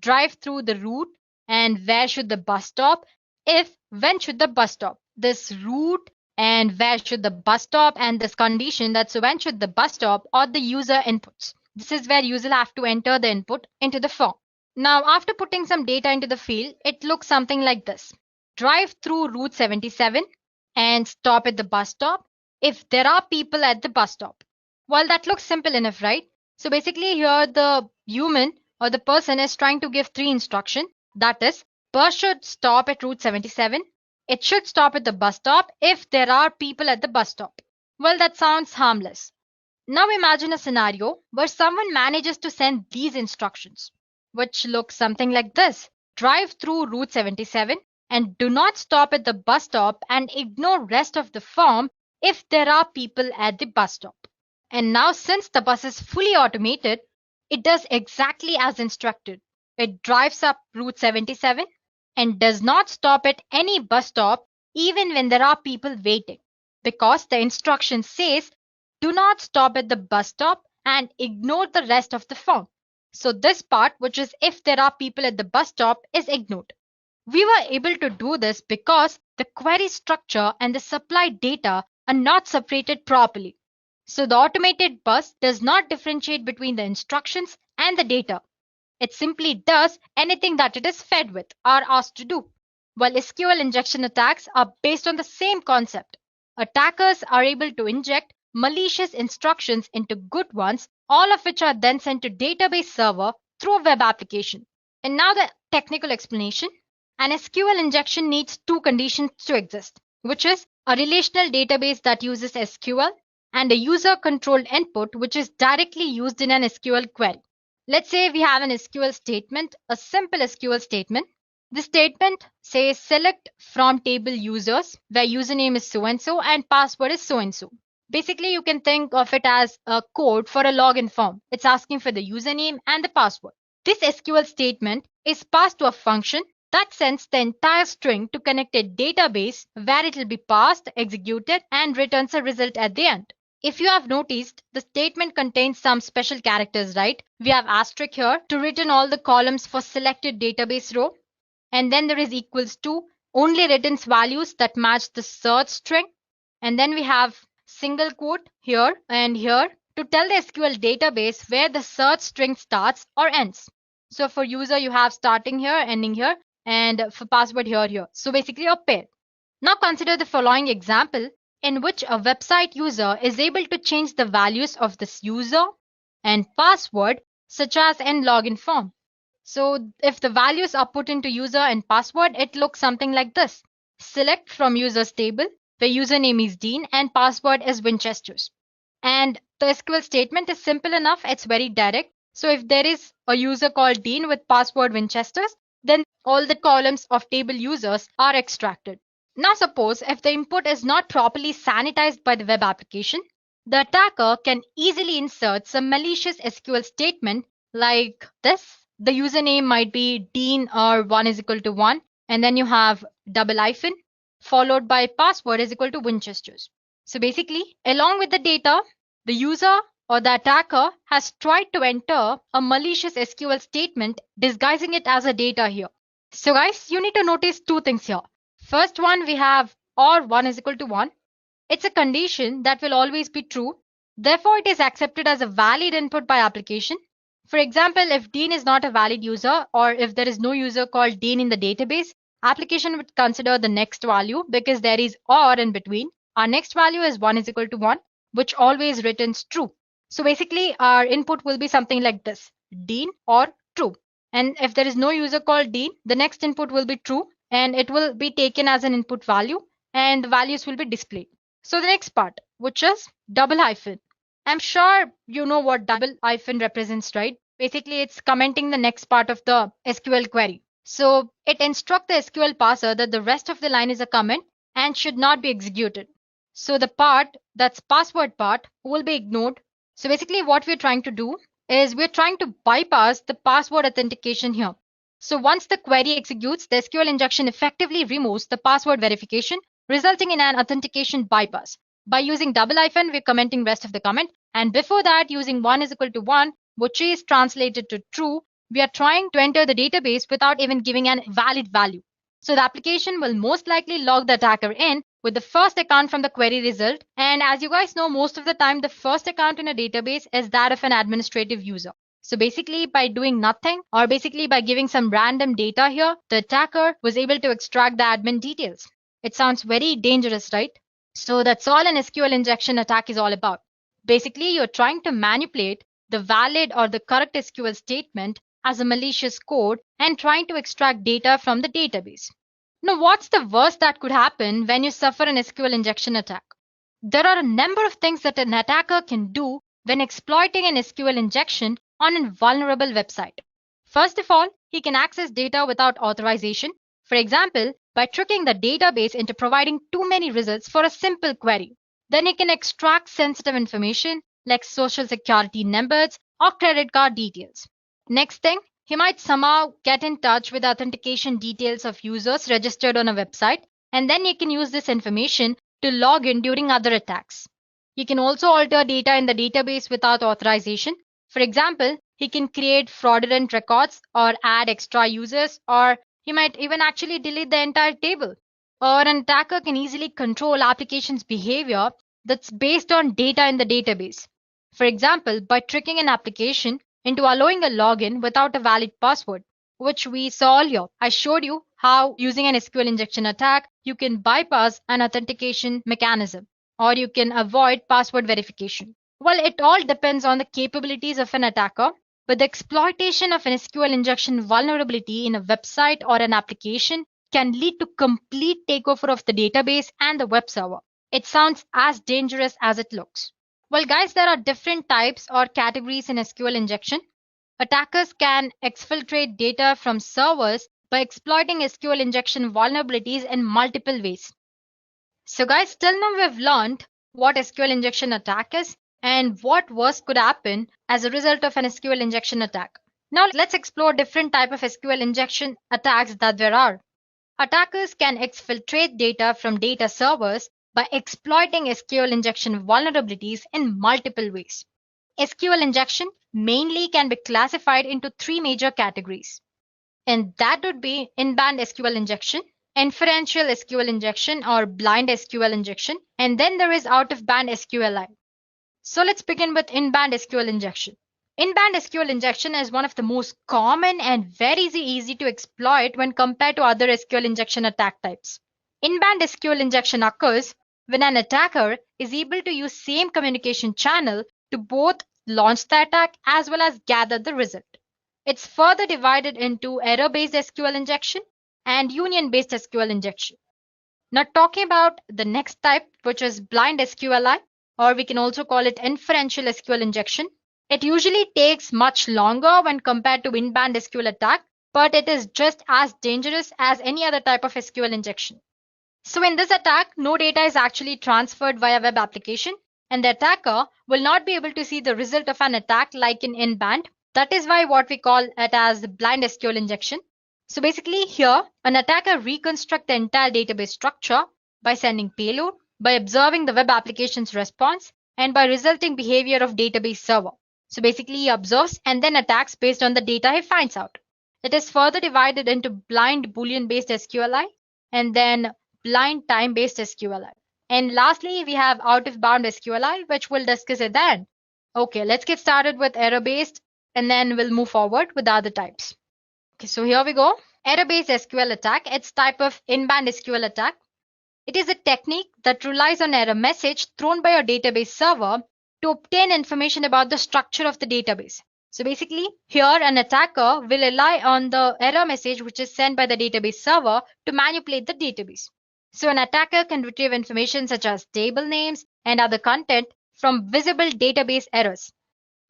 drive through the route and where should the bus stop, if when should the bus stop. This route and where should the bus stop and this condition, that's when should the bus stop, or the user inputs. This is where user have to enter the input into the form. Now after putting some data into the field, it looks something like this. Drive through Route 77 and stop at the bus stop if there are people at the bus stop. Well, that looks simple enough, right? So basically here the human or the person is trying to give three instructions. That is, bus should stop at Route 77. It should stop at the bus stop if there are people at the bus stop. Well, that sounds harmless. Now imagine a scenario where someone manages to send these instructions, which look something like this. Drive through Route 77 and do not stop at the bus stop and ignore rest of the form if there are people at the bus stop. And now since the bus is fully automated, it does exactly as instructed. It drives up Route 77 and does not stop at any bus stop even when there are people waiting, because the instruction says do not stop at the bus stop and ignore the rest of the form. So this part, which is if there are people at the bus stop, is ignored. We were able to do this because the query structure and the supplied data are not separated properly. So the automated bus does not differentiate between the instructions and the data. It simply does anything that it is fed with or asked to do. While SQL injection attacks are based on the same concept. Attackers are able to inject malicious instructions into good ones, all of which are then sent to database server through a web application. And now the technical explanation. An SQL injection needs two conditions to exist, which is a relational database that uses SQL and a user-controlled input which is directly used in an SQL query. Let's say we have an SQL statement, a simple SQL statement The statement says select from table users where username is so and so and password is so and so. Basically, you can think of it as a code for a login form. It's asking for the username and the password. This SQL statement is passed to a function that sends the entire string to connect a database where it will be passed, executed, and returns a result at the end. If you have noticed, the statement contains some special characters, right? We have asterisk here to return all the columns for selected database row. And then there is equals to only returns values that match the search string. And then we have single quote here and here to tell the SQL database where the search string starts or ends. So for user, you have starting here, ending here, and for password here. So basically a pair. Now consider the following example in which a website user is able to change the values of this user and password such as in login form. So if the values are put into user and password, it looks something like this. Select from users table where username is Dean and password is Winchesters. And the SQL statement is simple enough. It's very direct. So if there is a user called Dean with password Winchesters, then all the columns of table users are extracted. Now suppose if the input is not properly sanitized by the web application, the attacker can easily insert some malicious SQL statement like this. The username might be Dean or 1 is equal to 1, and then you have double hyphen followed by password is equal to Winchesters. So basically, along with the data, the user or the attacker has tried to enter a malicious SQL statement disguising it as a data here. So guys, you need to notice two things here. First one, we have or 1 is equal to 1. It's a condition that will always be true. Therefore, it is accepted as a valid input by application. For example, if Dean is not a valid user or if there is no user called Dean in the database, application would consider the next value because there is or in between. Our next value is 1 is equal to 1, which always returns true. So basically, our input will be something like this, Dean or true. And if there is no user called Dean, the next input will be true and it will be taken as an input value and the values will be displayed. So the next part, which is double hyphen. I'm sure you know what double hyphen represents, right? Basically, it's commenting the next part of the SQL query. So it instructs the SQL parser that the rest of the line is a comment and should not be executed. So the part, that's password part, will be ignored. So basically what we're trying to do is we're trying to bypass the password authentication here. So once the query executes, the SQL injection effectively removes the password verification, resulting in an authentication bypass. By using double hyphen, we're commenting rest of the comment. And before that, using 1 is equal to 1, which is translated to true, we are trying to enter the database without even giving an valid value. So the application will most likely log the attacker in with the first account from the query result. And as you guys know, most of the time, the first account in a database is that of an administrative user. So basically by doing nothing or basically by giving some random data here, the attacker was able to extract the admin details. It sounds very dangerous, right? So that's all an SQL injection attack is all about. Basically, you're trying to manipulate the valid or the correct SQL statement as a malicious code and trying to extract data from the database. Now, what's the worst that could happen when you suffer an SQL injection attack? There are a number of things that an attacker can do when exploiting an SQL injection on a vulnerable website. First of all, he can access data without authorization. For example, by tricking the database into providing too many results for a simple query. Then he can extract sensitive information like social security numbers or credit card details. Next thing, he might somehow get in touch with authentication details of users registered on a website, and then he can use this information to log in during other attacks. He can also alter data in the database without authorization. For example, he can create fraudulent records or add extra users, or he might even actually delete the entire table. Or an attacker can easily control application's behavior that's based on data in the database. For example, by tricking an application into allowing a login without a valid password, which we saw earlier. I showed you how using an SQL injection attack, you can bypass an authentication mechanism or you can avoid password verification. Well, it all depends on the capabilities of an attacker. But the exploitation of an SQL injection vulnerability in a website or an application can lead to complete takeover of the database and the web server. It sounds as dangerous as it looks. Well, guys, there are different types or categories in SQL injection. Attackers can exfiltrate data from servers by exploiting SQL injection vulnerabilities in multiple ways. So guys, till now we've learned what SQL injection attack is and what worst could happen as a result of an SQL injection attack. Now let's explore different type of SQL injection attacks that there are. Attackers can exfiltrate data from data servers by exploiting SQL injection vulnerabilities in multiple ways. SQL injection mainly can be classified into three major categories, and that would be in-band SQL injection, inferential SQL injection or blind SQL injection, and then there is out-of-band SQLI. So let's begin with in-band SQL injection. In-band SQL injection is one of the most common and very easy to exploit when compared to other SQL injection attack types. In-band SQL injection occurs when an attacker is able to use same communication channel to both launch the attack as well as gather the result. It's further divided into error-based SQL injection and union-based SQL injection. Now talking about the next type, which is blind SQLI, or we can also call it inferential SQL injection. It usually takes much longer when compared to in-band SQL attack, but it is just as dangerous as any other type of SQL injection. So in this attack, no data is actually transferred via web application, and the attacker will not be able to see the result of an attack like in band. That is why what we call it as the blind SQL injection. So basically here, an attacker reconstructs the entire database structure by sending payload, by observing the web application's response, and by resulting behavior of database server. So basically he observes and then attacks based on the data he finds out. It is further divided into blind Boolean based SQLI and then blind time based SQLI. And lastly, we have out of bound SQLI, which we'll discuss at the end. Okay, let's get started with error based and then we'll move forward with the other types. Okay, so here we go. Error based SQL attack. It's type of in-band SQL attack. It is a technique that relies on error message thrown by a database server to obtain information about the structure of the database. So basically here an attacker will rely on the error message which is sent by the database server to manipulate the database. So an attacker can retrieve information such as table names and other content from visible database errors.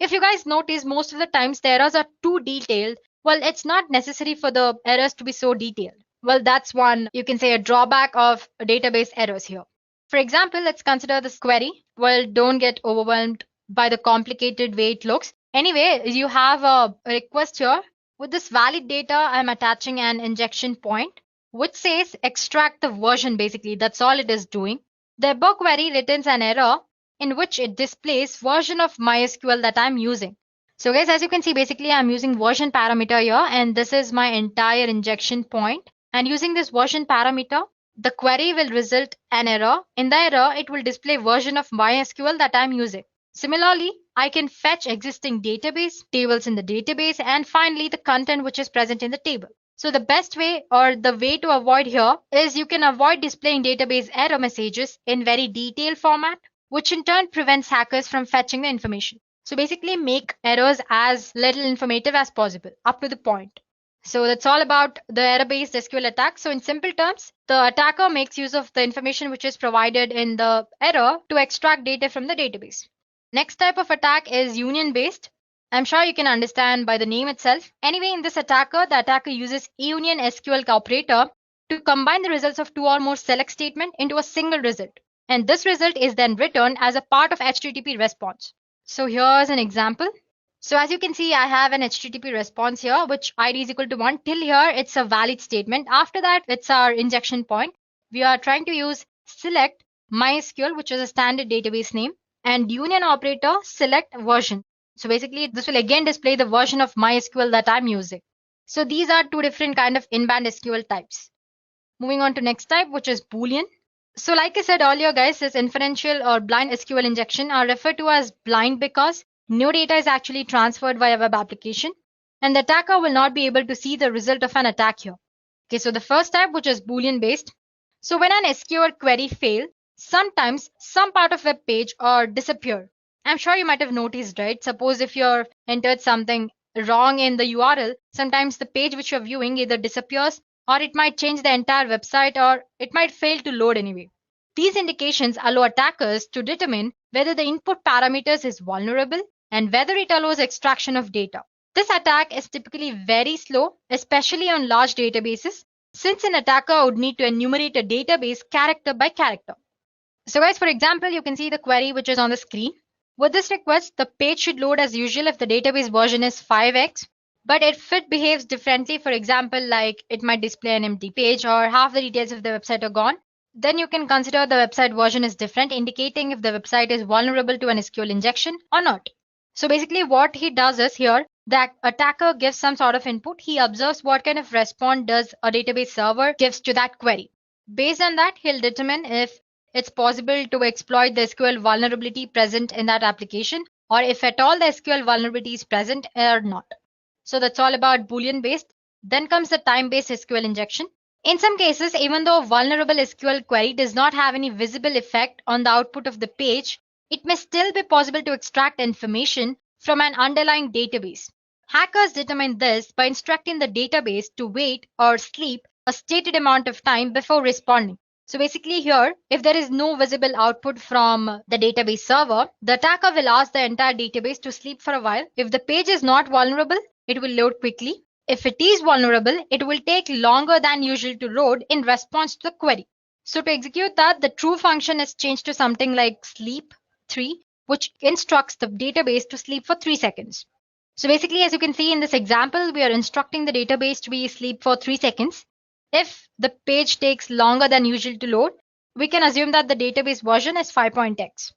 If you guys notice, most of the times the errors are too detailed. Well, it's not necessary for the errors to be so detailed. Well, that's one, you can say, a drawback of database errors here. For example, let's consider this query. Well, don't get overwhelmed by the complicated way it looks. Anyway, you have a request here. With this valid data, I'm attaching an injection point, which says extract the version basically. That's all it is doing. The above query returns an error in which it displays version of MySQL that I'm using. So guys, as you can see, basically I'm using version parameter here, and this is my entire injection point. And using this version parameter, the query will result an error. In the error, it will display version of MySQL that I'm using. Similarly, I can fetch existing database, tables in the database, and finally the content which is present in the table. So the best way or the way to avoid here is you can avoid displaying database error messages in very detailed format, which in turn prevents hackers from fetching the information. So basically make errors as little informative as possible, up to the point. So that's all about the error-based SQL attack. So in simple terms, the attacker makes use of the information which is provided in the error to extract data from the database. Next type of attack is union-based. I'm sure you can understand by the name itself. Anyway, in this attacker, the attacker uses union SQL operator to combine the results of two or more select statement into a single result. And this result is then returned as a part of HTTP response. So here's an example. So as you can see, I have an HTTP response here, which ID is equal to 1. Till here, it's a valid statement. After that, it's our injection point. We are trying to use select MySQL, which is a standard database name, and union operator select version. So basically, this will again display the version of MySQL that I'm using. So these are two different kind of in-band SQL types. Moving on to next type, which is Boolean. So like I said earlier, guys, this inferential or blind SQL injection are referred to as blind because no data is actually transferred via web application, and the attacker will not be able to see the result of an attack here. Okay, so the first type, which is Boolean based. So when an SQL query fails, sometimes some part of web page or disappear. I'm sure you might have noticed, right? Suppose if you're entered something wrong in the URL, sometimes the page which you're viewing either disappears or it might change the entire website or it might fail to load anyway. These indications allow attackers to determine whether the input parameters is vulnerable and whether it allows extraction of data. This attack is typically very slow, especially on large databases, since an attacker would need to enumerate a database character by character. So guys, for example, you can see the query which is on the screen. With this request, the page should load as usual if the database version is 5x, but if it behaves differently, for example, like it might display an empty page or half the details of the website are gone, then you can consider the website version is different, indicating if the website is vulnerable to an SQL injection or not. So basically what he does is here, the attacker gives some sort of input. He observes what kind of response does a database server gives to that query. Based on that, he'll determine if it's possible to exploit the SQL vulnerability present in that application, or if at all the SQL vulnerability is present or not. So that's all about Boolean based. Then comes the time based SQL injection. In some cases, even though a vulnerable SQL query does not have any visible effect on the output of the page, it may still be possible to extract information from an underlying database. Hackers determine this by instructing the database to wait or sleep a stated amount of time before responding. So basically here, if there is no visible output from the database server, the attacker will ask the entire database to sleep for a while. If the page is not vulnerable, it will load quickly. If it is vulnerable, it will take longer than usual to load in response to the query. So to execute that, the true function is changed to something like sleep 3, which instructs the database to sleep for 3 seconds. So basically, as you can see in this example, we are instructing the database to be sleep for 3 seconds. If the page takes longer than usual to load, we can assume that the database version is 5.x.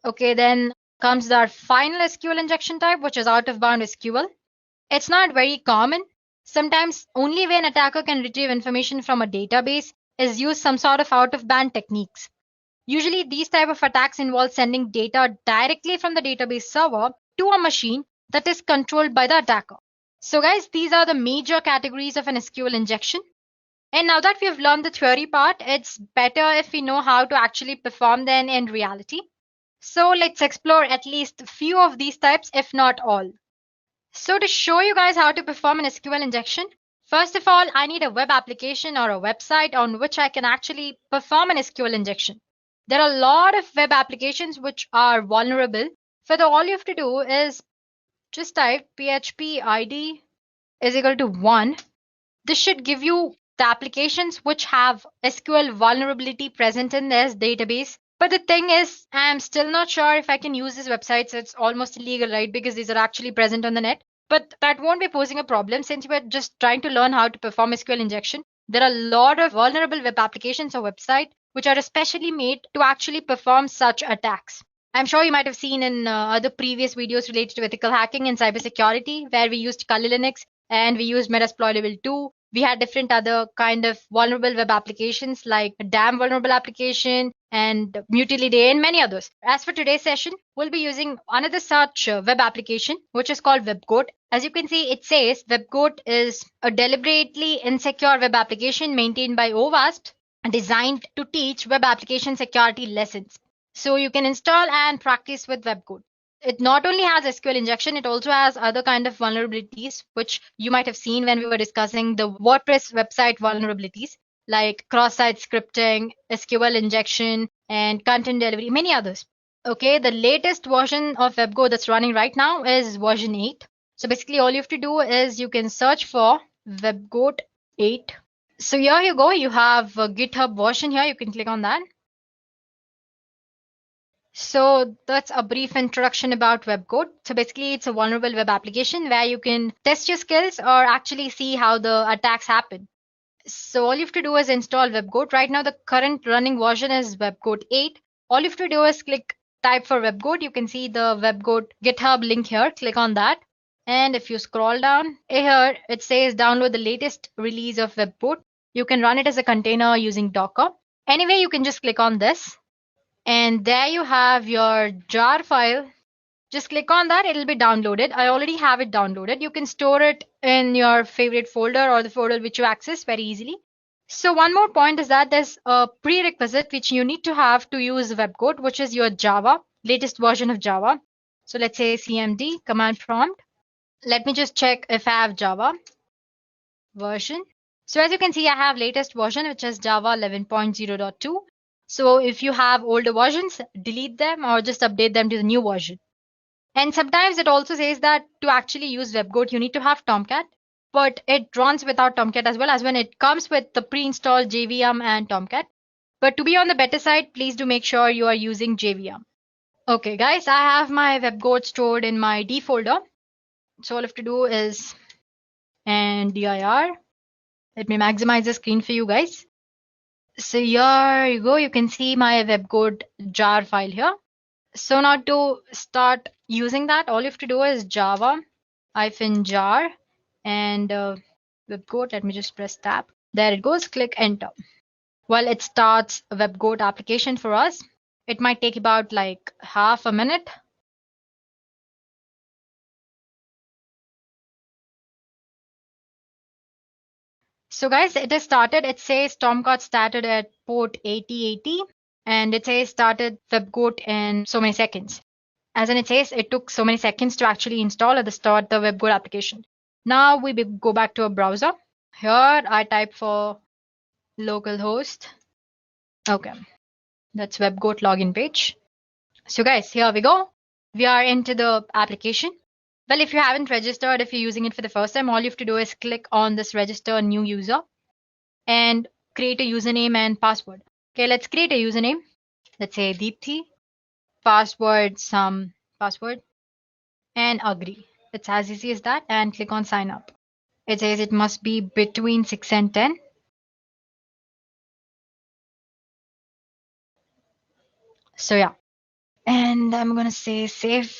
Okay, then comes our final SQL injection type, which is out of bound SQL. It's not very common. Sometimes only when attacker can retrieve information from a database is used some sort of out of band techniques. Usually these type of attacks involve sending data directly from the database server to a machine that is controlled by the attacker. So guys, these are the major categories of an SQL injection. And now that we have learned the theory part, it's better if we know how to actually perform them in reality. So let's explore at least a few of these types, if not all. So to show you guys how to perform an SQL injection, first of all, I need a web application or a website on which I can actually perform an SQL injection. There are a lot of web applications which are vulnerable. So all you have to do is just type php id is equal to 1. This should give you the applications which have SQL vulnerability present in this database. But the thing is, I'm still not sure if I can use these websites. It's almost illegal, right? Because these are actually present on the net. But that won't be posing a problem since we're just trying to learn how to perform SQL injection. There are a lot of vulnerable web applications or websites which are especially made to actually perform such attacks. I'm sure you might have seen in other previous videos related to ethical hacking and cybersecurity, where we used Kali Linux and we used Metasploitable 2. We had different other kind of vulnerable web applications like DAM vulnerable application and Mutiliday and many others. As for today's session, we'll be using another such web application, which is called WebGoat. As you can see, it says WebGoat is a deliberately insecure web application maintained by OWASP designed to teach web application security lessons. So you can install and practice with WebGoat. It not only has SQL injection, it also has other kind of vulnerabilities, which you might have seen when we were discussing the WordPress website vulnerabilities, like cross-site scripting, SQL injection, and content delivery, many others. Okay, the latest version of WebGoat that's running right now is version 8. So basically all you have to do is you can search for WebGoat 8. So here you go, you have a GitHub version here, you can click on that. So that's a brief introduction about WebGoat. So basically it's a vulnerable web application where you can test your skills or actually see how the attacks happen. So all you have to do is install WebGoat. Right now the current running version is WebGoat 8. All you have to do is type for WebGoat. You can see the WebGoat GitHub link here. Click on that. And if you scroll down here, it says download the latest release of WebGoat. You can run it as a container using Docker. Anyway, you can just click on this. And there you have your jar file. Just click on that, it'll be downloaded. I already have it downloaded. You can store it in your favorite folder or the folder which you access very easily. So one more point is that there's a prerequisite which you need to have to use WebGoat, which is your Java, latest version of Java. So let's say cmd command prompt. Let me just check if I have Java version. So as you can see, I have latest version, which is Java 11.0.2. So if you have older versions, delete them or just update them to the new version. And sometimes it also says that to actually use WebGoat, you need to have Tomcat, but it runs without Tomcat as well, as when it comes with the pre-installed JVM and Tomcat. But to be on the better side, please do make sure you are using JVM. Okay, guys, I have my WebGoat stored in my D folder. So all I have to do is and dir. Let me maximize the screen for you guys. So here you go. You can see my WebGoat jar file here. So now to start using that, all you have to do is java -jar and WebGoat. Let me just press tab. There it goes. Click enter. Well, it starts a WebGoat application for us. It might take about like half a minute. So guys, it has started. It says Tomcat started at port 8080 and it says started WebGoat in so many seconds. As in it says it took so many seconds to actually install at the start the WebGoat application. Now we go back to a browser. Here I type for localhost. Okay, that's WebGoat login page. So guys, here we go. We are into the application. Well, if you haven't registered, if you're using it for the first time, all you have to do is click on this register new user and create a username and password. Okay, let's create a username. Let's say Deepthi, password, some password, and agree. It's as easy as that, and click on sign up. It says it must be between 6 and 10. So yeah, and I'm gonna say save.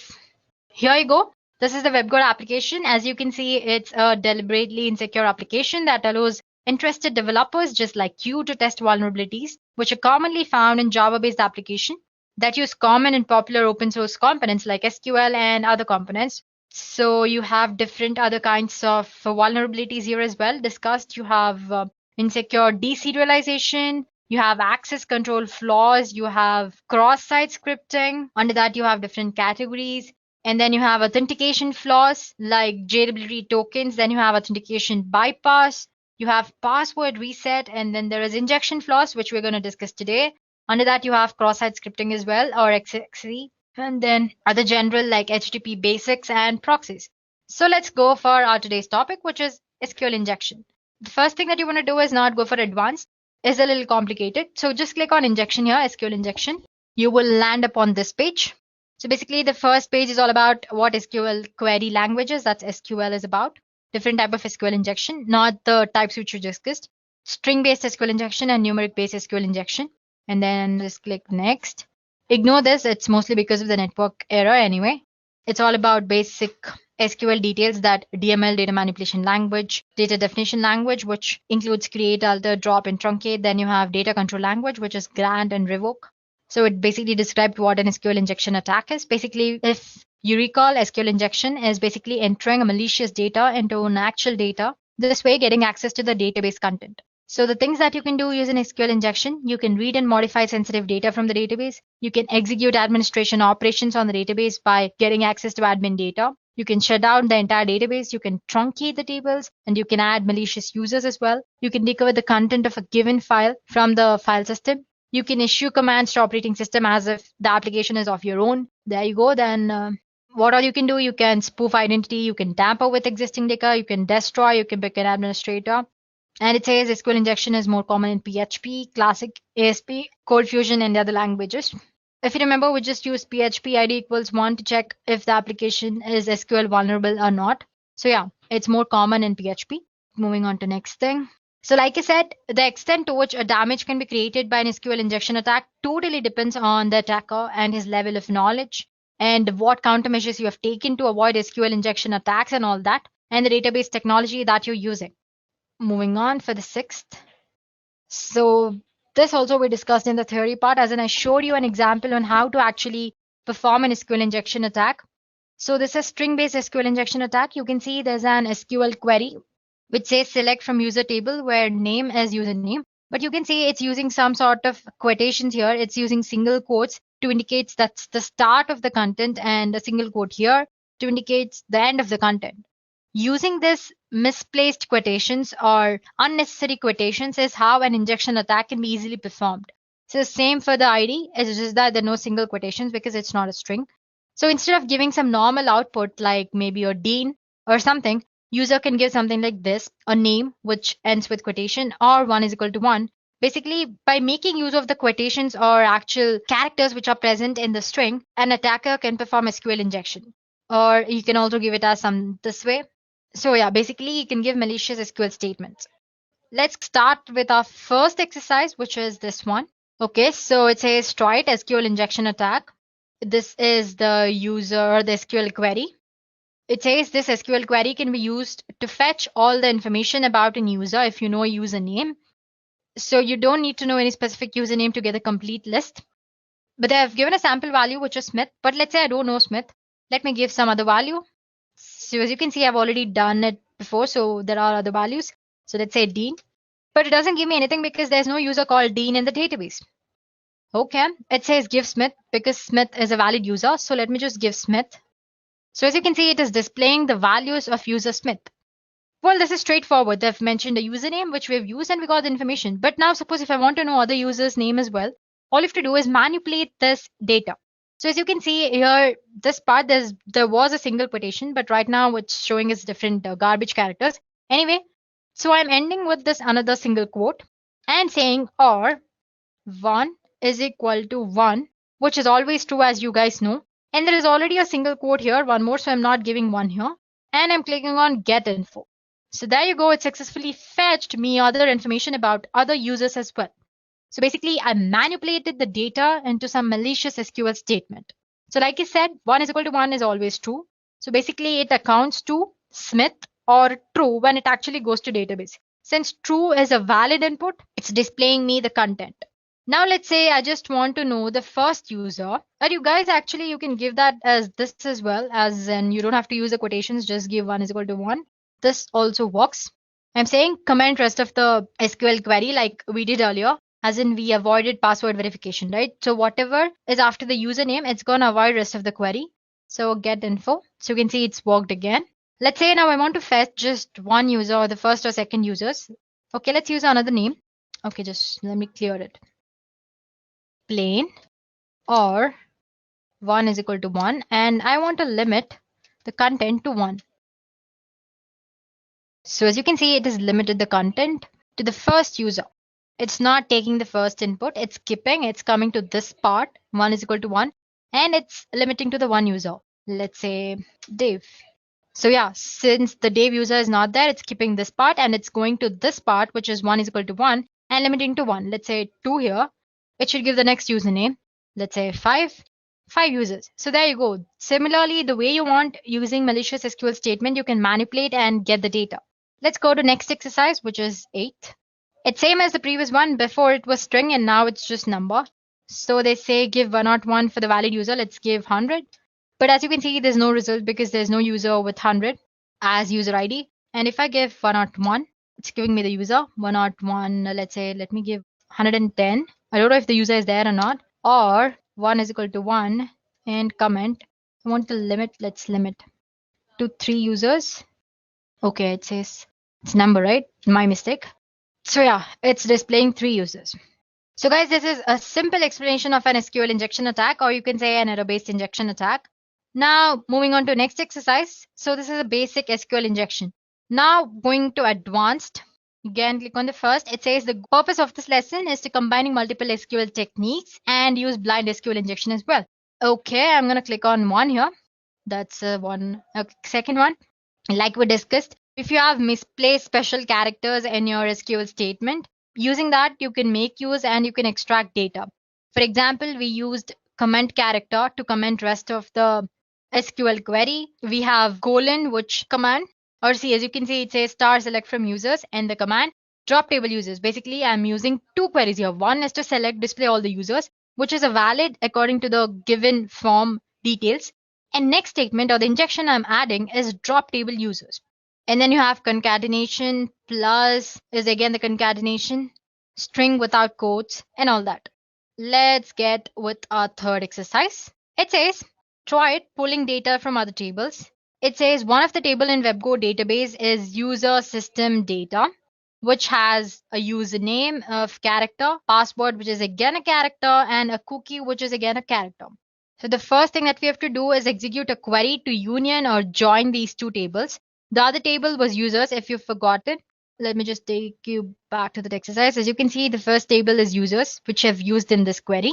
Here you go. This is the WebGoat application. As you can see, it's a deliberately insecure application that allows interested developers just like you to test vulnerabilities, which are commonly found in Java-based applications that use common and popular open source components like SQL and other components. So you have different other kinds of vulnerabilities here as well discussed. You have insecure deserialization, you have access control flaws, you have cross-site scripting. Under that, you have different categories. And then you have authentication flaws like JWT tokens. Then you have authentication bypass. You have password reset. And then there is injection flaws, which we're going to discuss today. Under that, you have cross-site scripting as well, or XXE. And then other general like HTTP basics and proxies. So let's go for our today's topic, which is SQL injection. The first thing that you want to do is not go for advanced. It's a little complicated. So just click on injection here, SQL injection. You will land upon this page. So basically the first page is all about what SQL query languages, that's SQL is about. Different type of SQL injection, not the types which we discussed. String-based SQL injection and numeric-based SQL injection. And then just click next. Ignore this, it's mostly because of the network error anyway. It's all about basic SQL details, that DML, data manipulation language, data definition language, which includes create, alter, drop, and truncate. Then you have data control language, which is grant and revoke. So it basically described what an SQL injection attack is. Basically, if you recall, SQL injection is basically entering a malicious data into an actual data, this way getting access to the database content. So the things that you can do using SQL injection, you can read and modify sensitive data from the database. You can execute administration operations on the database by getting access to admin data. You can shut down the entire database. You can truncate the tables, and you can add malicious users as well. You can recover the content of a given file from the file system. You can issue commands to operating system as if the application is of your own. There you go. Then what all you can do, you can spoof identity, you can tamper with existing data, you can destroy, you can pick an administrator. And it says SQL injection is more common in PHP, Classic, ASP, Code Fusion, and the other languages. If you remember, we just used PHP ID equals 1 to check if the application is SQL vulnerable or not. So yeah, it's more common in PHP. Moving on to next thing. So like I said, the extent to which a damage can be created by an SQL injection attack totally depends on the attacker and his level of knowledge and what countermeasures you have taken to avoid SQL injection attacks and all that, and the database technology that you're using. Moving on for the sixth. So this also we discussed in the theory part, as in I showed you an example on how to actually perform an SQL injection attack. So this is string-based SQL injection attack. You can see there's an SQL query which says select from user table where name is username. But you can see it's using some sort of quotations here. It's using single quotes to indicate that's the start of the content and a single quote here to indicate the end of the content. Using this misplaced quotations or unnecessary quotations is how an injection attack can be easily performed. So same for the ID, it's just that there are no single quotations because it's not a string. So instead of giving some normal output like maybe a Dean or something, user can give something like this, a name which ends with quotation or 1 is equal to 1. Basically, by making use of the quotations or actual characters which are present in the string, an attacker can perform SQL injection. Or you can also give it as some this way. So yeah, basically you can give malicious SQL statements. Let's start with our first exercise, which is this one. Okay, so it says try it SQL injection attack. This is the user or the SQL query. It says this SQL query can be used to fetch all the information about a user if you know a username. So you don't need to know any specific username to get a complete list. But I've given a sample value, which is Smith. But let's say I don't know Smith. Let me give some other value. So as you can see, I've already done it before. So there are other values. So let's say Dean. But it doesn't give me anything because there's no user called Dean in the database. Okay, it says give Smith because Smith is a valid user. So let me just give Smith. So as you can see, it is displaying the values of user Smith. Well, this is straightforward. They've mentioned a username, which we've used, and we got the information. But now suppose if I want to know other user's name as well, all you have to do is manipulate this data. So as you can see here, this part, there was a single quotation, but right now it's showing us different garbage characters. Anyway, so I'm ending with this another single quote and saying or 1 is equal to 1, which is always true as you guys know. And there is already a single quote here, one more, so I'm not giving one here. And I'm clicking on get info. So there you go, it successfully fetched me other information about other users as well. So basically, I manipulated the data into some malicious SQL statement. So like I said, 1 is equal to 1 is always true. So basically, it accounts to Smith or true when it actually goes to database. Since true is a valid input, it's displaying me the content. Now let's say I just want to know the first user. But you guys actually, you can give that as this as well, as in you don't have to use the quotations, just give 1 is equal to 1. This also works. I'm saying comment rest of the SQL query like we did earlier, as in we avoided password verification, right? So whatever is after the username, it's going to avoid rest of the query. So get info. So you can see it's worked again. Let's say now I want to fetch just one user or the first or second users. Okay, let's use another name. Okay, just let me clear it. Plain or 1 is equal to 1, and I want to limit the content to 1. So as you can see, it has limited the content to the first user. It's not taking the first input, it's skipping, it's coming to this part, 1 is equal to 1, and it's limiting to the one user. Let's say Dave. So yeah, since the Dave user is not there, it's skipping this part and it's going to this part, which is 1 is equal to 1 and limiting to 1. Let's say 2 here. It should give the next username. Let's say 5 users. So there you go. Similarly, the way you want using malicious SQL statement, you can manipulate and get the data. Let's go to next exercise, which is 8. It's same as the previous one. Before it was string and now it's just number. So they say give 101 for the valid user. Let's give 100. But as you can see, there's no result because there's no user with 100 as user ID. And if I give 101, it's giving me the user 101. Let's say, let me give 110. I don't know if the user is there or not. Or 1 is equal to 1 and comment. I want to limit, let's limit to 3 users. Okay, it says it's number, right? My mistake. So yeah, it's displaying 3 users. So guys, this is a simple explanation of an SQL injection attack, or you can say an error-based injection attack. Now moving on to next exercise. So this is a basic SQL injection. Now going to advanced. Again, click on the first. It says the purpose of this lesson is to combining multiple SQL techniques and use blind SQL injection as well. Okay, I'm going to click on one here. That's one. Second one, like we discussed, if you have misplaced special characters in your SQL statement, using that you can make use and you can extract data. For example, we used comment character to comment rest of the SQL query. We have colon, which command, or see, as you can see, it says star select from users and the command drop table users. Basically, I'm using 2 queries here. One is to select display all the users, which is a valid according to the given form details. And next statement or the injection I'm adding is drop table users. And then you have concatenation plus is again the concatenation, string without quotes and all that. Let's get with our third exercise. It says try it pulling data from other tables. It says one of the table in WebGo database is user system data, which has a username of character, password, which is again a character, and a cookie, which is again a character. So the first thing that we have to do is execute a query to union or join these two tables. The other table was users, if you've forgotten. Let me just take you back to the exercise. As you can see, the first table is users, which I've used in this query.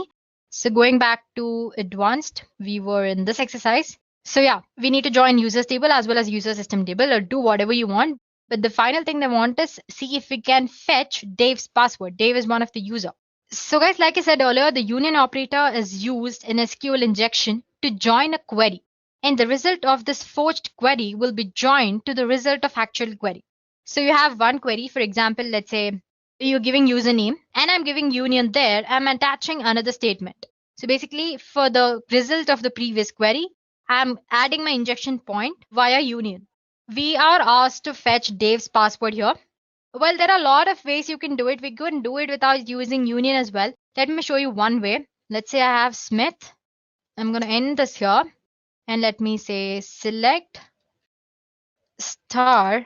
So going back to advanced, we were in this exercise. So yeah, we need to join users table as well as user system table, or do whatever you want. But the final thing they want is see if we can fetch Dave's password. Dave is one of the user. So guys, like I said earlier, the union operator is used in SQL injection to join a query. And the result of this forged query will be joined to the result of actual query. So you have one query, for example, let's say you're giving username and I'm giving union there. I'm attaching another statement. So basically for the result of the previous query, I'm adding my injection point via union. We are asked to fetch Dave's password here. Well, there are a lot of ways you can do it. We can do it without using union as well. Let me show you one way. Let's say I have Smith. I'm going to end this here. And let me say select star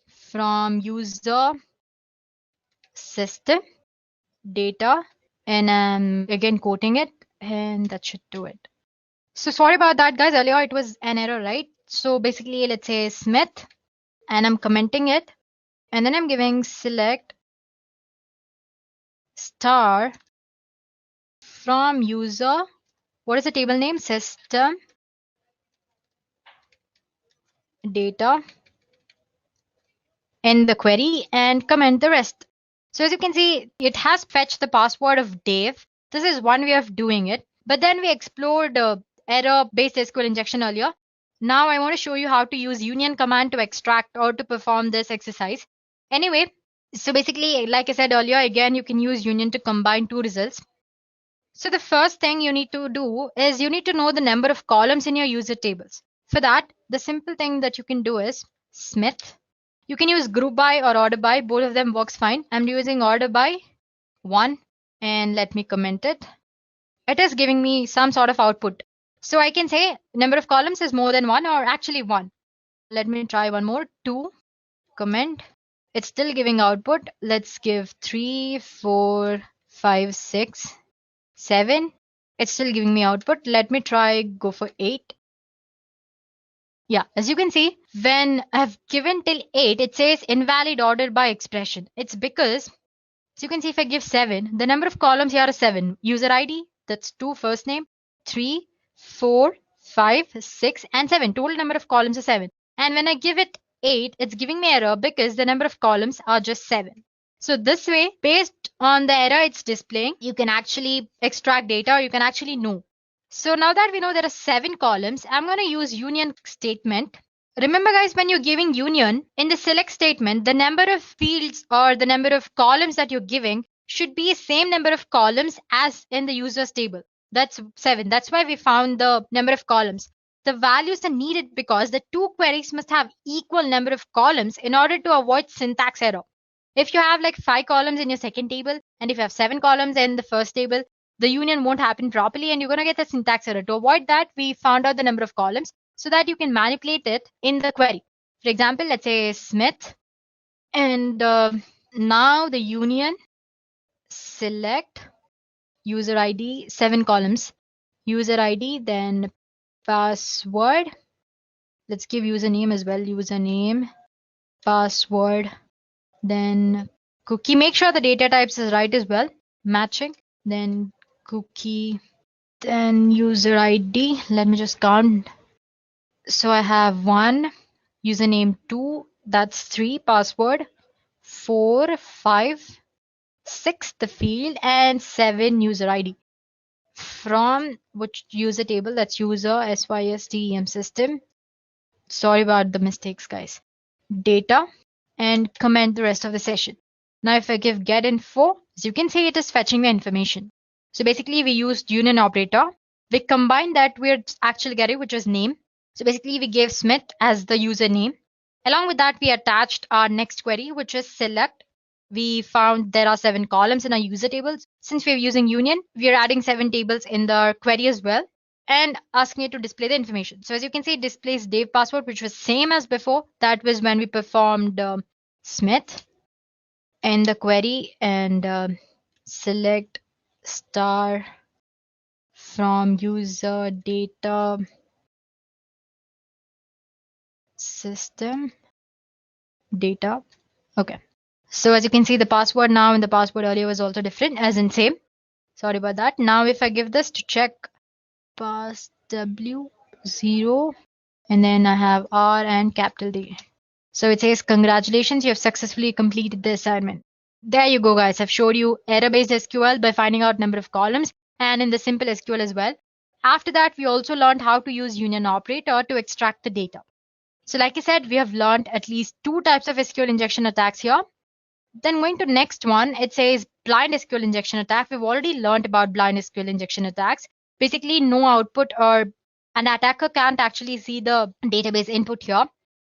from user system data. And I'm again quoting it. And that should do it. So sorry about that, guys. Earlier it was an error, right? So basically, let's say Smith. And I'm commenting it. And then I'm giving select star from user. What is the table name? System data in the query and comment the rest. So as you can see, it has fetched the password of Dave. This is one way of doing it. But then we explored error-based SQL injection earlier. Now I want to show you how to use union command to extract or to perform this exercise. Anyway, so basically, like I said earlier, again, you can use union to combine two results. So the first thing you need to do is you need to know the number of columns in your user tables. For that, the simple thing that you can do is Smith. You can use group by or order by. Both of them works fine. I'm using order by 1 and let me comment it. It is giving me some sort of output. So I can say number of columns is more than 1 or actually 1. Let me try one more. 2, comment. It's still giving output. Let's give 3, 4, 5, 6. 7. It's still giving me output. Let me try go for 8. Yeah, as you can see, when I've given till 8, it says invalid order by expression. It's because, as you can see, if I give 7, the number of columns here is 7. User ID, that's 2 first name, 3, 4, 5, 6, and 7. Total number of columns is 7. And when I give it 8, it's giving me error because the number of columns are just 7. So this way, based on the error it's displaying, you can actually extract data, or you can actually know. So now that we know there are 7 columns, I'm going to use union statement. Remember guys, when you're giving union, in the select statement, the number of fields or the number of columns that you're giving should be the same number of columns as in the users table. That's 7. That's why we found the number of columns. The values are needed because the two queries must have equal number of columns in order to avoid syntax error. If you have like 5 columns in your second table and if you have 7 columns in the first table, the union won't happen properly and you're going to get a syntax error. To avoid that, we found out the number of columns so that you can manipulate it in the query. For example, let's say Smith, and now the union select user ID, 7 columns, user ID, then password. Let's give username as well, username, password, then cookie. Make sure the data types is right as well, matching, then cookie, then user ID. Let me just count. So I have 1, username 2, that's 3, password 4, 5, 6 the field, and 7 user ID. From which user table? That's user SYSTEM system. Sorry about the mistakes, guys. Data, and comment the rest of the session. Now if I give get info, as you can see, it is fetching the information. So basically we used union operator. We combined that with actual query, which was name. So basically we gave Smith as the username. Along with that, we attached our next query, which is select. We found there are 7 columns in our user tables. Since we're using union, we're adding 7 tables in the query as well and asking it to display the information. So as you can see, it displays Dave password, which was same as before. That was when we performed Smith in the query, and select star from user data system data. Okay. So as you can see, the password now and the password earlier was also different, as in same. Sorry about that. Now if I give this to check pass W0 and then I have R and capital D. So it says, congratulations, you have successfully completed the assignment. There you go, guys. I've showed you error-based SQL by finding out number of columns and in the simple SQL as well. After that, we also learned how to use union operator to extract the data. So like I said, we have learned at least 2 types of SQL injection attacks here. Then going to next one, it says blind SQL injection attack. We've already learned about blind SQL injection attacks. Basically, no output, or an attacker can't actually see the database input here.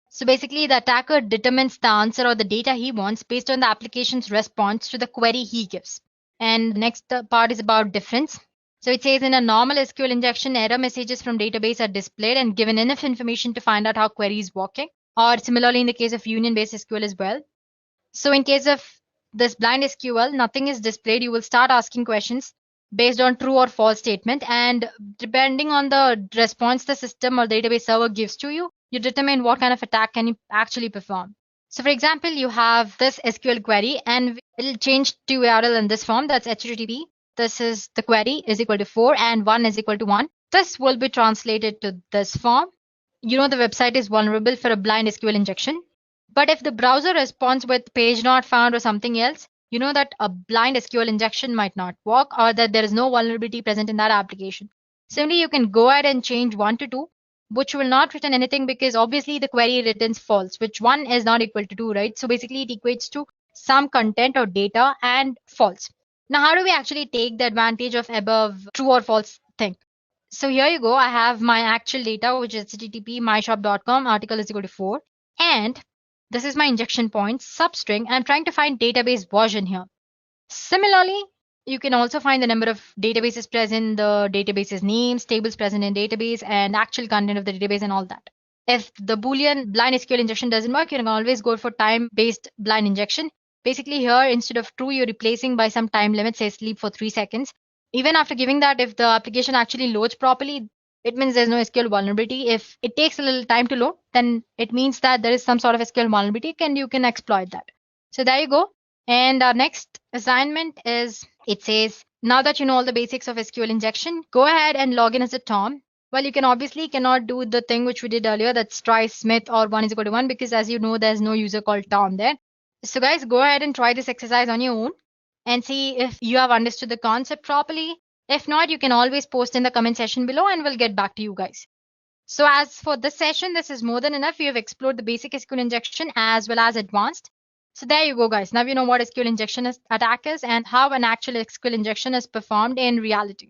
So basically, the attacker determines the answer or the data he wants based on the application's response to the query he gives. And the next part is about difference. So it says in a normal SQL injection, error messages from database are displayed and given enough information to find out how query is working. Or similarly in the case of union-based SQL as well. So in case of this blind SQL, nothing is displayed. You will start asking questions based on true or false statement. And depending on the response the system or database server gives to you, you determine what kind of attack can you actually perform. So for example, you have this SQL query and it'll change to URL in this form. That's HTTP. This is the query is equal to 4 and 1 is equal to 1. This will be translated to this form. You know the website is vulnerable for a blind SQL injection. But if the browser responds with page not found or something else, you know that a blind SQL injection might not work or that there is no vulnerability present in that application. Similarly, you can go ahead and change 1 to 2, which will not return anything because obviously the query returns false, which 1 is not equal to 2, right? So basically it equates to some content or data and false. Now, how do we actually take the advantage of above true or false thing? So here you go. I have my actual data, which is http myshop.com, article is equal to 4. And this is my injection point substring. I'm trying to find database version here. Similarly, you can also find the number of databases present, the database's names, tables present in database, and actual content of the database and all that. If the Boolean blind SQL injection doesn't work, you can always go for time-based blind injection. Basically here, instead of true, you're replacing by some time limit, say sleep for 3 seconds. Even after giving that, if the application actually loads properly, it means there's no SQL vulnerability. If it takes a little time to load, then it means that there is some sort of SQL vulnerability and you can exploit that. So there you go. And our next assignment is, it says, now that you know all the basics of SQL injection, go ahead and log in as a Tom. Well, you can obviously cannot do the thing which we did earlier, that's try Smith or 1 is equal to 1, because as you know, there's no user called Tom there. So guys, go ahead and try this exercise on your own and see if you have understood the concept properly. If not, you can always post in the comment section below and we'll get back to you guys. So as for this session, this is more than enough. We have explored the basic SQL injection as well as advanced. So there you go, guys. Now you know what SQL injection attack is and how an actual SQL injection is performed in reality.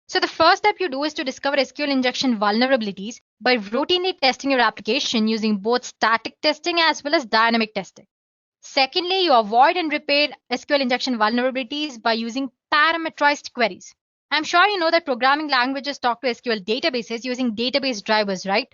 So the first step you do is to discover SQL injection vulnerabilities by routinely testing your application using both static testing as well as dynamic testing. Secondly, you avoid and repair SQL injection vulnerabilities by using parameterized queries. I'm sure you know that programming languages talk to SQL databases using database drivers, right?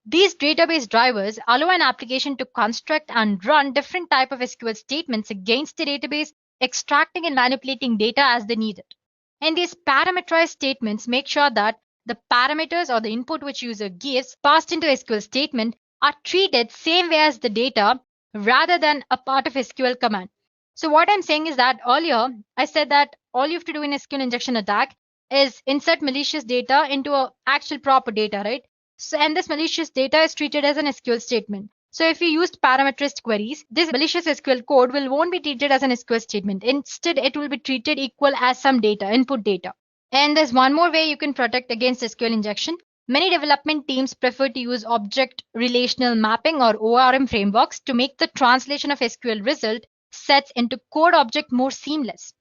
These database drivers allow an application to construct and run different type of SQL statements against the database, extracting and manipulating data as they need it. And these parameterized statements make sure that the parameters or the input which user gives passed into SQL statement are treated same way as the data rather than a part of SQL command. So what I'm saying is that earlier I said that all you have to do in SQL injection attack is insert malicious data into a actual proper data, right? So, and this malicious data is treated as an SQL statement. So if you used parameterized queries, this malicious SQL code won't be treated as an SQL statement. Instead, it will be treated equal as some data, input data. And there's one more way you can protect against SQL injection. Many development teams prefer to use object relational mapping or ORM frameworks to make the translation of SQL result sets into code object more seamless.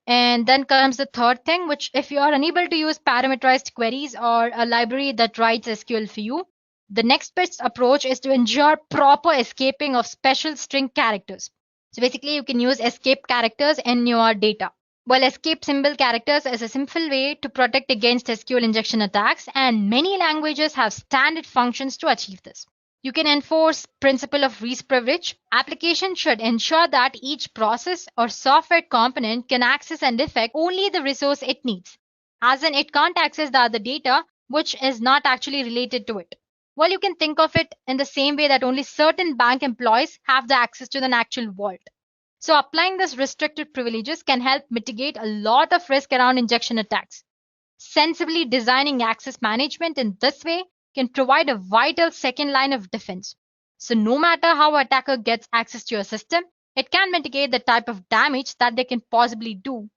And then comes the third thing, which if you are unable to use parameterized queries or a library that writes SQL for you, the next best approach is to ensure proper escaping of special string characters. So basically, you can use escape characters in your data. Well, escape symbol characters is a simple way to protect against SQL injection attacks, and many languages have standard functions to achieve this. You can enforce principle of least privilege. Application should ensure that each process or software component can access and affect only the resource it needs. as in it can't access the other data which is not actually related to it. Well, you can think of it in the same way that only certain bank employees have the access to the actual vault. So applying this restricted privileges can help mitigate a lot of risk around injection attacks. Sensibly designing access management in this way can provide a vital second line of defense. So no matter how an attacker gets access to your system, it can mitigate the type of damage that they can possibly do.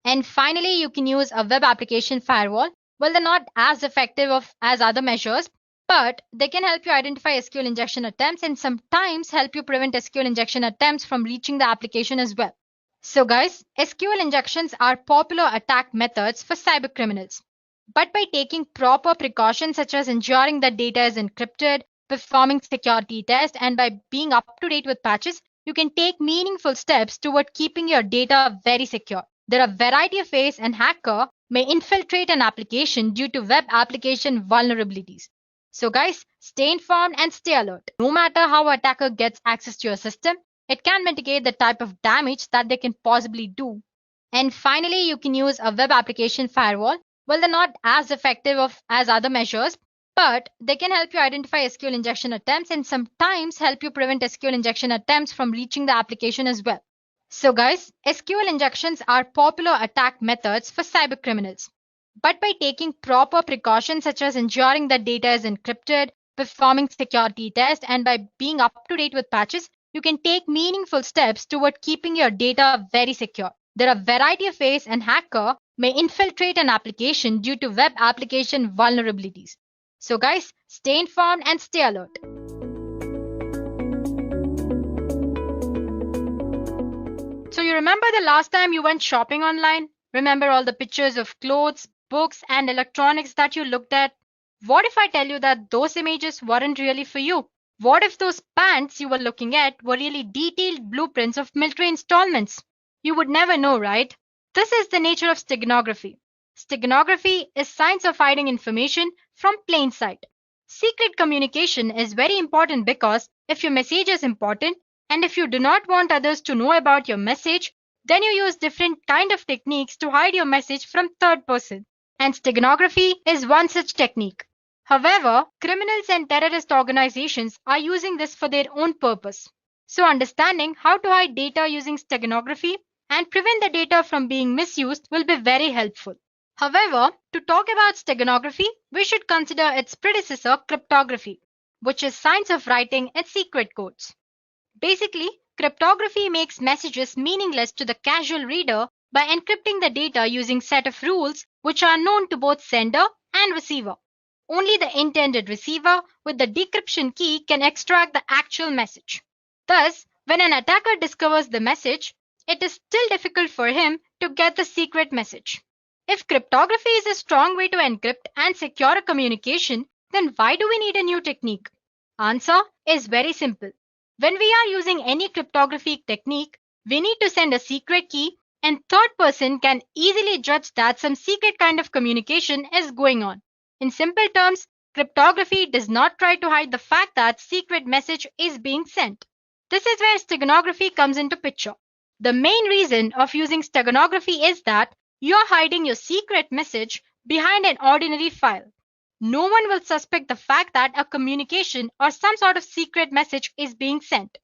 And finally, you can use a web application firewall. Well, they're not as effective as other measures, but they can help you identify SQL injection attempts and sometimes help you prevent SQL injection attempts from reaching the application as well. So guys, SQL injections are popular attack methods for cybercriminals. But by taking proper precautions such as ensuring that data is encrypted, performing security tests, and by being up to date with patches, you can take meaningful steps toward keeping your data very secure. There are a variety of ways an hacker may infiltrate an application due to web application vulnerabilities. So guys, stay informed and stay alert. No matter how an attacker gets access to your system, it can mitigate the type of damage that they can possibly do. And finally, you can use a web application firewall. Well, they're not as effective as other measures, but they can help you identify SQL injection attempts and sometimes help you prevent SQL injection attempts from reaching the application as well. So guys, SQL injections are popular attack methods for cybercriminals. But by taking proper precautions such as ensuring that data is encrypted, performing security tests, and by being up to date with patches, you can take meaningful steps toward keeping your data very secure. There are a variety of ways an hacker may infiltrate an application due to web application vulnerabilities. So guys, stay informed and stay alert. So you remember the last time you went shopping online? Remember all the pictures of clothes, books, and electronics that you looked at? What if I tell you that those images weren't really for you? What if those pants you were looking at were really detailed blueprints of military installments? You would never know, right? This is the nature of steganography. Steganography is science of hiding information from plain sight. Secret communication is very important because if your message is important and if you do not want others to know about your message, then you use different kind of techniques to hide your message from third person. And steganography is one such technique. However, criminals and terrorist organizations are using this for their own purpose. So understanding how to hide data using steganography and prevent the data from being misused will be very helpful. However, to talk about steganography, we should consider its predecessor, cryptography, which is science of writing its secret codes. Basically, cryptography makes messages meaningless to the casual reader by encrypting the data using set of rules which are known to both sender and receiver. Only the intended receiver with the decryption key can extract the actual message. Thus, when an attacker discovers the message, it is still difficult for him to get the secret message. If cryptography is a strong way to encrypt and secure a communication, then why do we need a new technique? Answer is very simple. When we are using any cryptography technique, we need to send a secret key and third person can easily judge that some secret kind of communication is going on. In simple terms, cryptography does not try to hide the fact that secret message is being sent. This is where steganography comes into picture. The main reason of using steganography is that you are hiding your secret message behind an ordinary file. No one will suspect the fact that a communication or some sort of secret message is being sent.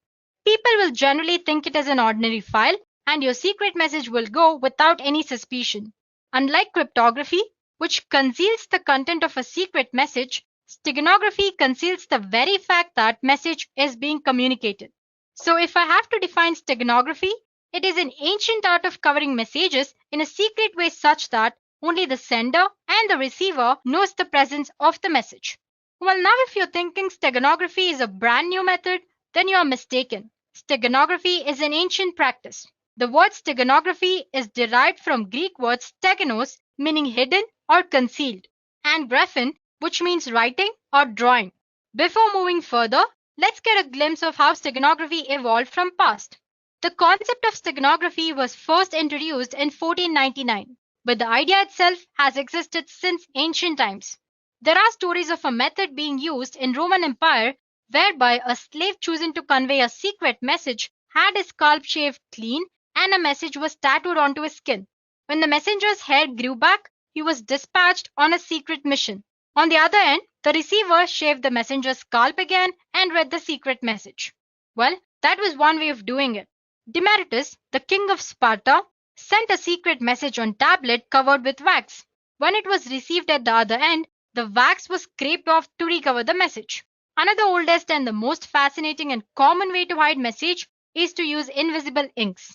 People will generally think it is an ordinary file and your secret message will go without any suspicion. Unlike cryptography, which conceals the content of a secret message, steganography conceals the very fact that message is being communicated. So if I have to define steganography, it is an ancient art of covering messages in a secret way such that only the sender and the receiver knows the presence of the message. Well, now if you're thinking steganography is a brand new method, then you are mistaken. Steganography is an ancient practice. The word steganography is derived from Greek word steganos, meaning hidden or concealed, and graphen, which means writing or drawing. Before moving further, let's get a glimpse of how steganography evolved from past. The concept of steganography was first introduced in 1499, but the idea itself has existed since ancient times. There are stories of a method being used in Roman Empire whereby a slave choosing to convey a secret message had his scalp shaved clean and a message was tattooed onto his skin. When the messenger's hair grew back, he was dispatched on a secret mission. On the other end, the receiver shaved the messenger's scalp again and read the secret message. Well, that was one way of doing it. Demaratus, the king of Sparta, sent a secret message on tablet covered with wax. When it was received at the other end, the wax was scraped off to recover the message. Another oldest and the most fascinating and common way to hide message is to use invisible inks.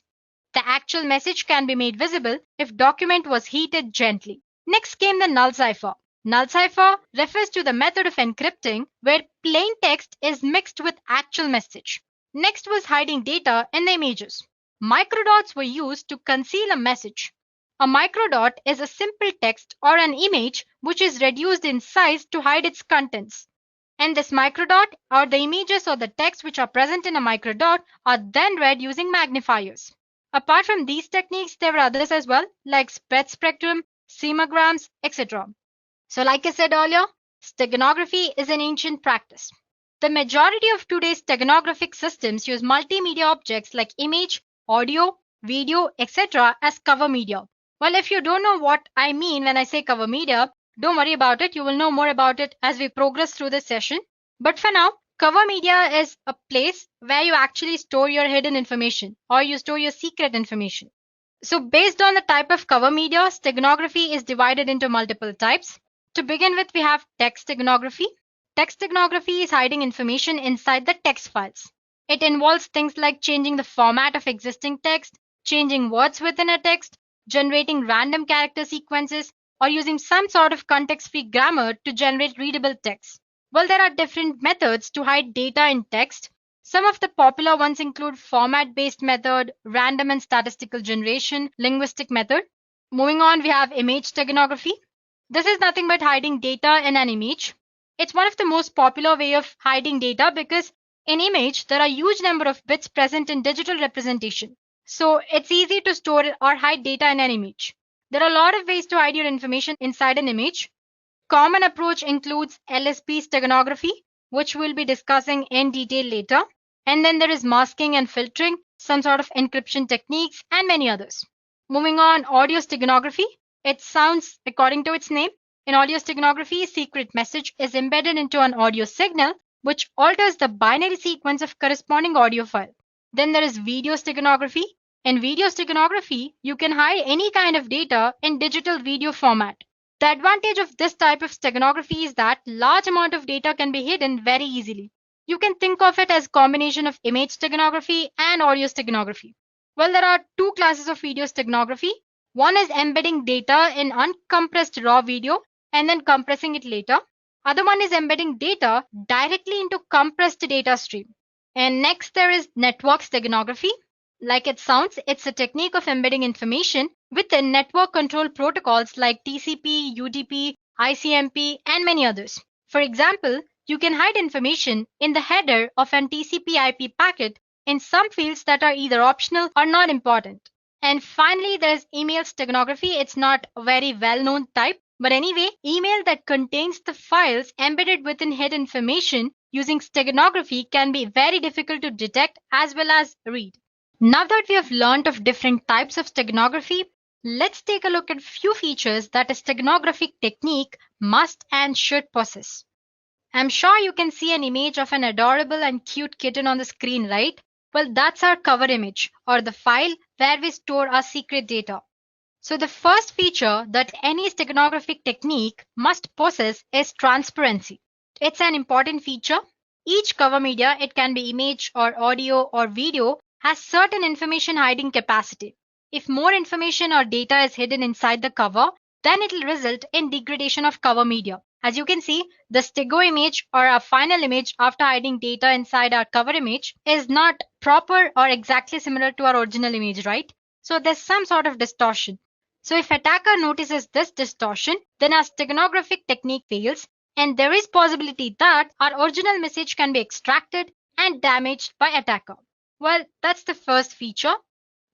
The actual message can be made visible if document was heated gently. Next came the null cipher. Null cipher refers to the method of encrypting where plain text is mixed with actual message. Next was hiding data in the images. Microdots were used to conceal a message. A microdot is a simple text or an image which is reduced in size to hide its contents. And this microdot or the images or the text which are present in a microdot are then read using magnifiers. Apart from these techniques, there were others as well, like spread spectrum, semograms, etc. So like I said earlier, steganography is an ancient practice. The majority of today's steganographic systems use multimedia objects like image, audio, video, etc. as cover media. Well, if you don't know what I mean when I say cover media, don't worry about it. You will know more about it as we progress through this session. But for now, cover media is a place where you actually store your hidden information or you store your secret information. So based on the type of cover media, steganography is divided into multiple types. To begin with, we have text steganography. Text steganography is hiding information inside the text files. It involves things like changing the format of existing text, changing words within a text, generating random character sequences, or using some sort of context-free grammar to generate readable text. Well, there are different methods to hide data in text. Some of the popular ones include format-based method, random and statistical generation, linguistic method. Moving on, we have image steganography. This is nothing but hiding data in an image. It's one of the most popular way of hiding data because in image, there are huge number of bits present in digital representation. So it's easy to store or hide data in an image. There are a lot of ways to hide your information inside an image. Common approach includes LSP steganography, which we'll be discussing in detail later. And then there is masking and filtering, some sort of encryption techniques, and many others. Moving on, audio steganography. It sounds according to its name. In audio steganography, secret message is embedded into an audio signal, which alters the binary sequence of corresponding audio file. Then there is video steganography. In video steganography, you can hide any kind of data in digital video format. The advantage of this type of steganography is that large amount of data can be hidden very easily. You can think of it as a combination of image steganography and audio steganography. Well, there are two classes of video steganography. One is embedding data in uncompressed raw video and then compressing it later. Other one is embedding data directly into compressed data stream. And next there is network steganography. Like it sounds, it's a technique of embedding information within network control protocols like TCP, UDP, ICMP, and many others. For example, you can hide information in the header of an TCP/IP packet in some fields that are either optional or not important. And finally, there's email steganography. It's not a very well-known type, but anyway, email that contains the files embedded within hidden information using steganography can be very difficult to detect as well as read. Now that we have learned of different types of steganography, let's take a look at few features that a steganographic technique must and should possess. I'm sure you can see an image of an adorable and cute kitten on the screen, right? Well, that's our cover image or the file where we store our secret data. So the first feature that any steganographic technique must possess is transparency. It's an important feature. Each cover media, it can be image or audio or video, has certain information hiding capacity. If more information or data is hidden inside the cover, then it will result in degradation of cover media. As you can see, the stego image or our final image after hiding data inside our cover image is not proper or exactly similar to our original image, right? So there's some sort of distortion. So if attacker notices this distortion, then our steganographic technique fails and there is possibility that our original message can be extracted and damaged by attacker. Well, that's the first feature.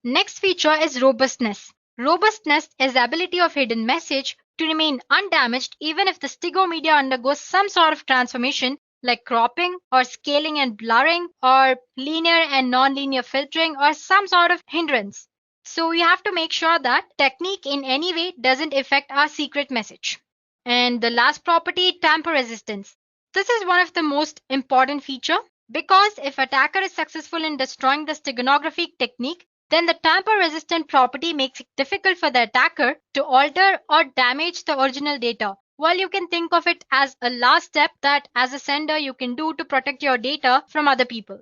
Next feature is robustness. Robustness is the ability of hidden message to remain undamaged even if the stego media undergoes some sort of transformation like cropping or scaling and blurring or linear and non-linear filtering or some sort of hindrance. So we have to make sure that technique in any way doesn't affect our secret message. And the last property, tamper resistance. This is one of the most important feature because if attacker is successful in destroying the steganographic technique, then the tamper resistant property makes it difficult for the attacker to alter or damage the original data. Well, you can think of it as a last step that as a sender you can do to protect your data from other people.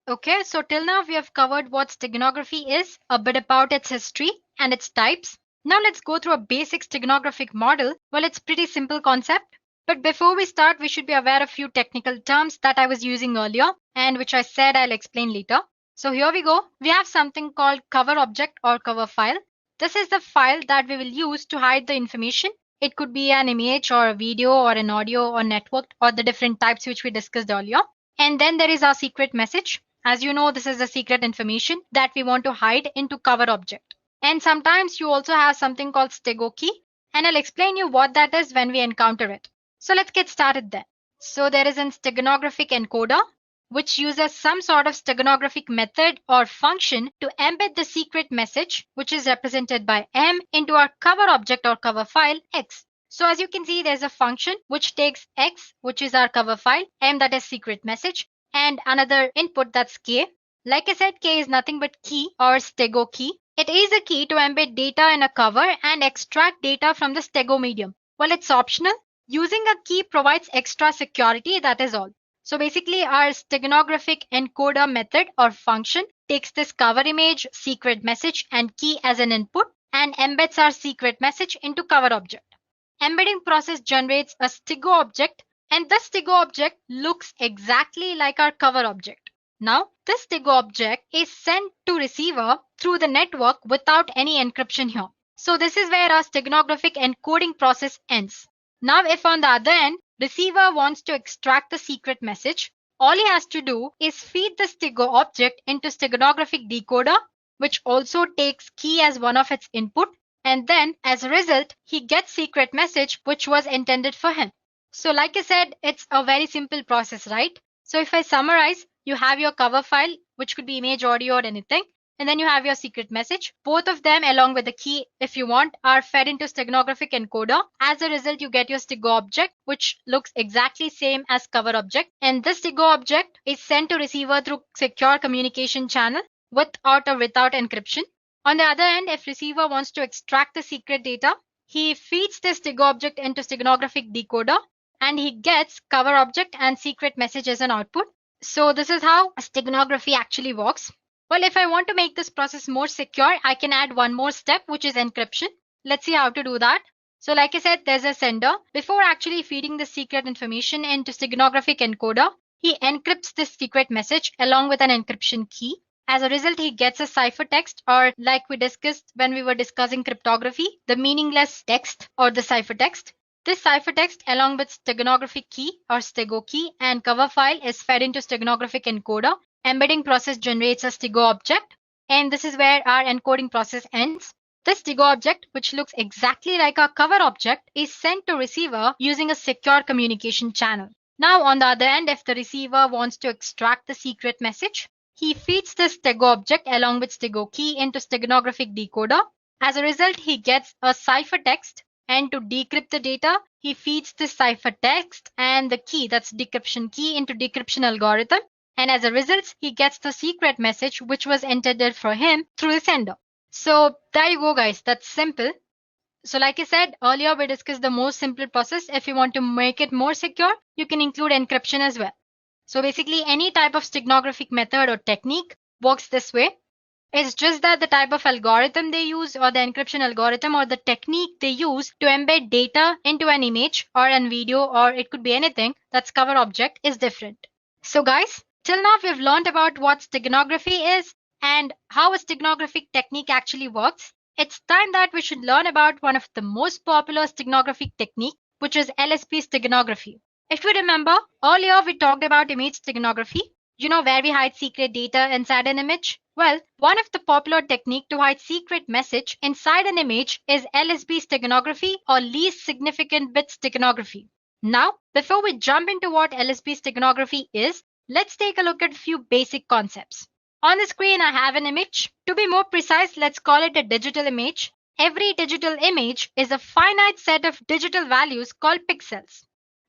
Okay, so till now we have covered what steganography is, a bit about its history and its types. Now let's go through a basic steganographic model. Well, it's pretty simple concept. But before we start, we should be aware of few technical terms that I was using earlier and which I said I'll explain later. So here we go. We have something called cover object or cover file. This is the file that we will use to hide the information. It could be an image or a video or an audio or network or the different types which we discussed earlier. And then there is our secret message. As you know, this is the secret information that we want to hide into cover object. And sometimes you also have something called stego key, and I'll explain you what that is when we encounter it. So let's get started then. So there is an steganographic encoder, which uses some sort of steganographic method or function to embed the secret message, which is represented by M, into our cover object or cover file X. So as you can see, there's a function which takes X, which is our cover file, M that is secret message, and another input that's K. Like I said, K is nothing but key or stego key. It is a key to embed data in a cover and extract data from the stego medium. Well, it's optional. Using a key provides extra security, that is all. So basically our steganographic encoder method or function takes this cover image, secret message and key as an input and embeds our secret message into cover object. Embedding process generates a stego object and the stego object looks exactly like our cover object. Now, this stego object is sent to receiver through the network without any encryption here. So this is where our steganographic encoding process ends. Now, if on the other end, receiver wants to extract the secret message, all he has to do is feed the stego object into steganographic decoder, which also takes key as one of its input, and then as a result, he gets secret message which was intended for him. So like I said, it's a very simple process, right? So if I summarize, you have your cover file, which could be image, audio, or anything. And then you have your secret message. Both of them, along with the key, if you want, are fed into steganographic encoder. As a result, you get your stego object, which looks exactly same as cover object. And this stego object is sent to receiver through secure communication channel with or without encryption. On the other end, if receiver wants to extract the secret data, he feeds this stego object into steganographic decoder and he gets cover object and secret message as an output. So this is how steganography actually works. Well, if I want to make this process more secure, I can add one more step, which is encryption. Let's see how to do that. So like I said, there's a sender. Before actually feeding the secret information into steganographic encoder, he encrypts this secret message along with an encryption key. As a result, he gets a ciphertext, or like we discussed when we were discussing cryptography, the meaningless text or the ciphertext. This ciphertext along with steganographic key or stego key and cover file is fed into steganographic encoder. Embedding process generates a stego object, and this is where our encoding process ends. This stego object, which looks exactly like our cover object, is sent to receiver using a secure communication channel. Now on the other end, if the receiver wants to extract the secret message, he feeds this stego object along with stego key into steganographic decoder. As a result, he gets a ciphertext, and to decrypt the data, he feeds this ciphertext and the key, that's decryption key, into decryption algorithm. And as a result, he gets the secret message which was intended for him through the sender. So there you go, guys. That's simple. So like I said earlier, we discussed the most simple process. If you want to make it more secure, you can include encryption as well. So basically, any type of steganographic method or technique works this way. It's just that the type of algorithm they use or the encryption algorithm or the technique they use to embed data into an image or a video, or it could be anything that's cover object, is different. So guys, till now we've learned about what steganography is and how a steganographic technique actually works. It's time that we should learn about one of the most popular steganographic technique, which is LSB steganography. If you remember, earlier we talked about image steganography, where we hide secret data inside an image. Well, one of the popular technique to hide secret message inside an image is LSB steganography or least significant bit steganography. Now, before we jump into what LSB steganography is, let's take a look at a few basic concepts. On the screen, I have an image. To be more precise, let's call it a digital image. Every digital image is a finite set of digital values called pixels.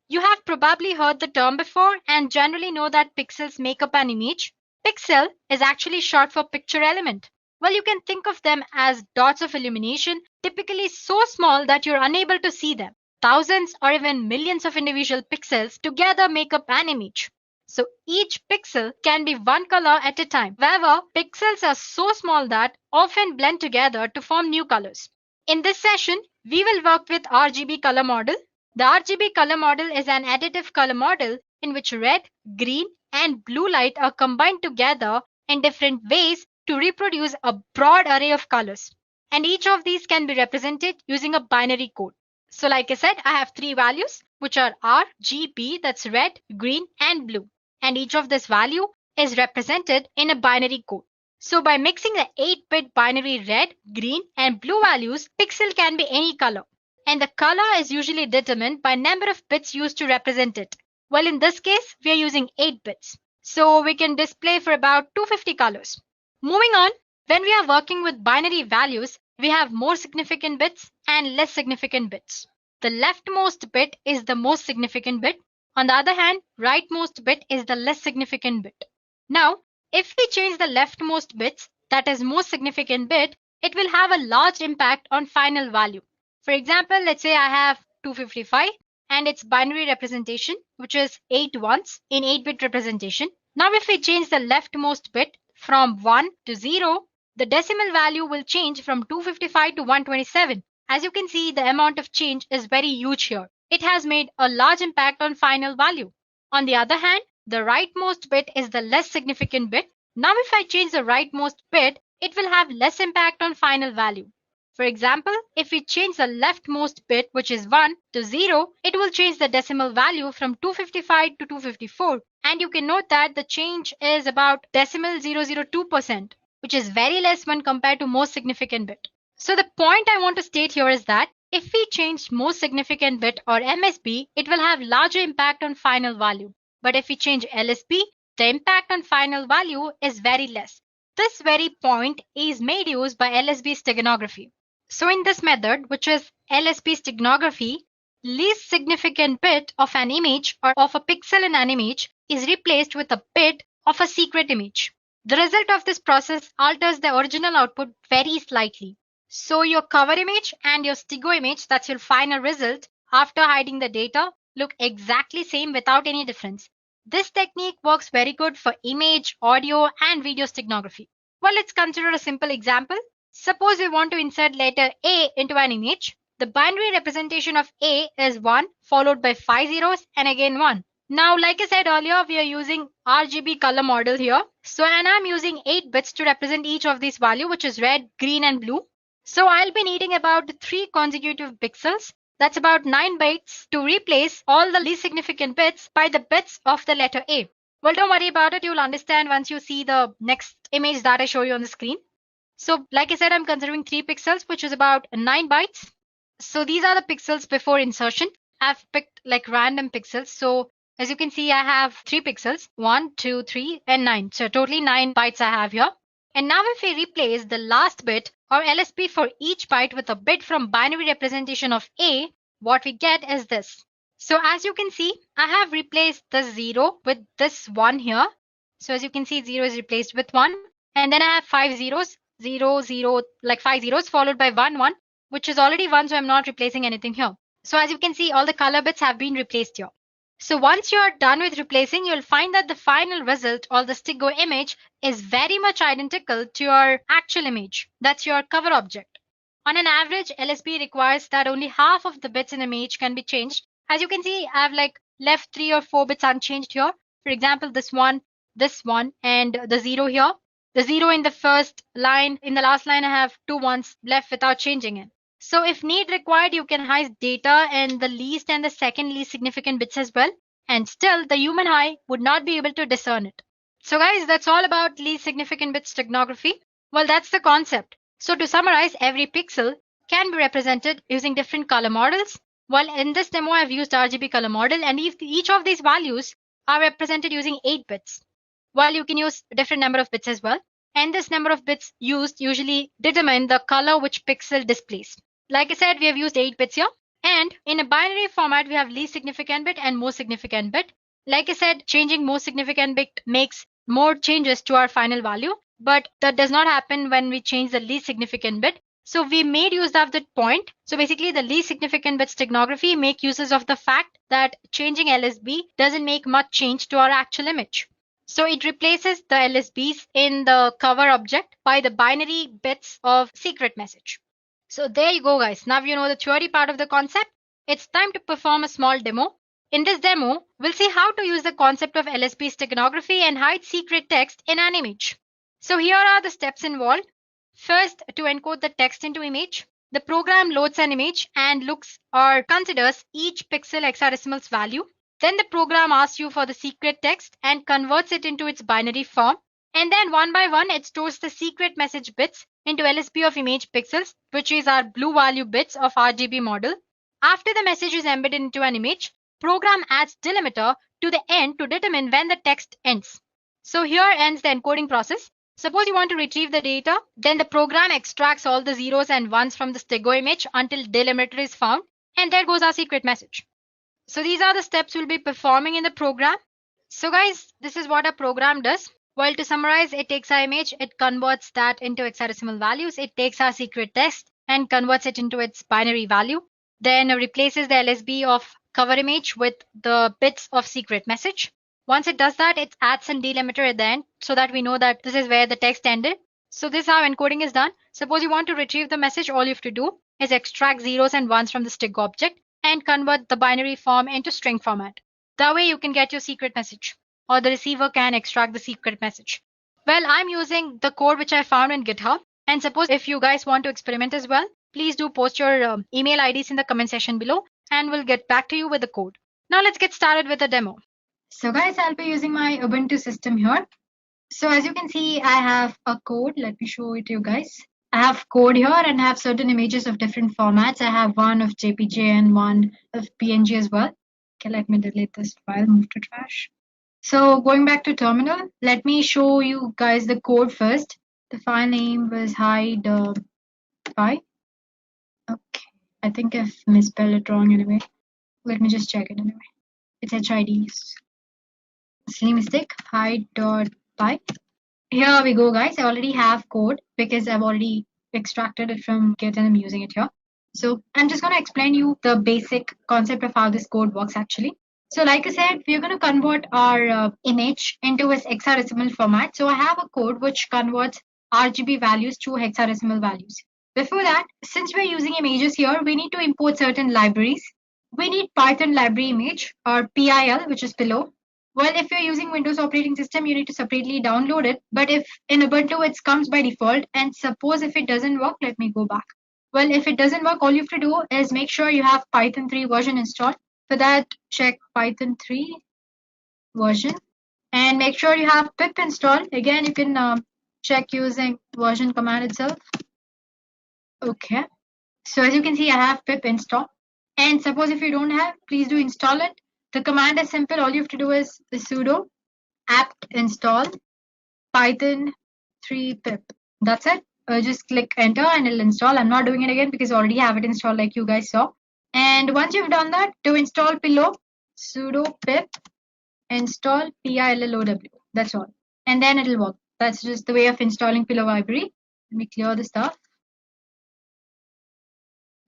You have probably heard the term before and generally know that pixels make up an image. Pixel is actually short for picture element. Well, you can think of them as dots of illumination, typically so small that you're unable to see them. Thousands or even millions of individual pixels together make up an image. So each pixel can be one color at a time. However, pixels are so small that often blend together to form new colors. In this session, we will work with RGB color model. The RGB color model is an additive color model in which red, green, and blue light are combined together in different ways to reproduce a broad array of colors. And each of these can be represented using a binary code. So like I said, I have three values which are R, G, B, that's red, green, and blue. And each of this value is represented in a binary code. So by mixing the 8-bit binary red, green, and blue values, pixel can be any color. And the color is usually determined by number of bits used to represent it. Well, in this case, we are using 8 bits. So we can display for about 250 colors. Moving on, when we are working with binary values, we have more significant bits and less significant bits. The leftmost bit is the most significant bit. On the other hand, rightmost bit is the less significant bit. Now, if we change the leftmost bits, that is most significant bit, it will have a large impact on final value. For example, let's say I have 255 and its binary representation, which is 8 ones in 8-bit representation. Now, if we change the leftmost bit from 1 to 0, the decimal value will change from 255 to 127. As you can see, the amount of change is very huge here. It has made a large impact on final value. On the other hand, the rightmost bit is the less significant bit. Now, if I change the rightmost bit, it will have less impact on final value. For example, if we change the leftmost bit, which is 1, to 0, it will change the decimal value from 255 to 254. And you can note that the change is about decimal 002%, which is very less when compared to most significant bit. So the point I want to state here is that if we change most significant bit or MSB, it will have larger impact on final value. But if we change LSB, the impact on final value is very less. This very point is made use by LSB steganography. So in this method, which is LSB steganography, least significant bit of an image or of a pixel in an image is replaced with a bit of a secret image. The result of this process alters the original output very slightly. So your cover image and your stego image, that's your final result, after hiding the data, look exactly same without any difference. This technique works very good for image, audio, and video steganography. Well, let's consider a simple example. Suppose we want to insert letter A into an image. The binary representation of A is 1 followed by 5 zeros and again 1. Now, like I said earlier, we are using RGB color model here. So, and I'm using 8 bits to represent each of these values, which is red, green, and blue. So I'll be needing about 3 consecutive pixels. That's about 9 bytes to replace all the least significant bits by the bits of the letter A. Well, don't worry about it. You'll understand once you see the next image that I show you on the screen. So like I said, I'm considering 3 pixels, which is about 9 bytes. So these are the pixels before insertion. I've picked like random pixels. So as you can see, I have 3 pixels, 1, 2, 3, and 9. So totally 9 bytes I have here. And now if we replace the last bit or LSB for each byte with a bit from binary representation of A, what we get is this. So as you can see, I have replaced the 0 with this 1 here. So as you can see, 0 is replaced with 1. And then I have 5 zeros, 0, 0, like 5 zeros followed by 1, 1, which is already 1, so I'm not replacing anything here. So as you can see, all the color bits have been replaced here. So once you are done with replacing, you'll find that the final result or the stego image is very much identical to your actual image. That's your cover object. On an average, LSB requires that only half of the bits in the image can be changed. As you can see, I've like left 3 or 4 bits unchanged here. For example, this one, and the 0 here. The 0 in the first line, in the last line, I have 2 ones left without changing it. So if need required, you can hide data in the least and the second least significant bits as well. And still, the human eye would not be able to discern it. So guys, that's all about least significant bit steganography. Well, that's the concept. So to summarize, every pixel can be represented using different color models. Well, in this demo, I've used RGB color model, and each of these values are represented using 8 bits. while you can use a different number of bits as well. And this number of bits used usually determine the color which pixel displays. Like I said, we have used 8 bits here. And in a binary format, we have least significant bit and most significant bit. Like I said, changing most significant bit makes more changes to our final value, but that does not happen when we change the least significant bit. So we made use of that point. So basically the least significant bit steganography make uses of the fact that changing LSB doesn't make much change to our actual image. So it replaces the LSBs in the cover object by the binary bits of secret message. So there you go, guys. Now you know the theory part of the concept. It's time to perform a small demo. In this demo, we'll see how to use the concept of LSB steganography and hide secret text in an image. So here are the steps involved. First, to encode the text into image, the program loads an image and looks or considers each pixel hexadecimal's value. Then the program asks you for the secret text and converts it into its binary form. And then one by one, it stores the secret message bits into LSB of image pixels, which is our blue value bits of RGB model. After the message is embedded into an image, program adds delimiter to the end to determine when the text ends. So here ends the encoding process. Suppose you want to retrieve the data, then the program extracts all the zeros and ones from the stego image until delimiter is found, and there goes our secret message. So these are the steps we'll be performing in the program. So guys, this is what a program does. Well, to summarize, it takes our image, it converts that into hexadecimal values, it takes our secret text and converts it into its binary value, then replaces the LSB of cover image with the bits of secret message. Once it does that, it adds some delimiter at the end so that we know that this is where the text ended. So this is how encoding is done. Suppose you want to retrieve the message, all you have to do is extract zeros and ones from the stego object and convert the binary form into string format. That way you can get your secret message, or the receiver can extract the secret message. Well, I'm using the code which I found in GitHub. And suppose if you guys want to experiment as well, please do post your email IDs in the comment section below and we'll get back to you with the code. Now let's get started with the demo. So guys, I'll be using my Ubuntu system here. So as you can see, I have a code. Let me show it to you guys. I have code here and I have certain images of different formats. I have one of JPG and one of PNG as well. Okay, let me delete this file, move to trash. So going back to terminal, let me show you guys the code first. The file name was hide py. Okay, I think I've misspelled it wrong anyway. Let me just check it anyway. It's HID. Silly mistake, hide.py. Here we go, guys. I already have code because I've already extracted it from Git and I'm using it here. So I'm just going to explain you the basic concept of how this code works actually. So like I said, we're going to convert our image into its hexadecimal format. So I have a code which converts RGB values to hexadecimal values. Before that, since we're using images here, we need to import certain libraries. We need Python library image or PIL, which is below. Well, if you're using Windows operating system, you need to separately download it. But if in Ubuntu, it comes by default. And suppose if it doesn't work, let me go back. Well, if it doesn't work, all you have to do is make sure you have Python 3 version installed. For that, check Python 3 version and make sure you have pip installed. Again, you can check using version command itself. Okay. So as you can see, I have pip installed. And suppose if you don't have, please do install it. The command is simple. All you have to do is the sudo apt install python 3 pip. That's it. Just click enter and it'll install. I'm not doing it again because I already have it installed like you guys saw. And once you've done that, to install pillow, sudo pip install pillow. That's all. And then it'll work. That's just the way of installing pillow library. Let me clear the stuff.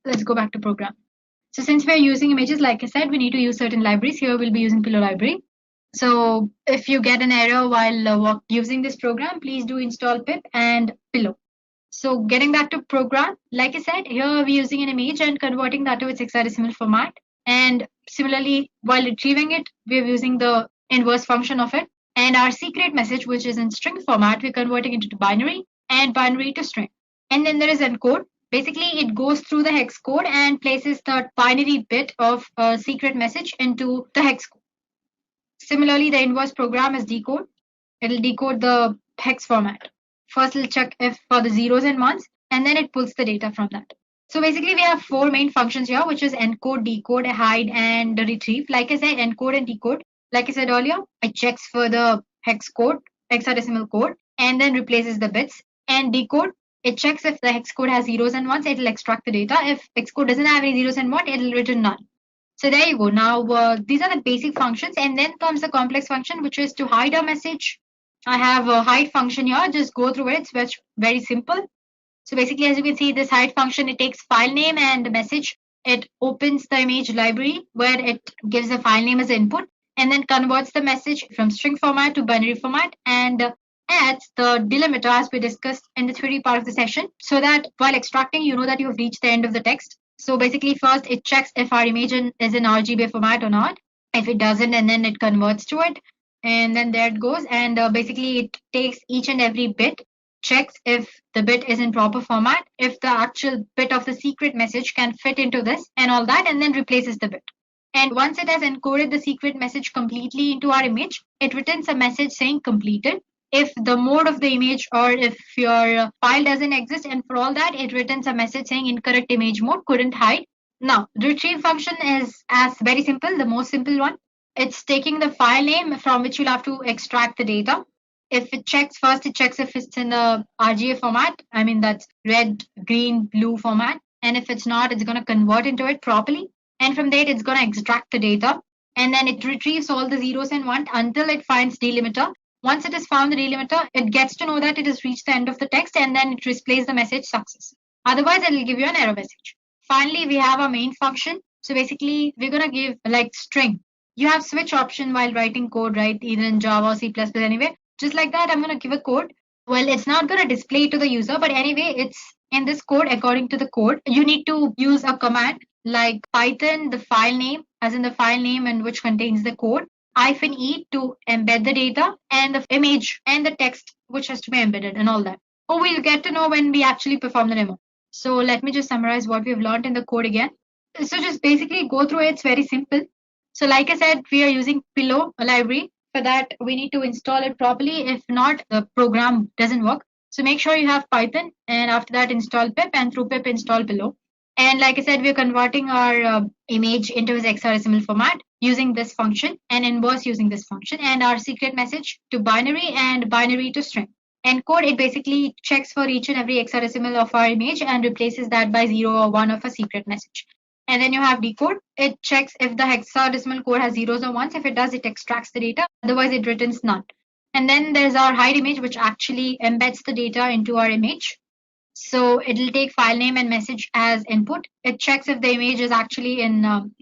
Let's go back to program. So since we're using images, like I said, we need to use certain libraries. Here we'll be using pillow library. So if you get an error while using this program, please do install pip and pillow. So getting back to program, like I said, here we're using an image and converting that to its hexadecimal format. And similarly, while retrieving it, we're using the inverse function of it. And our secret message, which is in string format, we're converting it to binary and binary to string. And then there is encode. Basically, it goes through the hex code and places the binary bit of a secret message into the hex code. Similarly, the inverse program is decode. It'll decode the hex format. First, it'll check if for the zeros and ones, and then it pulls the data from that. So basically, we have 4 main functions here, which is encode, decode, hide, and retrieve. Like I said, encode and decode. Like I said earlier, it checks for the hex code hexadecimal code and then replaces the bits. And decode, it checks if the hex code has zeros and ones, it'll extract the data. If hex code doesn't have any zeros and one, it'll return none. So there you go. Now these are the basic functions, and then comes the complex function, which is to hide a message. I have a hide function here. Just go through it. It's very simple. So basically, as you can see, this hide function, it takes file name and message. It opens the image library where it gives the file name as input and then converts the message from string format to binary format and adds the delimiter as we discussed in the theory part of the session, so that while extracting, you know that you've reached the end of the text. So basically, first it checks if our image is in RGB format or not. If it doesn't, and then it converts to it. And then there it goes. And basically, it takes each and every bit, checks if the bit is in proper format, if the actual bit of the secret message can fit into this and all that, and then replaces the bit. And once it has encoded the secret message completely into our image, it returns a message saying completed. If the mode of the image or if your file doesn't exist, and for all that, it returns a message saying incorrect image mode, couldn't hide. Now, the retrieve function is as very simple, the most simple one. It's taking the file name from which you'll have to extract the data. If it checks first, it checks if it's in the RGA format. I mean, that's red, green, blue format. And if it's not, it's going to convert into it properly. And from there, it's going to extract the data. And then it retrieves all the zeros and ones until it finds delimiter. Once it has found the delimiter, it gets to know that it has reached the end of the text, and then it displays the message success. Otherwise, it will give you an error message. Finally, we have our main function. So basically, we're going to give like string. You have switch option while writing code, right? Either in Java or C++ anyway. Just like that, I'm going to give a code. Well, it's not going to display to the user, but anyway, it's in this code. According to the code, you need to use a command like Python, the file name, as in the file name and which contains the code, -e to embed the data, and the image and the text which has to be embedded and all that. Oh, we'll get to know when we actually perform the demo. So let me just summarize what we've learned in the code again. So just basically go through it. It's very simple. So like I said, we are using Pillow, a library. For that, we need to install it properly. If not, the program doesn't work. So make sure you have Python, and after that, install pip, and through pip, install Pillow. And like I said, we're converting our image into its hexadecimal format using this function, and inverse using this function, and our secret message to binary and binary to string. Encode, it basically checks for each and every hexadecimal of our image and replaces that by 0 or 1 of a secret message. And then you have decode. It checks if the hexadecimal code has zeros or ones. If it does, it extracts the data. Otherwise, it returns none. And then there's our hide image, which actually embeds the data into our image. So it'll take file name and message as input. It checks if the image is actually in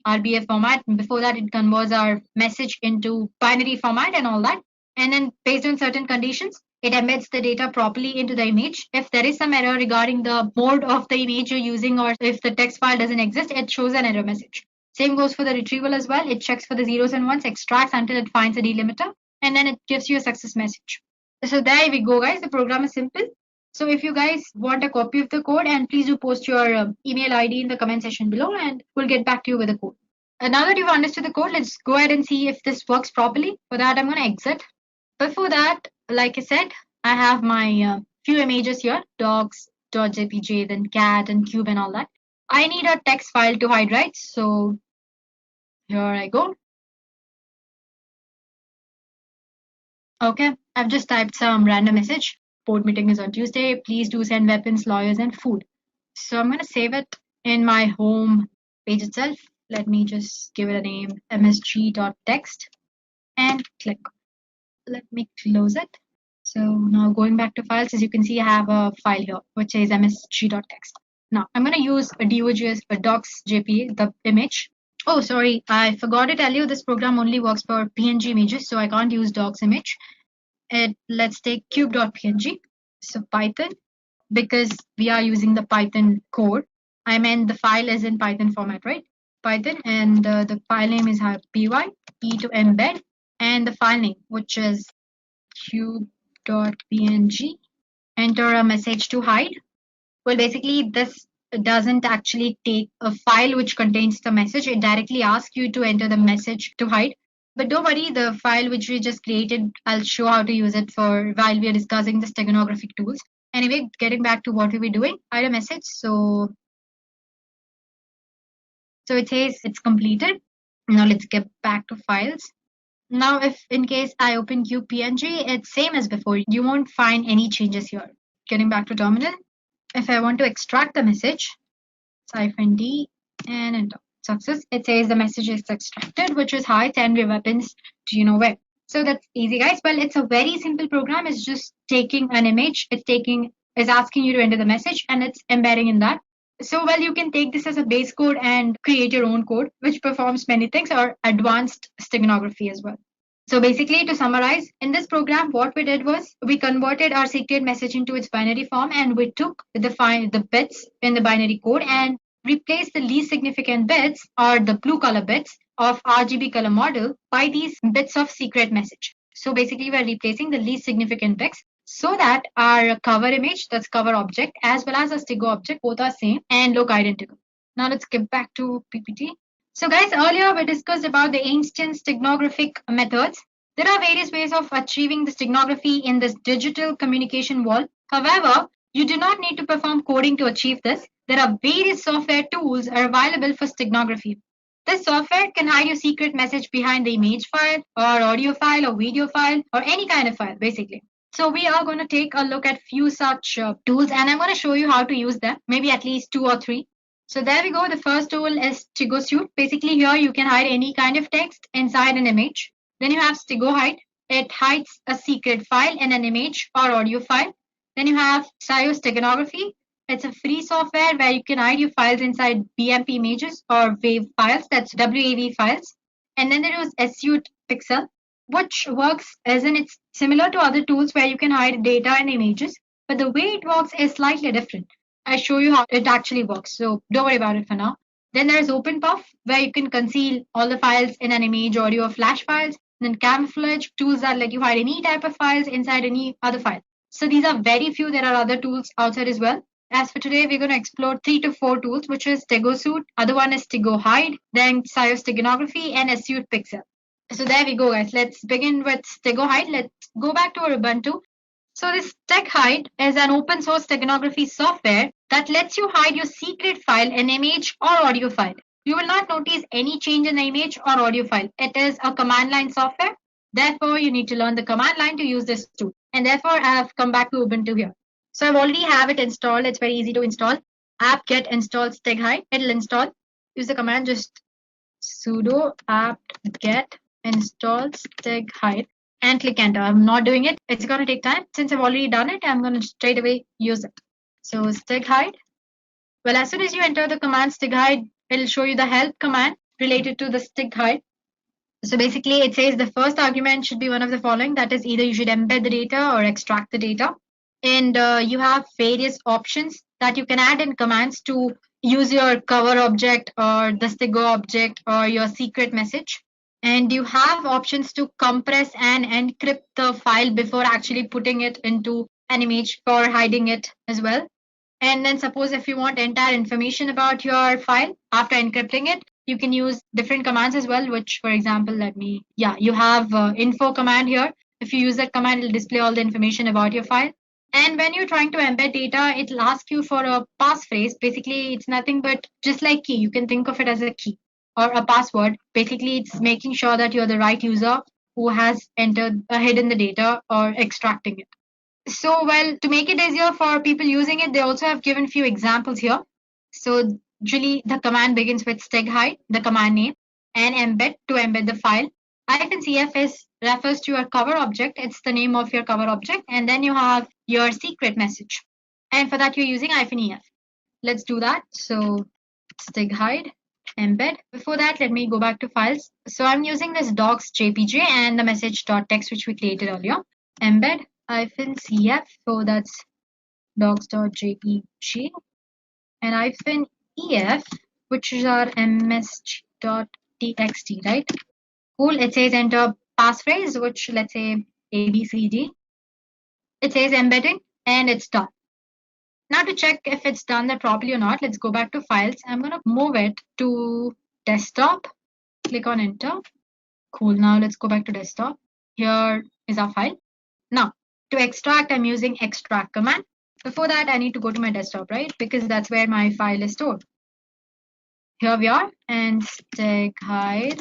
RBF format. And before that, it converts our message into binary format and all that. And then based on certain conditions, it embeds the data properly into the image. If there is some error regarding the mode of the image you're using, or if the text file doesn't exist, it shows an error message. Same goes for the retrieval as well. It checks for the zeros and ones, extracts until it finds a delimiter, and then it gives you a success message. So there we go, guys. The program is simple. So if you guys want a copy of the code, and please do post your email ID in the comment section below, and we'll get back to you with the code. Now that you've understood the code, let's go ahead and see if this works properly. For that, I'm going to exit. Before that, like I said, I have my few images here, dogs.jpg, then cat and cube and all that. I need a text file to hide, right? So here I go. Okay, I've just typed some random message. Board meeting is on Tuesday. Please do send weapons, lawyers, and food. So I'm going to save it in my home page itself. Let me just give it a name, msg.text, and click. Let me close it. So now going back to files, as you can see, I have a file here which says msg.text. Now I'm going to use a docs.jpg, the image. Oh, sorry, I forgot to tell you this program only works for PNG images, so I can't use docs image. Let's take cube.png. So Python, because we are using the Python code, I meant the file is in Python format, right? Python, and the file name is py, e to embed, and the file name, which is cube.png. Enter a message to hide. Well, basically, this doesn't actually take a file which contains the message. It directly asks you to enter the message to hide. But don't worry, the file which we just created, I'll show how to use it for while we are discussing the steganographic tools. Anyway, getting back to what we were doing, hide a message. So it says it's completed. Now let's get back to files. Now, if in case I open QPNG, it's same as before. You won't find any changes here. Getting back to terminal, if I want to extract the message, -D and enter. Success. It says the message is extracted, which is hi, 10 weapons. Do you know where? So that's easy, guys. Well, it's a very simple program. It's just taking an image. Is asking you to enter the message, and it's embedding in that. So, well, you can take this as a base code and create your own code, which performs many things, or advanced steganography as well. So basically, to summarize, in this program, what we did was we converted our secret message into its binary form, and we took the bits in the binary code and replaced the least significant bits, or the blue color bits, of RGB color model by these bits of secret message. So basically, we're replacing the least significant bits so that our cover image, that's cover object, as well as our Stigo object, both are same and look identical. Now let's get back to PPT. So guys, earlier we discussed about the ancient steganographic methods. There are various ways of achieving the steganography in this digital communication world. However, you do not need to perform coding to achieve this. There are various software tools are available for steganography. This software can hide your secret message behind the image file or audio file or video file or any kind of file, basically. So we are going to take a look at few such tools, and I'm going to show you how to use them, maybe at least 2 or 3. So there we go. The first tool is Stigo Suite. Basically here you can hide any kind of text inside an image. Then you have Stigo Hide. It hides a secret file in an image or audio file. Then you have Steganography. It's a free software where you can hide your files inside BMP images or WAV files, that's WAV files. And then there is Suite Pixel, which works as in it's similar to other tools where you can hide data and images, but the way it works is slightly different. I show you how it actually works, so don't worry about it for now. Then there's OpenPuff, where you can conceal all the files in an image, audio, or flash files. Then Camouflage, tools that let you hide any type of files inside any other file. So these are very few. There are other tools outside as well. As for today, we're going to explore 3 to 4 tools, which is Stigo Suite, other one is Stigo Hide, then Steganography, and Suite Pixel. So there we go, guys. Let's begin with Stigo Hide. Let's go back to our Ubuntu. So this Tech Hide is an open source steganography software that lets you hide your secret file, an image or audio file. You will not notice any change in the image or audio file. It is a command line software. Therefore, you need to learn the command line to use this tool. And therefore, I have come back to Ubuntu here. So I've already have it installed. It's very easy to install. Apt-get install Stigo Hide. It'll install. Use the command just sudo apt-get install Stigo Hide and click enter. I'm not doing it. It's going to take time. Since I've already done it, I'm going to straight away use it. So Stigo Hide. Well, as soon as you enter the command Stigo Hide, it'll show you the help command related to the Stigo Hide. So basically, it says the first argument should be one of the following. That is, either you should embed the data or extract the data. And you have various options that you can add in commands to use your cover object or the Stigo object or your secret message. And you have options to compress and encrypt the file before actually putting it into an image for hiding it as well. And then suppose if you want entire information about your file after encrypting it, you can use different commands as well, which, for example, you have info command here. If you use that command, it'll display all the information about your file. And when you're trying to embed data, it'll ask you for a passphrase. Basically, it's nothing but just like key. You can think of it as a key or a password. Basically, it's making sure that you're the right user who has hidden the data or extracting it. So, well, to make it easier for people using it, they also have given few examples here. So, usually the command begins with Stigo Hide, the command name, and embed to embed the file. -cf refers to your cover object. It's the name of your cover object. And then you have your secret message. And for that, you're using -ef. Let's do that. So Stigo Hide, embed. Before that, let me go back to files. So I'm using this docs JPG and the message.txt, which we created earlier. Embed -cf. So that's docs.jpg and -ef, which is our msg.txt, right? Cool. It says enter passphrase, which let's say ABCD. It says embedding and it's done. Now to check if it's done that properly or not, let's go back to files. I'm going to move it to desktop. Click on enter. Cool. Now let's go back to desktop. Here is our file. Now to extract, I'm using extract command. Before that, I need to go to my desktop, right? Because that's where my file is stored. Here we are, and Stigo Hide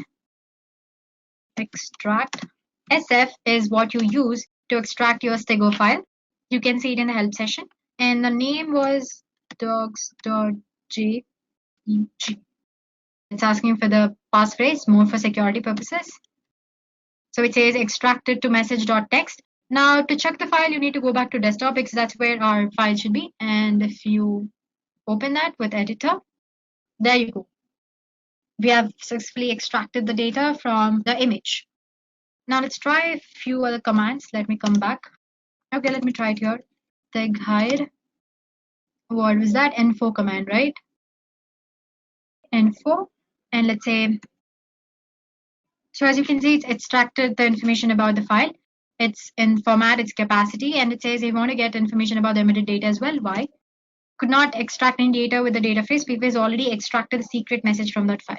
extract. SF is what you use to extract your stego file. You can see it in the help session. And the name was docs.jpg. It's asking for the passphrase, more for security purposes. So it says extracted to message.txt. Now to check the file, you need to go back to desktop because that's where our file should be. And if you open that with editor, there you go. We have successfully extracted the data from the image. Now let's try a few other commands. Let me come back. Okay, let me try it here. Tag hide. What was that? Info command, right? Info. And let's say, so as you can see, it's extracted the information about the file. It's in format, its capacity, and it says you want to get information about the emitted data as well. Why? Could not extract any data with the data phrase because already extracted the secret message from that file.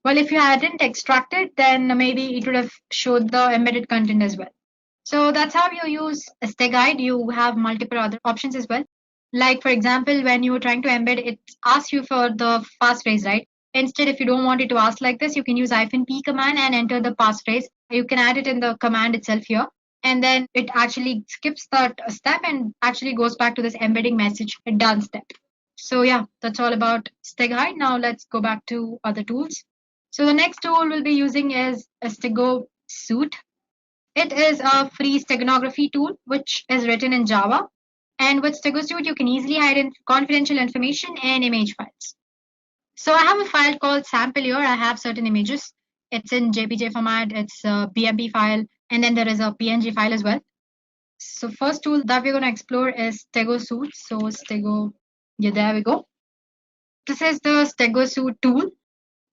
Well, if you hadn't extracted, then maybe it would have showed the embedded content as well. So that's how you use a steg guide. You have multiple other options as well. Like for example, when you're trying to embed, it asks you for the passphrase, right? Instead, if you don't want it to ask like this, you can use -p command and enter the passphrase. You can add it in the command itself here. And then it actually skips that step and actually goes back to this embedding message done step. So yeah, that's all about steg hide. Now let's go back to other tools. So the next tool we'll be using is a stego suite. It is a free steganography tool which is written in Java. And with stego suite, you can easily hide in confidential information and image files. So I have a file called sample here. I have certain images. It's in JPG format. It's a BMP file. And then there is a PNG file as well. So first tool that we're going to explore is stego suite. So stego, yeah, there we go. This is the stego suite tool.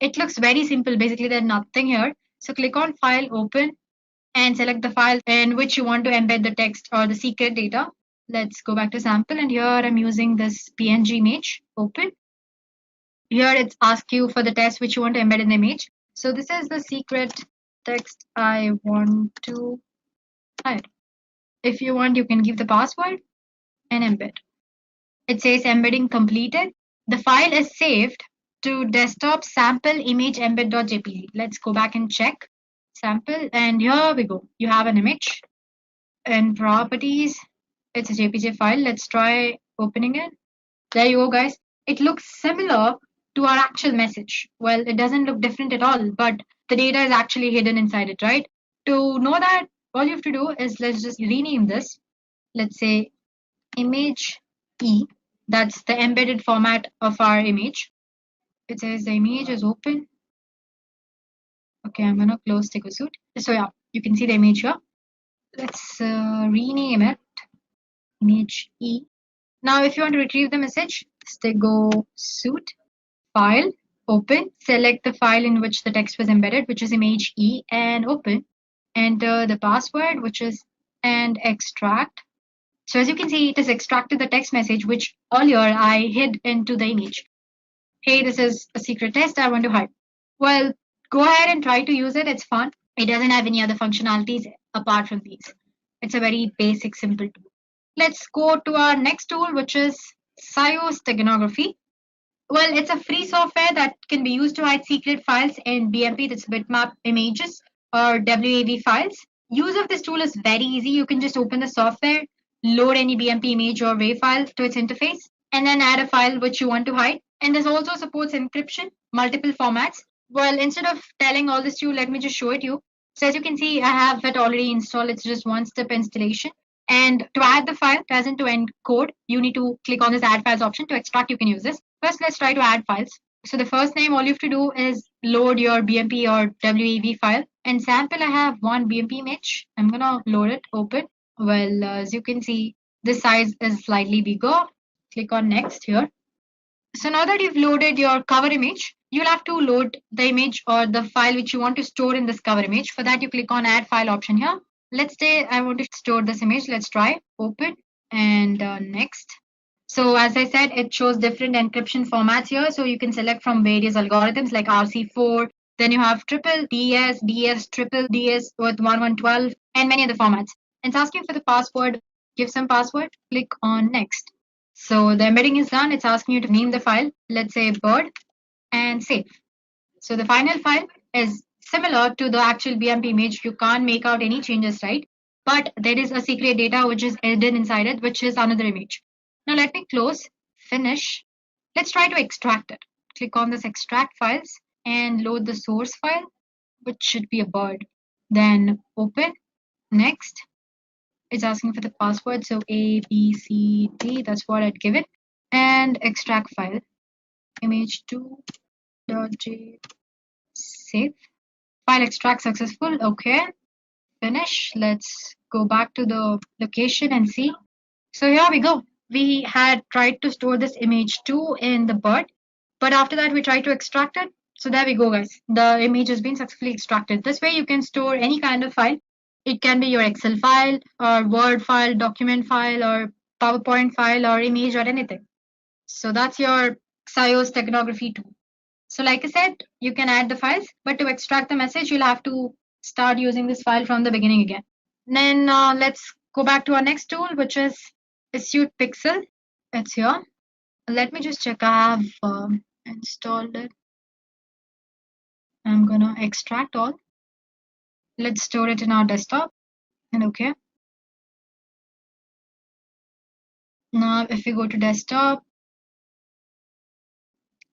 It looks very simple. Basically, there's nothing here. So click on File, Open, and select the file in which you want to embed the text or the secret data. Let's go back to sample, and here I'm using this PNG image. Open. Here it's ask you for the text which you want to embed in the image. So this is the secret text I want to hide. If you want, you can give the password and embed. It says embedding completed. The file is saved to desktop sample image embed.jpg. Let's go back and check sample, and here we go. You have an image and properties. It's a JPG file. Let's try opening it. There you go, guys. It looks similar to our actual message. Well, it doesn't look different at all, but the data is actually hidden inside it, right? To know that, all you have to do is let's just rename this. Let's say image E. That's the embedded format of our image. It says the image is open. Okay, I'm gonna close stego suite. So yeah, you can see the image here. Let's rename it image E. Now, if you want to retrieve the message, stego suite, file, open, select the file in which the text was embedded, which is image E, and open. Enter the password, which is and extract. So as you can see, it has extracted the text message, which earlier I hid into the image. Hey, this is a secret test I want to hide. Well, go ahead and try to use it. It's fun. It doesn't have any other functionalities apart from these. It's a very basic, simple tool. Let's go to our next tool, which is steganography. Well, it's a free software that can be used to hide secret files in BMP, that's bitmap images, or WAV files. Use of this tool is very easy. You can just open the software, load any BMP image or WAV file to its interface, and then add a file which you want to hide. And this also supports encryption, multiple formats. Well, instead of telling all this to you, let me just show it to you. So as you can see, I have it already installed. It's just one-step installation. And to add the file, as in to encode, you need to click on this add files option. To extract, you can use this. First, let's try to add files. So the first name, all you have to do is load your BMP or WAV file. And sample, I have one BMP image. I'm gonna load it, open. Well, as you can see, this size is slightly bigger. Click on next here. So now that you've loaded your cover image, you'll have to load the image or the file which you want to store in this cover image. For that, you click on add file option here. Let's say I want to store this image. Let's try open and next. So as I said, it shows different encryption formats here. So you can select from various algorithms like RC4. Then you have triple DS, DS, triple DS with 1112 and many other formats. And it's asking for the password. Give some password. Click on next. So the embedding is done. It's asking you to name the file. Let's say bird and save. So the final file is similar to the actual BMP image. You can't make out any changes, right? But there is a secret data which is hidden inside it, which is another image. Now let me close, finish. Let's try to extract it. Click on this extract files and load the source file, which should be a bird. Then open, next. It's asking for the password, so A, B, C, D, that's what I'd give it. And extract file, image2.j, save. File extract successful, okay. Finish. Let's go back to the location and see. So here we go. We had tried to store this image2 in the bird, but after that we tried to extract it. So there we go, guys. The image has been successfully extracted. This way you can store any kind of file. It can be your Excel file or Word file, document file or PowerPoint file or image or anything. So that's your Xios steganography tool. So like I said, you can add the files, but to extract the message, you'll have to start using this file from the beginning again. Then let's go back to our next tool, which is Issued Pixel. It's here. Let me just check. I have installed it. I'm gonna extract all. Let's store it in our desktop. And okay. Now, if we go to desktop,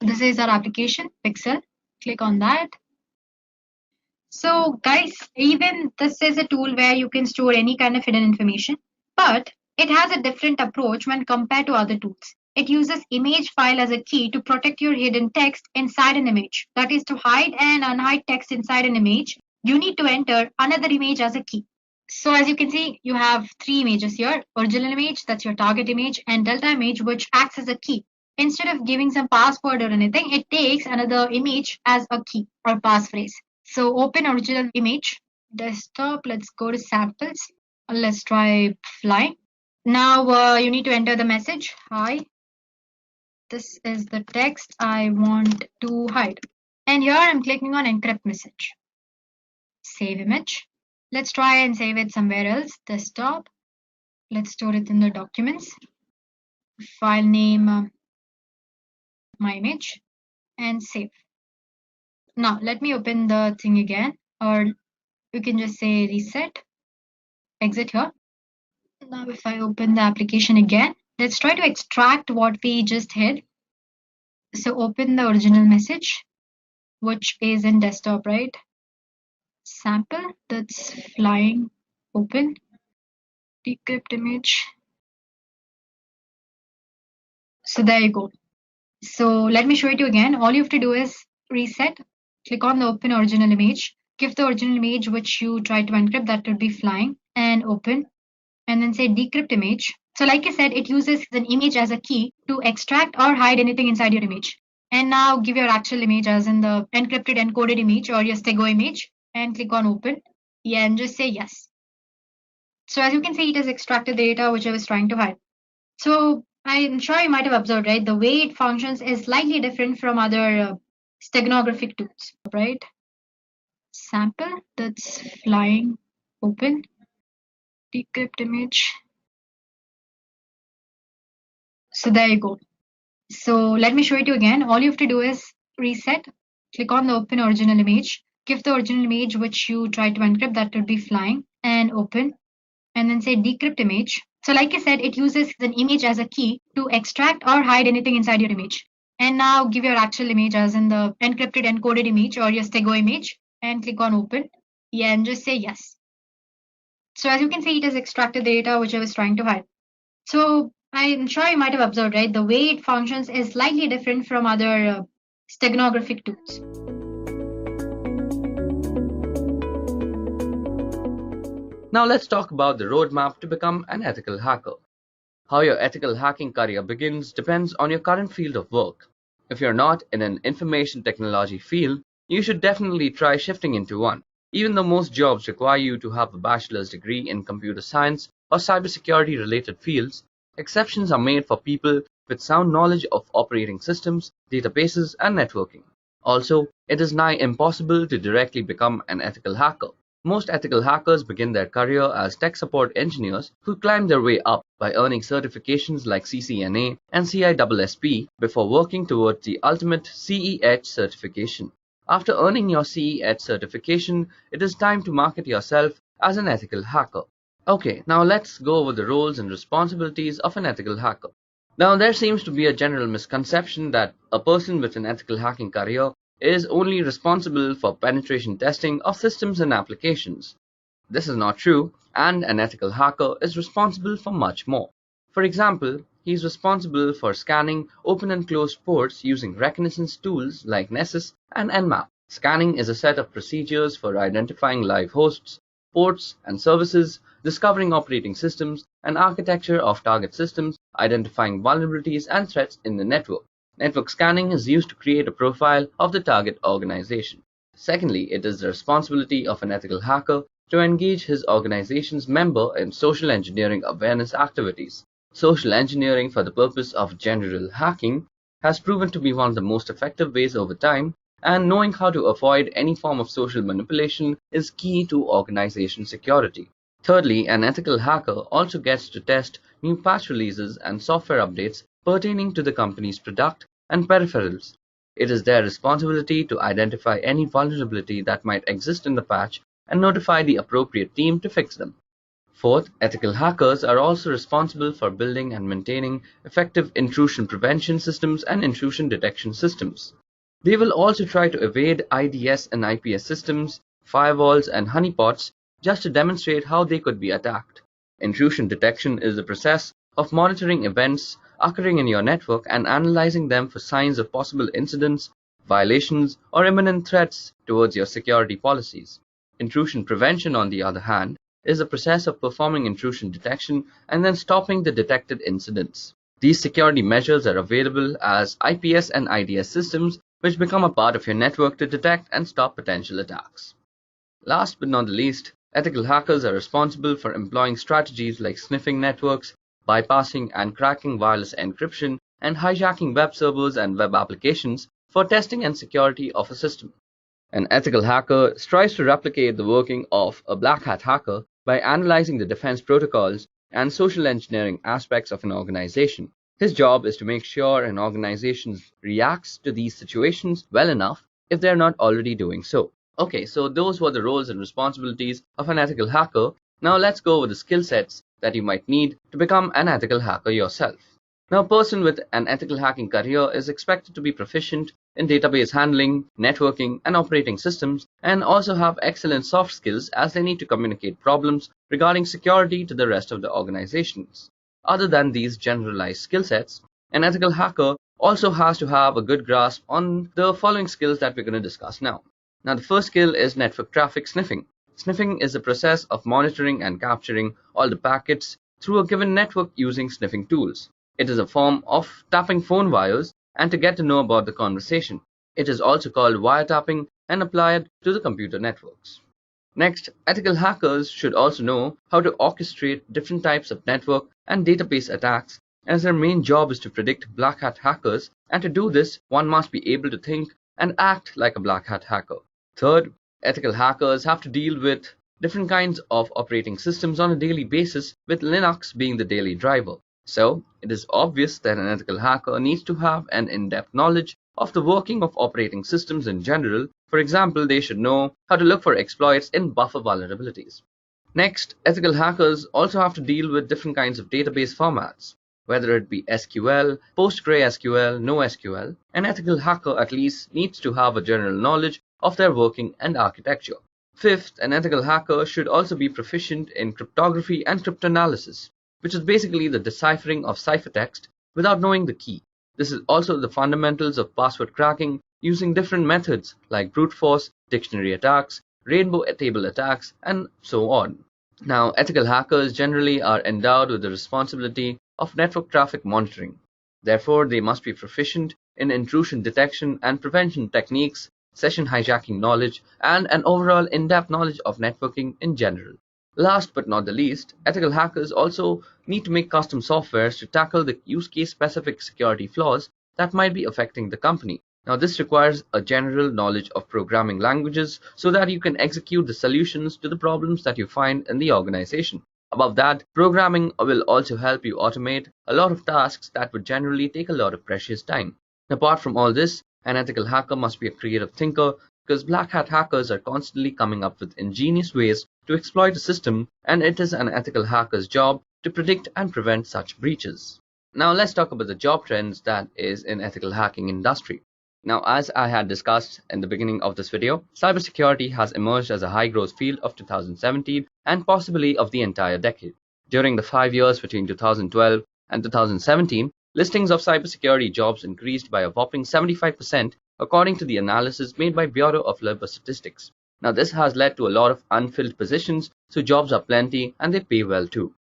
this is our application, Pixel. Click on that. So guys, even this is a tool where you can store any kind of hidden information, but it has a different approach when compared to other tools. It uses image file as a key to protect your hidden text inside an image. That is, to hide and unhide text inside an image, you need to enter another image as a key. So as you can see, you have three images here: original image, that's your target image, and delta image, which acts as a key. Instead of giving some password or anything, it takes another image as a key or passphrase. So open original image, desktop, let's go to samples. Let's try fly. Now you need to enter the message, hi. This is the text I want to hide. And here I'm clicking on encrypt message. Save image. Let's try and save it somewhere else, desktop. Let's store it in the documents. File name, my image, and save. Now let me open the thing again, or you can just say reset, exit here. Now if I open the application again, let's try to extract what we just hid. So open the original message, which is in desktop, right? Sample, that's flying, open, decrypt image. So there you go. So let me show it to you again. All you have to do is reset, click on the open original image, give the original image which you try to encrypt, that would be flying, and open, and then say decrypt image. So like I said, it uses an image as a key to extract or hide anything inside your image. And now give your actual image as in the encrypted encoded image or your stego image, and click on open. Yeah, and just say yes. So as you can see, it has extracted the data which I was trying to hide. So I'm sure you might have observed, right? The way it functions is slightly different from other steganographic tools, right? Sample, that's flying, open, decrypt image. So there you go. So let me show it to you again. All you have to do is reset, click on the open original image, give the original image which you try to encrypt, that would be flying, and open, and then say decrypt image. So like I said, it uses an image as a key to extract or hide anything inside your image. And now give your actual image as in the encrypted encoded image or your stego image, and click on open. Yeah, and just say yes. So as you can see, it has extracted the data which I was trying to hide. So I'm sure you might have observed, right? The way it functions is slightly different from other steganographic tools. Now let's talk about the roadmap to become an ethical hacker. How your ethical hacking career begins depends on your current field of work. If you're not in an information technology field, you should definitely try shifting into one. Even though most jobs require you to have a bachelor's degree in computer science or cybersecurity related fields, exceptions are made for people with sound knowledge of operating systems, databases, and networking. Also, it is nigh impossible to directly become an ethical hacker. Most ethical hackers begin their career as tech support engineers who climb their way up by earning certifications like CCNA and CISSP before working towards the ultimate CEH certification. After earning your CE certification, it is time to market yourself as an ethical hacker. Okay, now let's go over the roles and responsibilities of an ethical hacker. Now, there seems to be a general misconception that a person with an ethical hacking career is only responsible for penetration testing of systems and applications. This is not true, and an ethical hacker is responsible for much more. For example, he is responsible for scanning open and closed ports using reconnaissance tools like Nessus and Nmap. Scanning is a set of procedures for identifying live hosts, ports and services, discovering operating systems and architecture of target systems, identifying vulnerabilities and threats in the network. Network scanning is used to create a profile of the target organization. Secondly, it is the responsibility of an ethical hacker to engage his organization's member in social engineering awareness activities. Social engineering for the purpose of general hacking has proven to be one of the most effective ways over time, and knowing how to avoid any form of social manipulation is key to organization security. Thirdly, an ethical hacker also gets to test new patch releases and software updates pertaining to the company's product and peripherals. It is their responsibility to identify any vulnerability that might exist in the patch and notify the appropriate team to fix them. Fourth, ethical hackers are also responsible for building and maintaining effective intrusion prevention systems and intrusion detection systems. They will also try to evade IDS and IPS systems, firewalls, and honeypots just to demonstrate how they could be attacked. Intrusion detection is the process of monitoring events occurring in your network and analyzing them for signs of possible incidents, violations, or imminent threats towards your security policies. Intrusion prevention, on the other hand, is the process of performing intrusion detection and then stopping the detected incidents. These security measures are available as IPS and IDS systems, which become a part of your network to detect and stop potential attacks. Last but not the least, ethical hackers are responsible for employing strategies like sniffing networks, bypassing and cracking wireless encryption, and hijacking web servers and web applications for testing and security of a system. An ethical hacker strives to replicate the working of a black hat hacker by analyzing the defense protocols and social engineering aspects of an organization. His job is to make sure an organization reacts to these situations well enough if they're not already doing so. Okay, so those were the roles and responsibilities of an ethical hacker. Now let's go over the skill sets that you might need to become an ethical hacker yourself. Now, a person with an ethical hacking career is expected to be proficient in database handling, networking, and operating systems, and also have excellent soft skills as they need to communicate problems regarding security to the rest of the organizations. Other than these generalized skill sets, an ethical hacker also has to have a good grasp on the following skills that we're going to discuss now. Now, the first skill is network traffic sniffing. Sniffing is the process of monitoring and capturing all the packets through a given network using sniffing tools. It is a form of tapping phone wires and to get to know about the conversation. It is also called wiretapping and applied to the computer networks. Next, ethical hackers should also know how to orchestrate different types of network and database attacks, as their main job is to predict black hat hackers, and to do this, one must be able to think and act like a black hat hacker. Third, ethical hackers have to deal with different kinds of operating systems on a daily basis, with Linux being the daily driver. So, it is obvious that an ethical hacker needs to have an in-depth knowledge of the working of operating systems in general. For example, they should know how to look for exploits in buffer vulnerabilities. Next, ethical hackers also have to deal with different kinds of database formats, whether it be SQL, PostgreSQL, NoSQL. An ethical hacker at least needs to have a general knowledge of their working and architecture. Fifth, an ethical hacker should also be proficient in cryptography and cryptanalysis, which is basically the deciphering of ciphertext without knowing the key. This is also the fundamentals of password cracking using different methods like brute force, dictionary attacks, rainbow table attacks, and so on. Now, ethical hackers generally are endowed with the responsibility of network traffic monitoring. Therefore, they must be proficient in intrusion detection and prevention techniques, session hijacking knowledge, and an overall in-depth knowledge of networking in general. Last but not the least, ethical hackers also need to make custom softwares to tackle the use case specific security flaws that might be affecting the company. Now, this requires a general knowledge of programming languages so that you can execute the solutions to the problems that you find in the organization. Above that, programming will also help you automate a lot of tasks that would generally take a lot of precious time. Apart from all this, an ethical hacker must be a creative thinker because black hat hackers are constantly coming up with ingenious ways to exploit the system, and it is an ethical hacker's job to predict and prevent such breaches. Now let's talk about the job trends that is in ethical hacking industry. Now, as I had discussed in the beginning of this video, cybersecurity has emerged as a high growth field of 2017 and possibly of the entire decade. During the 5 years between 2012 and 2017, listings of cybersecurity jobs increased by a whopping 75% according to the analysis made by Bureau of Labor Statistics. Now, this has led to a lot of unfilled positions, so jobs are plenty and they pay well too.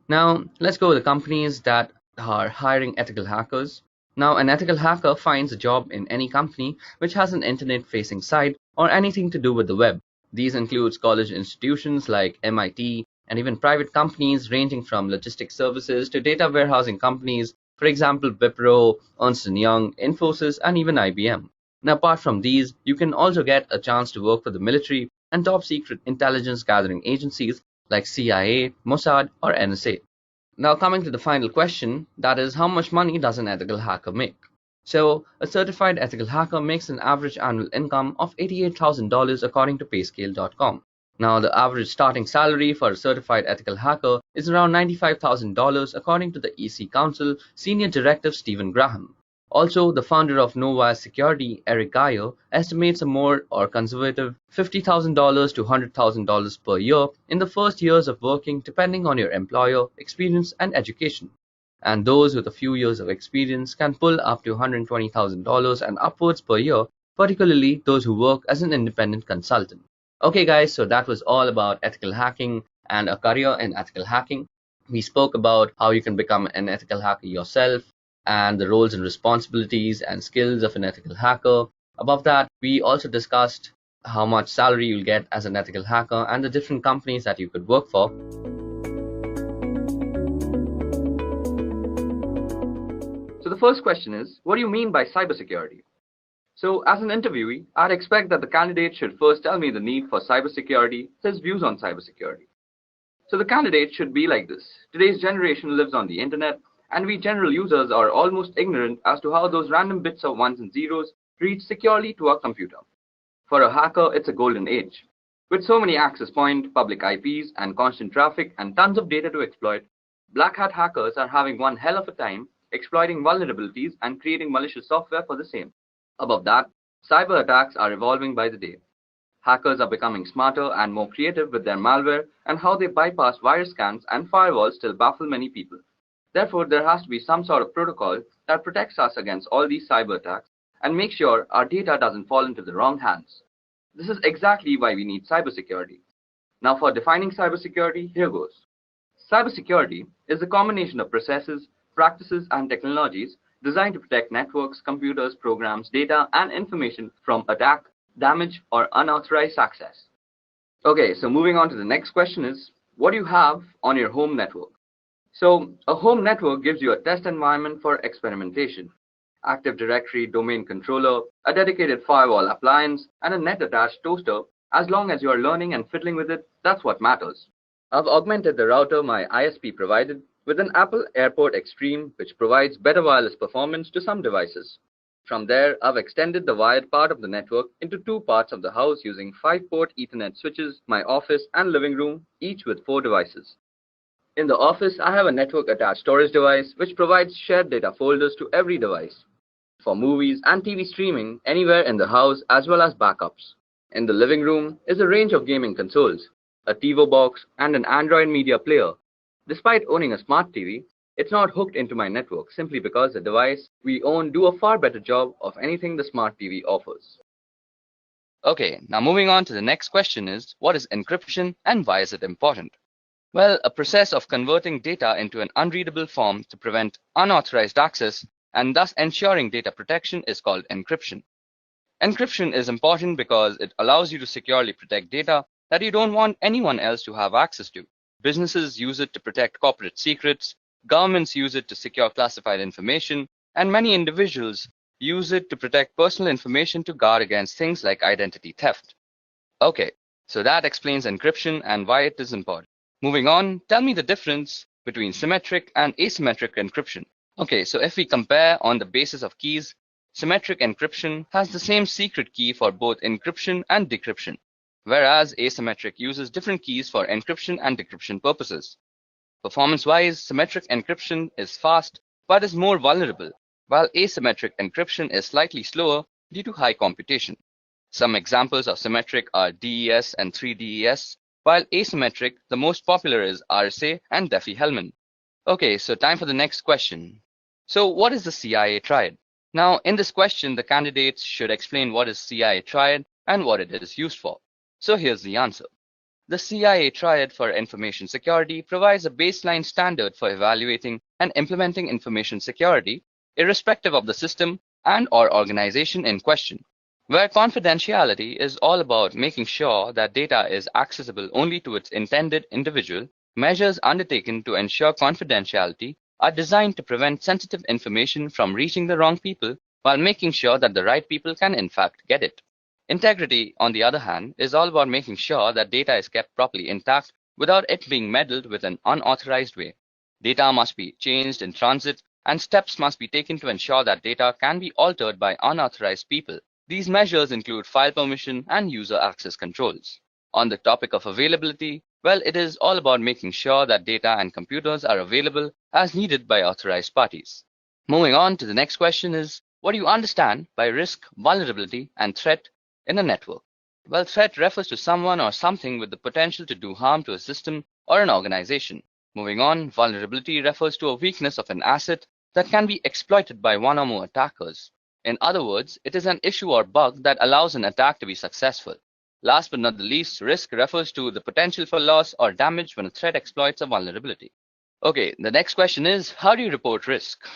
Now, let's go with the companies that are hiring ethical hackers. Now, an ethical hacker finds a job in any company which has an internet-facing site or anything to do with the web. These include college institutions like MIT, and even private companies ranging from logistics services to data warehousing companies, for example Wipro, Ernst & Young, Infosys, and even IBM. Now, apart from these, you can also get a chance to work for the military and top secret intelligence gathering agencies like CIA, Mossad, or NSA. Now, coming to the final question, that is, how much money does an ethical hacker make? So, a certified ethical hacker makes an average annual income of $88,000 according to payscale.com. Now, the average starting salary for a certified ethical hacker is around $95,000 according to the EC Council Senior Director Stephen Graham. Also, the founder of Novaya Security, Edureka, estimates a more or conservative $50,000 to $100,000 per year in the first years of working, depending on your employer, experience, and education. And those with a few years of experience can pull up to $120,000 and upwards per year, particularly those who work as an independent consultant. Okay guys, so that was all about ethical hacking and a career in ethical hacking. We spoke about how you can become an ethical hacker yourself and the roles and responsibilities and skills of an ethical hacker. Above that, we also discussed how much salary you'll get as an ethical hacker and the different companies that you could work for. So the first question is, what do you mean by cybersecurity? So as an interviewee, I'd expect that the candidate should first tell me the need for cybersecurity, his views on cybersecurity. So the candidate should be like this. Today's generation lives on the internet, and we general users are almost ignorant as to how those random bits of ones and zeros reach securely to our computer. For a hacker, it's a golden age. With so many access points, public IPs, and constant traffic, and tons of data to exploit, black hat hackers are having one hell of a time exploiting vulnerabilities and creating malicious software for the same. Above that, cyber attacks are evolving by the day. Hackers are becoming smarter and more creative with their malware, and how they bypass virus scans and firewalls still baffle many people. Therefore, there has to be some sort of protocol that protects us against all these cyber attacks and makes sure our data doesn't fall into the wrong hands. This is exactly why we need cybersecurity. Now, for defining cybersecurity, here goes. Cybersecurity is a combination of processes, practices, and technologies designed to protect networks, computers, programs, data, and information from attack, damage, or unauthorized access. Okay, so moving on to the next question is, what do you have on your home network? So, a home network gives you a test environment for experimentation. Active Directory, domain controller, a dedicated firewall appliance, and a net-attached toaster. As long as you are learning and fiddling with it, that's what matters. I've augmented the router my ISP provided with an Apple AirPort Extreme, which provides better wireless performance to some devices. From there, I've extended the wired part of the network into two parts of the house using 5-port Ethernet switches, my office and living room, each with 4 devices. In the office, I have a network-attached storage device, which provides shared data folders to every device for movies and TV streaming anywhere in the house, as well as backups. In the living room is a range of gaming consoles, a TiVo box, and an Android media player. Despite owning a smart TV, it's not hooked into my network simply because the device we own do a far better job of anything the smart TV offers. Okay, now moving on to the next question is, what is encryption and why is it important? Well, a process of converting data into an unreadable form to prevent unauthorized access and thus ensuring data protection is called encryption. Encryption is important because it allows you to securely protect data that you don't want anyone else to have access to. Businesses use it to protect corporate secrets, governments use it to secure classified information, and many individuals use it to protect personal information to guard against things like identity theft. Okay, so that explains encryption and why it is important. Moving on, tell me the difference between symmetric and asymmetric encryption. Okay, so if we compare on the basis of keys, Symmetric encryption has the same secret key for both encryption and decryption, whereas asymmetric uses different keys for encryption and decryption purposes. Performance-wise, symmetric encryption is fast but is more vulnerable, while asymmetric encryption is slightly slower due to high computation. Some examples of symmetric are DES and 3DES, while asymmetric, the most popular is RSA and Diffie-Hellman. Okay, so time for the next question. So what is the CIA triad? Now, in this question, the candidates should explain what is CIA triad and what it is used for. So here's the answer. The CIA triad for information security provides a baseline standard for evaluating and implementing information security, irrespective of the system and/or organization in question, where confidentiality is all about making sure that data is accessible only to its intended individual. Measures undertaken to ensure confidentiality are designed to prevent sensitive information from reaching the wrong people while making sure that the right people can in fact get it. Integrity, on the other hand, is all about making sure that data is kept properly intact without it being meddled with in an unauthorized way. Data must be changed in transit, and steps must be taken to ensure that data can be altered by unauthorized people. These measures include file permission and user access controls. On the topic of availability, well, it is all about making sure that data and computers are available as needed by authorized parties. Moving on to the next question is, what do you understand by risk, vulnerability, and threat in a network? Well, threat refers to someone or something with the potential to do harm to a system or an organization. Moving on, vulnerability refers to a weakness of an asset that can be exploited by one or more attackers. In other words, it is an issue or bug that allows an attack to be successful. Last but not the least, risk refers to the potential for loss or damage when a threat exploits a vulnerability. Okay, the next question is, how do you report risk?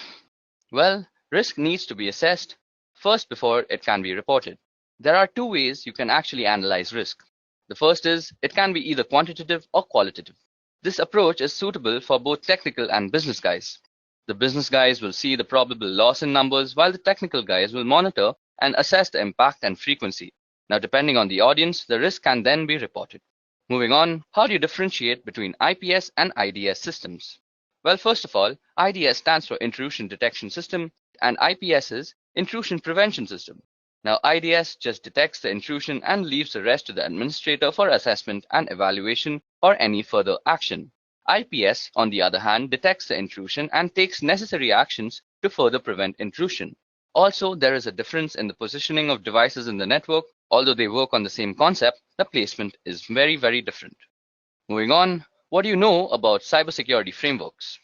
Well, risk needs to be assessed first before it can be reported. There are two ways you can actually analyze risk. The first is, it can be either quantitative or qualitative. This approach is suitable for both technical and business guys. The business guys will see the probable loss in numbers, while the technical guys will monitor and assess the impact and frequency. Now, depending on the audience, the risk can then be reported. Moving on, how do you differentiate between IPS and IDS systems? Well, first of all, IDS stands for Intrusion Detection System, and IPS is Intrusion Prevention System. Now, IDS just detects the intrusion and leaves the rest to the administrator for assessment and evaluation or any further action. IPS, on the other hand, detects the intrusion and takes necessary actions to further prevent intrusion. Also, there is a difference in the positioning of devices in the network. Although they work on the same concept, the placement is very, very different. Moving on, what do you know about cybersecurity frameworks?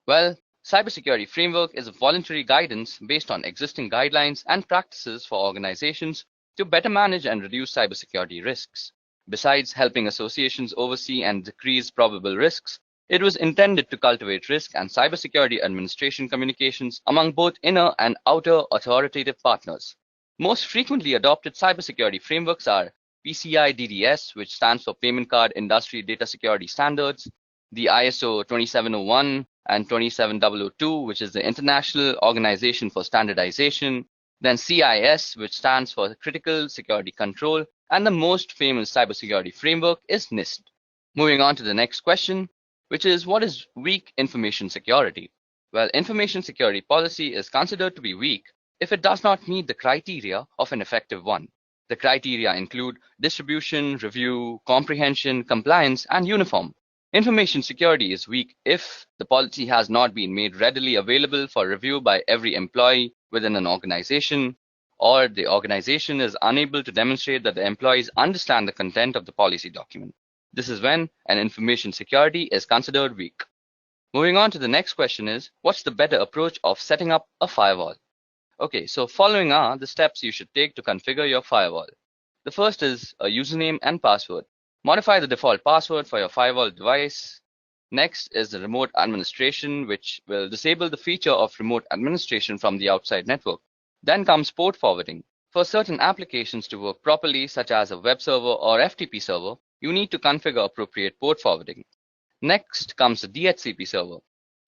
Well, cybersecurity framework is a voluntary guidance based on existing guidelines and practices for organizations to better manage and reduce cybersecurity risks. Besides helping associations oversee and decrease probable risks, it was intended to cultivate risk and cybersecurity administration communications among both inner and outer authoritative partners. Most frequently adopted cybersecurity frameworks are PCI DDS, which stands for Payment Card Industry Data Security Standards, the ISO 27001 and 27002, which is the International Organization for Standardization, then CIS, which stands for Critical Security Control, and the most famous cybersecurity framework is NIST. Moving on to the next question, which is, what is weak information security? Well, information security policy is considered to be weak if it does not meet the criteria of an effective one. The criteria include distribution, review, comprehension, compliance, and uniform. Information security is weak if the policy has not been made readily available for review by every employee within an organization, or the organization is unable to demonstrate that the employees understand the content of the policy document. This is when an information security is considered weak. Moving on to the next question is, what's the better approach of setting up a firewall? Okay, so following are the steps you should take to configure your firewall. The first is a username and password. Modify the default password for your firewall device. Next is the remote administration, which will disable the feature of remote administration from the outside network. Then comes port forwarding. For certain applications to work properly, such as a web server or FTP server, you need to configure appropriate port forwarding. Next comes the DHCP server,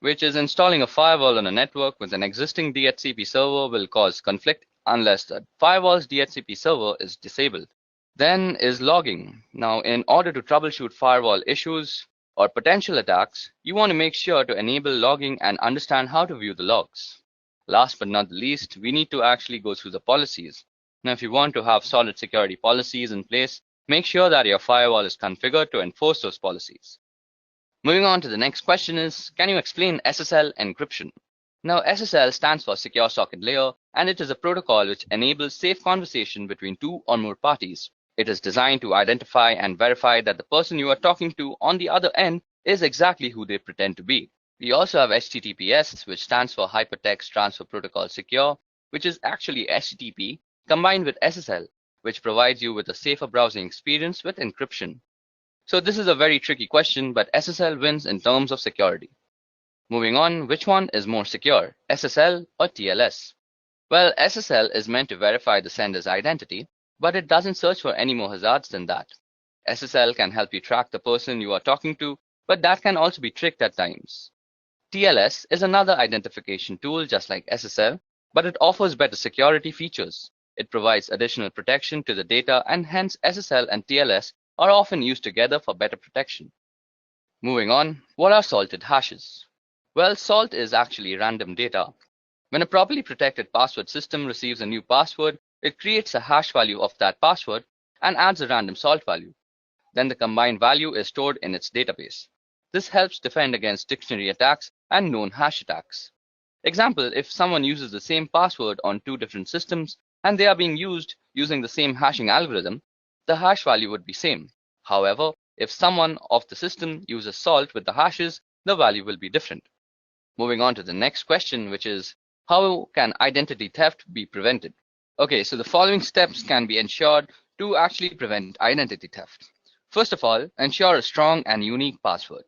which is installing a firewall on a network with an existing DHCP server will cause conflict unless the firewall's DHCP server is disabled. Then is logging. Now, in order to troubleshoot firewall issues or potential attacks, you want to make sure to enable logging and understand how to view the logs. last but not the least, we need to actually go through the policies. Now, if you want to have solid security policies in place, make sure that your firewall is configured to enforce those policies. Moving on to the next question is, can you explain SSL encryption? Now, SSL stands for Secure Socket Layer, and it is a protocol which enables safe conversation between two or more parties. It is designed to identify and verify that the person you are talking to on the other end is exactly who they pretend to be. We also have HTTPS, which stands for Hypertext Transfer Protocol Secure, which is actually HTTP combined with SSL, which provides you with a safer browsing experience with encryption. So this is a very tricky question, but SSL wins in terms of security. Moving on, which one is more secure, SSL or TLS? Well, SSL is meant to verify the sender's identity, but it doesn't search for any more hazards than that. SSL can help you track the person you are talking to, but that can also be tricked at times. TLS is another identification tool just like SSL, but it offers better security features. It provides additional protection to the data, and hence SSL and TLS are often used together for better protection. Moving on, what are salted hashes? Well, salt is actually random data. When a properly protected password system receives a new password, it creates a hash value of that password and adds a random salt value. Then the combined value is stored in its database. This helps defend against dictionary attacks and known hash attacks. Example, if someone uses the same password on two different systems and they are being used using the same hashing algorithm, the hash value would be same. However, if someone of the system uses salt with the hashes, the value will be different. Moving on to the next question, which is, how can identity theft be prevented? Okay, so the following steps can be ensured to actually prevent identity theft. First of all, ensure a strong and unique password.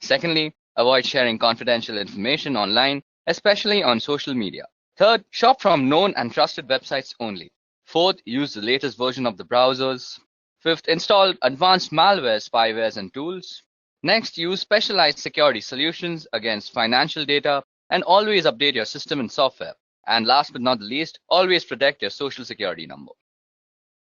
Secondly, avoid sharing confidential information online, especially on social media. Third, shop from known and trusted websites only. Fourth, use the latest version of the browsers. Fifth, install advanced malware, spywares, and tools. Next, use specialized security solutions against financial data, and always update your system and software. And last but not the least, always protect your social security number.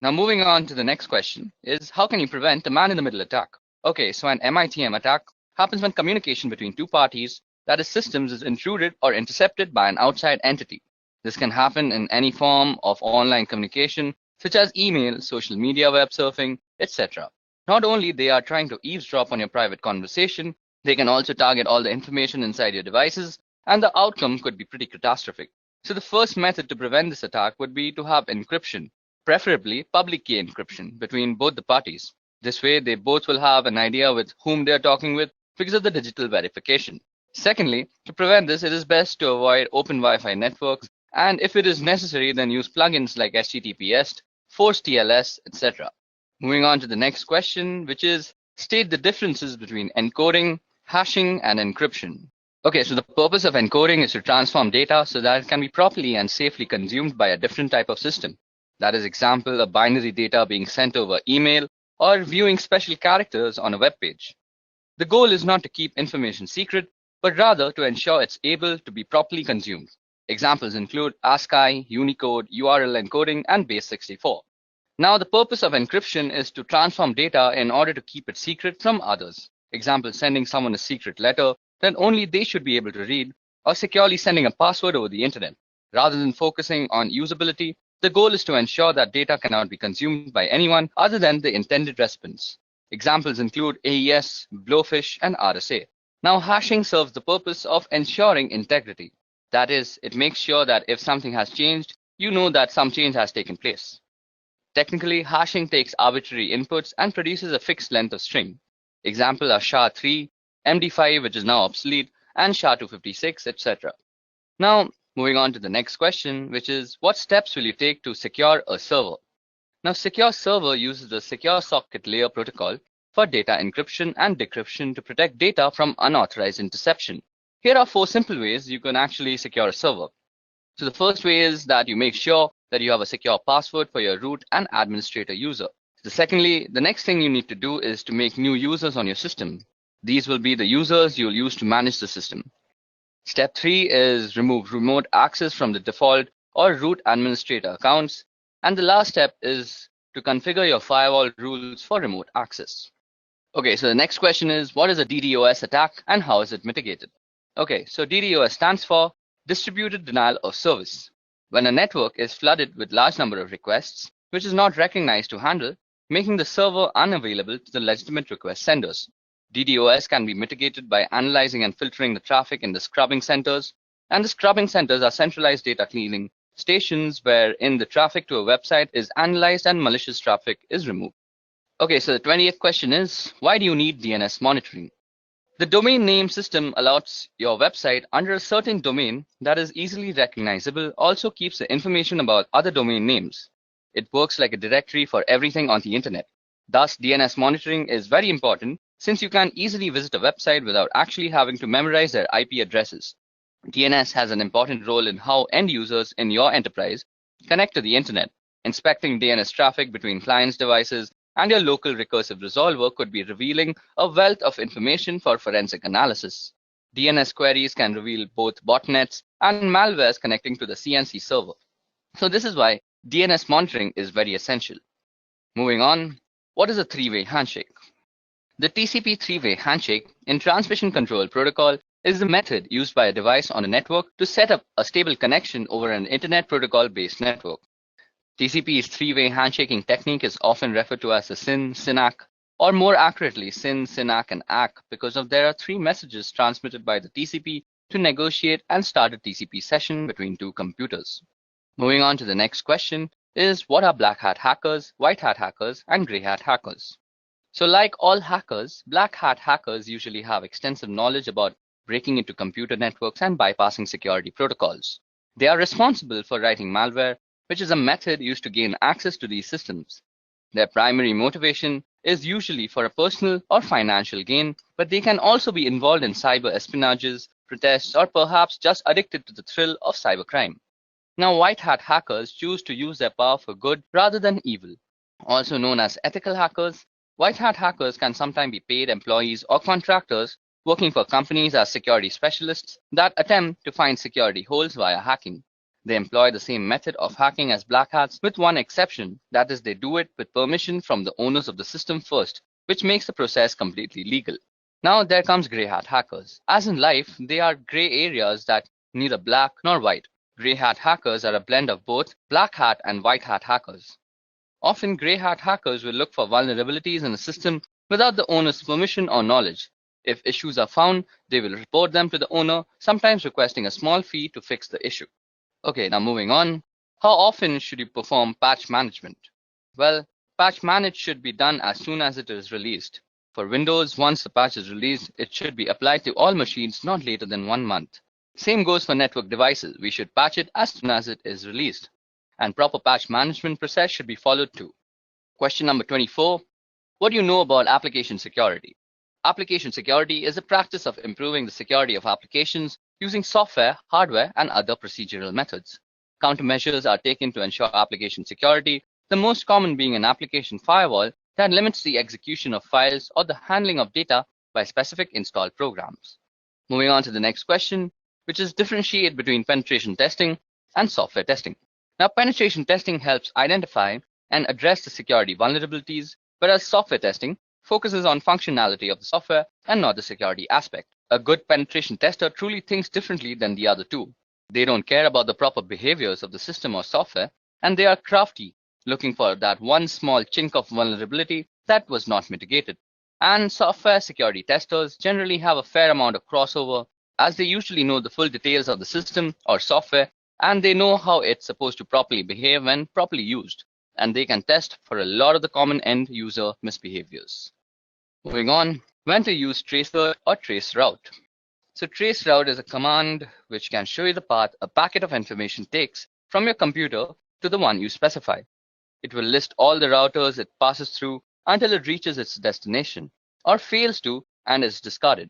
Now moving on to the next question is, how can you prevent a man-in-the-middle attack? Okay, so an MITM attack happens when communication between two parties, that is systems, is intruded or intercepted by an outside entity. This can happen in any form of online communication, such as email, social media, web surfing, etc. Not only they are trying to eavesdrop on your private conversation, they can also target all the information inside your devices, and the outcome could be pretty catastrophic. So the first method to prevent this attack would be to have encryption, preferably public key encryption between both the parties. This way, they both will have an idea with whom they are talking with because of the digital verification. Secondly, to prevent this, it is best to avoid open Wi-Fi networks, and if it is necessary, then use plugins like HTTPS, force TLS, etc. Moving on to the next question, which is, state the differences between encoding, hashing, and encryption. Okay, so the purpose of encoding is to transform data so that it can be properly and safely consumed by a different type of system. That is, example, a binary data being sent over email or viewing special characters on a web page. The goal is not to keep information secret, but rather to ensure it's able to be properly consumed. Examples include ASCII, Unicode, URL encoding, and Base64. Now, the purpose of encryption is to transform data in order to keep it secret from others. Example, sending someone a secret letter that only they should be able to read, or securely sending a password over the internet. Rather than focusing on usability, the goal is to ensure that data cannot be consumed by anyone other than the intended recipients. Examples include AES, Blowfish, and RSA. Now, hashing serves the purpose of ensuring integrity. That is, it makes sure that if something has changed, you know that some change has taken place. Technically, hashing takes arbitrary inputs and produces a fixed length of string. Example are SHA-3, MD5, which is now obsolete, and SHA-256, etc. Now, moving on to the next question, which is, what steps will you take to secure a server? Now, Secure Server uses the Secure Socket Layer protocol for data encryption and decryption to protect data from unauthorized interception. Here are 4 simple ways you can actually secure a server. So the first way is that you make sure that you have a secure password for your root and administrator user. Secondly, the next thing you need to do is to make new users on your system. These will be the users you'll use to manage the system. Step 3 is remove remote access from the default or root administrator accounts. And the last step is to configure your firewall rules for remote access. Okay, so the next question is, what is a DDoS attack and how is it mitigated? Okay, so DDoS stands for Distributed denial of service. When a network is flooded with large number of requests, which is not recognized to handle, making the server unavailable to the legitimate request senders. DDoS can be mitigated by analyzing and filtering the traffic in the scrubbing centers, and the scrubbing centers are centralized data cleaning stations wherein the traffic to a website is analyzed and malicious traffic is removed. Okay, so the 20th question is, why do you need DNS monitoring? The domain name system allows your website under a certain domain that is easily recognizable, also keeps the information about other domain names. It works like a directory for everything on the internet. Thus, DNS monitoring is very important since you can easily visit a website without actually having to memorize their IP addresses. DNS has an important role in how end users in your enterprise connect to the internet. Inspecting DNS traffic between clients' devices and your local recursive resolver could be revealing a wealth of information for forensic analysis. DNS queries can reveal both botnets and malwares connecting to the CNC server. So this is why DNS monitoring is very essential. Moving on, what is a three-way handshake? The TCP three-way handshake in transmission control protocol is the method used by a device on a network to set up a stable connection over an internet protocol-based network. TCP's three-way handshaking technique is often referred to as the SYN, SYNAC, or more accurately SYN, SYNAC, and ACK because there are three messages transmitted by the TCP to negotiate and start a TCP session between two computers. Moving on to the next question is, what are black hat hackers, white hat hackers, and gray hat hackers? So like all hackers, black hat hackers usually have extensive knowledge about breaking into computer networks and bypassing security protocols. They are responsible for writing malware, which is a method used to gain access to these systems. Their primary motivation is usually for a personal or financial gain, but they can also be involved in cyber espionages, protests, or perhaps just addicted to the thrill of cybercrime. Now, white hat hackers choose to use their power for good rather than evil. Also known as ethical hackers, white hat hackers can sometimes be paid employees or contractors working for companies as security specialists that attempt to find security holes via hacking. They employ the same method of hacking as black hats with one exception, that is they do it with permission from the owners of the system first, which makes the process completely legal. Now there comes grey hat hackers. As in life, they are grey areas that neither black nor white. Grey hat hackers are a blend of both black hat and white hat hackers. Often grey hat hackers will look for vulnerabilities in a system without the owner's permission or knowledge. If issues are found, they will report them to the owner, sometimes requesting a small fee to fix the issue. Okay, now moving on. How often should you perform patch management? Well, patch manage should be done as soon as it is released. For Windows, once the patch is released, it should be applied to all machines not later than 1 month. Same goes for network devices. We should patch it as soon as it is released. And proper patch management process should be followed too. Question number 24. What do you know about application security? Application security is the practice of improving the security of applications using software, hardware, and other procedural methods. Countermeasures are taken to ensure application security, the most common being an application firewall that limits the execution of files or the handling of data by specific installed programs. Moving on to the next question, which is differentiate between penetration testing and software testing. Now, penetration testing helps identify and address the security vulnerabilities, whereas software testing focuses on functionality of the software and not the security aspect. A good penetration tester truly thinks differently than the other two. They don't care about the proper behaviors of the system or software, and they are crafty, looking for that one small chink of vulnerability that was not mitigated. And software security testers generally have a fair amount of crossover, as they usually know the full details of the system or software, and they know how it's supposed to properly behave when properly used. And they can test for a lot of the common end user misbehaviors. Moving on, when to use traceroute or traceroute. So traceroute is a command which can show you the path a packet of information takes from your computer to the one you specify. It will list all the routers it passes through until it reaches its destination, or fails to and is discarded.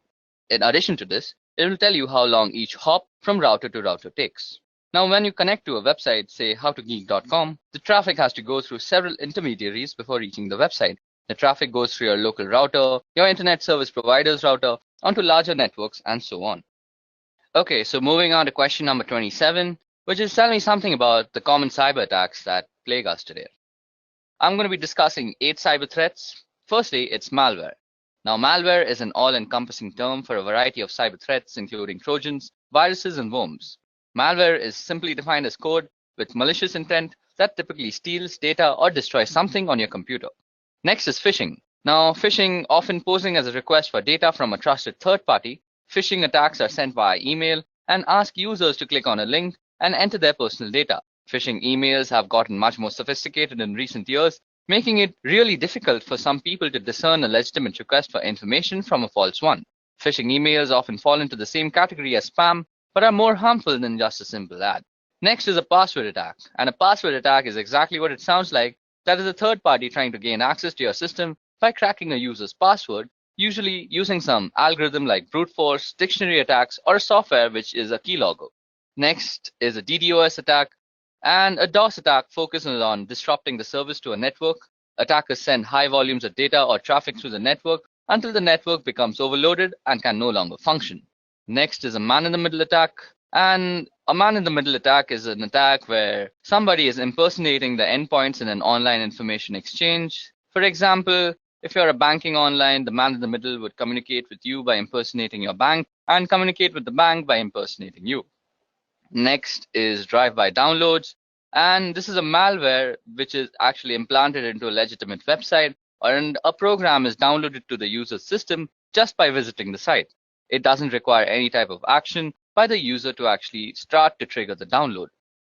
In addition to this, it will tell you how long each hop from router to router takes. Now, when you connect to a website, say howtogeek.com, the traffic has to go through several intermediaries before reaching the website. The traffic goes through your local router, your internet service provider's router, onto larger networks, and so on. Okay, so moving on to question number 27, which is tell me something about the common cyber attacks that plague us today. I'm going to be discussing 8 cyber threats. Firstly, it's malware. Now, malware is an all-encompassing term for a variety of cyber threats, including Trojans, viruses, and worms. Malware is simply defined as code with malicious intent that typically steals data or destroys something on your computer. Next is phishing. Now, phishing, often posing as a request for data from a trusted third party, phishing attacks are sent via email and ask users to click on a link and enter their personal data. Phishing emails have gotten much more sophisticated in recent years, making it really difficult for some people to discern a legitimate request for information from a false one. Phishing emails often fall into the same category as spam, but are more harmful than just a simple ad. Next is a password attack, and a password attack is exactly what it sounds like. That is a third party trying to gain access to your system by cracking a user's password, usually using some algorithm like brute force, dictionary attacks, or software which is a keylogger. Next is a DDoS attack, and a DOS attack focuses on disrupting the service to a network. Attackers send high volumes of data or traffic through the network until the network becomes overloaded and can no longer function. Next is a man-in-the-middle attack, and a man-in-the-middle attack is an attack where somebody is impersonating the endpoints in an online information exchange. For example, if you're a banking online, the man in the middle would communicate with you by impersonating your bank and communicate with the bank by impersonating you. Next is drive-by downloads, and this is a malware which is actually implanted into a legitimate website, and a program is downloaded to the user's system just by visiting the site. It doesn't require any type of action by the user to actually start to trigger the download.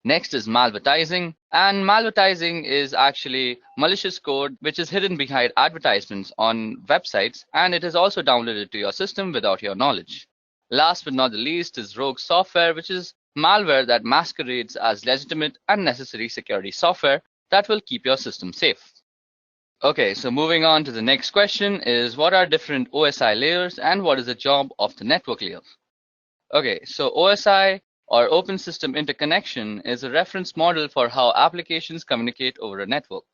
Next is malvertising, and malvertising is actually malicious code which is hidden behind advertisements on websites, and it is also downloaded to your system without your knowledge. Last but not the least is rogue software, which is malware that masquerades as legitimate and necessary security software that will keep your system safe. Okay, so moving on to the next question is, what are different OSI layers and what is the job of the network layer? Okay, so OSI, or Open System Interconnection, is a reference model for how applications communicate over a network.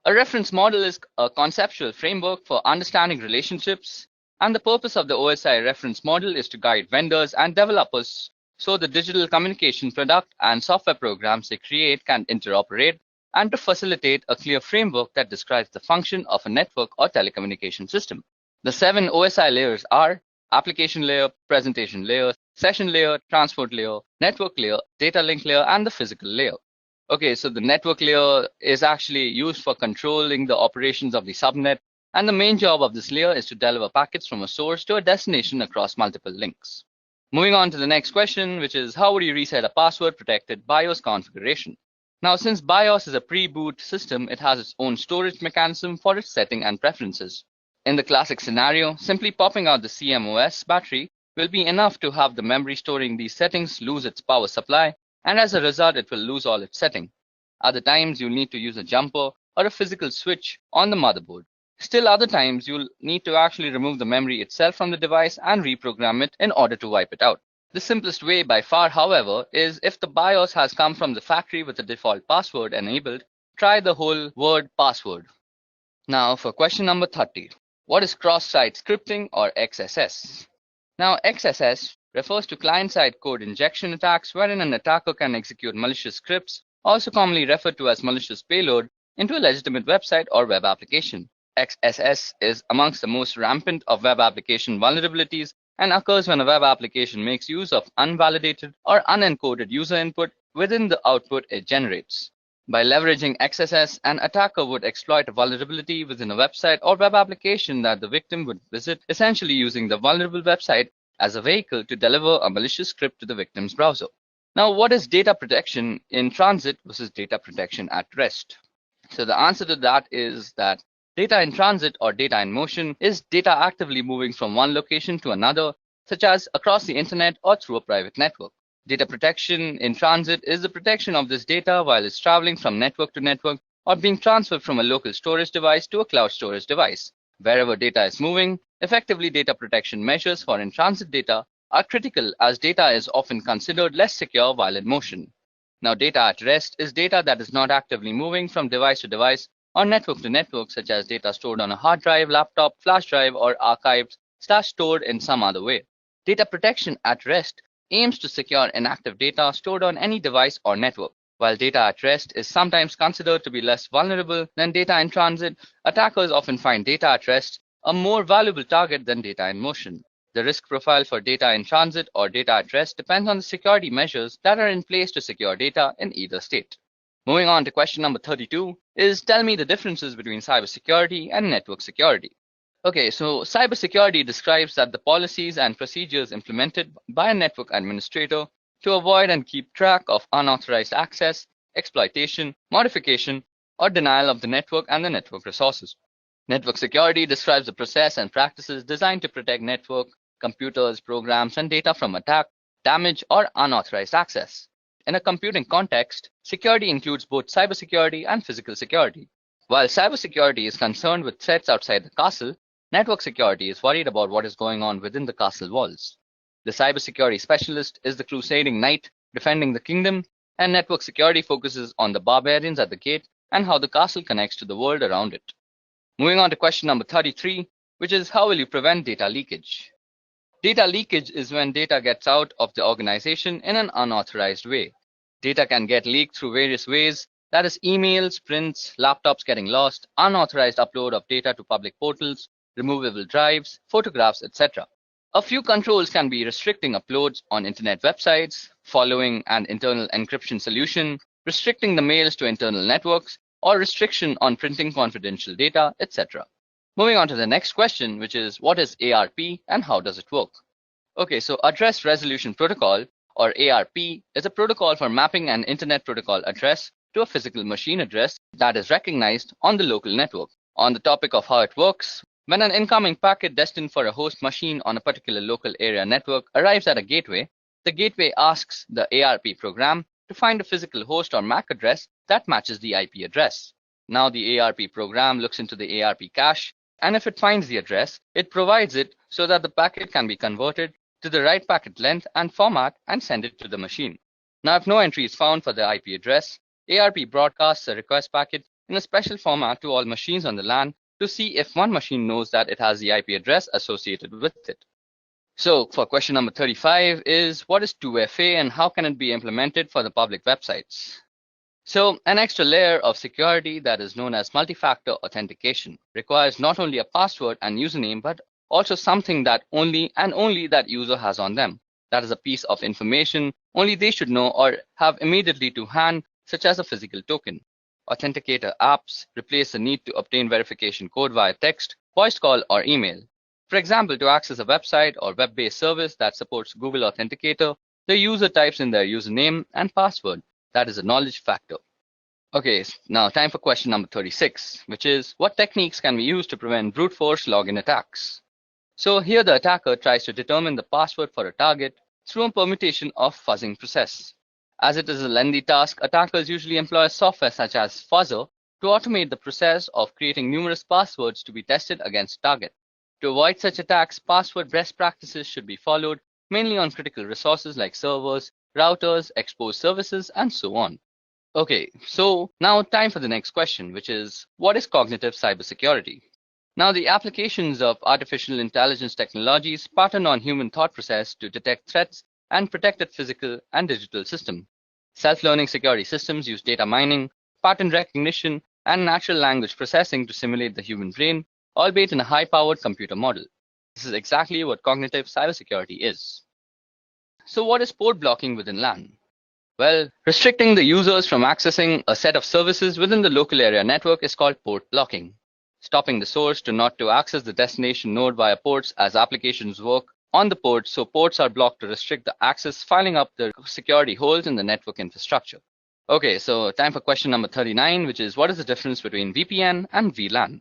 A reference model is a conceptual framework for understanding relationships, and the purpose of the OSI reference model is to guide vendors and developers so the digital communication product and software programs they create can interoperate, and to facilitate a clear framework that describes the function of a network or telecommunication system. The 7 OSI layers are application layer, presentation layer, session layer, transport layer, network layer, data link layer, and the physical layer. Okay, so the network layer is actually used for controlling the operations of the subnet, and the main job of this layer is to deliver packets from a source to a destination across multiple links. Moving on to the next question, which is, how would you reset a password-protected BIOS configuration? Now, since BIOS is a pre-boot system, it has its own storage mechanism for its setting and preferences. In the classic scenario, simply popping out the CMOS battery will be enough to have the memory storing these settings lose its power supply, and as a result, it will lose all its setting. Other times, you'll need to use a jumper or a physical switch on the motherboard. Still other times, you'll need to actually remove the memory itself from the device and reprogram it in order to wipe it out. The simplest way by far, however, is if the BIOS has come from the factory with the default password enabled, try the whole word password. Now for question number 30. What is cross-site scripting, or XSS? Now XSS refers to client-side code injection attacks wherein an attacker can execute malicious scripts, also commonly referred to as malicious payload, into a legitimate website or web application. XSS is amongst the most rampant of web application vulnerabilities and occurs when a web application makes use of unvalidated or unencoded user input within the output it generates. By leveraging XSS, an attacker would exploit a vulnerability within a website or web application that the victim would visit, essentially using the vulnerable website as a vehicle to deliver a malicious script to the victim's browser. Now, what is data protection in transit versus data protection at rest? So the answer to that is that data in transit, or data in motion, is data actively moving from one location to another, such as across the internet or through a private network. Data protection in transit is the protection of this data while it's traveling from network to network or being transferred from a local storage device to a cloud storage device. Wherever data is moving, effectively data protection measures for in-transit data are critical, as data is often considered less secure while in motion. Now, data at rest is data that is not actively moving from device to device or network to network, such as data stored on a hard drive, laptop, flash drive, or archived/stored in some other way. Data protection at rest aims to secure inactive data stored on any device or network. While data at rest is sometimes considered to be less vulnerable than data in transit, attackers often find data at rest a more valuable target than data in motion. The risk profile for data in transit or data at rest depends on the security measures that are in place to secure data in either state. Moving on to question number 32 is tell me the differences between cybersecurity and network security. Okay, so cybersecurity describes that the policies and procedures implemented by a network administrator to avoid and keep track of unauthorized access, exploitation, modification, or denial of the network and the network resources. Network security describes the process and practices designed to protect network, computers, programs, and data from attack, damage, or unauthorized access. In a computing context, security includes both cybersecurity and physical security. While cybersecurity is concerned with threats outside the castle, network security is worried about what is going on within the castle walls. The cybersecurity specialist is the crusading knight defending the kingdom, and network security focuses on the barbarians at the gate and how the castle connects to the world around it. Moving on to question number 33, which is how will you prevent data leakage? Data leakage is when data gets out of the organization in an unauthorized way. Data can get leaked through various ways, that is emails, prints, laptops getting lost, unauthorized upload of data to public portals, removable drives, photographs, etc. A few controls can be restricting uploads on internet websites, following an internal encryption solution, restricting the mails to internal networks, or restriction on printing confidential data, etc. Moving on to the next question, which is what is ARP and how does it work? Okay, so Address Resolution Protocol, or ARP, is a protocol for mapping an internet protocol address to a physical machine address that is recognized on the local network. On the topic of how it works, when an incoming packet destined for a host machine on a particular local area network arrives at a gateway, the gateway asks the ARP program to find a physical host or MAC address that matches the IP address. Now the ARP program looks into the ARP cache, and if it finds the address, it provides it so that the packet can be converted to the right packet length and format and send it to the machine. Now, if no entry is found for the IP address, ARP broadcasts a request packet in a special format to all machines on the LAN to see if one machine knows that it has the IP address associated with it. So, for question number 35 is what is 2FA and how can it be implemented for the public websites? So, an extra layer of security that is known as multi-factor authentication requires not only a password and username, but also something that only that user has on them. That is a piece of information only they should know or have immediately to hand, such as a physical token. Authenticator apps replace the need to obtain verification code via text, voice call, or email. For example, to access a website or web-based service that supports Google Authenticator, the user types in their username and password. That is a knowledge factor. Okay, now time for question number 36, which is what techniques can we use to prevent brute force login attacks? So here the attacker tries to determine the password for a target through a permutation of fuzzing process. As it is a lengthy task, attackers usually employ software such as Fuzzer to automate the process of creating numerous passwords to be tested against target. To avoid such attacks, password best practices should be followed, mainly on critical resources like servers, routers, exposed services, and so on. Okay, so now time for the next question, which is what is cognitive cybersecurity? Now, the applications of artificial intelligence technologies pattern on human thought process to detect threats and protected physical and digital system. Self-learning security systems use data mining, pattern recognition, and natural language processing to simulate the human brain, albeit in a high-powered computer model. This is exactly what cognitive cybersecurity is. So what is port blocking within LAN? Well, restricting the users from accessing a set of services within the local area network is called port blocking. Stopping the source to access the destination node via ports as applications work on the port, so ports are blocked to restrict the access, filling up the security holes in the network infrastructure. Okay, so time for question number 39, which is what is the difference between VPN and VLAN?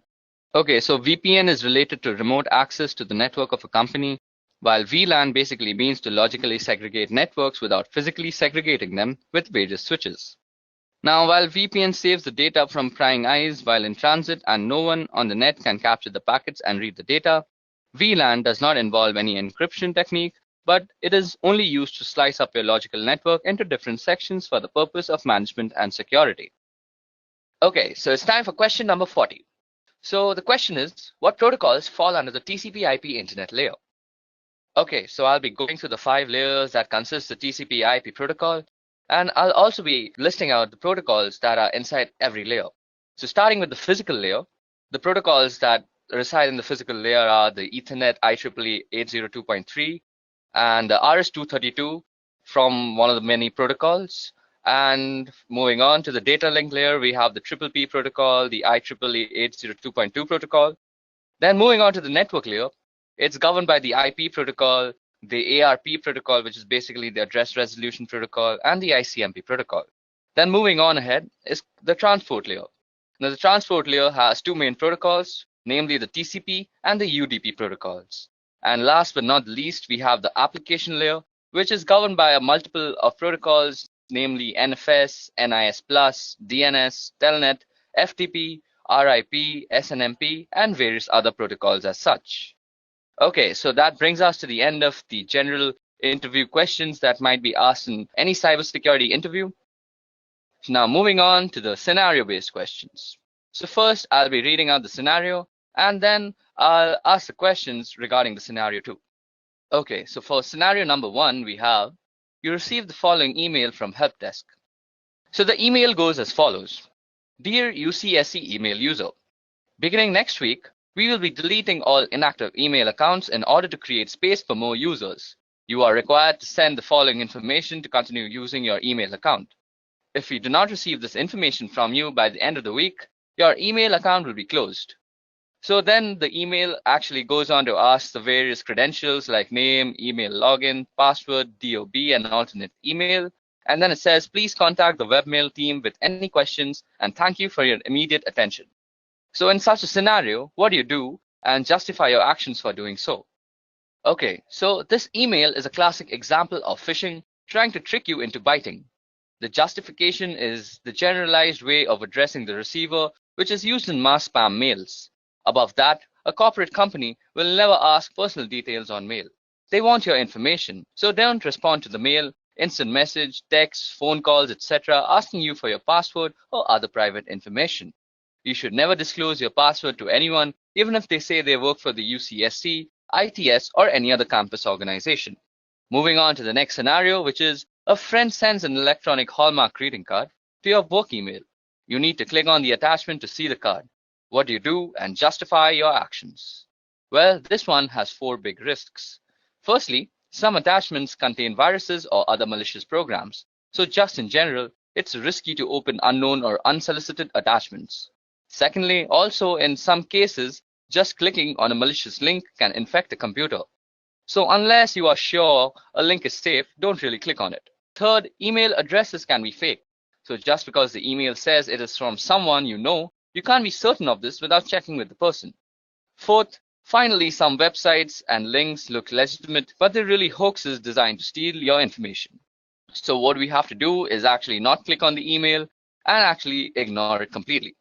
Okay, so VPN is related to remote access to the network of a company, while VLAN basically means to logically segregate networks without physically segregating them with various switches. Now, while VPN saves the data from prying eyes while in transit and no one on the net can capture the packets and read the data, VLAN does not involve any encryption technique, but it is only used to slice up your logical network into different sections for the purpose of management and security. Okay, so it's time for question number 40. So the question is, what protocols fall under the TCP/IP internet layer? Okay, so I'll be going through the 5 layers that consist the TCP/IP protocol, and I'll also be listing out the protocols that are inside every layer. So starting with the physical layer, the protocols that reside in the physical layer are the Ethernet IEEE 802.3 and the RS-232 from one of the many protocols. And moving on to the data link layer, we have the PPP protocol, the IEEE 802.2 protocol. Then moving on to the network layer, it's governed by the IP protocol, the ARP protocol, which is basically the address resolution protocol, and the ICMP protocol. Then moving on ahead is the transport layer. Now the transport layer has two main protocols, namely the TCP and the UDP protocols. And last but not least, we have the application layer, which is governed by a multiple of protocols, namely NFS, NIS+, DNS, Telnet, FTP, RIP, SNMP, and various other protocols as such. Okay, so that brings us to the end of the general interview questions that might be asked in any cybersecurity interview. Now moving on to the scenario-based questions. So first, I'll be reading out the scenario, and then I'll ask the questions regarding the scenario too. Okay, so for scenario number 1, we have, you receive the following email from help desk. So the email goes as follows. Dear UCSC email user, beginning next week, we will be deleting all inactive email accounts in order to create space for more users. You are required to send the following information to continue using your email account. If we do not receive this information from you by the end of the week, your email account will be closed. So then the email actually goes on to ask the various credentials like name, email login, password, DOB, and alternate email. And then it says, please contact the webmail team with any questions and thank you for your immediate attention. So in such a scenario, what do you do and justify your actions for doing so? Okay, so this email is a classic example of phishing trying to trick you into biting. The justification is the generalized way of addressing the receiver, which is used in mass spam mails. Above that, a corporate company will never ask personal details on mail. They want your information, so don't respond to the mail, instant message, text, phone calls, etc., asking you for your password or other private information. You should never disclose your password to anyone, even if they say they work for the UCSC, ITS, or any other campus organization. Moving on to the next scenario, which is a friend sends an electronic Hallmark greeting card to your work email. You need to click on the attachment to see the card. What do you do and justify your actions? Well, this one has 4 big risks. Firstly, some attachments contain viruses or other malicious programs. So just in general, it's risky to open unknown or unsolicited attachments. Secondly, also in some cases, just clicking on a malicious link can infect a computer. So unless you are sure a link is safe, don't really click on it. Third, email addresses can be fake. So just because the email says it is from someone you know, you can't be certain of this without checking with the person. Fourth, finally, some websites and links look legitimate, but they're really hoaxes designed to steal your information. So what we have to do is actually not click on the email and actually ignore it completely.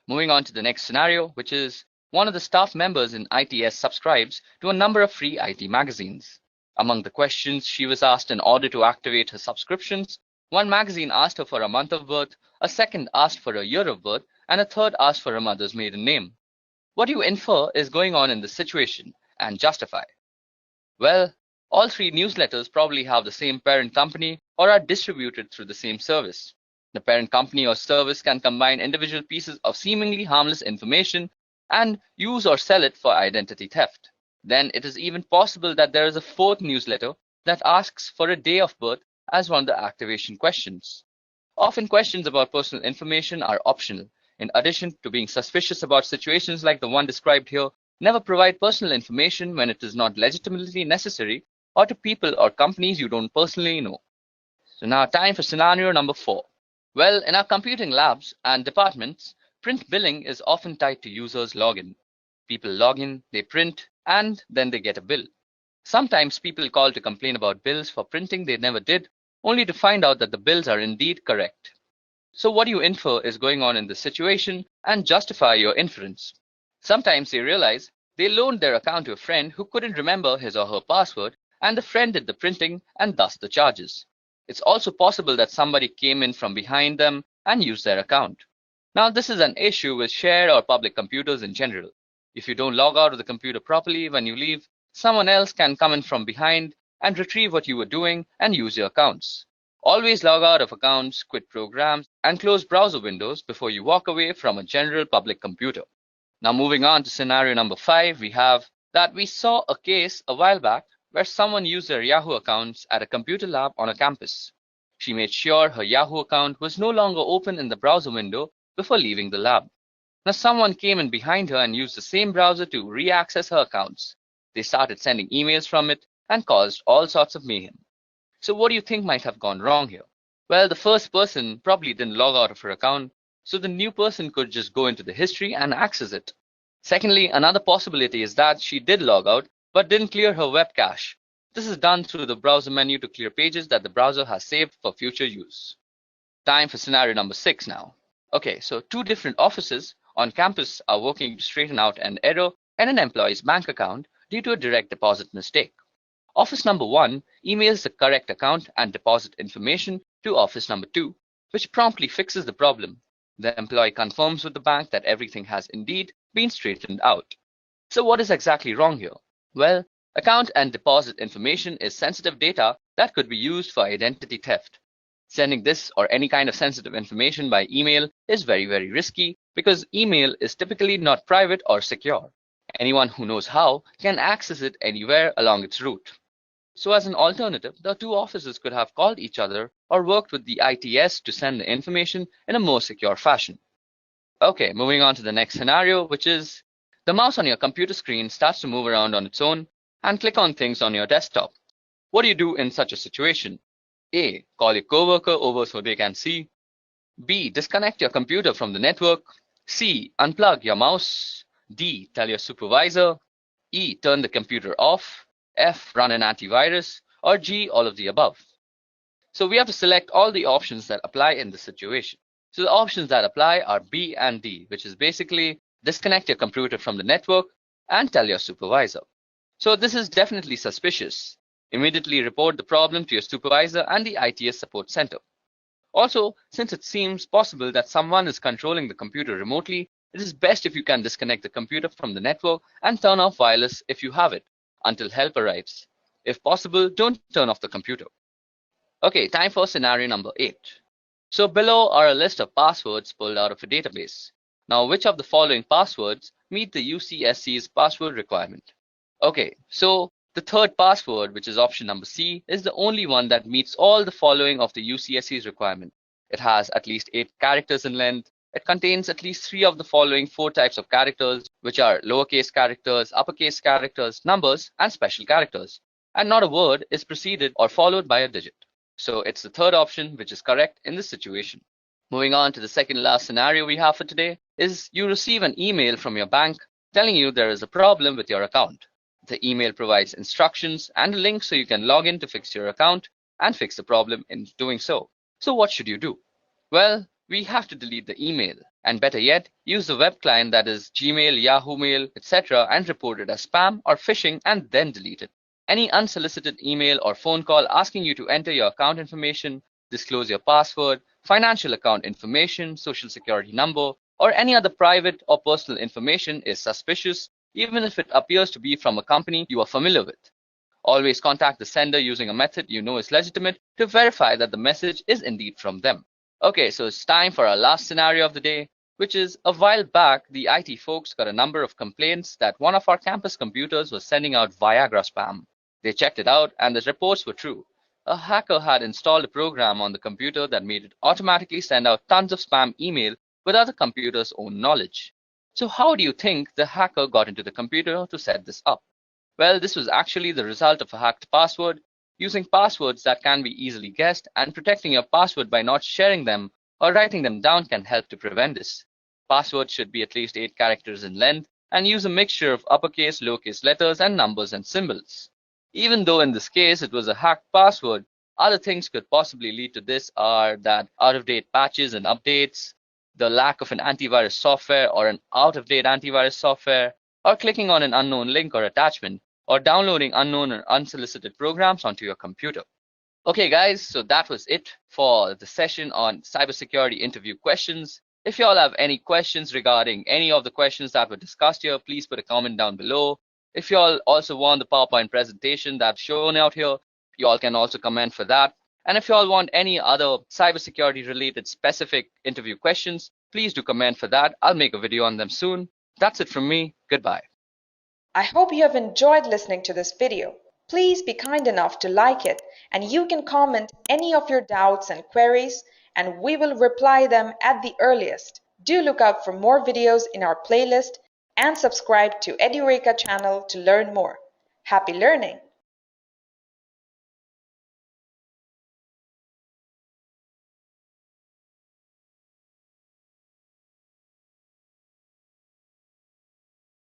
Moving on to the next scenario, which is one of the staff members in ITS subscribes to a number of free IT magazines. Among the questions she was asked in order to activate her subscriptions, one magazine asked her for a month of birth, a second asked for a year of birth, and a third asked for her mother's maiden name. What do you infer is going on in this situation and justify? Well, all 3 newsletters probably have the same parent company or are distributed through the same service. The parent company or service can combine individual pieces of seemingly harmless information and use or sell it for identity theft. Then it is even possible that there is a 4th newsletter that asks for a day of birth as one of the activation questions. Often questions about personal information are optional. In addition to being suspicious about situations like the one described here, never provide personal information when it is not legitimately necessary or to people or companies you don't personally know. So now time for scenario number 4. Well, in our computing labs and departments, print billing is often tied to users' login. People log in, they print, and then they get a bill. Sometimes people call to complain about bills for printing they never did, only to find out that the bills are indeed correct. So what do you infer is going on in this situation and justify your inference? Sometimes they realize they loaned their account to a friend who couldn't remember his or her password, and the friend did the printing and thus the charges. It's also possible that somebody came in from behind them and used their account. Now, this is an issue with shared or public computers in general. If you don't log out of the computer properly when you leave, someone else can come in from behind and retrieve what you were doing and use your accounts. Always log out of accounts, quit programs, and close browser windows before you walk away from a general public computer. Now moving on to scenario number 5, we have that we saw a case a while back where someone used their Yahoo accounts at a computer lab on a campus. She made sure her Yahoo account was no longer open in the browser window before leaving the lab. Now someone came in behind her and used the same browser to re-access her accounts. They started sending emails from it and caused all sorts of mayhem. So what do you think might have gone wrong here? Well, the first person probably didn't log out of her account, so the new person could just go into the history and access it. Secondly, another possibility is that she did log out but didn't clear her web cache. This is done through the browser menu to clear pages that the browser has saved for future use. Time for scenario number 6 now. Okay, so 2 different offices on campus are working to straighten out an error in an employee's bank account due to a direct deposit mistake. Office number 1 emails the correct account and deposit information to office number 2, which promptly fixes the problem. The employee confirms with the bank that everything has indeed been straightened out. So what is exactly wrong here? Well, account and deposit information is sensitive data that could be used for identity theft. Sending this or any kind of sensitive information by email is very, very risky because email is typically not private or secure. Anyone who knows how can access it anywhere along its route. So as an alternative, the 2 offices could have called each other or worked with the ITS to send the information in a more secure fashion. Okay, moving on to the next scenario, which is the mouse on your computer screen starts to move around on its own and click on things on your desktop. What do you do in such a situation? A. Call your coworker over so they can see. B. Disconnect your computer from the network. C. Unplug your mouse. D. Tell your supervisor. E. Turn the computer off. F. Run an antivirus. Or G. All of the above. So we have to select all the options that apply in this situation. So the options that apply are B and D, which is basically disconnect your computer from the network and tell your supervisor. So this is definitely suspicious. Immediately report the problem to your supervisor and the ITS support center. Also, since it seems possible that someone is controlling the computer remotely, it is best if you can disconnect the computer from the network and turn off wireless if you have it until help arrives. If possible, don't turn off the computer. Okay, time for scenario number 8. So below are a list of passwords pulled out of a database. Now, which of the following passwords meet the UCSC's password requirement? Okay, so the third password, which is option number C, is the only one that meets all the following of the UCSC's requirement. It has at least 8 characters in length. It contains at least 3 of the following 4 types of characters, which are lowercase characters, uppercase characters, numbers, and special characters. And not a word is preceded or followed by a digit. So it's the third option which is correct in this situation. Moving on to the second last scenario we have for today is you receive an email from your bank telling you there is a problem with your account. The email provides instructions and a link so you can log in to fix your account and fix the problem in doing so. So what should you do? Well, we have to delete the email, and better yet, use the web client that is Gmail, Yahoo Mail, etc. and report it as spam or phishing and then delete it. Any unsolicited email or phone call asking you to enter your account information, disclose your password, financial account information, social security number, or any other private or personal information is suspicious, even if it appears to be from a company you are familiar with. Always contact the sender using a method you know is legitimate to verify that the message is indeed from them. Okay, so it's time for our last scenario of the day, which is a while back, the IT folks got a number of complaints that one of our campus computers was sending out Viagra spam. They checked it out and the reports were true. A hacker had installed a program on the computer that made it automatically send out tons of spam email without the computer's own knowledge. So how do you think the hacker got into the computer to set this up? Well, this was actually the result of a hacked password. Using passwords that can be easily guessed and protecting your password by not sharing them or writing them down can help to prevent this. Passwords should be at least 8 characters in length and use a mixture of uppercase, lowercase letters, and numbers and symbols. Even though in this case it was a hacked password, other things could possibly lead to this are that out-of-date patches and updates, the lack of an antivirus software or an out-of-date antivirus software, or clicking on an unknown link or attachment, or downloading unknown or unsolicited programs onto your computer. Okay guys, so that was it for the session on cybersecurity interview questions. If you all have any questions regarding any of the questions that were discussed here, please put a comment down below. If you all also want the PowerPoint presentation that's shown out here, you all can also comment for that. And if you all want any other cybersecurity related specific interview questions, please do comment for that. I'll make a video on them soon. That's it from me. Goodbye. I hope you have enjoyed listening to this video. Please be kind enough to like it, and you can comment any of your doubts and queries, and we will reply them at the earliest. Do look out for more videos in our playlist and subscribe to Edureka channel to learn more. Happy learning!